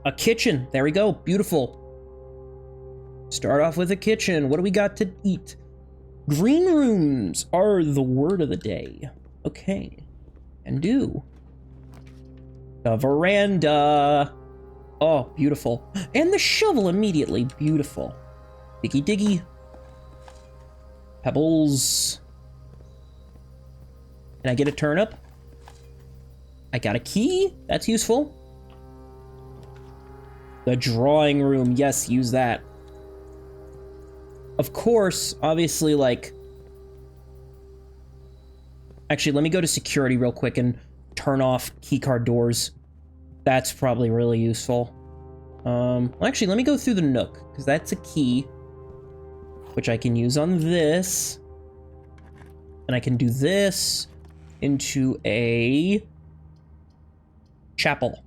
A kitchen, there we go, beautiful. Start off with a kitchen. What do we got to eat? Green rooms are the word of the day. Okay, and do. The veranda. Oh, beautiful. And the shovel immediately. Beautiful. Diggy diggy. Pebbles. Can I get a turnip? I got a key. That's useful. The drawing room. Yes, use that. Of course, obviously, like... Actually, let me go to security real quick and turn off keycard doors. That's probably really useful. Actually, let me go through the nook, because that's a key, which I can use on this. And I can do this into a chapel.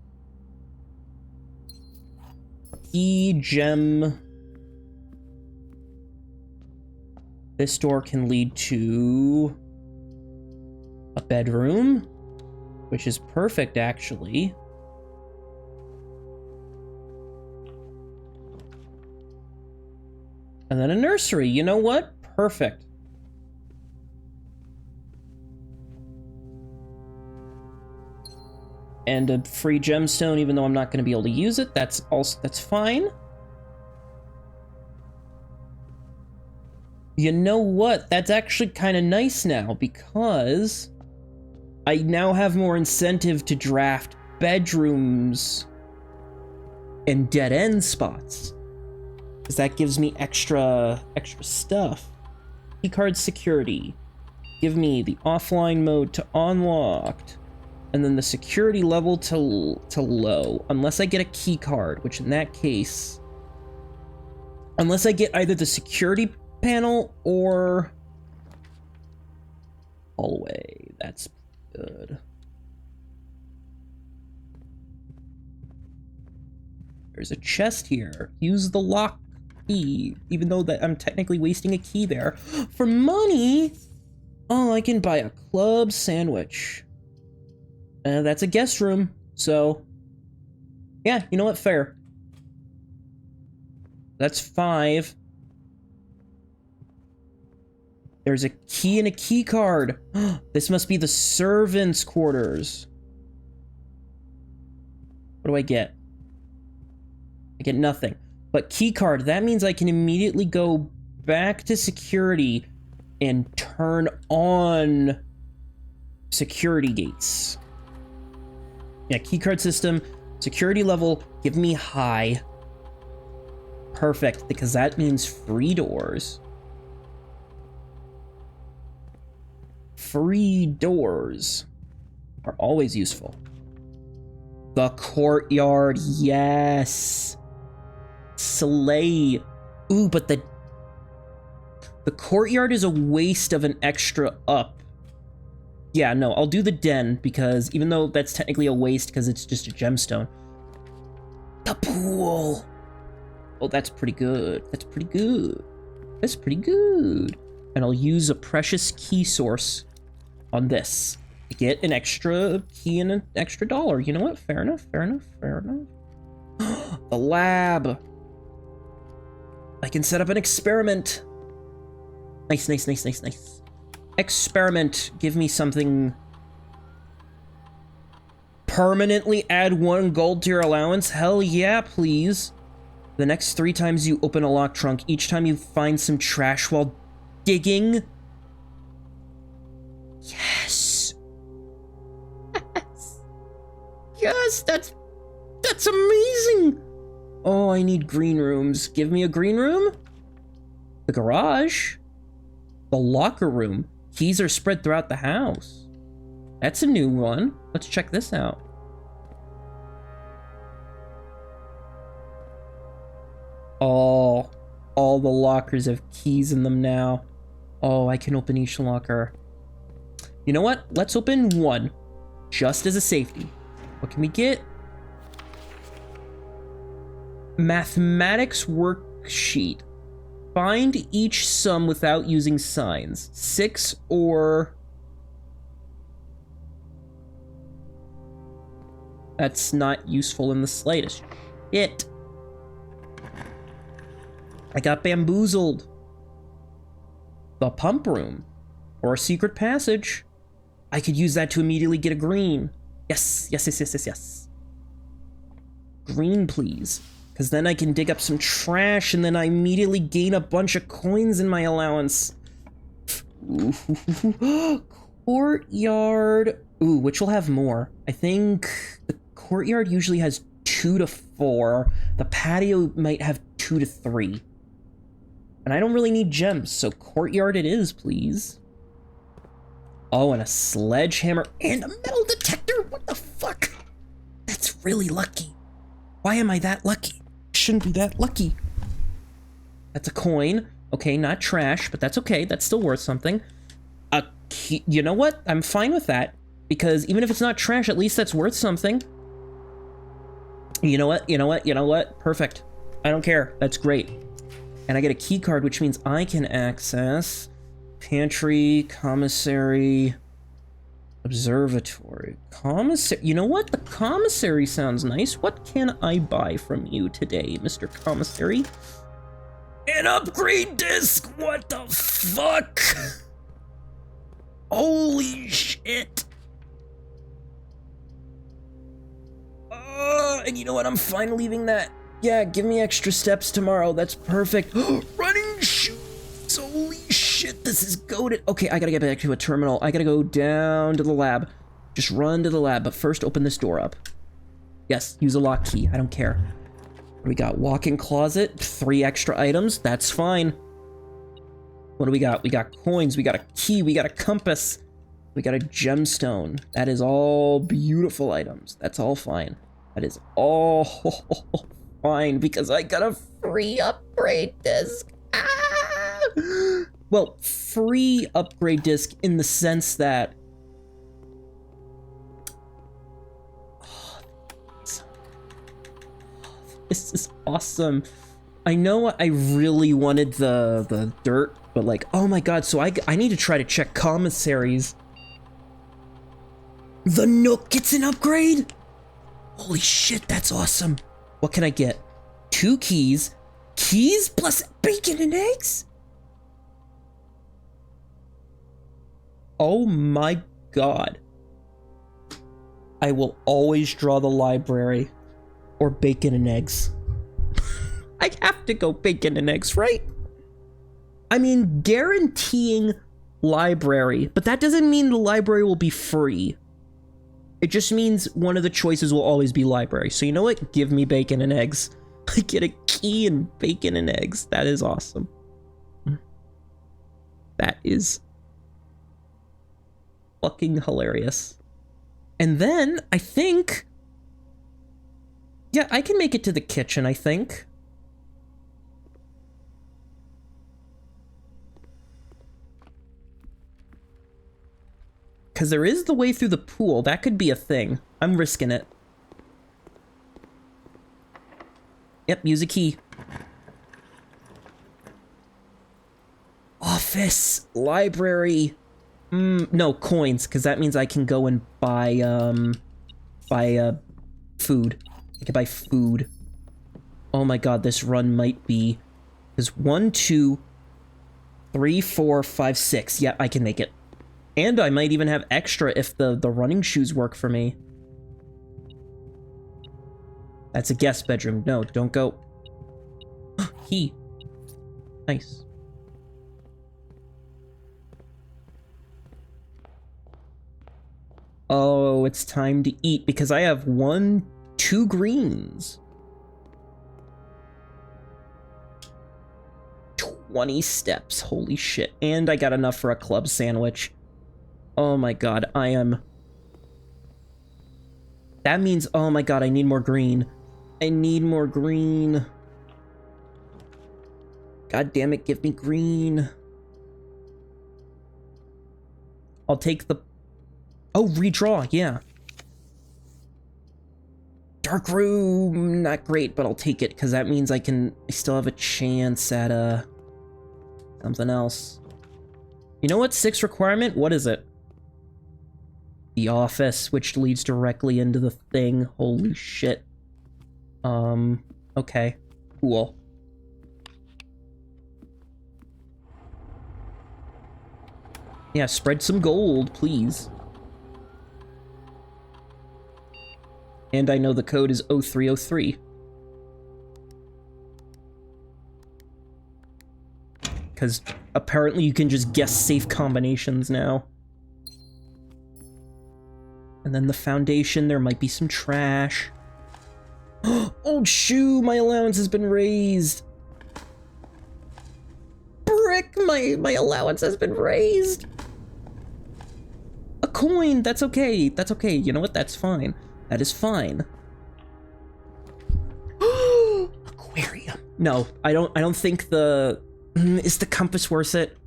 Key, gem. This door can lead to a bedroom, which is perfect, actually. And then a nursery. You know what? Perfect. And a free gemstone, even though I'm not going to be able to use it. That's fine. You know what? That's actually kind of nice now, because I now have more incentive to draft bedrooms and dead-end spots, because that gives me extra stuff. Keycard security. Give me the offline mode to unlocked, and then the security level to low, unless I get a keycard, which in that case, unless I get either the security panel or hallway. That's good. There's a chest here. Use the lock key, even though that I'm technically wasting a key there. For money? Oh, I can buy a club sandwich. That's a guest room, so yeah, you know what? Fair. That's 5. There's a key and a key card. This must be the servants' quarters. What do I get? I get nothing. But key card, that means I can immediately go back to security and turn on security gates. Yeah, keycard system, security level, give me high. Perfect, because that means free doors. Free doors are always useful. The courtyard, yes. Slay. Ooh, but the courtyard is a waste of an extra up. Yeah, no, I'll do the den, because even though that's technically a waste because it's just a gemstone. The pool! Oh, that's pretty good. That's pretty good. That's pretty good. And I'll use a precious key source on this to get an extra key and an extra dollar. You know what? Fair enough, fair enough, fair enough. The lab! I can set up an experiment. Nice, nice, nice, nice, nice. Experiment. Give me something. Permanently add 1 gold to your allowance? Hell yeah, please. The next 3 times you open a locked trunk, each time you find some trash while digging. Yes. Yes. Yes, that's amazing. Oh, I need green rooms. Give me a green room. The garage. The locker room. Keys are spread throughout the house. That's a new one. Let's check this out. Oh, all the lockers have keys in them now. Oh, I can open each locker. You know what? Let's open 1, just as a safety. What can we get? Mathematics worksheet. Find each sum without using signs. 6 or... That's not useful in the slightest. Shit. I got bamboozled. The pump room. Or a secret passage. I could use that to immediately get a green. Yes, yes, yes, yes, yes, yes. Green, please. Because then I can dig up some trash and then I immediately gain a bunch of coins in my allowance. Ooh. Courtyard. Ooh, which will have more. I think the courtyard usually has 2 to 4. The patio might have 2 to 3. And I don't really need gems, so courtyard it is, please. Oh, and a sledgehammer and a metal detector? What the fuck? That's really lucky. Why am I that lucky? Shouldn't be that lucky. That's a coin. Okay, not trash, but that's okay. That's still worth something. A key. You know what? I'm fine with that. Because even if it's not trash, at least that's worth something. You know what? You know what? You know what? Perfect. I don't care. That's great. And I get a key card, which means I can access pantry, commissary, observatory. Commissary. You know what? The commissary sounds nice. What can I buy from you today, Mr. Commissary? An upgrade disc! What the fuck? Holy shit! And you know what? I'm fine leaving that. Yeah, give me extra steps tomorrow. That's perfect. Running shoes! Holy shit, this is goated. Okay, I gotta get back to a terminal. I gotta go down to the lab. Just run to the lab, but first open this door up. Yes, use a lock key. I don't care. We got walk-in closet, 3 extra items. That's fine. What do we got? We got coins. We got a key. We got a compass. We got a gemstone. That is all beautiful items. That's all fine. That is all fine because I got a free upgrade disc. Ah! Well, free upgrade disc in the sense that this is awesome. I know I really wanted the dirt, but like, oh my god, so I need to try to check commissaries. The Nook gets an upgrade? Holy shit, that's awesome. What can I get? 2 keys. Keys plus bacon and eggs? Oh my god. I will always draw the library or bacon and eggs. I have to go bacon and eggs, right? I mean, guaranteeing library, but that doesn't mean the library will be free. It just means one of the choices will always be library. So you know what? Give me bacon and eggs. I get a key and bacon and eggs. That is awesome. That is fucking hilarious. And then I think, yeah, I can make it to the kitchen, I think. because there is the way through the pool. That could be a thing. I'm risking it. Yep, use a key. Office, library. No, coins, because that means I can go and buy food. I can buy food. Oh my god, this run might be... There's 1, 2, 3, 4, 5, 6. Yeah, I can make it. And I might even have extra if the running shoes work for me. That's a guest bedroom. No, don't go. Key. Nice. Oh, it's time to eat because I have 1, 2 greens. 20 steps. Holy shit. And I got enough for a club sandwich. Oh my god, I am... That means, oh my god, I need more green. I need more green. God damn it, give me green. I'll take the... Oh, redraw, yeah. Dark room, not great, but I'll take it, because that means I still have a chance at, something else. You know what, 6 requirement? What is it? The office, which leads directly into the thing. Holy shit. Okay. Cool. Yeah, spread some gold, please. And I know the code is 0303. Because apparently you can just guess safe combinations now. And then the foundation, there might be some trash. Old shoe, my allowance has been raised. Brick, my allowance has been raised. A coin, that's okay, that's okay. You know what, that's fine. That is fine. Aquarium. No, I don't think the... Is the compass worth it?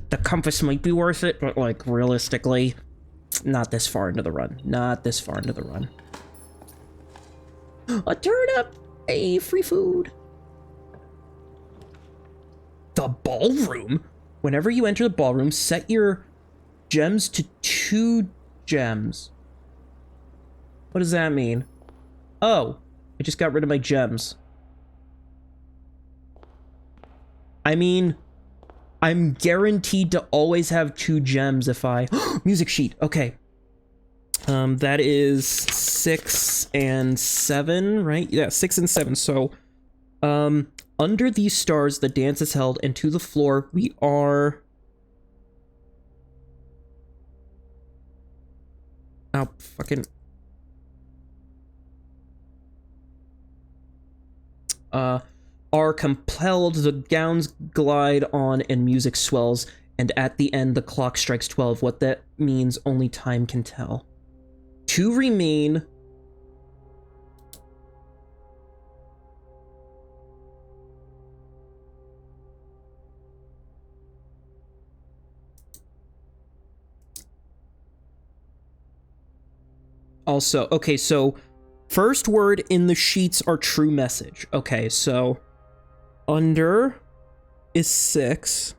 The compass might be worth it, but like realistically, not this far into the run. Not this far into the run. A turnip! Hey, free food. The ballroom? Whenever you enter the ballroom, set your gems to 2 gems. What does that mean? Oh, I just got rid of my gems. I mean, I'm guaranteed to always have 2 gems if I... Music sheet, okay. That is 6 and 7, right? Yeah, 6 and 7, so... under these stars, the dance is held, and to the floor, we are... Oh, fucking... are compelled, the gowns glide on and music swells, and at the end the clock strikes 12. What that means, only time can tell. 2 remain. Also, okay, so first word in the sheets are true message. Okay, so under is 6,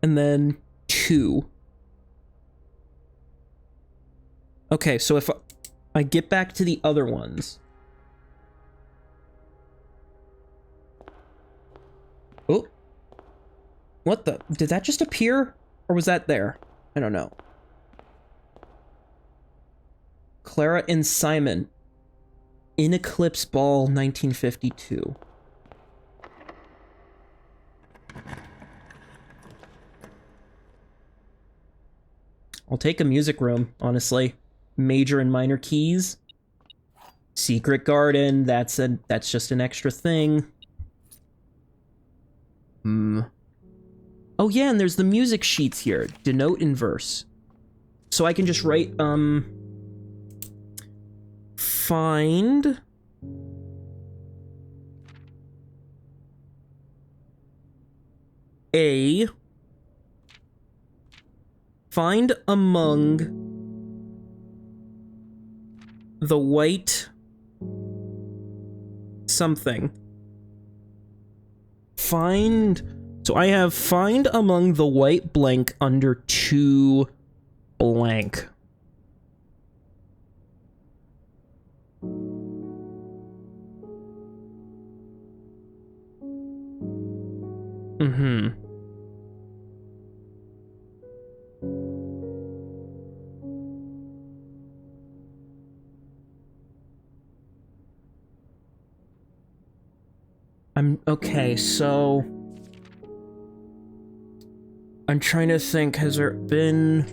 and then 2. Okay, so if I get back to the other ones. Oh. What the? Did that just appear? Or was that there? I don't know. Clara and Simon. In Eclipse Ball 1952. I'll take a music room, honestly. Major and minor keys. Secret garden, that's just an extra thing. Oh yeah, and there's the music sheets here. Denote in verse. So I can just write, find a Find among the white something. So I have find among the white blank under 2 blank. Okay, so I'm trying to think, has there been...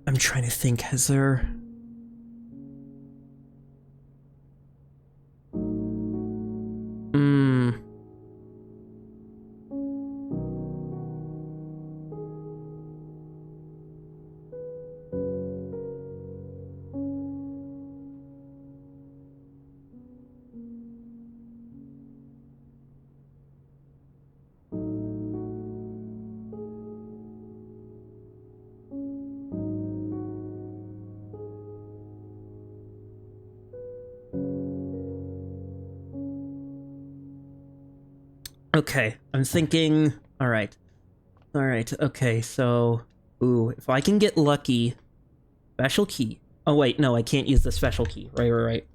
I'm trying to think, has there... Okay, I'm thinking... Alright, okay, so... Ooh, if I can get lucky... Special key. Oh wait, no, I can't use the special key. Right.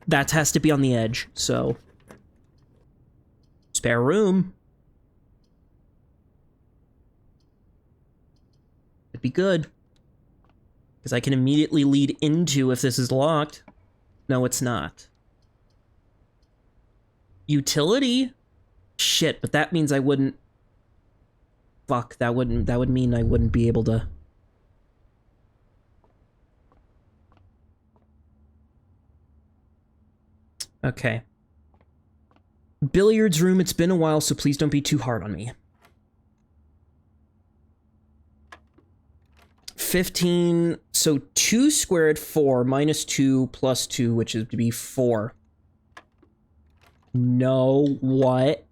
That has to be on the edge, so... Spare room. It'd be good. Because I can immediately lead into if this is locked. No, it's not. Utility? Shit, but that means I wouldn't... Fuck, that would mean I wouldn't be able to... Okay. Billiards room, it's been a while, so please don't be too hard on me. 15, so 2 squared, 4, minus 2, plus 2, which is to be 4. No, what?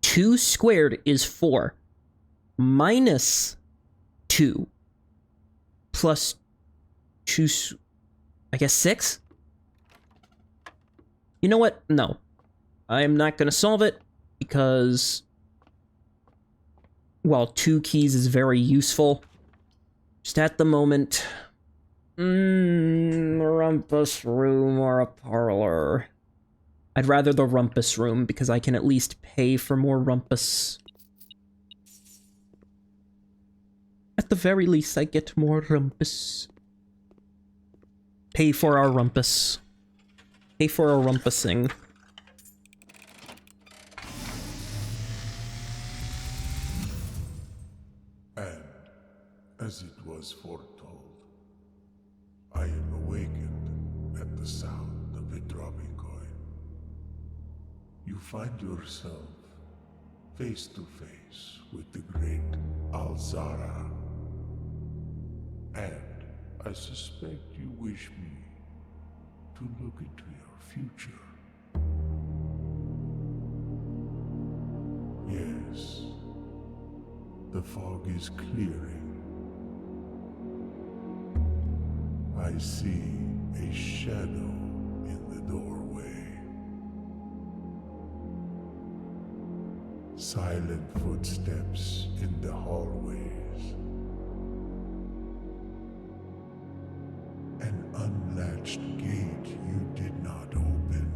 2 squared is 4. Minus 2. Plus 2, I guess 6? You know what? No. I'm not gonna solve it, because... Well, 2 keys is very useful. Just at the moment... a rumpus room or a parlor. I'd rather the rumpus room, because I can at least pay for more rumpus. At the very least, I get more rumpus. Pay for our rumpus. Pay for our rumpusing. And, as it was foretold, I am awakened at the sound of a dropping coin. You find yourself face to face with the great Alzara. And I suspect you wish me to look into your future. Yes, the fog is clearing. I see a shadow in the doorway. Silent footsteps in the hallways. An unlatched gate you did not open.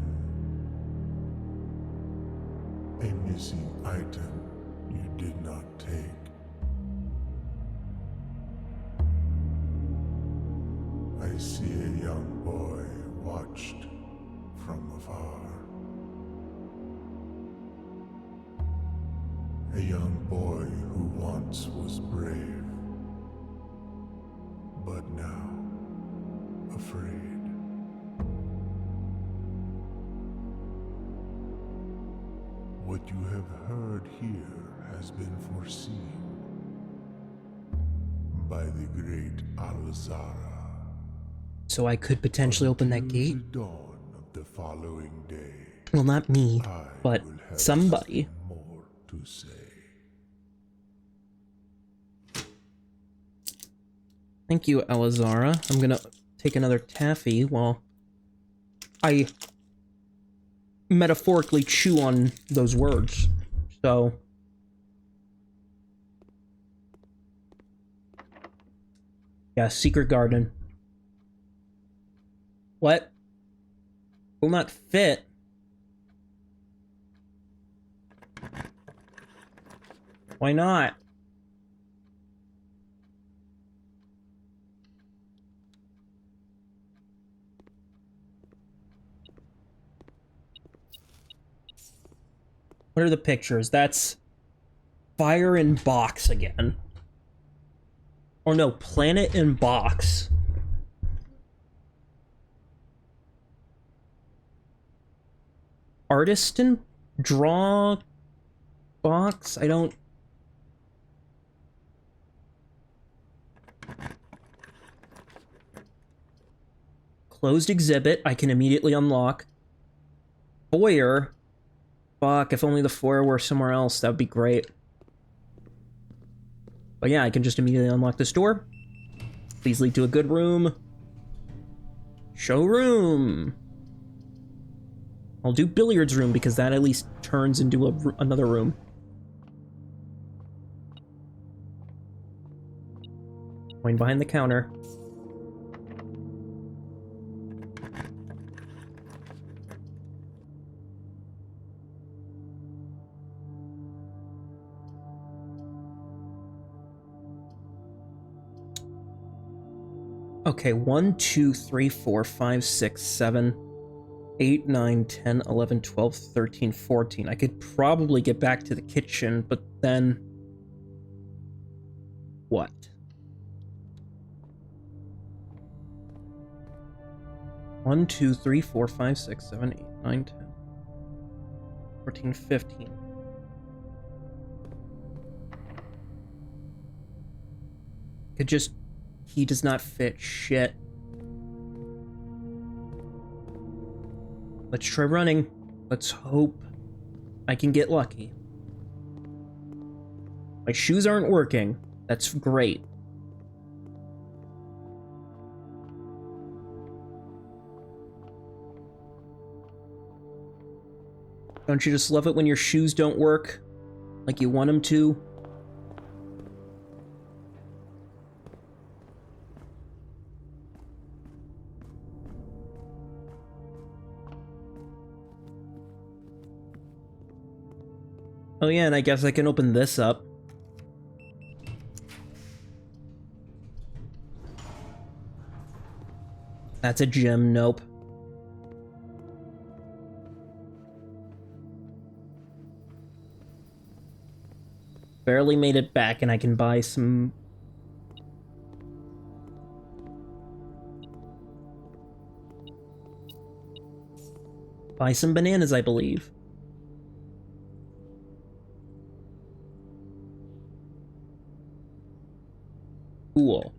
A missing item you did not take. I see a young boy watched from afar. A young boy who once was brave, but now afraid. What you have heard here has been foreseen by the great Alzara. So I could potentially open that gate? The dawn of the following day. Well, not me, I but will have somebody. something more to say. Thank you, Elazara. I'm gonna take another taffy while I metaphorically chew on those words. So... yeah, secret garden. What? Will not fit. Why not? What are the pictures? That's fire in box again. Or no, planet in box. Artist in draw box? I don't... Closed exhibit, I can immediately unlock. Foyer? Fuck, if only the foyer were somewhere else, that would be great. But yeah, I can just immediately unlock this door. Please lead to a good room. Showroom! I'll do billiards room because that at least turns into another room. Going behind the counter. Okay, 1, 2, 3, 4, 5, 6, 7, 8, 9, 10, 11, 12, 13, 14. I could probably get back to the kitchen, but then... what? One, 2, 3, 4, 5, 6, 7, 8, 9, 10, 14, 15. Could just... he does not fit. Shit. Let's try running. Let's hope I can get lucky. My shoes aren't working. That's great. Don't you just love it when your shoes don't work like you want them to? Oh yeah, and I guess I can open this up. That's a gem, nope. Barely made it back and I can buy some... buy some bananas, I believe. Cool.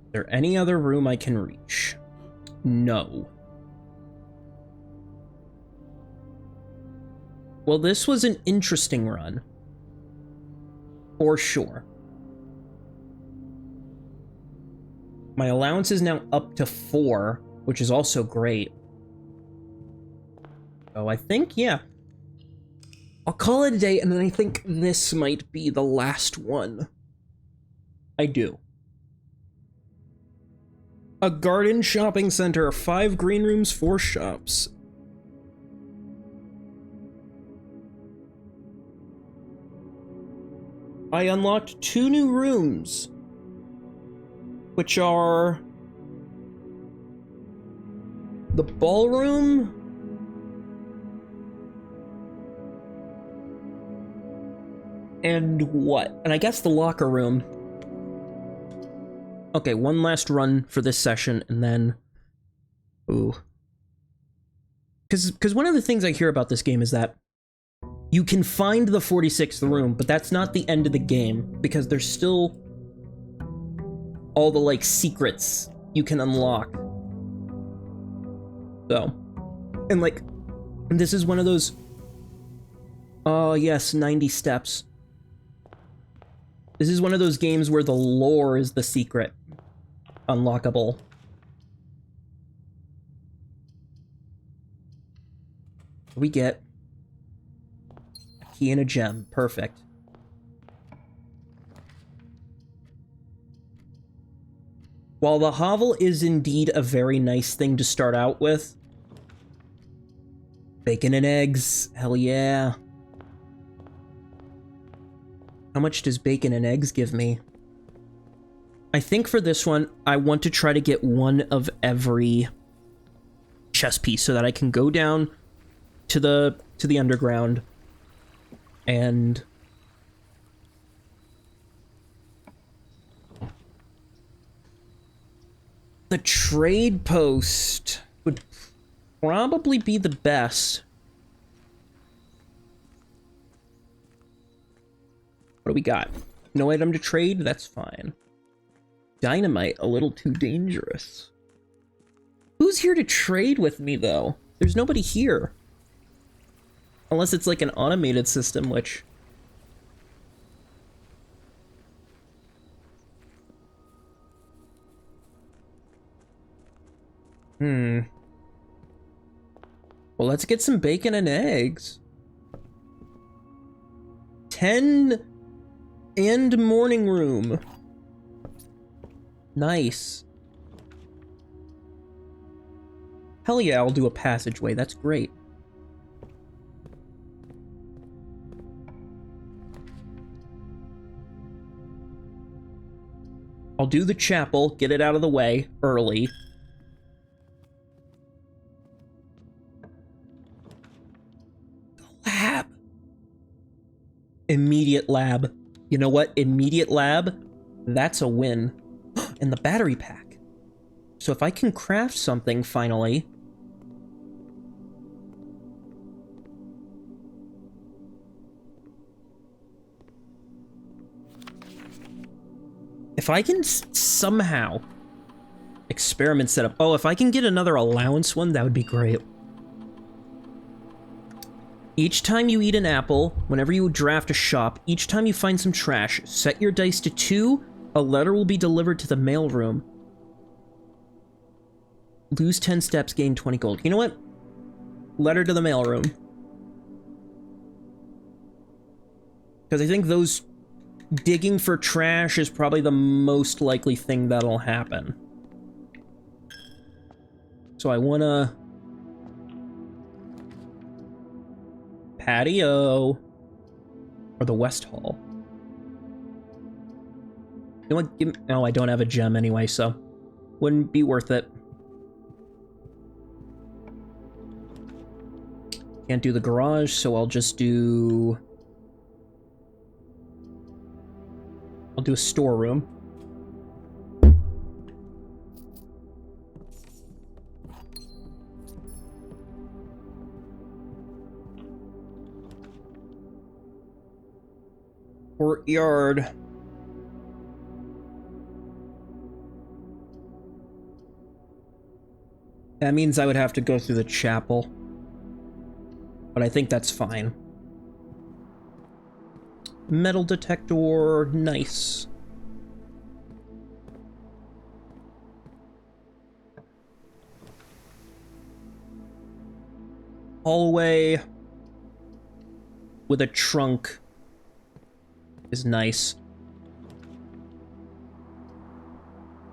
Is there any other room I can reach? No. Well, this was an interesting run. For sure. My allowance is now up to 4, which is also great. So I think, yeah. I'll call it a day, and then I think this might be the last one. I do. A garden shopping center, 5 green rooms, 4 shops. I unlocked 2 new rooms, which are the ballroom and what? And I guess the locker room. Okay, one last run for this session, and then... ooh. Because one of the things I hear about this game is that you can find the 46th room, but that's not the end of the game, because there's still all the, like, secrets you can unlock. So, And like, this is one of those... Oh yes, 90 steps. This is one of those games where the lore is the secret. Unlockable. We get a key and a gem. Perfect. While the hovel is indeed a very nice thing to start out with, bacon and eggs, hell yeah. How much does bacon and eggs give me? I think for this one, I want to try to get one of every chess piece so that I can go down to the underground and the trade post would probably be the best. What do we got? No item to trade? That's fine. Dynamite, a little too dangerous. Who's here to trade with me, though? There's nobody here. Unless it's like an automated system, which... Well, let's get some bacon and eggs. 10 and morning room. Nice. Hell yeah, I'll do a passageway. That's great. I'll do the chapel, get it out of the way early. Lab. Immediate lab. You know what? Immediate lab, that's a win. And the battery pack. So if I can craft something finally. If I can somehow experiment set up. Oh, if I can get another allowance one, that would be great. Each time you eat an apple, whenever you draft a shop, each time you find some trash, set your dice to 2, a letter will be delivered to the mailroom. Lose 10 steps, gain 20 gold. You know what? Letter to the mailroom. Because I think those digging for trash is probably the most likely thing that'll happen. So I wanna... Patio. Or the West Hall. You know what? Give me... Oh, I don't have a gem anyway, so... Wouldn't be worth it. Can't do the garage, so I'll just do... I'll do a storeroom. Courtyard. That means I would have to go through the chapel. But I think that's fine. Metal detector, nice. Hallway with a trunk is nice.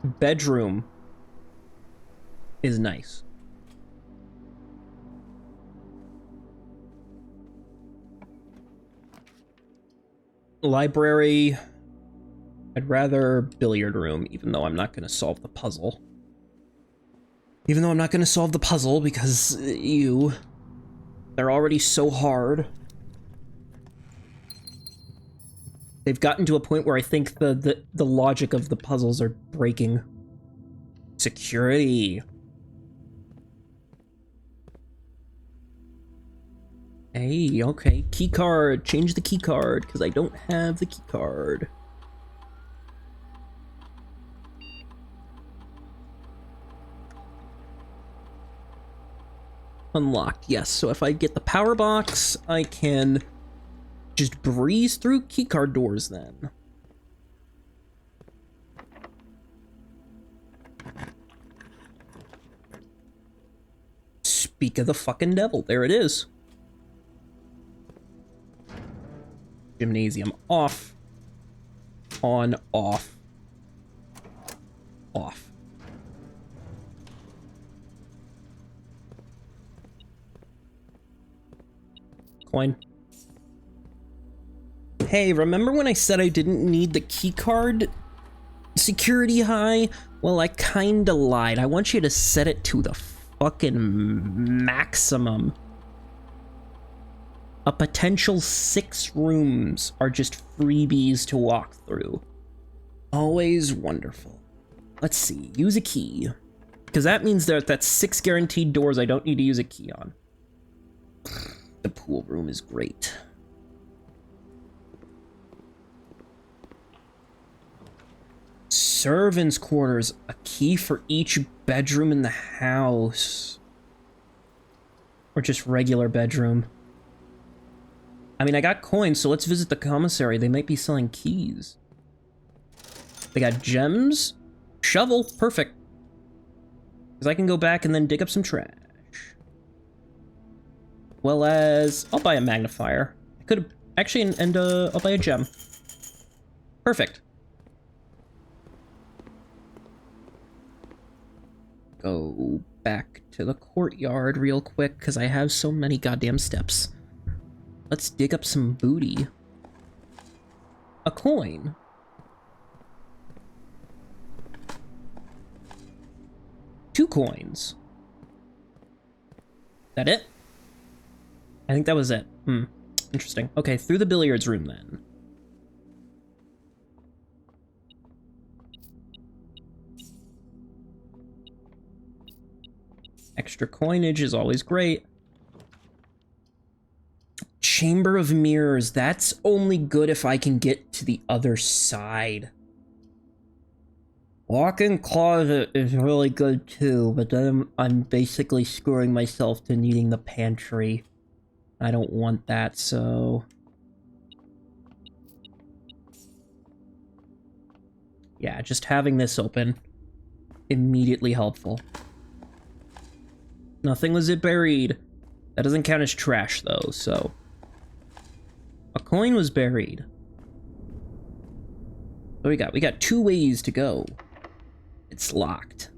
Bedroom is nice. Library. I'd rather billiard room, even though I'm not going to solve the puzzle. Even though I'm not going to solve the puzzle because they're already so hard. They've gotten to a point where I think the logic of the puzzles are breaking. Security. Hey, okay. Key card. Change the key card, because I don't have the key card. Unlocked, yes. So if I get the power box, I can just breeze through keycard doors then. Speak of the fucking devil, there it is. Gymnasium off. On, off. Off. Coin. Hey, remember when I said I didn't need the keycard security high? Well, I kinda lied. I want you to set it to the fucking maximum. A potential 6 rooms are just freebies to walk through. Always wonderful. Let's see, use a key. Because that means that's 6 guaranteed doors I don't need to use a key on. The pool room is great. Servants' quarters, a key for each bedroom in the house. Or just regular bedroom. I mean, I got coins, so let's visit the commissary. They might be selling keys. They got gems. Shovel, perfect. Because I can go back and then dig up some trash. Well as, I'll buy a magnifier. I could have, actually, and I'll buy a gem. Perfect. Go back to the courtyard real quick, because I have so many goddamn steps. Let's dig up some booty. A coin. Two coins. That it? I think that was it. Interesting. Okay, through the billiards room then. Extra coinage is always great. Chamber of Mirrors. That's only good if I can get to the other side. Walk-in closet is really good too, but then I'm basically screwing myself to needing the pantry. I don't want that, so... yeah, just having this open. Immediately helpful. Nothing was buried. That doesn't count as trash, though, so... a coin was buried. What do we got? We got 2 ways to go. It's locked.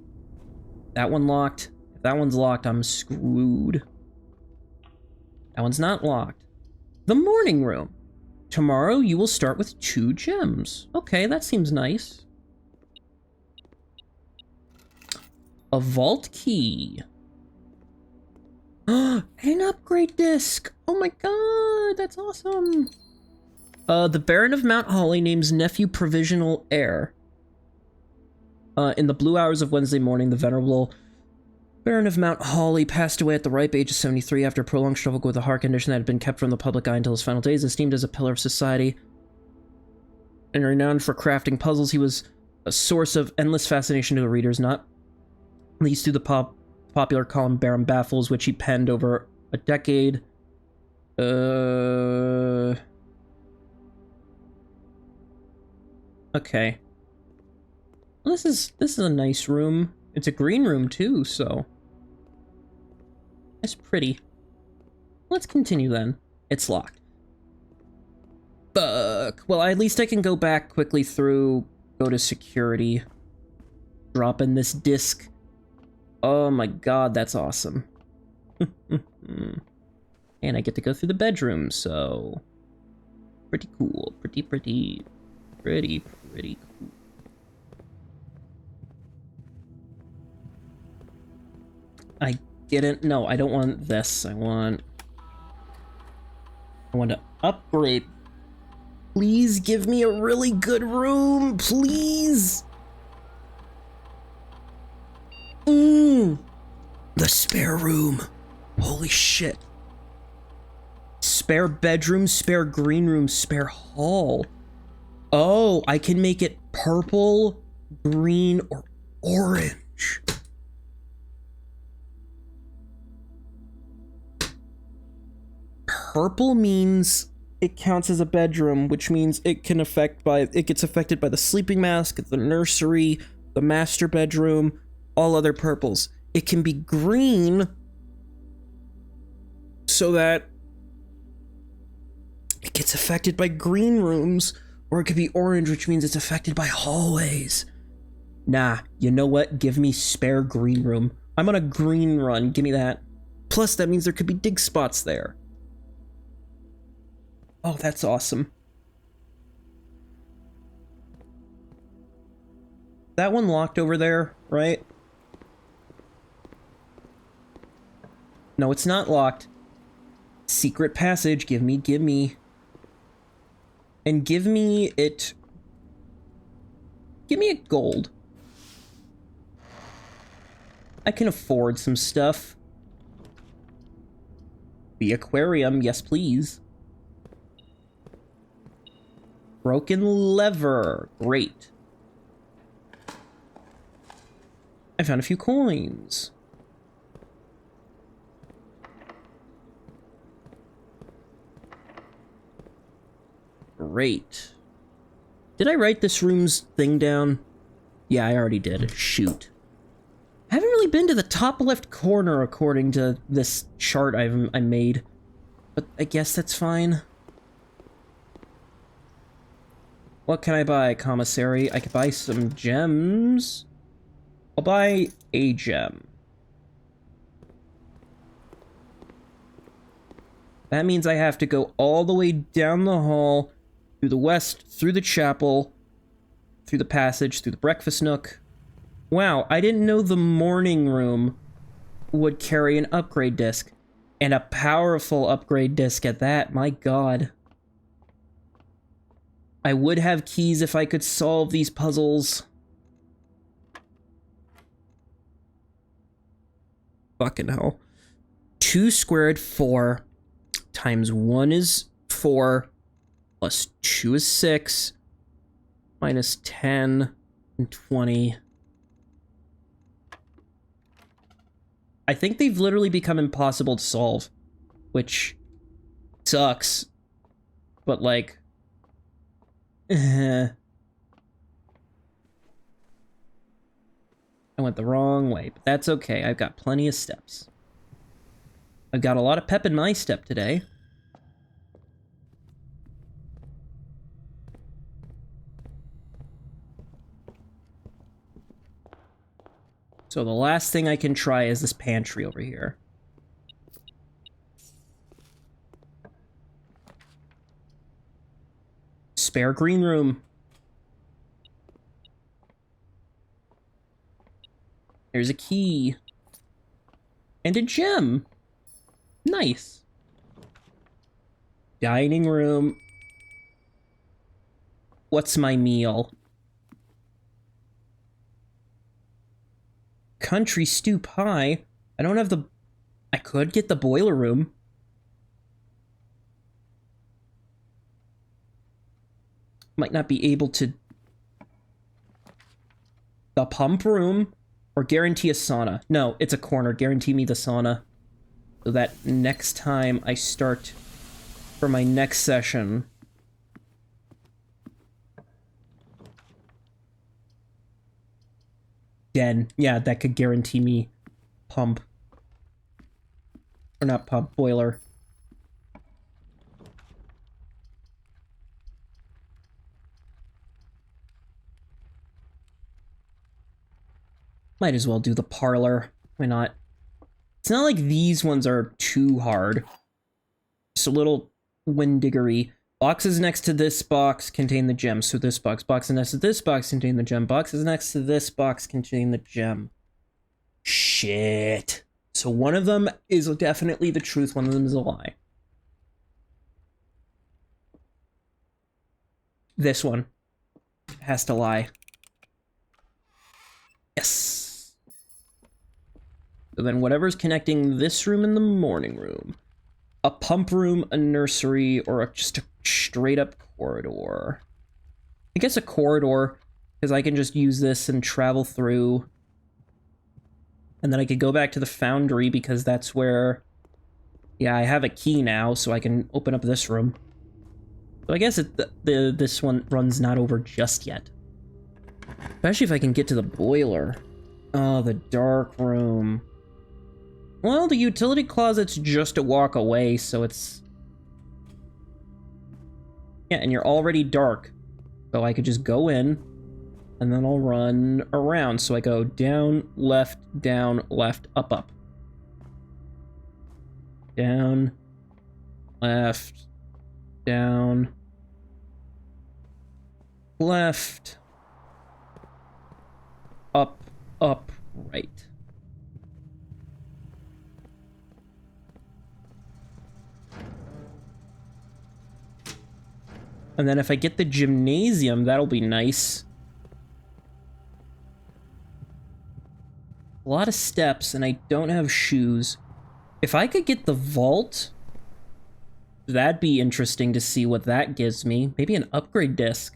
That one locked. If that one's locked, I'm screwed. That one's not locked. The morning room. Tomorrow you will start with 2 gems. Okay, that seems nice. A vault key. An upgrade disc. Oh my god, that's awesome. The Baron of Mount Holly names nephew provisional heir. In the blue hours of Wednesday morning, the venerable Baron of Mount Holly passed away at the ripe age of 73 after a prolonged struggle with a heart condition that had been kept from the public eye until his final days. Esteemed as a pillar of society and renowned for crafting puzzles, he was a source of endless fascination to the readers, not least through the popular column Baron Baffles, which he penned over a decade. Okay. Well, this is a nice room. It's a green room too, so it's pretty. Let's continue then. It's locked. Fuck. Well, at least I can go back quickly through, go to security, drop in this disc. Oh my god, that's awesome. And I get to go through the bedroom, so pretty cool. Pretty cool. I didn't. No, I don't want this. I want to upgrade. Please give me a really good room, please. The spare room. Holy shit. Spare bedroom, spare green room, spare hall. Oh, I can make it purple, green, or orange. purple means it counts as a bedroom, which means it gets affected by the sleeping mask, the nursery, the master bedroom, all other purples. It can be green so that it gets affected by green rooms, or it could be orange, which means it's affected by hallways. Nah, you know what? Give me spare green room. I'm on a green run, give me that. Plus, that means there could be dig spots there. Oh, that's awesome. That one locked over there, right? No, it's not locked. Secret passage, give me. And give me it... Give me a gold. I can afford some stuff. The aquarium, yes please. Broken lever, great. I found a few coins. Great. Did I write this room's thing down? Yeah, I already did. Shoot. I haven't really been to the top left corner according to this chart I made. But I guess that's fine. What can I buy, commissary? I could buy some gems. I'll buy a gem. That means I have to go all the way down the hall, through the west, through the chapel, through the passage, through the breakfast nook. Wow, I didn't know the morning room would carry an upgrade disc. And a powerful upgrade disc at that, my god. I would have keys if I could solve these puzzles. Fucking hell. 2 squared 4 times 1 is 4 plus 2 is 6 minus 10 and 20. I think they've literally become impossible to solve, which sucks, but like, I went the wrong way, but that's okay. I've got plenty of steps. I've got a lot of pep in my step today. So the last thing I can try is this pantry over here. Spare green room. There's a key. And a gem. Nice. Dining room. What's my meal? Country stew pie. I don't have the... I could get the boiler room. Might not be able to... The pump room. Or guarantee a sauna. No, it's a corner. Guarantee me the sauna. So that next time I start for my next session... Den. Yeah, that could guarantee me pump. Or not pump, boiler. Might as well do the parlor. Why not? It's not like these ones are too hard. Just a little windiggery. Boxes next to this box contain the gem. So this box. Boxes next to this box contain the gem. Boxes next to this box contain the gem. Shit. So one of them is definitely the truth. One of them is a lie. This one has to lie. Yes. So then whatever's connecting this room and the morning room. A pump room, a nursery, or just a straight up corridor. I guess a corridor, because I can just use this and travel through. And then I could go back to the foundry because that's where Yeah, I have a key now, so I can open up this room. So I guess this one runs not over just yet. Especially if I can get to the boiler. Oh, the dark room. Well, the utility closet's just a walk away, so it's... Yeah, and you're already dark. So I could just go in, and then I'll run around. So I go down, left, up, up. Down, left, down, left, up, up, right. And then if I get the gymnasium, that'll be nice. A lot of steps, and I don't have shoes. If I could get the vault, that'd be interesting to see what that gives me. Maybe an upgrade disc.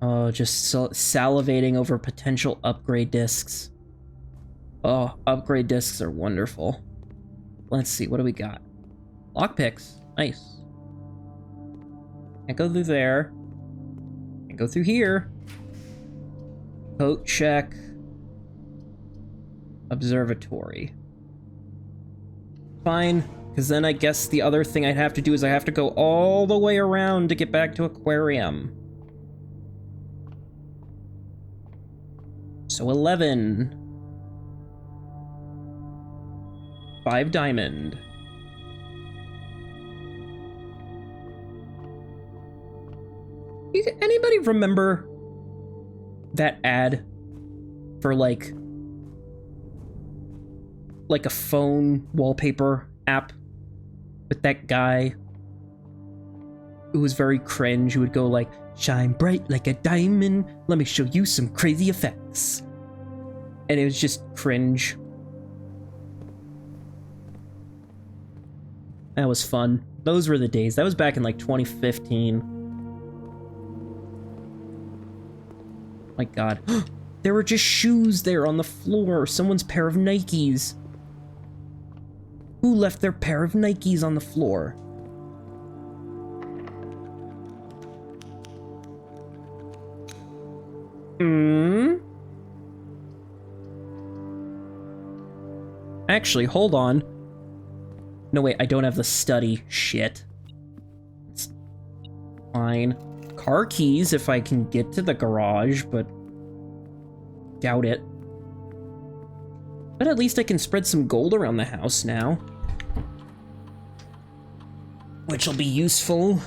Oh, just salivating over potential upgrade discs. Oh, upgrade discs are wonderful. Let's see, what do we got? Lockpicks, nice. Can't go through there. Can't go through here. Coat check. Observatory. Fine, because then I guess the other thing I'd have to do is I have to go all the way around to get back to aquarium. So 11. 5 diamond. Anybody remember that ad for like a phone wallpaper app with that guy who was very cringe, who would go like, "Shine bright like a diamond, let me show you some crazy effects." And it was just cringe. That was fun. Those were the days. That was back in like 2015. My god. There were just shoes there on the floor. Someone's pair of Nikes. Who left their pair of Nikes on the floor? Actually, hold on. No, wait, I don't have the study. Shit. It's fine. Car keys if I can get to the garage, but doubt it. But at least I can spread some gold around the house now, which will be useful.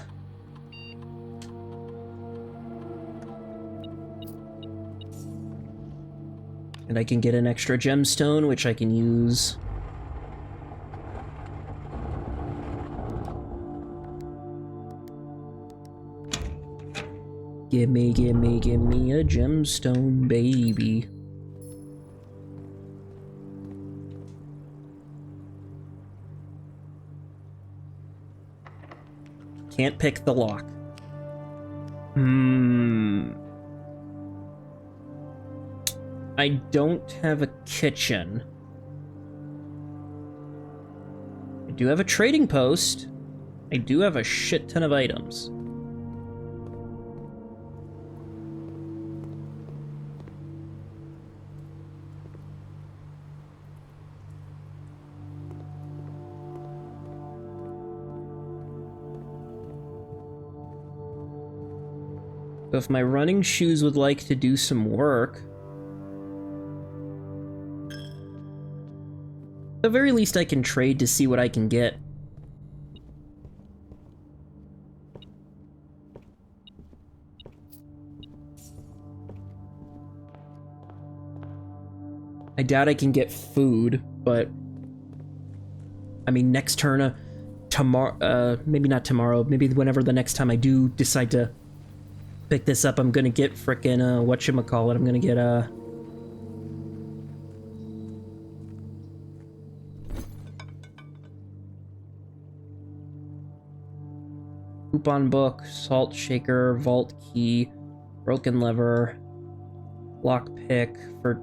And I can get an extra gemstone, which I can use. Gimme a gemstone, baby. Can't pick the lock. I don't have a kitchen. I do have a trading post. I do have a shit ton of items. So if my running shoes would like to do some work, at the very least I can trade to see what I can get. I doubt I can get food, but I mean next turn, tomorrow, maybe not tomorrow, maybe whenever the next time I do decide to pick this up, I'm gonna get frickin' whatchamacallit, I'm gonna get coupon book, salt shaker, vault key, broken lever, lock pick for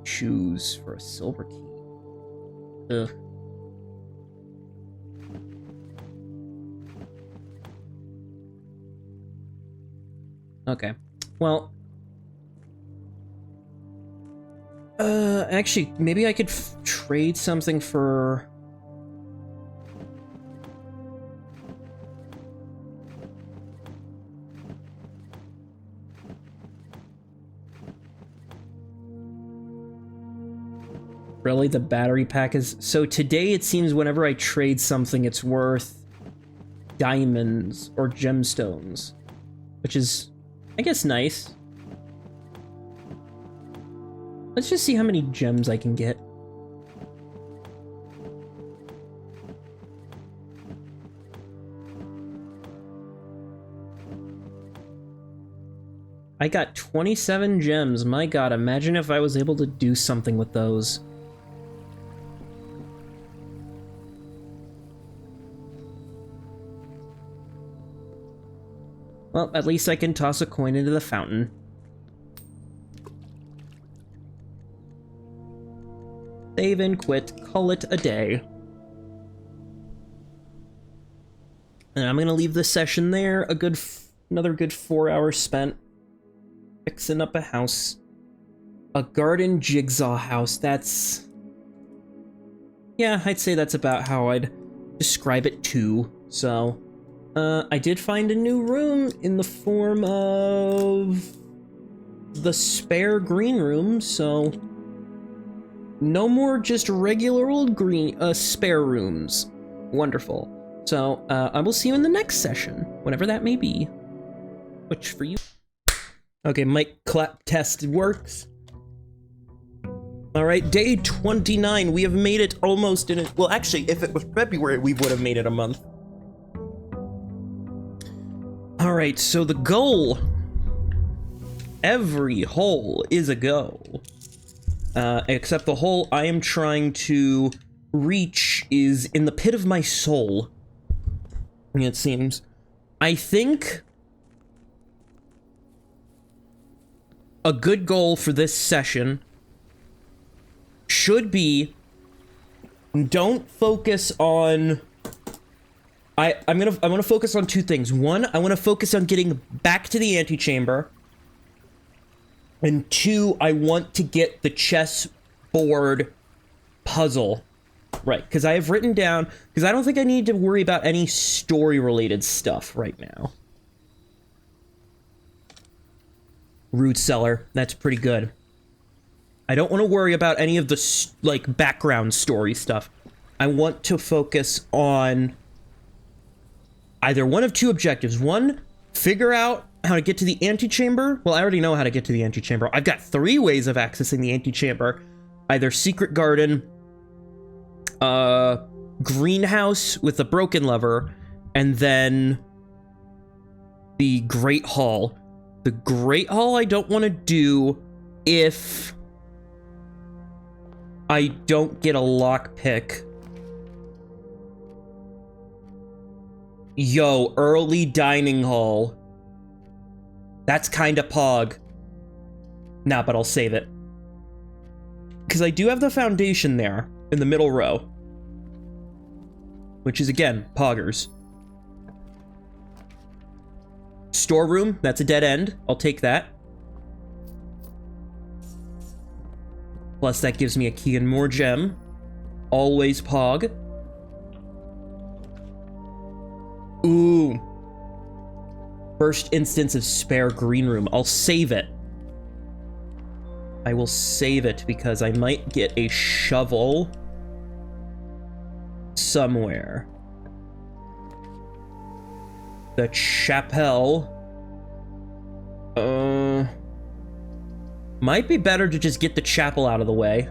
shoes for a silver key. Ugh. Okay. Well... actually, maybe I could trade something for... Really? The battery pack is... So today it seems whenever I trade something, it's worth diamonds or gemstones. Which is, I guess, nice. Let's just see how many gems I can get. I got 27 gems. My god, imagine if I was able to do something with those. Well, at least I can toss a coin into the fountain. Save and quit. Call it a day. And I'm gonna leave the session there. Another good 4 hours spent fixing up a house. A garden jigsaw house. That's... Yeah, I'd say that's about how I'd describe it too. So... I did find a new room in the form of the spare green room, so no more just regular old spare rooms. Wonderful. So, I will see you in the next session, whenever that may be. Which for you... Okay, mic clap test works. Alright, day 29. We have made it almost in it. Well, actually, if it was February, we would have made it a month. Alright, so the goal. Every hole is a goal. Except the hole I am trying to reach is in the pit of my soul. It seems. I think a good goal for this session should be don't focus on... I'm gonna focus on two things. One, I want to focus on getting back to the antechamber. And two, I want to get the chessboard puzzle right. Because I have written down... Because I don't think I need to worry about any story-related stuff right now. Root cellar. That's pretty good. I don't want to worry about any of the, like, background story stuff. I want to focus on... either one of two objectives. One, figure out how to get to the antechamber. Well, I already know how to get to the antechamber. I've got 3 ways of accessing the antechamber. Either secret garden, greenhouse with a broken lever, and then the Great Hall. The Great Hall I don't want to do if I don't get a lockpick. Yo, early dining hall. That's kinda pog. Nah, but I'll save it. Because I do have the foundation there, in the middle row. Which is, again, poggers. Storeroom, that's a dead end. I'll take that. Plus, that gives me a key and more gem. Always pog. Ooh. First instance of spare green room. I'll save it. I will save it because I might get a shovel somewhere. The chapel. Might be better to just get the chapel out of the way.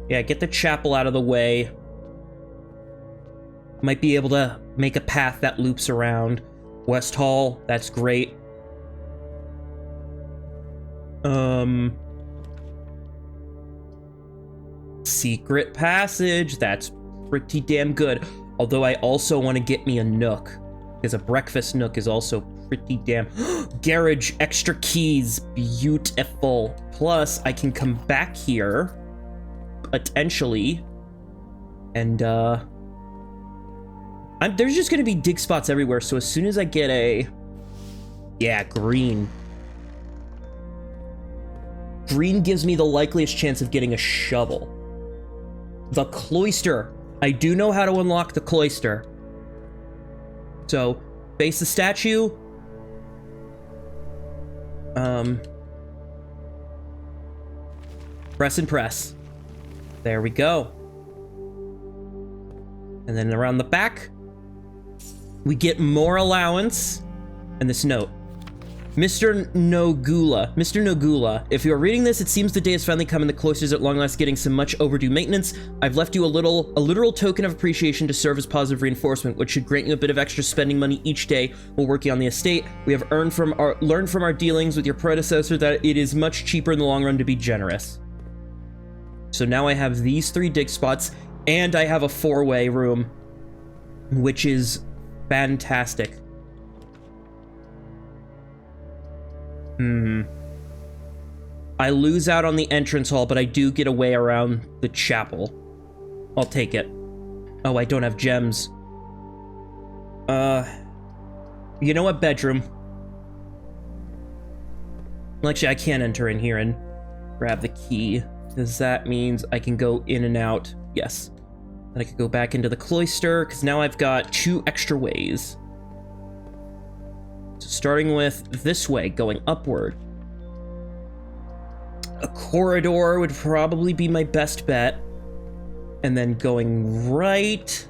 Yeah, get the chapel out of the way. Might be able to make a path that loops around. West Hall, that's great. Secret passage, that's pretty damn good. Although I also want to get me a nook, because a breakfast nook is also pretty damn... Garage, extra keys, beautiful. Plus, I can come back here, potentially, and, there's just gonna be dig spots everywhere, so as soon as I get a Yeah, green. Green gives me the likeliest chance of getting a shovel. The cloister. I do know how to unlock the cloister. So, face the statue. Press and press. There we go. And then around the back, we get more allowance. And this note. Mr. Nogula, if you are reading this, it seems the day has finally come and the cloister's at long last getting some much overdue maintenance. I've left you a literal token of appreciation to serve as positive reinforcement, which should grant you a bit of extra spending money each day while working on the estate. We have learned from our dealings with your predecessor that it is much cheaper in the long run to be generous. So now I have these 3 dig spots, and I have a 4-way room, which is fantastic. I lose out on the entrance hall, but I do get a way around the chapel. I'll take it. Oh, I don't have gems. You know what, bedroom? Actually, I can't enter in here and grab the key, because that means I can go in and out. Yes. And I can go back into the cloister, because now I've got 2 extra ways. So starting with this way, going upward. A corridor would probably be my best bet. And then going right.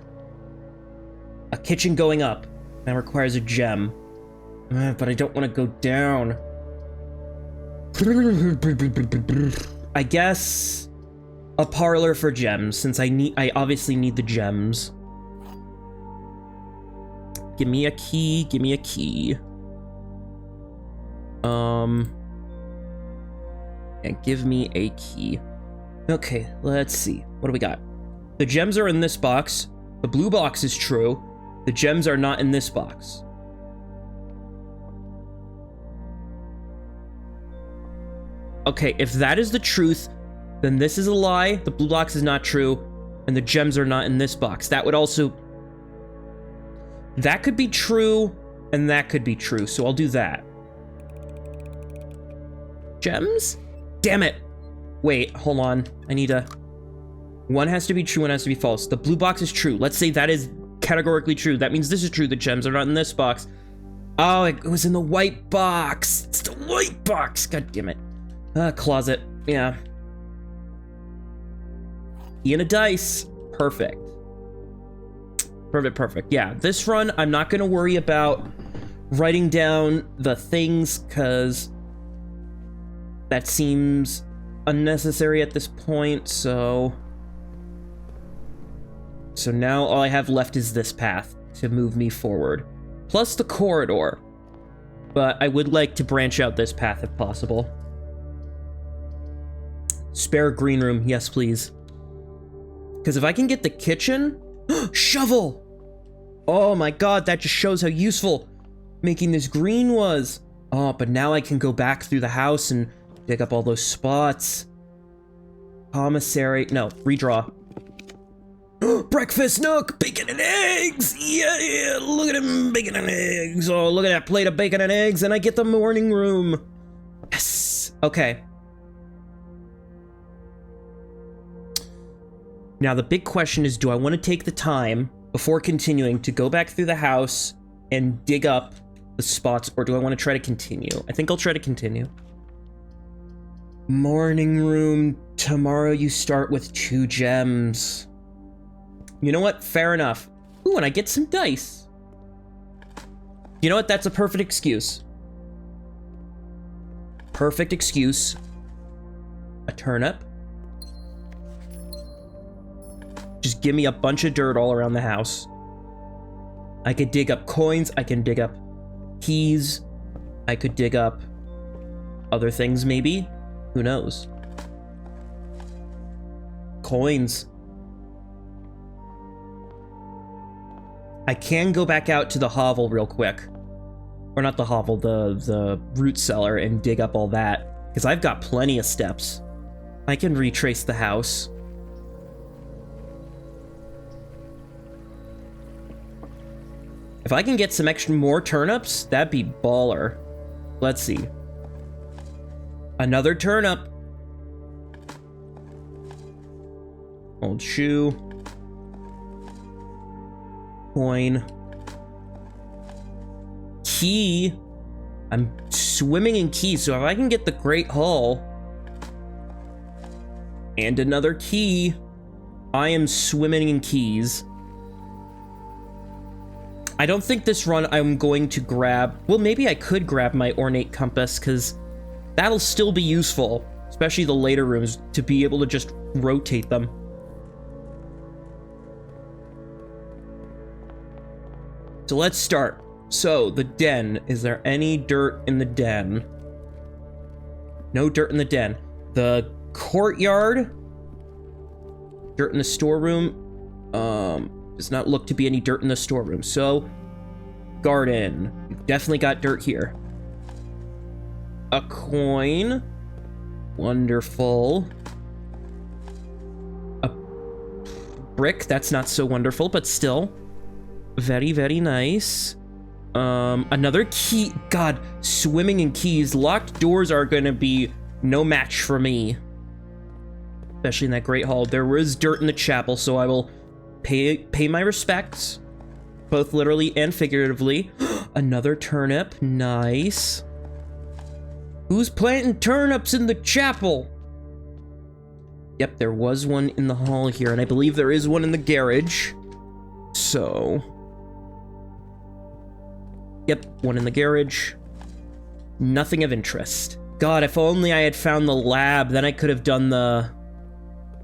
A kitchen going up. That requires a gem. But I don't want to go down. I guess a parlor for gems, since I obviously need the gems. Give me a key, give me a key. And give me a key. Okay, let's see. What do we got? The gems are in this box. The blue box is true. The gems are not in this box. Okay, if that is the truth, then this is a lie. The blue box is not true, and the gems are not in this box. That would also... That could be true, and that could be true, so I'll do that. Gems? Damn it! Wait, hold on. I need a... One has to be true, one has to be false. The blue box is true. Let's say that is categorically true. That means this is true. The gems are not in this box. Oh, it was in the white box. It's the white box. God damn it. Closet. Yeah. Key and a dice. Perfect. Perfect. Yeah, this run, I'm not going to worry about writing down the things, because that seems unnecessary at this point, so now all I have left is this path to move me forward. Plus the corridor. But I would like to branch out this path if possible. Spare green room, yes please. Because if I can get the kitchen... Shovel! Oh my god, that just shows how useful making this green was. Oh, but now I can go back through the house and dig up all those spots. Commissary... No, redraw. Breakfast nook! Bacon and eggs! Yeah, look at him, bacon and eggs. Oh, look at that plate of bacon and eggs, and I get the morning room. Yes! Okay. Now, the big question is, do I want to take the time before continuing to go back through the house and dig up the spots, or do I want to try to continue? I think I'll try to continue. Morning room. Tomorrow you start with 2 gems. You know what? Fair enough. Ooh, and I get some dice. You know what? That's a perfect excuse. Perfect excuse. A turnip. Just give me a bunch of dirt all around the house. I could dig up coins. I can dig up keys. I could dig up other things, maybe. Who knows? Coins. I can go back out to the hovel real quick. Or not the hovel, the root cellar, and dig up all that. Because I've got plenty of steps. I can retrace the house. If I can get some more turnips, that'd be baller. Let's see. Another turnip. Old shoe. Coin. Key. I'm swimming in keys, so if I can get the Great Hall and another key, I am swimming in keys. I don't think this run I'm going to grab... Well, maybe I could grab my ornate compass, because that'll still be useful, especially the later rooms, to be able to just rotate them. So let's start. So, the den. Is there any dirt in the den? No dirt in the den. The courtyard. Dirt in the storeroom. Does not look to be any dirt in the storeroom. So, garden. You've definitely got dirt here. A coin. Wonderful. A brick. That's not so wonderful, but still. Very, very nice. Another key. God, swimming in keys. Locked doors are gonna be no match for me. Especially in that Great Hall. There was dirt in the chapel, so I will pay my respects. Both literally and figuratively. Another turnip. Nice. Who's planting turnips in the chapel? Yep, there was one in the hall here, and I believe there is one in the garage. So... Yep, one in the garage. Nothing of interest. God, if only I had found the lab, then I could have done the...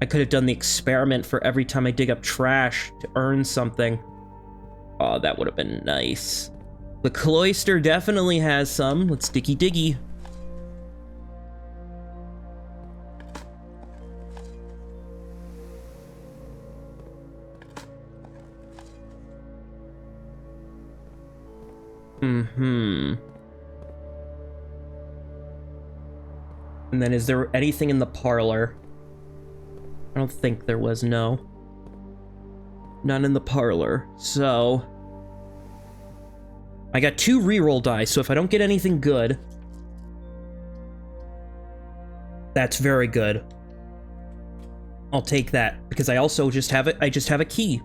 experiment for every time I dig up trash to earn something. Oh, that would have been nice. The cloister definitely has some. Let's diggy diggy. And then is there anything in the parlor? I don't think there was, no. None in the parlor. So... I got 2 reroll dice, so if I don't get anything good... That's very good. I'll take that, because I also just have it. I just have a key.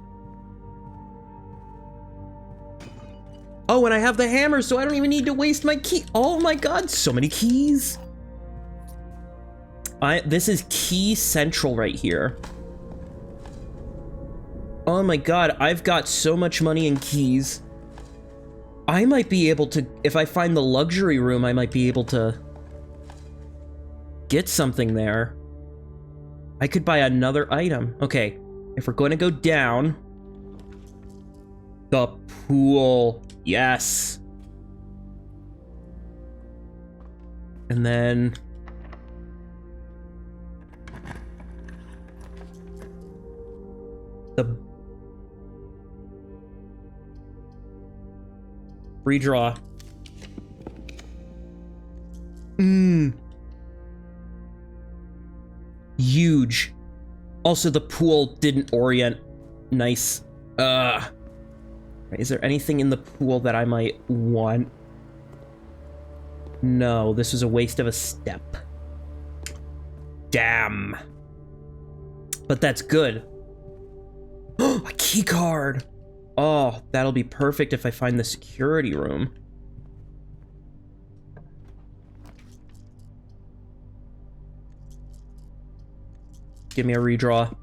Oh, and I have the hammer, so I don't even need to waste my key. Oh my god, so many keys. This is key central right here. Oh my god, I've got so much money in keys. I might be able to, if I find the luxury room, I might be able to get something there. I could buy another item. Okay, if we're going to go down, the pool. Yes. And then... the... redraw. Huge. Also, the pool didn't orient. Nice. Is there anything in the pool that I might want? No, this was a waste of a step. Damn. But that's good. A key card. Oh, that'll be perfect if I find the security room. Give me a redraw.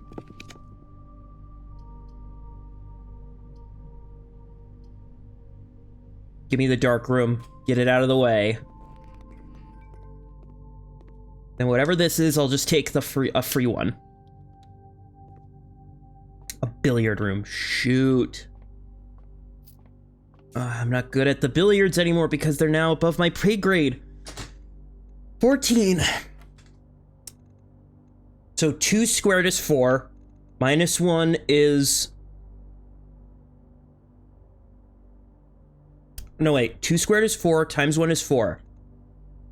Give me the dark room. Get it out of the way. Then whatever this is, I'll just take a free one. A billiard room. Shoot. I'm not good at the billiards anymore because they're now above my pay grade. 14. So 2 squared is 4. Minus 1 is... No, wait. 2 squared is 4, times 1 is 4.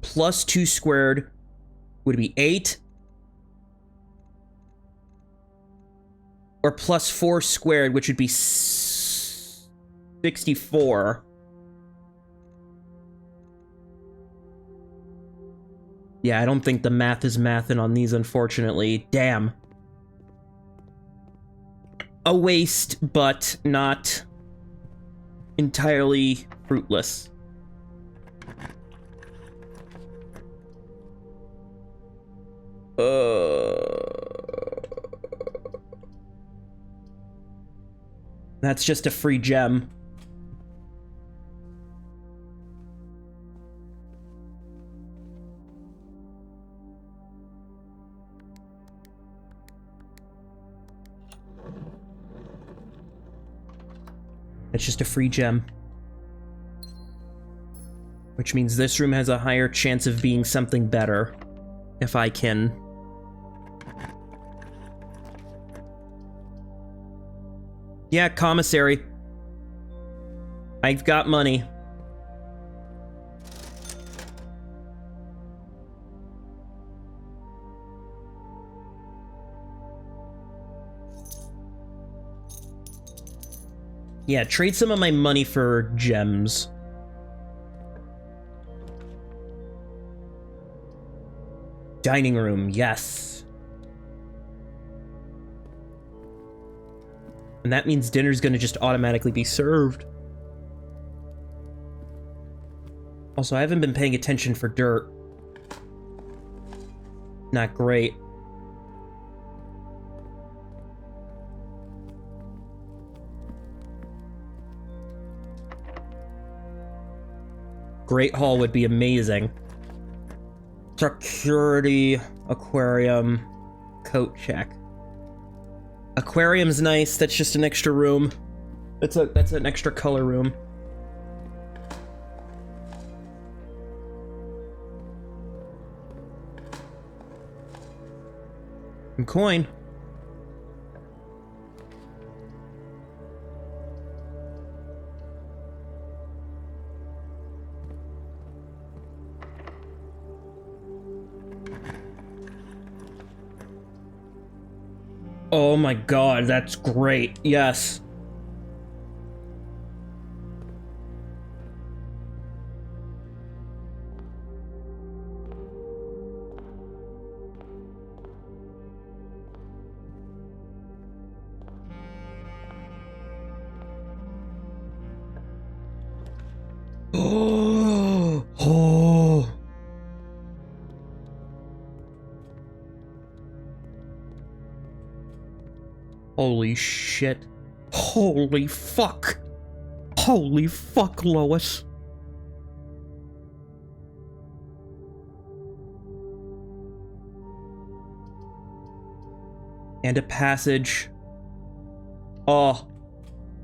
Plus 2 squared would be 8. Or plus 4 squared, which would be 64. Yeah, I don't think the math is mathin' on these, unfortunately. Damn. A waste, but not entirely fruitless. That's just a free gem. It's just a free gem. Which means this room has a higher chance of being something better. If I can. Yeah, commissary. I've got money. Yeah, trade some of my money for gems. Dining room, yes. And that means dinner's gonna just automatically be served. Also, I haven't been paying attention for dirt. Not great. Great Hall would be amazing. Security, aquarium, coat check. Aquarium's nice, that's just an extra room. That's an extra color room. And coin. Oh my god, that's great. Yes. Oh. Oh. Holy shit. Holy fuck. Holy fuck, Lois. And a passage. Oh.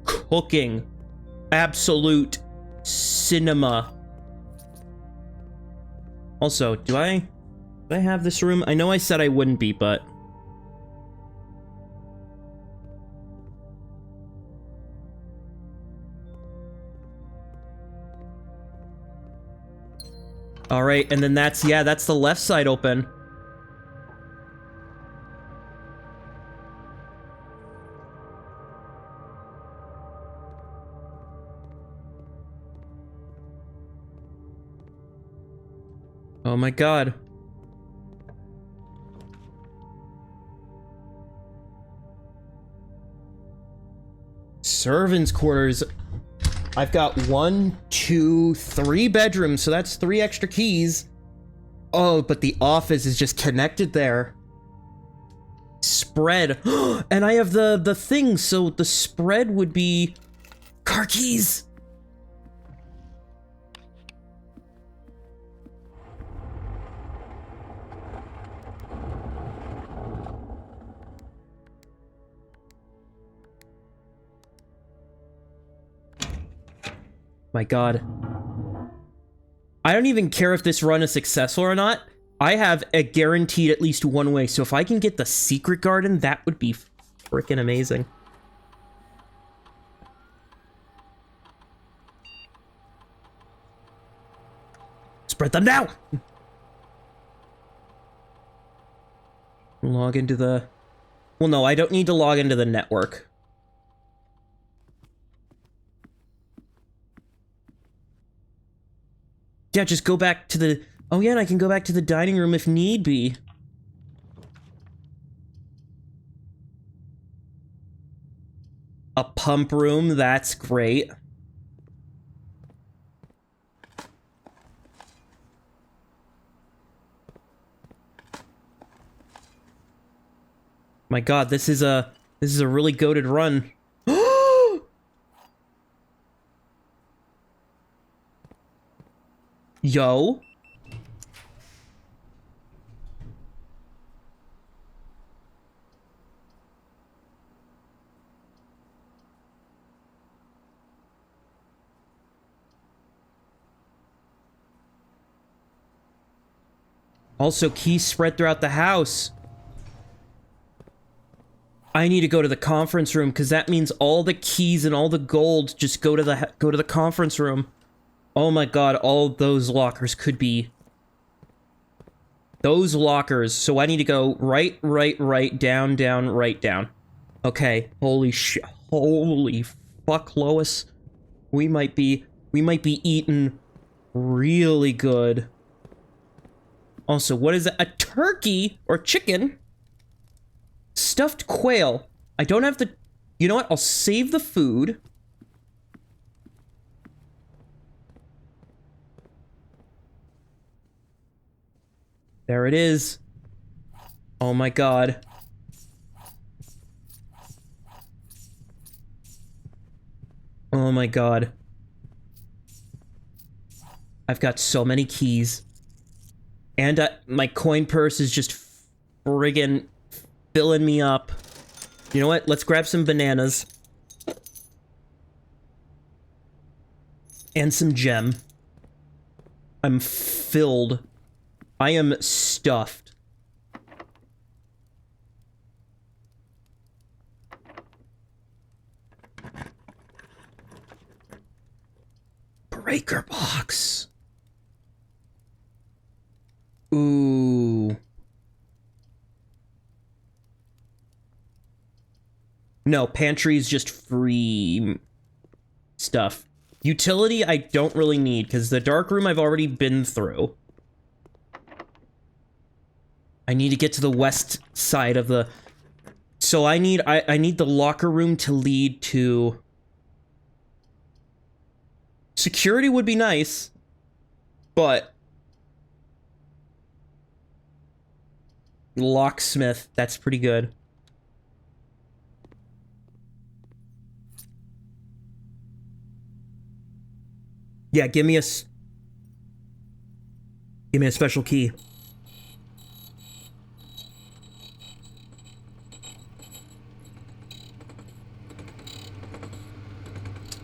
Cooking. Absolute cinema. Also, do I have this room? I know I said I wouldn't be, but... Alright, and then that's the left side open. Oh my god. Servants' quarters. I've got 1, 2, 3 bedrooms, so that's 3 extra keys. Oh, but the office is just connected there. Spread. And I have the thing, so the spread would be car keys. My god. I don't even care if this run is successful or not. I have a guaranteed at least one way, so if I can get the secret garden, that would be freaking amazing. Spread them now! Log into the... Well, no, I don't need to log into the network. Yeah, just go back to Oh yeah, and I can go back to the dining room if need be. A pump room, that's great. My god, this is a really goated run. Yo. Also, keys spread throughout the house. I need to go to the conference room because that means all the keys and all the gold just go to the conference room. Oh my god, all those lockers could be those lockers. So I need to go right, down, right, down. Okay, holy shit, holy fuck, Lois. We might be eating really good. Also, what is that? A turkey or chicken? Stuffed quail. I don't have the... You know what? I'll save the food. There it is. Oh my god. Oh my god. I've got so many keys. And my coin purse is just friggin' filling me up. You know what? Let's grab some bananas. And some gem. I'm filled. I am stuffed. Breaker box. Ooh. No, pantry is just free stuff. Utility I don't really need, because the dark room I've already been through. I need to get to the west side of the... So I need the locker room to lead to... Security would be nice, but... Locksmith, that's pretty good. Yeah, give me a special key.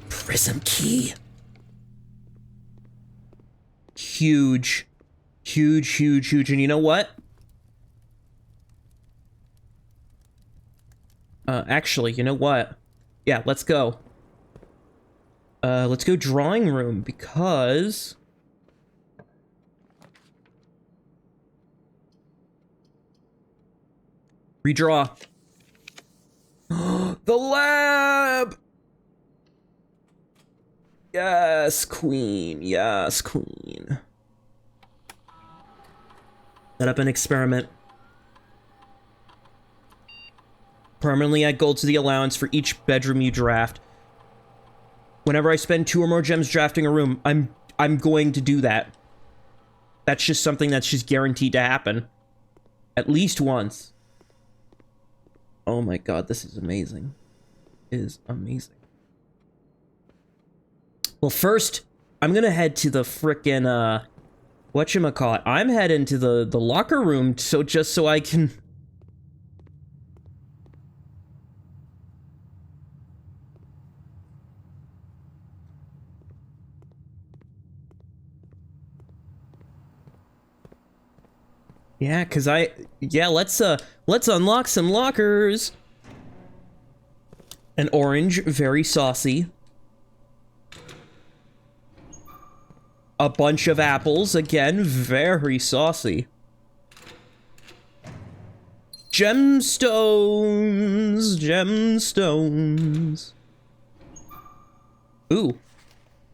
Prism key. Huge. Huge, huge, huge. And you know what? Actually, you know what? Yeah, let's go. Let's go drawing room, because... Redraw. The lab! Yes, queen. Yes, queen. Set up an experiment. Permanently add gold to the allowance for each bedroom you draft. Whenever I spend 2 or more gems drafting a room, I'm going to do that. That's just something that's just guaranteed to happen. At least once. Oh my god, this is amazing. It is amazing. Well, first, I'm gonna head to the frickin', whatchamacallit. I'm heading to the locker room, just so I can... Yeah, cause let's unlock some lockers. An orange, very saucy. A bunch of apples, again, very saucy. Gemstones, gemstones. Ooh.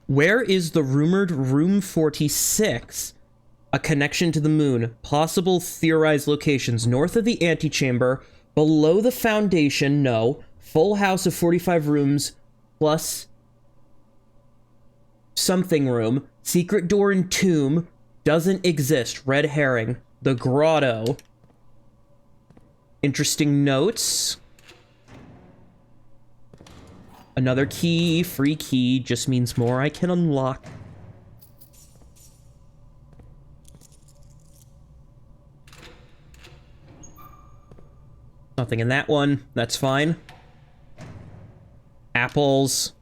Where is the rumored room 46? A connection to the moon. Possible theorized locations. North of the antechamber. Below the foundation, no. Full house of 45 rooms plus something room. Secret door and tomb. Doesn't exist. Red herring. The grotto. Interesting notes. Another key. Free key. Just means more I can unlock. Nothing in that one. That's fine. Apples.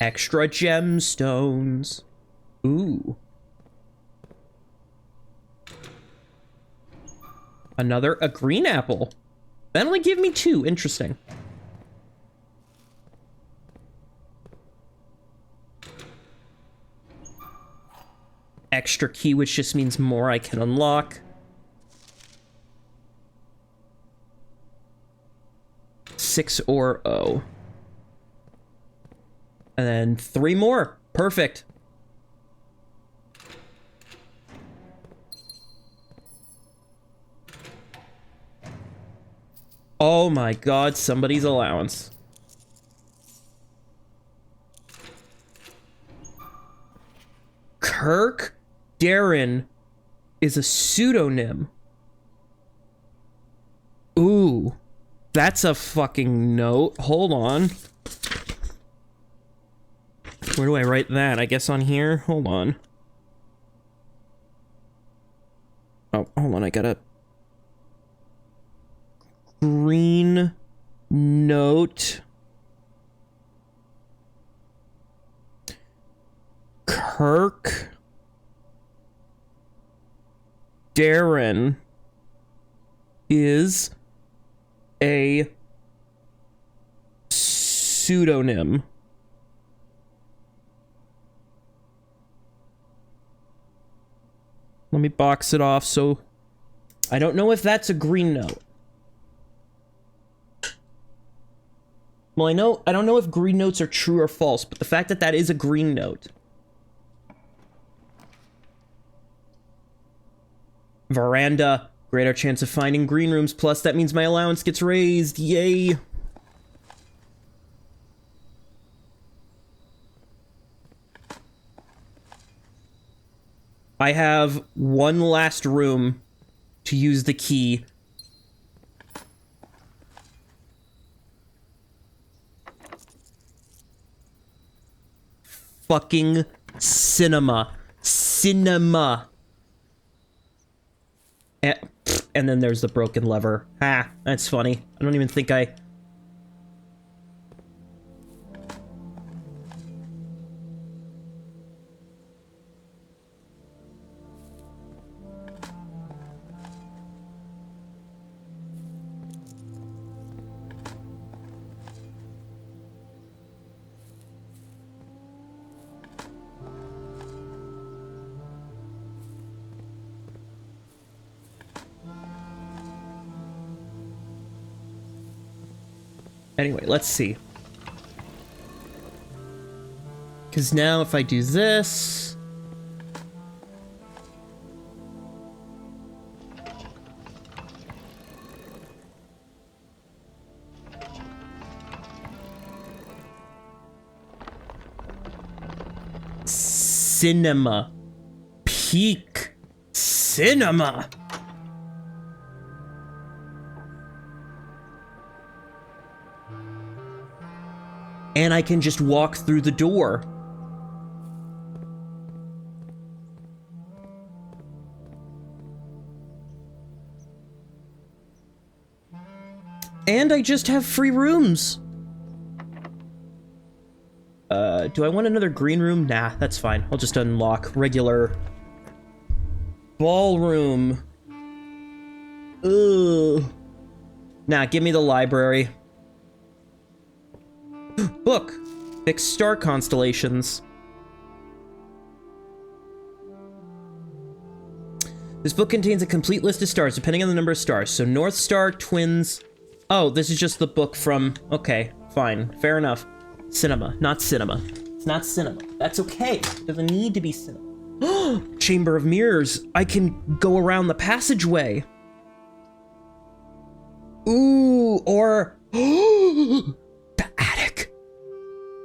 Extra gemstones. Ooh. A green apple. That only gave me 2. Interesting. Extra key, which just means more I can unlock. 6 or O. And then 3 more. Perfect. Oh my god, somebody's allowance. Kirk Darren is a pseudonym. Ooh. That's a fucking note. Hold on. Where do I write that? I guess on here? Hold on. Oh, hold on. I gotta... Green note. Kirk Darren is a pseudonym. Let me box it off so I don't know if that's a green note. Well, I don't know if green notes are true or false, but the fact that that is a green note. Veranda. Greater chance of finding green rooms, plus that means my allowance gets raised. Yay. I have one last room to use the key. Fucking cinema. Cinema. And then there's the broken lever. Ah, that's funny. I don't even think I... Anyway, let's see. Because now if I do this... Cinema. Peak. Cinema. And I can just walk through the door. And I just have free rooms. Do I want another green room? Nah, that's fine. I'll just unlock regular ballroom. Ugh. Nah, give me the library. Book. Fixed star constellations. This book contains a complete list of stars, depending on the number of stars. So North Star, Twins... Oh, this is just the book from... Okay, fine. Fair enough. Cinema, not cinema. It's not cinema. That's okay. It doesn't need to be cinema. Chamber of Mirrors. I can go around the passageway. Ooh, or the attic.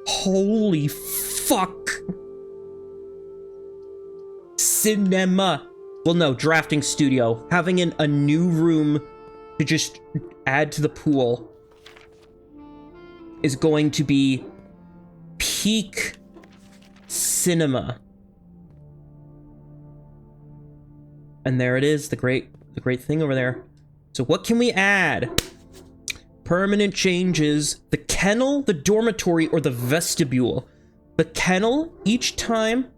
Holy fuck. Cinema. Well, no, drafting studio. Having a new room to just add to the pool is going to be peak cinema. And there it is, the great thing over there. So what can we add? Permanent changes. The kennel, the dormitory, or the vestibule. The kennel, each time,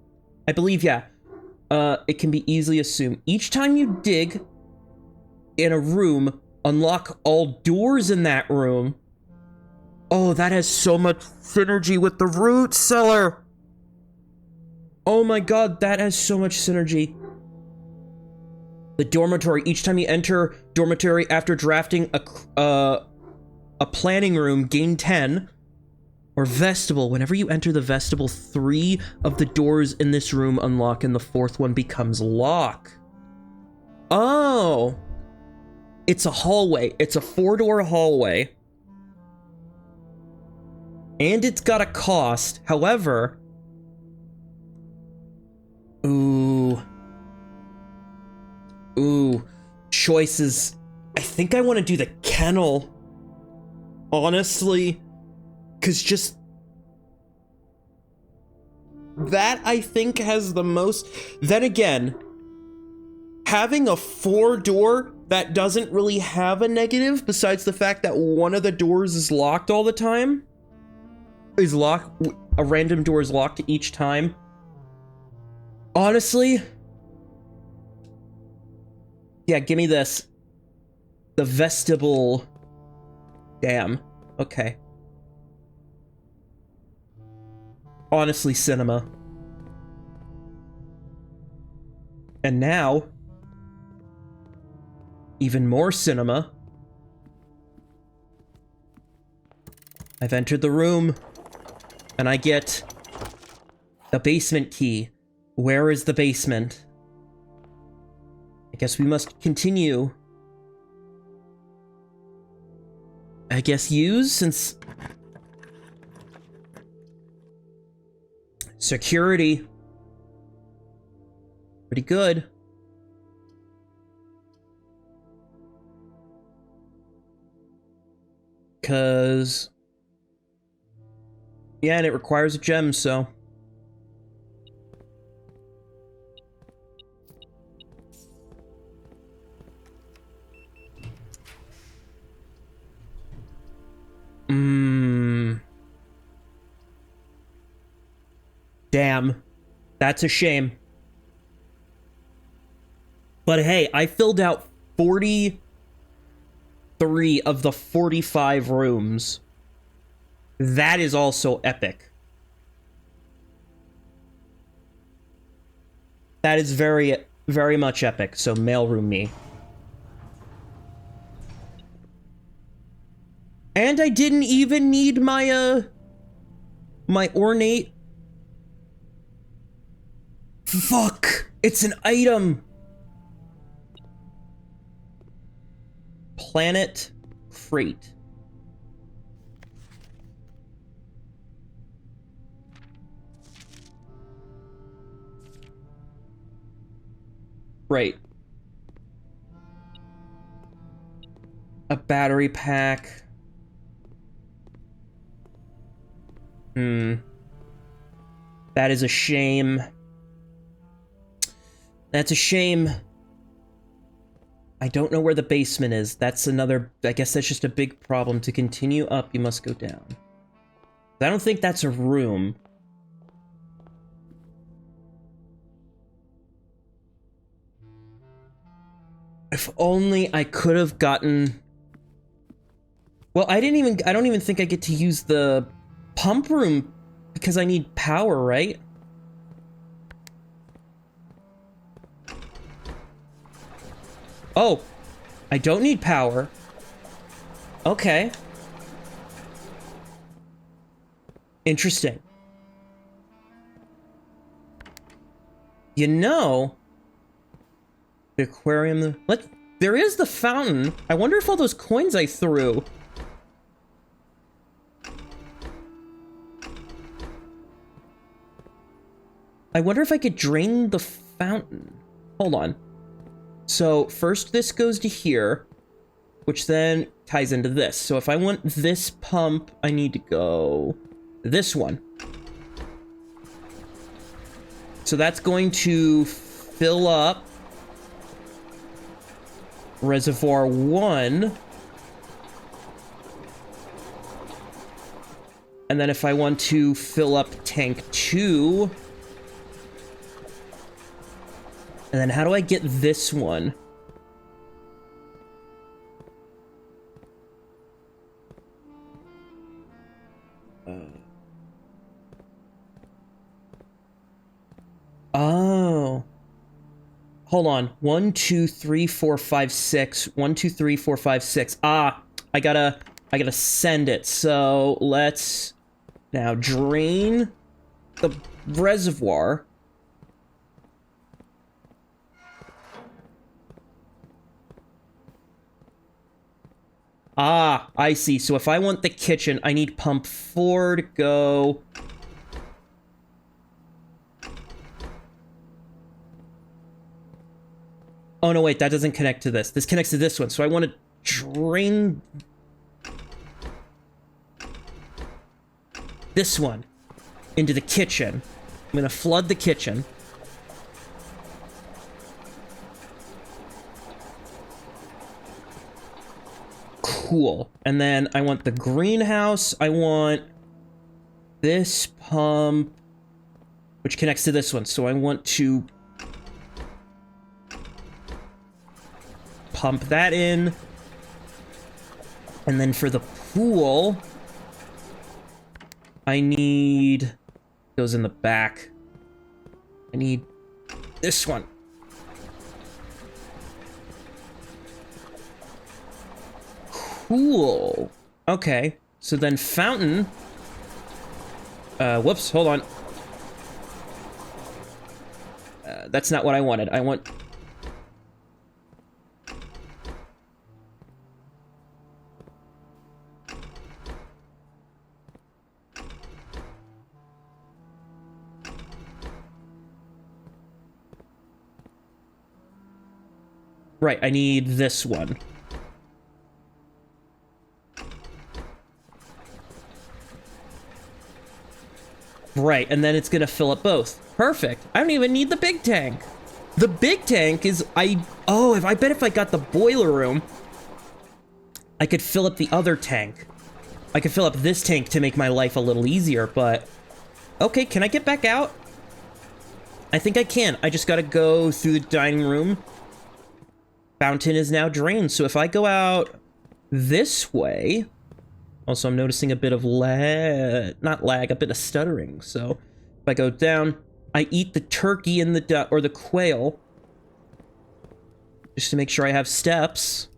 I believe, yeah, it can be easily assumed. Each time you dig in a room, unlock all doors in that room. Oh, that has so much synergy with the root cellar. Oh my god, that has so much synergy. The dormitory, each time you enter dormitory after drafting a planning room, gain 10. Or vestibule, whenever you enter the vestibule, 3 of the doors in this room unlock and the 4th one becomes lock. Oh. It's a hallway. It's a 4-door hallway. And it's got a cost. However... Ooh. Choices. I think I want to do the kennel. Honestly. Because just... that, I think, has the most... Then again, having a 4-door that doesn't really have a negative, besides the fact that one of the doors is locked all the time. Is locked... A random door is locked each time. Honestly... Yeah, give me this. The vestibule. Damn. Okay. Honestly, cinema. And now, even more cinema. I've entered the room, and I get the basement key. Where is the basement? I guess we must continue. I guess use, since... Security. Pretty good. Cause... yeah, and it requires a gem, so... Damn. That's a shame. But hey, I filled out 43 of the 45 rooms. That is also epic. That is very, very much epic. So mailroom me. And I didn't even need my, my ornate... Fuck! It's an item! Planet Crate. Right. A battery pack. That is a shame. That's a shame. I don't know where the basement is. That's another... I guess that's just a big problem. To continue up, you must go down. I don't think that's a room. If only I could have gotten... Well, I don't even think I get to use the pump room because I need power, right? Oh, I don't need power. Okay. Interesting. You know, the aquarium, there is the fountain. I wonder if all those coins I threw. I wonder if I could drain the fountain. Hold on. So first this goes to here, which then ties into this. So if I want this pump, I need to go this one. So that's going to fill up reservoir 1. And then if I want to fill up tank 2, and then how do I get this one? Oh. Hold on. 1, 2, 3, 4, 5, 6. 1, 2, 3, 4, 5, 6. Ah, I gotta send it. So let's now drain the reservoir. Ah, I see. So if I want the kitchen, I need pump 4 to go. Oh, no, wait, that doesn't connect to this. This connects to this one. So I want to drain this one into the kitchen. I'm going to flood the kitchen. Cool. And then I want the greenhouse. I want this pump, which connects to this one. So I want to pump that in. And then for the pool, I need, goes in the back. I need this one. Cool. Okay. So then fountain. Whoops, hold on. That's not what I wanted. I want... Right, I need this one. Right, and then it's gonna fill up both. Perfect. I don't even need the big tank. The big tank is, oh, I bet if I got the boiler room, I could fill up the other tank. I could fill up this tank to make my life a little easier, but... Okay, can I get back out? I think I can. I just gotta go through the dining room. Fountain is now drained, so if I go out this way... Also, I'm noticing a bit of not lag, a bit of stuttering. So if I go down, I eat the turkey and or the quail, just to make sure I have steps.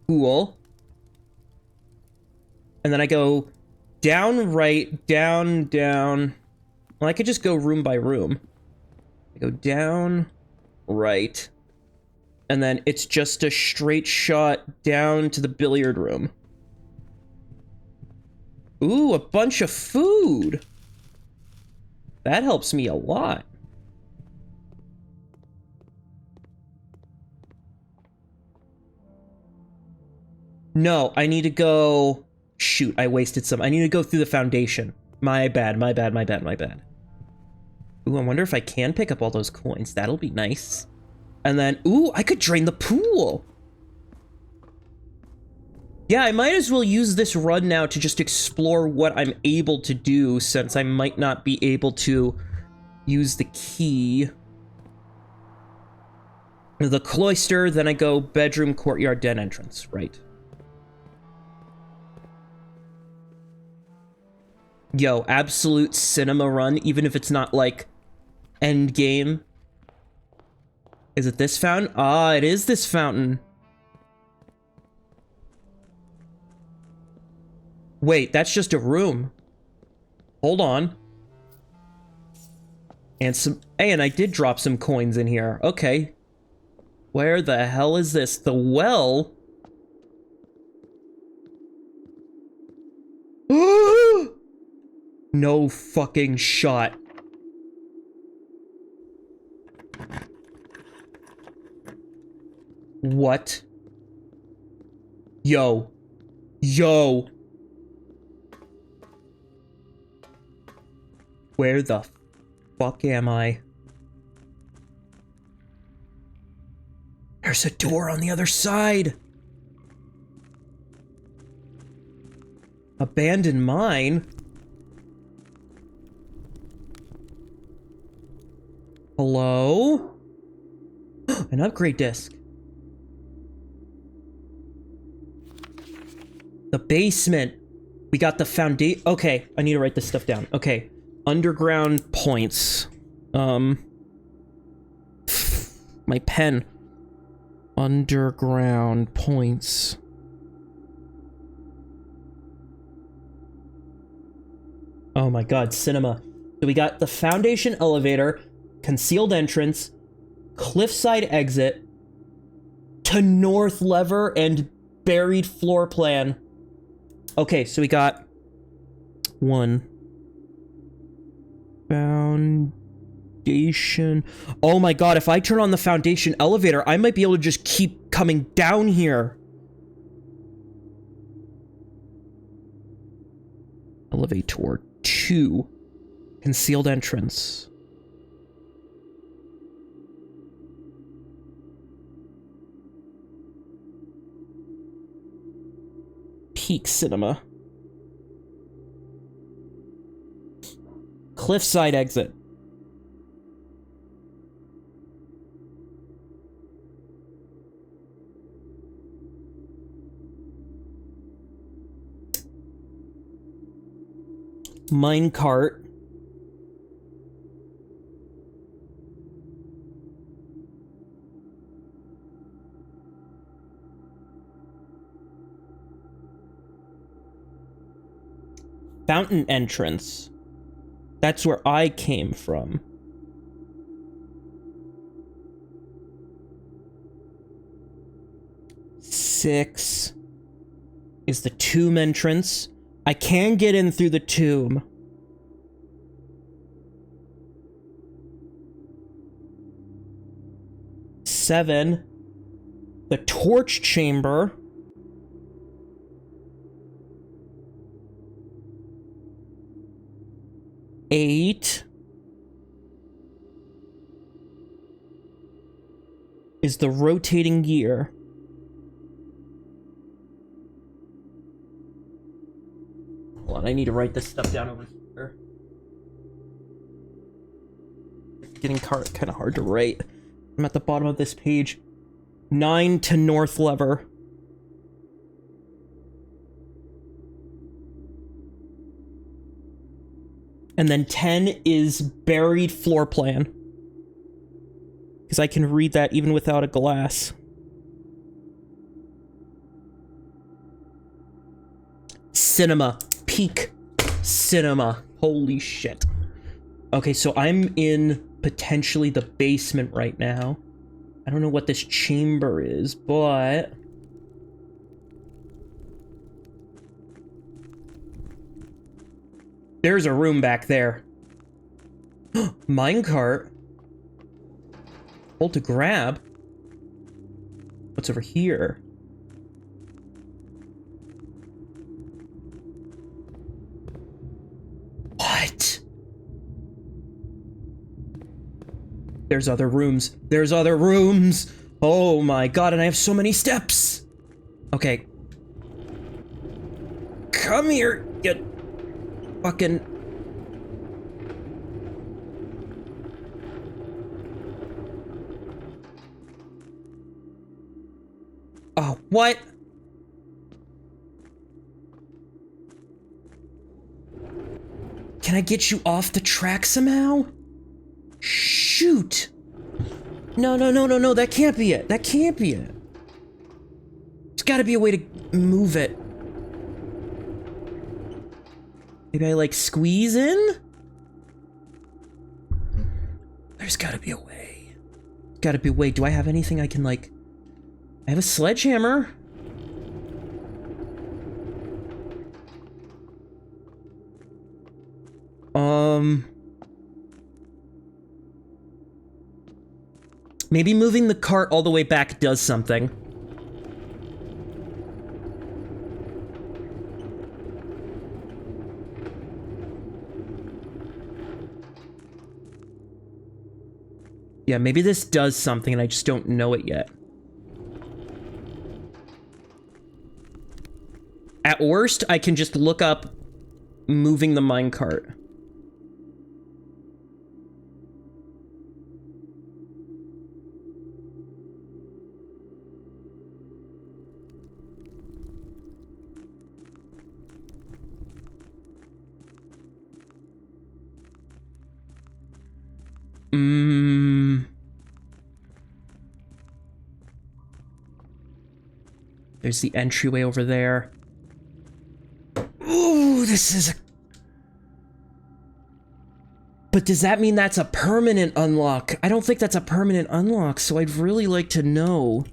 Cool. And then I go down, right, down, down. Well, I could just go room by room. I go down, right. And then it's just a straight shot down to the billiard room. Ooh, a bunch of food. That helps me a lot. No, I need to go... Shoot, I wasted some. I need to go through the foundation. My bad, my bad, my bad, my bad. Ooh, I wonder if I can pick up all those coins. That'll be nice. And then, ooh, I could drain the pool. Yeah, I might as well use this run now to just explore what I'm able to do, since I might not be able to use the key. The cloister, then I go bedroom, courtyard, den entrance, right. Yo, absolute cinema run, even if it's not, like, end game. Is it this fountain? Ah, it is this fountain. Wait, that's just a room. Hold on. And some... Hey, and I did drop some coins in here. Okay. Where the hell is this? The well? No fucking shot. What? Yo. Yo. Where the fuck am I? There's a door on the other side. Abandoned mine? Hello? An upgrade disc. The basement. We got the foundation. Okay, I need to write this stuff down. Okay. Underground points. My pen. Underground points. Oh my god, cinema. So we got the foundation elevator, concealed entrance, cliffside exit, to north lever, and buried floor plan. Okay, so we got one. Foundation. Oh my god, if I turn on the foundation elevator, I might be able to just keep coming down here. Elevator 2. Concealed entrance. Peak cinema. Cliffside exit. Minecart. Fountain entrance. That's where I came from. Six is the tomb entrance. I can get in through the tomb. Seven, the torch chamber. Eight is the rotating gear. Hold on, I need to write this stuff down over here. It's getting kind of hard to write. I'm at the bottom of this page. 9 to north lever. And then 10 is buried floor plan. Because I can read that even without a glass. Cinema. Peak cinema. Holy shit. Okay, so I'm in potentially the basement right now. I don't know what this chamber is, but... there's a room back there. Minecart. Hold to grab. What's over here? What? There's other rooms. There's other rooms. Oh my god, and I have so many steps. Okay. Come here, you fucking... oh, what? Can I get you off the track somehow? Shoot! No, no, no, no, no, that can't be it. That can't be it. There's gotta be a way to move it. Maybe I, like, squeeze in? There's gotta be a way. Gotta be a way. Do I have anything I can, like... I have a sledgehammer. Maybe moving the cart all the way back does something. Yeah, maybe this does something and I just don't know it yet. At worst, I can just look up moving the minecart. There's the entryway over there. Ooh, this is a... But does that mean that's a permanent unlock? I don't think that's a permanent unlock, so I'd really like to know.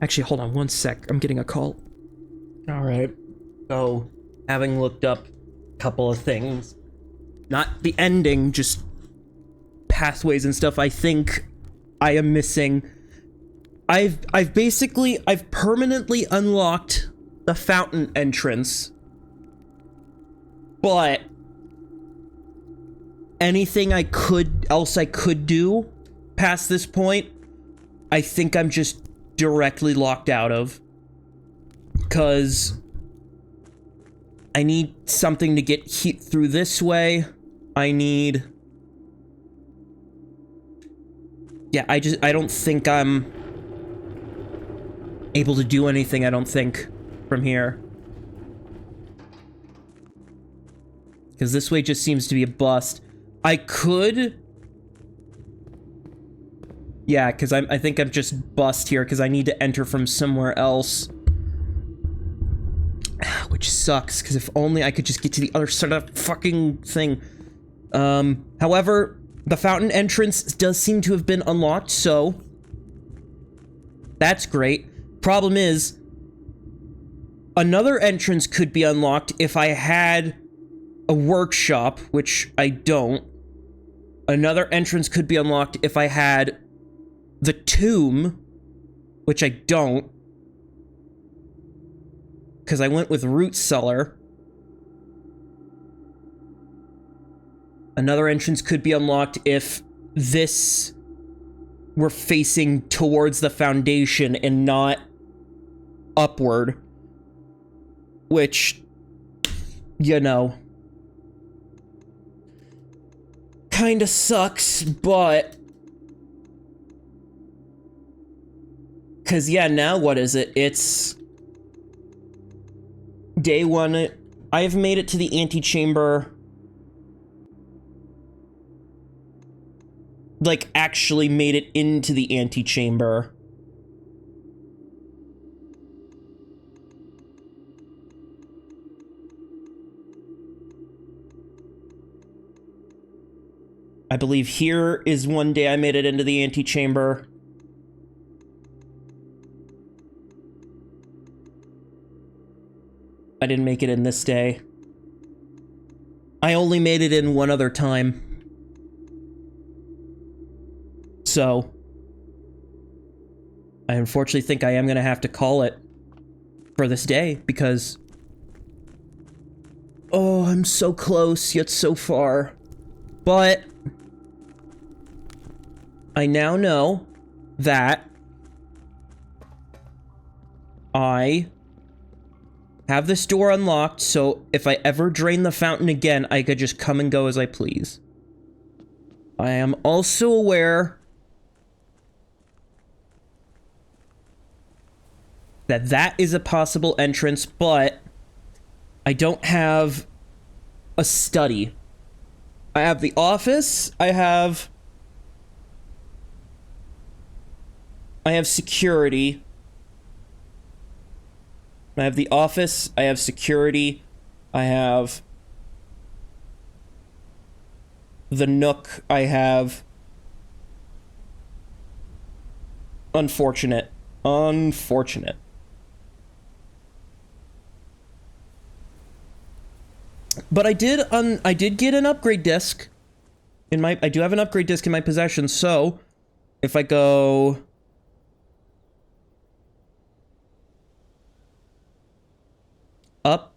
Actually, hold on one sec. I'm getting a call. Alright. So, having looked up a couple of things, not the ending, just pathways and stuff, I think I am missing... I've permanently unlocked the fountain entrance, but anything I could do past this point, I think I'm just directly locked out of, because I need something to get heat through this way. I need... Yeah, I don't think I'm able to do anything, I don't think, from here. Because this way just seems to be a bust. I could... Yeah, because I think I'm just bust here, because I need to enter from somewhere else. Which sucks, because if only I could just get to the other side of the fucking thing. However, the fountain entrance does seem to have been unlocked, so... That's great. Problem is, another entrance could be unlocked if I had a workshop, which I don't. Another entrance could be unlocked if I had the tomb, which I don't, because I went with root cellar. Another entrance could be unlocked if this were facing towards the foundation and not upward, which, you know, kinda sucks, but... Because, yeah, now what is it? It's... Day 1. I've made it to the antechamber. Like, actually made it into the antechamber. I believe here is one day I made it into the antechamber. I didn't make it in this day. I only made it in one other time. So, I unfortunately think I am going to have to call it for this day, because... Oh, I'm so close, yet so far. But... I now know that I have this door unlocked, so if I ever drain the fountain again, I could just come and go as I please. I am also aware that that is a possible entrance, but I don't have a study. I have the office, I have security. I have the office, I have security, I have the Nook, I have unfortunate. Unfortunate. But I did get an upgrade disc in my, I do have an upgrade disc in my possession, so if I go up,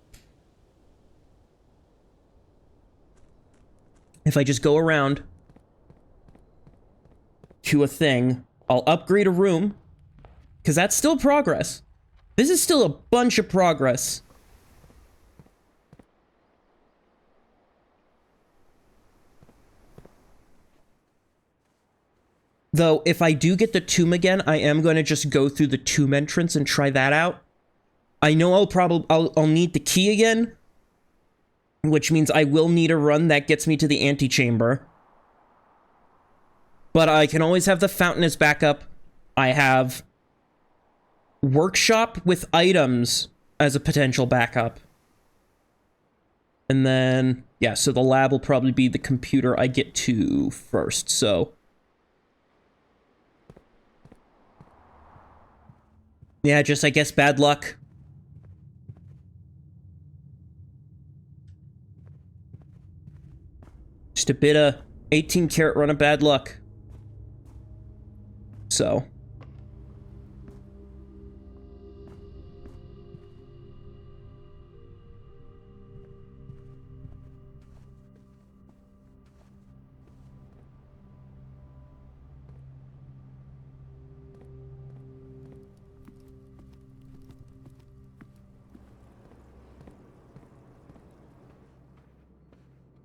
if I just go around to a thing, I'll upgrade a room, because that's still progress. This is still a bunch of progress. Though, if I do get the tomb again, I am going to just go through the tomb entrance and try that out. I know I'll need the key again, which means I will need a run that gets me to the antechamber. But I can always have the fountain as backup. I have workshop with items as a potential backup. And then, yeah, so the lab will probably be the computer I get to first, so. Yeah, just, I guess, bad luck. Just a bit of 18 karat run of bad luck. So.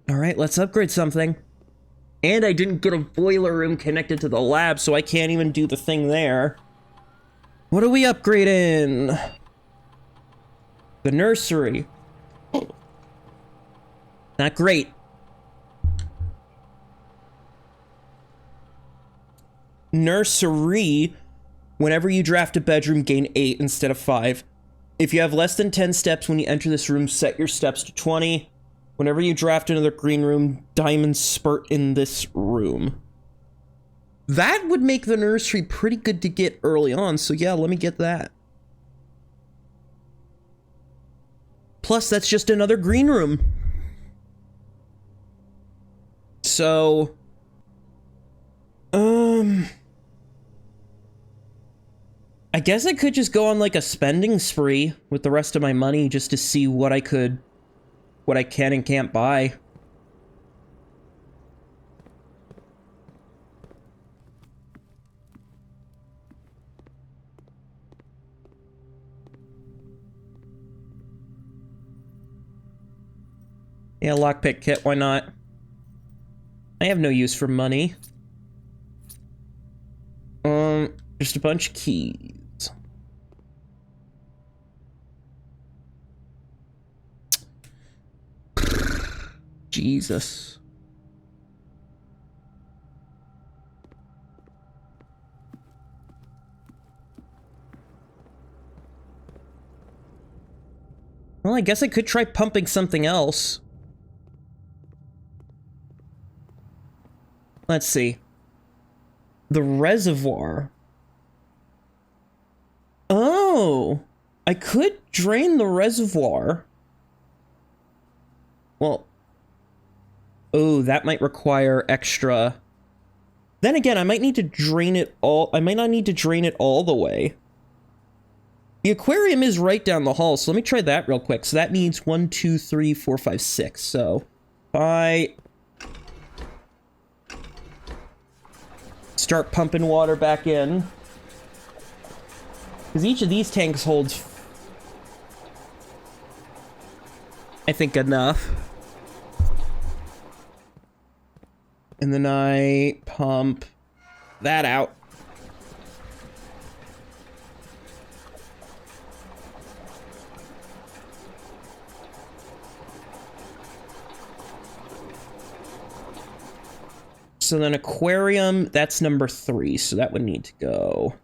All right, let's upgrade something. And I didn't get a boiler room connected to the lab, so I can't even do the thing there. What are we upgrading? The nursery. Not great. Nursery. Whenever you draft a bedroom, gain 8 instead of 5. If you have less than 10 steps when you enter this room, set your steps to 20. Whenever you draft another green room, diamonds spurt in this room. That would make the nursery pretty good to get early on, so yeah, let me get that. Plus, that's just another green room. So... I guess I could just go on, like, a spending spree with the rest of my money just to see what I can and can't buy. Yeah, lockpick kit, why not? I have no use for money. Just a bunch of keys. Jesus. Well, I guess I could try pumping something else. Let's see. The reservoir. Oh, I could drain the reservoir. Well, oh, that might require extra. Then again, I might need to drain it all. I might not need to drain it all the way. The aquarium is right down the hall, so let me try that real quick. So that needs 1, 2, 3, 4, 5, 6. So if I start pumping water back in, because each of these tanks holds, I think, enough. And then I pump that out. So then aquarium, that's number 3, so that would need to go.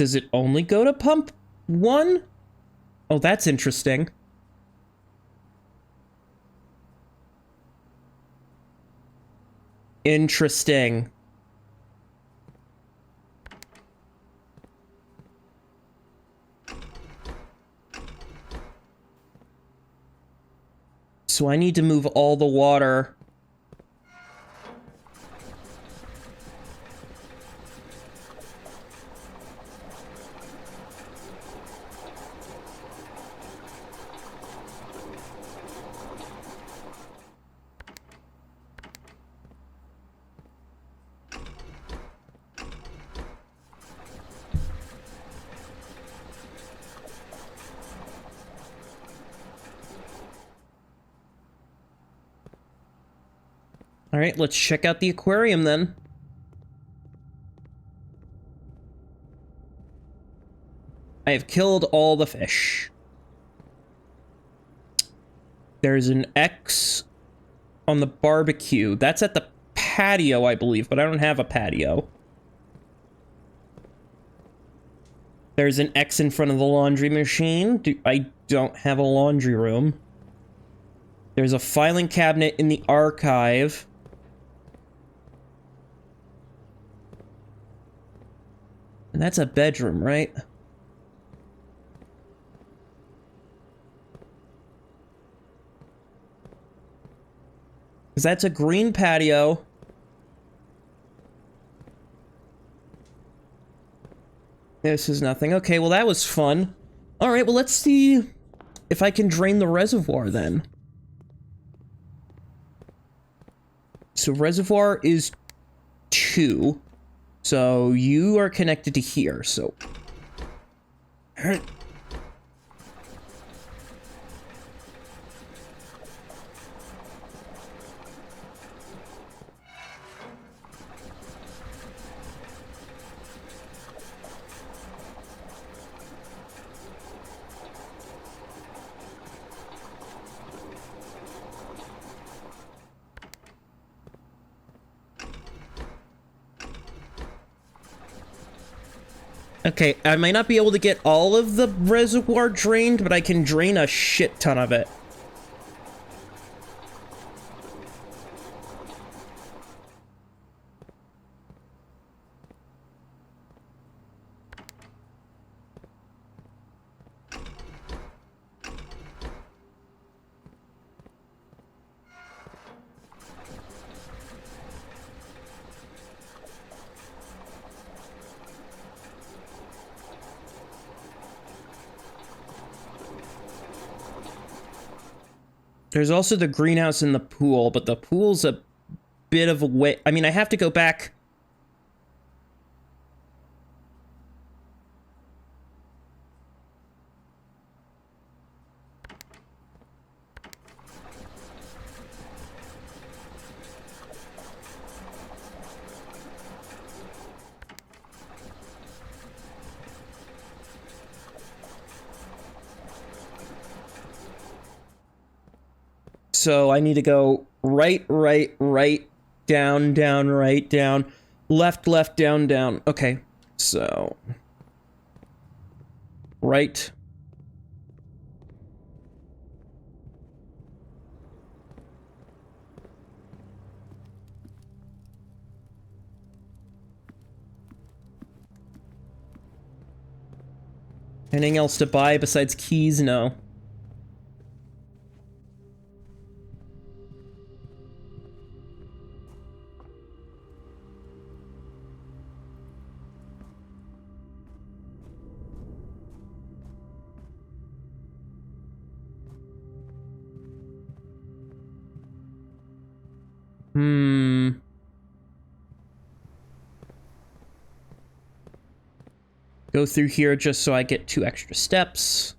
Does it only go to pump 1? Oh, that's interesting. Interesting. So I need to move all the water. All right, let's check out the aquarium then. I have killed all the fish. There's an X on the barbecue. That's at the patio, I believe, but I don't have a patio. There's an X in front of the laundry machine. I don't have a laundry room. There's a filing cabinet in the archive. And that's a bedroom, right? Because that's a green patio. This is nothing. Okay, well that was fun. Alright, well let's see if I can drain the reservoir then. So reservoir is 2. So you are connected to here, so... Okay, I might not be able to get all of the reservoir drained, but I can drain a shit ton of it. There's also the greenhouse and the pool, but the pool's a bit of a way. I mean, I have to go back. So I need to go right, down, right, down, left, down, down. Okay, so right. Anything else to buy besides keys? No. Go through here just so I get 2 extra steps.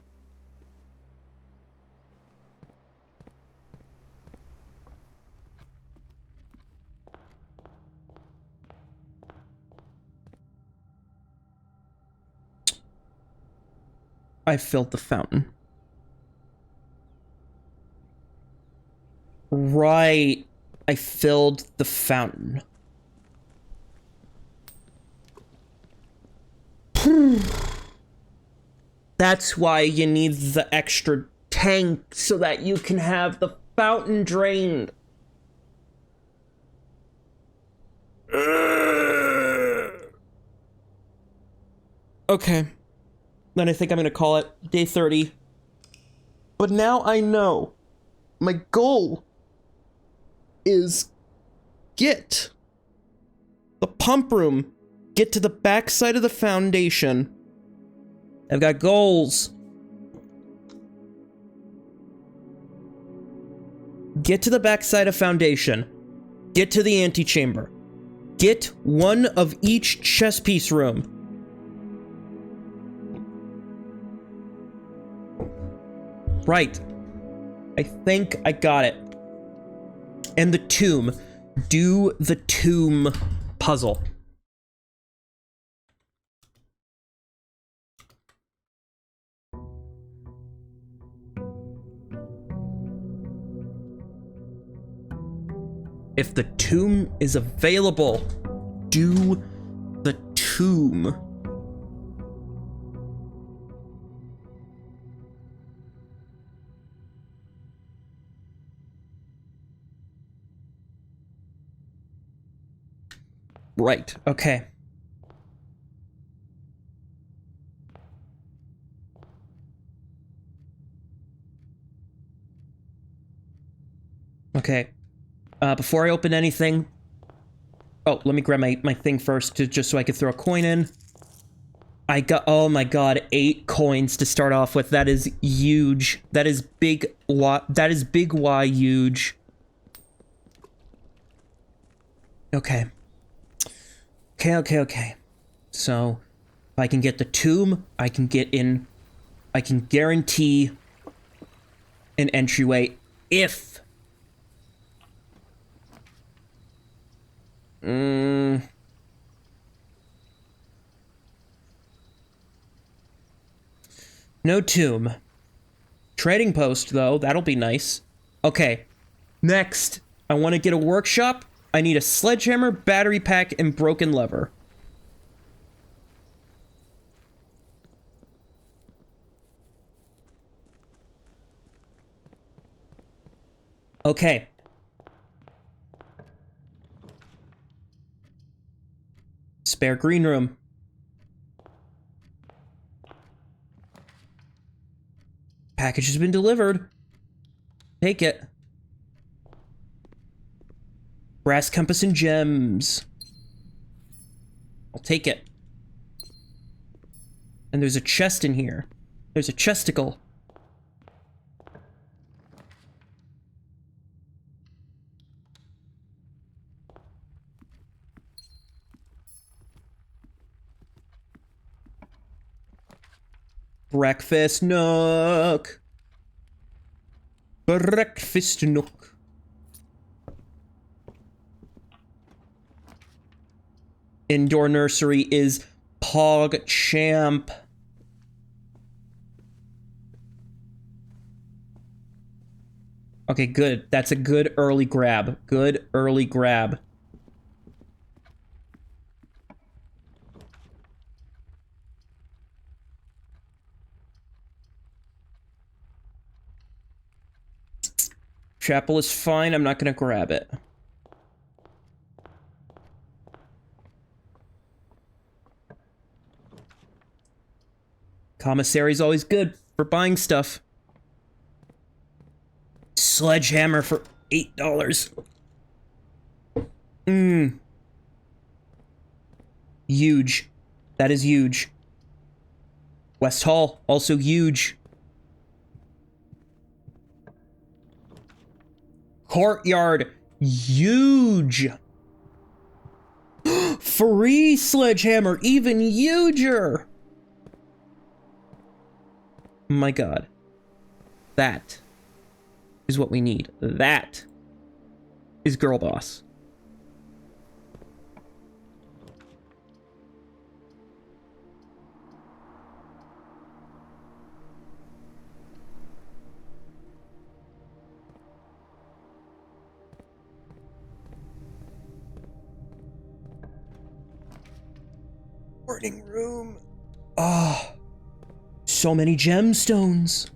I filled the fountain. Right. I filled the fountain. That's why you need the extra tank, so that you can have the fountain drained. Okay. Then I think I'm gonna call it day 30. But now I know my goal is get the pump room, get to the back side of the foundation. I've got goals. Get to the back side of foundation. Get to the antechamber. Get one of each chess piece room. Right. I think I got it. And the tomb. Do the tomb puzzle. If the tomb is available, do the tomb. Right, okay. Okay. Before I open anything... Oh, let me grab my thing first, just so I can throw a coin in. I got, oh my god, 8 coins to start off with. That is huge. That is big Y huge. Okay. Okay. So, if I can get the tomb, I can guarantee an entryway if... No tomb. Trading post, though. That'll be nice. Okay. Next, I want to get a workshop. I need a sledgehammer, battery pack, and broken lever. Okay. Spare green room. Package has been delivered. Take it. Brass compass and gems. I'll take it. And there's a chest in here. There's a chesticle. Breakfast nook. Breakfast nook. Indoor nursery is Pog Champ. Okay, good. That's a good early grab. Good early grab. Chapel is fine. I'm not gonna grab it. Commissary's always good for buying stuff. Sledgehammer for $8. Huge. That is huge. West Hall, also huge. Courtyard, huge. Free sledgehammer, even huger. My god. That is what we need. That is girl boss. Boarding room. Oh, so many gemstones.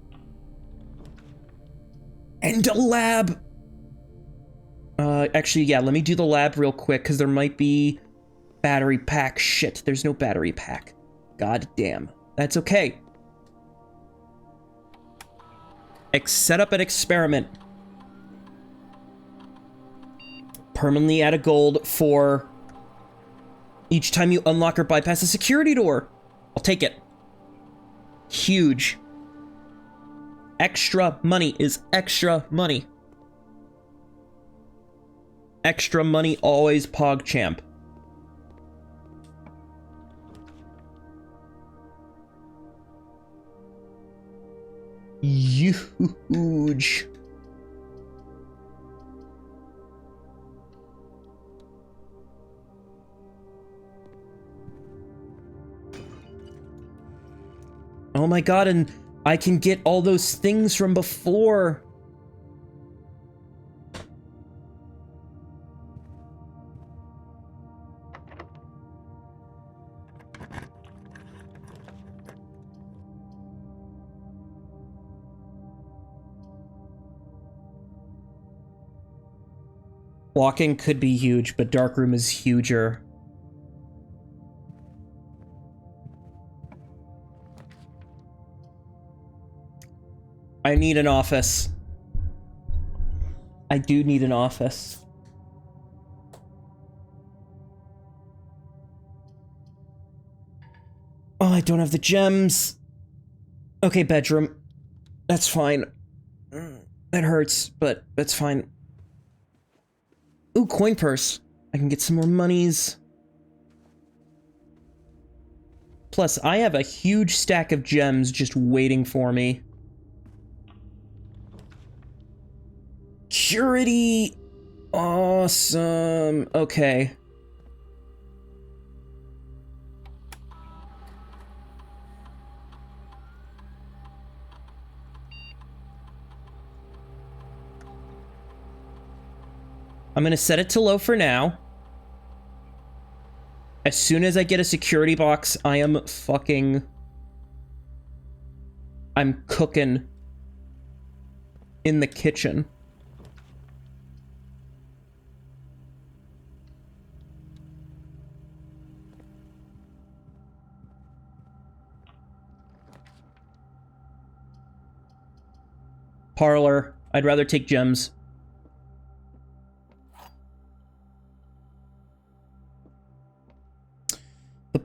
And a lab. Actually, yeah, let me do the lab real quick, because there might be battery pack. Shit, there's no battery pack. God damn. That's okay. Set up an experiment. Permanently add a gold for each time you unlock or bypass a security door. I'll take it. Huge. Extra money is extra money. Extra money always PogChamp. Huge. Oh my god, and I can get all those things from before. Walking could be huge, but darkroom is huger. I need an office. I do need an office. Oh, I don't have the gems. Okay, bedroom. That's fine. That hurts, but that's fine. Ooh, coin purse. I can get some more monies. Plus, I have a huge stack of gems just waiting for me. Purity! Awesome. Okay. I'm gonna set it to low for now. As soon as I get a security box, I am fucking... I'm cooking in the kitchen. Parlor. I'd rather take gems. The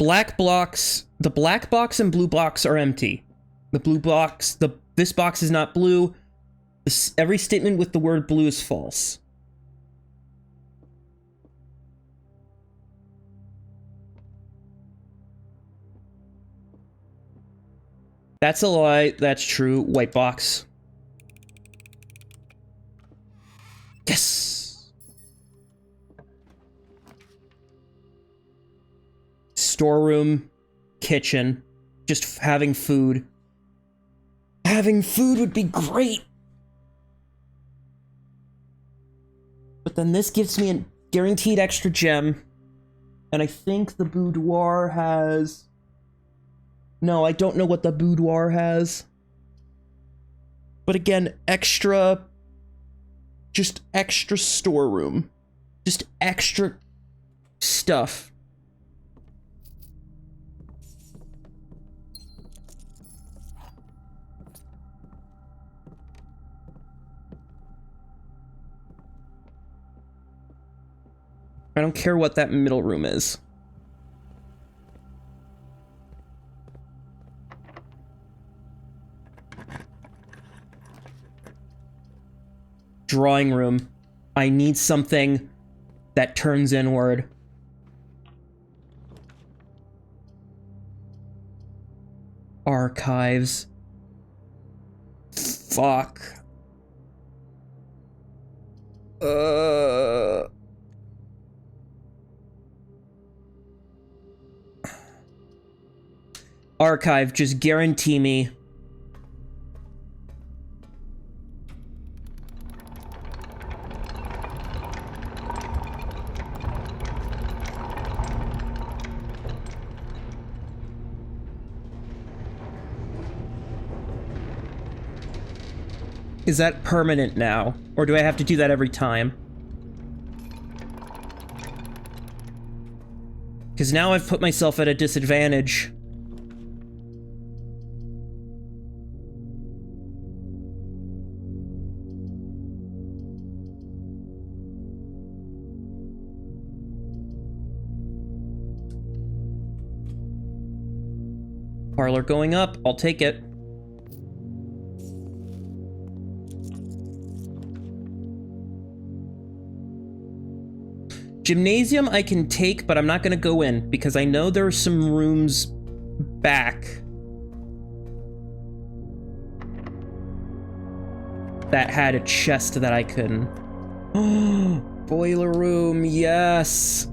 black box and blue box are empty. The blue box, this box is not blue. Every statement with the word blue is false. That's a lie. That's true. White box. Yes. Storeroom, kitchen, just having food. Having food would be great. But then this gives me a guaranteed extra gem. And I think the boudoir has... No, I don't know what the boudoir has. But again, extra... Just extra storeroom. Just extra stuff. I don't care what that middle room is. Drawing room. I need something that turns inward. Archives. Fuck. Archive, just guarantee me. Is that permanent now? Or do I have to do that every time? Because now I've put myself at a disadvantage. Parlor going up, I'll take it. Gymnasium I can take, but I'm not gonna go in because I know there are some rooms back that had a chest that I couldn't. Oh, boiler room, yes.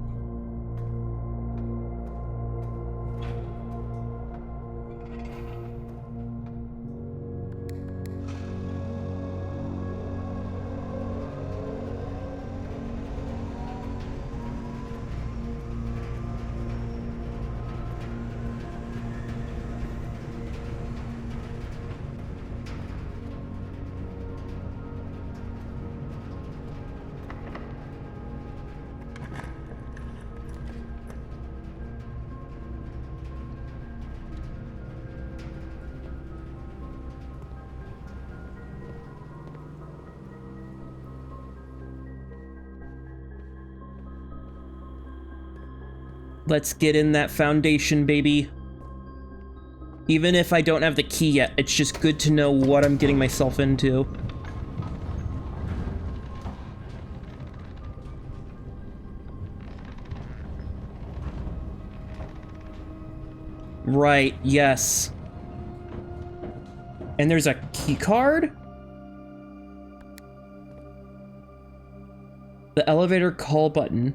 Let's get in that foundation, baby. Even if I don't have the key yet, it's just good to know what I'm getting myself into. Right, yes. And there's a key card? The elevator call button.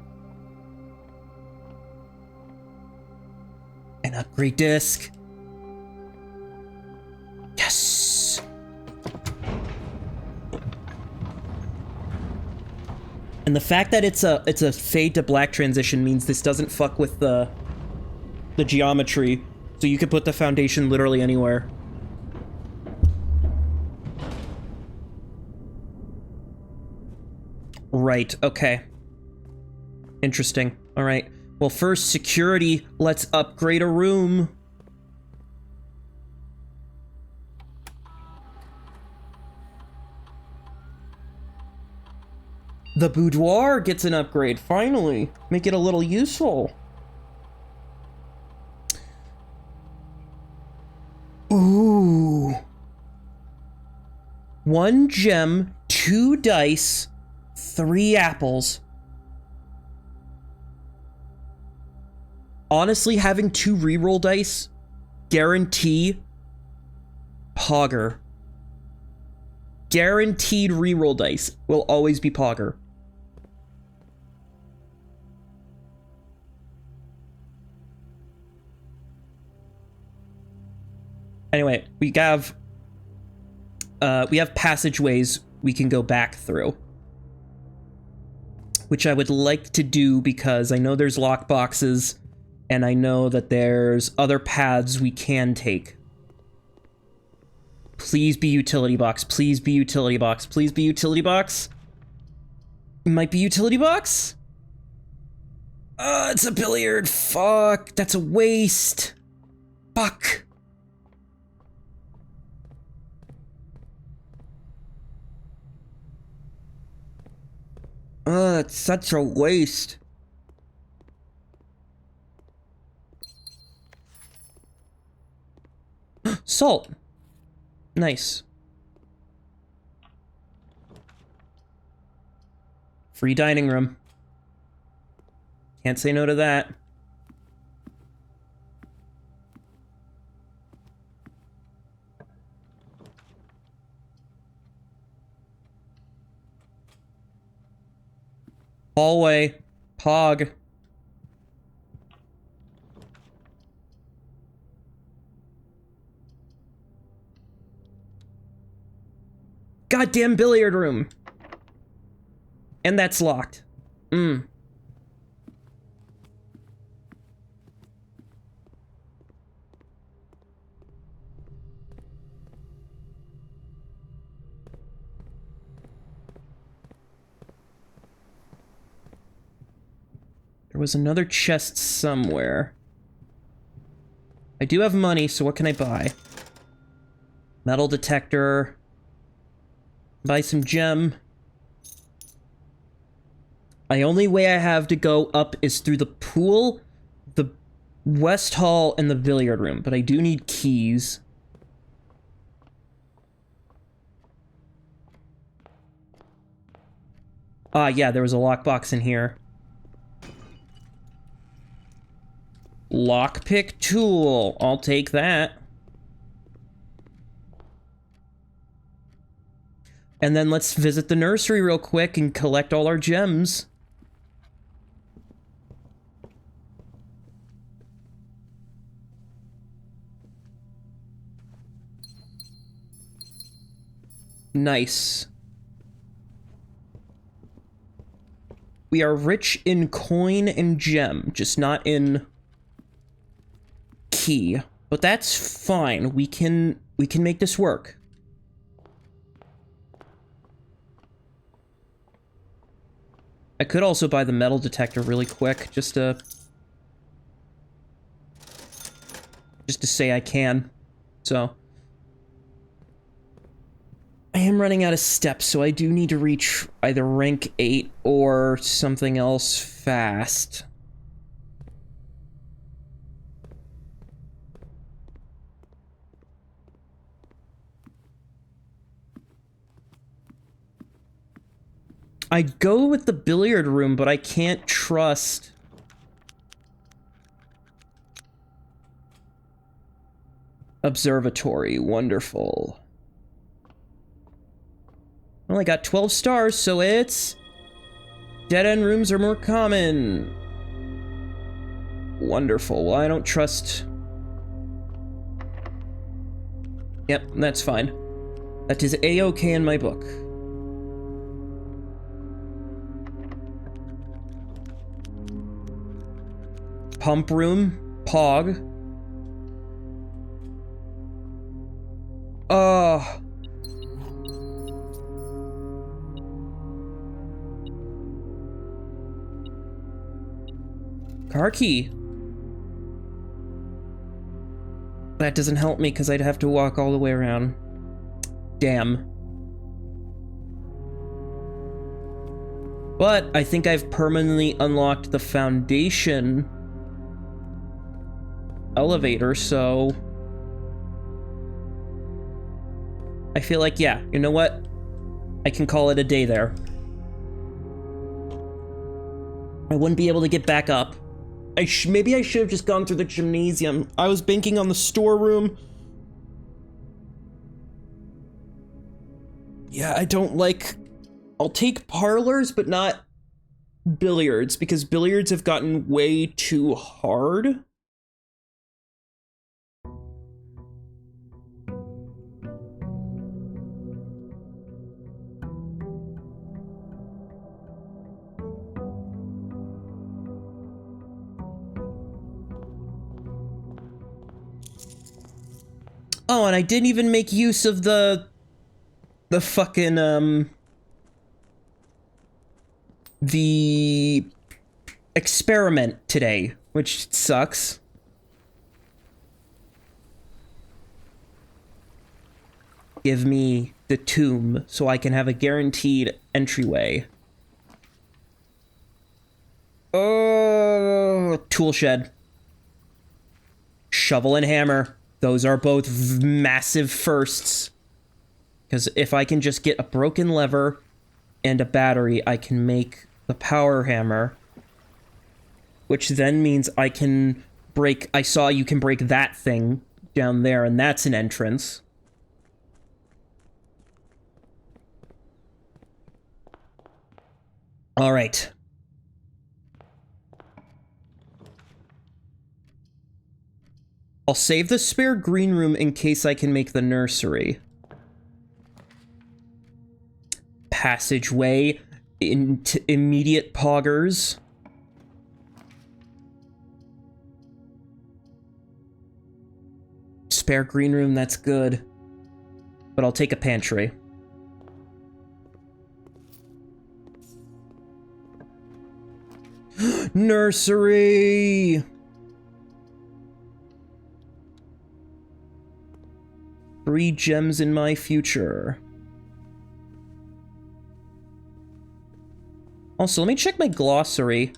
An upgrade disc. Yes. And the fact that it's a fade to black transition means this doesn't fuck with the geometry, so you could put the foundation literally anywhere. Right, okay. Interesting. All right. Well, first, security. Let's upgrade a room. The boudoir gets an upgrade, finally. Make it a little useful. Ooh. 1 gem, 2 dice, 3 apples. Honestly, having 2 reroll dice guarantee Pogger. Guaranteed reroll dice will always be Pogger. Anyway, we have passageways we can go back through, which I would like to do because I know there's lockboxes. And I know that there's other paths we can take. Please be utility box. Please be utility box. Please be utility box. Might be utility box? It's a billiard. Fuck. That's a waste. Fuck. It's such a waste. Salt. Nice. Free dining room. Can't say no to that. Hallway. Pog. Goddamn billiard room. And that's locked. There was another chest somewhere. I do have money, so what can I buy? Metal detector. Buy some gem. The only way I have to go up is through the pool, the West Hall, and the billiard room, but I do need keys. Ah, yeah, there was a lockbox in here. Lockpick tool. I'll take that. And then let's visit the nursery real quick and collect all our gems. Nice. We are rich in coin and gem, just not in key. But that's fine. We can make this work. I could also buy the metal detector really quick, just to say I can. So I am running out of steps, so I do need to reach either rank 8 or something else fast. I'd go with the billiard room, but I can't trust... Observatory, wonderful. Well, I got 12 stars, so it's... Dead-end rooms are more common. Wonderful. Well, I don't trust... Yep, that's fine. That is A-okay in my book. Pump room, Pog. Car key. That doesn't help me because I'd have to walk all the way around. Damn. But I think I've permanently unlocked the foundation elevator, so I feel like, yeah, you know what? I can call it a day there. I wouldn't be able to get back up. Maybe I should have just gone through the gymnasium. I was banking on the storeroom. Yeah, I don't like... I'll take parlors, but not billiards, because billiards have gotten way too hard. Oh, and I didn't even make use of the fucking, the experiment today, which sucks. Give me the tomb so I can have a guaranteed entryway. Oh, tool shed. Shovel and hammer. Those are both massive firsts. Because if I can just get a broken lever and a battery, I can make the power hammer. Which then means I can break... I saw you can break that thing down there, and that's an entrance. Alright. I'll save the spare green room in case I can make the nursery. Passageway into immediate poggers. Spare green room, that's good. But I'll take a pantry. Nursery! 3 gems in my future. Also, let me check my glossary.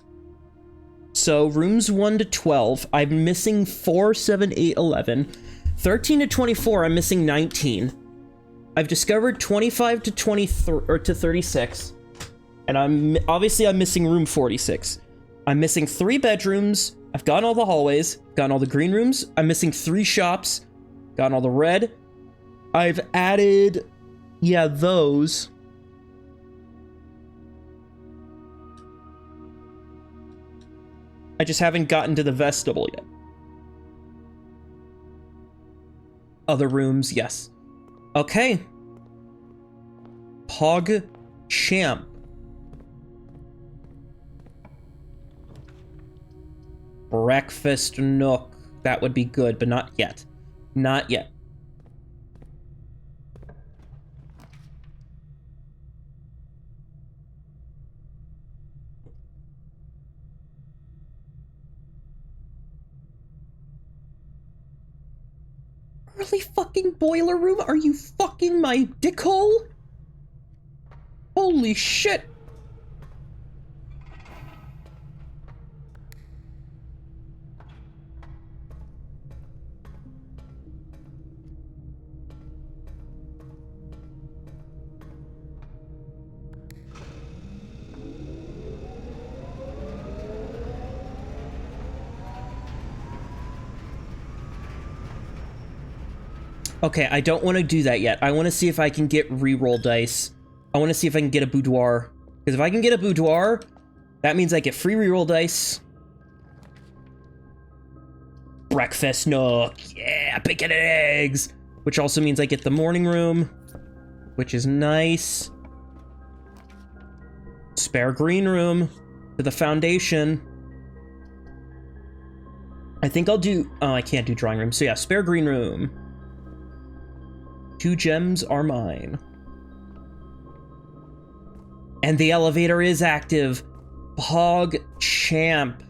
So, rooms 1 to 12, I'm missing 4, 7, 8, 11. 13 to 24, I'm missing 19. I've discovered 25 to 23 or to 36. And I'm missing room 46. I'm missing 3 bedrooms. I've gotten all the hallways, gotten all the green rooms. I'm missing 3 shops, gotten all the red. I've added, yeah, those. I just haven't gotten to the vestibule yet. Other rooms, yes. Okay. Pog Champ. Breakfast Nook. That would be good, but not yet. Not yet. Early fucking boiler room? Are you fucking my dickhole? Holy shit. Okay, I don't want to do that yet. I want to see if I can get reroll dice. I want to see if I can get a boudoir. Because if I can get a boudoir, that means I get free reroll dice. Breakfast Nook. Yeah, bacon and eggs. Which also means I get the morning room. Which is nice. Spare green room. To the foundation. I think I'll do... Oh, I can't do drawing room. So yeah, spare green room. 2 gems are mine. And the elevator is active. Pog Champ.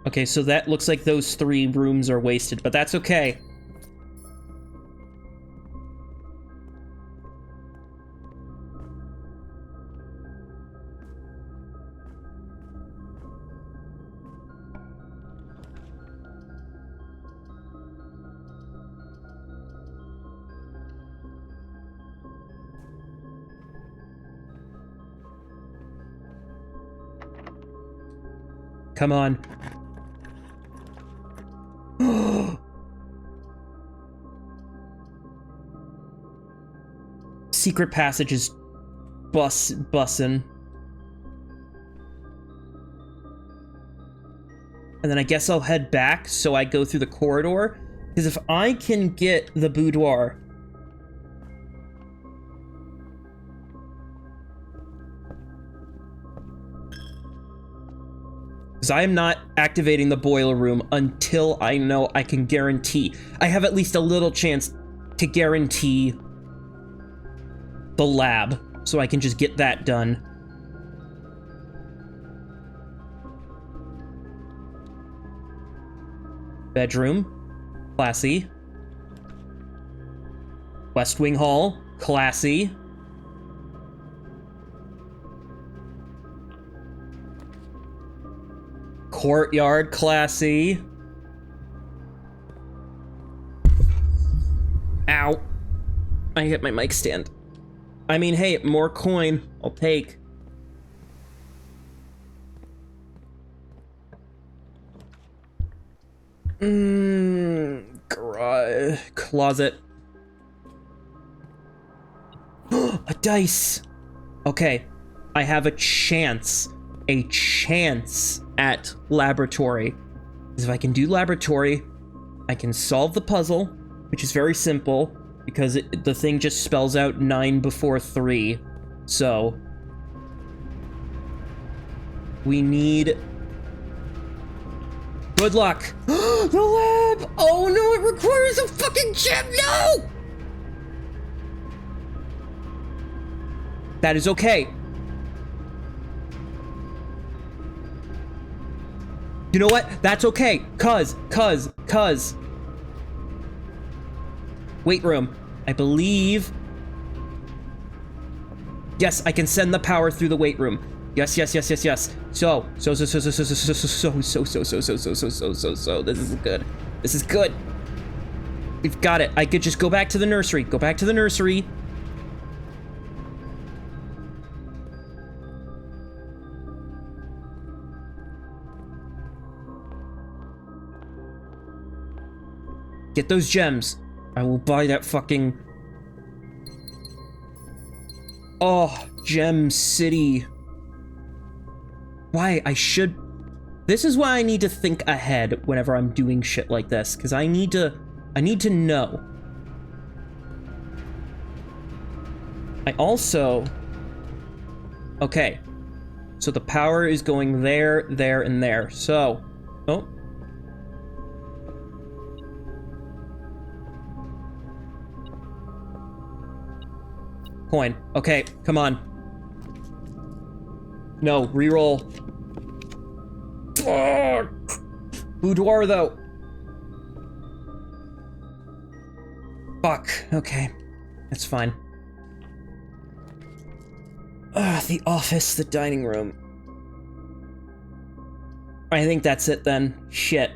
Okay, so that looks like those 3 rooms are wasted, but that's okay. Come on. Secret passage is bussin'. And then I guess I'll head back so I go through the corridor. Because if I can get the boudoir... Because I am not activating the boiler room until I know I can guarantee. I have at least a little chance to guarantee the lab, so I can just get that done. Bedroom, classy. West Wing Hall, classy. Courtyard, classy. Ow. I hit my mic stand. I mean, hey, more coin. I'll take. Garage. Closet. A dice. Okay. I have a chance. A chance at laboratory. is if I can do laboratory, I can solve the puzzle, which is very simple, because the thing just spells out 9 before 3. So we need... Good luck. The lab! Oh no, it requires a fucking gem! No! That is okay. You know what? That's okay. Cuz. Weight room. I believe... Yes, I can send the power through the weight room. Yes. So. This is good. This is good. We've got it. I could just go back to the nursery. Go back to the nursery. Get those gems. I will buy that fucking... Oh, Gem City. Why? I should... This is why I need to think ahead whenever I'm doing shit like this, because I need to know. I also... Okay. So the power is going there, there, and there. So... Oh. Coin. Okay, come on. No, reroll. Fuck! Boudoir, though. Fuck. Okay. That's fine. The office, the dining room. I think that's it then. Shit.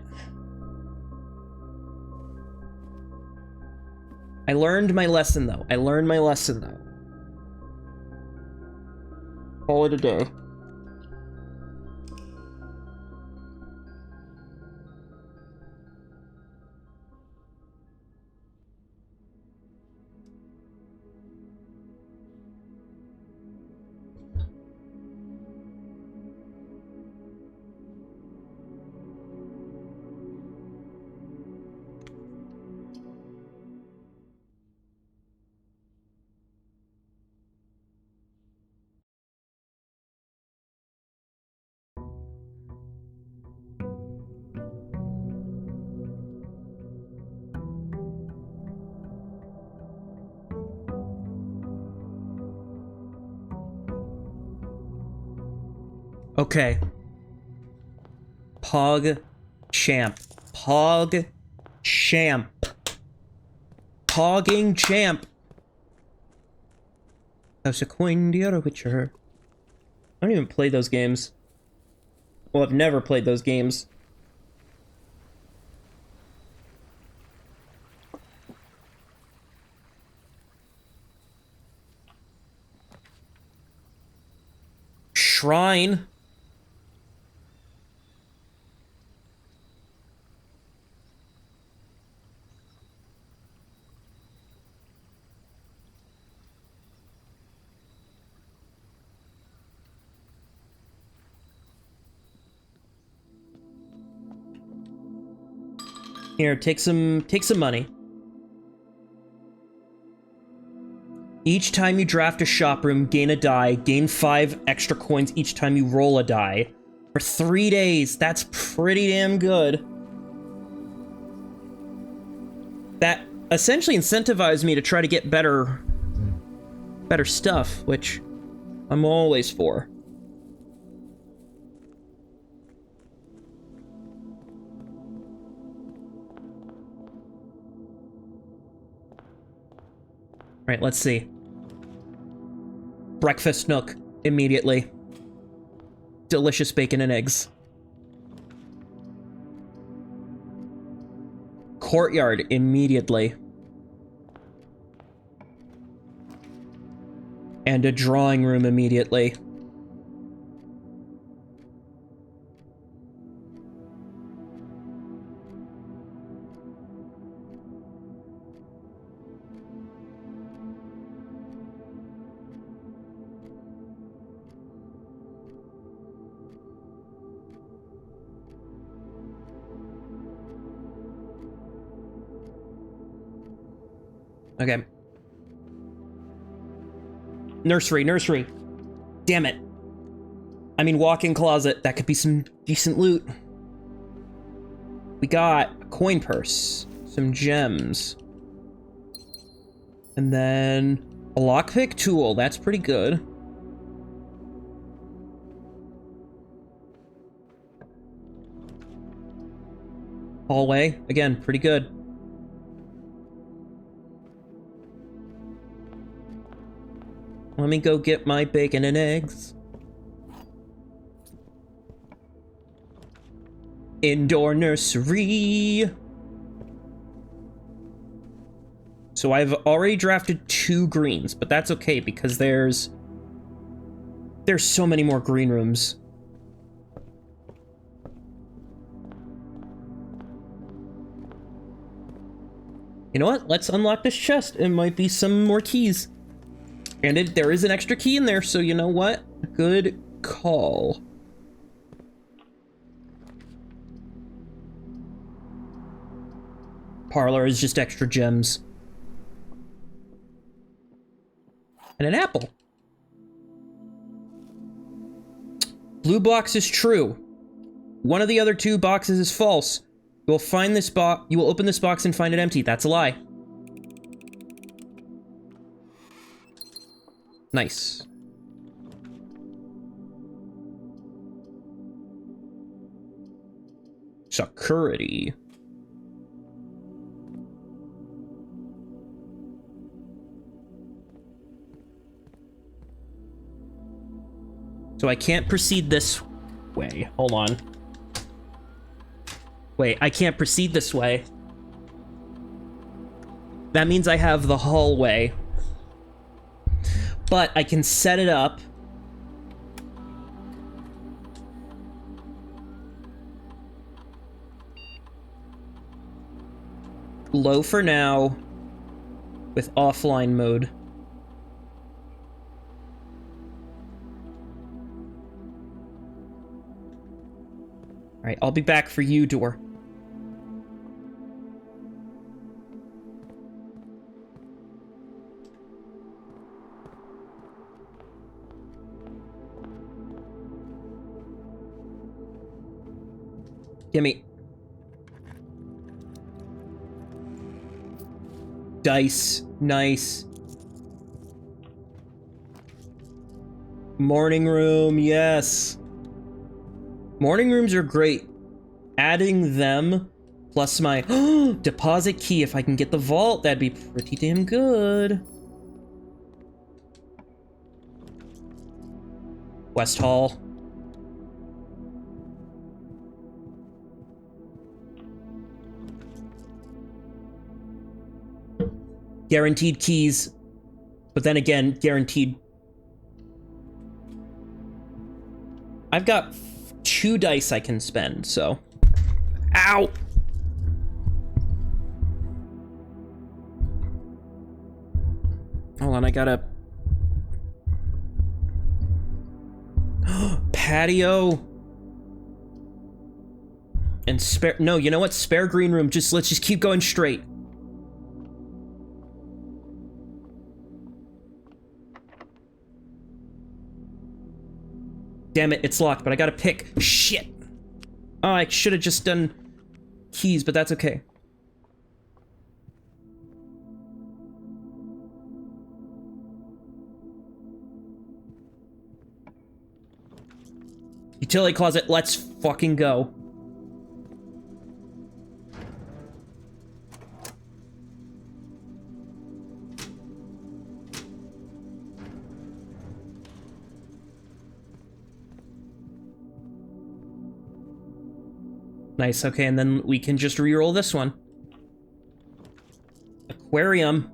I learned my lesson, though. Call it a day. Okay. Pog champ. Pogging champ. House of Coin, the other Witcher. I don't even play those games. Well, I've never played those games. Shrine. Here, take some money. Each time you draft a shop room, gain a die. Gain 5 extra coins each time you roll a die. For 3 days. That's pretty damn good. That essentially incentivized me to try to get better stuff, which I'm always for. Right, let's see. Breakfast nook, immediately. Delicious bacon and eggs. Courtyard, immediately. And a drawing room, immediately. Okay. Nursery, nursery. Damn it. I mean, walk-in closet. That could be some decent loot. We got a coin purse, some gems, and then a lockpick tool. That's pretty good. Hallway, again, pretty good. Let me go get my bacon and eggs. Indoor nursery. So I've already drafted 2 greens, but that's okay because there's so many more green rooms. You know what? Let's unlock this chest. It might be some more keys. And there is an extra key in there, so you know what? Good call. Parlor is just extra gems. And an apple. Blue box is true. One of the other 2 boxes is false. You will find this box. You will open this box and find it empty. That's a lie. Nice. Security. So I can't proceed this way. Hold on. Wait, I can't proceed this way. That means I have the hallway. But I can set it up. Low for now, with offline mode. Alright, I'll be back for you, door. Gimme. Dice. Nice. Morning room, yes. Morning rooms are great. Adding them, plus my deposit key, if I can get the vault, that'd be pretty damn good. West Hall. Guaranteed keys, but then again, guaranteed. I've got 2 dice I can spend, so. Ow! Hold on, I gotta... Patio. And spare... No, you know what? Spare green room. Let's just keep going straight. Damn it, it's locked, but I gotta pick. Shit! Oh, I should have just done keys, but that's okay. Utility closet, let's fucking go. Nice, okay, and then we can just reroll this one. Aquarium.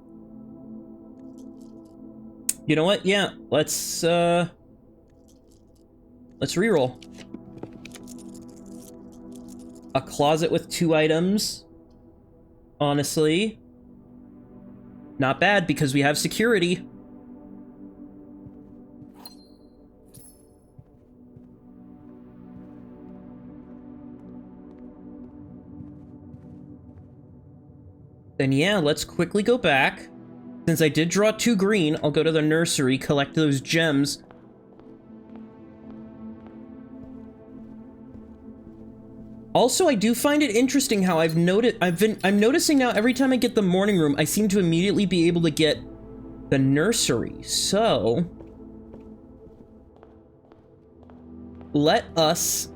You know what? Yeah, let's reroll. A closet with 2 items. Honestly. Not bad, because we have security. Then yeah, let's quickly go back. Since I did draw 2 green, I'll go to the nursery, collect those gems. Also, I do find it interesting how I'm noticing now every time I get the morning room, I seem to immediately be able to get the nursery. So let us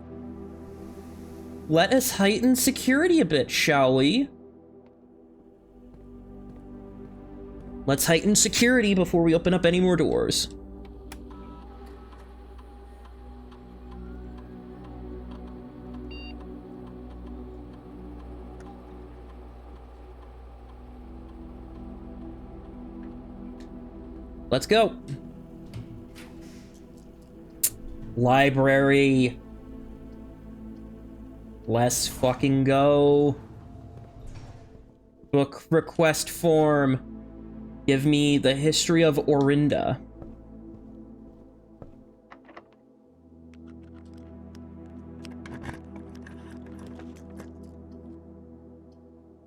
heighten security a bit, shall we? Let's heighten security before we open up any more doors. Let's go. Library. Let's fucking go. Book request form. Give me the history of Orinda.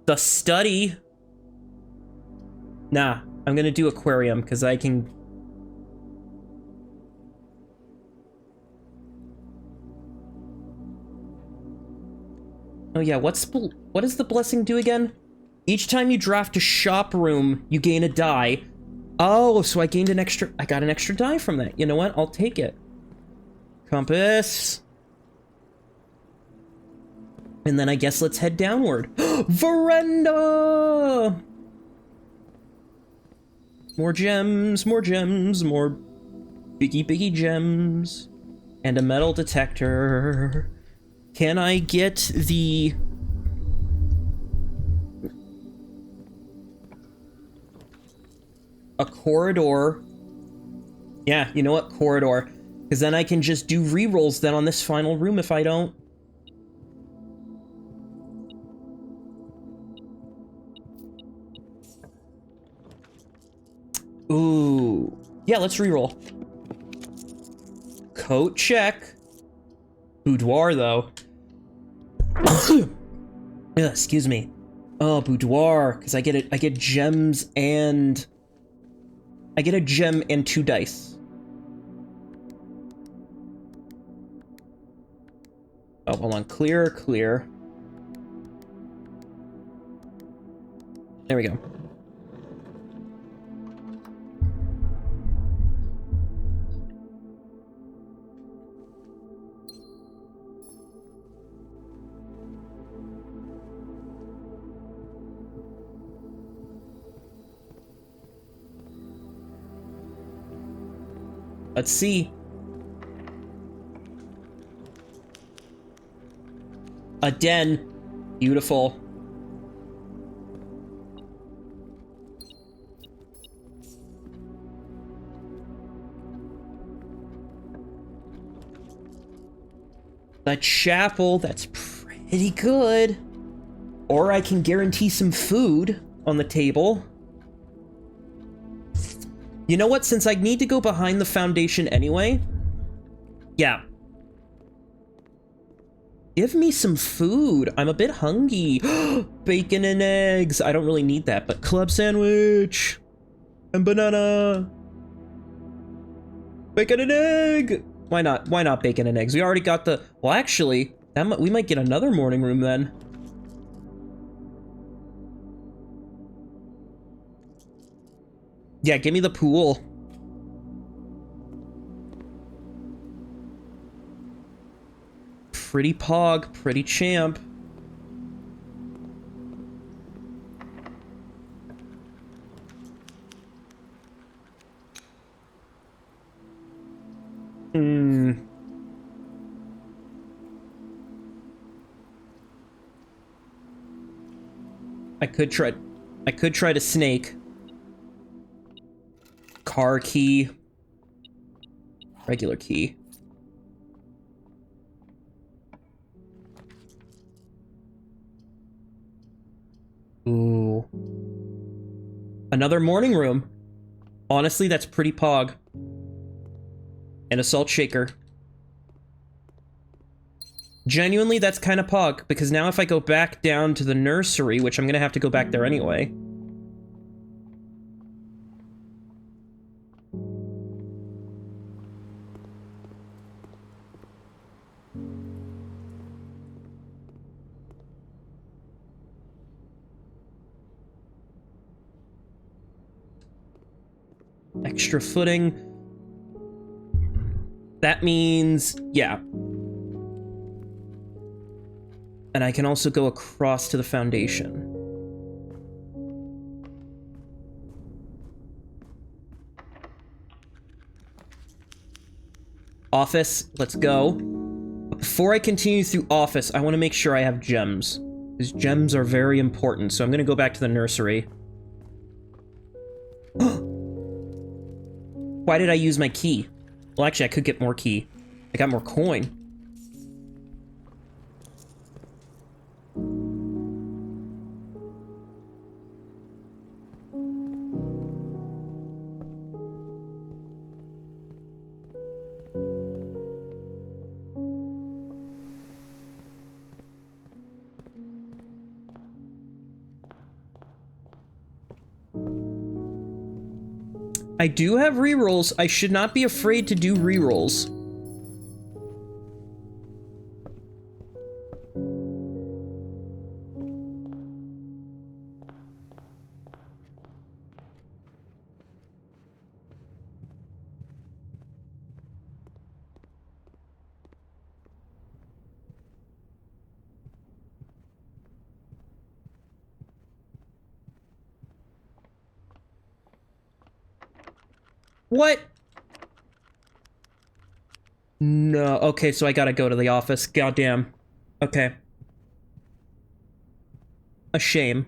The study. Nah. I'm gonna do aquarium, because I can... Oh yeah, what does the blessing do again? Each time you draft a shop room, you gain a die. Oh, so I got an extra die from that. You know what? I'll take it. Compass. And then I guess let's head downward. Veranda! More gems, more biggie gems. And a metal detector. Can I get the... a corridor? Yeah, you know what? Corridor. Because then I can just do rerolls then on this final room if I don't. Ooh. Yeah, let's reroll. Coat check. Boudoir, though. Excuse me. Oh, boudoir, because I get gems and... I get a gem and 2 dice. Oh, hold on. Clear. There we go. Let's see. A den. Beautiful. The chapel, that's pretty good. Or I can guarantee some food on the table. You know what? Since I need to go behind the foundation anyway... Yeah. Give me some food. I'm a bit hungry. Bacon and eggs. I don't really need that, but club sandwich. And banana. Bacon and egg. Why not? Why not bacon and eggs? We already got the... Well, actually, we might get another morning room then. Yeah, give me the pool. Pretty pog, pretty champ. I could try to snake. Car key. Regular key. Ooh. Another morning room. Honestly, that's pretty pog. And a salt shaker. Genuinely, that's kind of pog, because now if I go back down to the nursery, which I'm gonna have to go back there anyway. Extra footing. That means, yeah. And I can also go across to the foundation. Office, let's go. But before I continue through office, I want to make sure I have gems. Because gems are very important, so I'm going to go back to the nursery. Why did I use my key? Well, actually, I could get more key. I got more coin. I do have rerolls. I should not be afraid to do rerolls. What? No. Okay, so I gotta go to the office. Goddamn. Okay. A shame.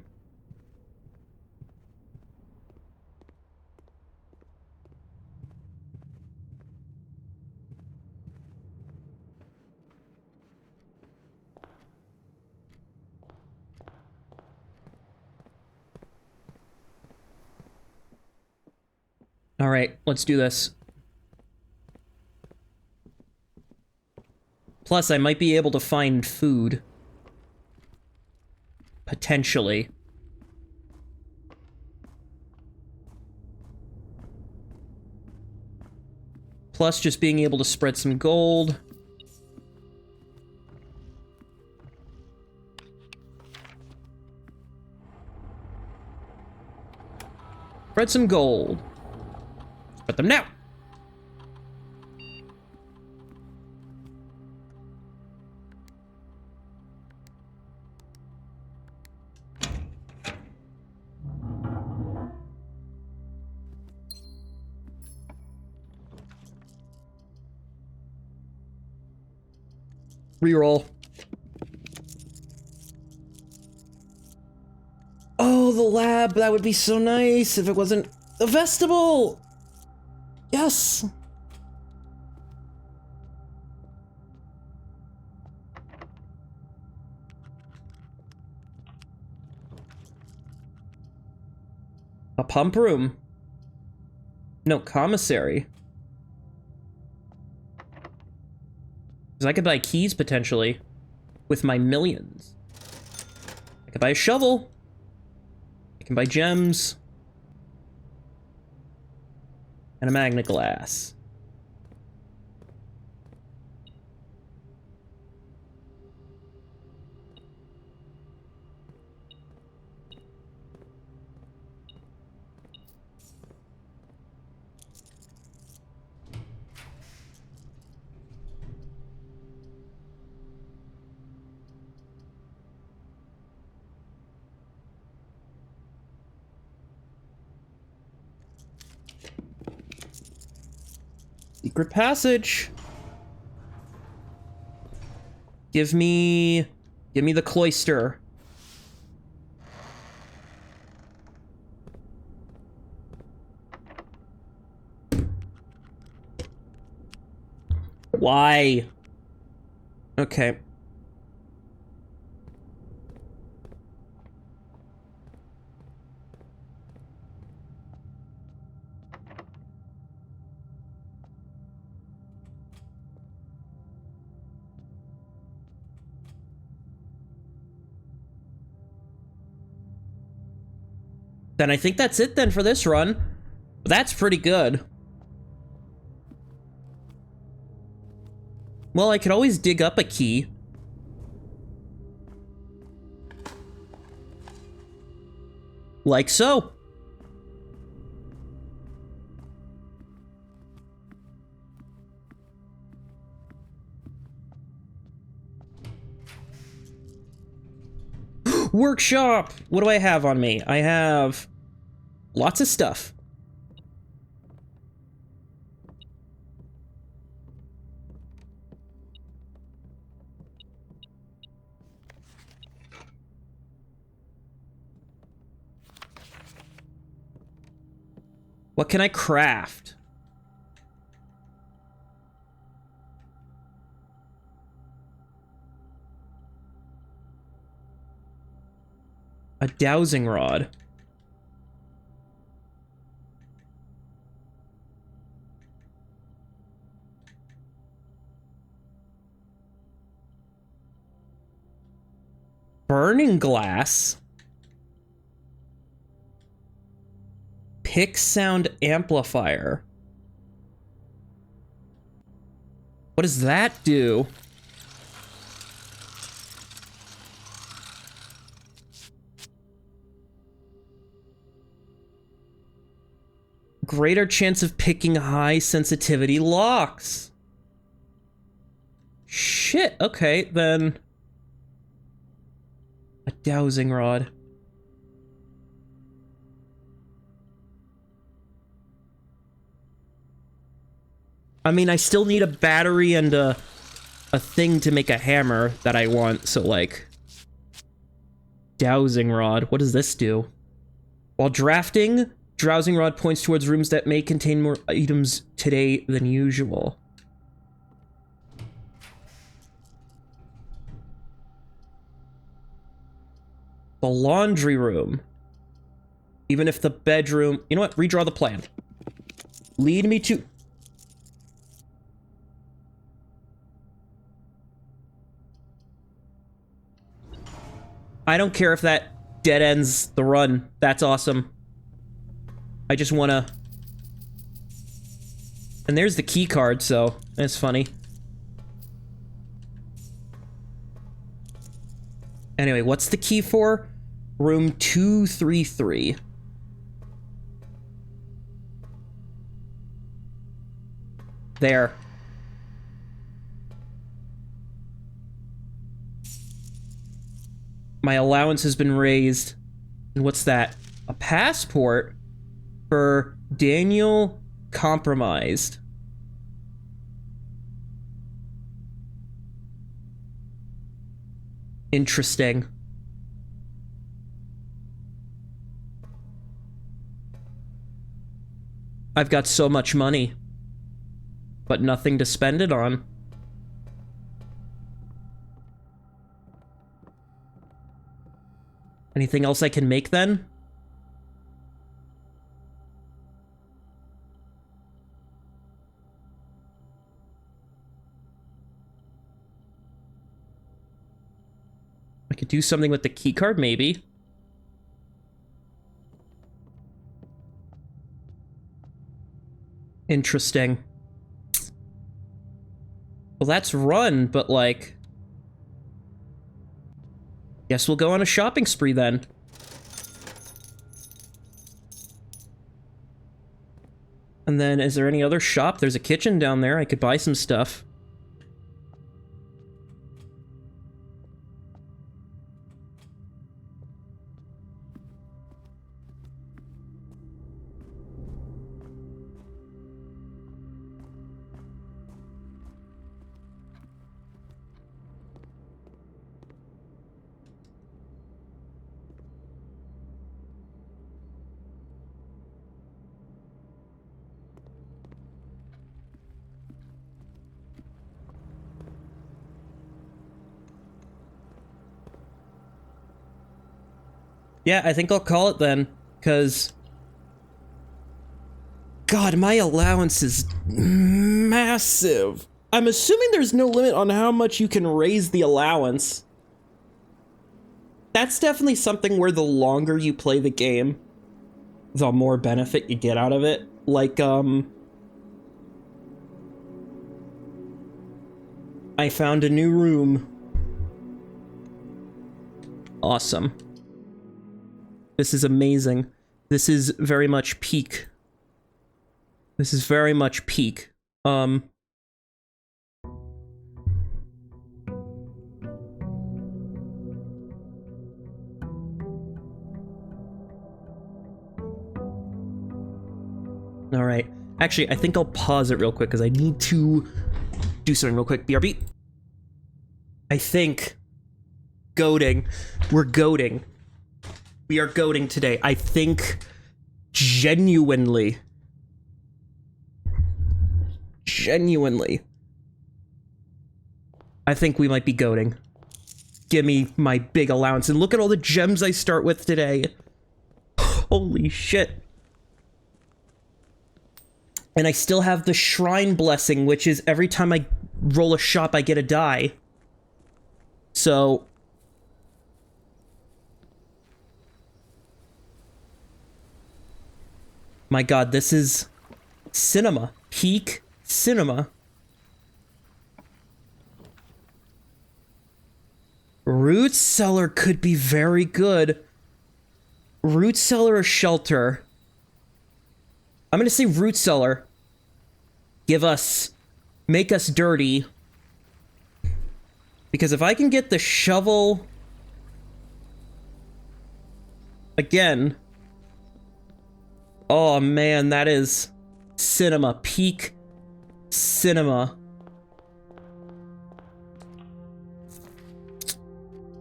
All right, let's do this. Plus, I might be able to find food. Potentially. Plus, just being able to spread some gold. Spread some gold. Spread them now. Reroll. Oh, the lab. That would be so nice if it wasn't a vestibule. Yes. A pump room. No, commissary. Because I could buy keys, potentially, with my millions. I could buy a shovel. I can buy gems. And a magna glass. Secret passage. Give me the cloister. Why? Okay. Then I think that's it then for this run. That's pretty good. Well, I could always dig up a key. Like so. Workshop! What do I have on me? I have lots of stuff. What can I craft? A dowsing rod. Burning glass. Pick sound amplifier. What does that do? Greater chance of picking high sensitivity locks. Shit, okay, then. A dowsing rod. I mean, I still need a battery and a thing to make a hammer that I want, so like... Dowsing rod. What does this do? While drafting, dowsing rod points towards rooms that may contain more items today than usual. The laundry room. Even if the bedroom... You know what? Redraw the plan. Lead me to... I don't care if that dead ends the run. That's awesome. I just wanna... And there's the key card, so that's funny. Anyway, what's the key for? Room 233. There. My allowance has been raised. And what's that? A passport for Daniel Compromised. Interesting. I've got so much money, but nothing to spend it on. Anything else I can make then? I could do something with the keycard, maybe. Interesting. Well, that's run, but like... Guess we'll go on a shopping spree then. And then, is there any other shop? There's a kitchen down there. I could buy some stuff. Yeah, I think I'll call it then, because... God, my allowance is massive. I'm assuming there's no limit on how much you can raise the allowance. That's definitely something where the longer you play the game, the more benefit you get out of it. Like, I found a new room. Awesome. This is amazing. This is very much peak. This is very much peak. All right. Actually, I think I'll pause it real quick because I need to do something real quick. BRB. I think goading. We're goading. We are goading today. I think genuinely. I think we might be goading. Give me my big allowance. And look at all the gems I start with today. Holy shit. And I still have the shrine blessing, which is every time I roll a shop, I get a die. So... my god, this is cinema. Peak cinema. Root cellar could be very good. Root cellar or shelter? I'm gonna say root cellar. Make us dirty. Because if I can get the shovel... again... oh man, that is cinema. Peak cinema.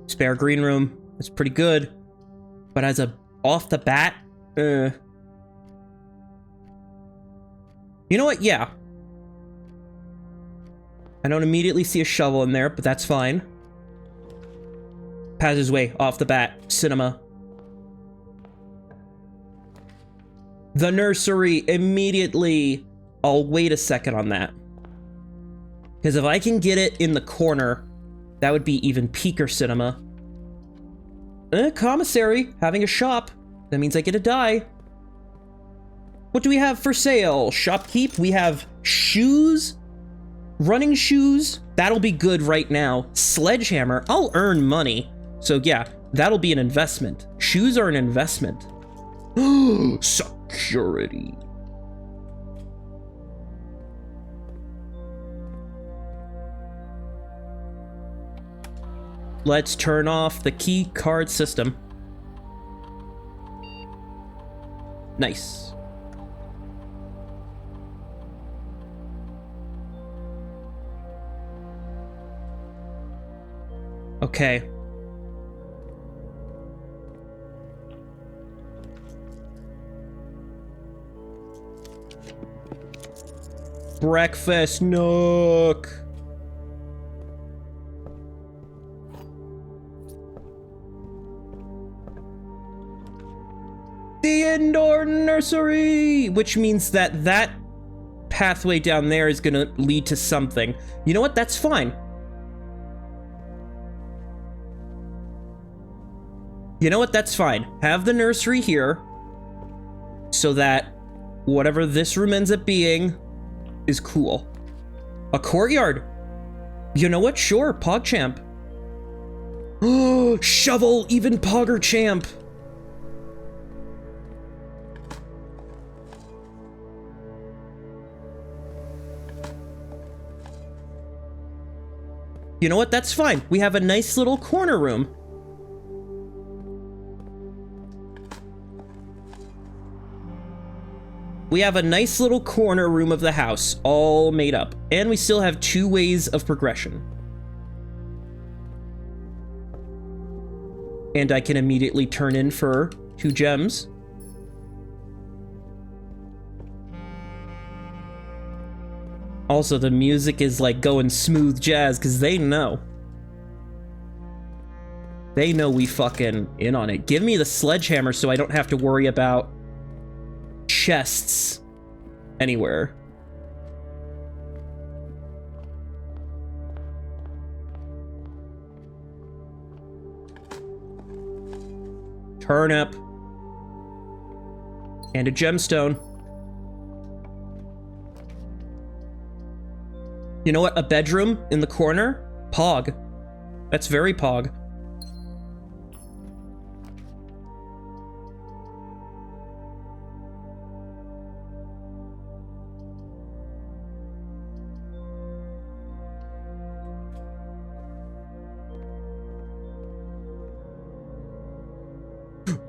Spare green room. That's pretty good. But as a off the bat, you know what? Yeah. I don't immediately see a shovel in there, but that's fine. Passes way off the bat. Cinema. The nursery immediately. I'll wait a second on that. Because if I can get it in the corner, that would be even peaker cinema. Commissary, having a shop. That means I get a die. What do we have for sale? Shopkeep, we have shoes. Running shoes, that'll be good right now. Sledgehammer, I'll earn money. So yeah, that'll be an investment. Shoes are an investment. Security. Let's turn off the key card system. Nice. Okay. Breakfast nook. The indoor nursery, which means that that pathway down there is gonna lead to something. You know what? That's fine. You know what? That's fine. Have the nursery here so that whatever this room ends up being is cool. A courtyard. You know what? Sure, PogChamp. Oh, shovel, even PoggerChamp. You know what? That's fine. We have a nice little corner room. We have a nice little corner room of the house, all made up. And we still have 2 ways of progression. And I can immediately turn in for 2 gems. Also, the music is like going smooth jazz because they know. They know we fucking in on it. Give me the sledgehammer so I don't have to worry about chests anywhere. Turnip. And a gemstone. You know what? A bedroom in the corner? Pog. That's very pog.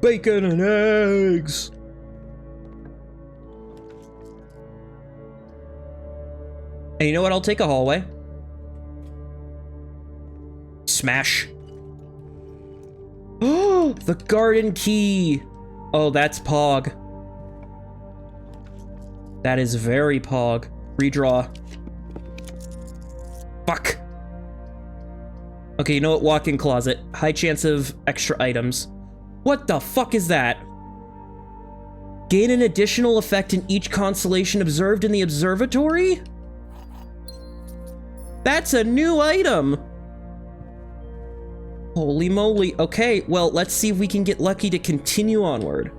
Bacon and eggs. And you know what? I'll take a hallway. Smash. Oh, the garden key. Oh, that's Pog. That is very Pog. Redraw. Fuck. Okay, you know what? Walk-in closet. High chance of extra items. What the fuck is that? Gain an additional effect in each constellation observed in the observatory? That's a new item! Holy moly. Okay, well, let's see if we can get lucky to continue onward.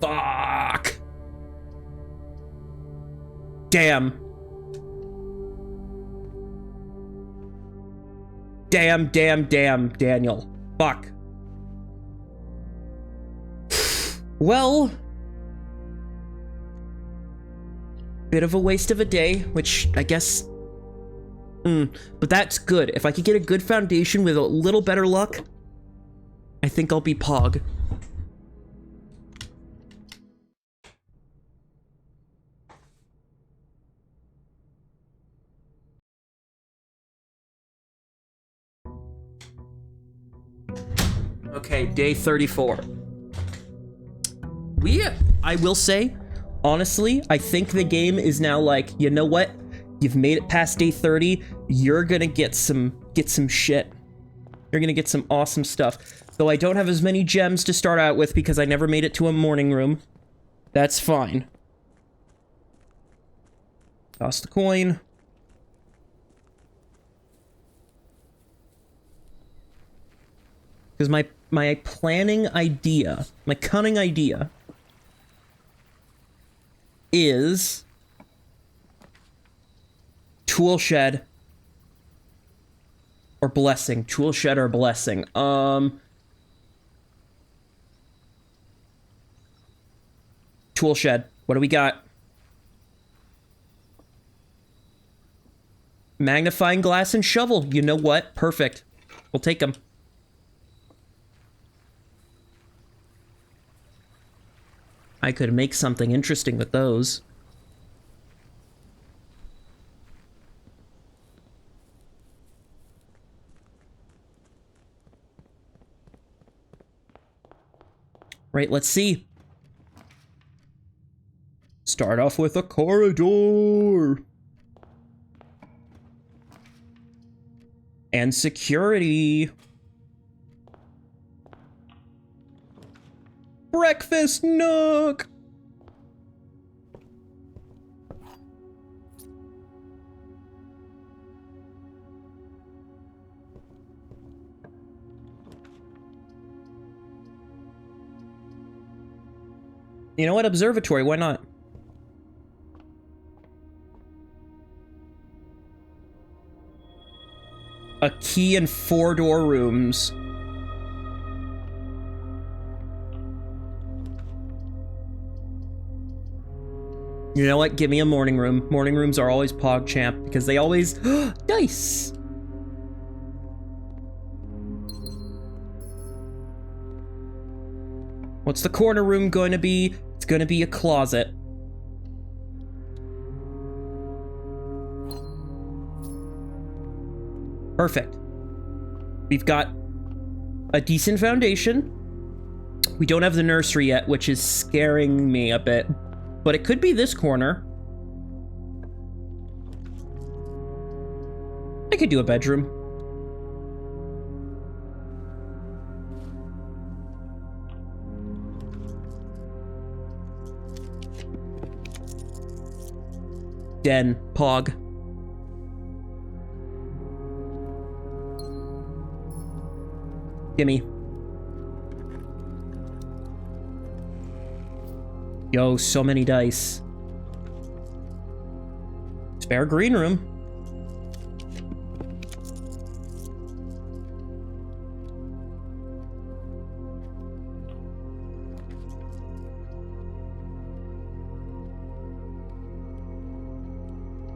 Fuck. Damn. Damn, Daniel. Fuck. Well, bit of a waste of a day, which I guess... but that's good. If I could get a good foundation with a little better luck, I think I'll be Pog. Okay, day 34. I will say, honestly, I think the game is now like, you know what? You've made it past day 30. You're gonna get some shit. You're gonna get some awesome stuff. Though I don't have as many gems to start out with because I never made it to a morning room. That's fine. Toss the coin. Because my planning idea, my cunning idea, is tool shed or blessing. Tool shed or blessing. Tool shed. What do we got? Magnifying glass and shovel. You know what? Perfect. We'll take them. I could make something interesting with those. Right, let's see. Start off with a corridor. And security. Breakfast nook. You know what? Observatory, why not? A key and 4-door rooms. You know what? Give me a morning room. Morning rooms are always PogChamp because they always... Dice! What's the corner room going to be? It's going to be a closet. Perfect. We've got a decent foundation. We don't have the nursery yet, which is scaring me a bit. But it could be this corner. I could do a bedroom. Den, Pog. Gimme. Yo, so many dice. Spare green room.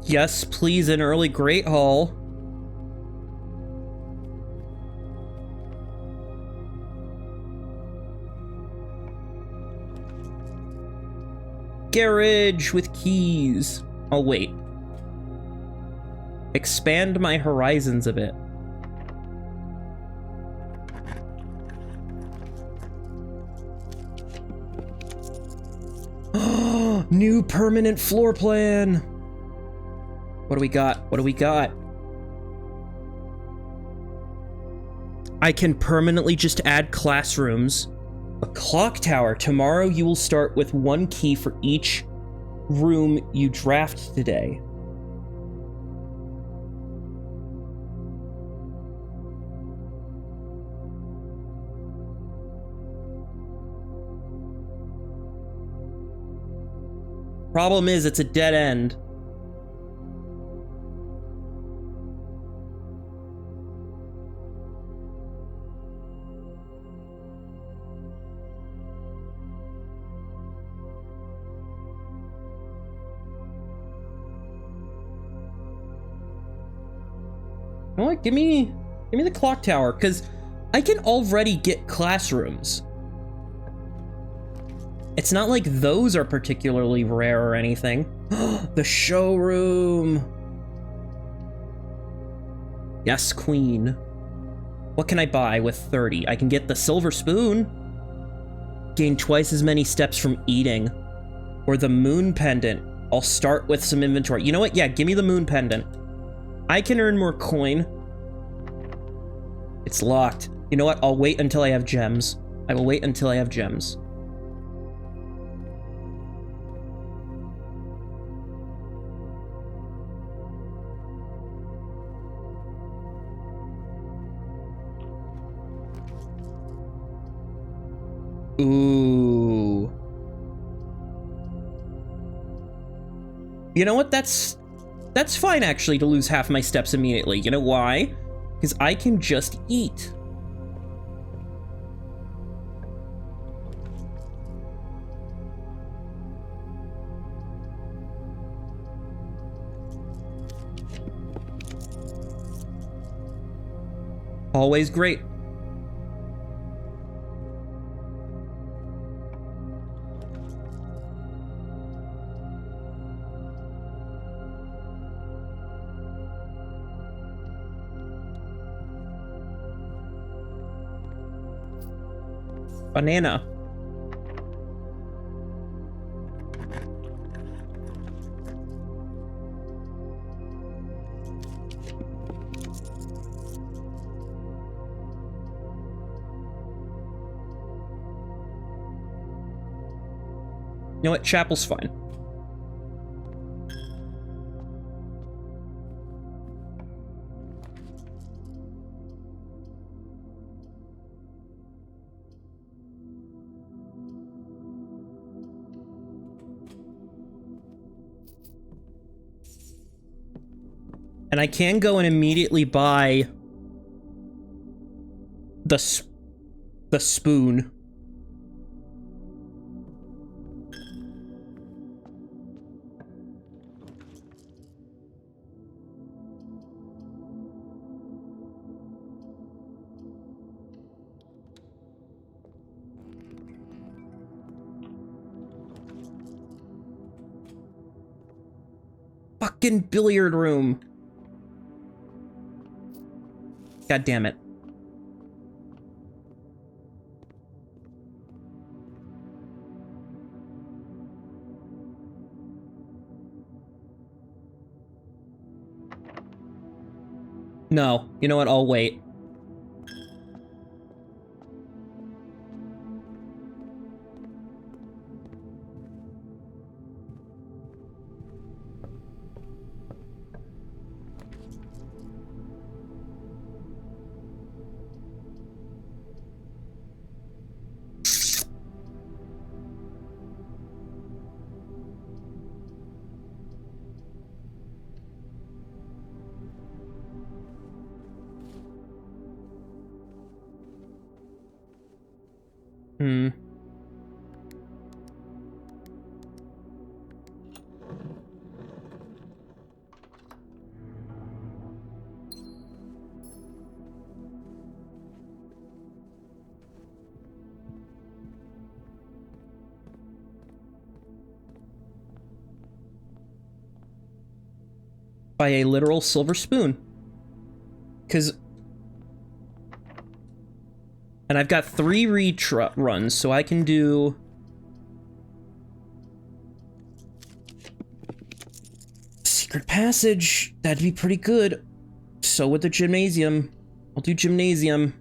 Yes, please, an early Great Hall. Garage with keys. I'll wait. Expand my horizons a bit. New permanent floor plan. What do we got? What do we got? I can permanently just add classrooms. A clock tower. Tomorrow you will start with 1 key for each room you draft today. Problem is, it's a dead end. You know what? Give me the clock tower, because I can already get classrooms. It's not like those are particularly rare or anything. The showroom. Yes, queen. What can I buy with 30? I can get the silver spoon. Gain twice as many steps from eating. Or the moon pendant. I'll start with some inventory. You know what? Yeah, give me the moon pendant. I can earn more coin. It's locked. You know what? I'll wait until I have gems. I will wait until I have gems. Ooh. You know what? That's fine, actually, to lose half my steps immediately. You know why? Because I can just eat. Always great. Banana. You know what? Chapel's fine. And I can go and immediately buy the spoon. Fucking billiard room. God damn it. No, you know what? I'll wait. Hmm. by a literal silver spoon. And I've got 3 runs, so I can do... Secret passage. That'd be pretty good. So would the gymnasium. I'll do gymnasium.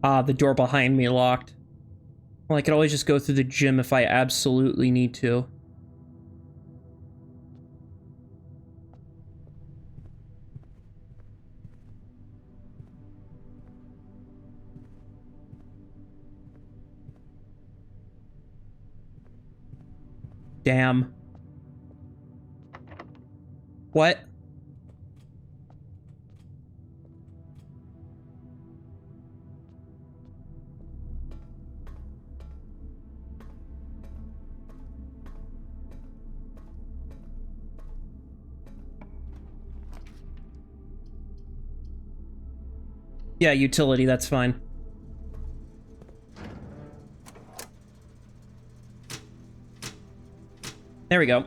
Ah, the door behind me locked. Well, I could always just go through the gym if I absolutely need to. Damn. What? Yeah, utility, that's fine. There we go.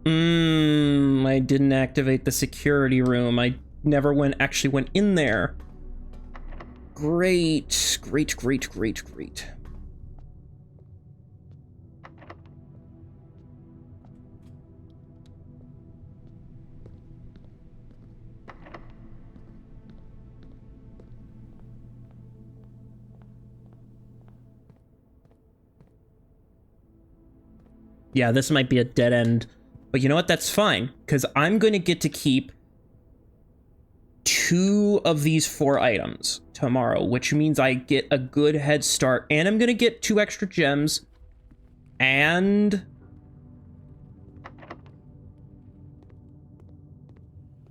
I didn't activate the security room. I never actually went in there. Great, great, great, great, great. Yeah, this might be a dead end. But you know what? That's fine, because I'm going to get to keep 2 of these 4 items tomorrow, which means I get a good head start, and I'm going to get 2 extra gems, and...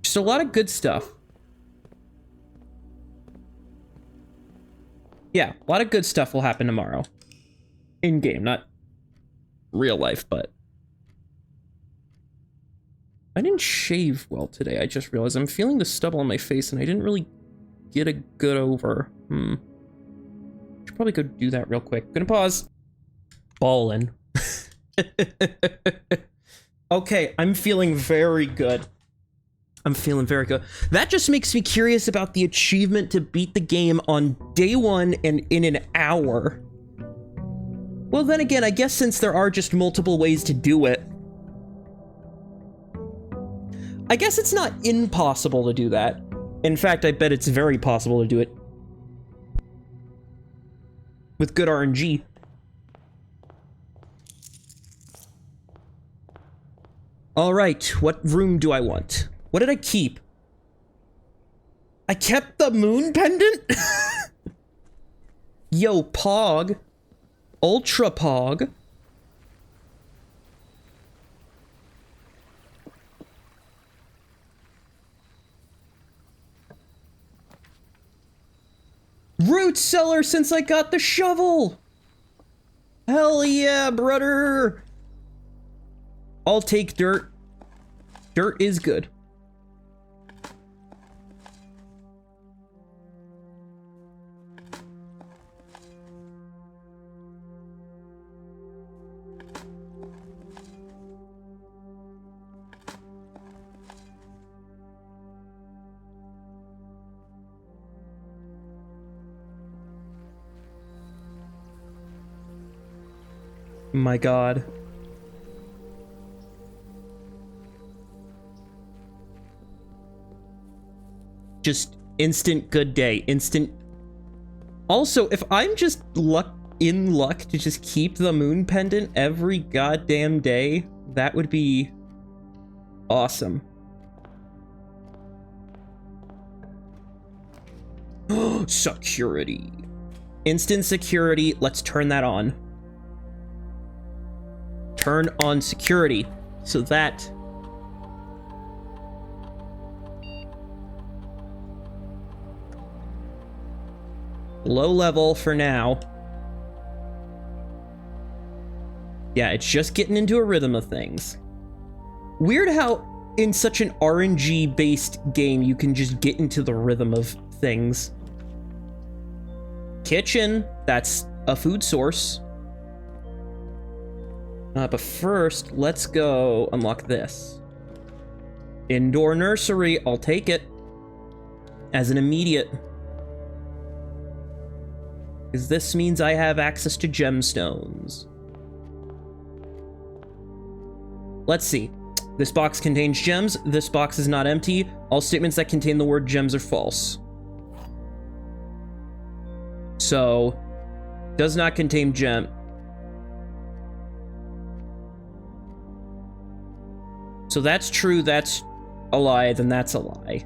just a lot of good stuff. Yeah, a lot of good stuff will happen tomorrow. In-game, not real life, but... I didn't shave well today, I just realized. I'm feeling the stubble on my face, and I didn't really get a good over. Should probably go do that real quick. Gonna pause. Ballin'. Okay, I'm feeling very good. I'm feeling very good. That just makes me curious about the achievement to beat the game on day 1 and in an hour. Well, then again, I guess since there are just multiple ways to do it, I guess it's not impossible to do that. In fact, I bet it's very possible to do it. With good RNG. Alright, what room do I want? What did I keep? I kept the moon pendant? Yo, Pog. Ultra Pog. Root cellar since I got the shovel! Hell yeah, brother! I'll take dirt. Dirt is good. My God. Just instant good day. Instant. Also, if I'm just in luck to just keep the moon pendant every goddamn day, that would be awesome. Security. Instant security. Let's turn that on. Turn on security. So that... low level for now. Yeah, it's just getting into a rhythm of things. Weird how in such an RNG-based game you can just get into the rhythm of things. Kitchen, that's a food source. But first, let's go unlock this. Indoor nursery, I'll take it. As an immediate. Because this means I have access to gemstones. Let's see. This box contains gems. This box is not empty. All statements that contain the word gems are false. So, does not contain gem. So that's true, that's a lie, then that's a lie.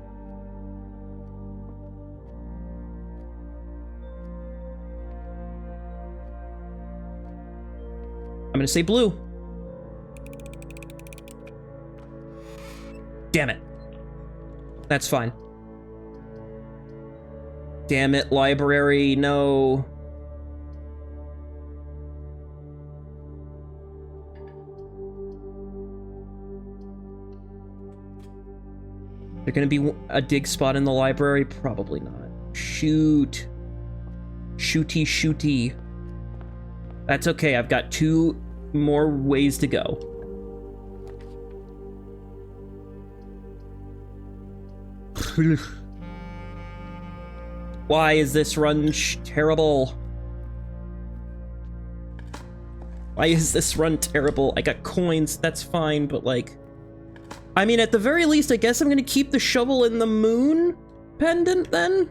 I'm gonna say blue. Damn it. That's fine. Damn it, library, no. There gonna be a dig spot in the library? Probably not. Shoot. Shooty, shooty. That's okay, I've got 2 more ways to go. Why is this run terrible? Why is this run terrible? I got coins, that's fine, but like... I mean, at the very least, I guess I'm gonna keep the shovel in the moon pendant, then?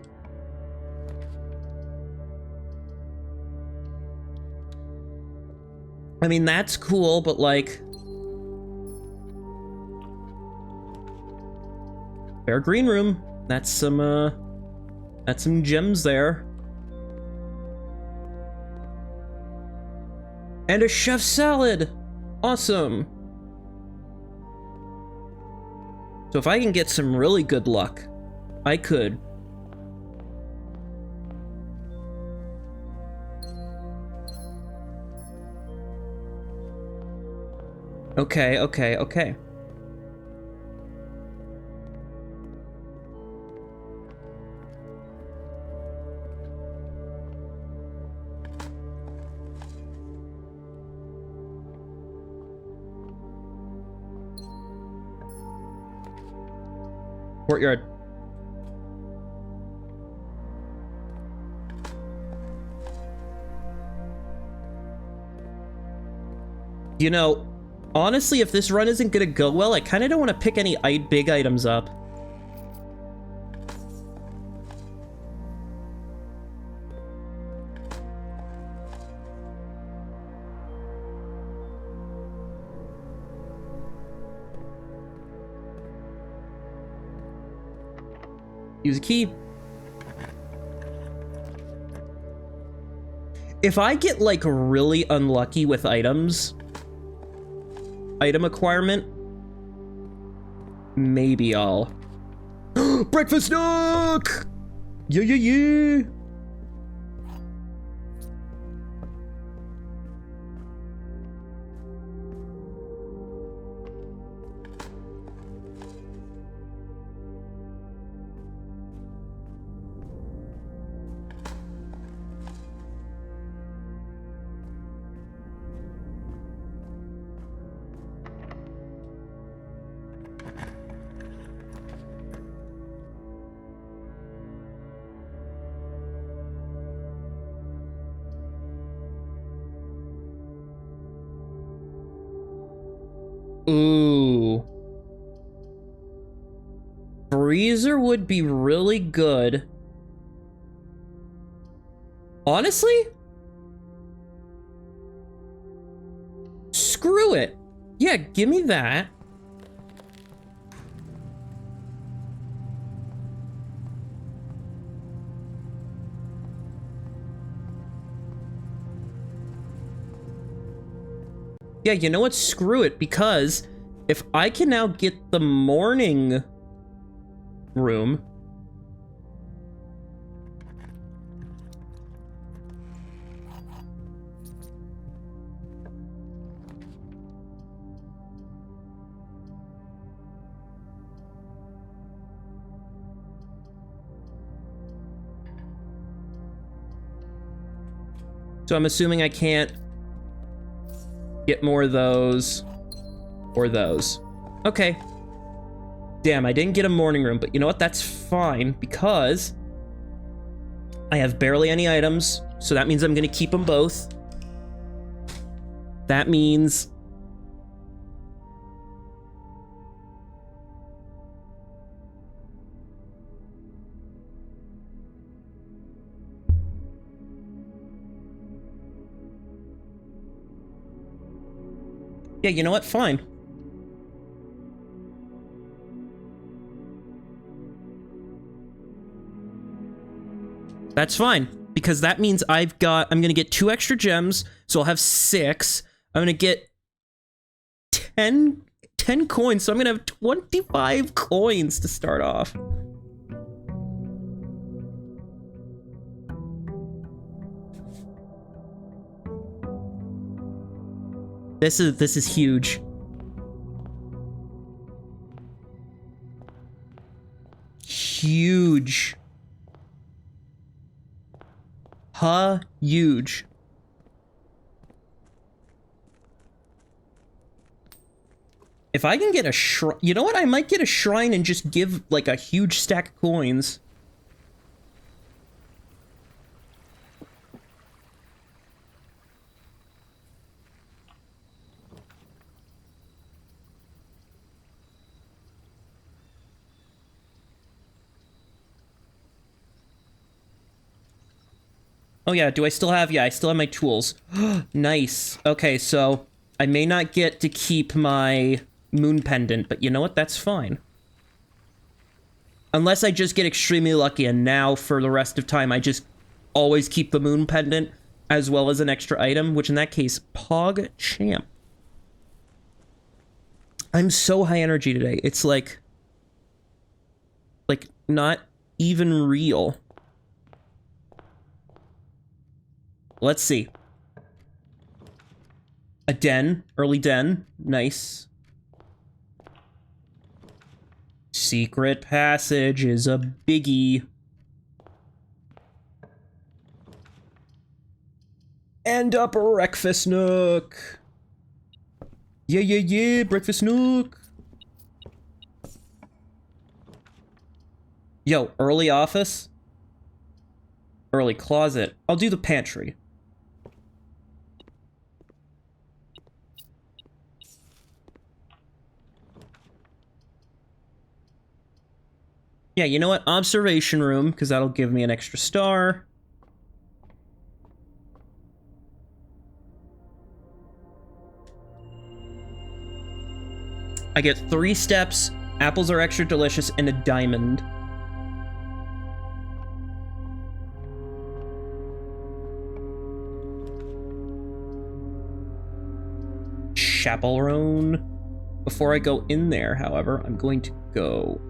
I mean, that's cool, but like... Fair green room. That's some gems there. And a chef salad! Awesome! So if I can get some really good luck, I could. Okay, okay, okay. Courtyard. You know, honestly, if this run isn't gonna go well, I kind of don't want to pick any big items up. Use a key. If I get, like, really unlucky with items, item acquirement, maybe I'll... Breakfast nook! Yeah, yeah, yeah! Ooh. freezer would be really good. Honestly? Screw it. Yeah, give me that. Yeah, you know what? Screw it, because if I can now get the morning room... So I'm assuming I can't get more of those or those. Okay. Damn, I didn't get a morning room, but you know what? That's fine because I have barely any items, so that means I'm gonna keep them both. That means... Yeah, you know what? Fine. That's fine, because that means I'm gonna get 2 extra gems, so I'll have 6. I'm gonna get 10 coins, so I'm gonna have 25 coins to start off. This is huge. Huge. Huge. If I can get a shrine, you know what? I might get a shrine and just give like a huge stack of coins. Oh yeah, do I still have... Yeah, I still have my tools. Nice. Okay, so I may not get to keep my moon pendant, but you know what? That's fine. Unless I just get extremely lucky, and now for the rest of time, I just always keep the moon pendant as well as an extra item, which in that case, Pog Champ. I'm so high energy today. It's like not even real. Let's see. A den. Early den. Nice. Secret passage is a biggie. And a breakfast nook. Yeah, breakfast nook. Yo, early office? Early closet. I'll do the pantry. Yeah, you know what? Observation room, because that'll give me an extra star. I get 3 steps, apples are extra delicious, and a diamond. Chaperone. Before I go in there, however, I'm going to go...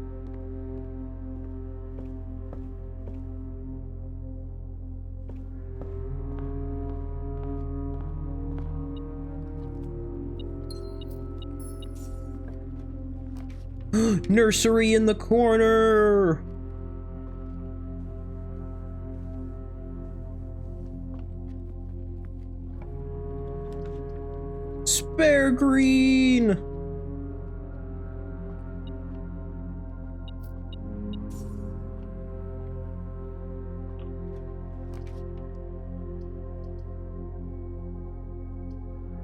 Nursery in the corner! Spare green!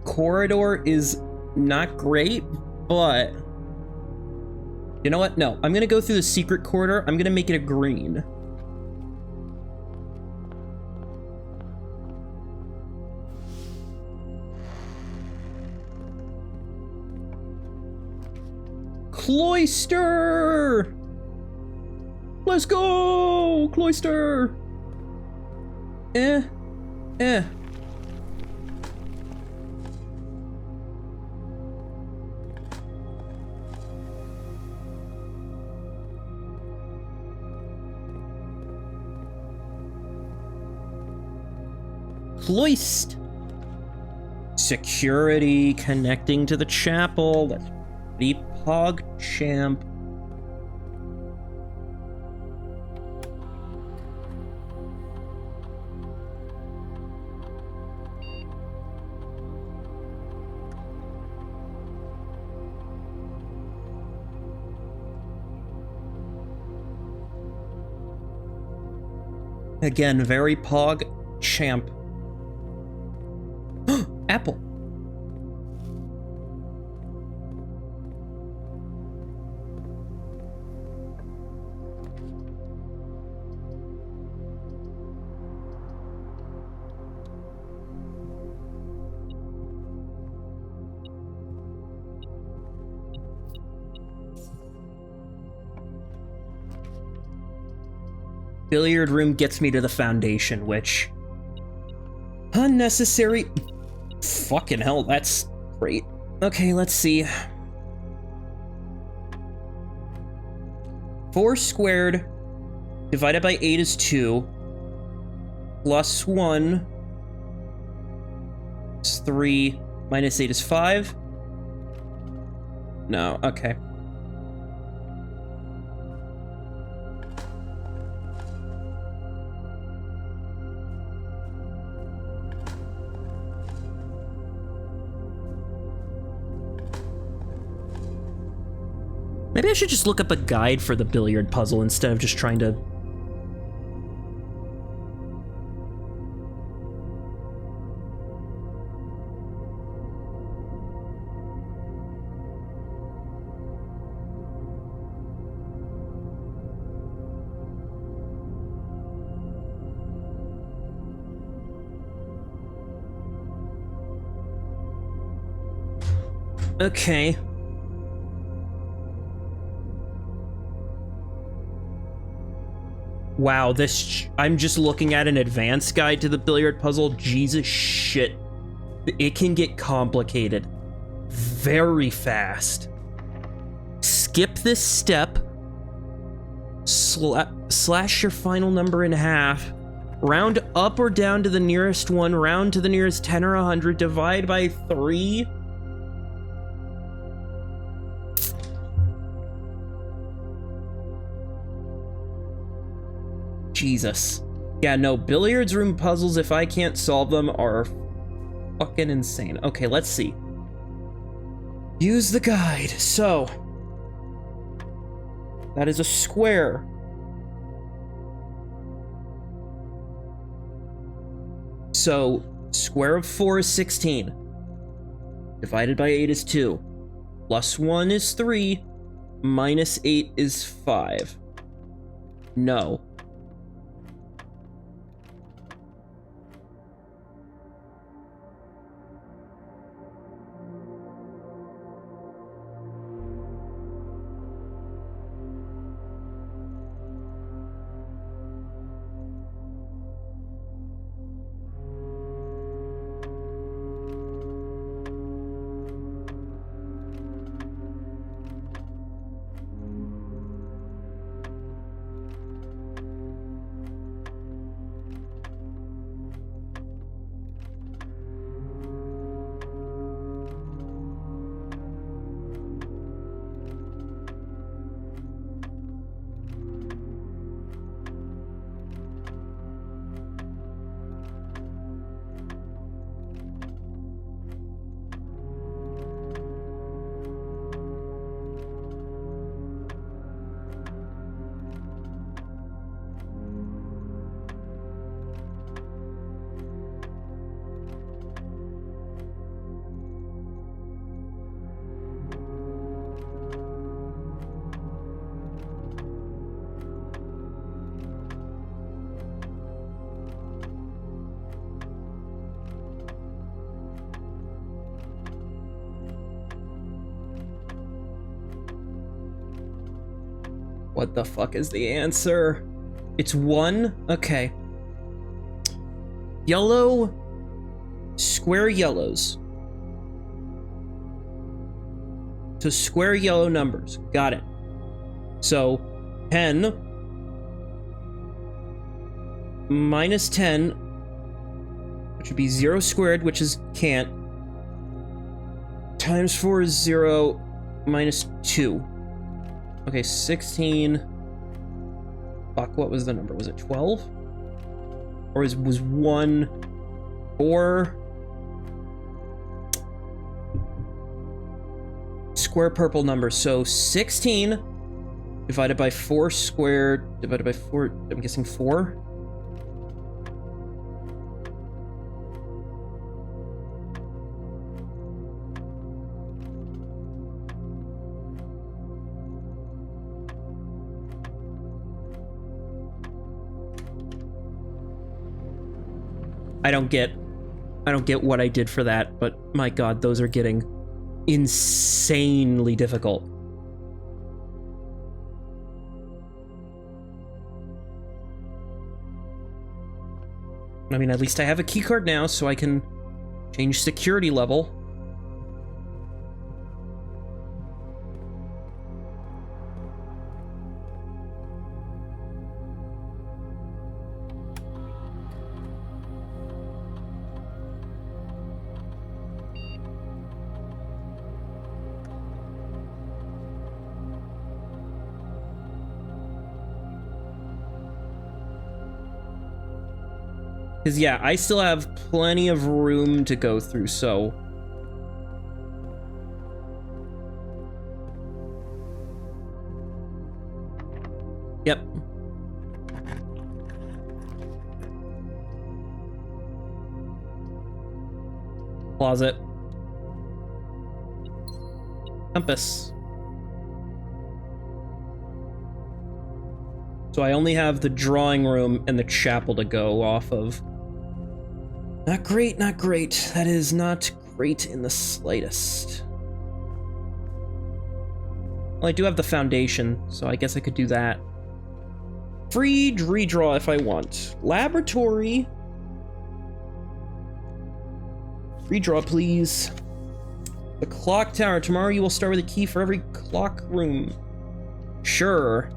Corridor is not great, but... You know what? No, I'm gonna go through the secret corridor. I'm gonna make it a green. Cloister! Let's go! Cloister! Eh. Cloist! Security connecting to the chapel. That's pretty pog champ. Again, very pog champ. Apple. Billiard room gets me to the foundation, which... unnecessary. Fucking hell, that's great. Okay, let's see. 4 squared divided by 8 is 2. Plus 1 is 3. Minus 8 is 5. No, okay. Maybe I should just look up a guide for the billiard puzzle instead of just trying to... Okay. Wow, this... I'm just looking at an advanced guide to the billiard puzzle. Jesus shit. It can get complicated very fast. Skip this step. Slash your final number in half. Round up or down to the nearest one. Round to the nearest 10 or 100. Divide by 3. Jesus. Yeah, no, billiards room puzzles, if I can't solve them, are fucking insane. Okay, let's see. Use the guide. So, that is a square. So, square of 4 is 16. Divided by 8 is 2. Plus 1 is 3. Minus 8 is 5. No. What the fuck is the answer? It's 1? Okay. Yellow. Square yellows. So square yellow numbers. Got it. So 10 minus 10, which would be 0 squared, which is can't, times 4 is 0, minus 2. Okay, 16. Fuck, what was the number? Was it 12? Or was 1 4? Square purple number. So 16 divided by 4 squared divided by 4, I'm guessing 4. I don't get what I did for that, but my god, those are getting insanely difficult. I mean, at least I have a keycard now, so I can change security level. Because, yeah, I still have plenty of room to go through, so... Yep. Closet. Compass. So I only have the drawing room and the chapel to go off of. Not great, not great. That is not great in the slightest. Well, I do have the foundation, so I guess I could do that. Free redraw if I want. Laboratory. Redraw, please. The clock tower. Tomorrow you will start with a key for every clock room. Sure.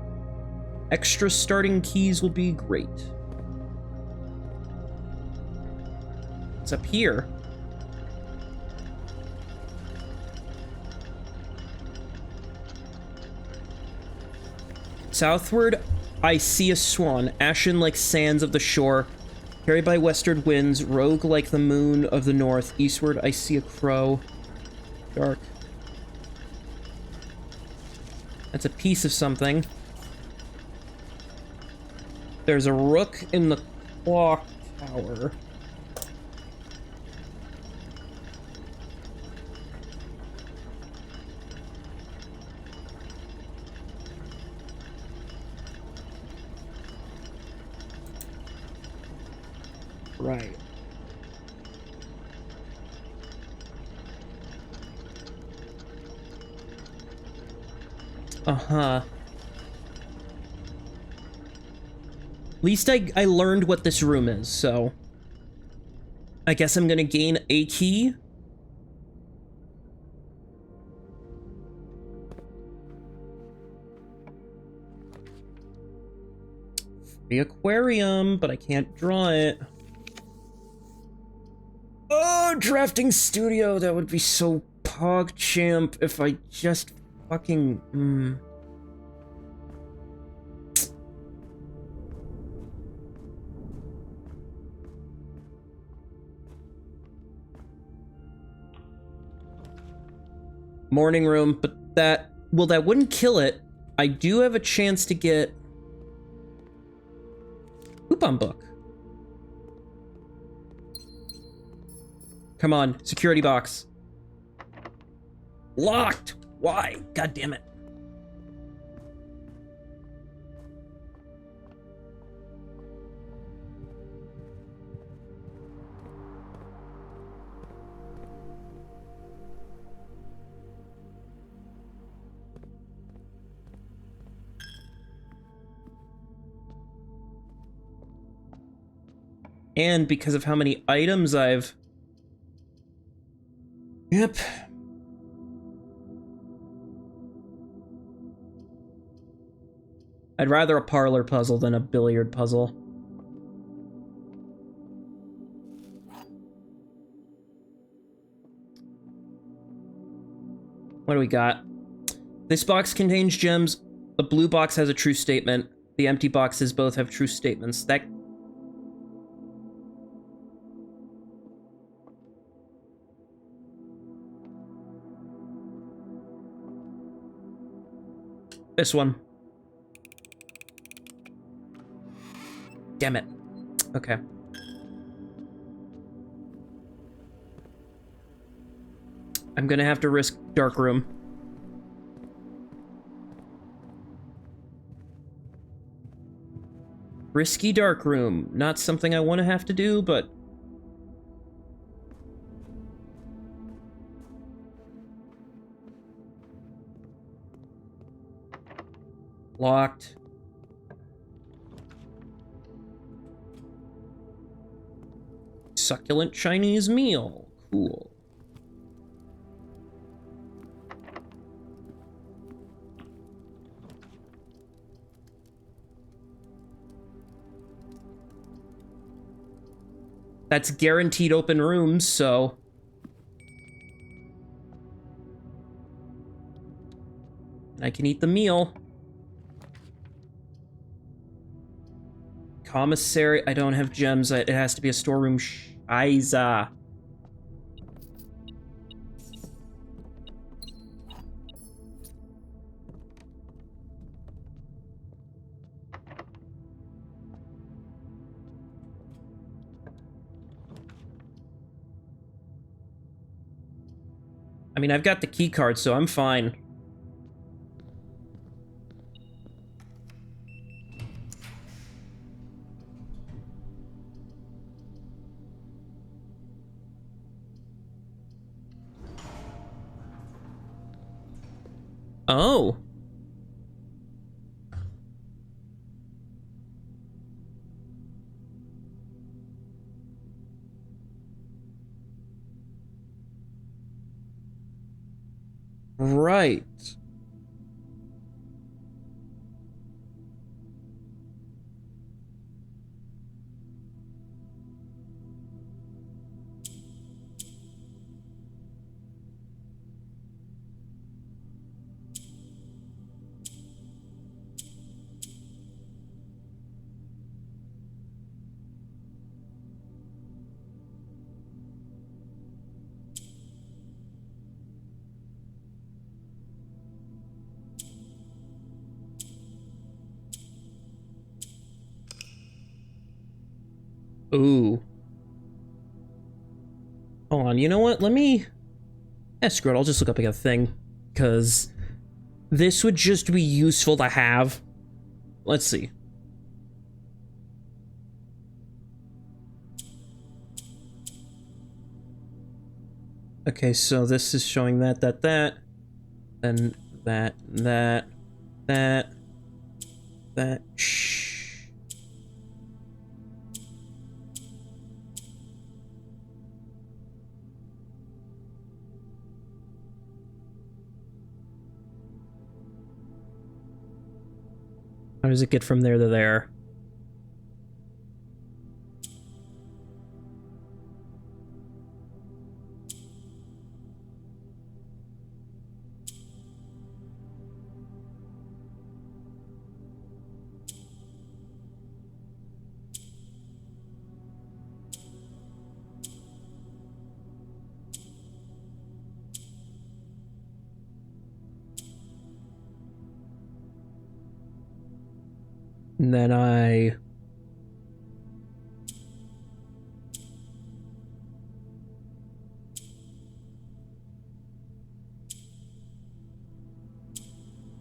Extra starting keys will be great. It's up here. Southward, I see a swan, ashen like sands of the shore, carried by westward winds, rogue like the moon of the north. Eastward, I see a crow. Dark. That's a piece of something. There's a rook in the clock tower. Right. Uh-huh. At least I learned what this room is, so... I guess I'm gonna gain a key. Free aquarium, but I can't draw it. Oh, drafting studio, that would be so PogChamp if I just fucking... Morning room, but that... Well, that wouldn't kill it. I do have a chance to get... Coupon book. Come on, security box. Locked! Why? God damn it. And because of how many items I've... Yep. I'd rather a parlor puzzle than a billiard puzzle. What do we got? This box contains gems. The blue box has a true statement. The empty boxes both have true statements. That... This one. Damn it. Okay. I'm gonna have to risk dark room. Risky dark room. Not something I want to have to do, but... Locked. Succulent Chinese meal. Cool. That's guaranteed open rooms, so... I can eat the meal. Commissary, I don't have gems. It has to be a storeroom. Aiza. I mean, I've got the key card, so I'm fine. Oh. Right. Ooh. Hold on, you know what? Let me... screw it, I'll just look up a thing. Because this would just be useful to have. Let's see. Okay, so this is showing that, then that, shh. How does it get from there to there? And then I...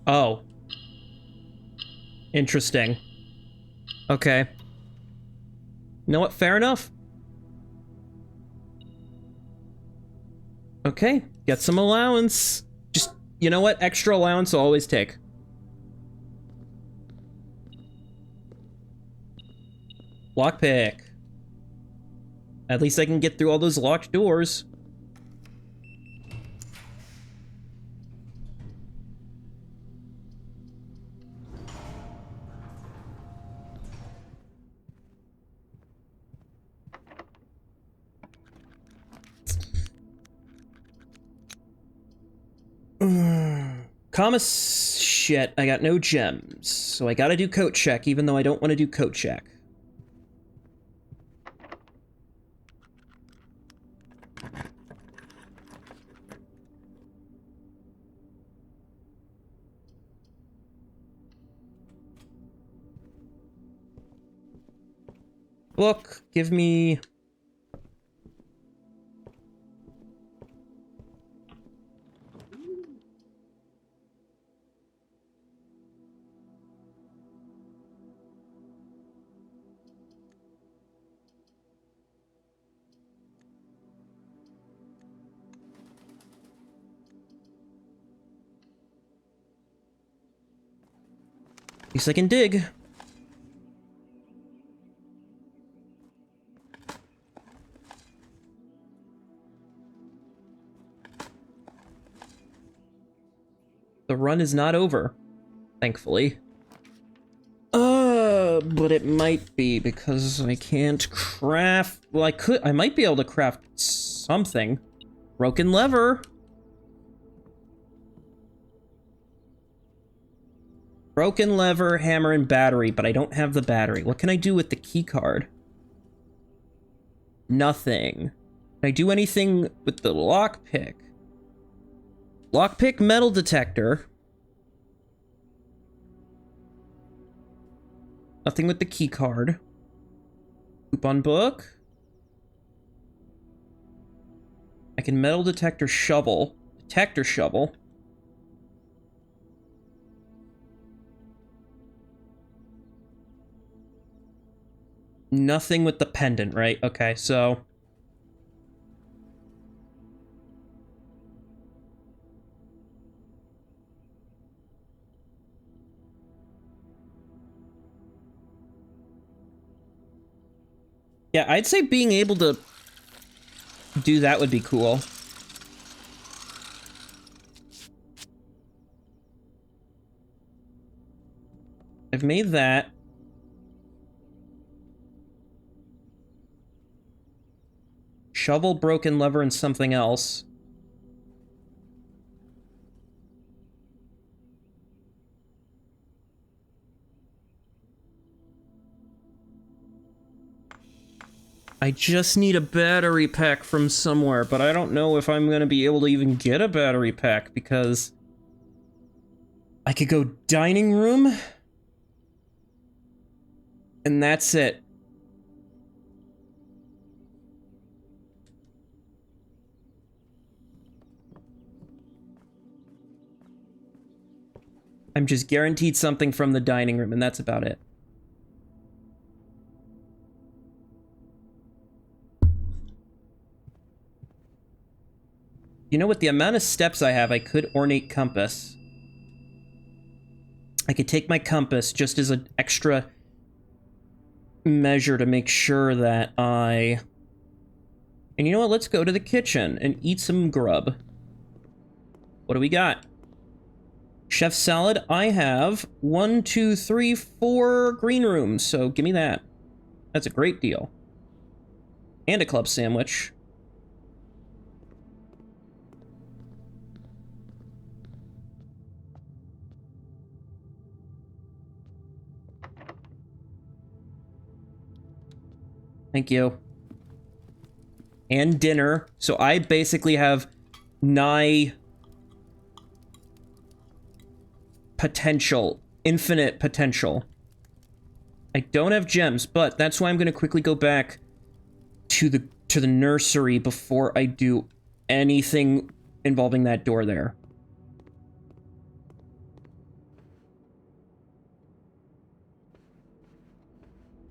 Oh. Interesting. Okay. You know what? Fair enough. Okay. Get some allowance. Just, you know what? Extra allowance I'll always take. Lockpick. At least I can get through all those locked doors. Comma shit, I got no gems. So I gotta do coat check, even though I don't want to do coat check. Book, give me... At least I can dig. The run is not over, thankfully. But it might be because I can't craft. Well, I might be able to craft something. Broken lever. Broken lever, hammer, and battery, but I don't have the battery. What can I do with the key card? Nothing. Can I do anything with the lockpick? Lockpick, metal detector. Nothing with the key card. Coupon book. I can metal detector shovel. Detector shovel. Nothing with the pendant, right? Okay, so... yeah, I'd say being able to do that would be cool. I've made that. Shovel, broken lever, and something else. I just need a battery pack from somewhere, but I don't know if I'm gonna be able to even get a battery pack because I could go dining room and that's it. I'm just guaranteed something from the dining room and that's about it. You know, with the amount of steps I have, I could ornate compass. I could take my compass just as an extra measure to make sure that I... and you know what? Let's go to the kitchen and eat some grub. What do we got? Chef salad. I have 1, 2, 3, 4 green rooms, so give me that. That's a great deal. And a club sandwich. Thank you. And dinner. So I basically have potential. Infinite potential. I don't have gems, but that's why I'm going to quickly go back to the nursery before I do anything involving that door there.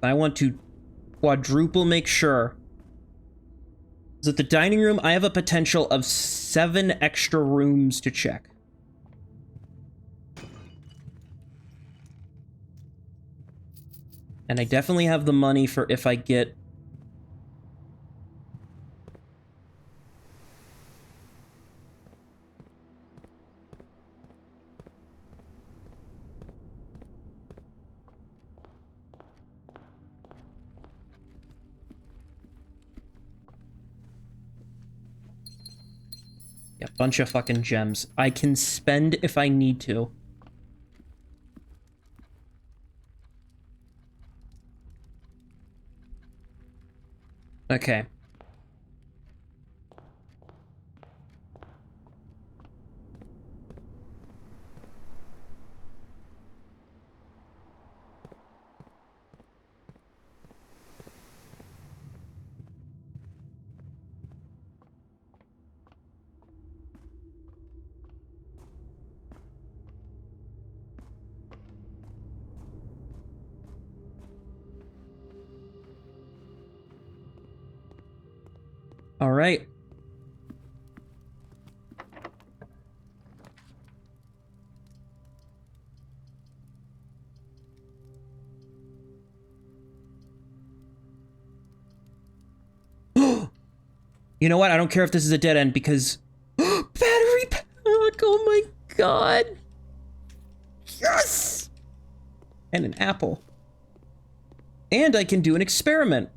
I want to quadruple make sure. So at the dining room, I have a potential of 7 extra rooms to check. And I definitely have the money for if I get Yeah, bunch of fucking gems. I can spend if I need to. Okay. All right. You know what? I don't care if this is a dead end because battery pack. Oh my god. Yes. And an apple. And I can do an experiment.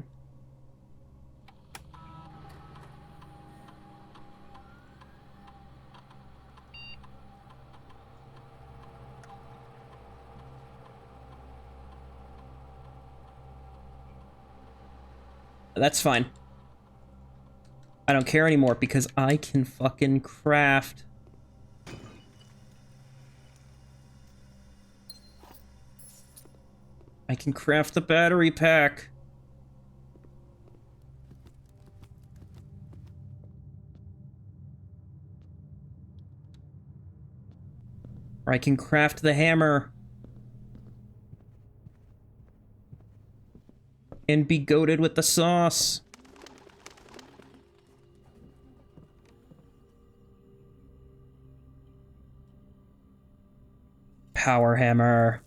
That's fine. I don't care anymore because I can fucking craft. I can craft the battery pack. Or I can craft the hammer. And be goated with the sauce. Power hammer.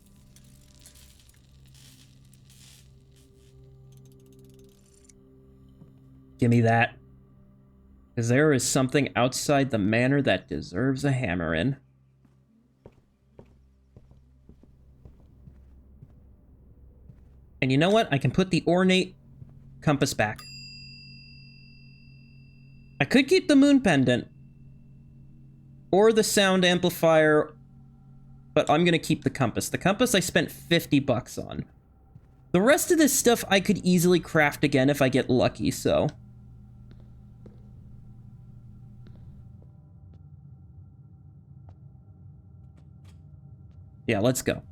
Give me that. Because there is something outside the manor that deserves a hammer in. And you know what? I can put the ornate compass back. I could keep the moon pendant. Or the sound amplifier. But I'm gonna keep the compass. The compass I spent 50 bucks on. The rest of this stuff I could easily craft again if I get lucky, so. Yeah, let's go.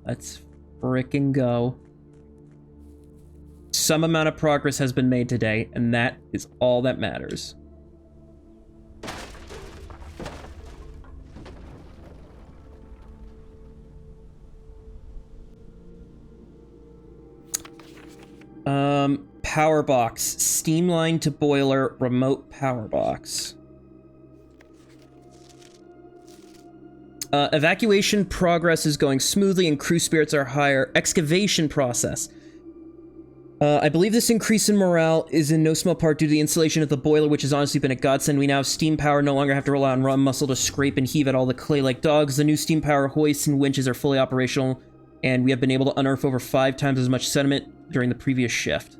Let's frickin' go. Some amount of progress has been made today, and that is all that matters. Power box. Steam line to boiler. Remote power box. Evacuation progress is going smoothly and crew spirits are higher. Excavation process. I believe this increase in morale is in no small part due to the installation of the boiler, which has honestly been a godsend. We now have steam power, no longer have to rely on raw muscle to scrape and heave at all the clay like dogs. The new steam power hoists and winches are fully operational, and we have been able to unearth over 5 times as much sediment during the previous shift.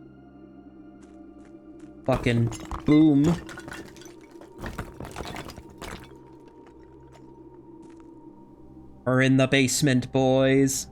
Fucking boom. We're in the basement, boys.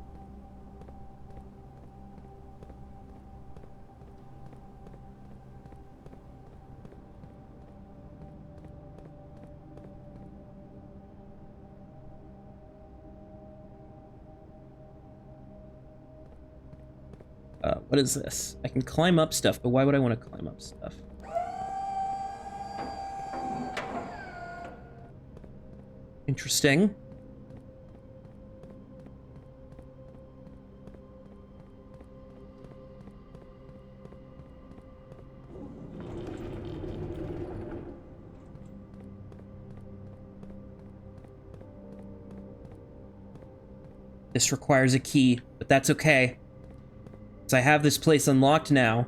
What is this? I can climb up stuff, but why would I want to climb up stuff? Interesting. This requires a key, but that's okay. Because I have this place unlocked now.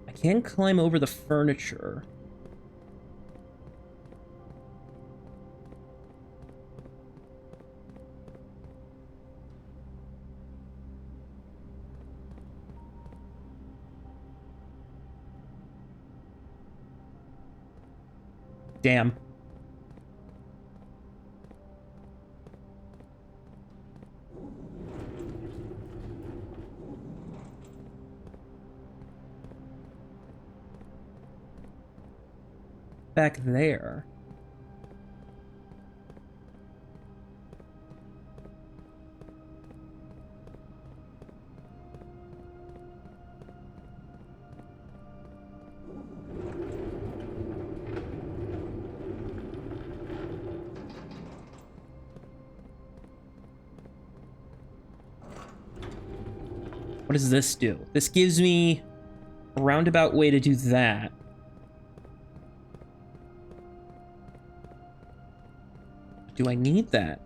I can climb over the furniture. Damn. Back there. What does this do? This gives me a roundabout way to do that. Do I need that?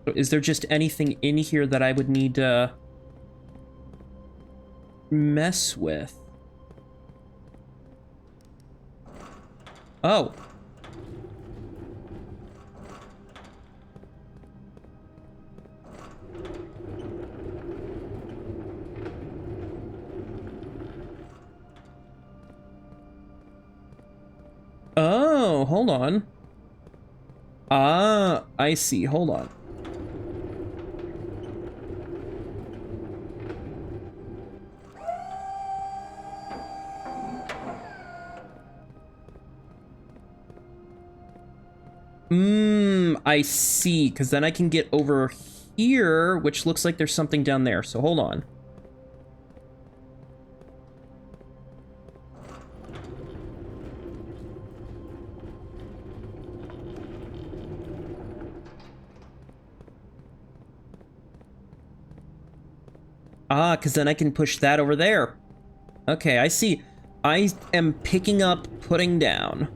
Is there just anything in here that I would need to mess with? Oh. Oh, hold on. Ah, I see. Hold on. I see. Because then I can get over here, which looks like there's something down there. So hold on. Ah, because then I can push that over there. Okay, I see. I am picking up, putting down.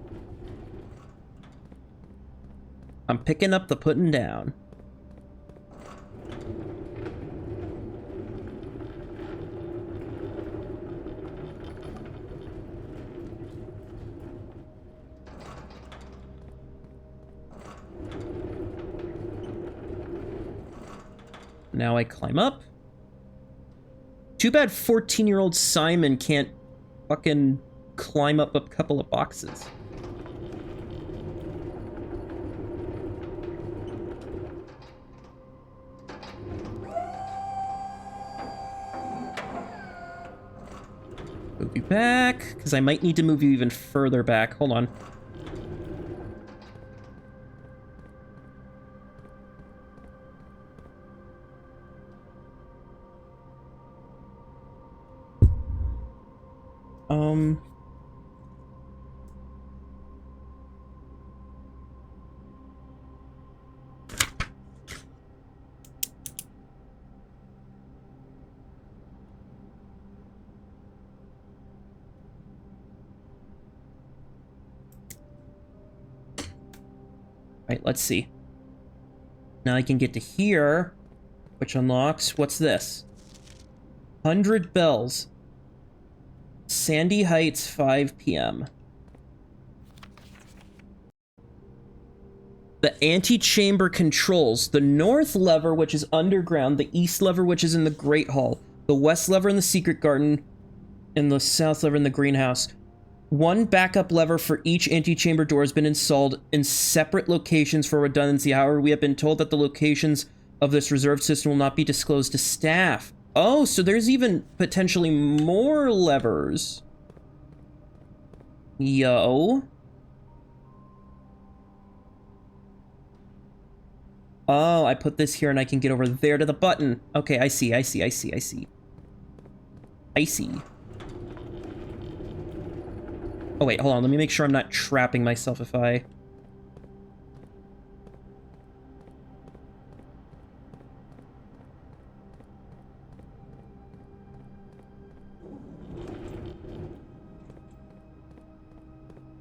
I'm picking up the putting down. Now I climb up. Too bad 14-year-old Simon can't fucking climb up a couple of boxes. Move you back, because I might need to move you even further back. Hold on. Right, let's see. Now I can get to here, which unlocks, what's this? 100 bells. Sandy Heights, 5 p.m. The antechamber controls the north lever, which is underground, the east lever, which is in the Great Hall, the west lever in the Secret Garden, and the south lever in the greenhouse. One backup lever for each antechamber door has been installed in separate locations for redundancy. However, we have been told that the locations of this reserved system will not be disclosed to staff. Oh, so there's even potentially more levers. Yo. Oh, I put this here and I can get over there to the button. Okay, I see. I see. Oh, wait, hold on. Let me make sure I'm not trapping myself if I...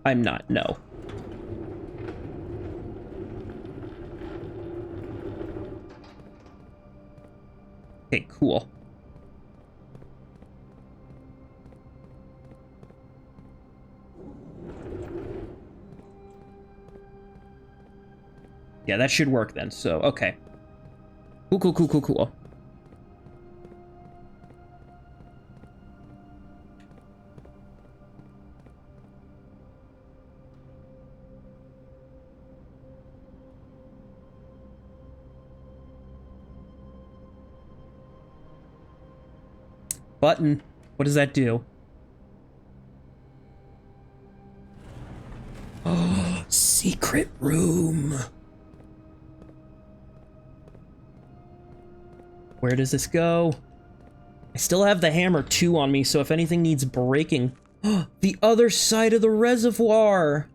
I'm not, no. Okay, cool. Yeah, that should work then, so, okay. Cool, cool, cool, cool, cool. Button. What does that do? Oh, secret room. Where does this go? I still have the hammer 2 on me, so if anything needs breaking... The other side of the reservoir!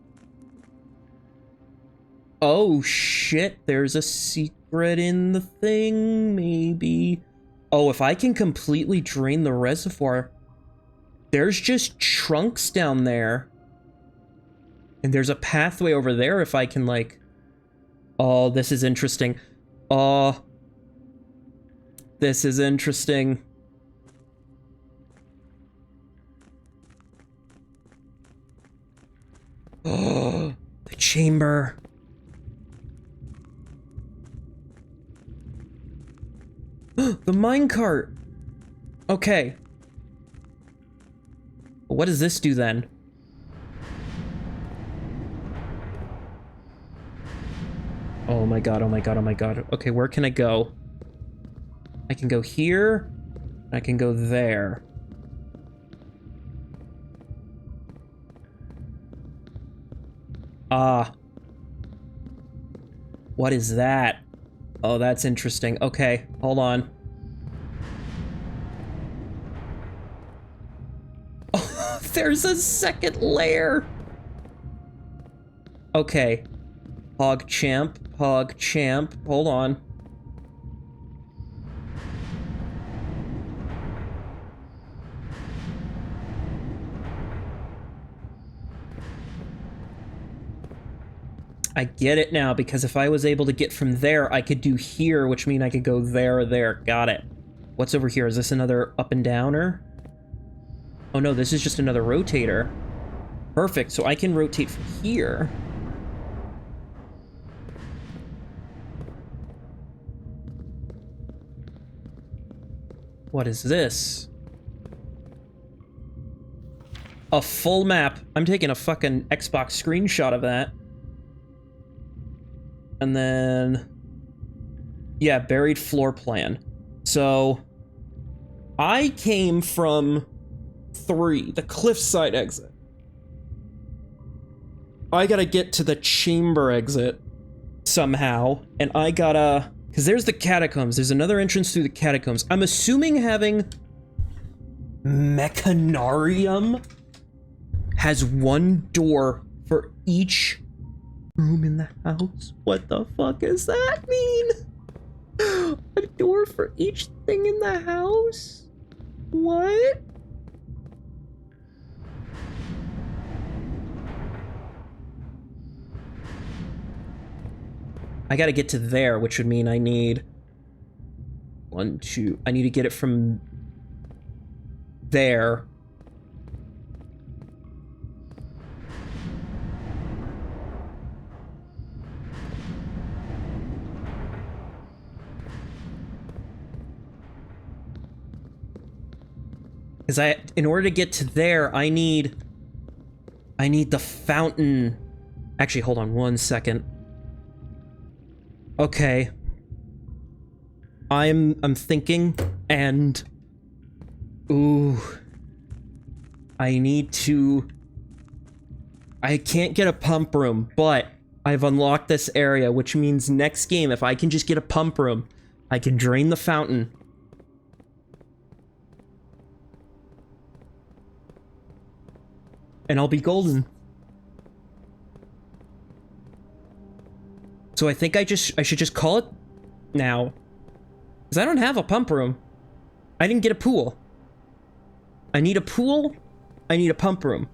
Oh, shit. There's a secret in the thing, maybe. Oh, if I can completely drain the reservoir... There's just trunks down there. And there's a pathway over there if I can, like... Oh, this is interesting. Oh... This is interesting. Oh, the chamber. The minecart. Okay. What does this do then? Oh my god, oh my god, oh my god. Okay, where can I go? I can go here. I can go there. Ah. What is that? Oh, that's interesting. Okay, hold on. Oh, there's a second layer. Okay. Hog champ, hold on. I get it now, because if I was able to get from there, I could do here, which means I could go there or there. Got it. What's over here? Is this another up and downer? Oh no, this is just another rotator. Perfect, so I can rotate from here. What is this? A full map. I'm taking a fucking Xbox screenshot of that. And then, yeah, buried floor plan. So, I came from 3, the cliffside exit. I gotta get to the chamber exit somehow, and I gotta, because there's the catacombs. There's another entrance through the catacombs. I'm assuming having Mechanarium has one door for each room in the house. What the fuck does that mean? A door for each thing in the house? What? I gotta get to there, which would mean I need 1, 2. I need to get it from there. Because in order to get to there, I need the fountain. Actually, hold on 1 second. Okay. I'm thinking, and ooh, I can't get a pump room, but I've unlocked this area, which means next game, if I can just get a pump room, I can drain the fountain. and I'll be golden. So I think I should just call it now. Because I don't have a pump room. I didn't get a pool. I need a pool. I need a pump room.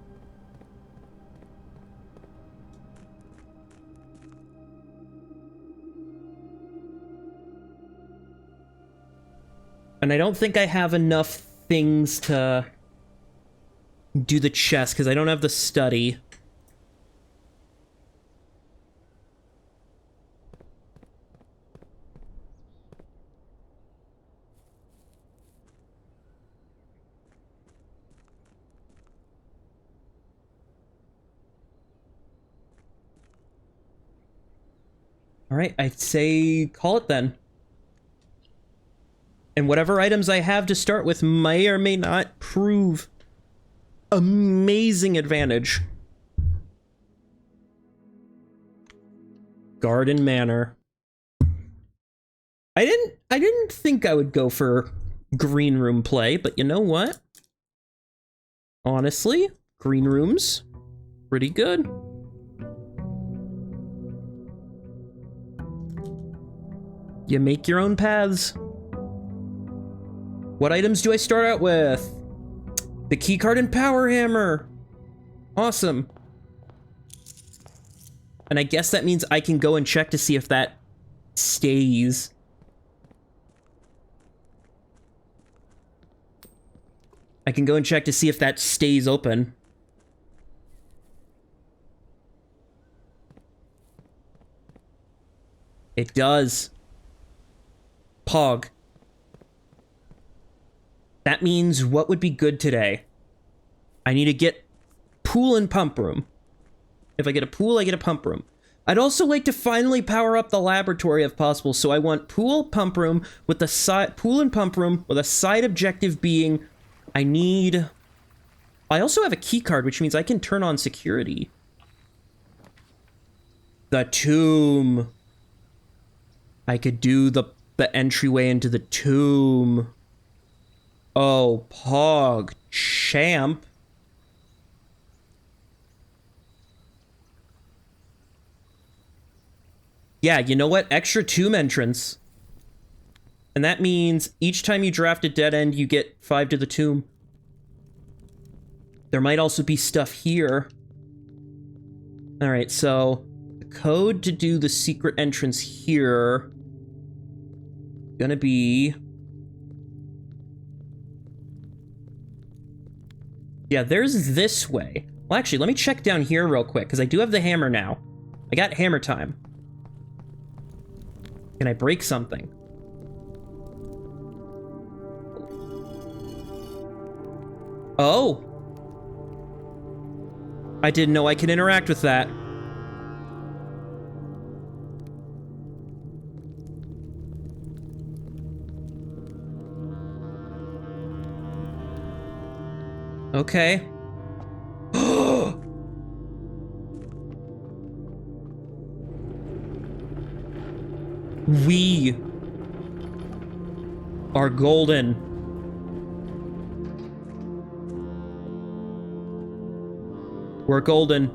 And I don't think I have enough things to do the chest, because I don't have the study. Alright, I'd say call it then. And whatever items I have to start with may or may not prove amazing advantage. Garden Manor. I didn't think I would go for green room play, but you know what? Honestly, green room's pretty good. You make your own paths. What items do I start out with? The keycard and power hammer. Awesome. And I guess that means I can go and check to see if that stays. I can go and check to see if that stays open. It does. Pog. That means what would be good today? I need to get pool and pump room. If I get a pool, I get a pump room. I'd also like to finally power up the laboratory if possible, so I want pool, pump room, with the side pool and pump room, with a side objective being I also have a key card, which means I can turn on security. The tomb. I could do the entryway into the tomb. Oh, Pog champ. Yeah, you know what? Extra tomb entrance. And that means each time you draft a dead end, you get 5 to the tomb. There might also be stuff here. Alright, so the code to do the secret entrance here gonna be... Yeah, there's this way. Well, actually, let me check down here real quick, because I do have the hammer now. I got hammer time. Can I break something? Oh! I didn't know I could interact with that. Okay. We are golden. We're golden.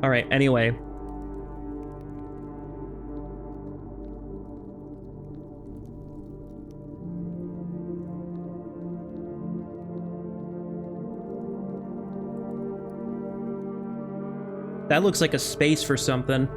All right, anyway. That looks like a space for something.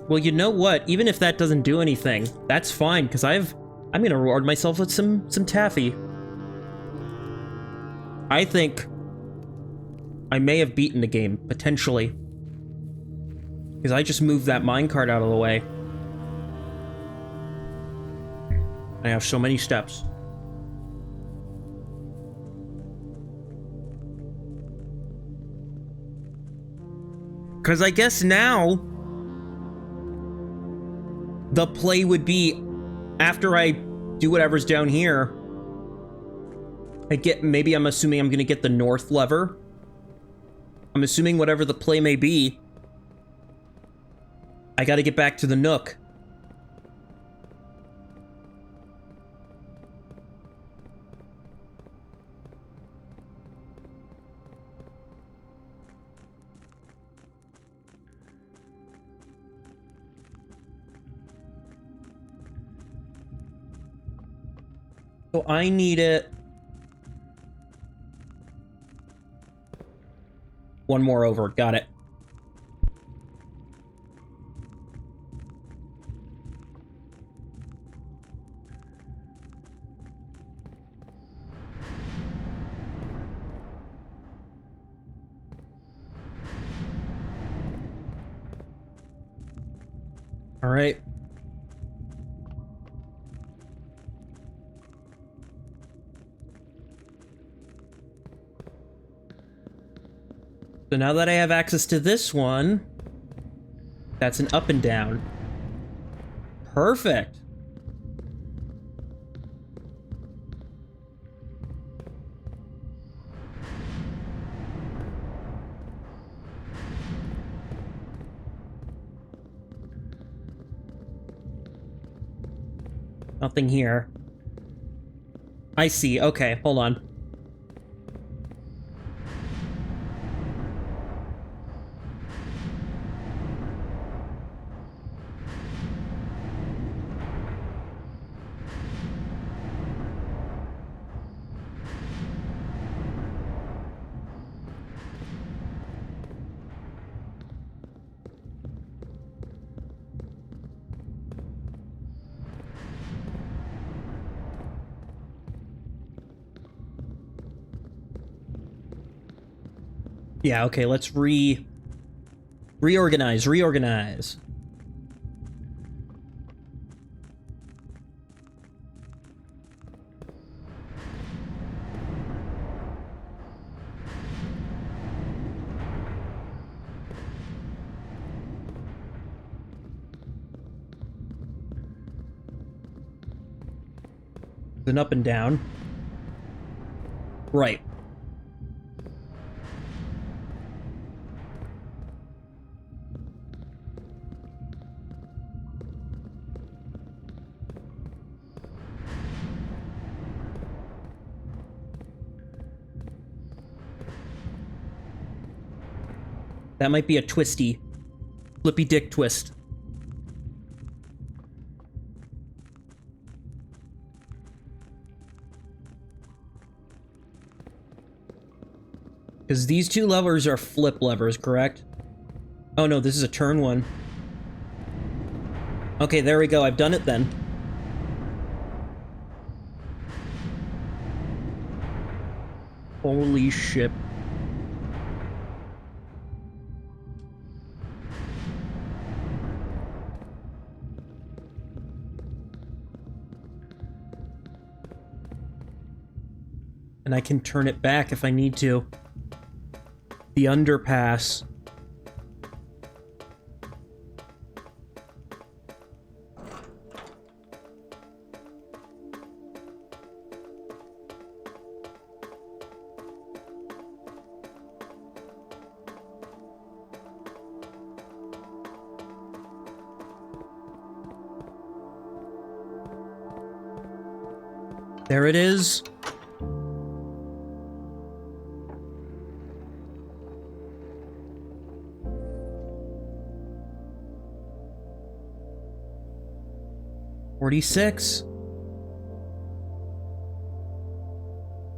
Well, you know what? Even if that doesn't do anything, that's fine, because I'm gonna reward myself with some taffy. I think I may have beaten the game, potentially. Because I just moved that minecart out of the way. I have so many steps. Because I guess now the play would be after I do whatever's down here. Maybe I'm assuming I'm gonna get the north lever. I'm assuming whatever the play may be, I gotta get back to the Nook. So I need it. One more over. Got it. All right. So now that I have access to this one, that's an up and down. Perfect. Nothing here. I see. Okay, hold on. Yeah, okay, let's reorganize. An up and down. Right. That might be a twisty, flippy dick twist. Because these two levers are flip levers, correct? Oh no, this is a turn one. Okay, there we go. I've done it then. Holy shit. And I can turn it back if I need to. The underpass. There it is. $46.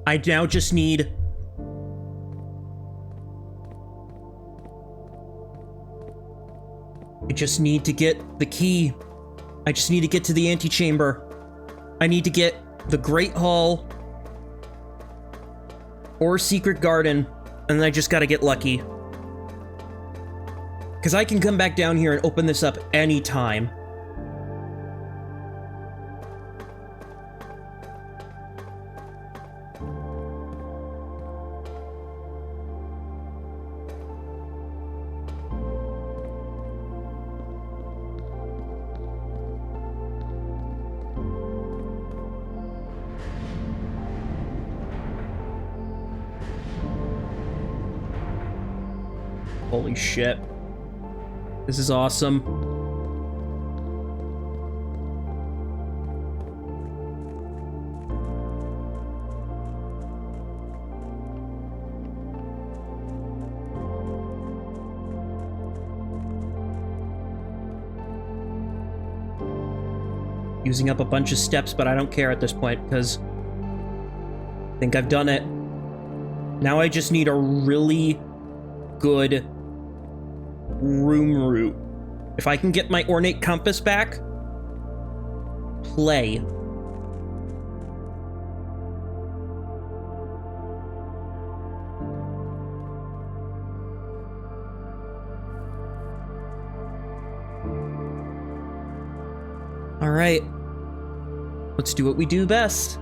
I now just need I just need to get the key. I just need to get to the antechamber. I need to get the Great Hall or Secret Garden, and then I just gotta get lucky. Because I can come back down here and open this up anytime. Holy shit. This is awesome. Using up a bunch of steps, but I don't care at this point, because I think I've done it. Now I just need a really good room route. If I can get my ornate compass back, play. All right, let's do what we do best.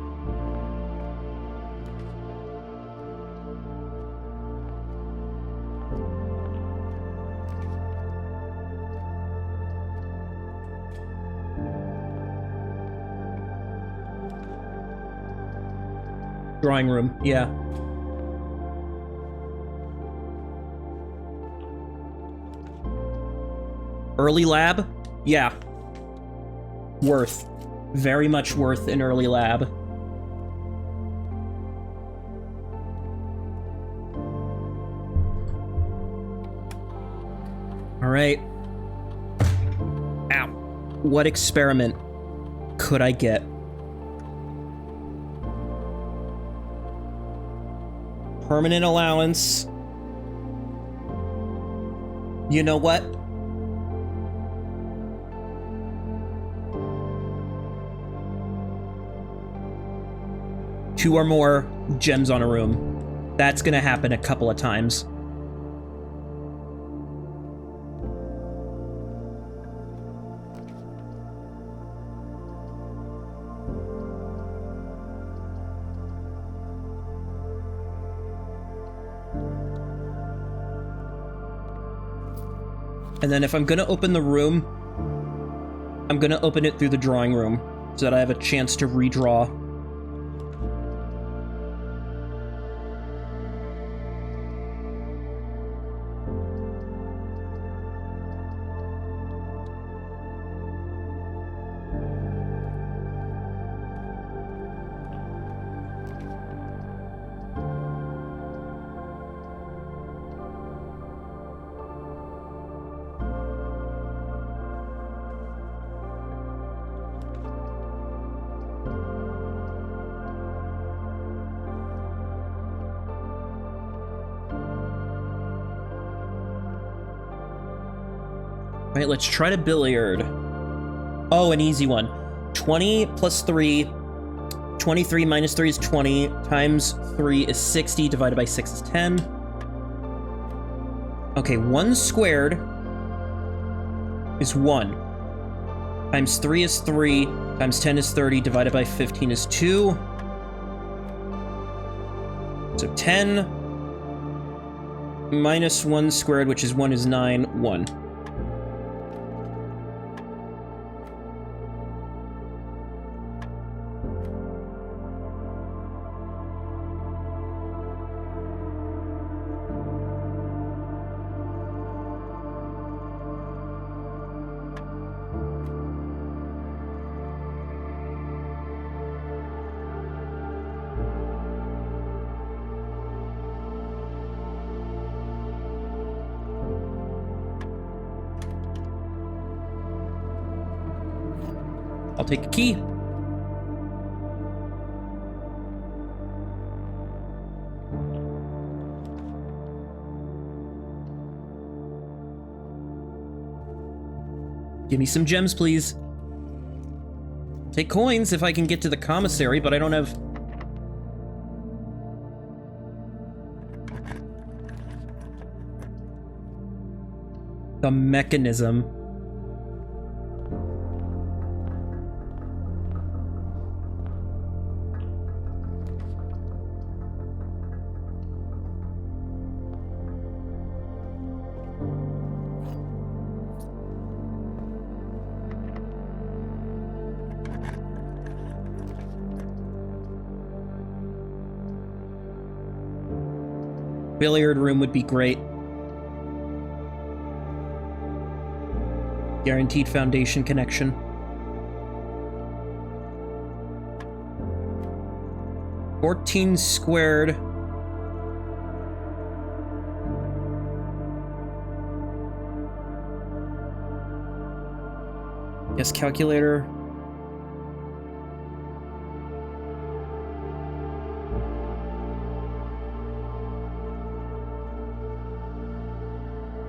Drawing room, yeah. Early lab? Yeah. Worth. Very much worth an early lab. Alright. Ow. What experiment could I get? Permanent allowance. You know what? Two or more gems on a room. That's gonna happen a couple of times. And then if I'm gonna open the room, I'm gonna open it through the drawing room so that I have a chance to redraw. Right, let's try to billiard. Oh, an easy one. 20 plus 3. 23 minus 3 is 20. Times 3 is 60. Divided by 6 is 10. Okay, 1 squared is 1. Times 3 is 3. Times 10 is 30. Divided by 15 is 2. So 10 minus 1 squared, which is 1, is 9. 1. I'll take a key. Give me some gems, please. Take coins if I can get to the commissary, but I don't have... the mechanism. Billiard room would be great. Guaranteed foundation connection. $14 squared. Yes, calculator.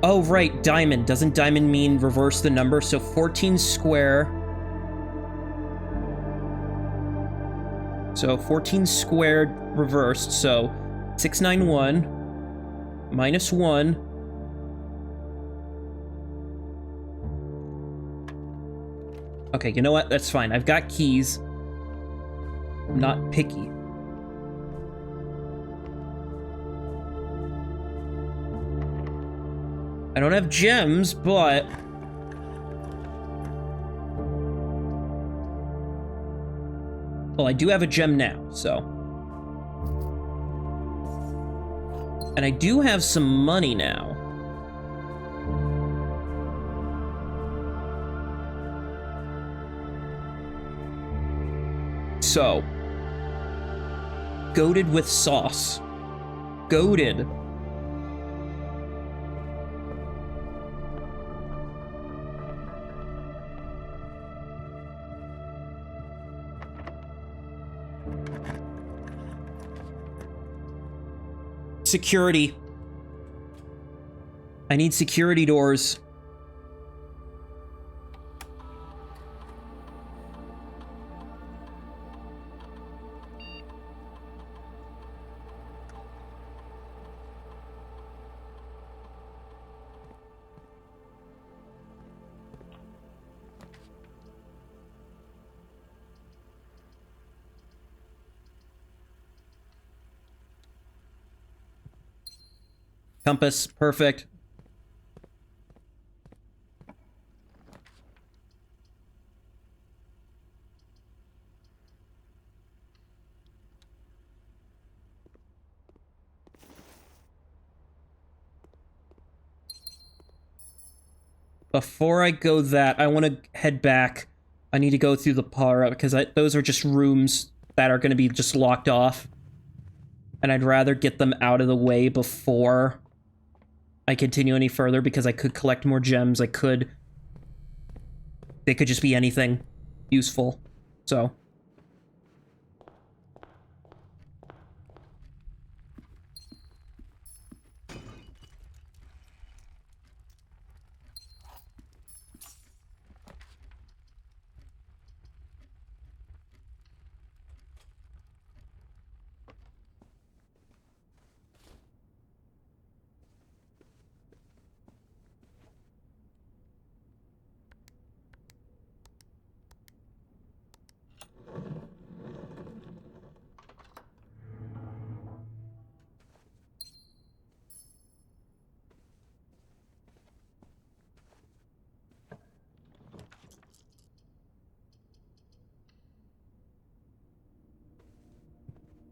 Oh, right, diamond. Doesn't diamond mean reverse the number? So 14 square. So 14 squared reversed. So 691 minus 1. Okay, you know what? That's fine. I've got keys. I'm not picky. I don't have gems, but... well, I do have a gem now, so... and I do have some money now. So... goated with sauce. Goated. Security. I need security doors. Compass, perfect. Before I go that, I want to head back. I need to go through the power-up, because those are just rooms that are going to be just locked off. And I'd rather get them out of the way before I continue any further, because I could collect more gems. They could just be anything useful. So...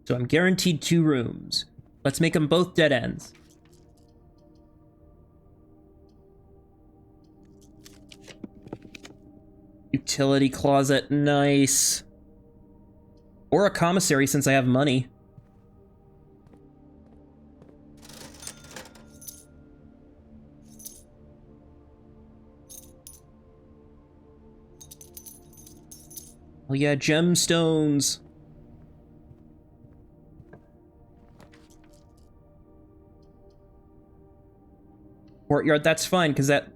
so I'm guaranteed 2 rooms. Let's make them both dead ends. Utility closet, nice. Or a commissary since I have money. Oh yeah, gemstones. Courtyard, that's fine, because that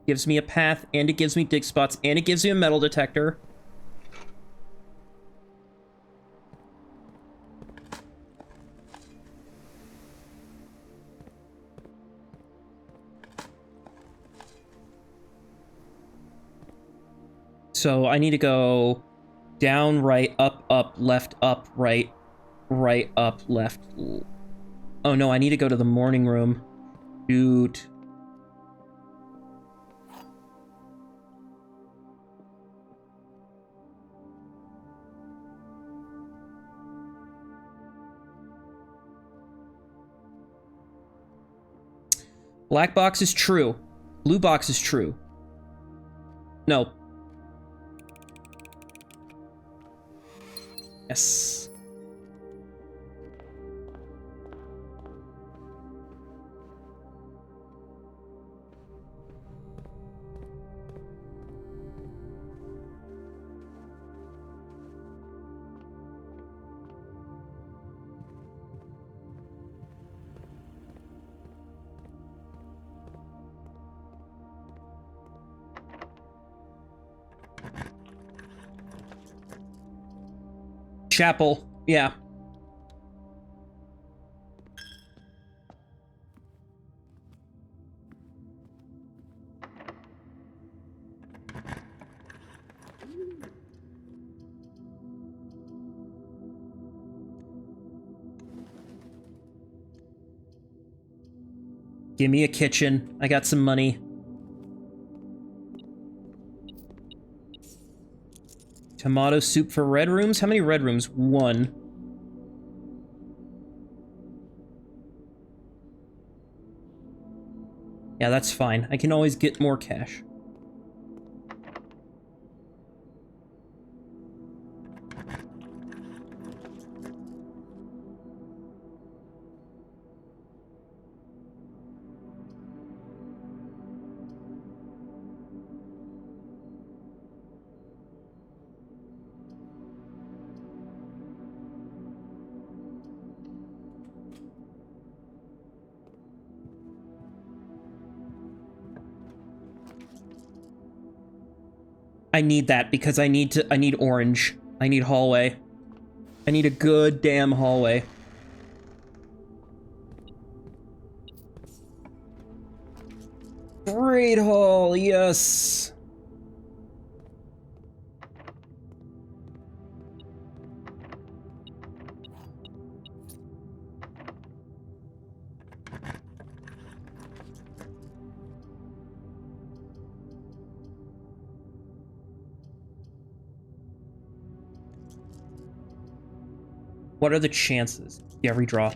Gives me a path, and it gives me dig spots, and it gives me a metal detector. So I need to go down, right, up, left, right, up, left. Oh no, I need to go to the morning room. Shoot. Black box is true. Blue box is true. No. Yes. Chapel, yeah. Give me a kitchen. I got some money. Tomato soup for red rooms? How many red rooms? 1. Yeah, that's fine. I can always get more cash. I need that because I need orange. I need hallway. I need a good damn hallway. Great hall, yes. What are the chances? Yeah, redraw.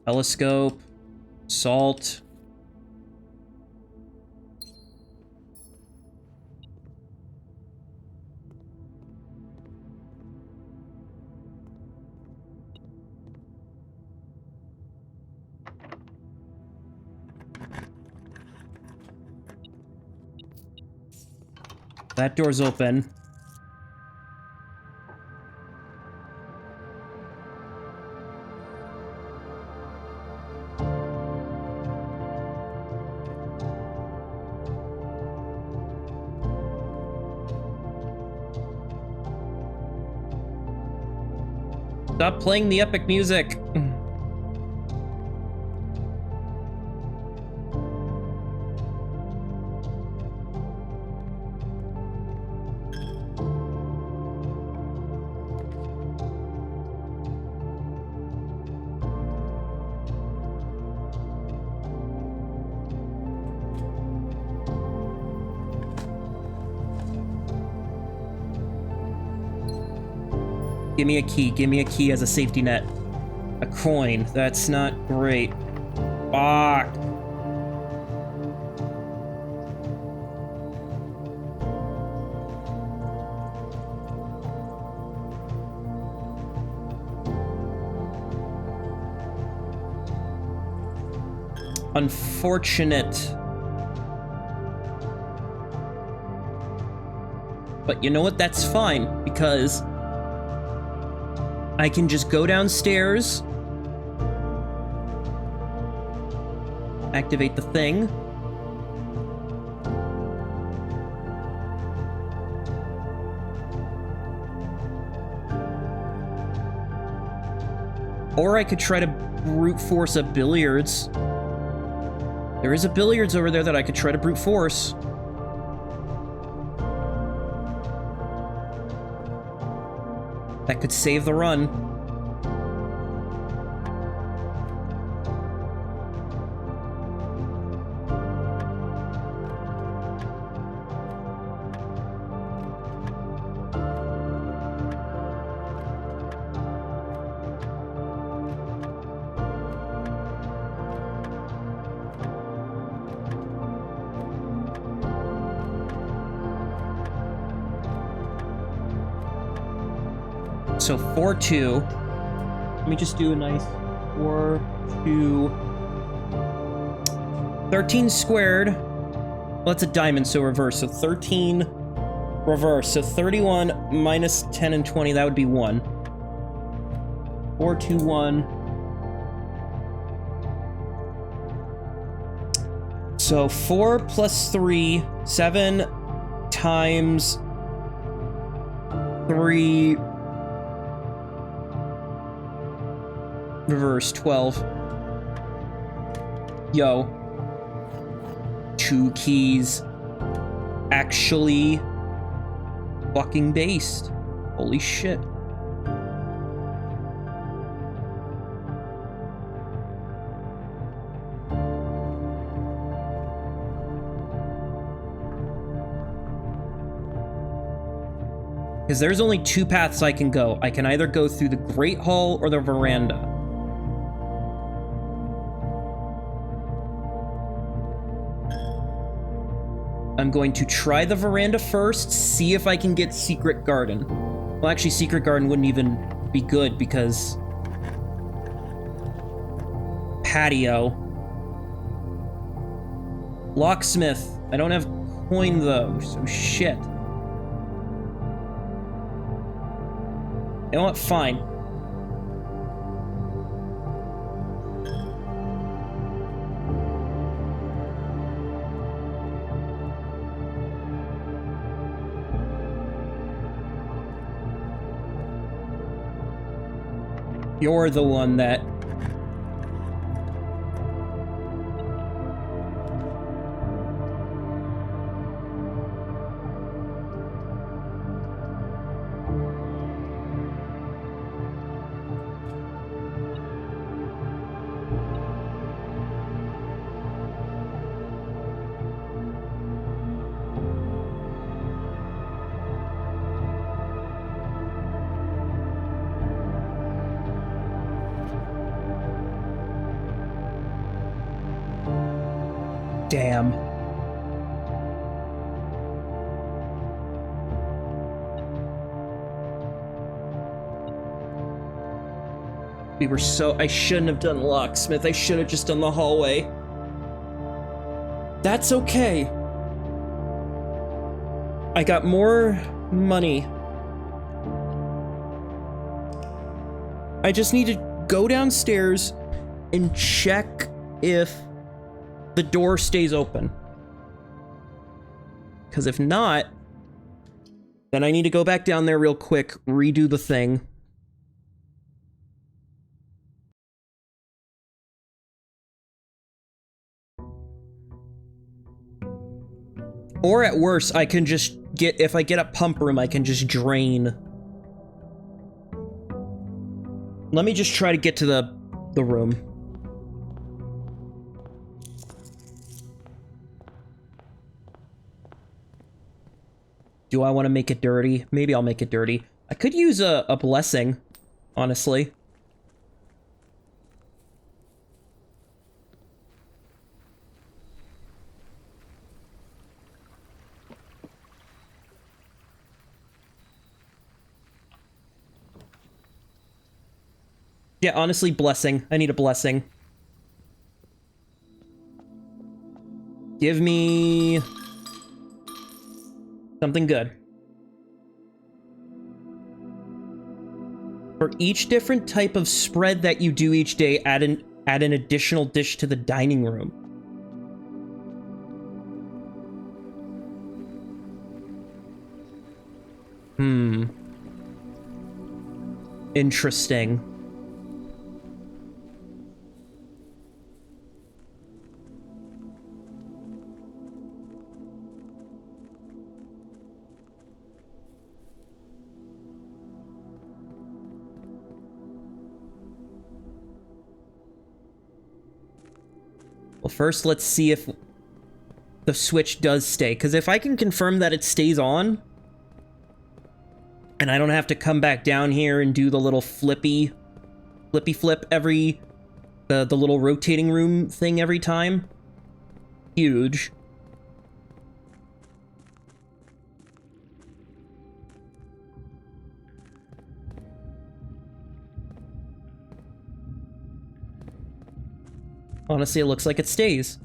Telescope. Salt. That door's open. Stop playing the epic music. Give me a key. Give me a key as a safety net. A coin. That's not great. Fuck. Unfortunate. But you know what? That's fine, because I can just go downstairs, activate the thing. Or I could try to brute force a billiards. There is a billiards over there that I could try to brute force. That could save the run. So 4-2. Let me just do a nice 4-2. 13 squared. Well, that's a diamond, so reverse. So 13 reverse. So 31 minus 10 and 20, that would be 1. 4, 2, 1. So 4 plus 3, 7 times 3. Reverse 12. Yo. 2 keys. Actually fucking based. Holy shit. Because there's only 2 paths I can go. I can either go through the Great Hall or the veranda. I'm going to try the veranda first, see if I can get Secret Garden. Well, actually, Secret Garden wouldn't even be good because... Patio. Locksmith. I don't have coin, though, so shit. You know what? Fine. You're the one that... Damn. We were so... I shouldn't have done locksmith. I should have just done the hallway. That's okay. I got more money. I just need to go downstairs and check if the door stays open. Because if not, then I need to go back down there real quick, redo the thing. Or at worst, I can just get, if I get a pump room, I can just drain. Let me just try to get to the room. Do I want to make it dirty? Maybe I'll make it dirty. I could use a blessing, honestly. Yeah, honestly, blessing. I need a blessing. Give me... something good. For each different type of spread that you do each day, add an additional dish to the dining room. Interesting. Well, first, let's see if the switch does stay. Because if I can confirm that it stays on, and I don't have to come back down here and do the little flippy flip every... the little rotating room thing every time. Huge. Honestly, it looks like it stays.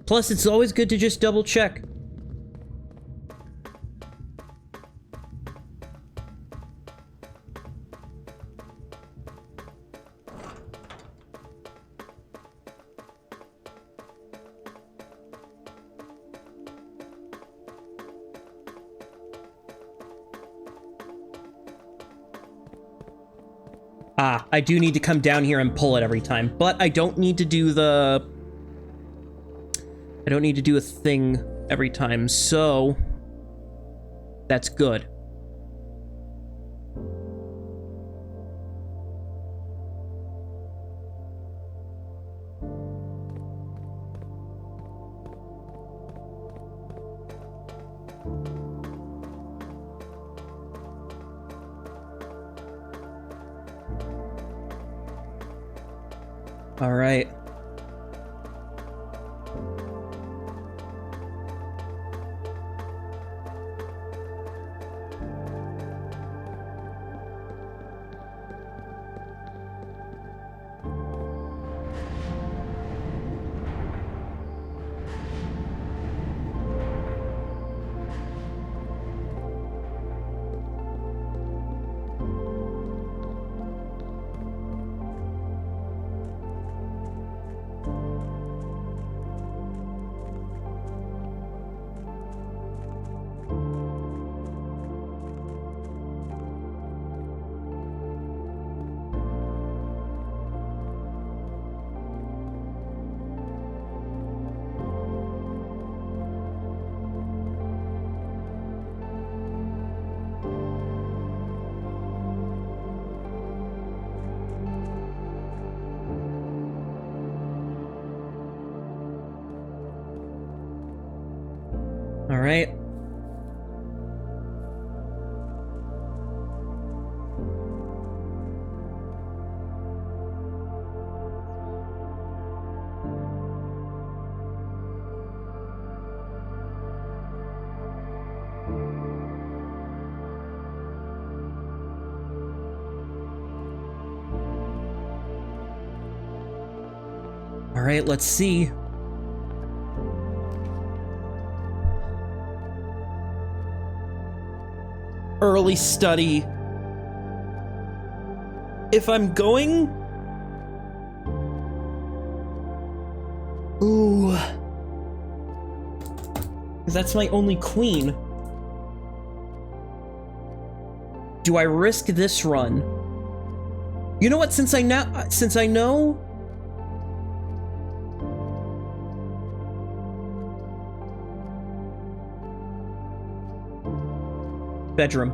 Plus, it's always good to just double check. Ah, I do need to come down here and pull it every time, but I don't need to do the... I don't need to do a thing every time, so that's good. All right. All right. All right, let's see. Early study. If I'm going... Ooh. 'Cause that's my only queen. Do I risk this run? You know what, since I know... Bedroom.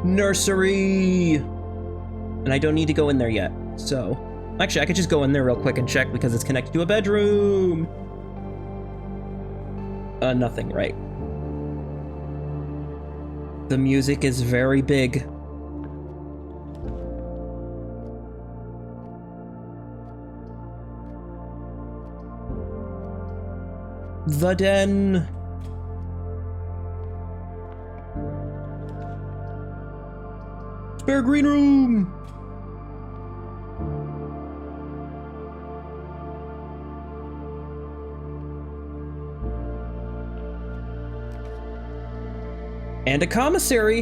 Nursery! And I don't need to go in there yet, so... Actually, I could just go in there real quick and check because it's connected to a bedroom! Nothing, right. The music is very big. The den. Spare green room. And a commissary.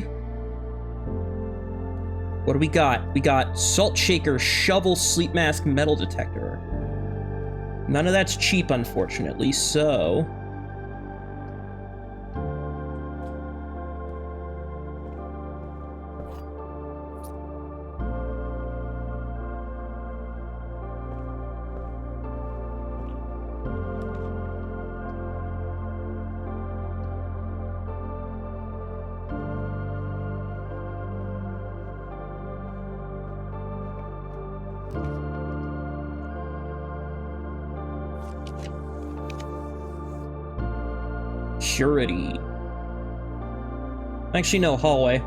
What do we got? We got salt shaker, shovel, sleep mask, metal detector. None of that's cheap, unfortunately, so... Security. Actually, no, hallway.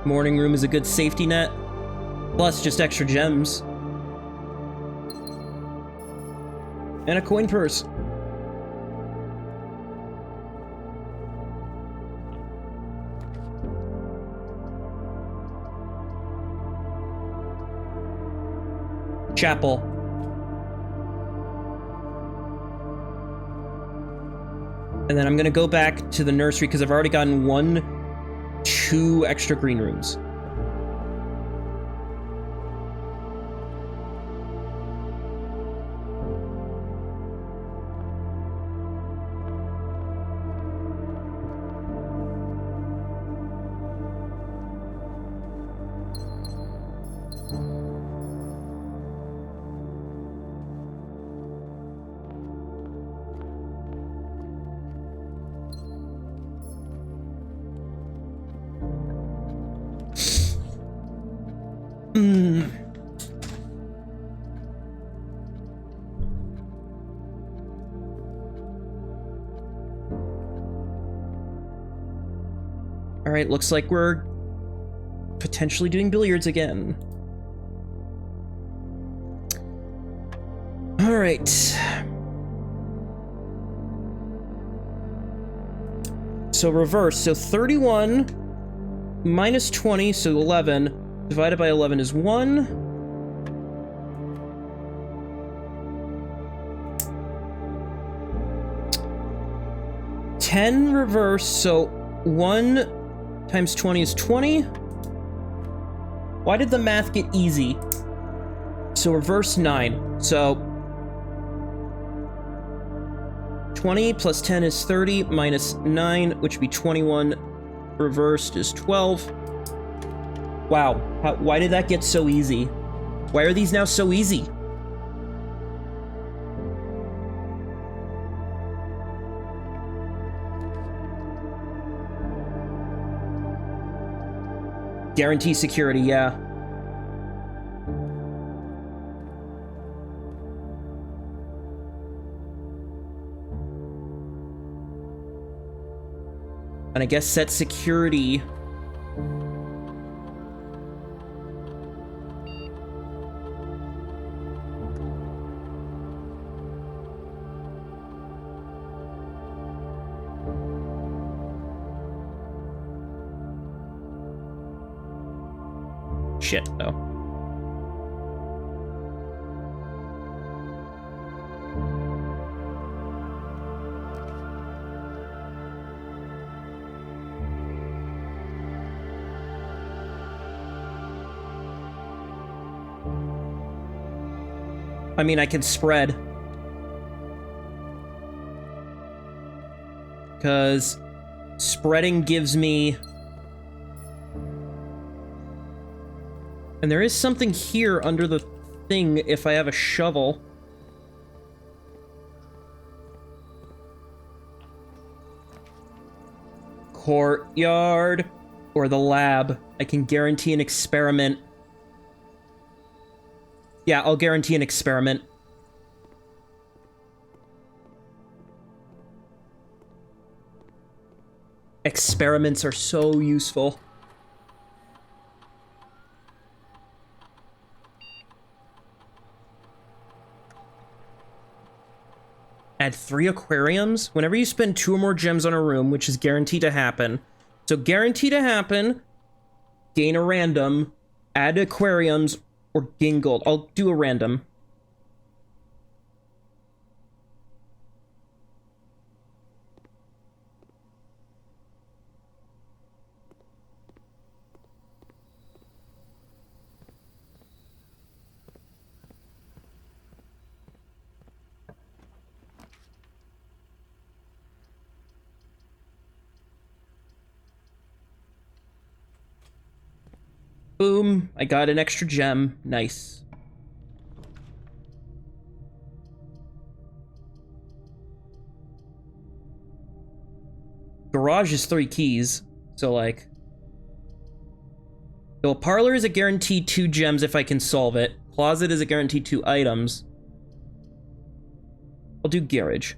Morning room is a good safety net. Plus, just extra gems. And a coin purse. Chapel. And then I'm gonna go back to the nursery because I've already gotten 2 extra green rooms. Alright, looks like we're potentially doing billiards again. Alright. So reverse. So 31 minus 20, so 11. Divided by 11 is 1. $10 reverse, so 1 times 20 is 20. Why did the math get easy? So reverse 9. So 20 plus 10 is 30, minus 9, which would be 21. Reversed is 12. Wow, why did that get so easy? Why are these now so easy? Guarantee security, yeah. And I guess set security. Shit, no. I mean, I can spread. Because spreading gives me... And there is something here under the thing if I have a shovel. Courtyard. or the lab. I can guarantee an experiment. Yeah, I'll guarantee an experiment. Experiments are so useful. Add 3 aquariums. Whenever you spend 2 or more gems on a room, which is guaranteed to happen. So guaranteed to happen, gain a random, add aquariums, or gain gold. I'll do a random. Boom, I got an extra gem. Nice. Garage is 3 keys, so like... So parlor is a guaranteed 2 gems if I can solve it. Closet is a guaranteed 2 items. I'll do garage.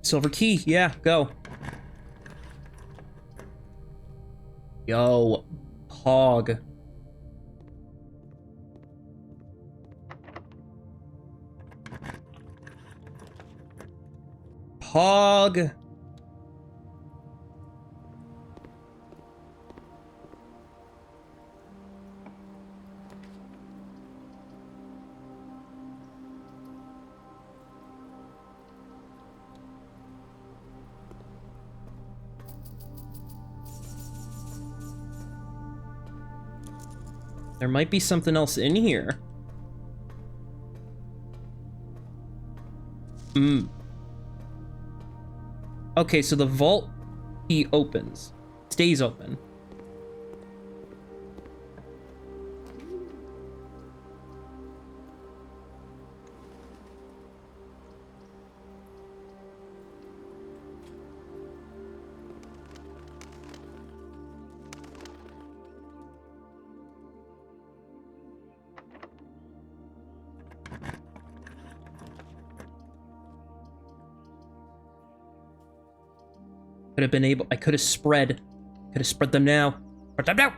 Silver key, yeah, go. Yo, Pog. Pog. There might be something else in here. Okay, so the vault key opens. Stays open. Could have been able... I could have spread. Could have spread them now. Spread them now!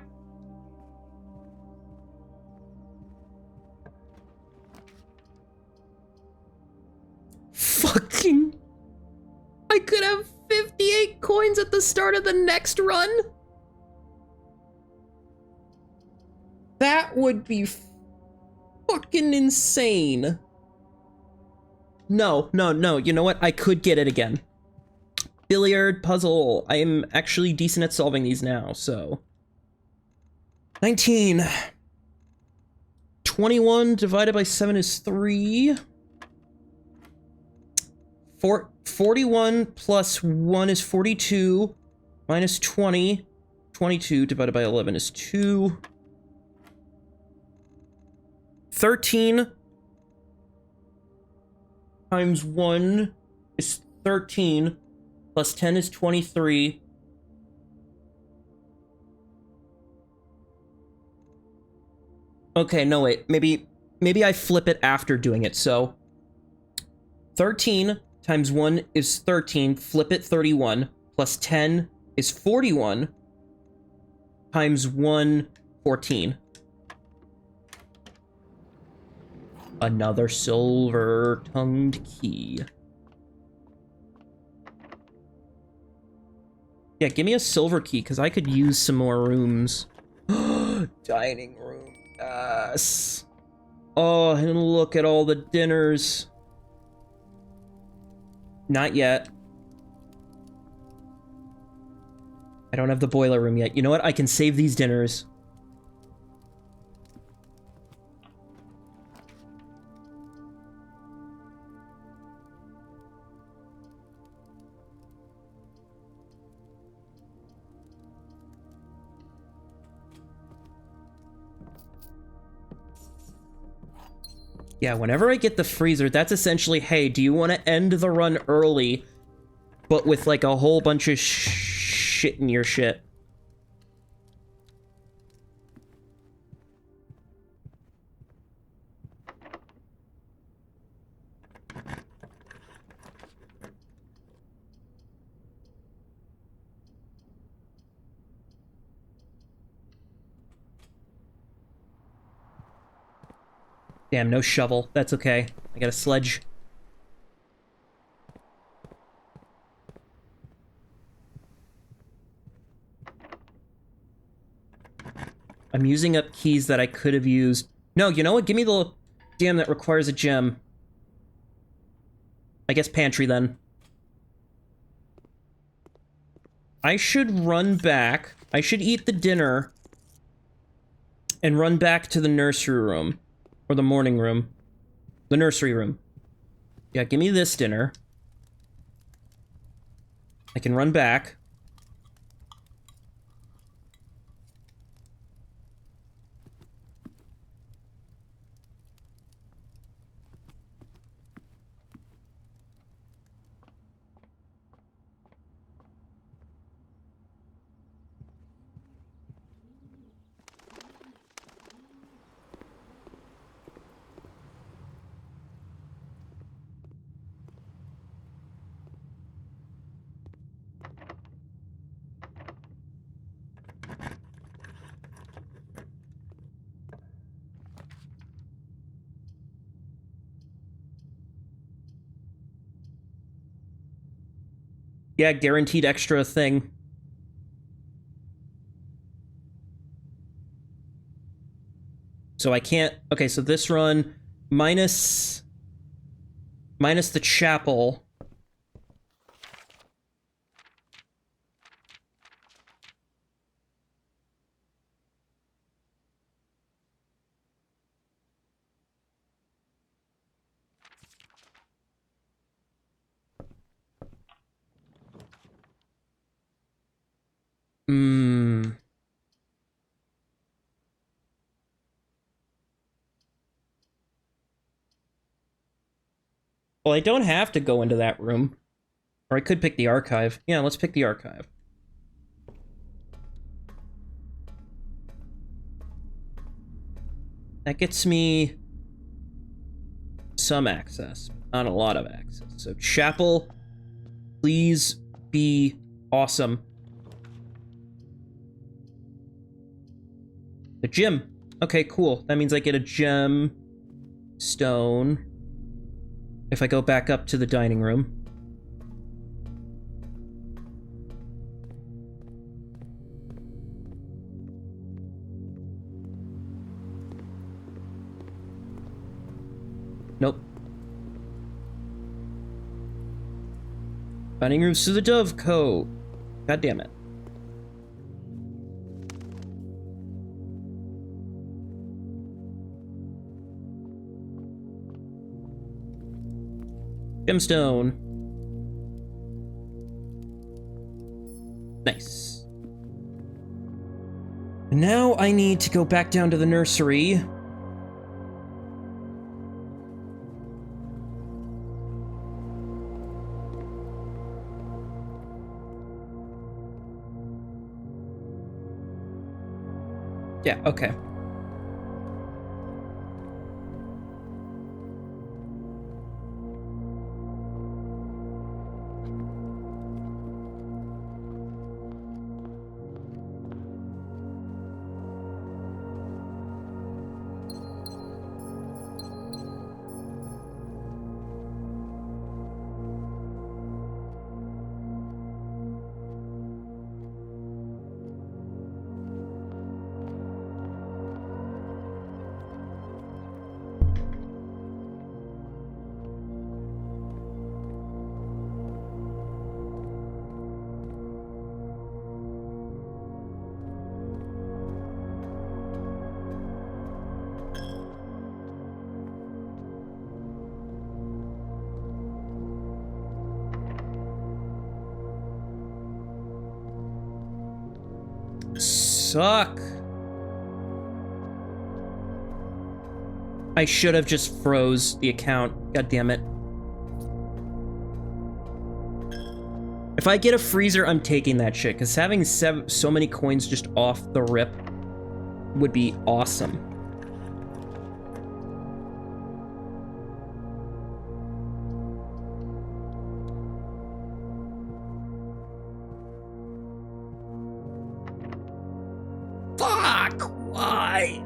Fucking... I could have 58 coins at the start of the next run? That would be fucking insane. No, no, no. You know what? I could get it again. Billiard puzzle. I am actually decent at solving these now, so. 19. 21 divided by 7 is 3. 41 plus 1 is 42. Minus 20. 22 divided by 11 is 2. 13 times 1 is 13. Plus 10 is 23. Okay, no wait. Maybe I flip it after doing it. So 13 times 1 is 13. Flip it 31. Plus 10 is 41. Times 1, 14. Another silver-tongued key. Yeah, give me a silver key, because I could use some more rooms. Dining room. Yes. Oh, and look at all the dinners. Not yet. I don't have the boiler room yet. You know what? I can save these dinners. Yeah, whenever I get the freezer, that's essentially, hey, do you want to end the run early, but with like a whole bunch of shit in your shit? Damn, no shovel. That's okay. I got a sledge. I'm using up keys that I could have used. No, you know what? Give me the... Damn, that requires a gem. I guess pantry, then. I should run back. I should eat the dinner and run back to the nursery room. Or the morning room. The nursery room. Yeah, give me this dinner. I can run back. Yeah, guaranteed extra thing. So I can't... Okay, so this run, minus the chapel. Well, I don't have to go into that room. Or I could pick the archive. Yeah, let's pick the archive. That gets me some access. Not a lot of access. So, chapel, please be awesome. The gym. Okay, cool. That means I get a gem stone if I go back up to the dining room. Nope. Dining room's to the Dovecote. God damn it. Gemstone. Nice. And now I need to go back down to the nursery. Yeah, okay. Suck. I should have just froze the account. God damn it. If I get a freezer, I'm taking that shit, because having so many coins just off the rip would be awesome. Fuck! Why?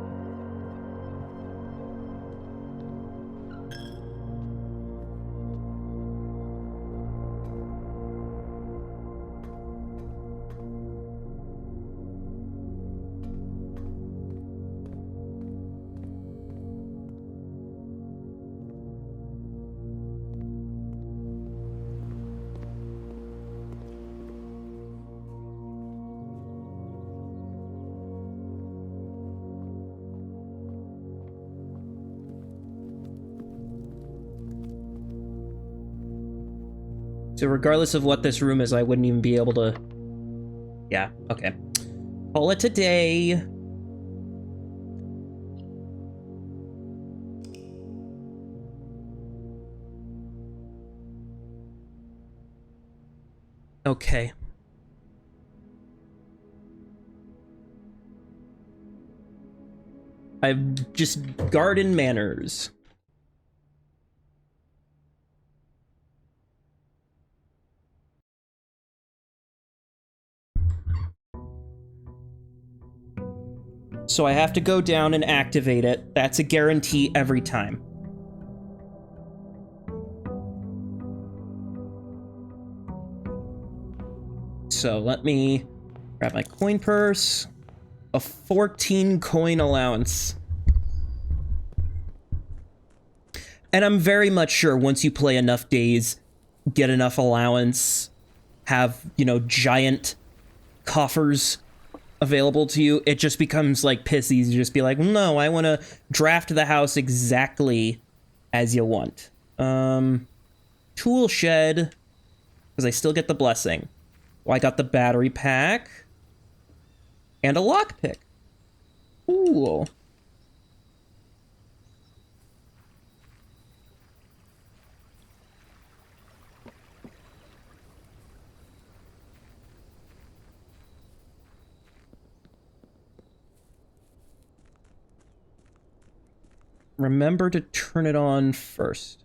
So regardless of what this room is, I wouldn't even be able to... Yeah, okay. Call it a day. Okay. I've just garden manners. So I have to go down and activate it. That's a guarantee every time. So let me grab my coin purse. A 14 coin allowance. And I'm very much sure once you play enough days, get enough allowance, have, you know, giant coffers available to you, it just becomes like piss easy to just be like, no, I want to draft the house exactly as you want. Tool shed, because I still get the blessing. Well, I got the battery pack and a lockpick. Ooh. Remember to turn it on first.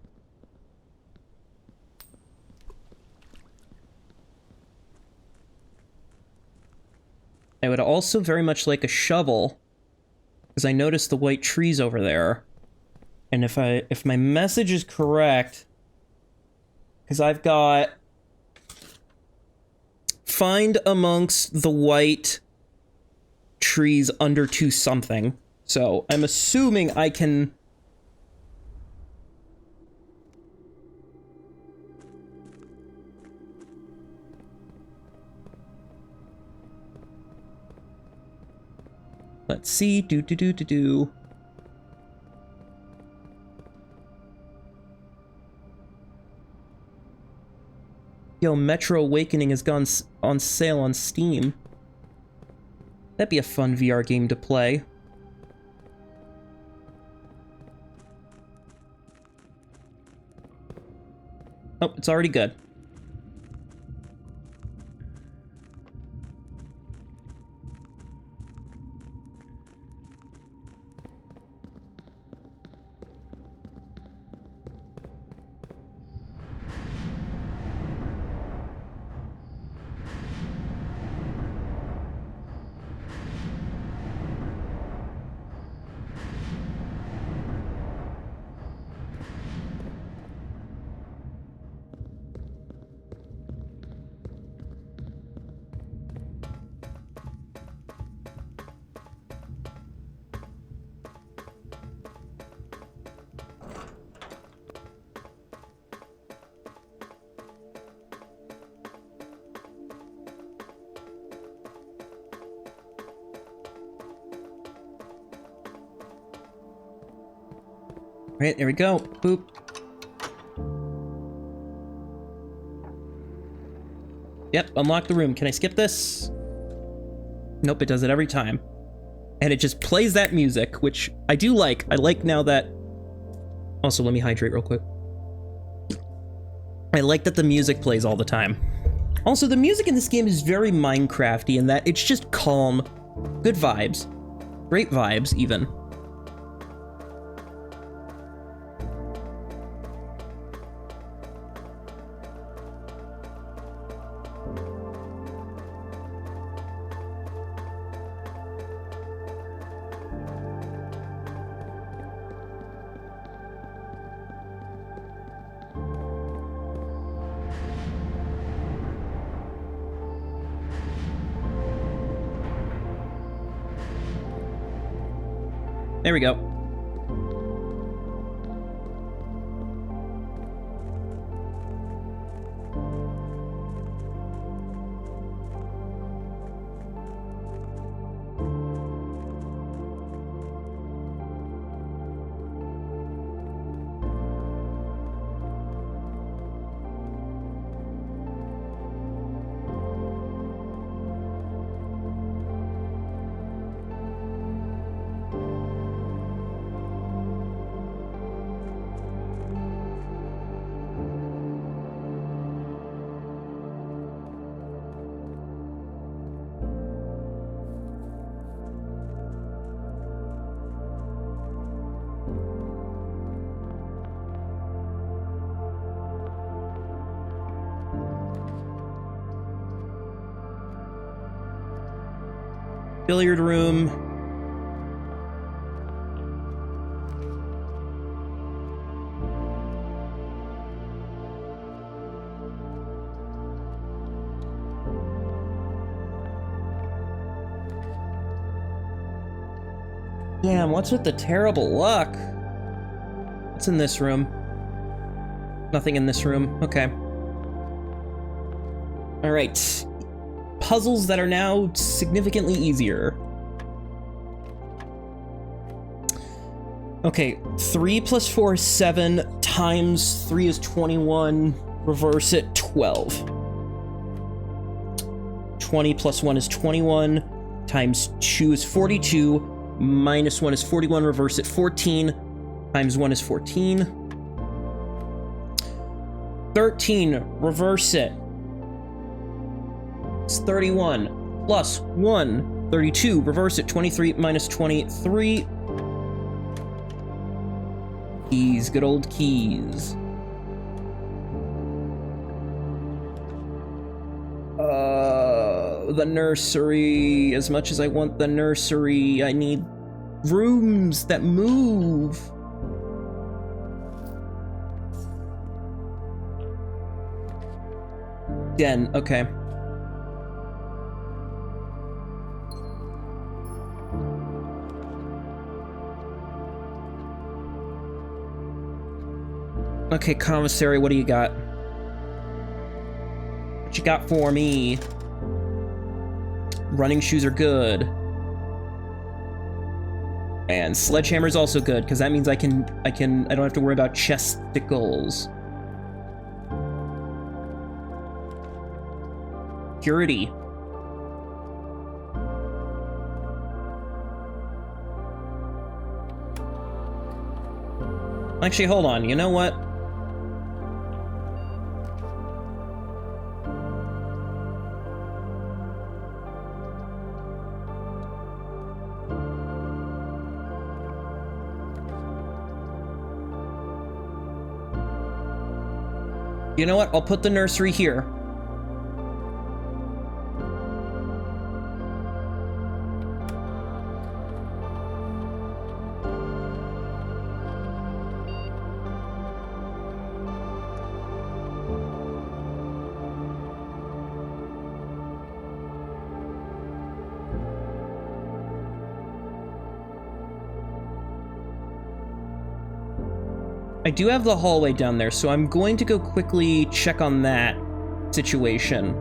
I would also very much like a shovel, because I noticed the white trees over there. And if my message is correct, because I've got find amongst the white trees under to something. So I'm assuming I can... Let's see. Do. Yo, Metro Awakening has gone on sale on Steam. That'd be a fun VR game to play. Oh, it's already good. Right, there we go. Boop. Yep, unlock the room. Can I skip this? Nope, it does it every time. And it just plays that music, which I do like. I like now that Also, let me hydrate real quick. I like that the music plays all the time. Also, the music in this game is very Minecrafty in that it's just calm, good vibes, great vibes even. There we go. Billiard room. Damn, what's with the terrible luck? What's in this room? Nothing in this room. Okay. All right. Puzzles that are now significantly easier. Okay, 3 plus 4 is 7, times 3 is 21, reverse it, 12. 20 plus 1 is 21, times 2 is 42, minus 1 is 41, reverse it, 14, times 1 is 14. 13, reverse it. It's 31 plus 1, 32, reverse it, 23 minus 23. Keys, good old keys. The nursery. As much as I want the nursery, I need rooms that move. Den, okay. Okay, commissary, what do you got? What you got for me? Running shoes are good. And sledgehammer's also good, because that means I don't have to worry about chesticles. Security. Actually, hold on, you know what? You know what? I'll put the nursery here. I do have the hallway down there, so I'm going to go quickly check on that situation.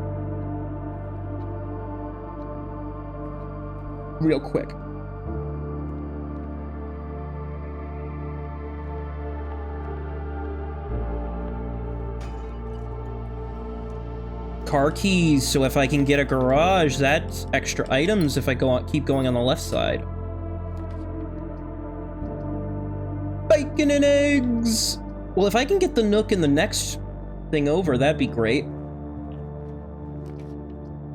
Real quick. Car keys, so if I can get a garage, that's extra items if I keep going on the left side. Bacon! Bacon and eggs! Well, if I can get the Nook in the next thing over, that'd be great.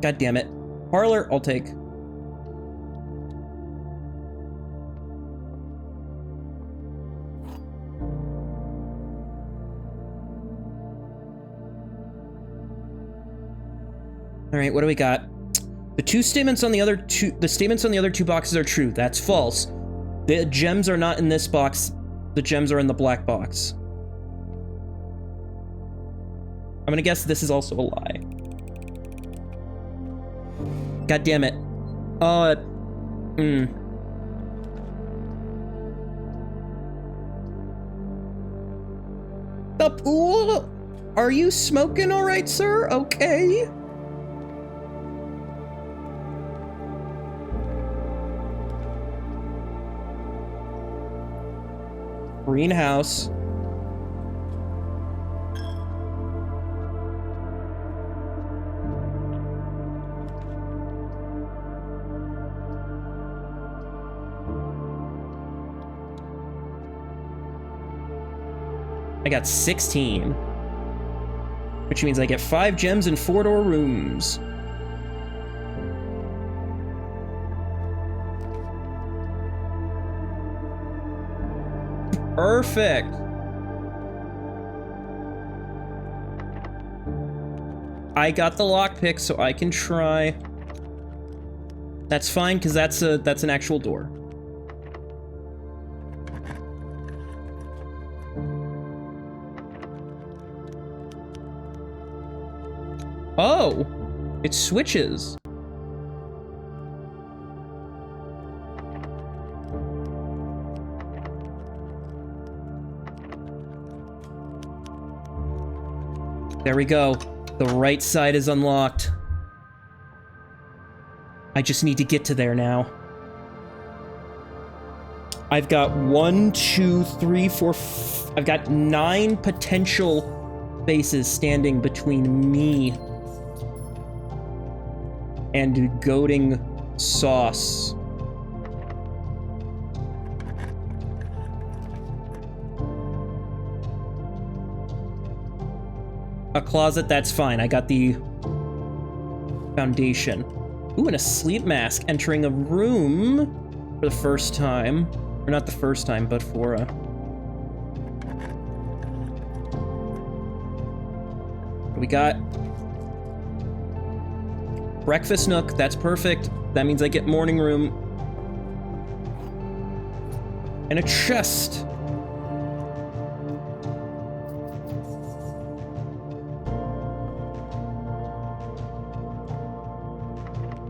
God damn it. Parlor, I'll take. All right, what do we got? The statements on the other two boxes are true. That's false. The gems are not in this box. The gems are in the black box. I'm gonna guess this is also a lie. God damn it. Ooh, are you smoking all right, sir? Okay. Greenhouse. I got 16. Which means I get 5 gems and 4-door rooms. Perfect. I got the lockpick, so I can try. That's fine, because that's an actual door. Oh, it switches. There we go. The right side is unlocked. I just need to get to there now. I've got 1, 2, 3, 4, I've got 9 potential faces standing between me and goading sauce. A closet, that's fine. I got the foundation. Ooh, and a sleep mask entering a room for the first time. Or not the first time, but for a... What we got? Breakfast nook, that's perfect. That means I get morning room. And a chest.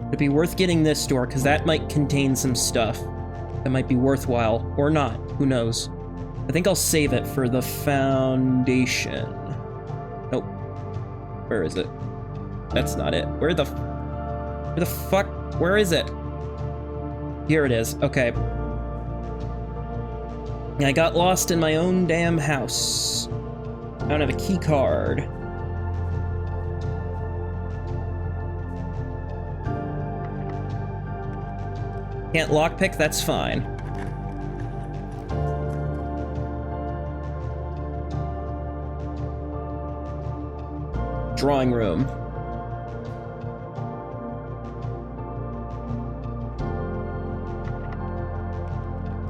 It'd be worth getting this door, because that might contain some stuff that might be worthwhile, or not, who knows. I think I'll save it for the foundation. Nope. Where is it? That's not it. Where the fuck? Where is it? Here it is. Okay. I got lost in my own damn house. I don't have a key card. Can't lockpick? That's fine. Drawing room.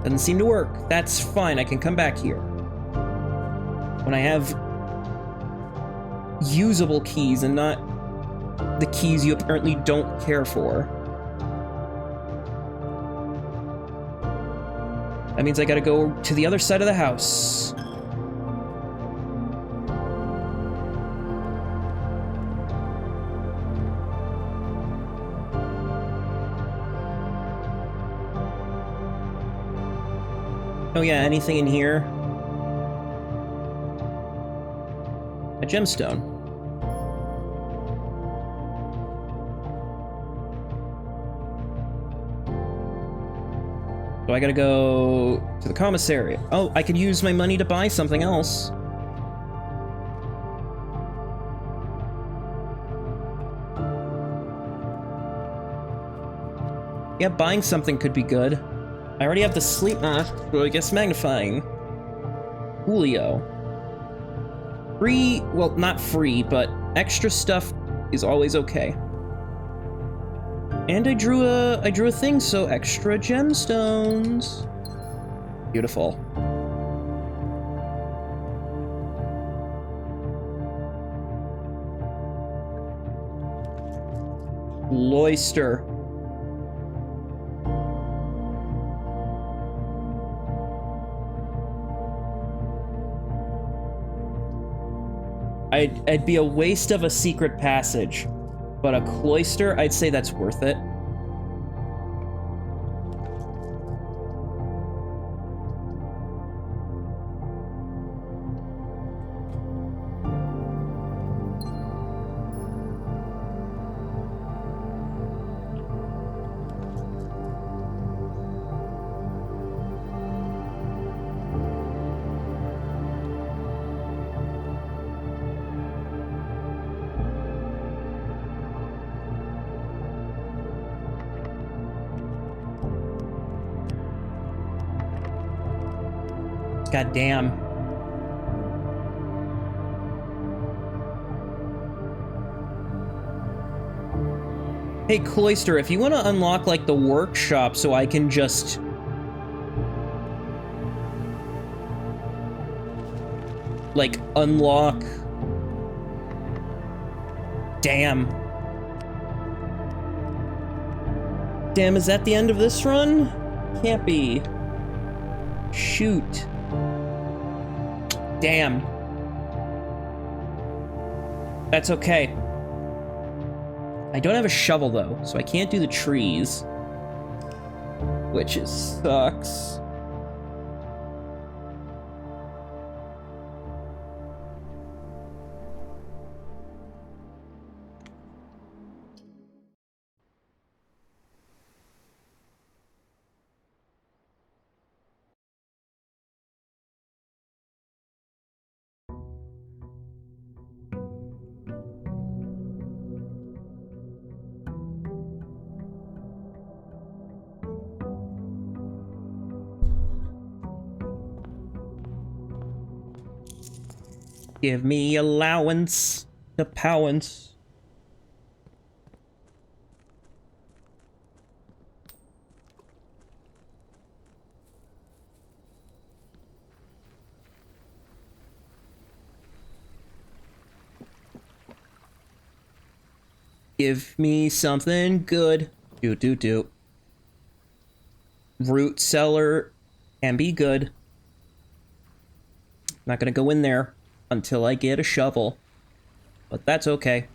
Doesn't seem to work. That's fine. I can come back here. When I have usable keys and not the keys you apparently don't care for. That means I gotta go to the other side of the house. Oh yeah, anything in here? A gemstone. So I gotta go to the commissary. Oh, I could use my money to buy something else. Yeah, buying something could be good. I already have the sleep mask, so I guess magnifying. Coolio. Free, well, not free, but extra stuff is always okay. And I drew a thing, so extra gemstones. Beautiful. Cloister. I'd be a waste of a secret passage, but a cloister, I'd say that's worth it. God damn. Hey, Cloister, if you want to unlock, like, the workshop so I can just... like, unlock... Damn. Damn, is that the end of this run? Can't be. Shoot. Damn. That's okay. I don't have a shovel, though, so I can't do the trees. Which sucks. Give me allowance to powance. Give me something good. Do. Root cellar can be good. Not gonna go in there until I get a shovel, but that's okay.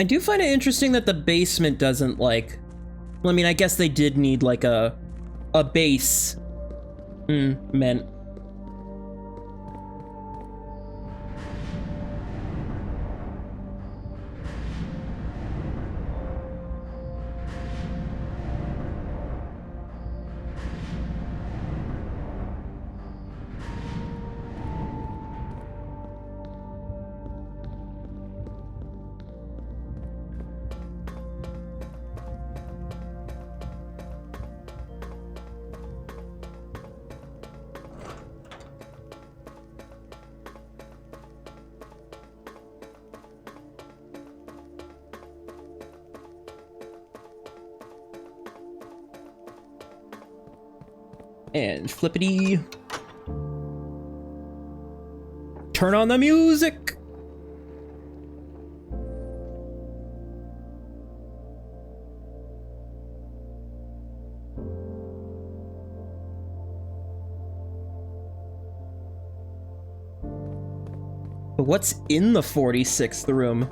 I do find it interesting that the basement doesn't, like... Well, I mean, I guess they did need, like, a base. Meant. And flippity. Turn on the music. But what's in the 46th room?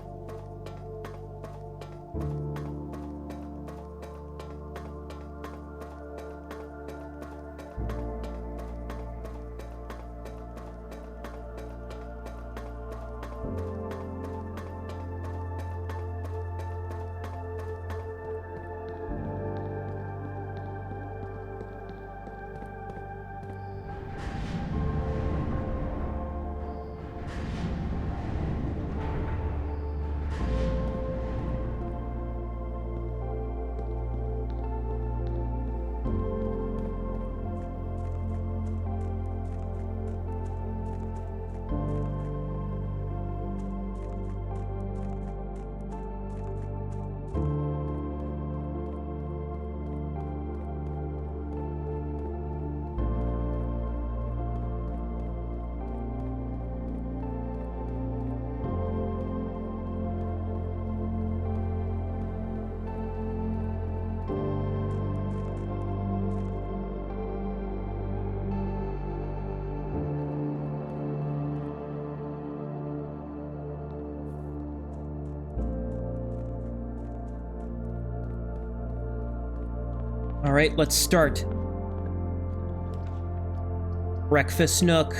All right, let's start. Breakfast nook.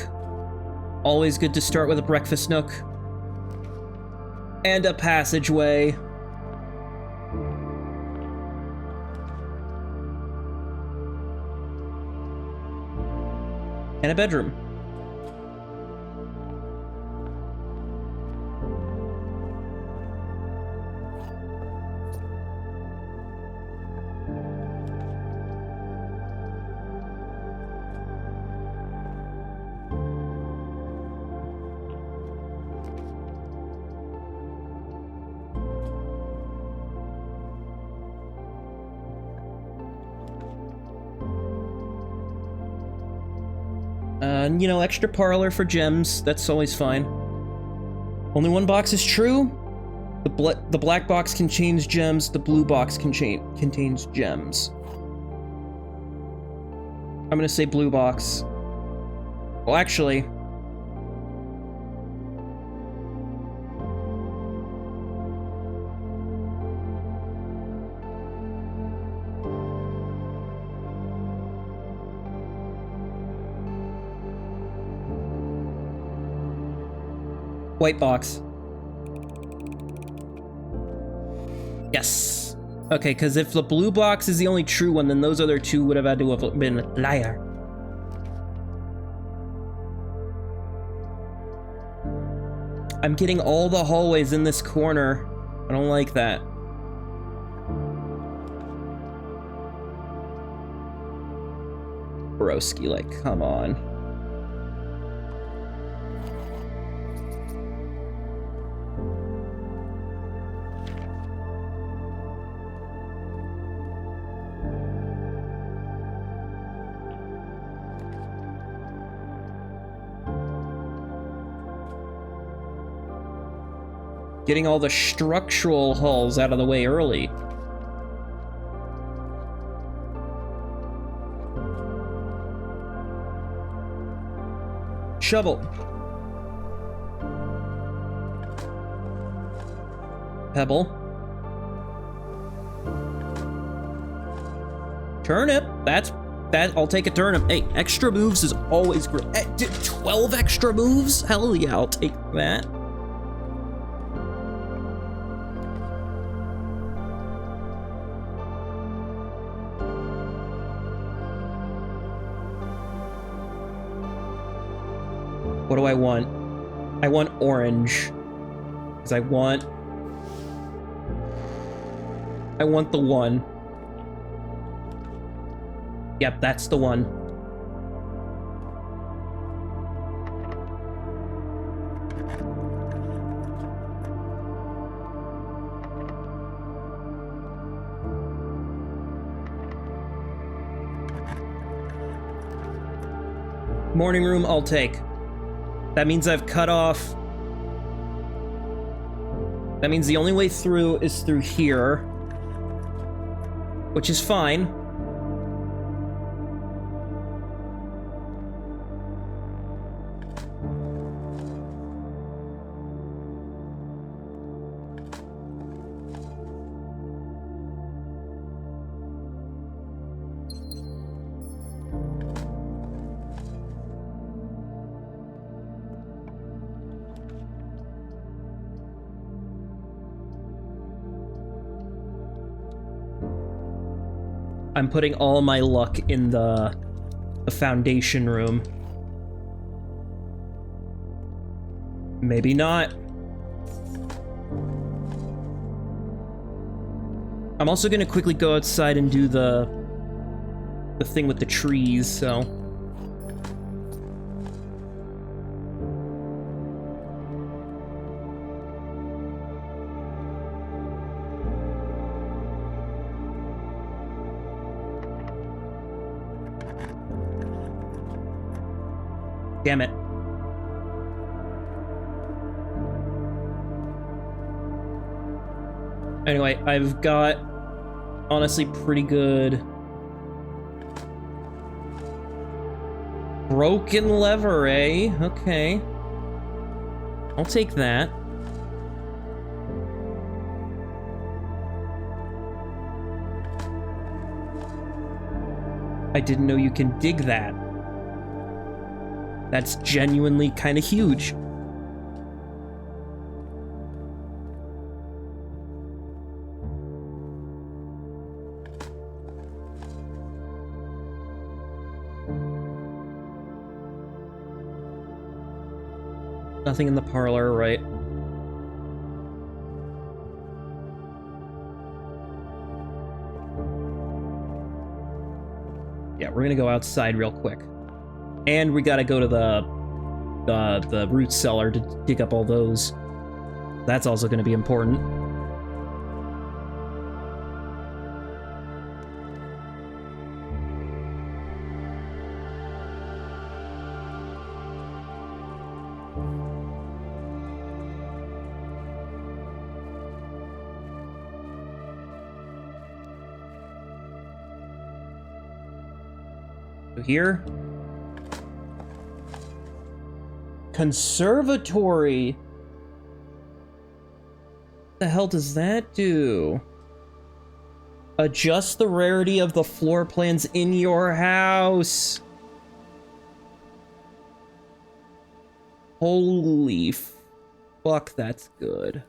Always good to start with a breakfast nook. And a passageway. And a bedroom. You know, extra parlor for gems. That's always fine. Only one box is true. The black box contains gems. The blue box contains gems. I'm gonna say blue box. Well, actually... white box. Yes. Okay, because if the blue box is the only true one, then those other two would have had to have been liar. I'm getting all the hallways in this corner. I don't like that. Broski, like, come on. Getting all the structural hulls out of the way early. Shovel. Pebble. Turnip. I'll take a turnip. Hey, extra moves is always great. 12 extra moves? Hell yeah, I'll take that. What do I want? I want orange. Because I want the one. Yep, that's the one. Morning room, I'll take. That means I've cut off... That means the only way through is through here. Which is fine. I'm putting all my luck in the foundation room. Maybe not. I'm also gonna quickly go outside and do the thing with the trees, so. Damn it. Anyway, I've got honestly pretty good broken lever, eh? Okay. I'll take that. I didn't know you can dig that. That's genuinely kind of huge. Nothing in the parlor, right? Yeah, we're gonna go outside real quick. And we gotta go to the root cellar to dig up all those. That's also gonna be important. So here. Conservatory. What the hell does that do? Adjust the rarity of the floor plans in your house. Holy fuck, that's good.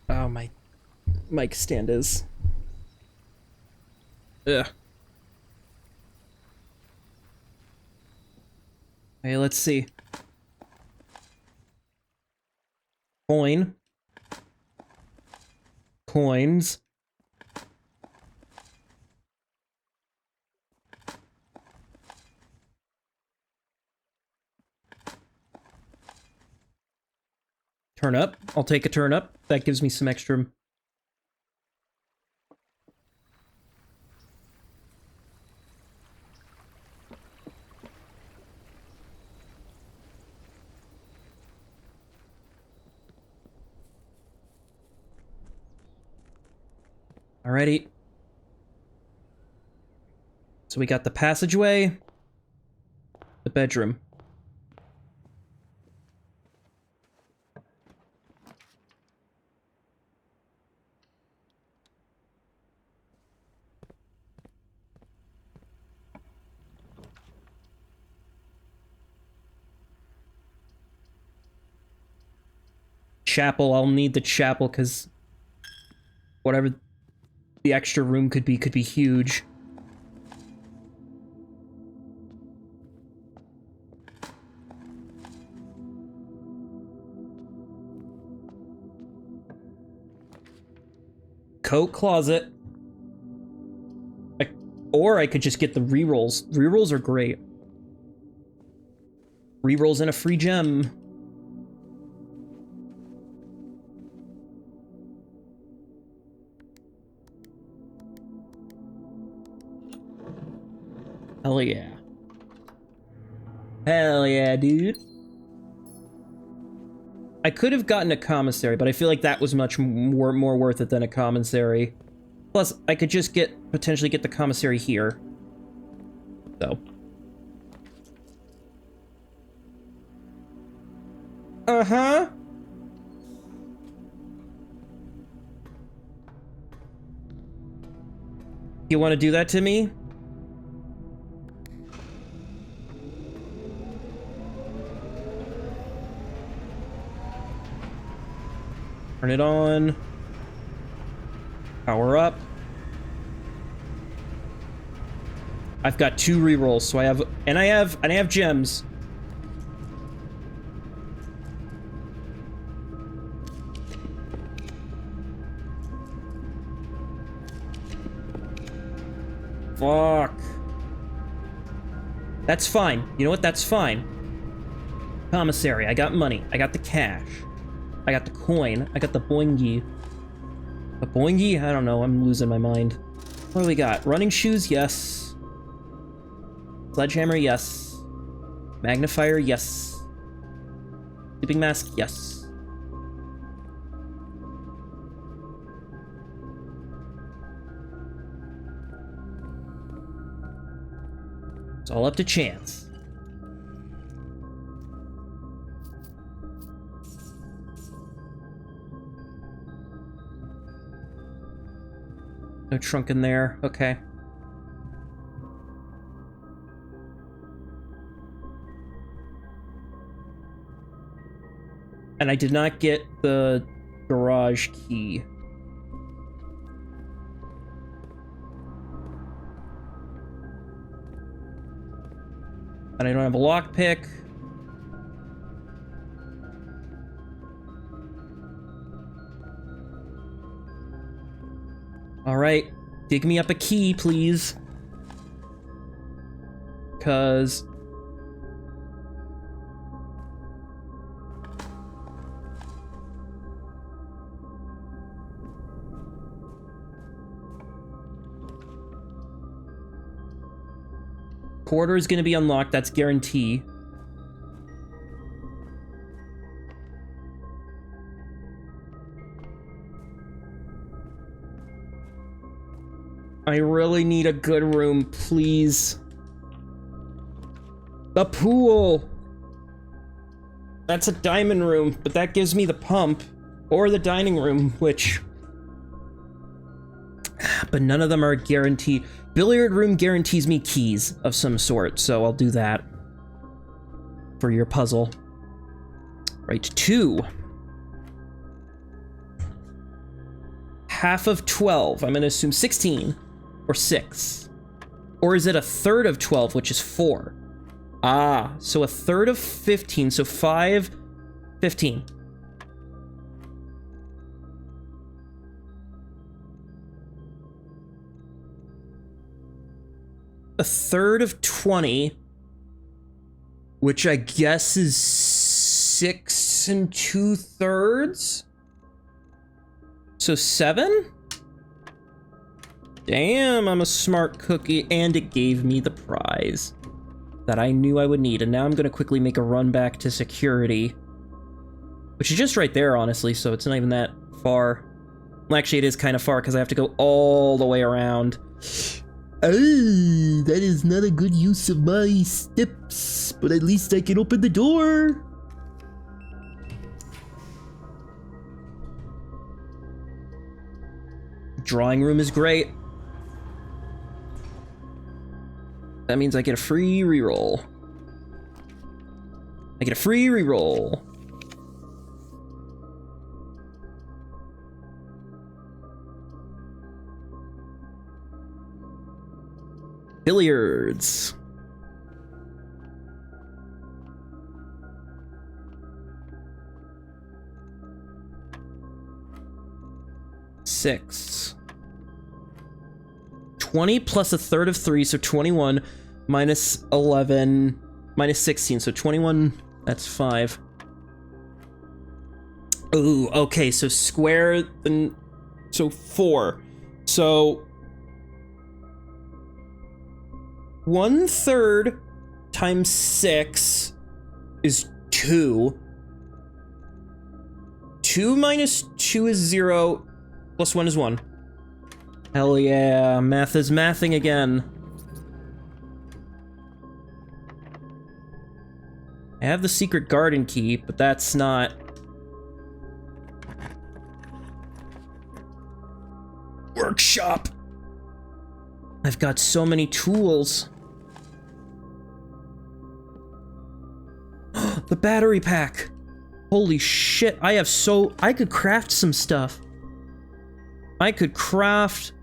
Oh, my mic stand is. Ugh. Okay, let's see. Coin. Coins. Turnip. I'll take a turnip. That gives me some extra. Alrighty. So we got the passageway, the bedroom. Chapel, I'll need the chapel because whatever the extra room could be huge. Coat closet. Or I could just get the rerolls. Rerolls are great. Rerolls and a free gem. Hell yeah. Hell yeah, dude. I could have gotten a commissary, but I feel like that was much more worth it than a commissary. Plus, I could just potentially get the commissary here. So. Uh-huh. You want to do that to me? Turn it on. Power up. I've got 2 rerolls, so I have gems. Fuck. That's fine. You know what? That's fine. Commissary. I got money. I got the cash. I got the coin. I got the boingy. The boingy? I don't know. I'm losing my mind. What do we got? Running shoes? Yes. Sledgehammer? Yes. Magnifier? Yes. Sleeping mask? Yes. It's all up to chance. No trunk in there. Okay. And I did not get the garage key. And I don't have a lockpick. All right, dig me up a key, please. 'Cause quarter is going to be unlocked, that's guarantee. I really need a good room, please. The pool! That's a diamond room, but that gives me the pump. Or the dining room, which... But none of them are guaranteed. Billiard room guarantees me keys of some sort, so I'll do that. For your puzzle. Right, 2. Half of 12, I'm gonna assume 16. Or 6. Or is it a third of 12, which is 4? Ah, so a third of 15, so 5, 15. A third of 20, which I guess is 6 2/3? So 7? Damn, I'm a smart cookie, and it gave me the prize that I knew I would need. And now I'm gonna quickly make a run back to security, which is just right there, honestly, so it's not even that far. Well, actually, it is kind of far because I have to go all the way around. Oh, that is not a good use of my steps, but at least I can open the door. Drawing room is great. That means I get a free reroll. I get a free reroll. Billiards. Six. 20 plus a third of 3, so 21, minus 11, minus 16, so 21, that's 5. Ooh, okay, so square, so 4. So 1/3 times 6 is 2. 2 minus 2 is 0, plus 1 is 1. Hell yeah, math is mathing again. I have the secret garden key, but that's not... Workshop! I've got so many tools. The battery pack! Holy shit, I could craft some stuff. I could craft...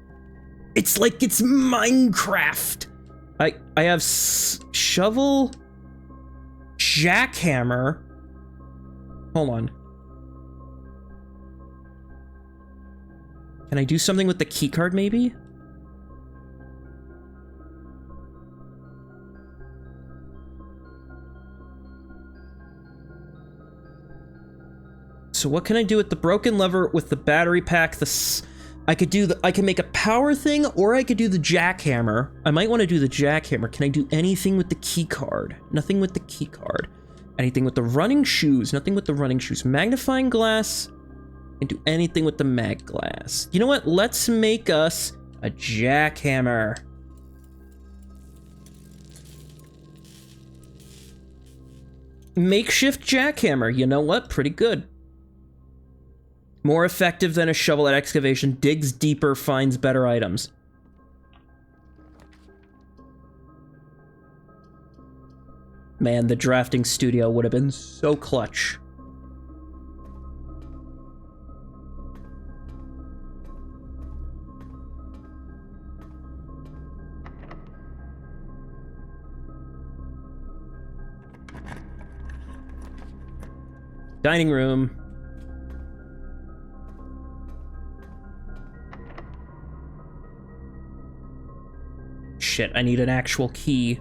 It's like it's Minecraft! I have shovel... Jackhammer... Hold on. Can I do something with the keycard, maybe? So what can I do with the broken lever, with the battery pack, I can make a power thing, or I could do the jackhammer. I might want to do the jackhammer. Can I do anything with the key card? Nothing with the key card. Anything with the running shoes? Nothing with the running shoes. Magnifying glass? Can do anything with the mag glass. You know what? Let's make us a jackhammer. Makeshift jackhammer. You know what? Pretty good. More effective than a shovel at excavation, digs deeper, finds better items. Man, the drafting studio would have been so clutch. Dining room. Shit, I need an actual key.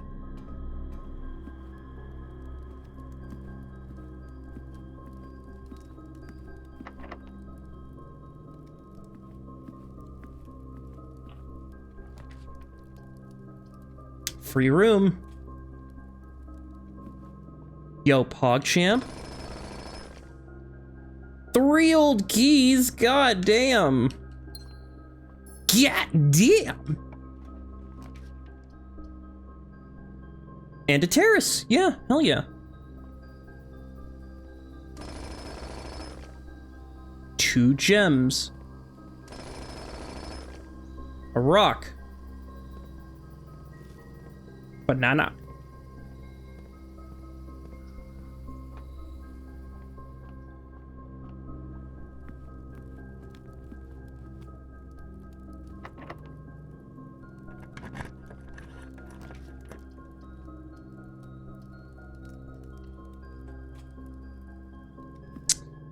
Free room. Yo, PogChamp. 3 old keys? God damn. God damn. And a terrace. Yeah, hell yeah. 2 gems. A rock. Banana.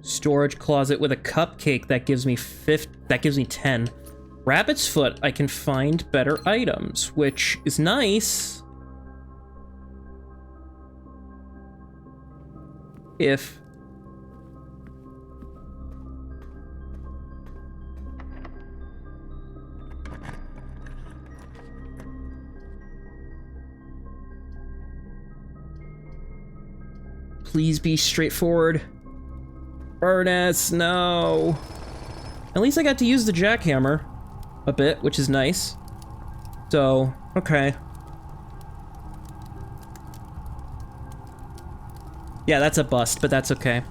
Storage closet with a cupcake that gives me 10. Rabbit's foot, I can find better items, which is nice. If please be straightforward. Furnace, no. At least I got to use the jackhammer a bit, which is nice. So, okay. Yeah, that's a bust, but that's okay.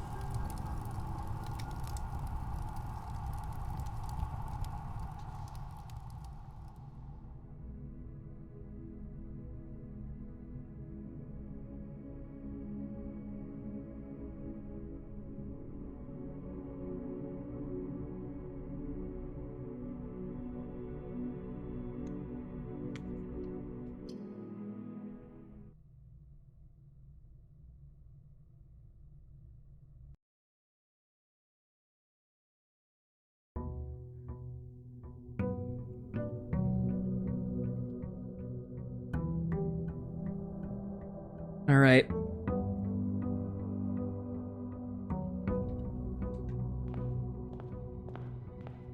All right.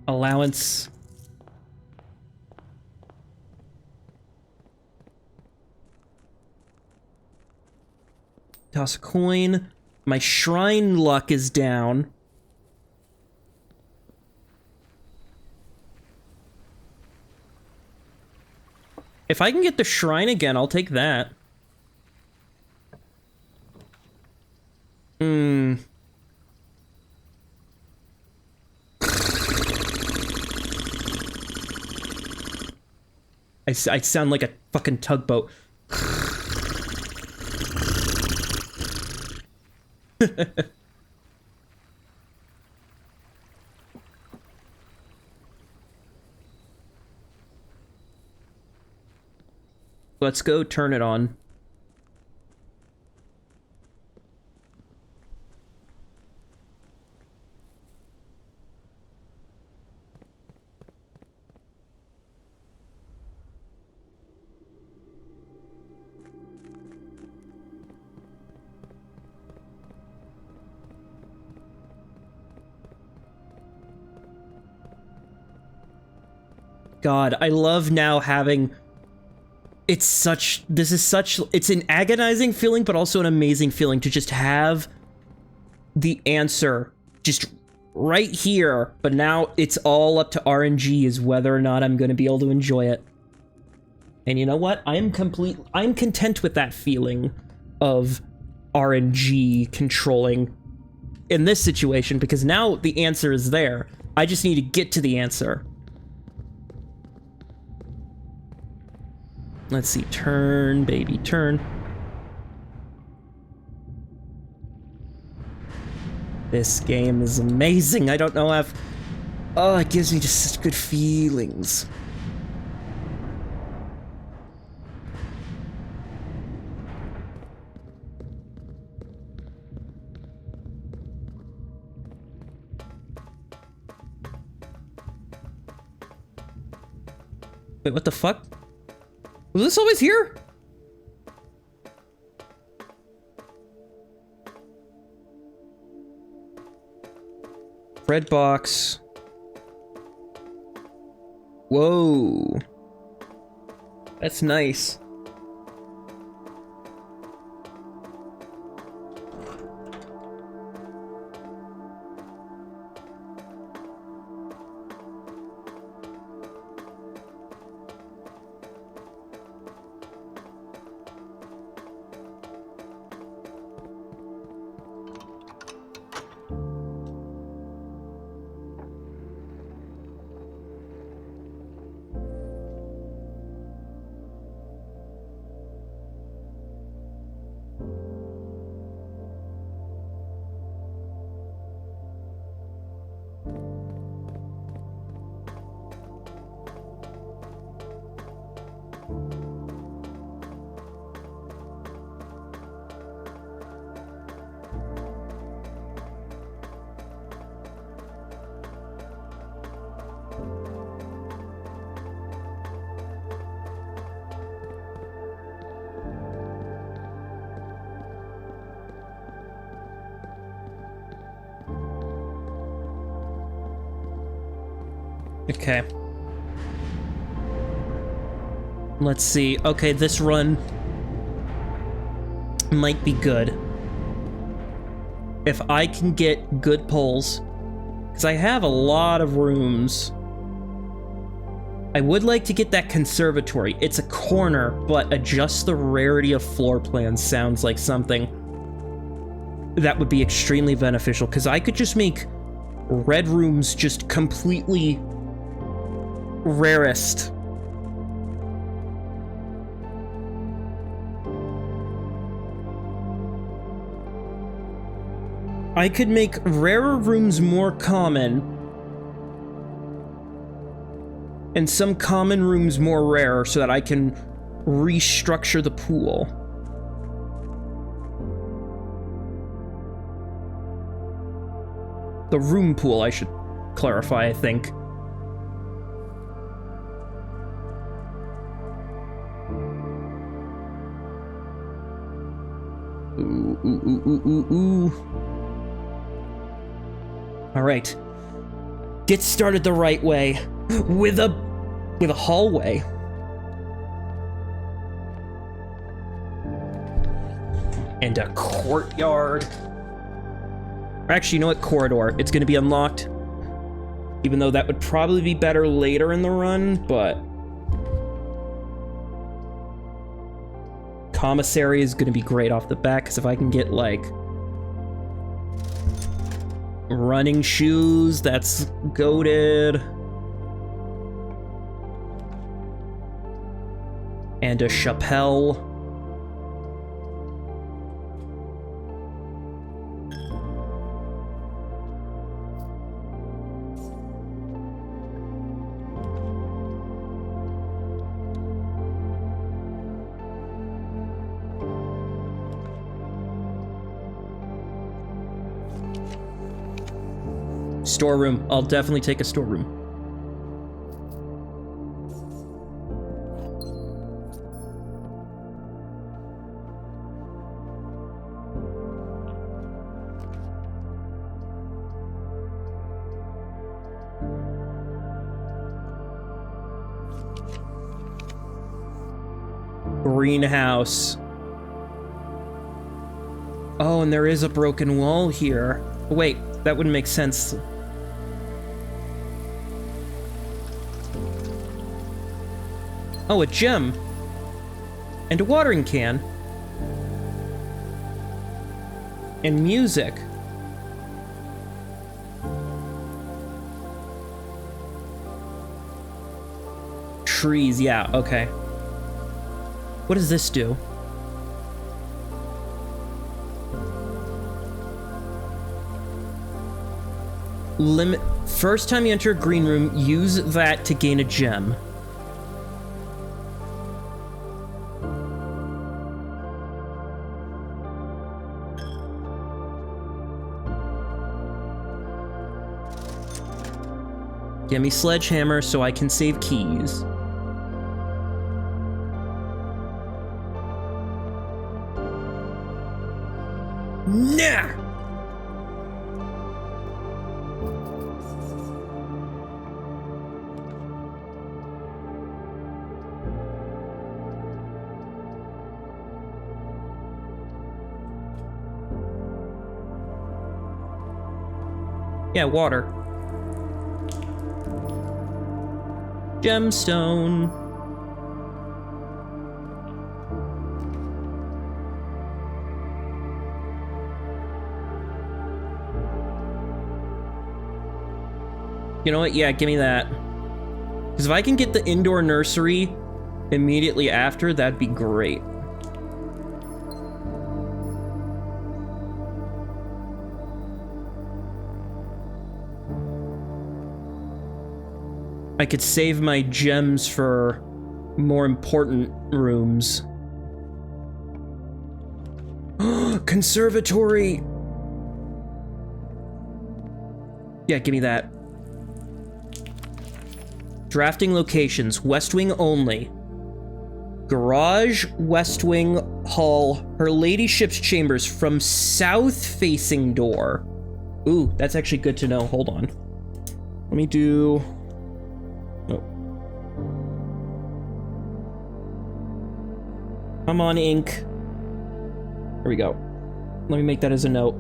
Allowance. Toss a coin. My shrine luck is down. If I can get the shrine again, I'll take that. I sound like a fucking tugboat. Let's go turn it on. God, I love now having... It's an agonizing feeling, but also an amazing feeling to just have the answer just right here. But now it's all up to RNG is whether or not I'm going to be able to enjoy it. And you know what? I'm content with that feeling of RNG controlling in this situation, because now the answer is there. I just need to get to the answer. Let's see, turn, baby, turn. This game is amazing. I don't know if... Oh, it gives me just such good feelings. Wait, what the fuck? Was this always here? Red box. Whoa. That's nice. Okay. Let's see. Okay, this run might be good. If I can get good pulls, because I have a lot of rooms. I would like to get that conservatory. It's a corner, but adjust the rarity of floor plans sounds like something that would be extremely beneficial, because I could just make red rooms just completely rarest. I could make rarer rooms more common and some common rooms more rare so that I can restructure the pool. The room pool, I should clarify, I think. Ooh. All right. Get started the right way with a hallway. And a courtyard. Or actually, you know what? Corridor. It's going to be unlocked. Even though that would probably be better later in the run, but... Commissary is going to be great off the bat, because if I can get, like... running shoes, that's goated. And a chapelle. Storeroom. I'll definitely take a storeroom. Greenhouse. Oh, and there is a broken wall here. Wait, that wouldn't make sense. Oh, a gem. And a watering can. And music. Trees, yeah, okay. What does this do? Limit. First time you enter a green room, use that to gain a gem. Give me sledgehammer so I can save keys. Nah! Yeah, water. Gemstone. You know what? Yeah, give me that. Because if I can get the indoor nursery immediately after, that'd be great. I could save my gems for more important rooms. Conservatory! Yeah, give me that. Drafting locations, West Wing only. Garage, West Wing, hall, her ladyship's chambers from south-facing door. Ooh, that's actually good to know. Hold on. Let me do... Oh. Come on, ink. There we go. Let me make that as a note.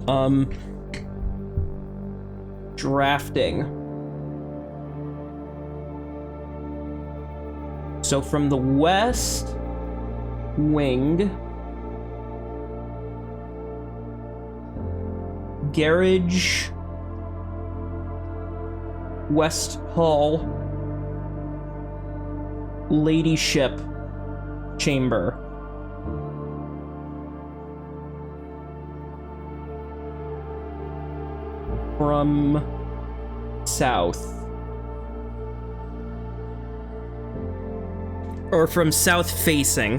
Drafting. So from the west wing, garage, west hall, ladyship chamber. From south. Or from south facing.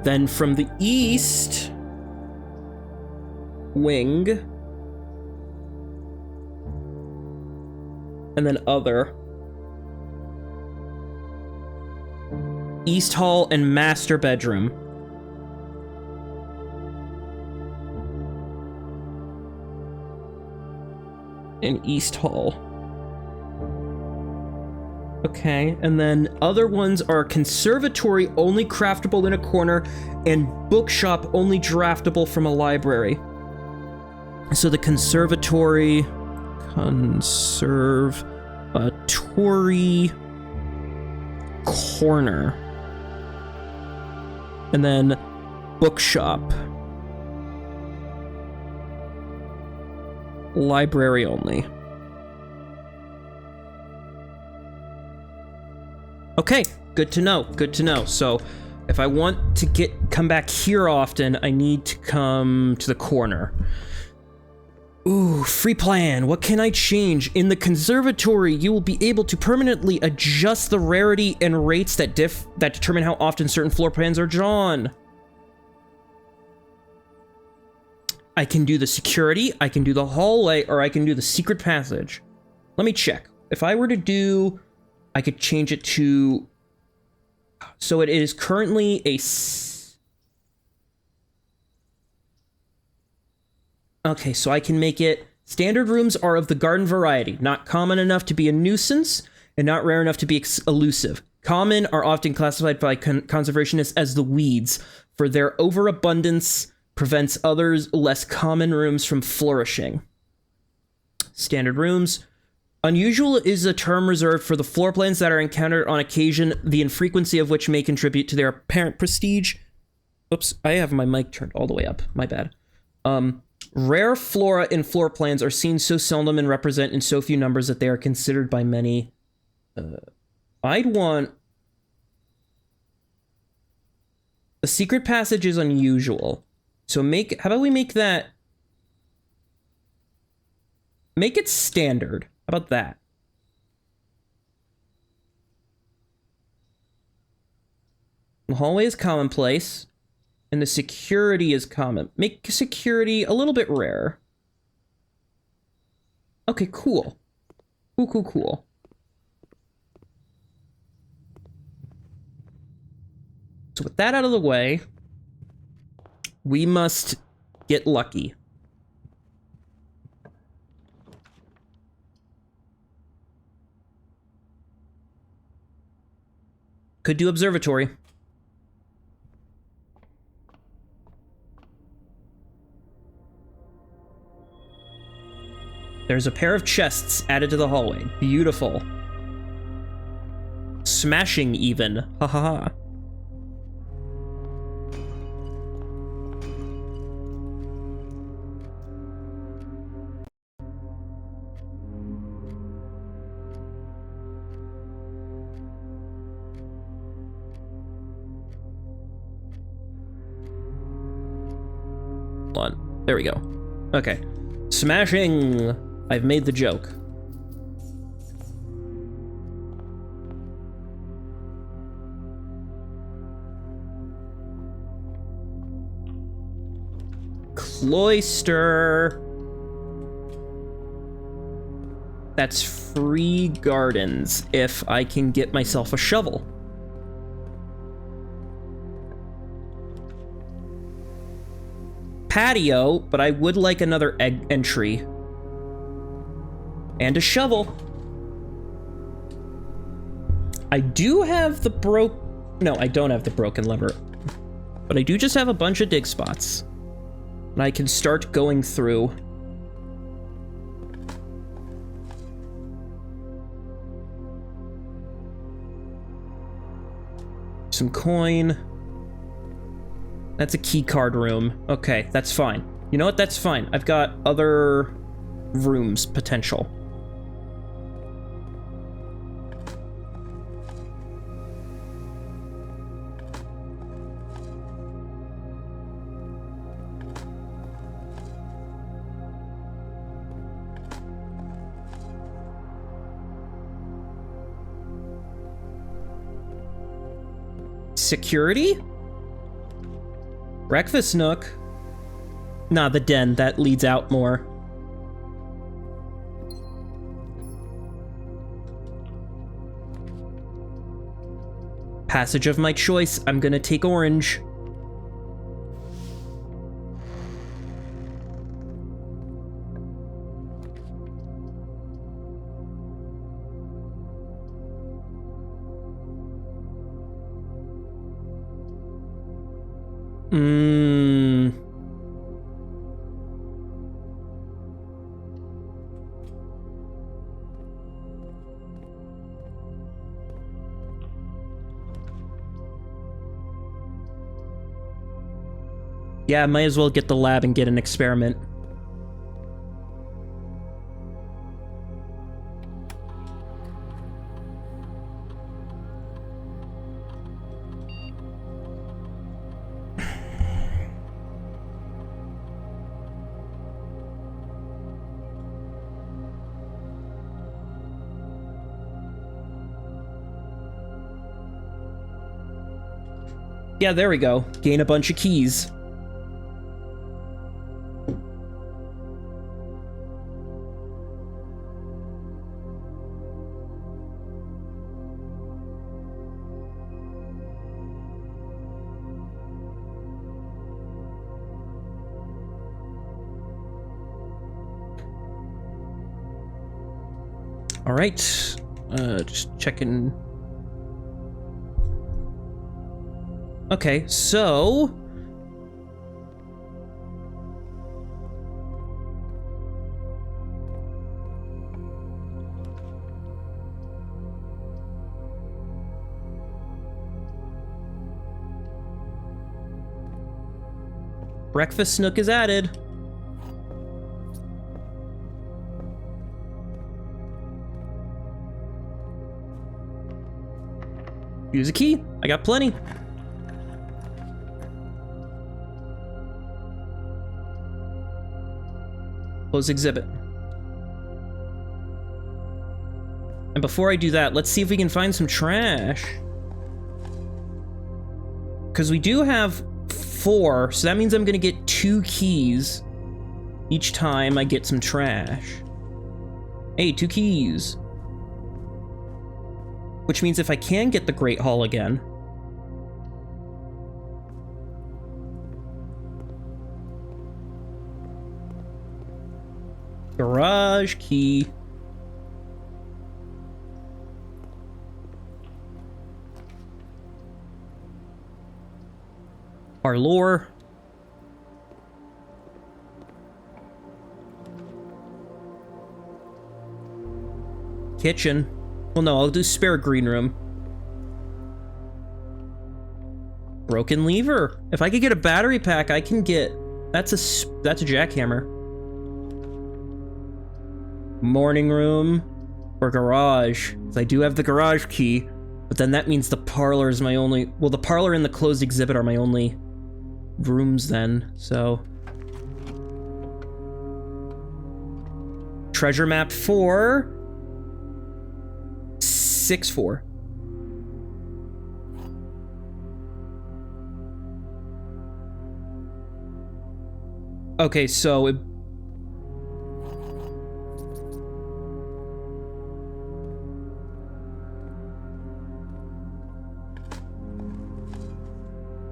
Then from the east wing. And then other. East hall and master bedroom. In East Hall. Okay, and then other ones are conservatory, only craftable in a corner, and bookshop, only draftable from a library. So the conservatory, corner. And then bookshop. Library only. Okay, good to know, good to know. So if I want to come back here often, I need to come to the corner. Ooh, free plan. What can I change? In the conservatory, you will be able to permanently adjust the rarity and rates that determine how often certain floor plans are drawn. I can do the security, I can do the hallway, or I can do the secret passage. Let me check. If I were to do, I could change it to, so it is currently a, okay, so I can make it, standard rooms are of the garden variety, not common enough to be a nuisance, and not rare enough to be elusive. Common are often classified by conservationists as the weeds, for their overabundance prevents others less common rooms from flourishing. Standard rooms. Unusual is a term reserved for the floor plans that are encountered on occasion, the infrequency of which may contribute to their apparent prestige. Oops, I have my mic turned all the way up. My bad. Rare flora in floor plans are seen so seldom and represent in so few numbers that they are considered by many. I'd want... The secret passage is unusual. So how about we make that... Make it standard. How about that? The hallway is commonplace. And the security is common. Make security a little bit rare. Okay, cool. Cool. So with that out of the way, we must get lucky. Could do observatory. There's a pair of chests added to the hallway. Beautiful. Smashing even. Ha ha ha. There we go. Okay. Smashing! I've made the joke. Cloister! That's free gardens if I can get myself a shovel. Patio, but I would like another egg entry. And a shovel. I do have the no, I don't have the broken lever. But I do just have a bunch of dig spots. And I can start going through. Some coin. That's a key card room. Okay, that's fine. You know what? That's fine. I've got other rooms potential. Security? Breakfast nook? Nah, the den. That leads out more. Passage of my choice. I'm gonna take orange. Yeah, might as well get the lab and get an experiment. Yeah, there we go. Gain a bunch of keys. All right, just checking. Okay, so breakfast nook is added. Use a key. I got plenty. Close exhibit. And before I do that, let's see if we can find some trash. Because we do have 4, so that means I'm gonna get 2 keys each time I get some trash. Hey, 2 keys. Which means if I can get the Great Hall again, garage key. Our lore. Kitchen. Well, no, I'll do spare green room. Broken lever. If I could get a battery pack, I can get... That's a jackhammer. Morning room or garage. I do have the garage key, but then that means the parlor is my only... Well, the parlor and the closed exhibit are my only rooms then, so... Treasure map 4... 6-4. Okay, so it...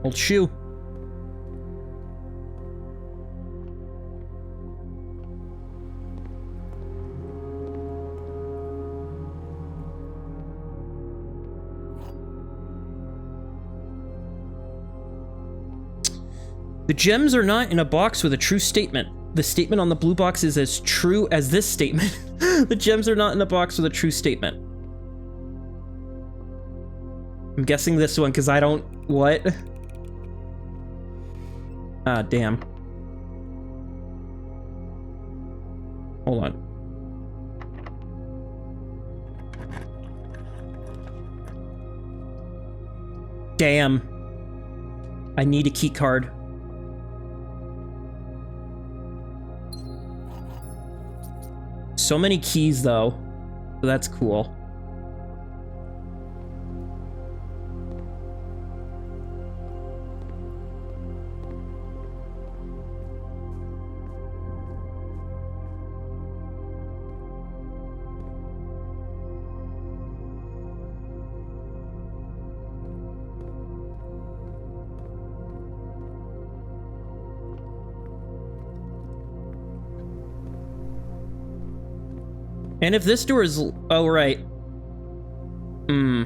Old shoe. The gems are not in a box with a true statement. The statement on the blue box is as true as this statement. The gems are not in a box with a true statement. I'm guessing this one because I don't... What? Ah, damn. Hold on. Damn. I need a key card. So many keys, though. So that's cool. And if this door is... Oh, right. Hmm.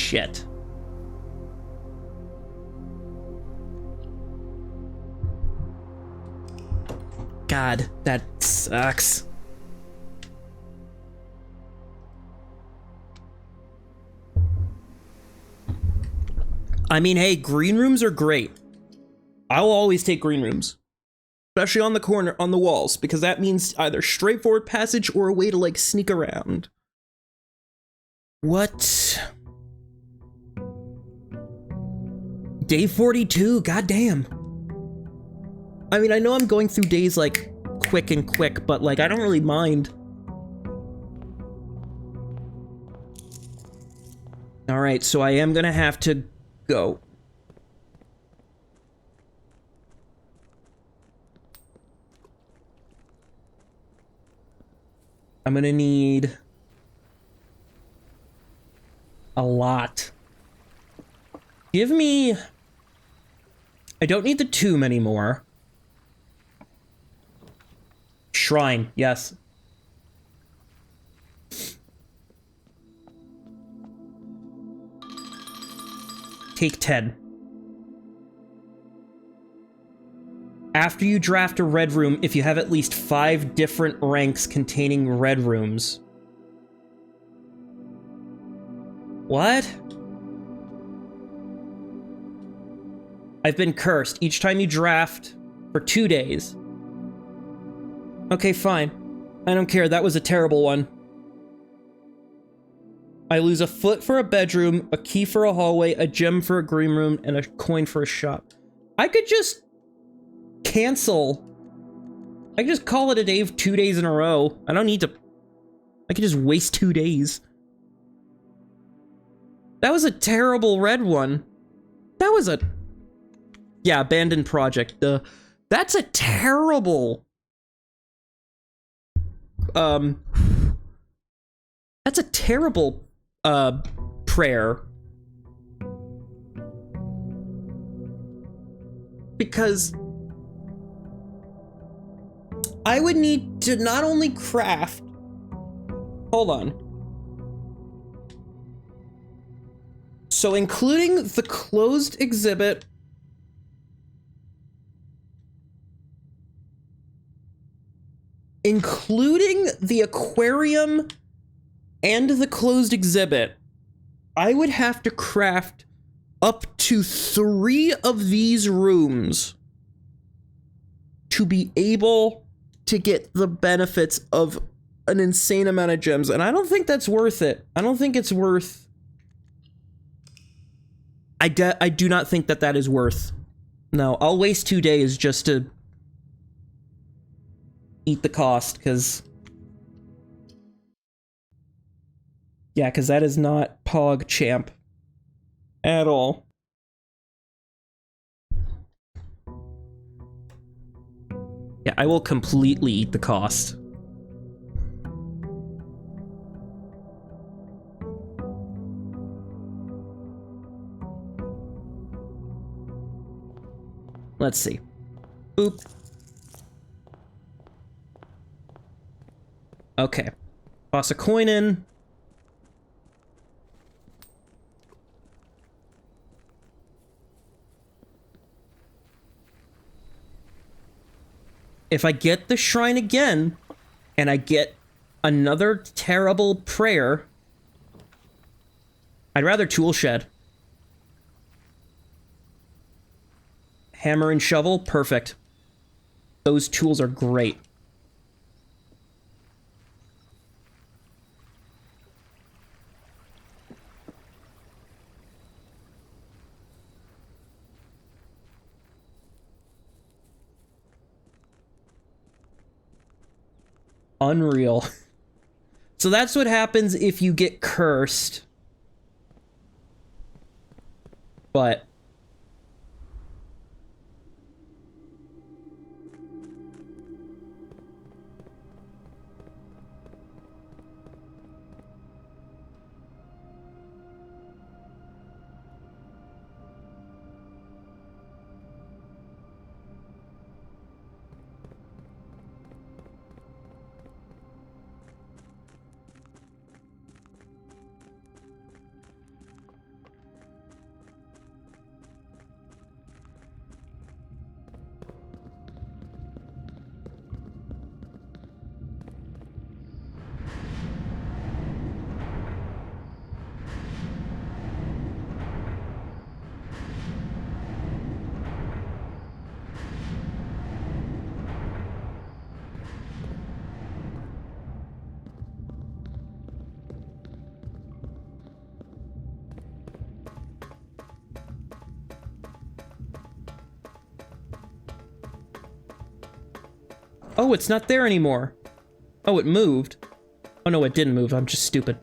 shit. God, that sucks. I mean, hey, green rooms are great. I will always take green rooms. Especially on the corner, on the walls, because that means either straightforward passage or a way to, like, sneak around. What? Day 42, goddamn. I mean, I know I'm going through days, like, quick, but, like, I don't really mind. Alright, so I am gonna have to go. I'm gonna need a lot. Give me... I don't need the tomb anymore. Shrine, yes. Take 10. After you draft a red room, if you have at least 5 different ranks containing red rooms. What? I've been cursed each time you draft for 2 days. Okay, fine. I don't care, that was a terrible one. I lose a foot for a bedroom, a key for a hallway, a gem for a green room, and a coin for a shop. I could just cancel. I could just call it a day of 2 days in a row. I don't need to... I could just waste 2 days. That was a terrible red one. That was a... Yeah, abandoned project. That's a terrible... That's a terrible... prayer. Because I would need to not only craft... Hold on. So including the closed exhibit... Including the aquarium and the closed exhibit, I would have to craft up to 3 of these rooms to be able to get the benefits of an insane amount of gems, and I don't think that's worth it. I don't think it's worth... I do not think that that is worth. No, I'll waste 2 days just to eat the cost, because... Yeah, because that is not Pog Champ at all. Yeah, I will completely eat the cost. Let's see. Boop. Okay. Toss a coin in. If I get the shrine again, and I get another terrible prayer, I'd rather tool shed. Hammer and shovel, perfect. Those tools are great. Unreal. So that's what happens if you get cursed. But... Oh, it's not there anymore. Oh, it moved. Oh no, it didn't move. I'm just stupid.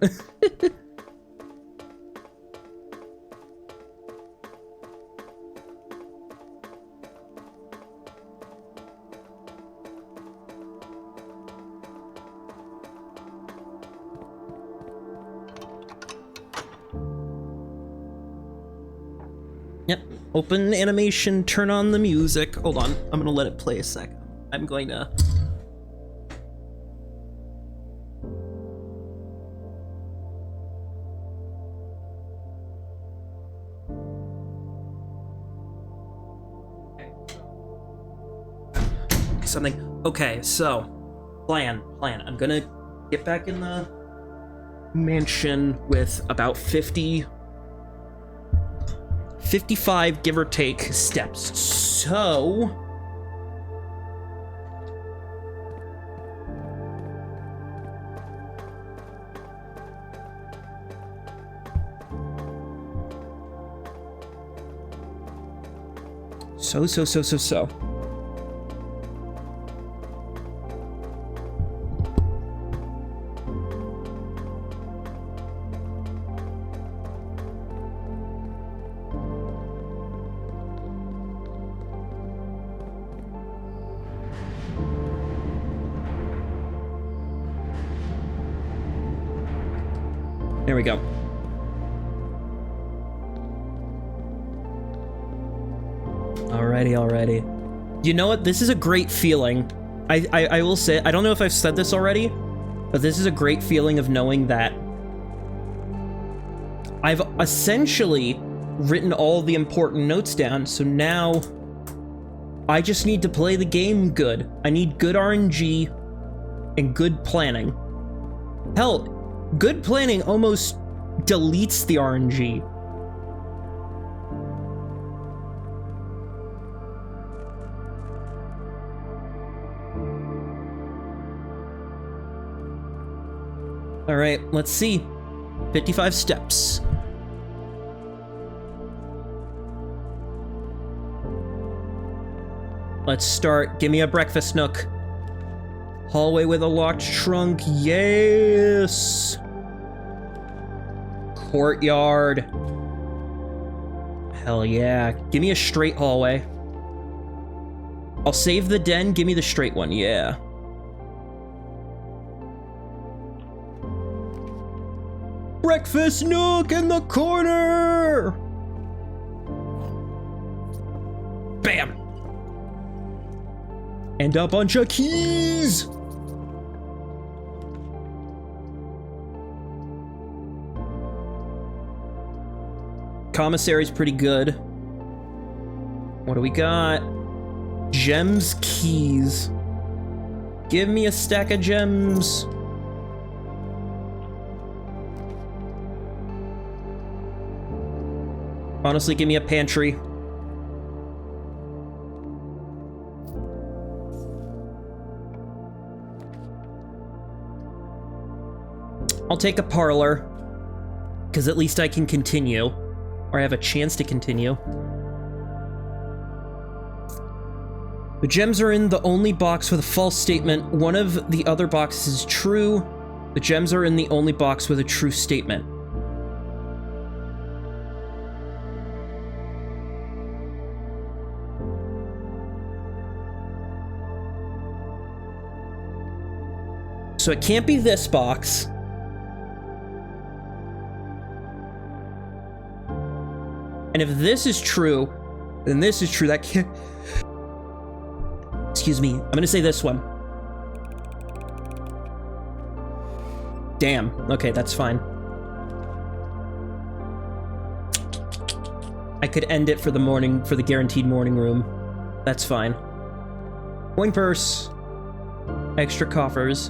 Yep. Open animation, turn on the music. Hold on. I'm gonna let it play a sec. I'm going to... something. Okay, so plan. I'm gonna get back in the mansion with about 55, give or take, steps. So there we go. Alrighty. You know what? This is a great feeling. I will say, I don't know if I've said this already, but this is a great feeling of knowing that I've essentially written all the important notes down, so now I just need to play the game good. I need good RNG and good planning. Hell, good planning almost deletes the RNG. All right, let's see. 55 steps. Let's start. Give me a breakfast nook. Hallway with a locked trunk. Yes. Courtyard. Hell yeah. Give me a straight hallway. I'll save the den. Give me the straight one. Yeah. Breakfast nook in the corner! Bam! And a bunch of keys! Commissary's pretty good. What do we got? Gems, keys. Give me a stack of gems. Honestly, give me a pantry. I'll take a parlor, because at least I can continue, or I have a chance to continue. The gems are in the only box with a false statement. One of the other boxes is true. The gems are in the only box with a true statement. So it can't be this box. And if this is true, then this is true. That can't... Excuse me. I'm gonna say this one. Damn. Okay, that's fine. I could end it for the morning, for the guaranteed morning room. That's fine. Coin purse. Extra coffers.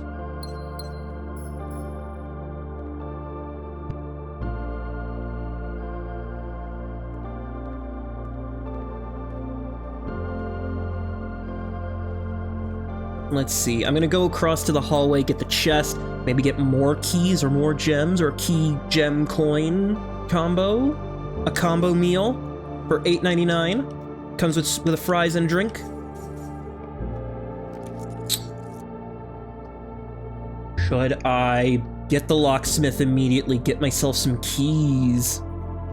Let's see, I'm gonna go across to the hallway, get the chest, maybe get more keys or more gems or a key gem coin combo. A combo meal for $8.99. Comes with a fries and drink. Should I get the locksmith immediately? Get myself some keys.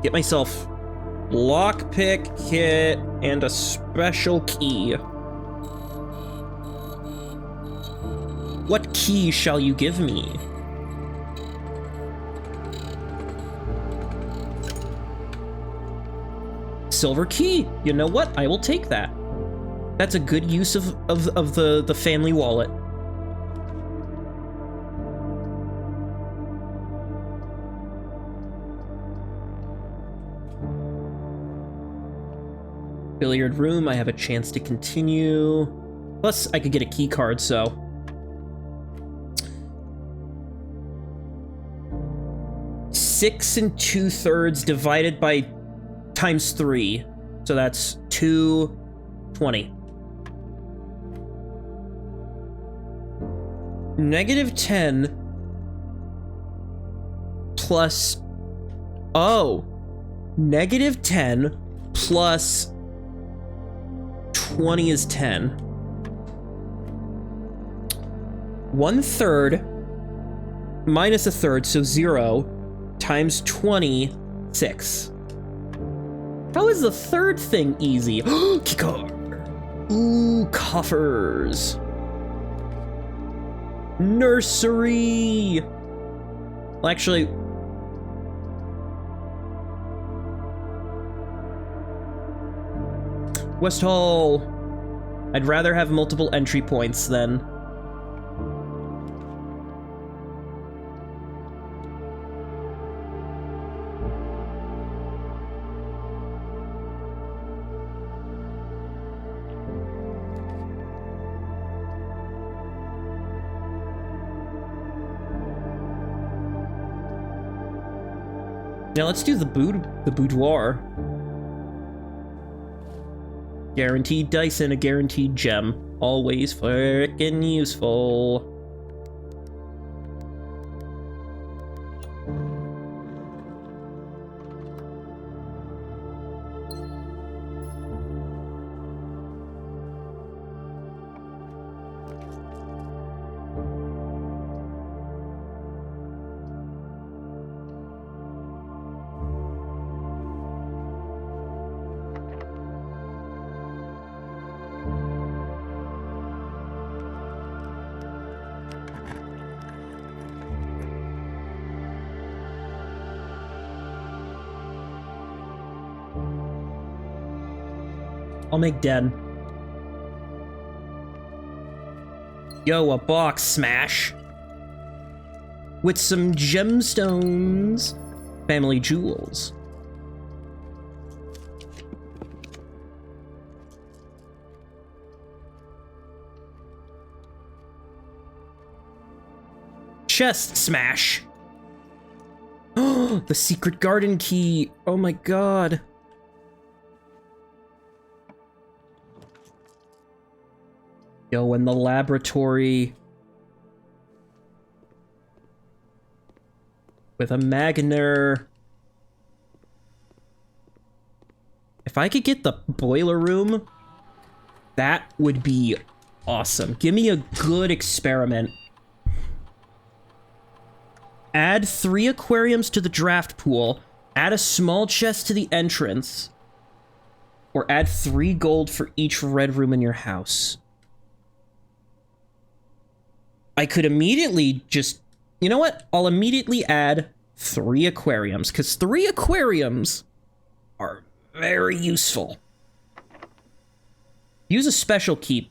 Get myself lockpick kit and a special key. What key shall you give me? Silver key. You know what? I will take that. That's a good use of the family wallet. Billiard room, I have a chance to continue. Plus, I could get a key card, so. Six and 2/3 divided by times 3. So that's 220. -10 plus. Oh. -10 plus 20 is 10. 1/3 minus 1/3, so 0, times 20, 6. How is the third thing easy? Key card. Ooh, coffers. Nursery. Well, actually, West Hall. I'd rather have multiple entry points than. Now let's do the boudoir. Guaranteed dice and a guaranteed gem. Always frickin' useful. I'll make den. Yo, a box smash. With some gemstones. Family jewels. Chest smash. Oh, the secret garden key. Oh my god. Yo, in the laboratory. With a Magner. If I could get the boiler room, that would be awesome. Give me a good experiment. Add 3 aquariums to the draft pool. Add a small chest to the entrance. Or add 3 gold for each red room in your house. I could immediately just, you know what? I'll immediately add 3 aquariums, because 3 aquariums are very useful. Use a special keep,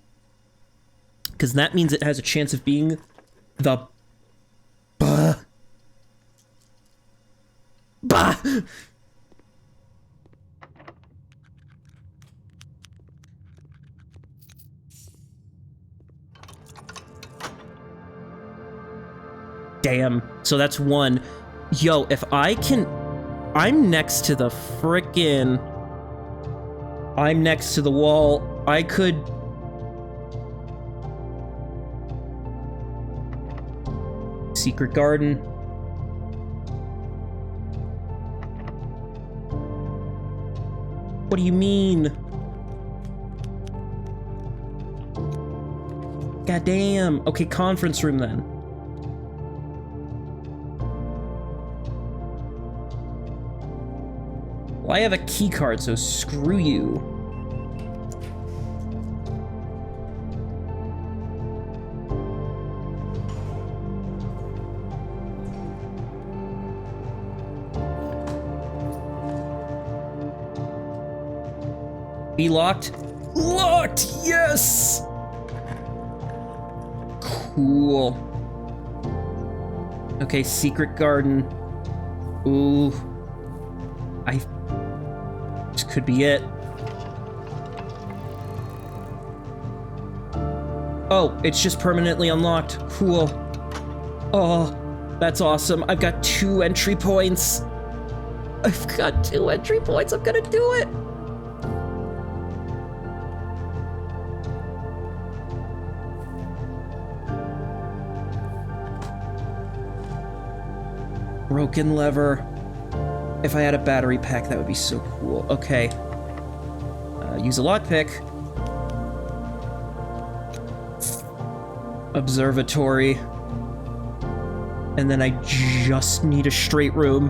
because that means it has a chance of being the Damn. So that's 1. Yo, if I can... I'm next to the frickin'... I'm next to the wall. I could... Secret garden. What do you mean? Goddamn. Okay, conference room then. Well, I have a key card, so screw you. Be locked? Locked! Yes! Cool. Okay, secret garden. Ooh. This could be it. Oh, it's just permanently unlocked. Cool. Oh, that's awesome. I've got 2 entry points. I've got 2 entry points. I'm gonna do it. Broken lever. If I had a battery pack, that would be so cool. Okay. Use a lockpick. Observatory. And then I just need a straight room.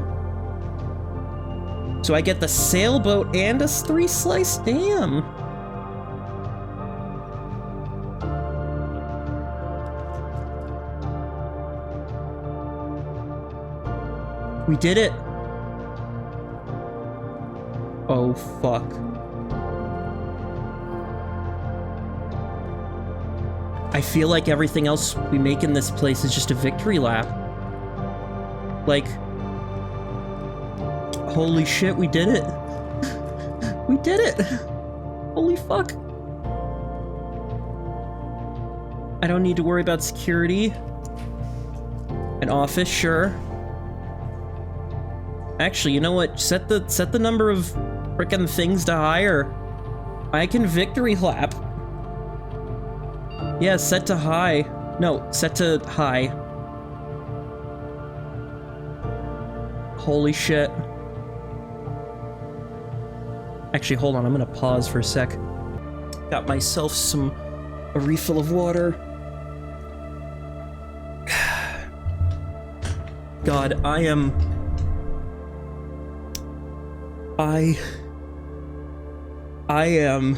So I get the sailboat and a 3 slice. Damn. We did it. Oh, fuck. I feel like everything else we make in this place is just a victory lap. Like, holy shit, we did it. We did it. Holy fuck. I don't need to worry about security. An office, sure. Actually, you know what? Set the number of frickin' things to higher. I can victory lap. Yeah, set to high. No, set to high. Holy shit. Actually, hold on. I'm gonna pause for a sec. Got myself a refill of water. God, I am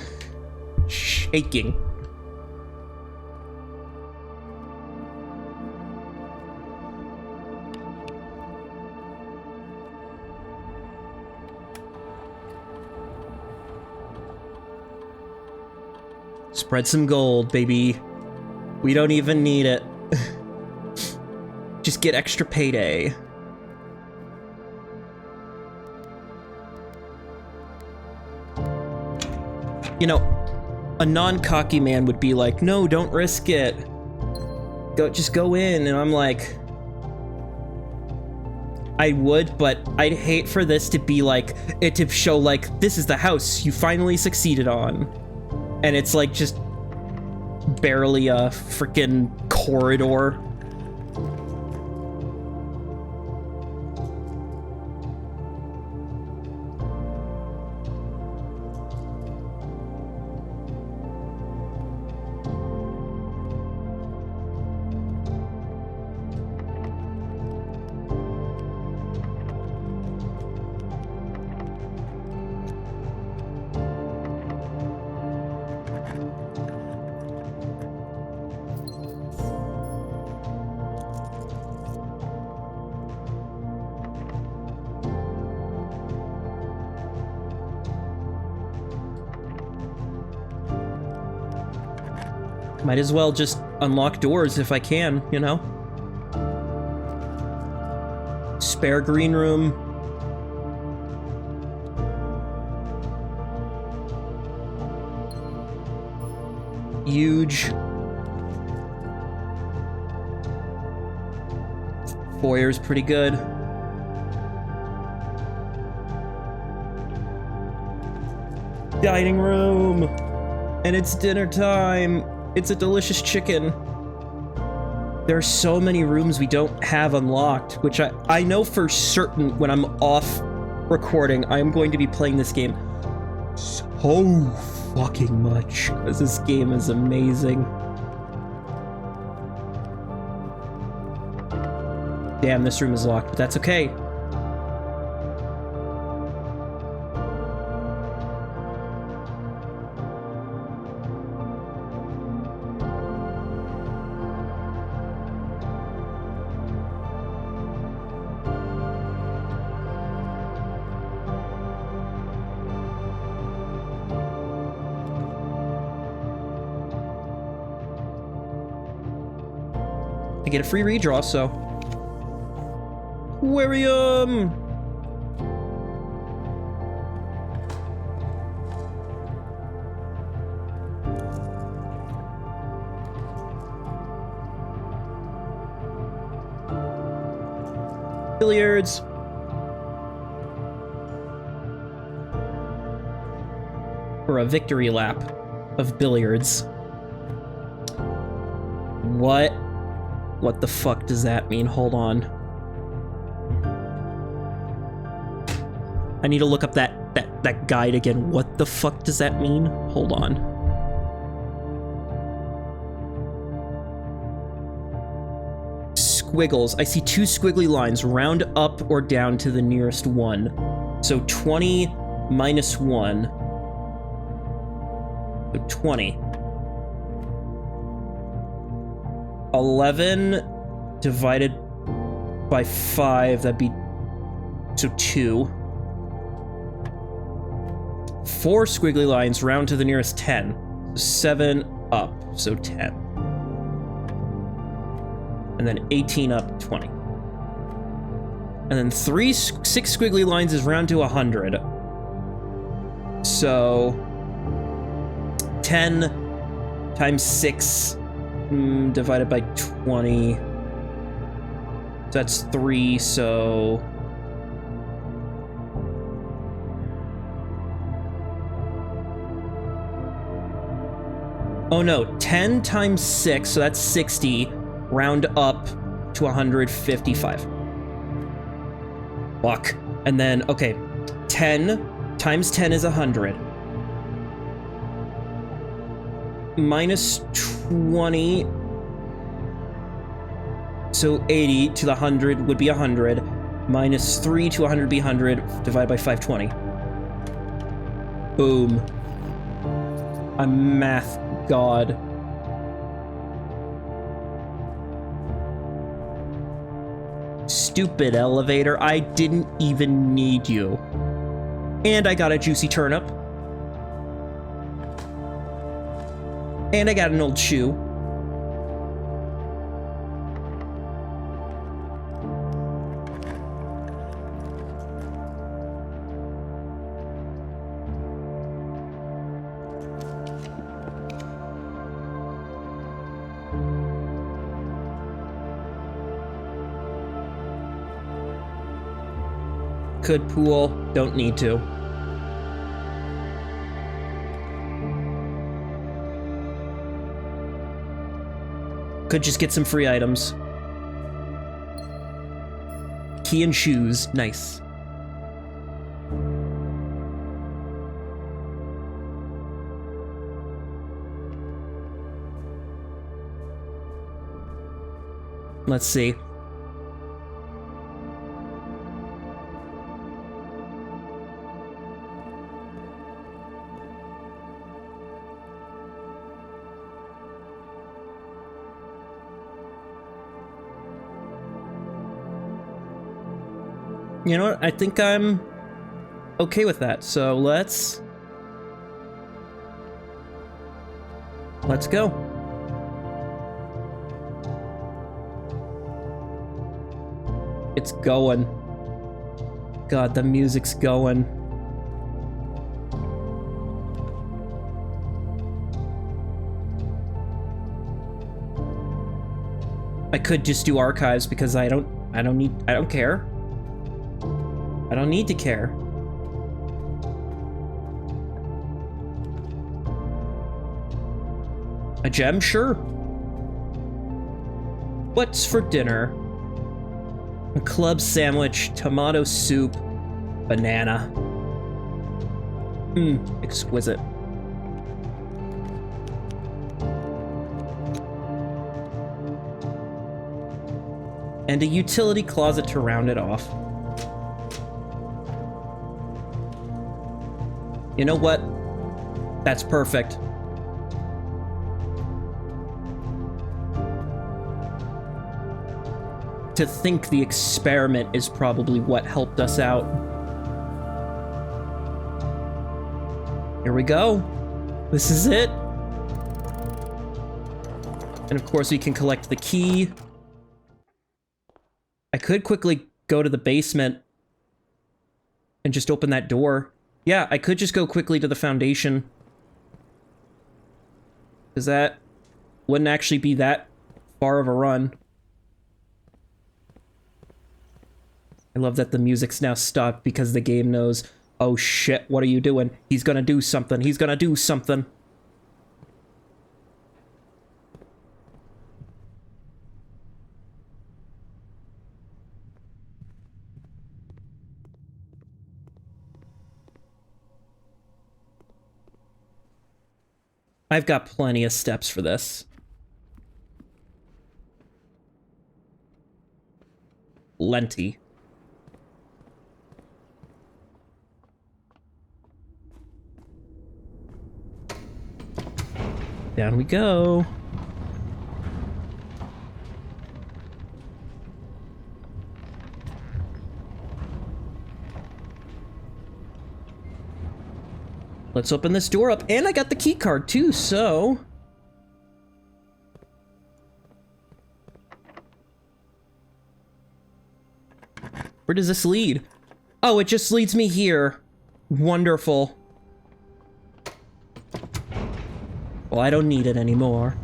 shaking. Spread some gold, baby. We don't even need it. Just get extra payday. You know, a non-cocky man would be like, no, don't risk it. Just go in. And I'm like, I would, but I'd hate for this to be like, it to show like, this is the house you finally succeeded on. And it's like just barely a freaking corridor. Might as well just unlock doors if I can, you know? Spare green room. Huge. Foyer's pretty good. Dining room! And it's dinner time! It's a delicious chicken. There are so many rooms we don't have unlocked, which I know for certain when I'm off recording, I am going to be playing this game so fucking much, because this game is amazing. Damn, this room is locked, but that's okay. I get a free redraw, so... Aquarium! Billiards. Or a victory lap of billiards. What? What the fuck does that mean? Hold on. I need to look up that guide again. What the fuck does that mean? Hold on. Squiggles. I see 2 squiggly lines. Round up or down to the nearest one. So 20 minus 1. So 20. 11 divided by 5, that'd be... So 2. 4 squiggly lines, round to the nearest 10. So 7 up, so 10. And then 18 up, 20. And then 6 squiggly lines is round to 100. So 10 times 6 divided by 20. So that's 3, so... Oh no, 10 times 6, so that's 60. Round up to 155. Fuck. And then, okay, 10 times 10 is 100. Minus 20. So 80 to the 100 would be 100. Minus 3 to 100 would be 100. Divided by 520. Boom. I'm math god. Stupid elevator. I didn't even need you. And I got a juicy turnip. And I got an old shoe. Could pool, don't need to. Could just get some free items. Key and shoes, nice. Let's see. You know what? I think I'm okay with that. So let's go. It's going. God, the music's going. I could just do archives because I don't care. I don't need to care. A gem? Sure. What's for dinner? A club sandwich, tomato soup, banana. Exquisite. And a utility closet to round it off. You know what? That's perfect. To think the experiment is probably what helped us out. Here we go. This is it. And of course we can collect the key I could quickly go to the basement and just open that door. Yeah, I could just go quickly to the foundation. Because that wouldn't actually be that far of a run. I love that the music's now stopped because the game knows, oh shit, what are you doing? He's gonna do something. He's gonna do something. I've got plenty of steps for this. Plenty. Down we go. Let's open this door up, and I got the key card too, so... Where does this lead? Oh, it just leads me here. Wonderful. Well, I don't need it anymore.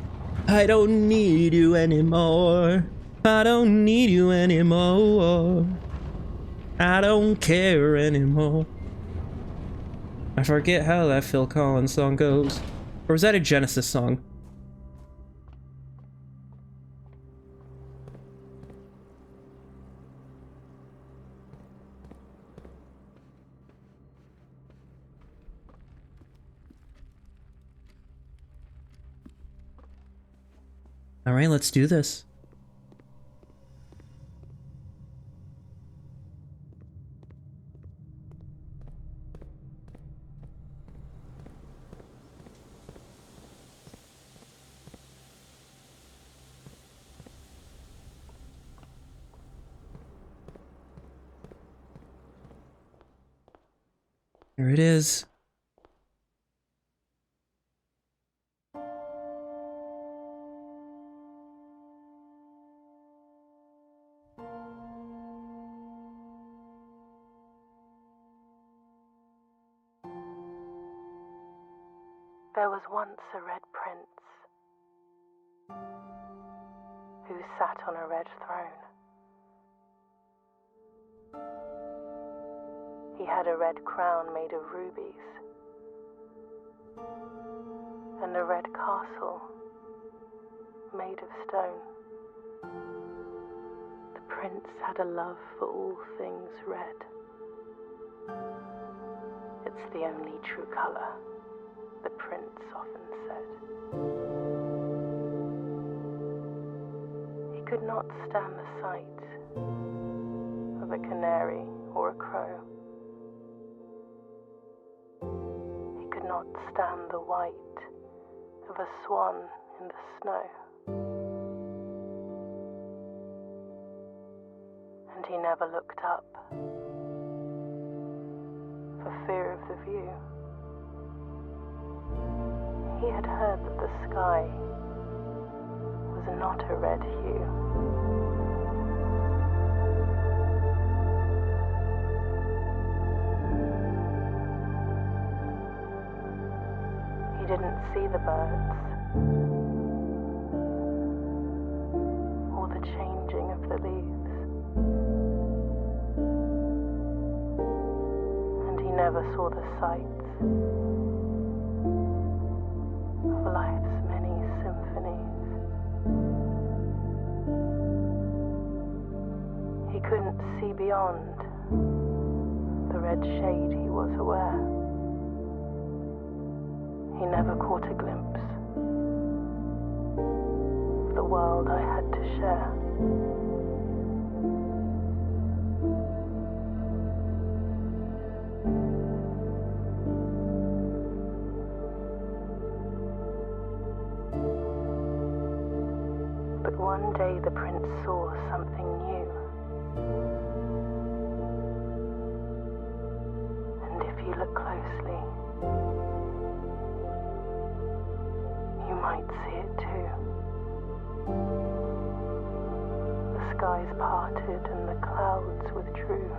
I don't need you anymore. I don't need you anymore. I don't care anymore. I forget how that Phil Collins song goes. Or was that a Genesis song? All right, let's do this. Here it is. There was once a red prince who sat on a red throne. He had a red crown made of rubies and a red castle made of stone. The prince had a love for all things red. It's the only true color, the prince often said. He could not stand the sight of a canary or a crow. He could not stand the white of a swan in the snow. And he never looked up for fear of the view. He had heard that the sky was not a red hue. He didn't see the birds or the changing of the leaves, and he never saw the sights of life's many symphonies. He couldn't see beyond the red shade he was aware. He never caught a glimpse of the world I had to share. But one day the prince saw something new. And if you look closely, you might see it too. The skies parted and the clouds withdrew.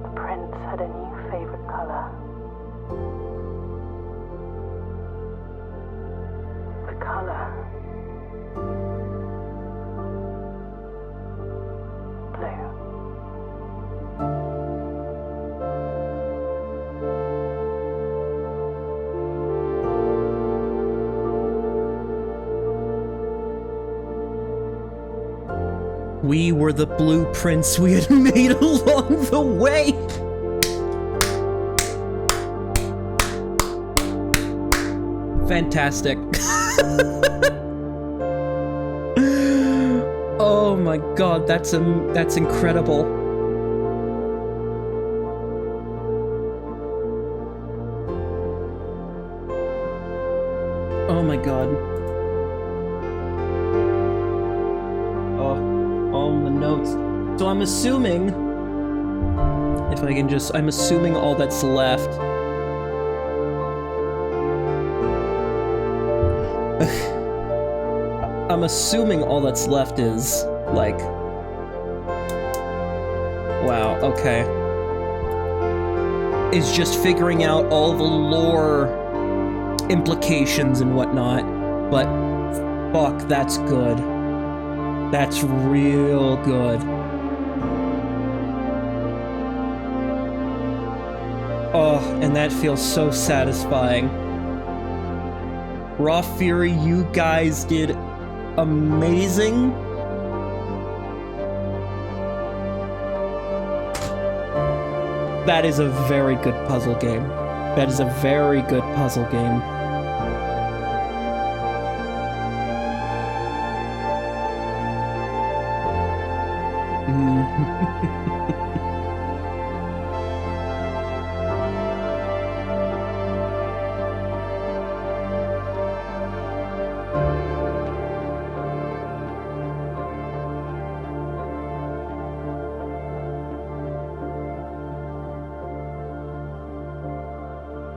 The prince had a new favorite color. The color blue. We were the blueprints we had made along the way. Fantastic. Oh my god, that's incredible. Oh my god. On the notes. So I'm assuming, if I can just, I'm assuming all that's left. I'm assuming all that's left is, like, wow, okay. Is just figuring out all the lore implications and whatnot, but fuck, that's good. That's real good. Oh, and that feels so satisfying. Raw Fury, you guys did amazing. That is a very good puzzle game. That is a very good puzzle game.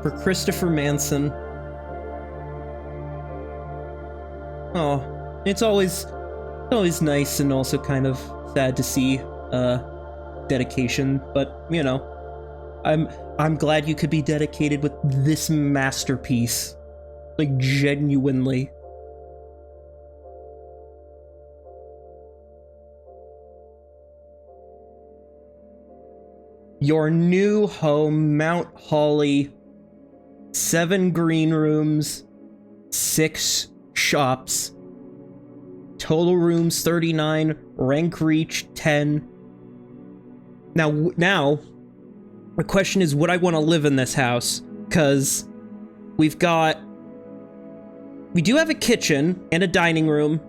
For Christopher Manson. Oh, it's always nice and also kind of sad to see dedication, but you know, I'm glad you could be dedicated with this masterpiece. Like, genuinely. Your new home, Mount Holly. 7 green rooms, 6 shops, total rooms 39, rank reach 10. Now, the question is, would I want to live in this house? Because we do have a kitchen and a dining room,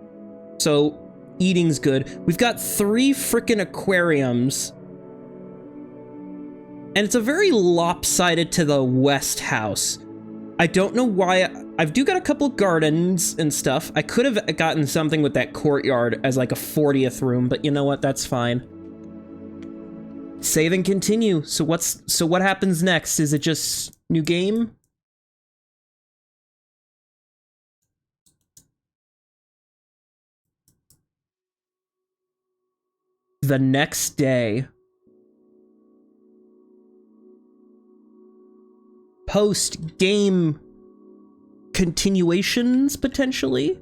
so eating's good. We've got 3 frickin' aquariums. And it's a very lopsided to the west house. I don't know why. I've got a couple gardens and stuff. I could have gotten something with that courtyard as like a 40th room, but you know what? That's fine. Save and continue. So what happens next? Is it just new game? The next day. Post-game continuations, potentially?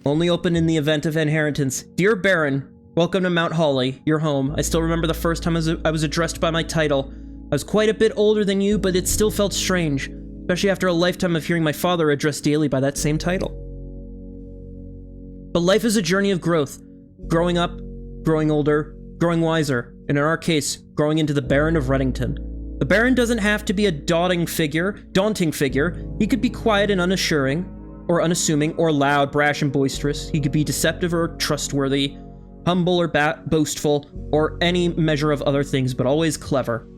Only open in the event of inheritance. Dear Baron, welcome to Mount Holly, your home. I still remember the first time I was addressed by my title. I was quite a bit older than you, but it still felt strange, especially after a lifetime of hearing my father addressed daily by that same title. But life is a journey of growth. Growing up, growing older, growing wiser, and in our case, growing into the Baron of Reddington. The Baron doesn't have to be a daunting figure. He could be quiet and unassuming, or loud, brash, and boisterous. He could be deceptive or trustworthy, humble or boastful, or any measure of other things, but always clever.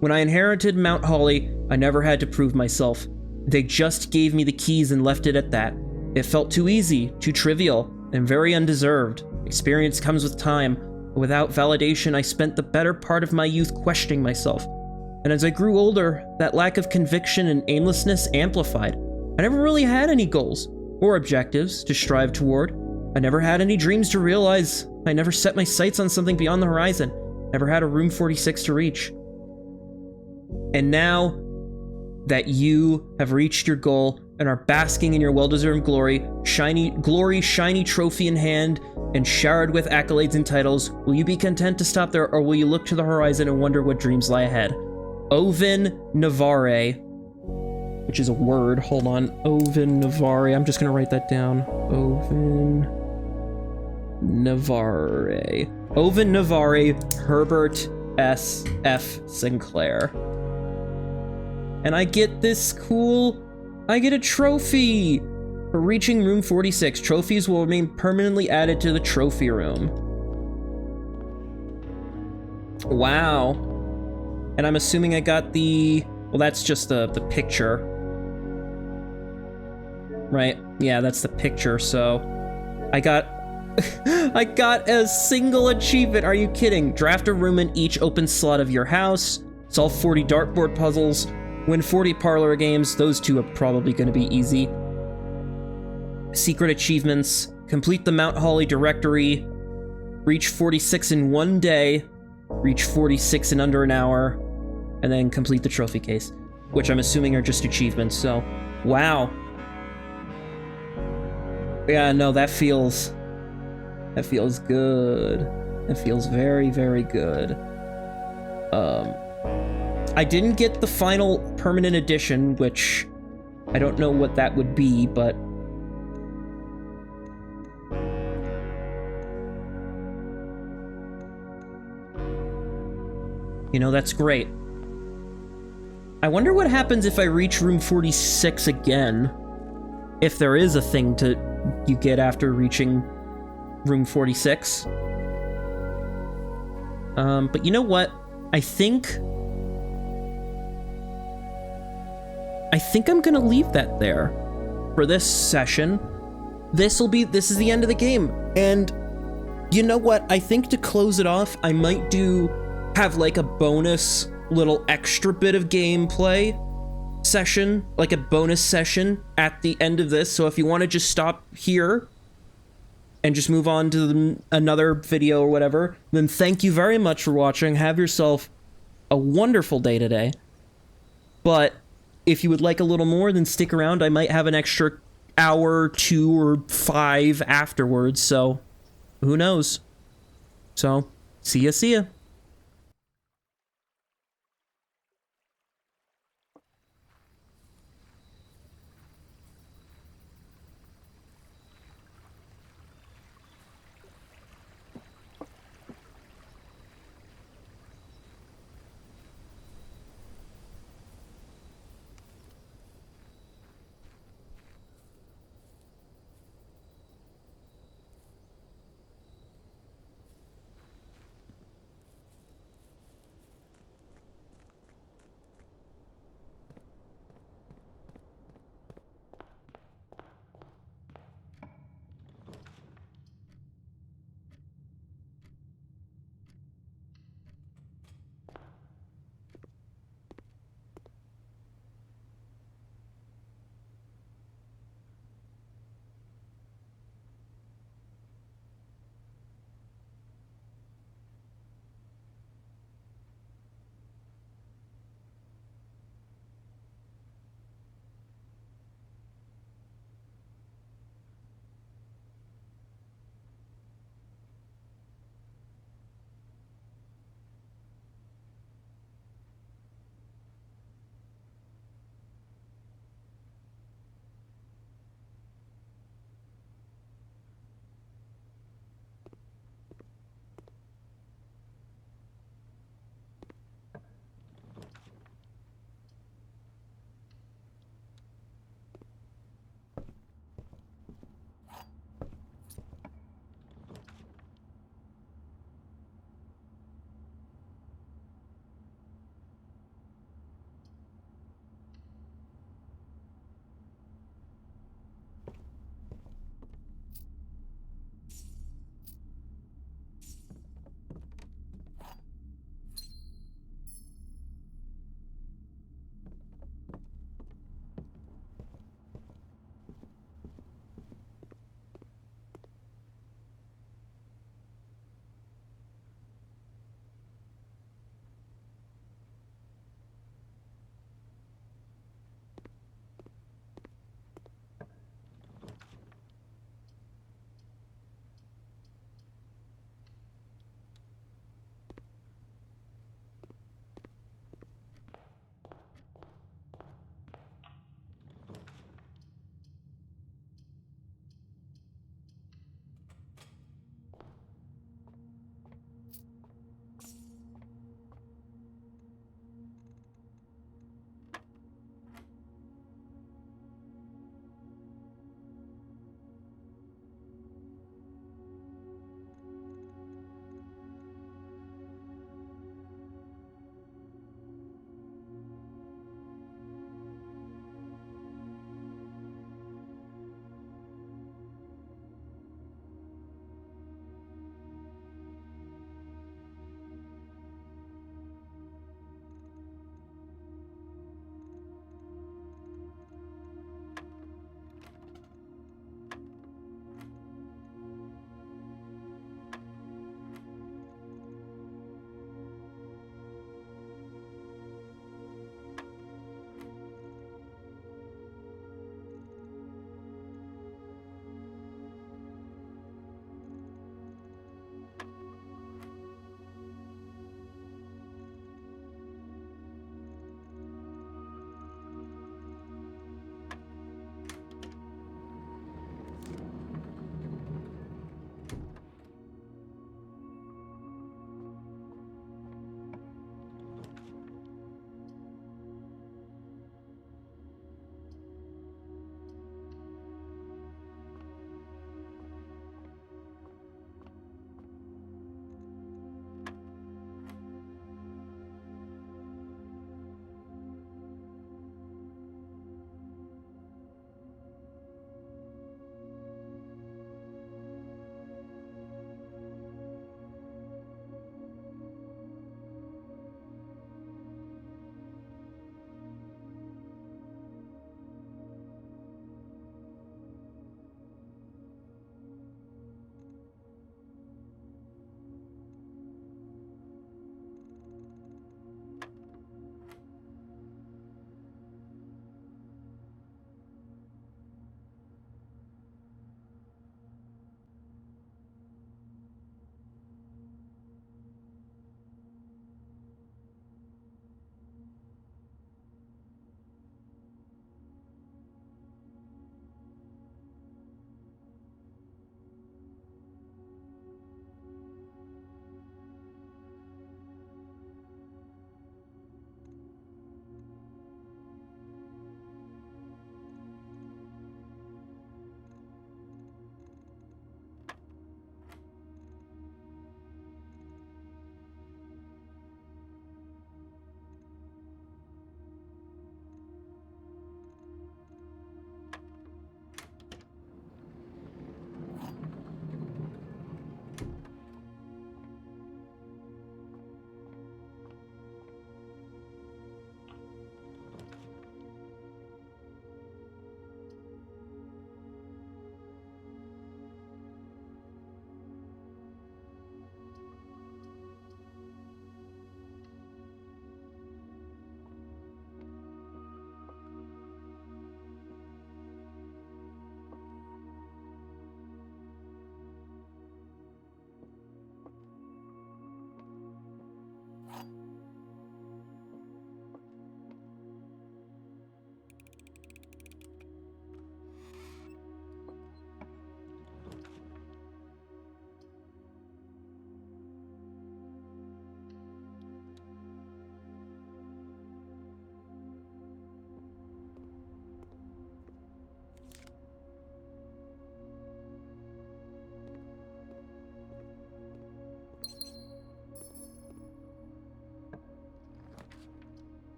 When I inherited Mount Holly, I never had to prove myself. They just gave me the keys and left it at that. It felt too easy, too trivial, and very undeserved. Experience comes with time. Without validation, I spent the better part of my youth questioning myself. And as I grew older, that lack of conviction and aimlessness amplified. I never really had any goals or objectives to strive toward. I never had any dreams to realize. I never set my sights on something beyond the horizon. Never had a room 46 to reach. And now that you have reached your goal and are basking in your well-deserved glory, shiny trophy in hand, and showered with accolades and titles, will you be content to stop there, or will you look to the horizon and wonder what dreams lie ahead? Oven Navarre, which is a word. Hold on. Oven Navarre. I'm just going to write that down. Oven Navarre. Oven Navarre, Herbert S. F. Sinclair. And I get this cool... I get a trophy for reaching room 46. Trophies will remain permanently added to the trophy room. Wow. And I'm assuming I got the... Well, that's just the picture. Right? Yeah, that's the picture, so... I got... I got a single achievement. Are you kidding? Draft a room in each open slot of your house. Solve 40 dartboard puzzles. Win 40 parlor games. Those two are probably going to be easy. Secret achievements. Complete the Mount Holly directory. Reach 46 in one day. Reach 46 in under an hour. And then complete the trophy case. Which I'm assuming are just achievements, so... Wow. Yeah, no, that feels... That feels good. That feels very, very good. I didn't get the final permanent edition, which I don't know what that would be, but... You know, that's great. I wonder what happens if I reach room 46 again. If there is a thing you get after reaching room 46. But you know what? I think I'm gonna leave that there for this session. This is the end of the game. And you know what? I think to close it off, I might have like a bonus little extra bit of gameplay session, like a bonus session at the end of this. So if you want to just stop here and just move on to another video or whatever, then thank you very much for watching. Have yourself a wonderful day today. But if you would like a little more, then stick around. I might have an extra hour, 2 or 5 afterwards, so who knows? So, see ya.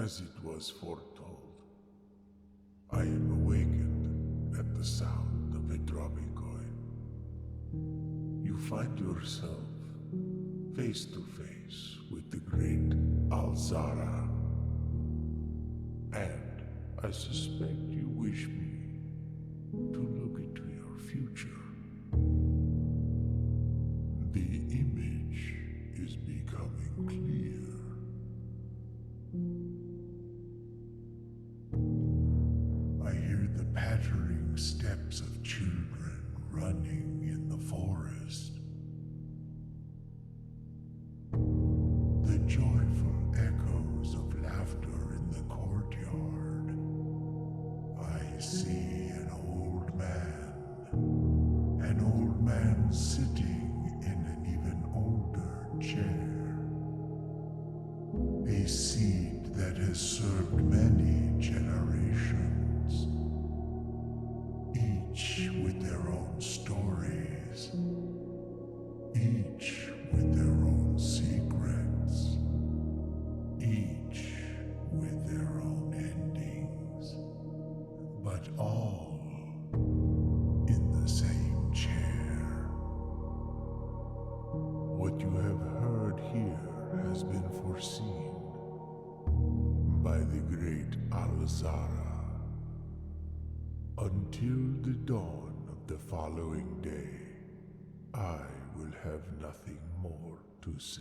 As it was foretold, I am awakened at the sound of a dropping coin. You find yourself face to face with the great Alzara. And I suspect you wish me to look into your future. The image is becoming clear. I hear the pattering steps of children running in the forest. The joyful echoes of laughter in the courtyard. I see an old man sitting in an even older chair. A seed that has served many generations, each with their own stories, each with their own secrets, each with their own endings, but all in the same chair. What you have heard here has been foreseen by the great Alzara. Until the dawn of the following day, I will have nothing more to say.